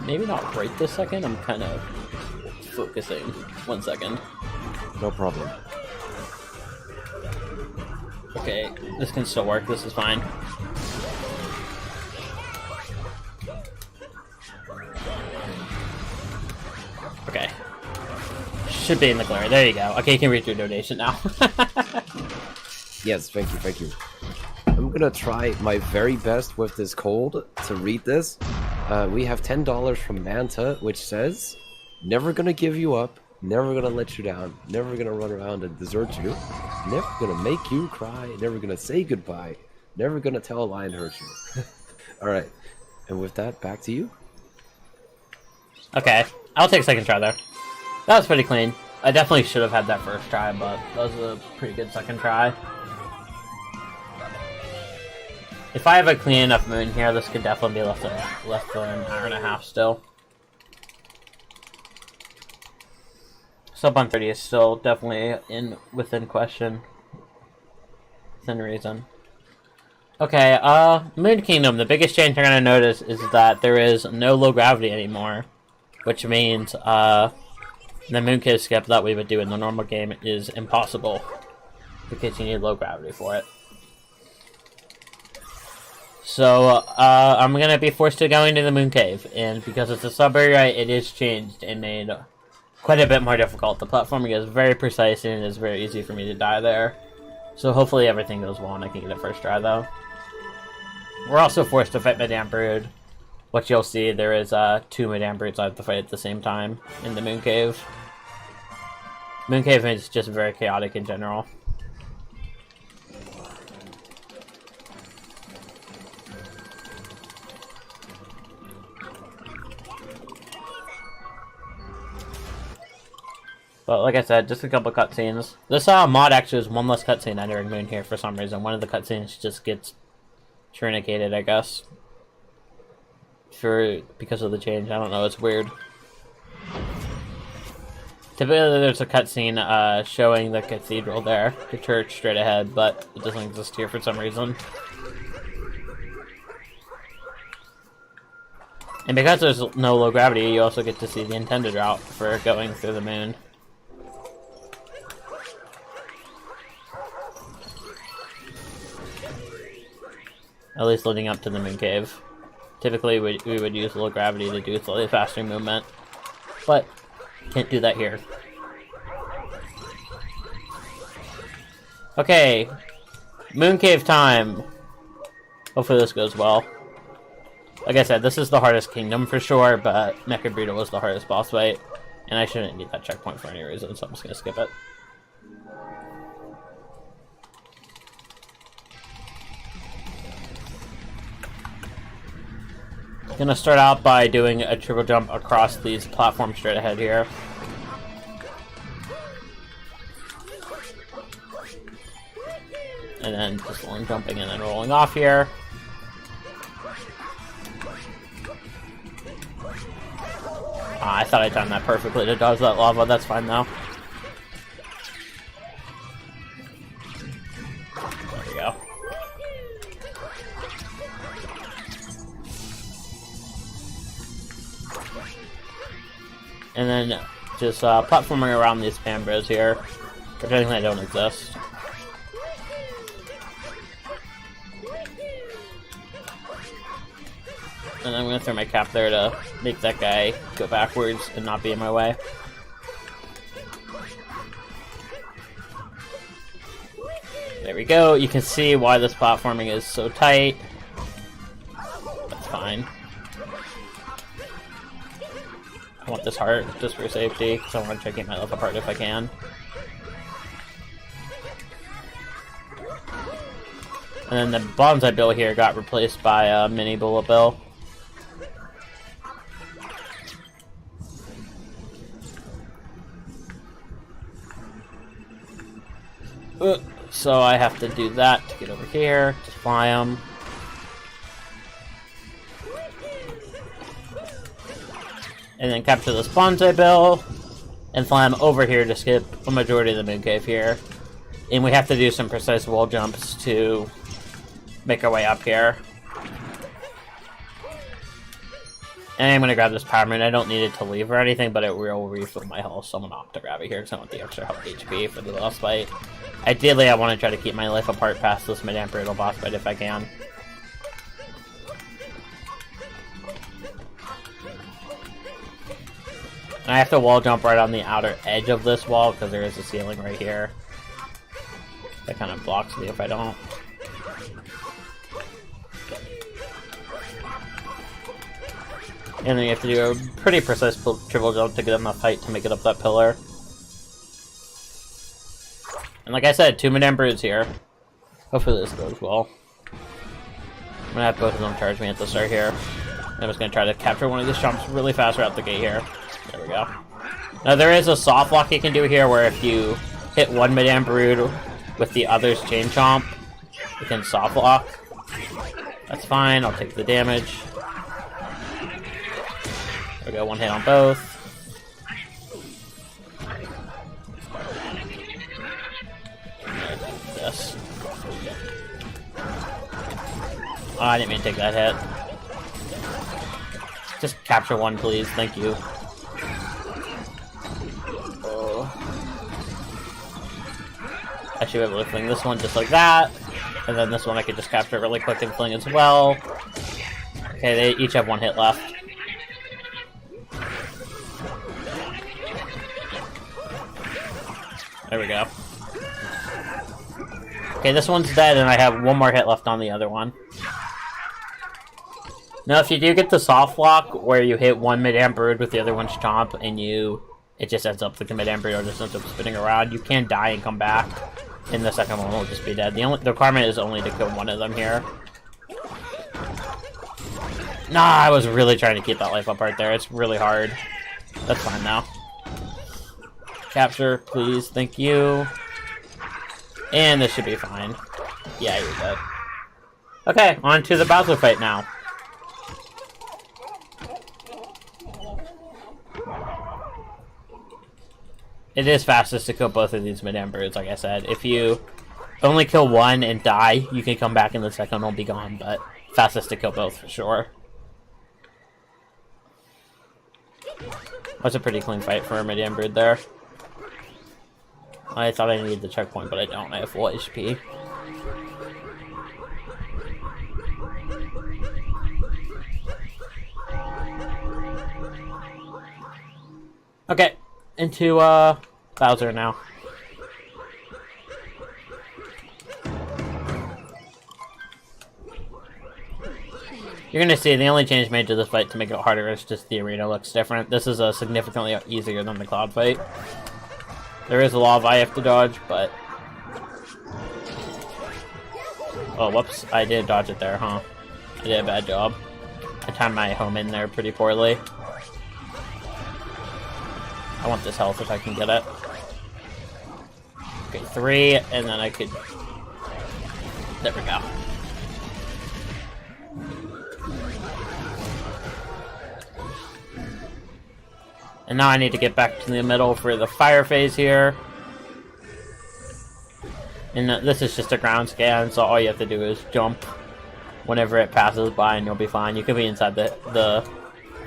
Maybe not right this second. I'm kind of focusing. 1 second. No problem. Okay, this can still work. This is fine. Okay. Should be in the glare. There you go. Okay, you can read your donation now. Yes, thank you, thank you. I'm gonna try my very best with this cold to read this. We have $10 from Manta, which says, "Never gonna give you up, never gonna let you down, never gonna run around and desert you, never gonna make you cry, never gonna say goodbye, never gonna tell a lie and hurt you." Alright, and with that, back to you. Okay, I'll take a second try there. That was pretty clean. I definitely should have had that first try, but that was a pretty good second try. If I have a clean enough moon here, this could definitely be less than an hour and a half still. Sub 130 is still definitely within question. Within reason. Okay, Moon Kingdom, the biggest change you're gonna notice is that there is no low gravity anymore. Which means, the Moon Cave skip that we would do in the normal game is impossible. Because you need low gravity for it. So, I'm gonna be forced to go into the Moon Cave, and because it's a sub-area, it is changed and made quite a bit more difficult. The platforming is very precise, and it is very easy for me to die there. So hopefully everything goes well and I can get it first try, though. We're also forced to fight Madame Brood, which you'll see there is 2 Madame Broods I have to fight at the same time in the Moon Cave. Moon Cave is just very chaotic in general. But like I said, just a couple cutscenes. This mod actually is one less cutscene entering Moon here for some reason. One of the cutscenes just gets trunicated, I guess. Because of the change. I don't know, it's weird. Typically there's a cutscene showing the cathedral there, the church straight ahead, but it doesn't exist here for some reason. And because there's no low gravity, you also get to see the intended route for going through the moon. At least leading up to the moon cave. Typically we would use low gravity to do slightly faster movement, but can't do that here. Okay, moon cave time. Hopefully this goes well. Like I said, this is the hardest kingdom for sure, but Mecha Burrito was the hardest boss fight, and I shouldn't need that checkpoint for any reason, so I'm just gonna skip it. Gonna start out by doing a triple jump across these platforms straight ahead here. And then just long jumping and then rolling off here. I thought I timed that perfectly to dodge that lava, that's fine though. There we go. And then just platforming around these spam bros here, pretending they don't exist. And I'm gonna throw my cap there to make that guy go backwards and not be in my way. There we go. You can see why this platforming is so tight. That's fine. I want this heart just for safety, because I want to try to get my life apart if I can. And then the bonsai bill here got replaced by a mini bullet bill. So I have to do that to get over here, to fly them. And then capture this bonsai bill, and fly them over here to skip a majority of the moon cave here. And we have to do some precise wall jumps to make our way up here. And I'm gonna grab this power moon. I don't need it to leave or anything, but it will refill my health, so I'm gonna opt to grab it here because I want the extra health HP for the boss fight. Ideally, I want to try to keep my life apart past this Madame Brutal boss fight if I can. And I have to wall jump right on the outer edge of this wall because there is a ceiling right here. That kind of blocks me if I don't. And then you have to do a pretty precise triple jump to get enough height to make it up that pillar. And like I said, 2 Madame Brutes here. Hopefully this goes well. I'm gonna have both of them charge me at the start here. I'm just gonna try to capture one of these jumps really fast right out the gate here. There we go. Now there is a soft lock you can do here where if you hit one Madame Brute with the other's chain chomp, you can soft lock. That's fine, I'll take the damage. There we go, one hit on both. This. Oh, I didn't mean to take that hit. Just capture one, please. Thank you. Oh. I should be able to fling this one just like that. And then this one I could just capture really quick and fling as well. Okay, they each have 1 hit left. There we go. Okay, this one's dead, and I have 1 more hit left on the other one. Now, if you do get the soft lock, where you hit one Madame Brute with the other one's chomp, and it just ends up, the Madame Brute just ends up spinning around, you can die and come back, and the second one will just be dead. The requirement is only to kill one of them here. Nah, I was really trying to keep that life apart there. It's really hard. That's fine now. Capture, please. Thank you. And this should be fine. Yeah, you're good. Okay, on to the Bowser fight now. It is fastest to kill both of these Madame Broods, like I said. If you only kill one and die, you can come back and the second will be gone, but fastest to kill both for sure. That's a pretty clean fight for a Madame Brood there. I thought I needed the checkpoint, but I don't. I have full HP. Okay, into Bowser now. You're gonna see the only change made to this fight to make it harder is just the arena looks different. This is significantly easier than the Cloud fight. There is a lava I have to dodge, but... Oh, whoops. I did dodge it there, huh? I did a bad job. I timed my home in there pretty poorly. I want this health if I can get it. Okay, 3, and then I could... There we go. And now I need to get back to the middle for the fire phase here. And this is just a ground scan, so all you have to do is jump whenever it passes by and you'll be fine. You can be inside the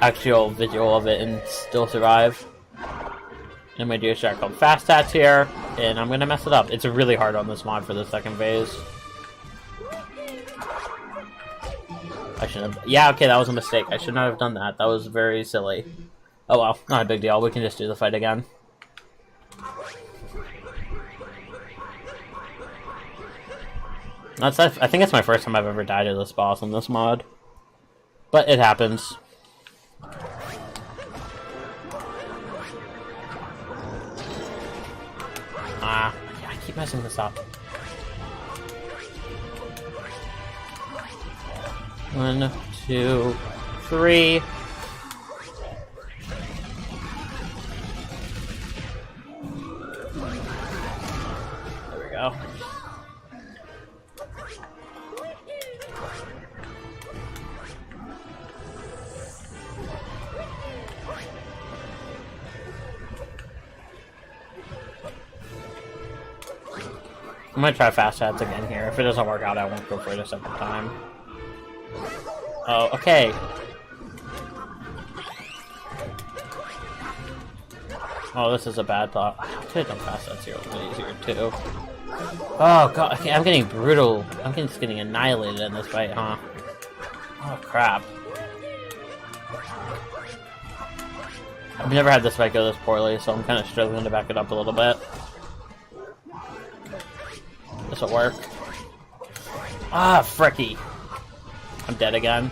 actual visual of it and still survive. I'm going to do a strat called Fast Tats here, and I'm going to mess it up. It's really hard on this mod for the second phase. I shouldn't have... Yeah, okay, that was a mistake. I should not have done that. That was very silly. Oh well, not a big deal. We can just do the fight again. I think it's my first time I've ever died to this boss in this mod. But it happens. Ah, I keep messing this up. 1, 2, 3. There we go. I'm gonna try Fast Tats again here. If it doesn't work out, I won't go for it a second time. Oh, okay. Oh, this is a bad thought. I could have done Fast Tats here a little bit easier, too. Oh, God. Okay, I'm getting brutal. I'm just getting annihilated in this fight, huh? Oh, crap. I've never had this fight go this poorly, so I'm kind of struggling to back it up a little bit. This'll work. Ah, fricky. I'm dead again.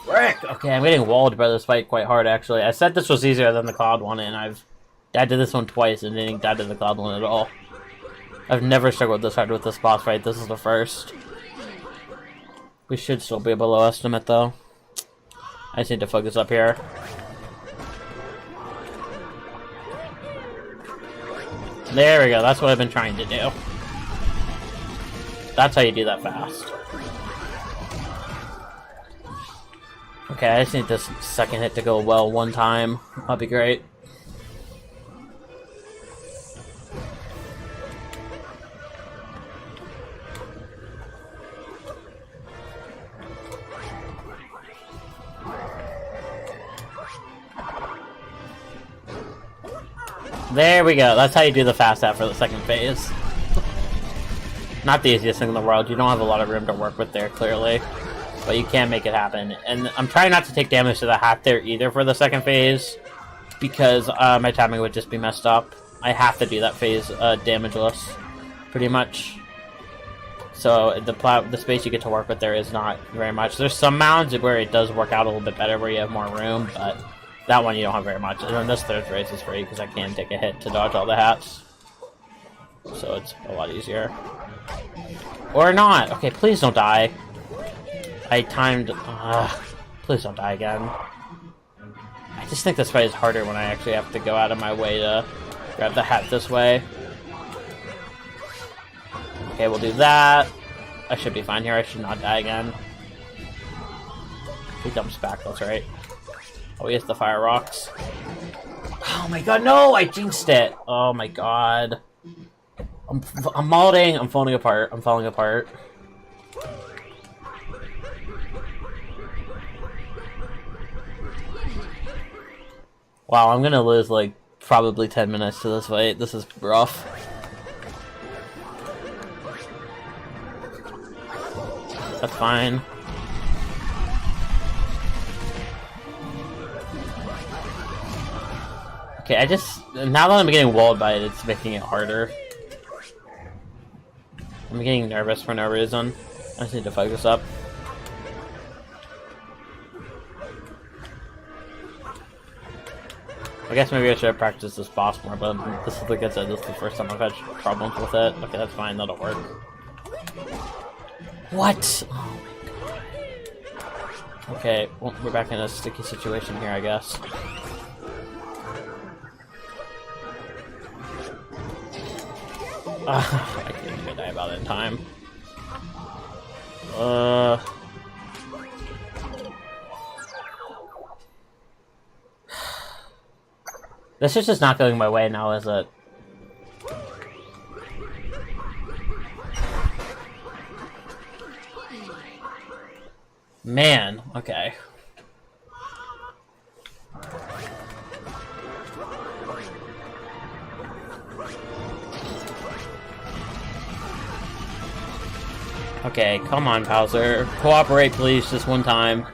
Frick! Okay, I'm getting walled by this fight quite hard, actually. I said this was easier than the Cloud one, and I've died to this one twice and didn't die to the Cloud one at all. I've never struggled this hard with this boss fight. This is the first. We should still be below estimate, though. I just need to focus up here. There we go. That's what I've been trying to do. That's how you do that fast. Okay, I just need this second hit to go well one time. That'd be great. There we go. That's how you do the fast tap for the second phase. Not the easiest thing in the world. You don't have a lot of room to work with there, clearly. But you can make it happen. And I'm trying not to take damage to the hat there either for the second phase, because my timing would just be messed up. I have to do that phase damageless, pretty much. So the space you get to work with there is not very much. There's some mounds where it does work out a little bit better, where you have more room, but that one you don't have very much. And then this third phase is free, because I can take a hit to dodge all the hats. So it's a lot easier. Or not! Okay, please don't die. I timed... please don't die again. I just think this fight is harder when I actually have to go out of my way to grab the hat this way. Okay, we'll do that. I should be fine here. I should not die again. He jumps back, that's right. Oh, he has the fire rocks. Oh my god, no! I jinxed it! Oh my god. I'm modding. I'm falling apart. I'm falling apart. Wow, I'm gonna lose like probably 10 minutes to this fight. This is rough. That's fine. Okay, now that I'm getting walled by it, it's making it harder. I'm getting nervous for no reason. I just need to focus up. I guess maybe I should have practiced this boss more, but this is, like I said, this is the first time I've had problems with it. Okay, that's fine, that'll work. What? Oh my god. Okay, well, we're back in a sticky situation here, I guess. I can't even die about it in time. This is just not going my way now, is it? Man, okay. Okay, come on, Bowser. Cooperate, please, just one time.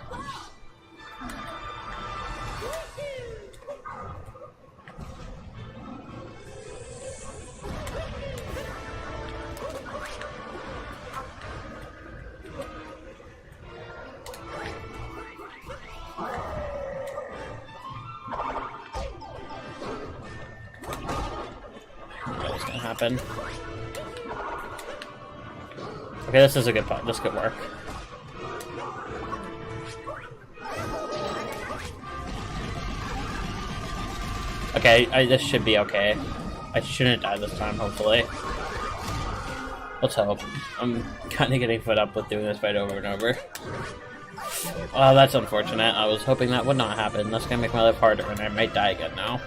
What's gonna happen? Okay, this is a good part. This could work. Okay, this should be okay. I shouldn't die this time, hopefully. Let's hope. I'm kind of getting fed up with doing this fight over and over. Oh, that's unfortunate. I was hoping that would not happen. That's gonna make my life harder, and I might die again now.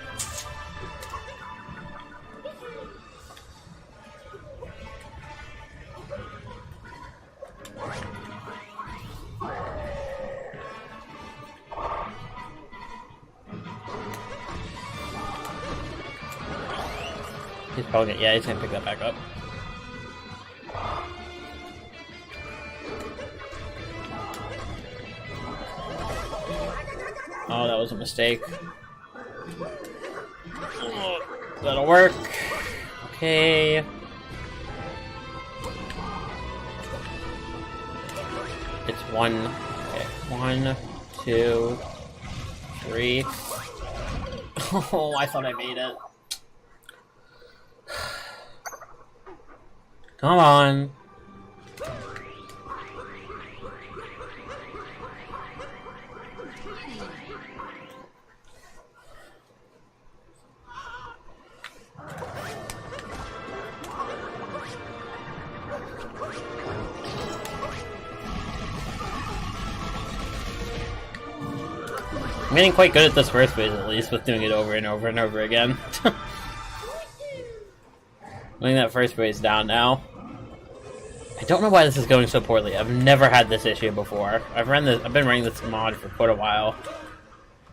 He's probably gonna, yeah, he's gonna pick that back up. Oh, that was a mistake. Oh, that'll work. Okay. It's one. Okay, 1, 2, 3. Oh, I thought I made it. Come on. I'm getting quite good at this first phase, at least, with doing it over and over and over again. Laying that first phase down now. I don't know why this is going so poorly. I've never had this issue before. I've been running this mod for quite a while,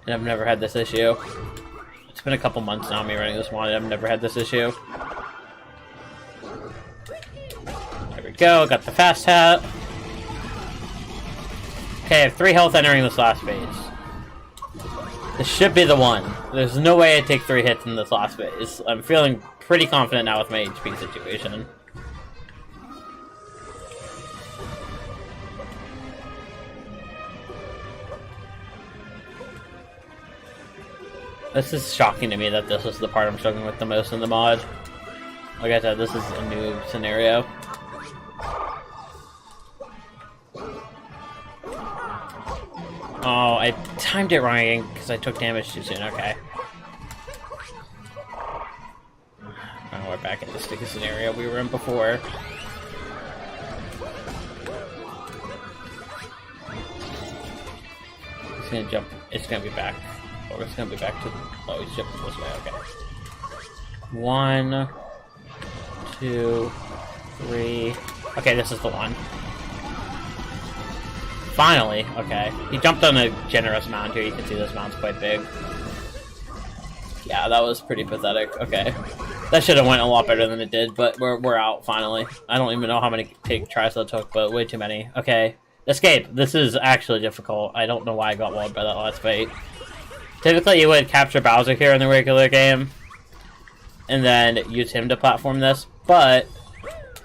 and I've never had this issue. It's been a couple months now, me running this mod, and I've never had this issue. There we go, got the fast hat. Okay, I have 3 health entering this last phase. This should be the one. There's no way I take 3 hits in this last phase. I'm feeling pretty confident now with my HP situation. This is shocking to me that this is the part I'm struggling with the most in the mod. Like I said, this is a new scenario. Oh, I timed it wrong again because I took damage too soon. Okay. sticky scenario we were in before. It's gonna jump. It's gonna be back. Or it's gonna be back to. Oh, he's jumping this way. Okay. 1, 2, 3. Okay, this is the one. Finally. Okay. He jumped on a generous mound here. You can see this mound's quite big. Yeah, that was pretty pathetic. Okay. That should have went a lot better than it did, but we're out finally. I don't even know how many tries that took, but way too many. Okay. Escape. This is actually difficult. I don't know why I got walled by that last fight. Typically, you would capture Bowser here in the regular game, and then use him to platform this, but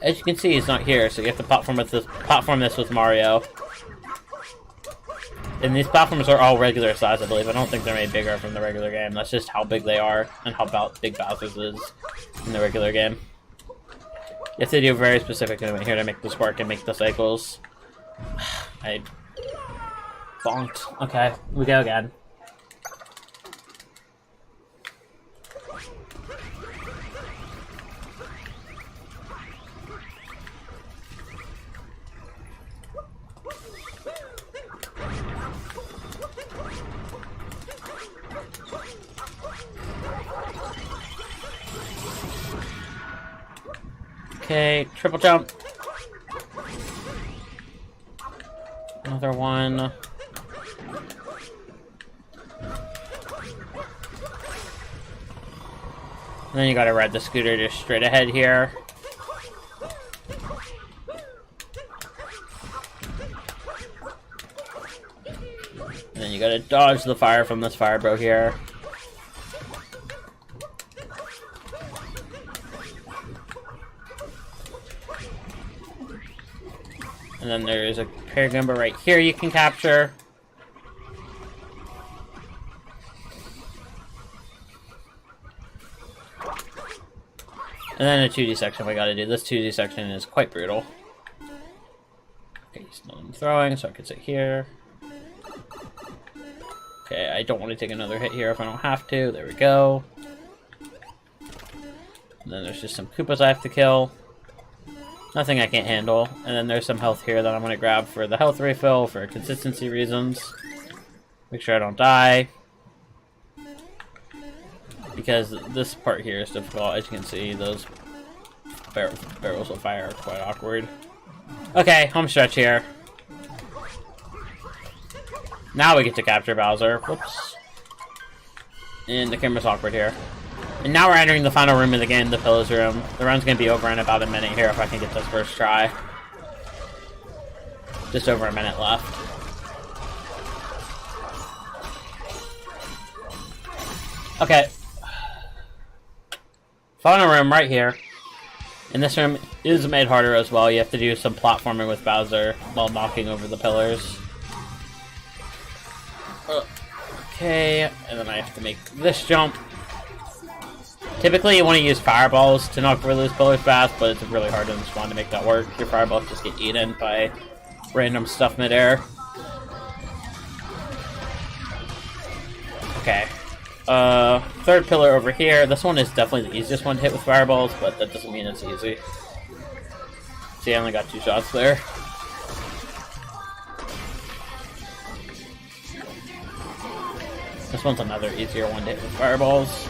as you can see, he's not here, so you have to platform this with Mario. And these platforms are all regular size, I believe. I don't think they're made bigger from the regular game. That's just how big they are, and how big Bowser's is in the regular game. You have to do very specific movement here to make this work and make the cycles. I bonked. Okay, we go again. Okay, triple jump. Another one. And then you gotta ride the scooter just straight ahead here. And then you gotta dodge the fire from this fire bro here. And then there's a Paragumba right here you can capture. And then a 2D section we gotta do. This 2D section is quite brutal. Okay, he's not throwing, so I can sit here. Okay, I don't want to take another hit here if I don't have to. There we go. And then there's just some Koopas I have to kill. Nothing I can't handle. And then there's some health here that I'm going to grab for the health refill for consistency reasons. Make sure I don't die. Because this part here is difficult. As you can see, those barrels of fire are quite awkward. Okay, home stretch here. Now we get to capture Bowser. Whoops. And the camera's awkward here. And now we're entering the final room of the game, the Pillars room. The run's going to be over in about a minute here if I can get this first try. Just over a minute left. Okay. Final room right here. And this room is made harder as well. You have to do some platforming with Bowser while knocking over the pillars. Okay, and then I have to make this jump. Typically, you want to use fireballs to knock over those pillars fast, but it's really hard in this one to make that work. Your fireballs just get eaten by random stuff midair. Okay. Third pillar over here. This one is definitely the easiest one to hit with fireballs, but that doesn't mean it's easy. See, I only got 2 shots there. This one's another easier one to hit with fireballs.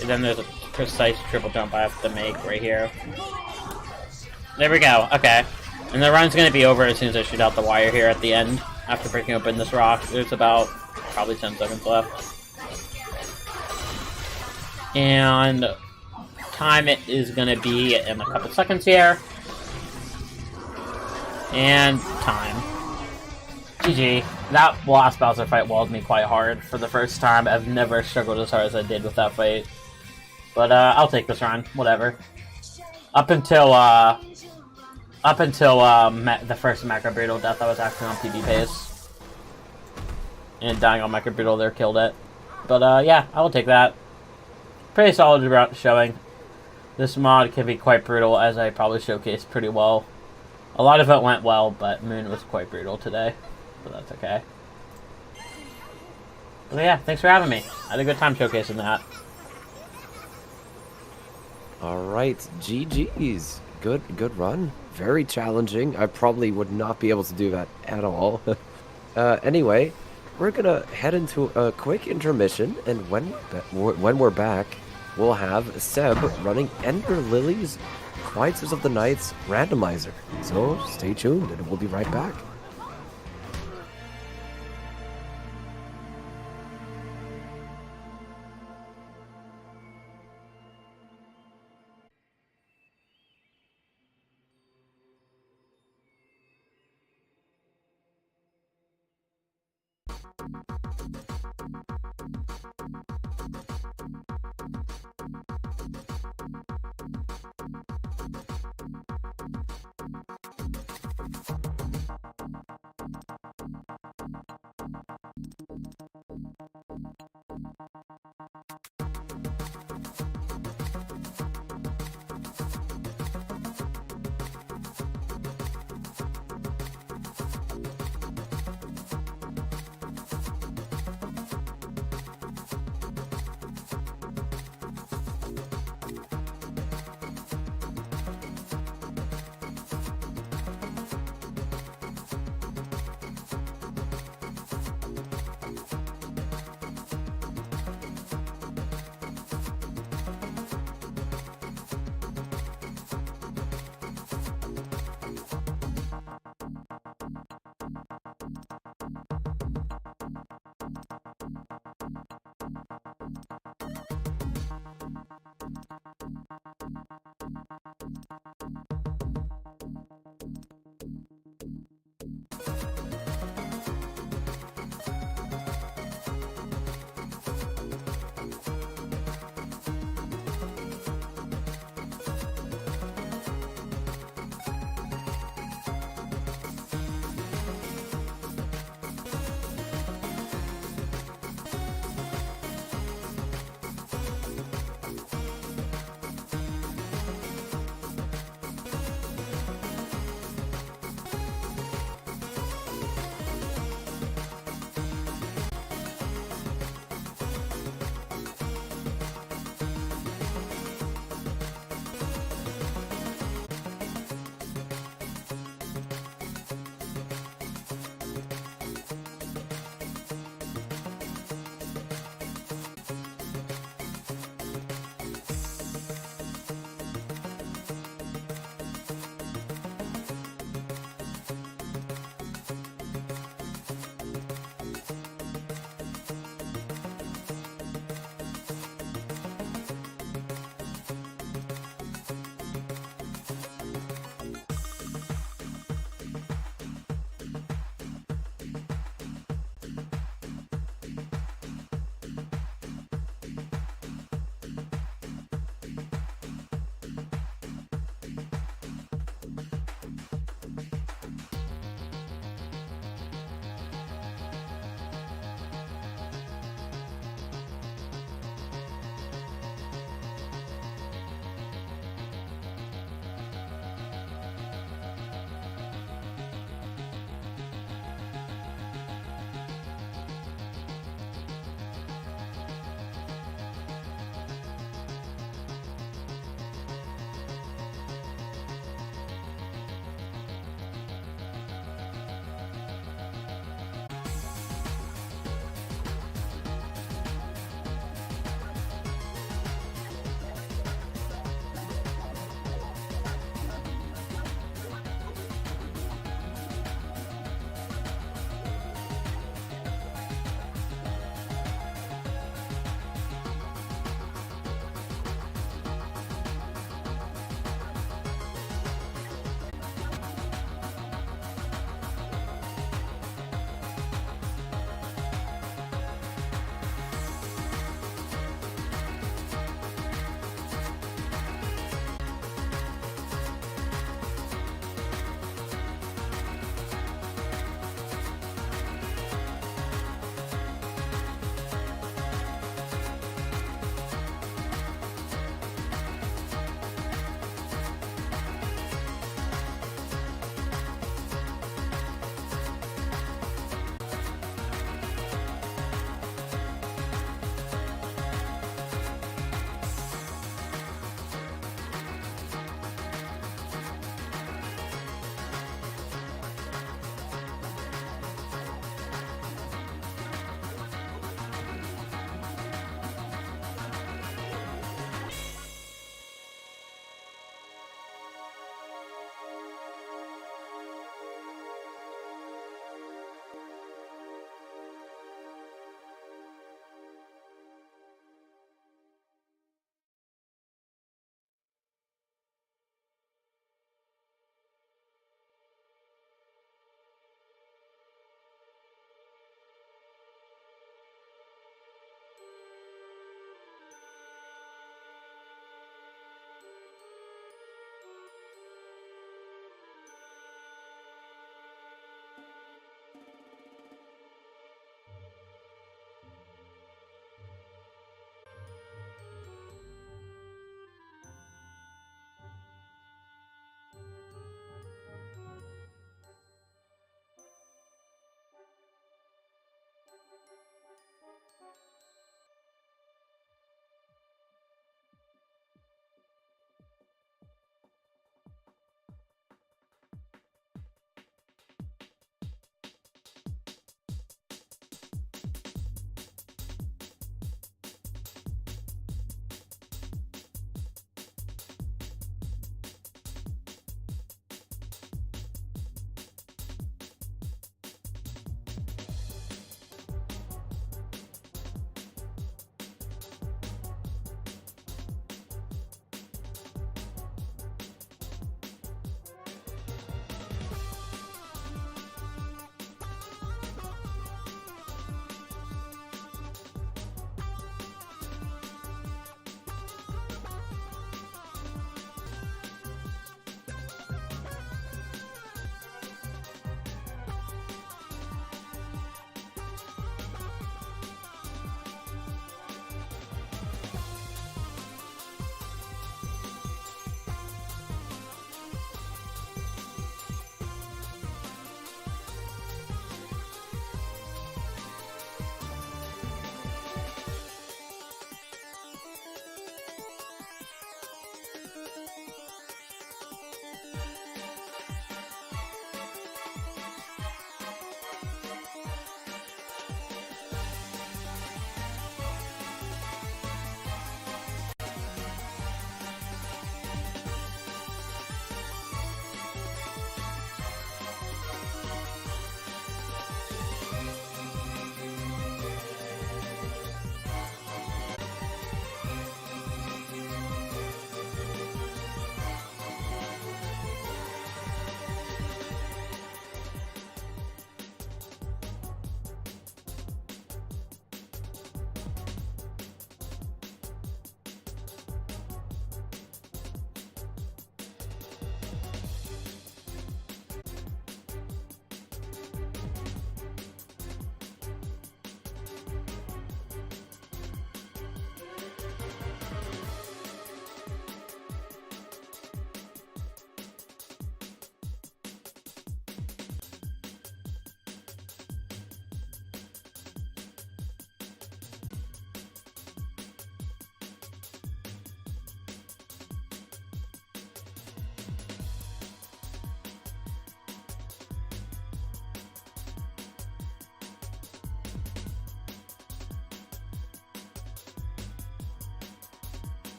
And then there's a precise triple jump I have to make right here. There we go. Okay. And the run's going to be over as soon as I shoot out the wire here at the end. After breaking open this rock. There's about probably 10 seconds left. And time it is going to be in a couple seconds here. And time. GG. That last Bowser fight walled me quite hard for the first time. I've never struggled as hard as I did with that fight. But I'll take this run. Whatever. Up until the first Macro Beetle death, I was actually on PB pace. And dying on Macro Beetle there killed it. But yeah, I will take that. Pretty solid showing. This mod can be quite brutal, as I probably showcased pretty well. A lot of it went well, but Moon was quite brutal today. But that's okay. But yeah, thanks for having me. I had a good time showcasing that. Alright, GG's. Good run. Very challenging. I probably would not be able to do that at all. Anyway, we're gonna head into a quick intermission, and when we're back, we'll have Seb running Ender Lily's Crisis of the Nights randomizer. So stay tuned, and we'll be right back.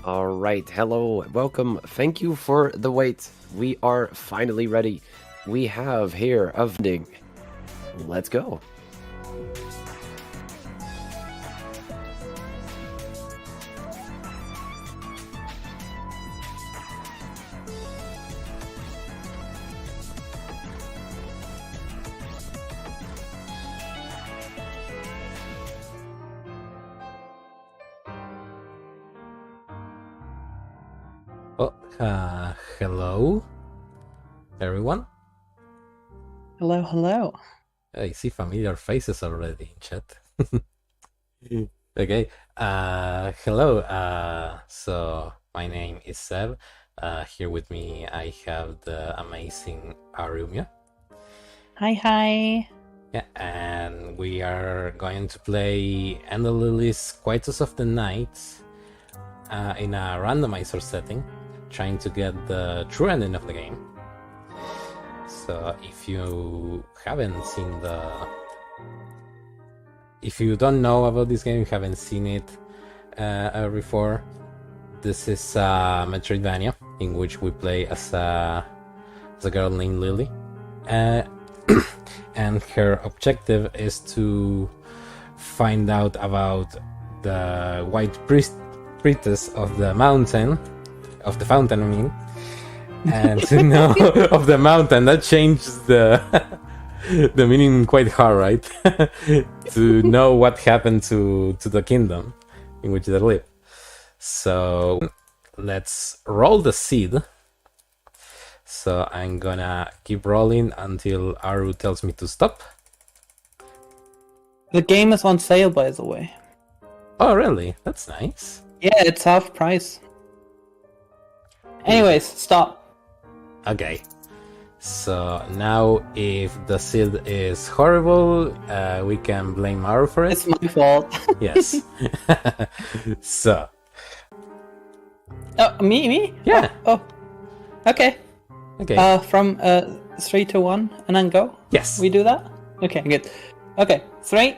All right, hello, welcome. Thank you for the wait. We are finally ready. We have here a vending. Let's go. Oh, hello, everyone. Hello, hello. I see familiar faces already in chat. Okay, hello. So my name is Seb. Here with me, I have the amazing Arumia. Hi, hi. Yeah, and we are going to play End the Lilies Quietus of the Night in a randomizer setting, trying to get the true ending of the game. So if you haven't seen if you don't know about this game, you haven't seen it before, this is a Metroidvania in which we play as a girl named Lily, and her objective is to find out about the white priestess of the mountain, of the fountain, I mean, and to know of the mountain. That changes the meaning quite hard, right? To know what happened to the kingdom in which they live. So let's roll the seed. So I'm gonna keep rolling until Aru tells me to stop. The game is on sale, by the way. Oh, really? That's nice. Yeah, it's half price. Anyways, stop. Okay. So now if the seed is horrible, we can blame Aru for it. It's my fault. Yes. So. Oh, me? Yeah. Oh. Okay. Okay. From 3 to 1 and then go? Yes. We do that? Okay, good. Okay, 3,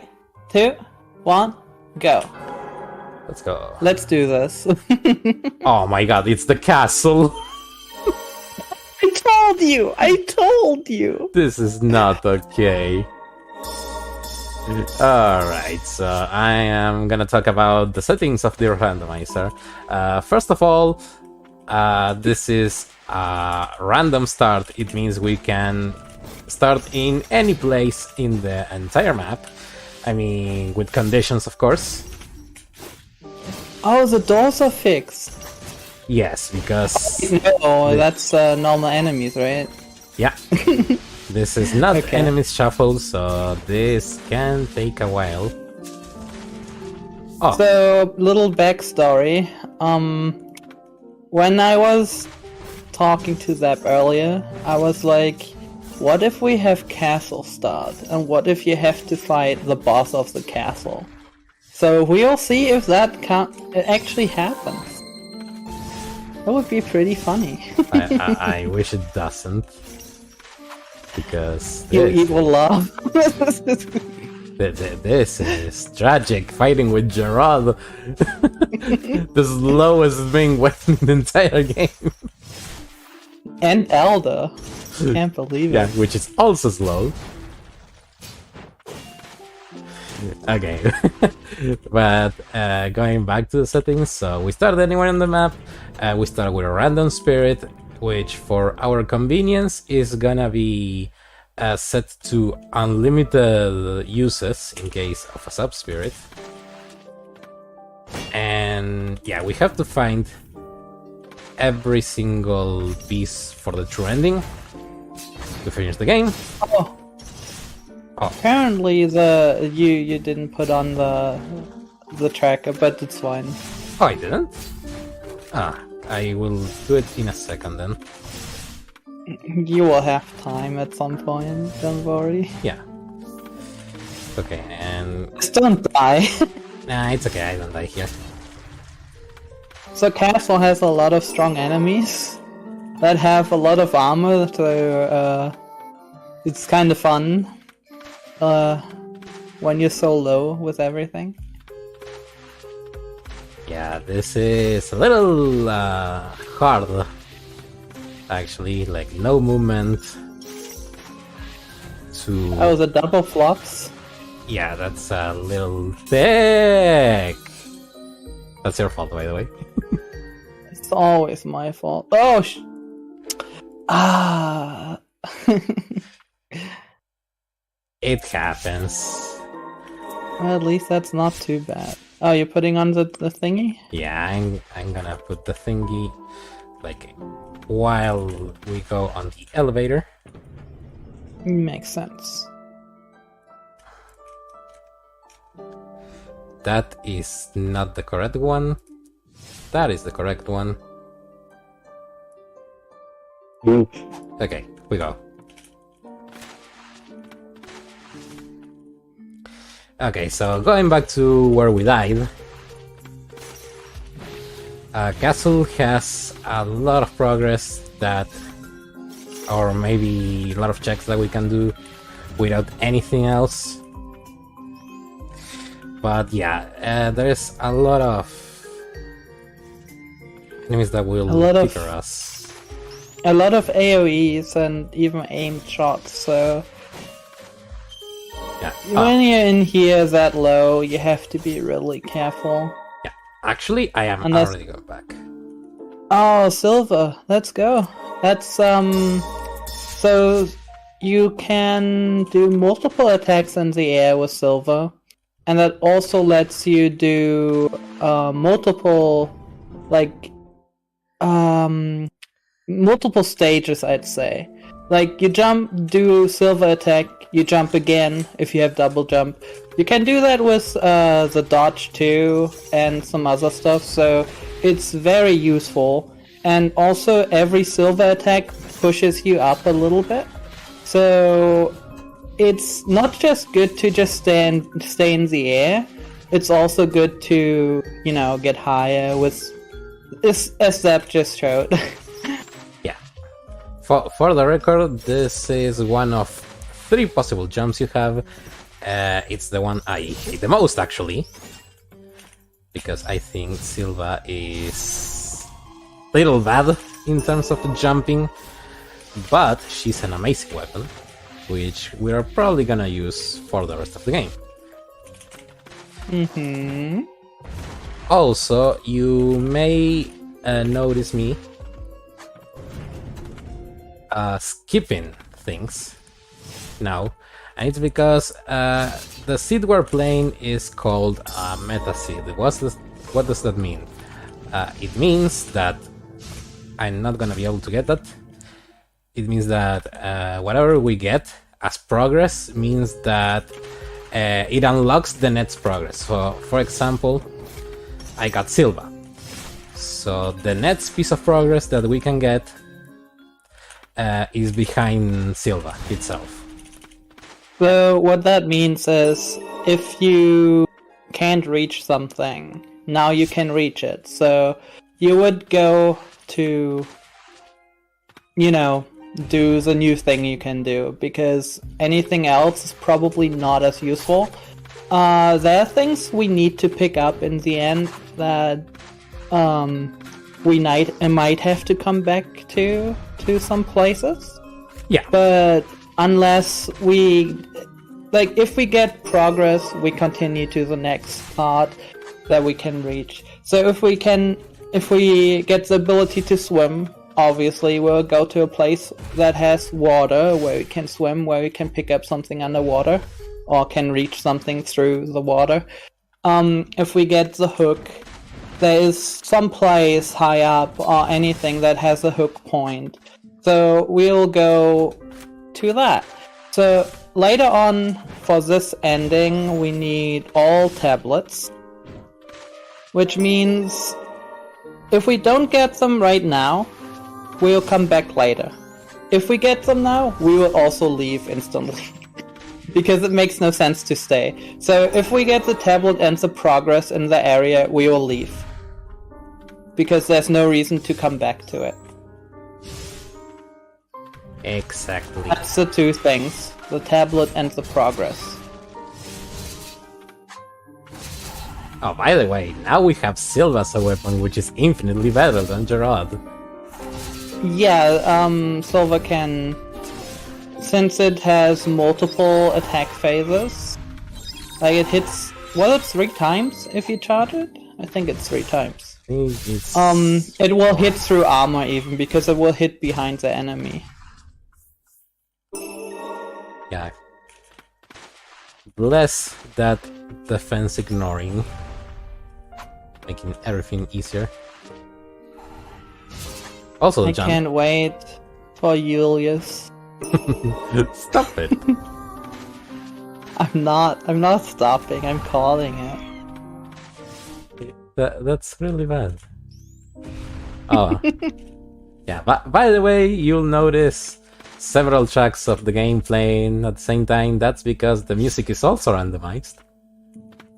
2, 1, go. Let's go. Let's do this. Oh my god, it's the castle. I told you! This is not okay. Alright, so I am gonna talk about the settings of the randomizer. First of all, this is a random start. It means we can start in any place in the entire map. I mean, with conditions, of course. Oh, the doors are fixed. Yes, because... No, that's normal enemies, right? Yeah. This is not enemies shuffle, so this can take a while. Oh. So, little backstory. When I was talking to Zap earlier, I was like, what if we have castle start? And what if you have to fight the boss of the castle? So we'll see if that actually happens. That would be pretty funny. I wish it doesn't. Because you evil love. This is tragic. Fighting with Gerard. The slowest being weapon in the entire game. And Elder. Can't believe it. Yeah, which is also slow. Okay. But going back to the settings, so we start anywhere on the map. We start with a random spirit, which for our convenience is gonna be set to unlimited uses in case of a sub-spirit. And yeah, we have to find every single piece for the true ending to finish the game. Oh. Apparently you didn't put on the tracker, but it's fine. Oh, I didn't? I will do it in a second then. You will have time at some point, don't worry. Yeah. Okay, and... Just don't die. Nah, it's okay, I don't die here. So Castle has a lot of strong enemies that have a lot of armor, so it's kind of fun when you're so low with everything. Yeah, this is a little hard. Actually, like no movement to... Oh, the double flops? Yeah, that's a little thick. That's your fault, by the way. It's always my fault. Oh, It happens. Well, at least that's not too bad. Oh, you're putting on the thingy? Yeah, I'm gonna put the thingy like while we go on the elevator. Makes sense. That is not the correct one. That is the correct one. Okay, we go. Okay, so going back to where we died. Castle has a lot of progress that, or maybe a lot of checks that we can do without anything else. But yeah, there's a lot of enemies that will trigger us. A lot of AoEs and even aimed shots, so... Yeah. When you're in here that low, you have to be really careful. Yeah, actually, I am already going back. Oh, silver. Let's go. That's, so you can do multiple attacks in the air with silver, and that also lets you do, multiple, like, multiple stages, I'd say. Like, you jump, do silver attack, you jump again if you have double jump. You can do that with the dodge too, and some other stuff, so it's very useful. And also, every silver attack pushes you up a little bit. So, it's not just good to just stay in the air, it's also good to, you know, get higher with, as Zap just showed. For the record, this is one of 3 possible jumps you have. It's the one I hate the most, actually. Because I think Silva is a little bad in terms of jumping. But she's an amazing weapon, which we are probably gonna use for the rest of the game. Mm-hmm. Also, you may notice me skipping things now, and it's because the seed we're playing is called meta seed. What does that mean? It means that I'm not gonna be able to get that. It means that whatever we get as progress means that it unlocks the next progress. So, for example, I got Silva. So the next piece of progress that we can get is behind Silva itself. So what that means is, if you can't reach something, now you can reach it. So you would go to, you know, do the new thing you can do, because anything else is probably not as useful. There are things we need to pick up in the end that we might have to come back to some places. Yeah. But unless we, like, if we get progress, we continue to the next part that we can reach. So if we get the ability to swim, obviously we'll go to a place that has water where we can swim, where we can pick up something underwater, or can reach something through the water. If we get the hook, there is some place high up or anything that has a hook point. So we'll go to that. So later on, for this ending, we need all tablets. Which means if we don't get them right now, we'll come back later. If we get them now, we will also leave instantly. Because it makes no sense to stay. So if we get the tablet and the progress in the area, we will leave. Because there's no reason to come back to it. Exactly. That's the 2 things. The tablet and the progress. Oh, by the way, now we have Silva as a weapon, which is infinitely better than Gerard. Yeah, Silva can... Since it has multiple attack phases, like it hits... Well, it's 3 times if you charge it? I think it's 3 times. It will hit through armor even, because it will hit behind the enemy. Yeah. Bless that defense ignoring. Making everything easier. Also, I jump. can't wait for Julius. Stop it. I'm not stopping, I'm calling it. That's really bad. Oh. Yeah, but by the way, you'll notice several tracks of the game playing at the same time. That's because the music is also randomized.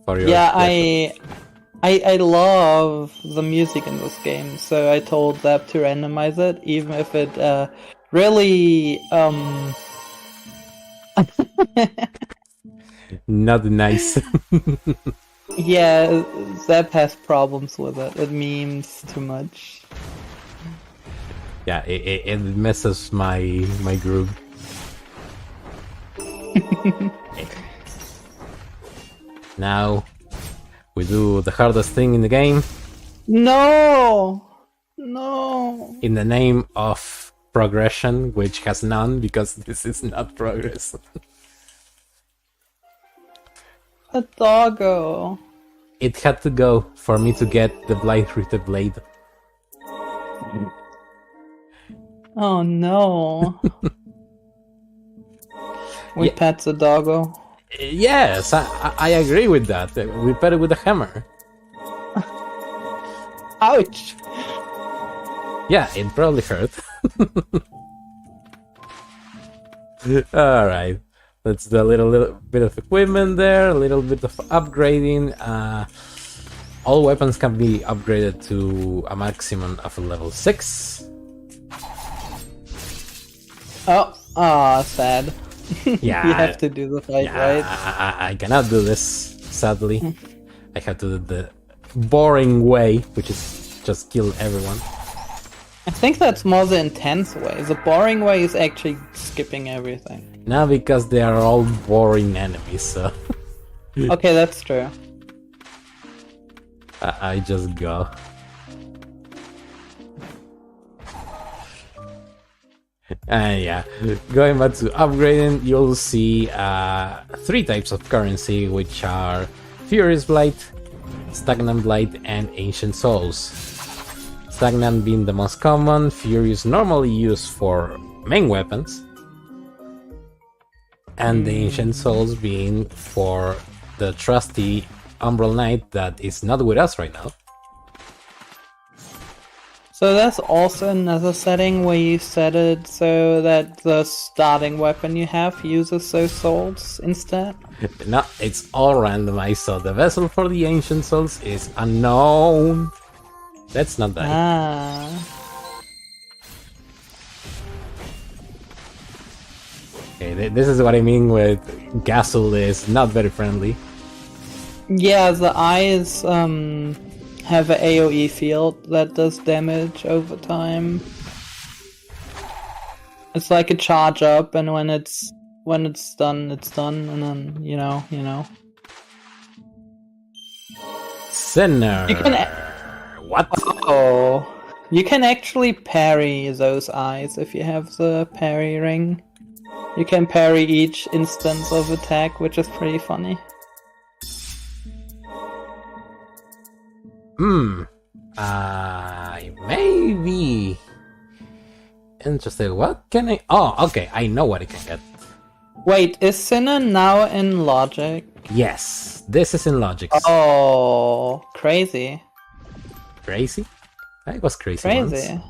For your I love the music in this game, so I told Zap to randomize it, even if it really not nice. Yeah, Zap has problems with it. It memes too much. Yeah, it messes my groove. Now we do the hardest thing in the game. No! No! In the name of progression, which has none because this is not progress. A doggo. It had to go for me to get the Blight Ritter Blade. Oh no. We pet the doggo. Yes, I agree with that. We pet it with a hammer. Ouch! Yeah, it probably hurt. Alright. Let's do a little bit of equipment there, a little bit of upgrading. All weapons can be upgraded to a maximum of level 6. Oh, sad. Yeah, you have to do the fight, right? I cannot do this, sadly. I have to do the boring way, which is just kill everyone. I think that's more the intense way. The boring way is actually skipping everything. Now because they are all boring enemies, so... Okay, that's true. I just go. And yeah, going back to upgrading, you'll see 3 types of currency, which are Furious Blight, Stagnant Blight, and Ancient Souls. Stagnant being the most common, Furious normally used for main weapons, and the Ancient Souls being for the trusty Umbral Knight that is not with us right now. So that's also another setting where you set it so that the starting weapon you have uses those souls instead? No, it's all randomized, so the vessel for the Ancient Souls is unknown. Let's not die. Okay, this is what I mean with Gasol is not very friendly. Yeah, the eyes have an AoE field that does damage over time. It's like a charge up, and when it's done, it's done, and then you know. Sinner. What? Oh, you can actually parry those eyes if you have the parry ring. You can parry each instance of attack, which is pretty funny. Maybe. Interesting. What can I... Oh, okay. I know what I can get. Wait, is Sinner now in Logic? Yes, this is in Logic. Oh, crazy. Crazy? I was crazy Crazy.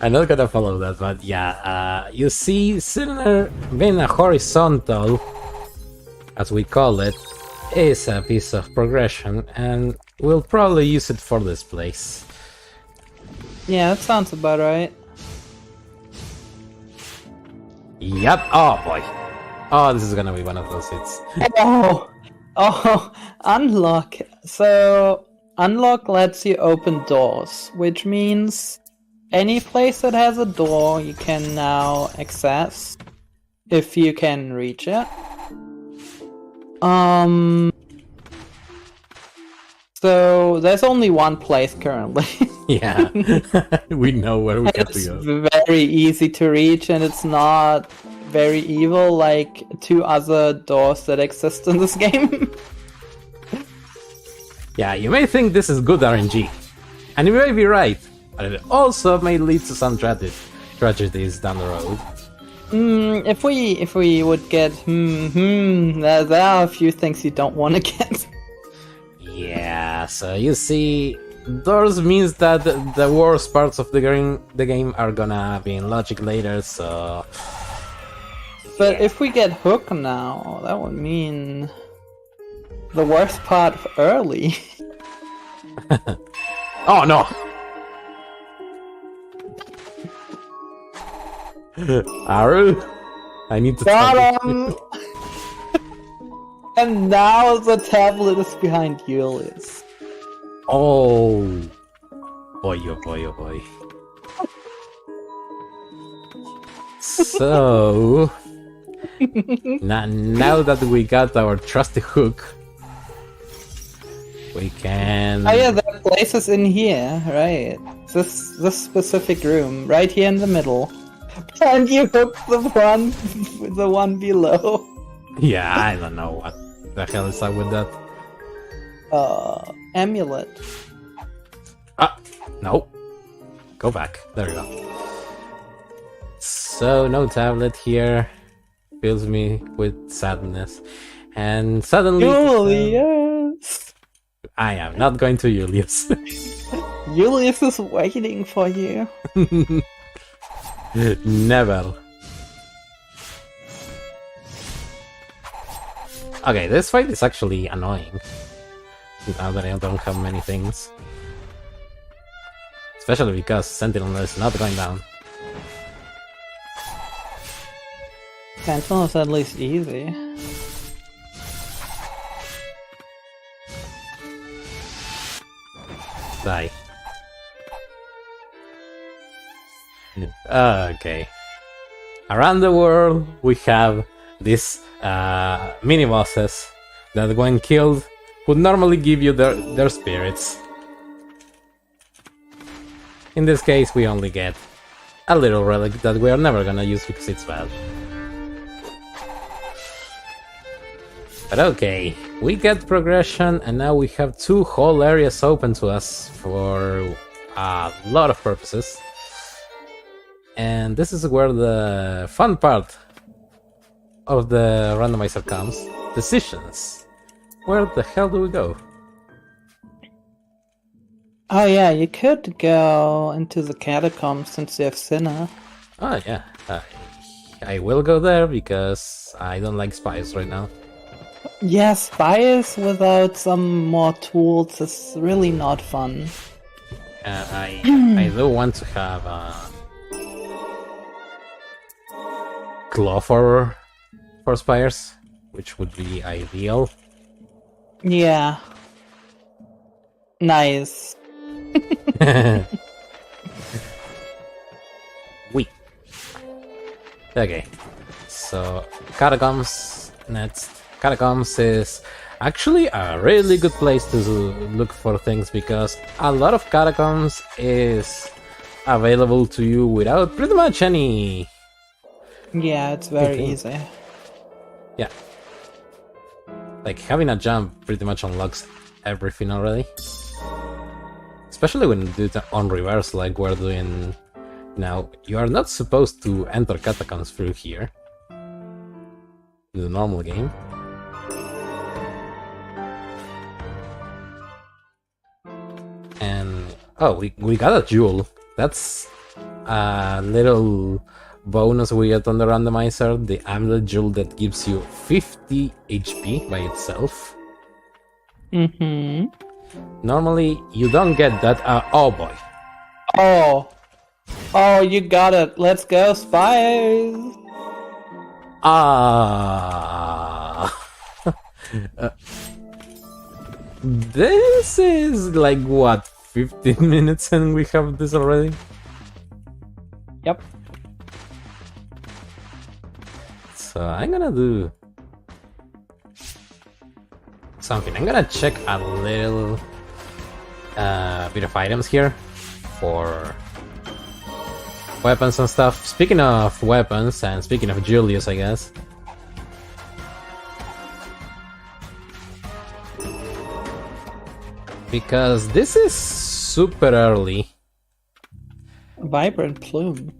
I'm not gonna follow that, but yeah, you see, Sinner being a horizontal, as we call it, is a piece of progression, and we'll probably use it for this place. Yeah, that sounds about right. Yep. Oh boy. Oh, this is gonna be one of those hits. Oh, unlock. So, unlock lets you open doors, which means any place that has a door you can now access if you can reach it. So there's only one place currently. Yeah, we know where we have to It's go. very easy to reach, and it's not very evil like 2 other doors that exist in this game. Yeah, you may think this is good RNG, and you may be right, but it also may lead to some tragedies down the road. If we would get there are a few things you don't want to get. Yeah, so you see, doors means that the worst parts of the game are gonna be in logic later, so... But if we get Hook now, that would mean the worst part early. Oh no! Aru, I need to Got him! And now the tablet is behind Julius. Oh boy, oh boy, oh boy. So now that we got our trusty hook, we can. Oh yeah, the place is in here, right? This specific room, right here in the middle. And you hook the one below. Yeah, I don't know what the hell is up with that. Amulet. No. Go back. There we go. So, no tablet here. Fills me with sadness. And suddenly... Julius! I am not going to Julius. Julius is waiting for you. Never. Okay, this fight is actually annoying. Now that I don't have many things. Especially because Sentinel is not going down. Sentinel is at least easy. Die. Okay. Around the world, we have these mini bosses that, when killed, would normally give you their spirits. In this case, we only get a little relic that we are never gonna use because it's bad. But okay, we get progression, and now we have 2 whole areas open to us for a lot of purposes. And this is where the fun part of the randomizer comes. Decisions. Where the hell do we go? Oh yeah, you could go into the catacombs since you have Sinner. Oh yeah, I will go there because I don't like spies right now. Yeah, spies without some more tools is really not fun. I do want to have a claw for spires, which would be ideal. Yeah. Nice. We. Okay. So, Catacombs next. Catacombs is actually a really good place to look for things because a lot of Catacombs is available to you without pretty much any... Yeah, it's very easy. Yeah. Like, having a jump pretty much unlocks everything already. Especially when you do it on reverse like we're doing now. You are not supposed to enter Catacombs through here. In the normal game. And... oh, we got a jewel. That's a little bonus we get on the randomizer. The amulet jewel that gives you 50 HP by itself. Mm-hmm. Normally, you don't get that. Oh boy. Oh, you got it. Let's go, spies. This is like what, 15 minutes and we have this already? Yep. So I'm gonna do something. I'm gonna check a little bit of items here for weapons and stuff. Speaking of weapons and speaking of Julius, I guess. Because this is super early. Vibrant plume.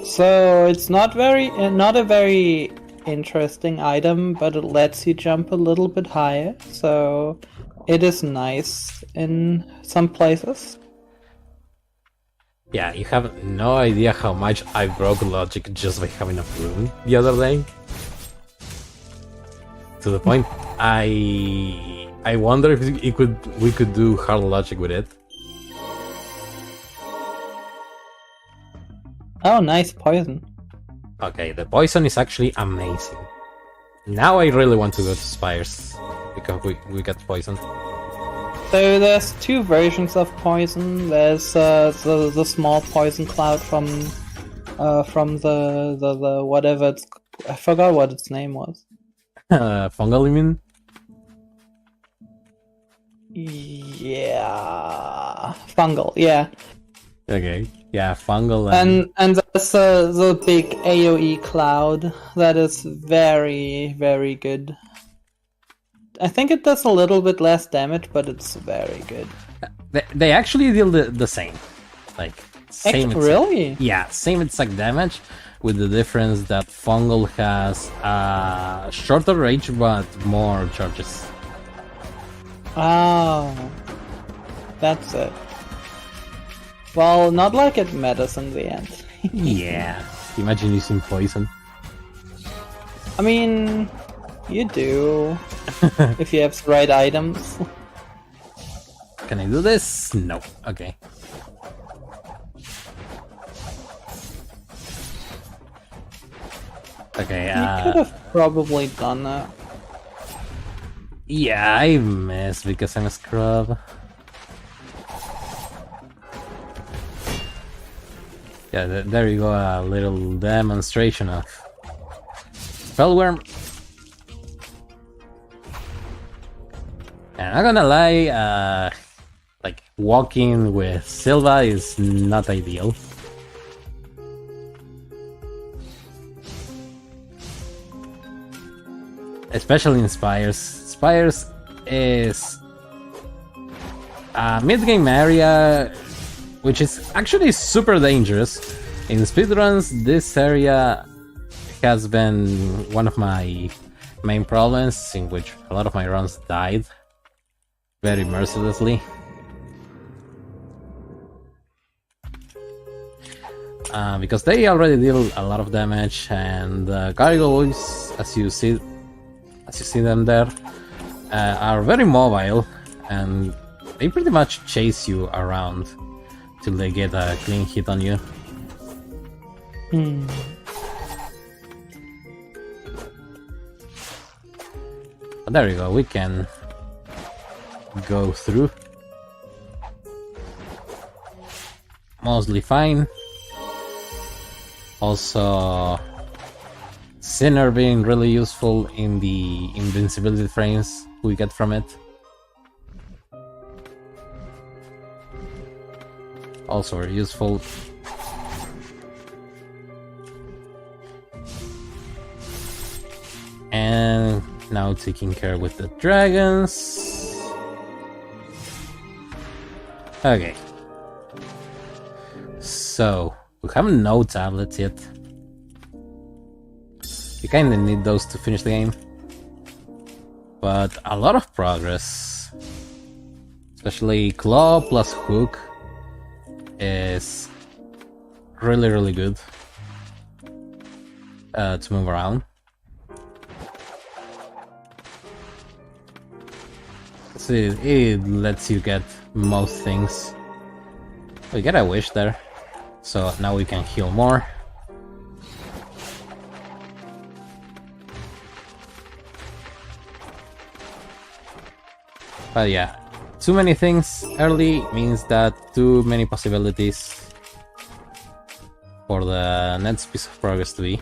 So it's not a very interesting item, but it lets you jump a little bit higher. So it is nice in some places. Yeah, you have no idea how much I broke logic just by having a plume the other day. To the point, I wonder if we could do hard logic with it. Oh, nice poison. Okay, the poison is actually amazing. Now I really want to go to Spires because we got poisoned. So there's two versions of poison. There's the small poison cloud from the whatever it's, I forgot what its name was. Fungal, you mean? Yeah, fungal. Yeah. Okay. Yeah, fungal. And there's the big AOE cloud that is very, very good. I think it does a little bit less damage, but it's very good. They actually deal the same. Like, same. Really? Yeah, same exact damage, with the difference that fungal has shorter range but more charges. Oh, that's it. Well, not like it matters in the end. Yeah, imagine using poison. I mean, you do, if you have the right items. Can I do this? No. Okay. Okay, You could have probably done that. Yeah, I missed because I'm a scrub. Yeah, there you go, a little demonstration of Spellworm. And I'm not gonna lie, like, walking with Silva is not ideal. Especially in Spires. Spires is a mid-game area which is actually super dangerous. In speedruns, this area has been one of my main problems, in which a lot of my runs died very mercilessly. Because they already deal a lot of damage, and gargoyles, as you see them there, are very mobile, and they pretty much chase you around till they get a clean hit on you. But there you go, we can go through. Mostly fine. Also, Sinner being really useful in the invincibility frames we get from it. Also very useful. And now taking care with the dragons. Okay. So, we have no tablets yet. You kinda need those to finish the game. But a lot of progress. Especially Claw plus Hook is really, really good to move around. So it lets you get most things. We get a wish there, so now we can heal more. But yeah, too many things early means that too many possibilities for the next piece of progress to be.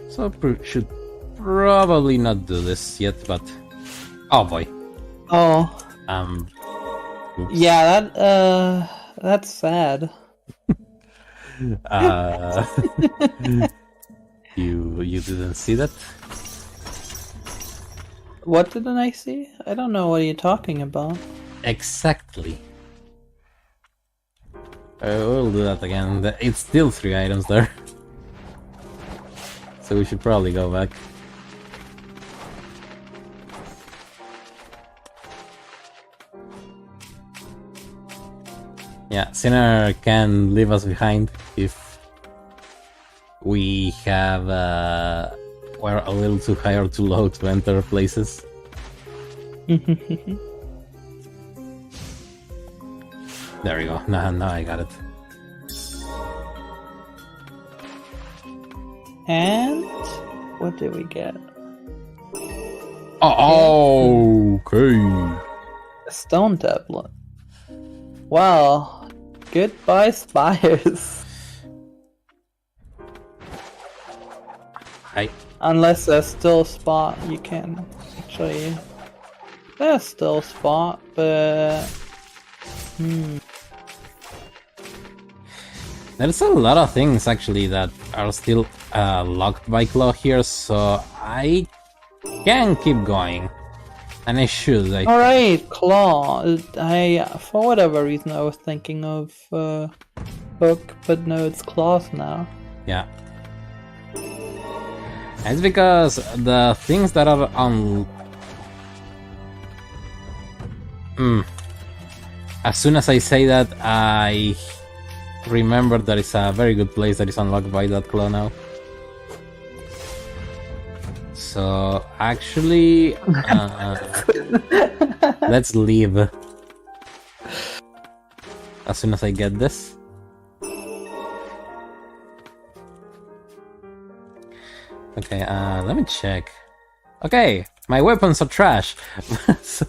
So should probably not do this yet, but oh boy. Oh. Oops. Yeah, that's sad. You didn't see that? What didn't I see? I don't know what you're talking about. Exactly. We'll do that again. It's still 3 items there. So we should probably go back. Yeah, Sinner can leave us behind if we have we're a little too high or too low to enter places. There we go. Now I got it. And what did we get? Oh, okay. A stone tablet. Well, goodbye spires. Hi. Unless there's still a spot, you can actually. There's still a spot, but There's a lot of things actually that are still locked by Claw here, so I can keep going. And I should. Alright, Claw. For whatever reason, I was thinking of Hook, but no, it's Claws now. Yeah. It's because the things that are on... As soon as I say that, I remember there is a very good place that is unlocked by that claw now. So, actually... let's leave. As soon as I get this. Okay, let me check. Okay, my weapons are trash. So,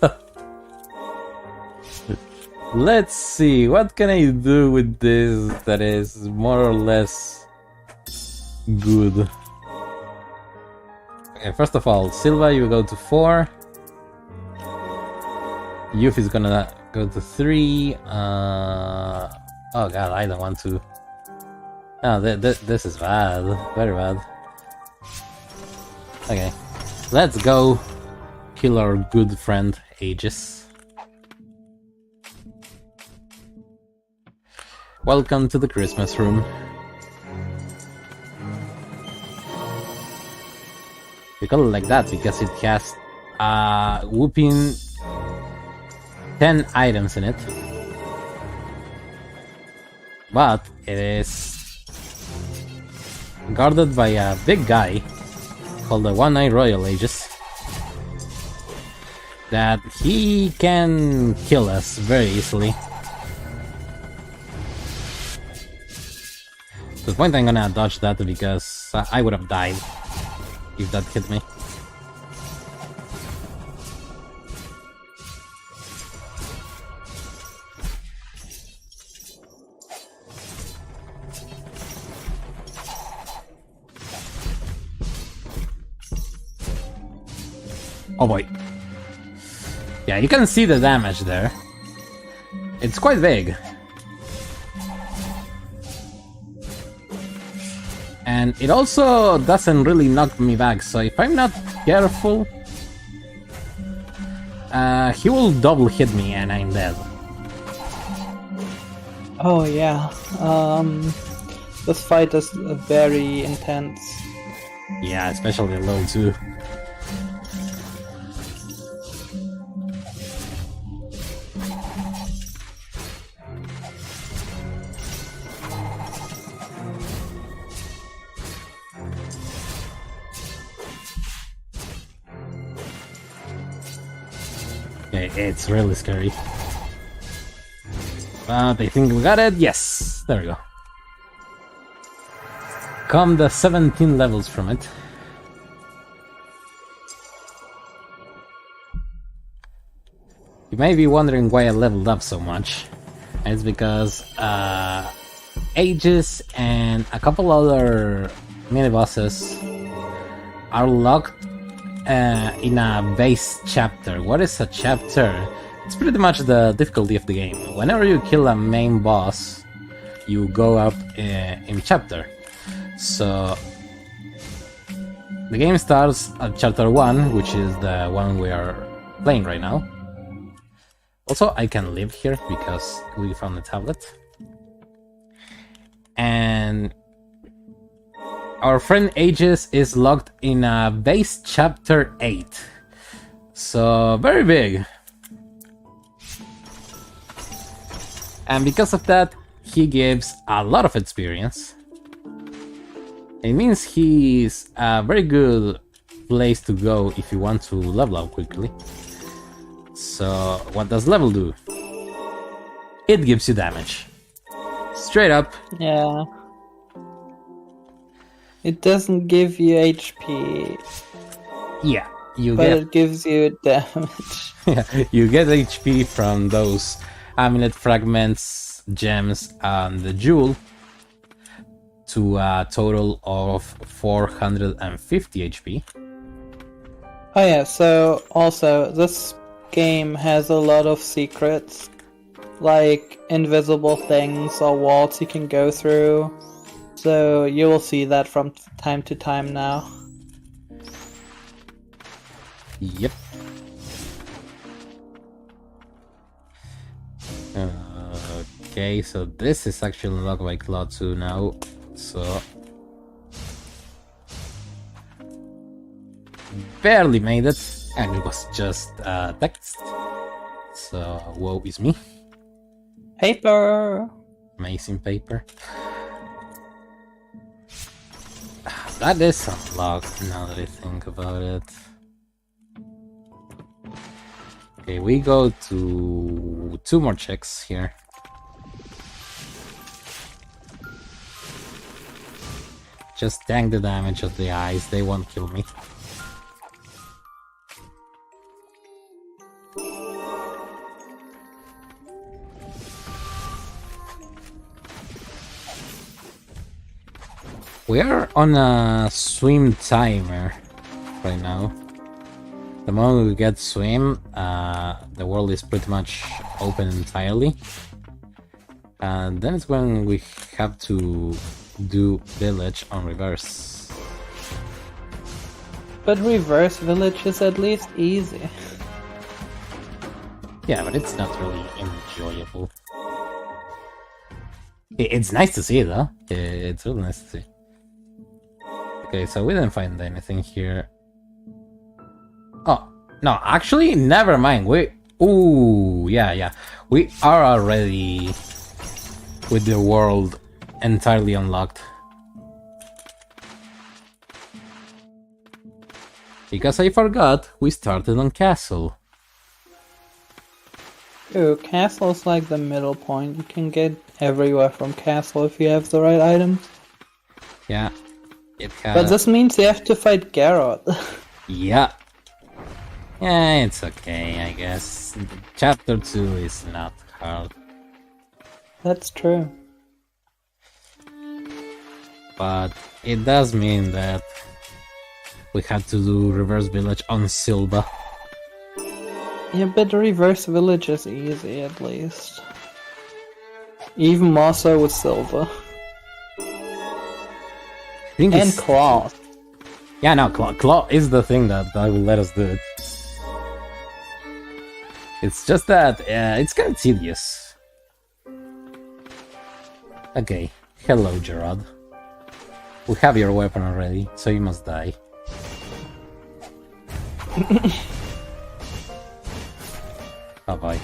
let's see, what can I do with this that is more or less good? Okay, first of all, Silva, you go to 4. Youth is gonna go to 3. Oh god, I don't want to. No, this is bad. Very bad. Okay, let's go kill our good friend Aegis. Welcome to the Christmas room. We call it like that because it has whooping 10 items in it. But it is guarded by a big guy called the One-Eyed Royal Aegis. That he can kill us very easily. To the point I'm gonna dodge that because I would have died if that hit me. Oh boy. Yeah, you can see the damage there. It's quite big. And it also doesn't really knock me back, so if I'm not careful, he will double hit me and I'm dead. Oh yeah, this fight is very intense. Yeah, especially low too. It's really scary. But I think we got it. Yes, there we go. come the 17 levels from it. You may be wondering why I leveled up so much. It's because Aegis and a couple other mini-bosses are locked in a base chapter. What is a chapter? It's pretty much the difficulty of the game. Whenever you kill a main boss, you go up in chapter. So the game starts at chapter 1, which is the one we are playing right now. Also, I can live here because we found a tablet. And our friend Aegis is locked in a base chapter 8. So, very big. And because of that, he gives a lot of experience. It means he's a very good place to go if you want to level up quickly. So, what does level do? It gives you damage. Straight up. Yeah. It doesn't give you HP. Yeah, you but get... it gives you damage. Yeah, you get HP from those amulet fragments, gems, and the jewel to a total of 450 HP. Oh yeah, so also this game has a lot of secrets, like invisible things or walls you can go through, so you will see that from time to time now. Yep. Okay, so this is actually unlocked by Claw 2 now, so... barely made it. And it was just text. So, woe is me. Paper! Amazing paper. That is unlocked now that I think about it. Okay, we go to 2 more checks here. Just tank the damage of the eyes, they won't kill me. We are on a swim timer right now. The moment we get swim, the world is pretty much open entirely. And then it's when we have to do village on reverse. But reverse village is at least easy. Yeah, but it's not really enjoyable. It's nice to see though. It's really nice to see. Okay, so we didn't find anything here. Oh, no, actually, never mind. Ooh, yeah. We are already with the world entirely unlocked. Because I forgot, we started on Castle. Ooh, Castle's like the middle point. You can get everywhere from Castle if you have the right items. Yeah. But this means you have to fight Garrod. Yeah. Yeah, it's okay, I guess. Chapter 2 is not hard. That's true. But it does mean that we had to do reverse village on Silva. Yeah, but the reverse village is easy at least. Even more so with Silva. And Claw. Yeah, no, Claw is the thing that will let us do it. It's just that it's kind of tedious. Okay, hello Gerard. We have your weapon already, so you must die. Bye-bye.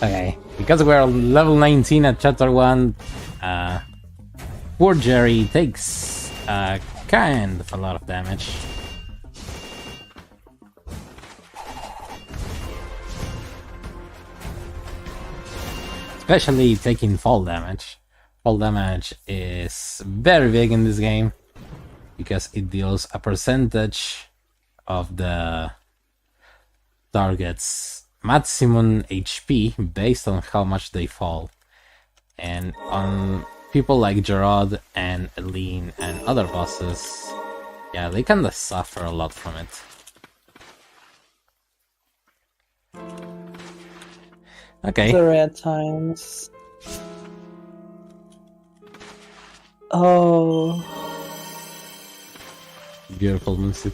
Okay, because we're level 19 at chapter 1, poor Jerry takes kind of a lot of damage. Especially taking fall damage. Fall damage is very big in this game because it deals a percentage of the target's maximum HP based on how much they fall. And on people like Gerard and Eileen and other bosses, yeah, they kinda suffer a lot from it. Okay. The rare times. Oh. Beautiful music.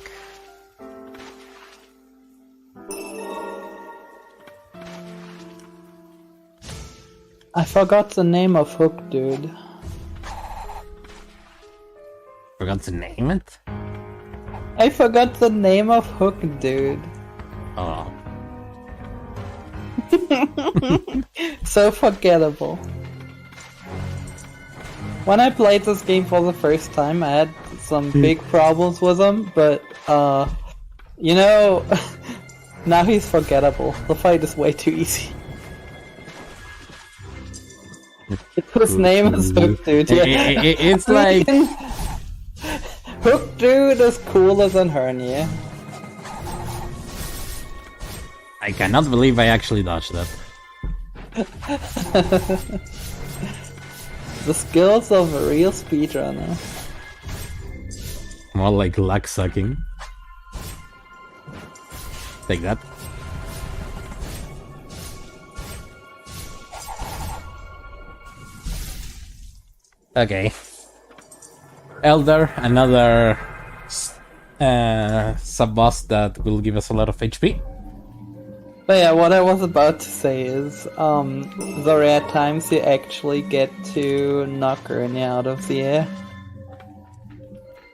I forgot the name of Hook, dude. Forgot to name it? I forgot the name of Hook, dude. Oh. So forgettable. When I played this game for the first time, I had some big problems with him, but, you know, now he's forgettable. The fight is way too easy. His name is Hook Dude. Yeah. It's like... Hook Dude is cooler than Hernia. I cannot believe I actually dodged that. The skills of a real speedrunner. More like luck sucking. Take that. Okay. Elder, another sub-boss that will give us a lot of HP. But yeah, what I was about to say is, the rare times you actually get to knock Ernie out of the air.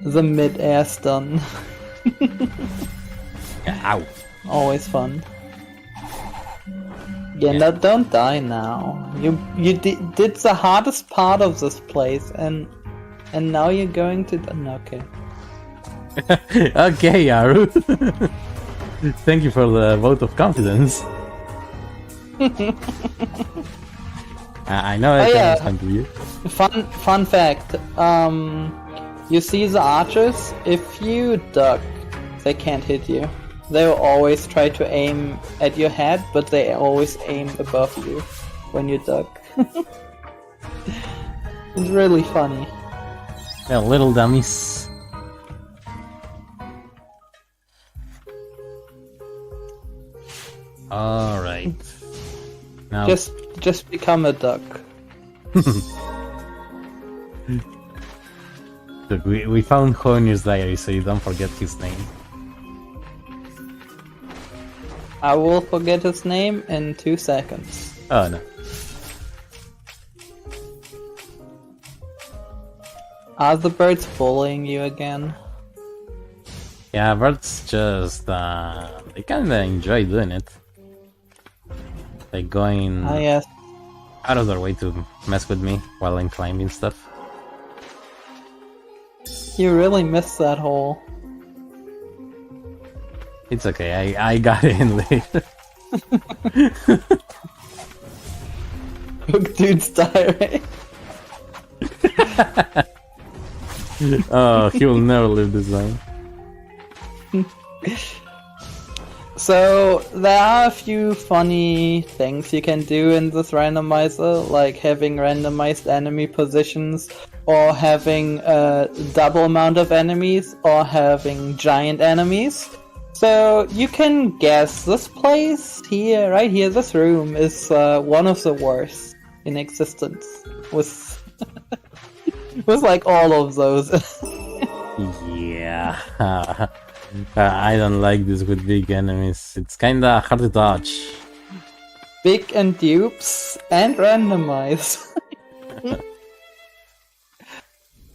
The mid-air stun. Ow. Always fun. Yeah, don't die now. You did the hardest part of this place, and now you're going to... Okay. Okay, Yaru. Thank you for the vote of confidence. I know I can't respond to you. Fun fact. You see the archers? If you duck, they can't hit you. They will always try to aim at your head, but they always aim above you when you duck. It's really funny. Yeah, little dummies. Alright. Now Just become a duck. Look, we found Honyor's diary, so you don't forget his name. I will forget his name in 2 seconds. Oh no. Are the birds bullying you again? Yeah, birds just they kinda enjoy doing it. Like going yes. out of their way to mess with me while I'm climbing stuff. You really missed that hole. It's okay, I got it in later. Hook Dude's diary. Oh, he will never live this down. So, there are a few funny things you can do in this randomizer, like having randomized enemy positions, or having a double amount of enemies, or having giant enemies. So, you can guess this place here, right here, this room, is one of the worst in existence. With like all of those. Yeah. I don't like this with big enemies. It's kinda hard to dodge. Big and dupes and randomize.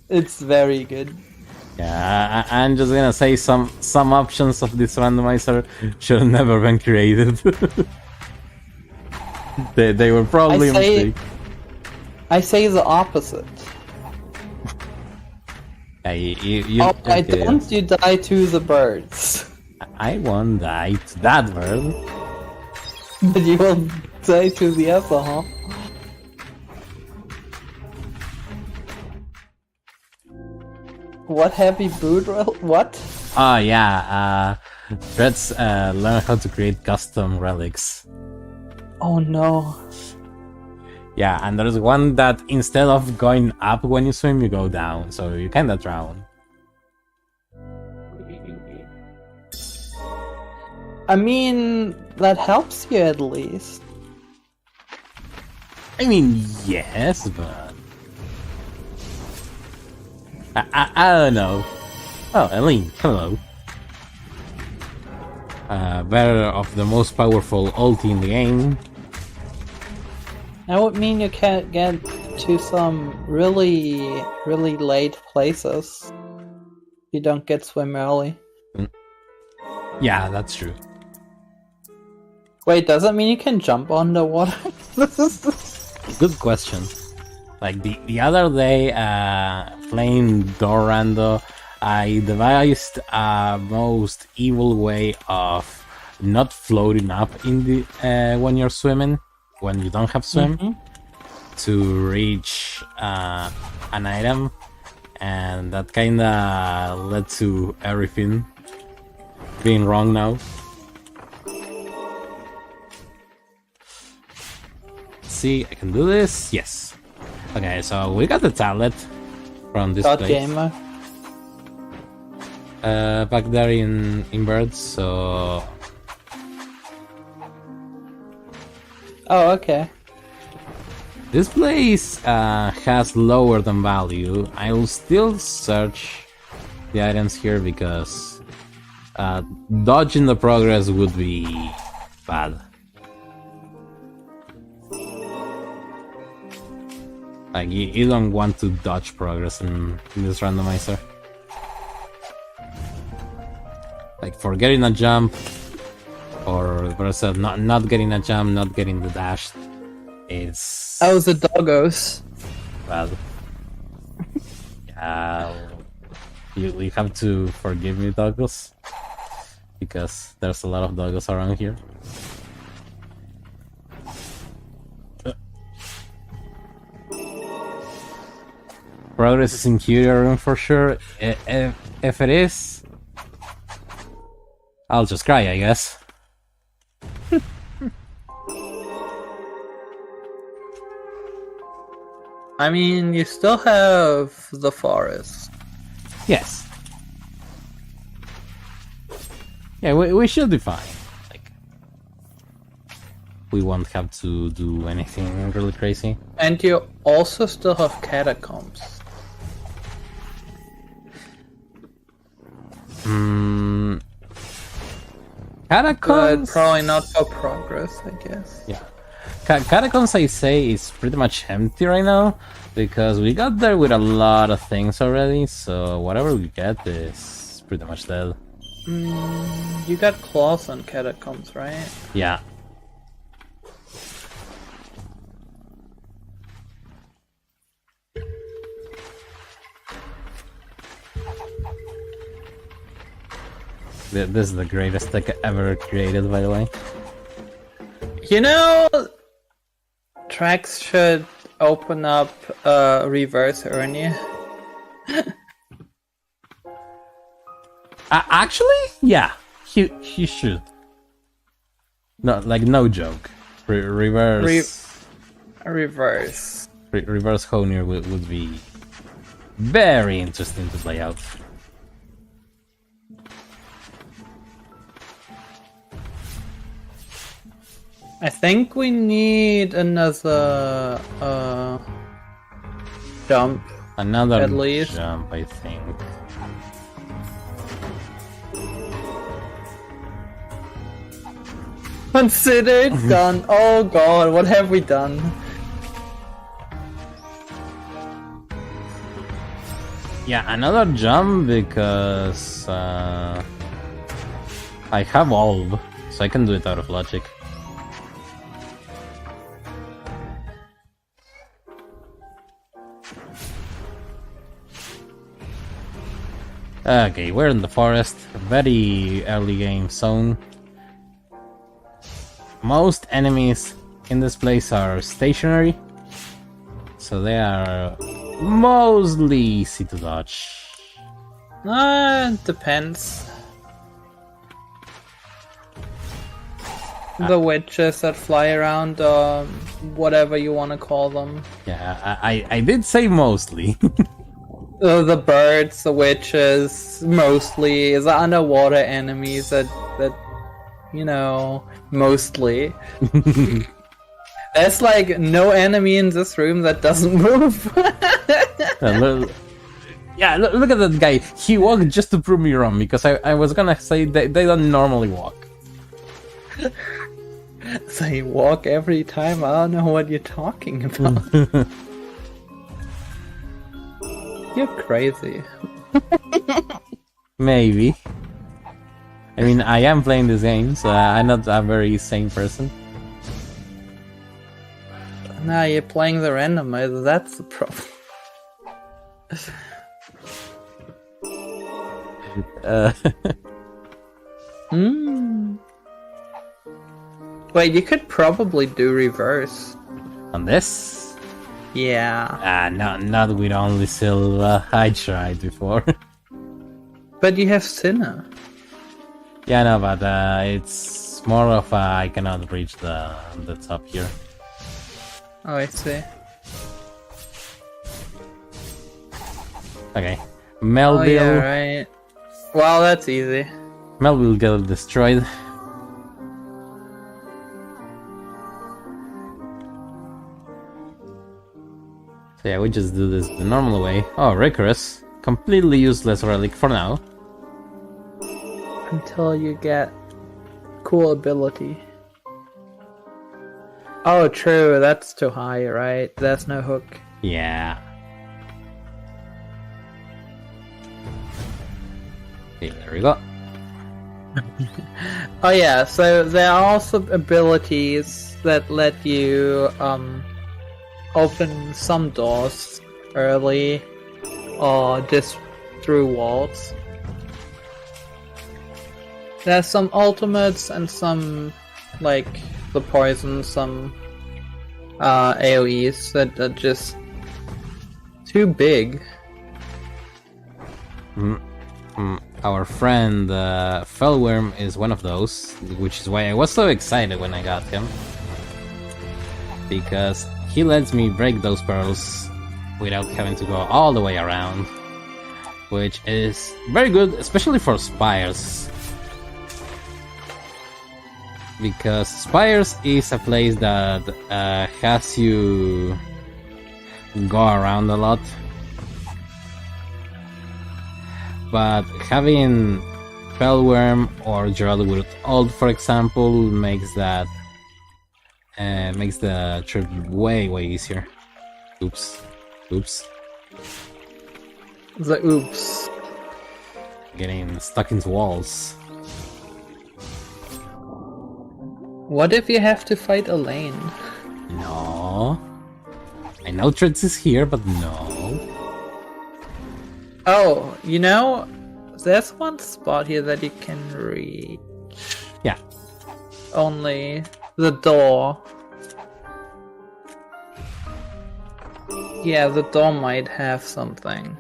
It's very good. Yeah, I'm just gonna say some options of this randomizer should have never been created. they were probably a mistake. I say the opposite. Why don't you die to the birds? I won't die to that bird. But you will die to the other, huh? What happy boodle? What? Oh yeah, let's learn how to create custom relics. Oh no. Yeah, and there's one that instead of going up when you swim, you go down, so you kinda drown. I mean, that helps you at least. I mean, yes, but... I don't know. Oh, Eileen, hello. Bearer of the most powerful ulti in the game. That would mean you can't get to some really late places. You don't get swim early. Yeah, that's true. Wait, does that mean you can jump on the water? Good question. Like the other day, playing Dorando, I devised a most evil way of not floating up in the when you're swimming, when you don't have swim, to reach an item, and that kinda led to everything being wrong now. See, I can do this. Yes. Okay, so we got the tablet from this place. Gamer. Back there in birds. So. Oh, okay. This place has lower than value. I will still search the items here because dodging the progress would be bad. Like, you don't want to dodge progress in this randomizer. Like, for getting a jump, or versus not getting a jump, not getting the dash, is... Oh, the doggos. Bad. Yeah, you have to forgive me, doggos, because there's a lot of doggos around here. Progress is in Curia room for sure. If it is, I'll just cry, I guess. I mean, you still have the forest. Yes. Yeah, we should be fine. Like, we won't have to do anything really crazy. And you also still have catacombs. Catacombs? But probably not for progress, I guess. Yeah. Catacombs, I say, is pretty much empty right now, because we got there with a lot of things already, so whatever we get is pretty much dead. You got claws on catacombs, right? Yeah. This is the greatest deck ever created, by the way. You know, tracks should open up reverse Ernie. Actually, yeah, he should. No, like, no joke. Reverse. Reverse. Reverse Honir would be very interesting to play out. I think we need another jump. Another at least. jump, I think. Considered done. Oh god, what have we done? Yeah, another jump because I have Olb, so I can do it out of logic. Okay, we're in the forest. Very early game zone. Most enemies in this place are stationary, so they are mostly easy to dodge. Depends. The witches that fly around, whatever you want to call them. Yeah, I did say mostly. The birds, the witches, mostly. The underwater enemies that you know, mostly. There's like no enemy in this room that doesn't move. Yeah, look at that guy. He walked just to prove me wrong, because I was gonna say they don't normally walk. They walk every time. I don't know what you're talking about. You're crazy. Maybe. I mean, I am playing this game, so I'm not a very sane person. Nah, you're playing the randomizer, that's the problem. Wait, you could probably do reverse. On this? Yeah. Not with only Silva. I tried before. But you have Sinner. Yeah, no, but it's more of I cannot reach the top here. Oh, I see. Okay, Melville. Oh, yeah, right. Well, that's easy. Melville get destroyed. So yeah, we just do this the normal way. Oh, Ricorous. Completely useless relic for now. Until you get cool ability. Oh, true, that's too high, right? There's no hook. Yeah. Okay, there we go. Oh yeah, so there are also abilities that let you open some doors early or just through walls. There's some ultimates and some, like, the poison, some AoEs that are just too big. Our friend Fellworm is one of those, which is why I was so excited when I got him. Because he lets me break those pearls without having to go all the way around. Which is very good, especially for Spires. Because Spires is a place that has you go around a lot. But having Fellworm or Geraldwood Old, for example, makes that makes the trip way easier. Oops. The oops. Getting stuck into walls. What if you have to fight Elaine? No. I know Treads is here, but no. Oh, you know, there's one spot here that you can reach. Yeah. Only the door. Yeah, the door might have something.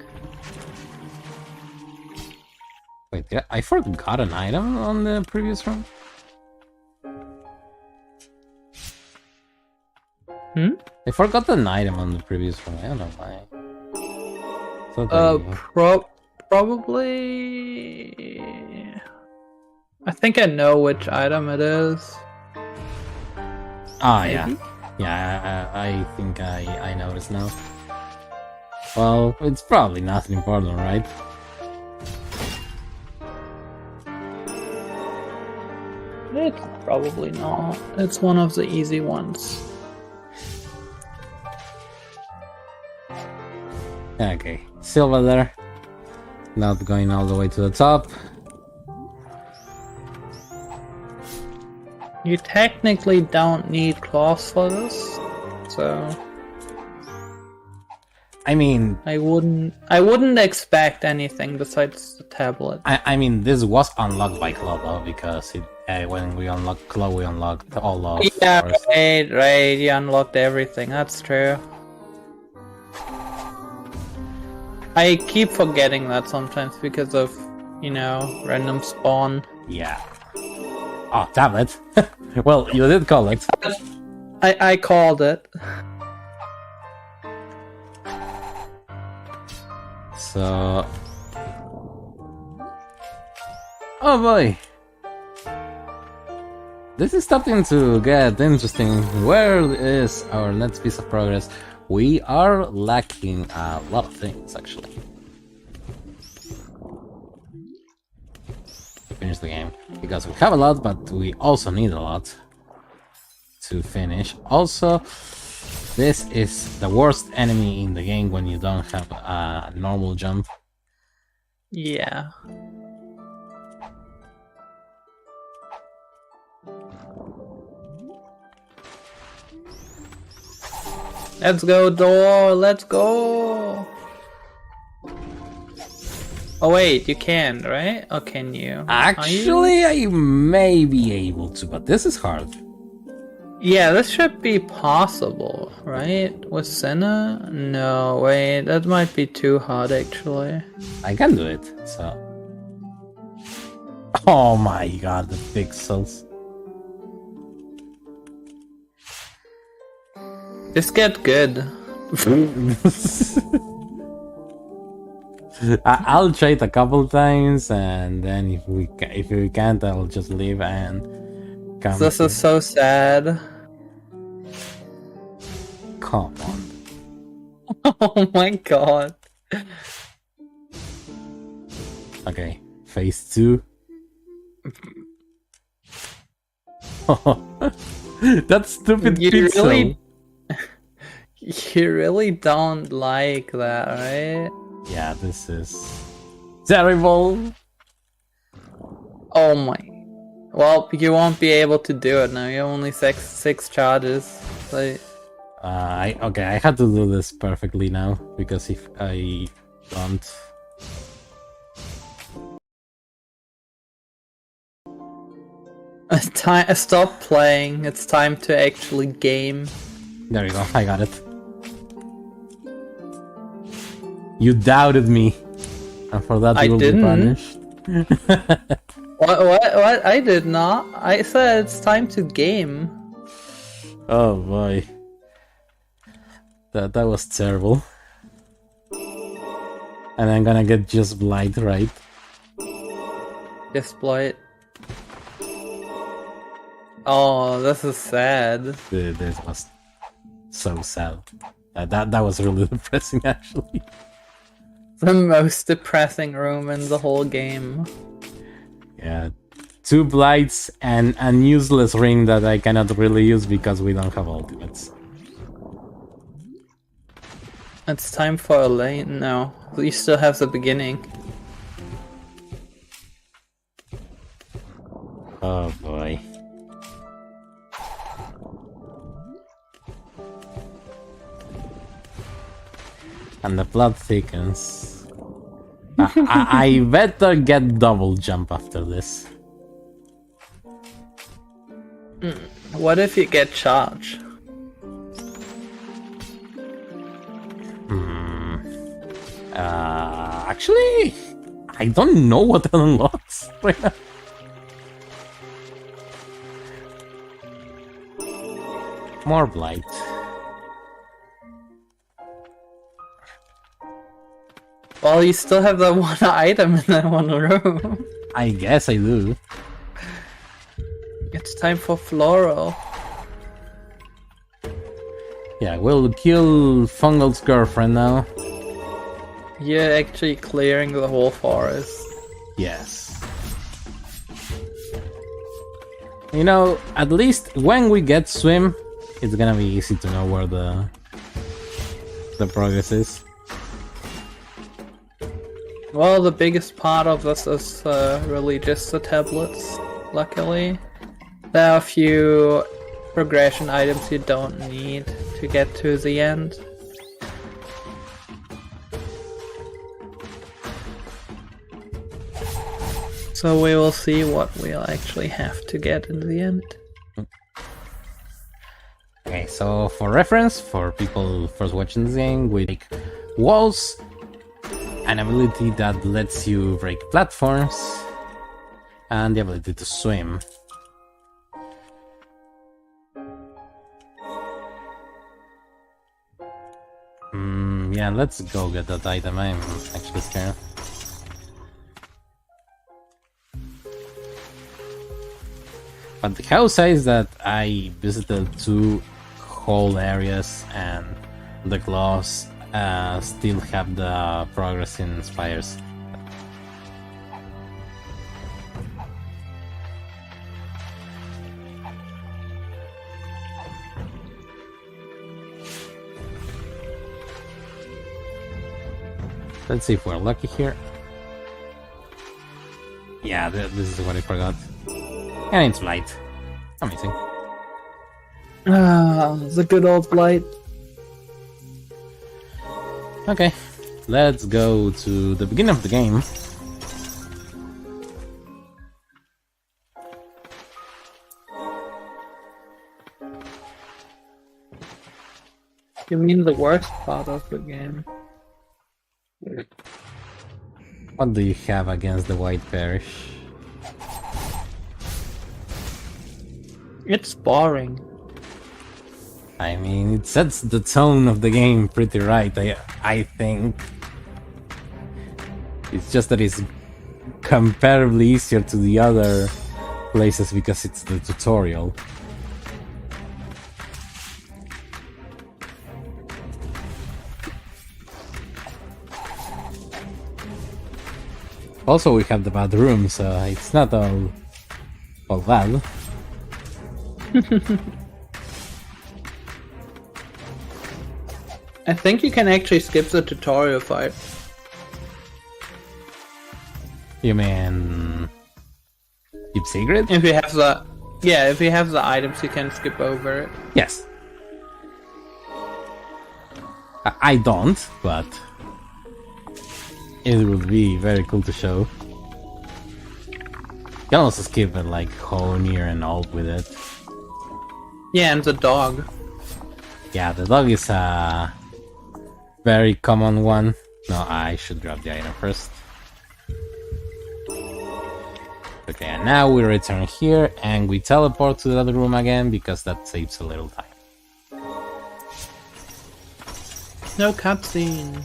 Wait, I forgot an item on the previous run? I forgot an item on the previous run, I don't know why. Probably... I think I know which item it is. Ah, yeah. Yeah, I think I noticed now. Well, it's probably nothing important, right? It's probably not. It's one of the easy ones. Okay, Silva there. Not going all the way to the top. You technically don't need claws for this, so... I mean, I wouldn't expect anything besides the tablet. I mean, this was unlocked by Claw though, because when we unlocked Claw, we unlocked all of. Yeah, right. You unlocked everything. That's true. I keep forgetting that sometimes because of, random spawn. Yeah. Oh, tablet. Well, you did call it. I called it. So. Oh boy. This is starting to get interesting. Where is our next piece of progress? We are lacking a lot of things, actually. To finish the game. Because we have a lot, but we also need a lot to finish. Also, this is the worst enemy in the game when you don't have a normal jump. Yeah. Let's go, door! Let's go! Oh wait, you can, right? Or can you? Actually, I may be able to, but this is hard. Yeah, this should be possible, right? With Senna? No, wait, that might be too hard actually. I can do it, so... Oh my god, the pixels. Just get good. I'll try it a couple times, and then if we can't, I'll just leave and come. This is so sad. Come on. Oh my god. Okay, phase 2. That stupid pixel. You really don't like that, right? Yeah, this is terrible. Oh my. Well, you won't be able to do it now. You have only six charges. Like... I had to do this perfectly now, because if I don't... Stop playing. It's time to actually game. There you go, I got it. You doubted me, and for that you will be punished. What? I did not. I said it's time to game. Oh boy. That was terrible. And I'm gonna get just blind, right? Just blind. Oh, this is sad. This was so sad. That was really depressing, actually. The most depressing room in the whole game. Yeah, 2 blights and an useless ring that I cannot really use because we don't have ultimates. It's time for a lane now. You still have the beginning. Oh boy. And the plot thickens. I better get double jump after this. What if you get charge? Actually, I don't know what unlocks right now. More blight. Well, you still have that one item in that one room. I guess I do. It's time for Floral. Yeah, we'll kill Fungal's girlfriend now. You're actually clearing the whole forest. Yes. You know, at least when we get swim, it's gonna be easy to know where the progress is. Well, the biggest part of this is really just the tablets, luckily. There are a few progression items you don't need to get to the end. So we will see what we'll actually have to get in the end. Okay, so for reference, for people first watching this game, we take walls, an ability that lets you break platforms, and the ability to swim. Yeah, let's go get that item. I'm actually scared. But the house says that I visited 2 whole areas and the claws still have the progress in spires. Let's see if we're lucky here. Yeah, this is what I forgot. And it's light. Amazing. Ah, the good old light. Okay, let's go to the beginning of the game. You mean the worst part of the game? What do you have against the White Parish? It's boring. I mean, it sets the tone of the game pretty right, I think. It's just that it's comparably easier to the other places because it's the tutorial. Also, we have the bad room, so it's not all bad. I think you can actually skip the tutorial fight. You mean keep secret? If you have the if you have the items, you can skip over it. Yes. I don't, but it would be very cool to show. You can also skip it like Honir and all with it. Yeah, and the dog. Yeah, the dog is a very common one. No, I should grab the item first. Okay, and now we return here and we teleport to the other room again because that saves a little time. No cutscene.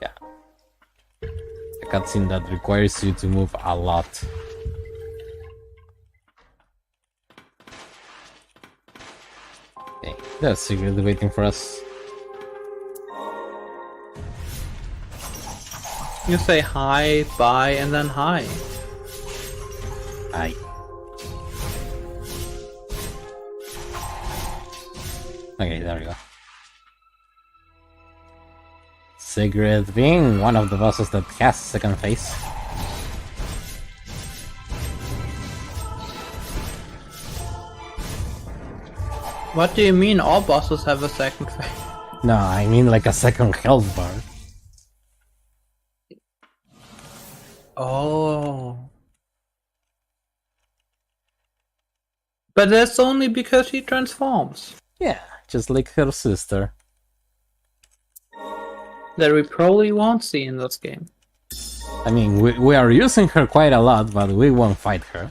Yeah. A cutscene that requires you to move a lot. Okay, there's a secret waiting for us. You say hi, bye, and then hi. Hi. Okay, there we go. Sigrid being one of the bosses that has second phase. What do you mean all bosses have a second phase? No, I mean like a second health bar. Oh. But that's only because she transforms. Yeah, just like her sister. That we probably won't see in this game. I mean, we are using her quite a lot, but we won't fight her.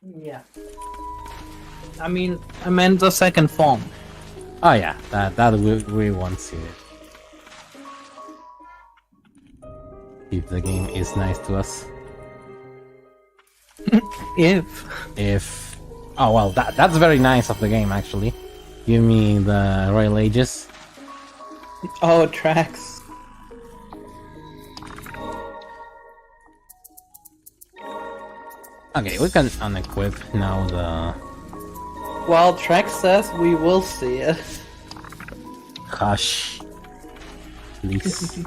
Yeah. I mean, I meant the second form. Oh yeah, that we won't see it. If the game is nice to us. If oh well, that's very nice of the game actually. Give me the Royal Ages. Oh, tracks. Okay, we can unequip now the. Well, Trax says we will see it. Hush. Please.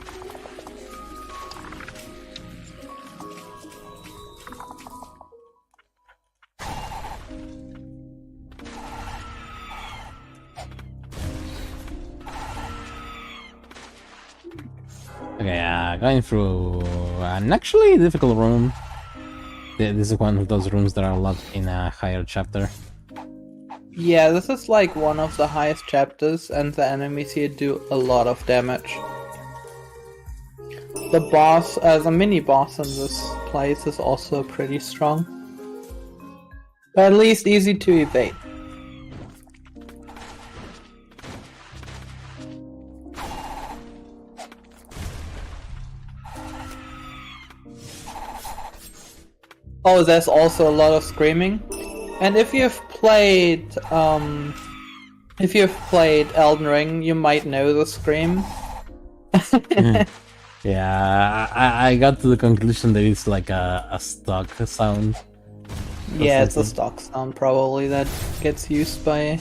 Okay, going through an actually difficult room. This is one of those rooms that are locked in a higher chapter. Yeah, this is like one of the highest chapters, and the enemies here do a lot of damage. The boss, the mini boss in this place is also pretty strong. But at least easy to evade. Oh, there's also a lot of screaming. And if you've played Elden Ring, you might know the scream. Yeah, I got to the conclusion that it's like a stock sound. Yeah, it's a stock sound probably that gets used by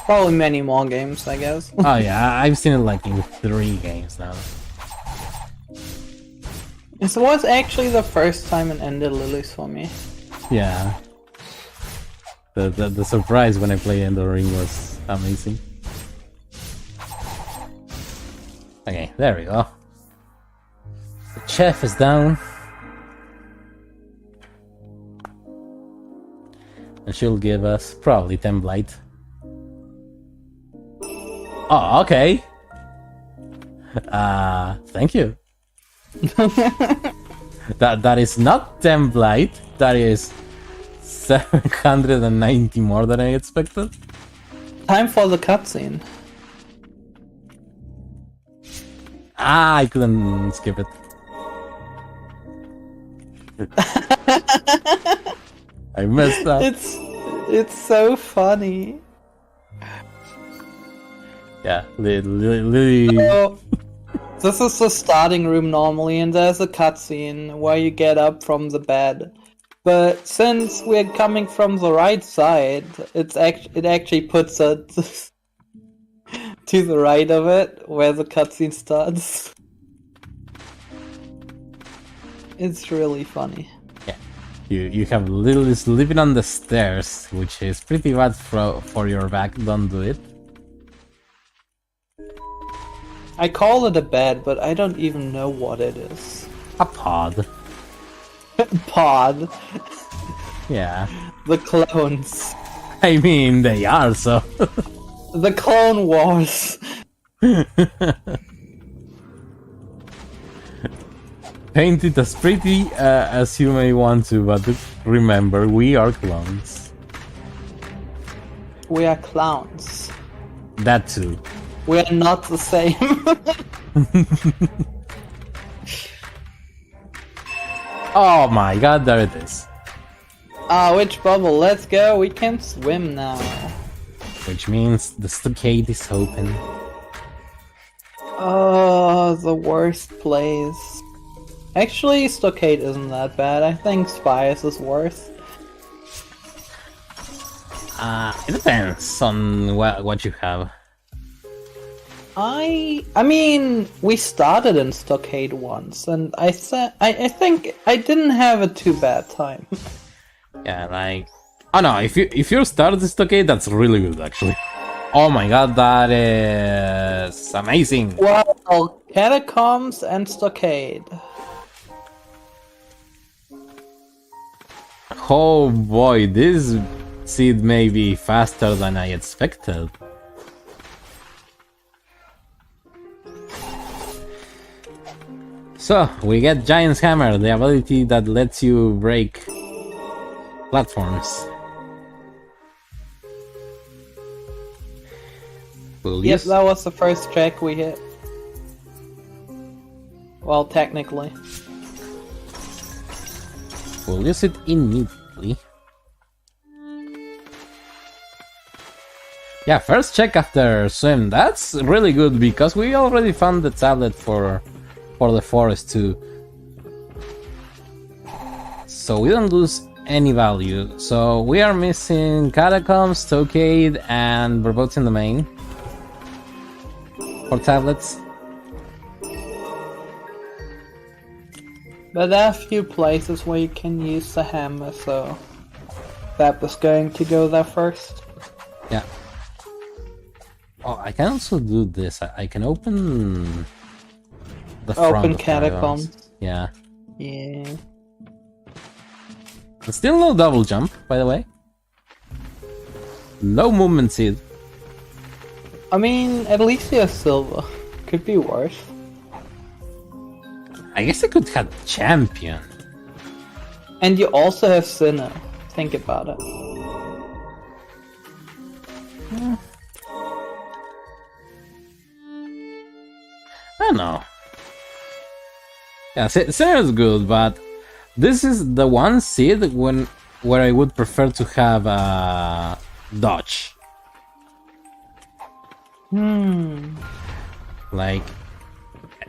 probably many more games, I guess. Oh yeah, I've seen it like in 3 games now. This was actually the first time in Ender Lilies for me. Yeah. The surprise when I played Ender Ring was amazing. Okay, there we go. The chef is down. And she'll give us probably 10 blight. Oh, okay. Thank you. That is not 10 blight. That is 790 more than I expected. Time for the cutscene. I couldn't skip it. I messed up. It's so funny. Yeah, Lily. So, this is the starting room normally, and there's a cutscene where you get up from the bed. But since we're coming from the right side, it actually puts us to the right of it, where the cutscene starts. It's really funny. Yeah, you have Lily's living on the stairs, which is pretty bad for your back. Don't do it. I call it a bed, but I don't even know what it is. A pod. Pod. Yeah. The clones. I mean, they are, so... The Clone Wars. Paint it as pretty as you may want to, but remember, we are clones. We are clowns. That too. We are not the same. Oh my god, there it is. Ah, which bubble? Let's go. We can swim now. Which means the stockade is open. Oh, the worst place. Actually, stockade isn't that bad. I think Spires is worse. It depends on what you have. I mean, we started in stockade once, and I think I didn't have a too bad time. Yeah, like, oh no, if you start the stockade, that's really good actually. Oh my god, that is amazing. Well, catacombs and stockade. Oh boy, this seed may be faster than I expected. So, we get Giant's Hammer, the ability that lets you break platforms. Yes, that was the first track we hit. Well, technically. We'll use it immediately. Yeah, first check after swim. That's really good because we already found the tablet for the forest too. So we don't lose any value. So we are missing Catacombs, Stockade, and Verboten Domain for tablets. But there are a few places where you can use the hammer, so that was going to go there first. Yeah. Oh, I can also do this. I can open the front of catacombs. Yeah. Yeah. Still no double jump, by the way. No movement seed. I mean, at least you have silver. Could be worse. I guess I could have champion. And you also have Sinner. Think about it. I don't know. Yeah, Sinner is good, but this is the one seed where I would prefer to have dodge. Like,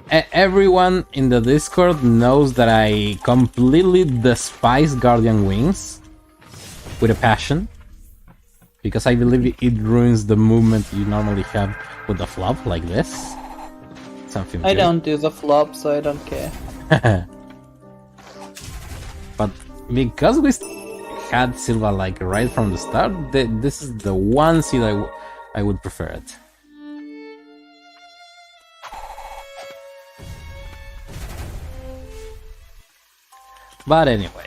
everyone in the Discord knows that I completely despise Guardian Wings with a passion, because I believe it ruins the movement you normally have with the flop like this. Something I good. don't do the flop, so I don't care. But because we had Silva like right from the start, this is the one seed I would prefer it. But anyway,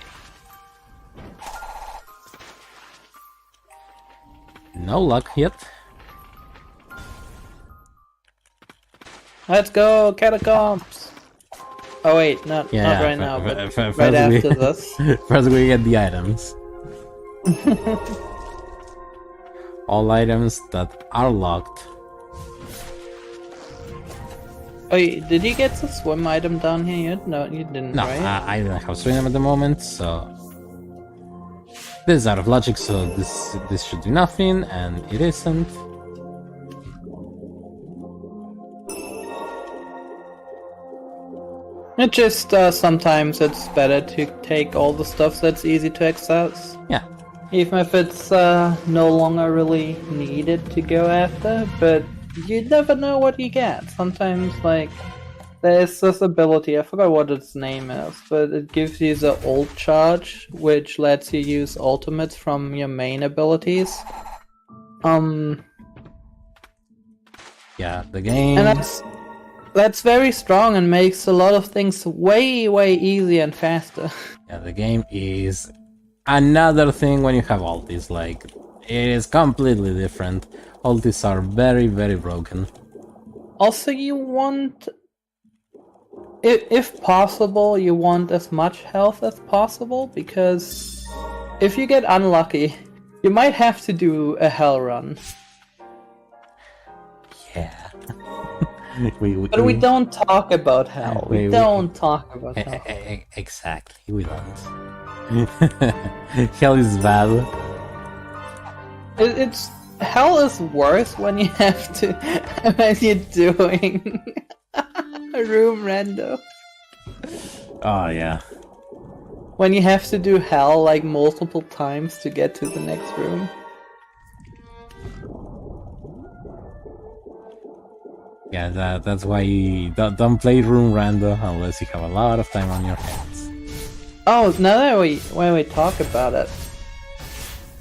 no luck yet. Let's go, catacombs! Oh wait, not right now, but right after this. First we get the items. All items that are locked. Wait, did you get the swim item down here yet? No, you didn't, No, right? I don't have swim at the moment, so this is out of logic, so this should do nothing, and it isn't. It just sometimes it's better to take all the stuff that's easy to access. Yeah. Even if it's no longer really needed to go after, but you never know what you get. Sometimes, like, there's this ability, I forgot what its name is, but it gives you the ult charge, which lets you use ultimates from your main abilities. Yeah, the game. And that's very strong and makes a lot of things way, way easier and faster. Yeah, the game is another thing when you have ultis. Like, it is completely different. Ultis are very, very broken. Also, you want, if possible, you want as much health as possible, because if you get unlucky, you might have to do a hell run. Yeah. But we don't talk about hell. We don't talk about hell. Exactly, we don't. Hell is bad. It's hell is worse when you have to when you're doing a room rando. Oh yeah. When you have to do hell like multiple times to get to the next room. Yeah, that's why you don't play room rando unless you have a lot of time on your hands. Oh, now that when we talk about it,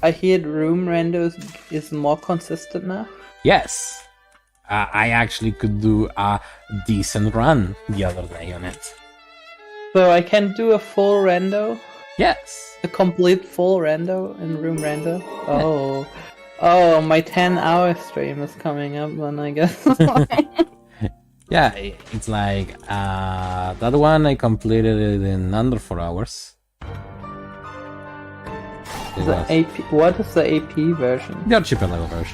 I hear room rando is more consistent now. Yes, I actually could do a decent run the other day on it. So I can do a full rando? Yes. A complete full rando in room rando? Oh. Oh, my 10-hour stream is coming up then, I guess. Yeah, it's like that one I completed it in under 4 hours. What is the AP version? The archipelago version.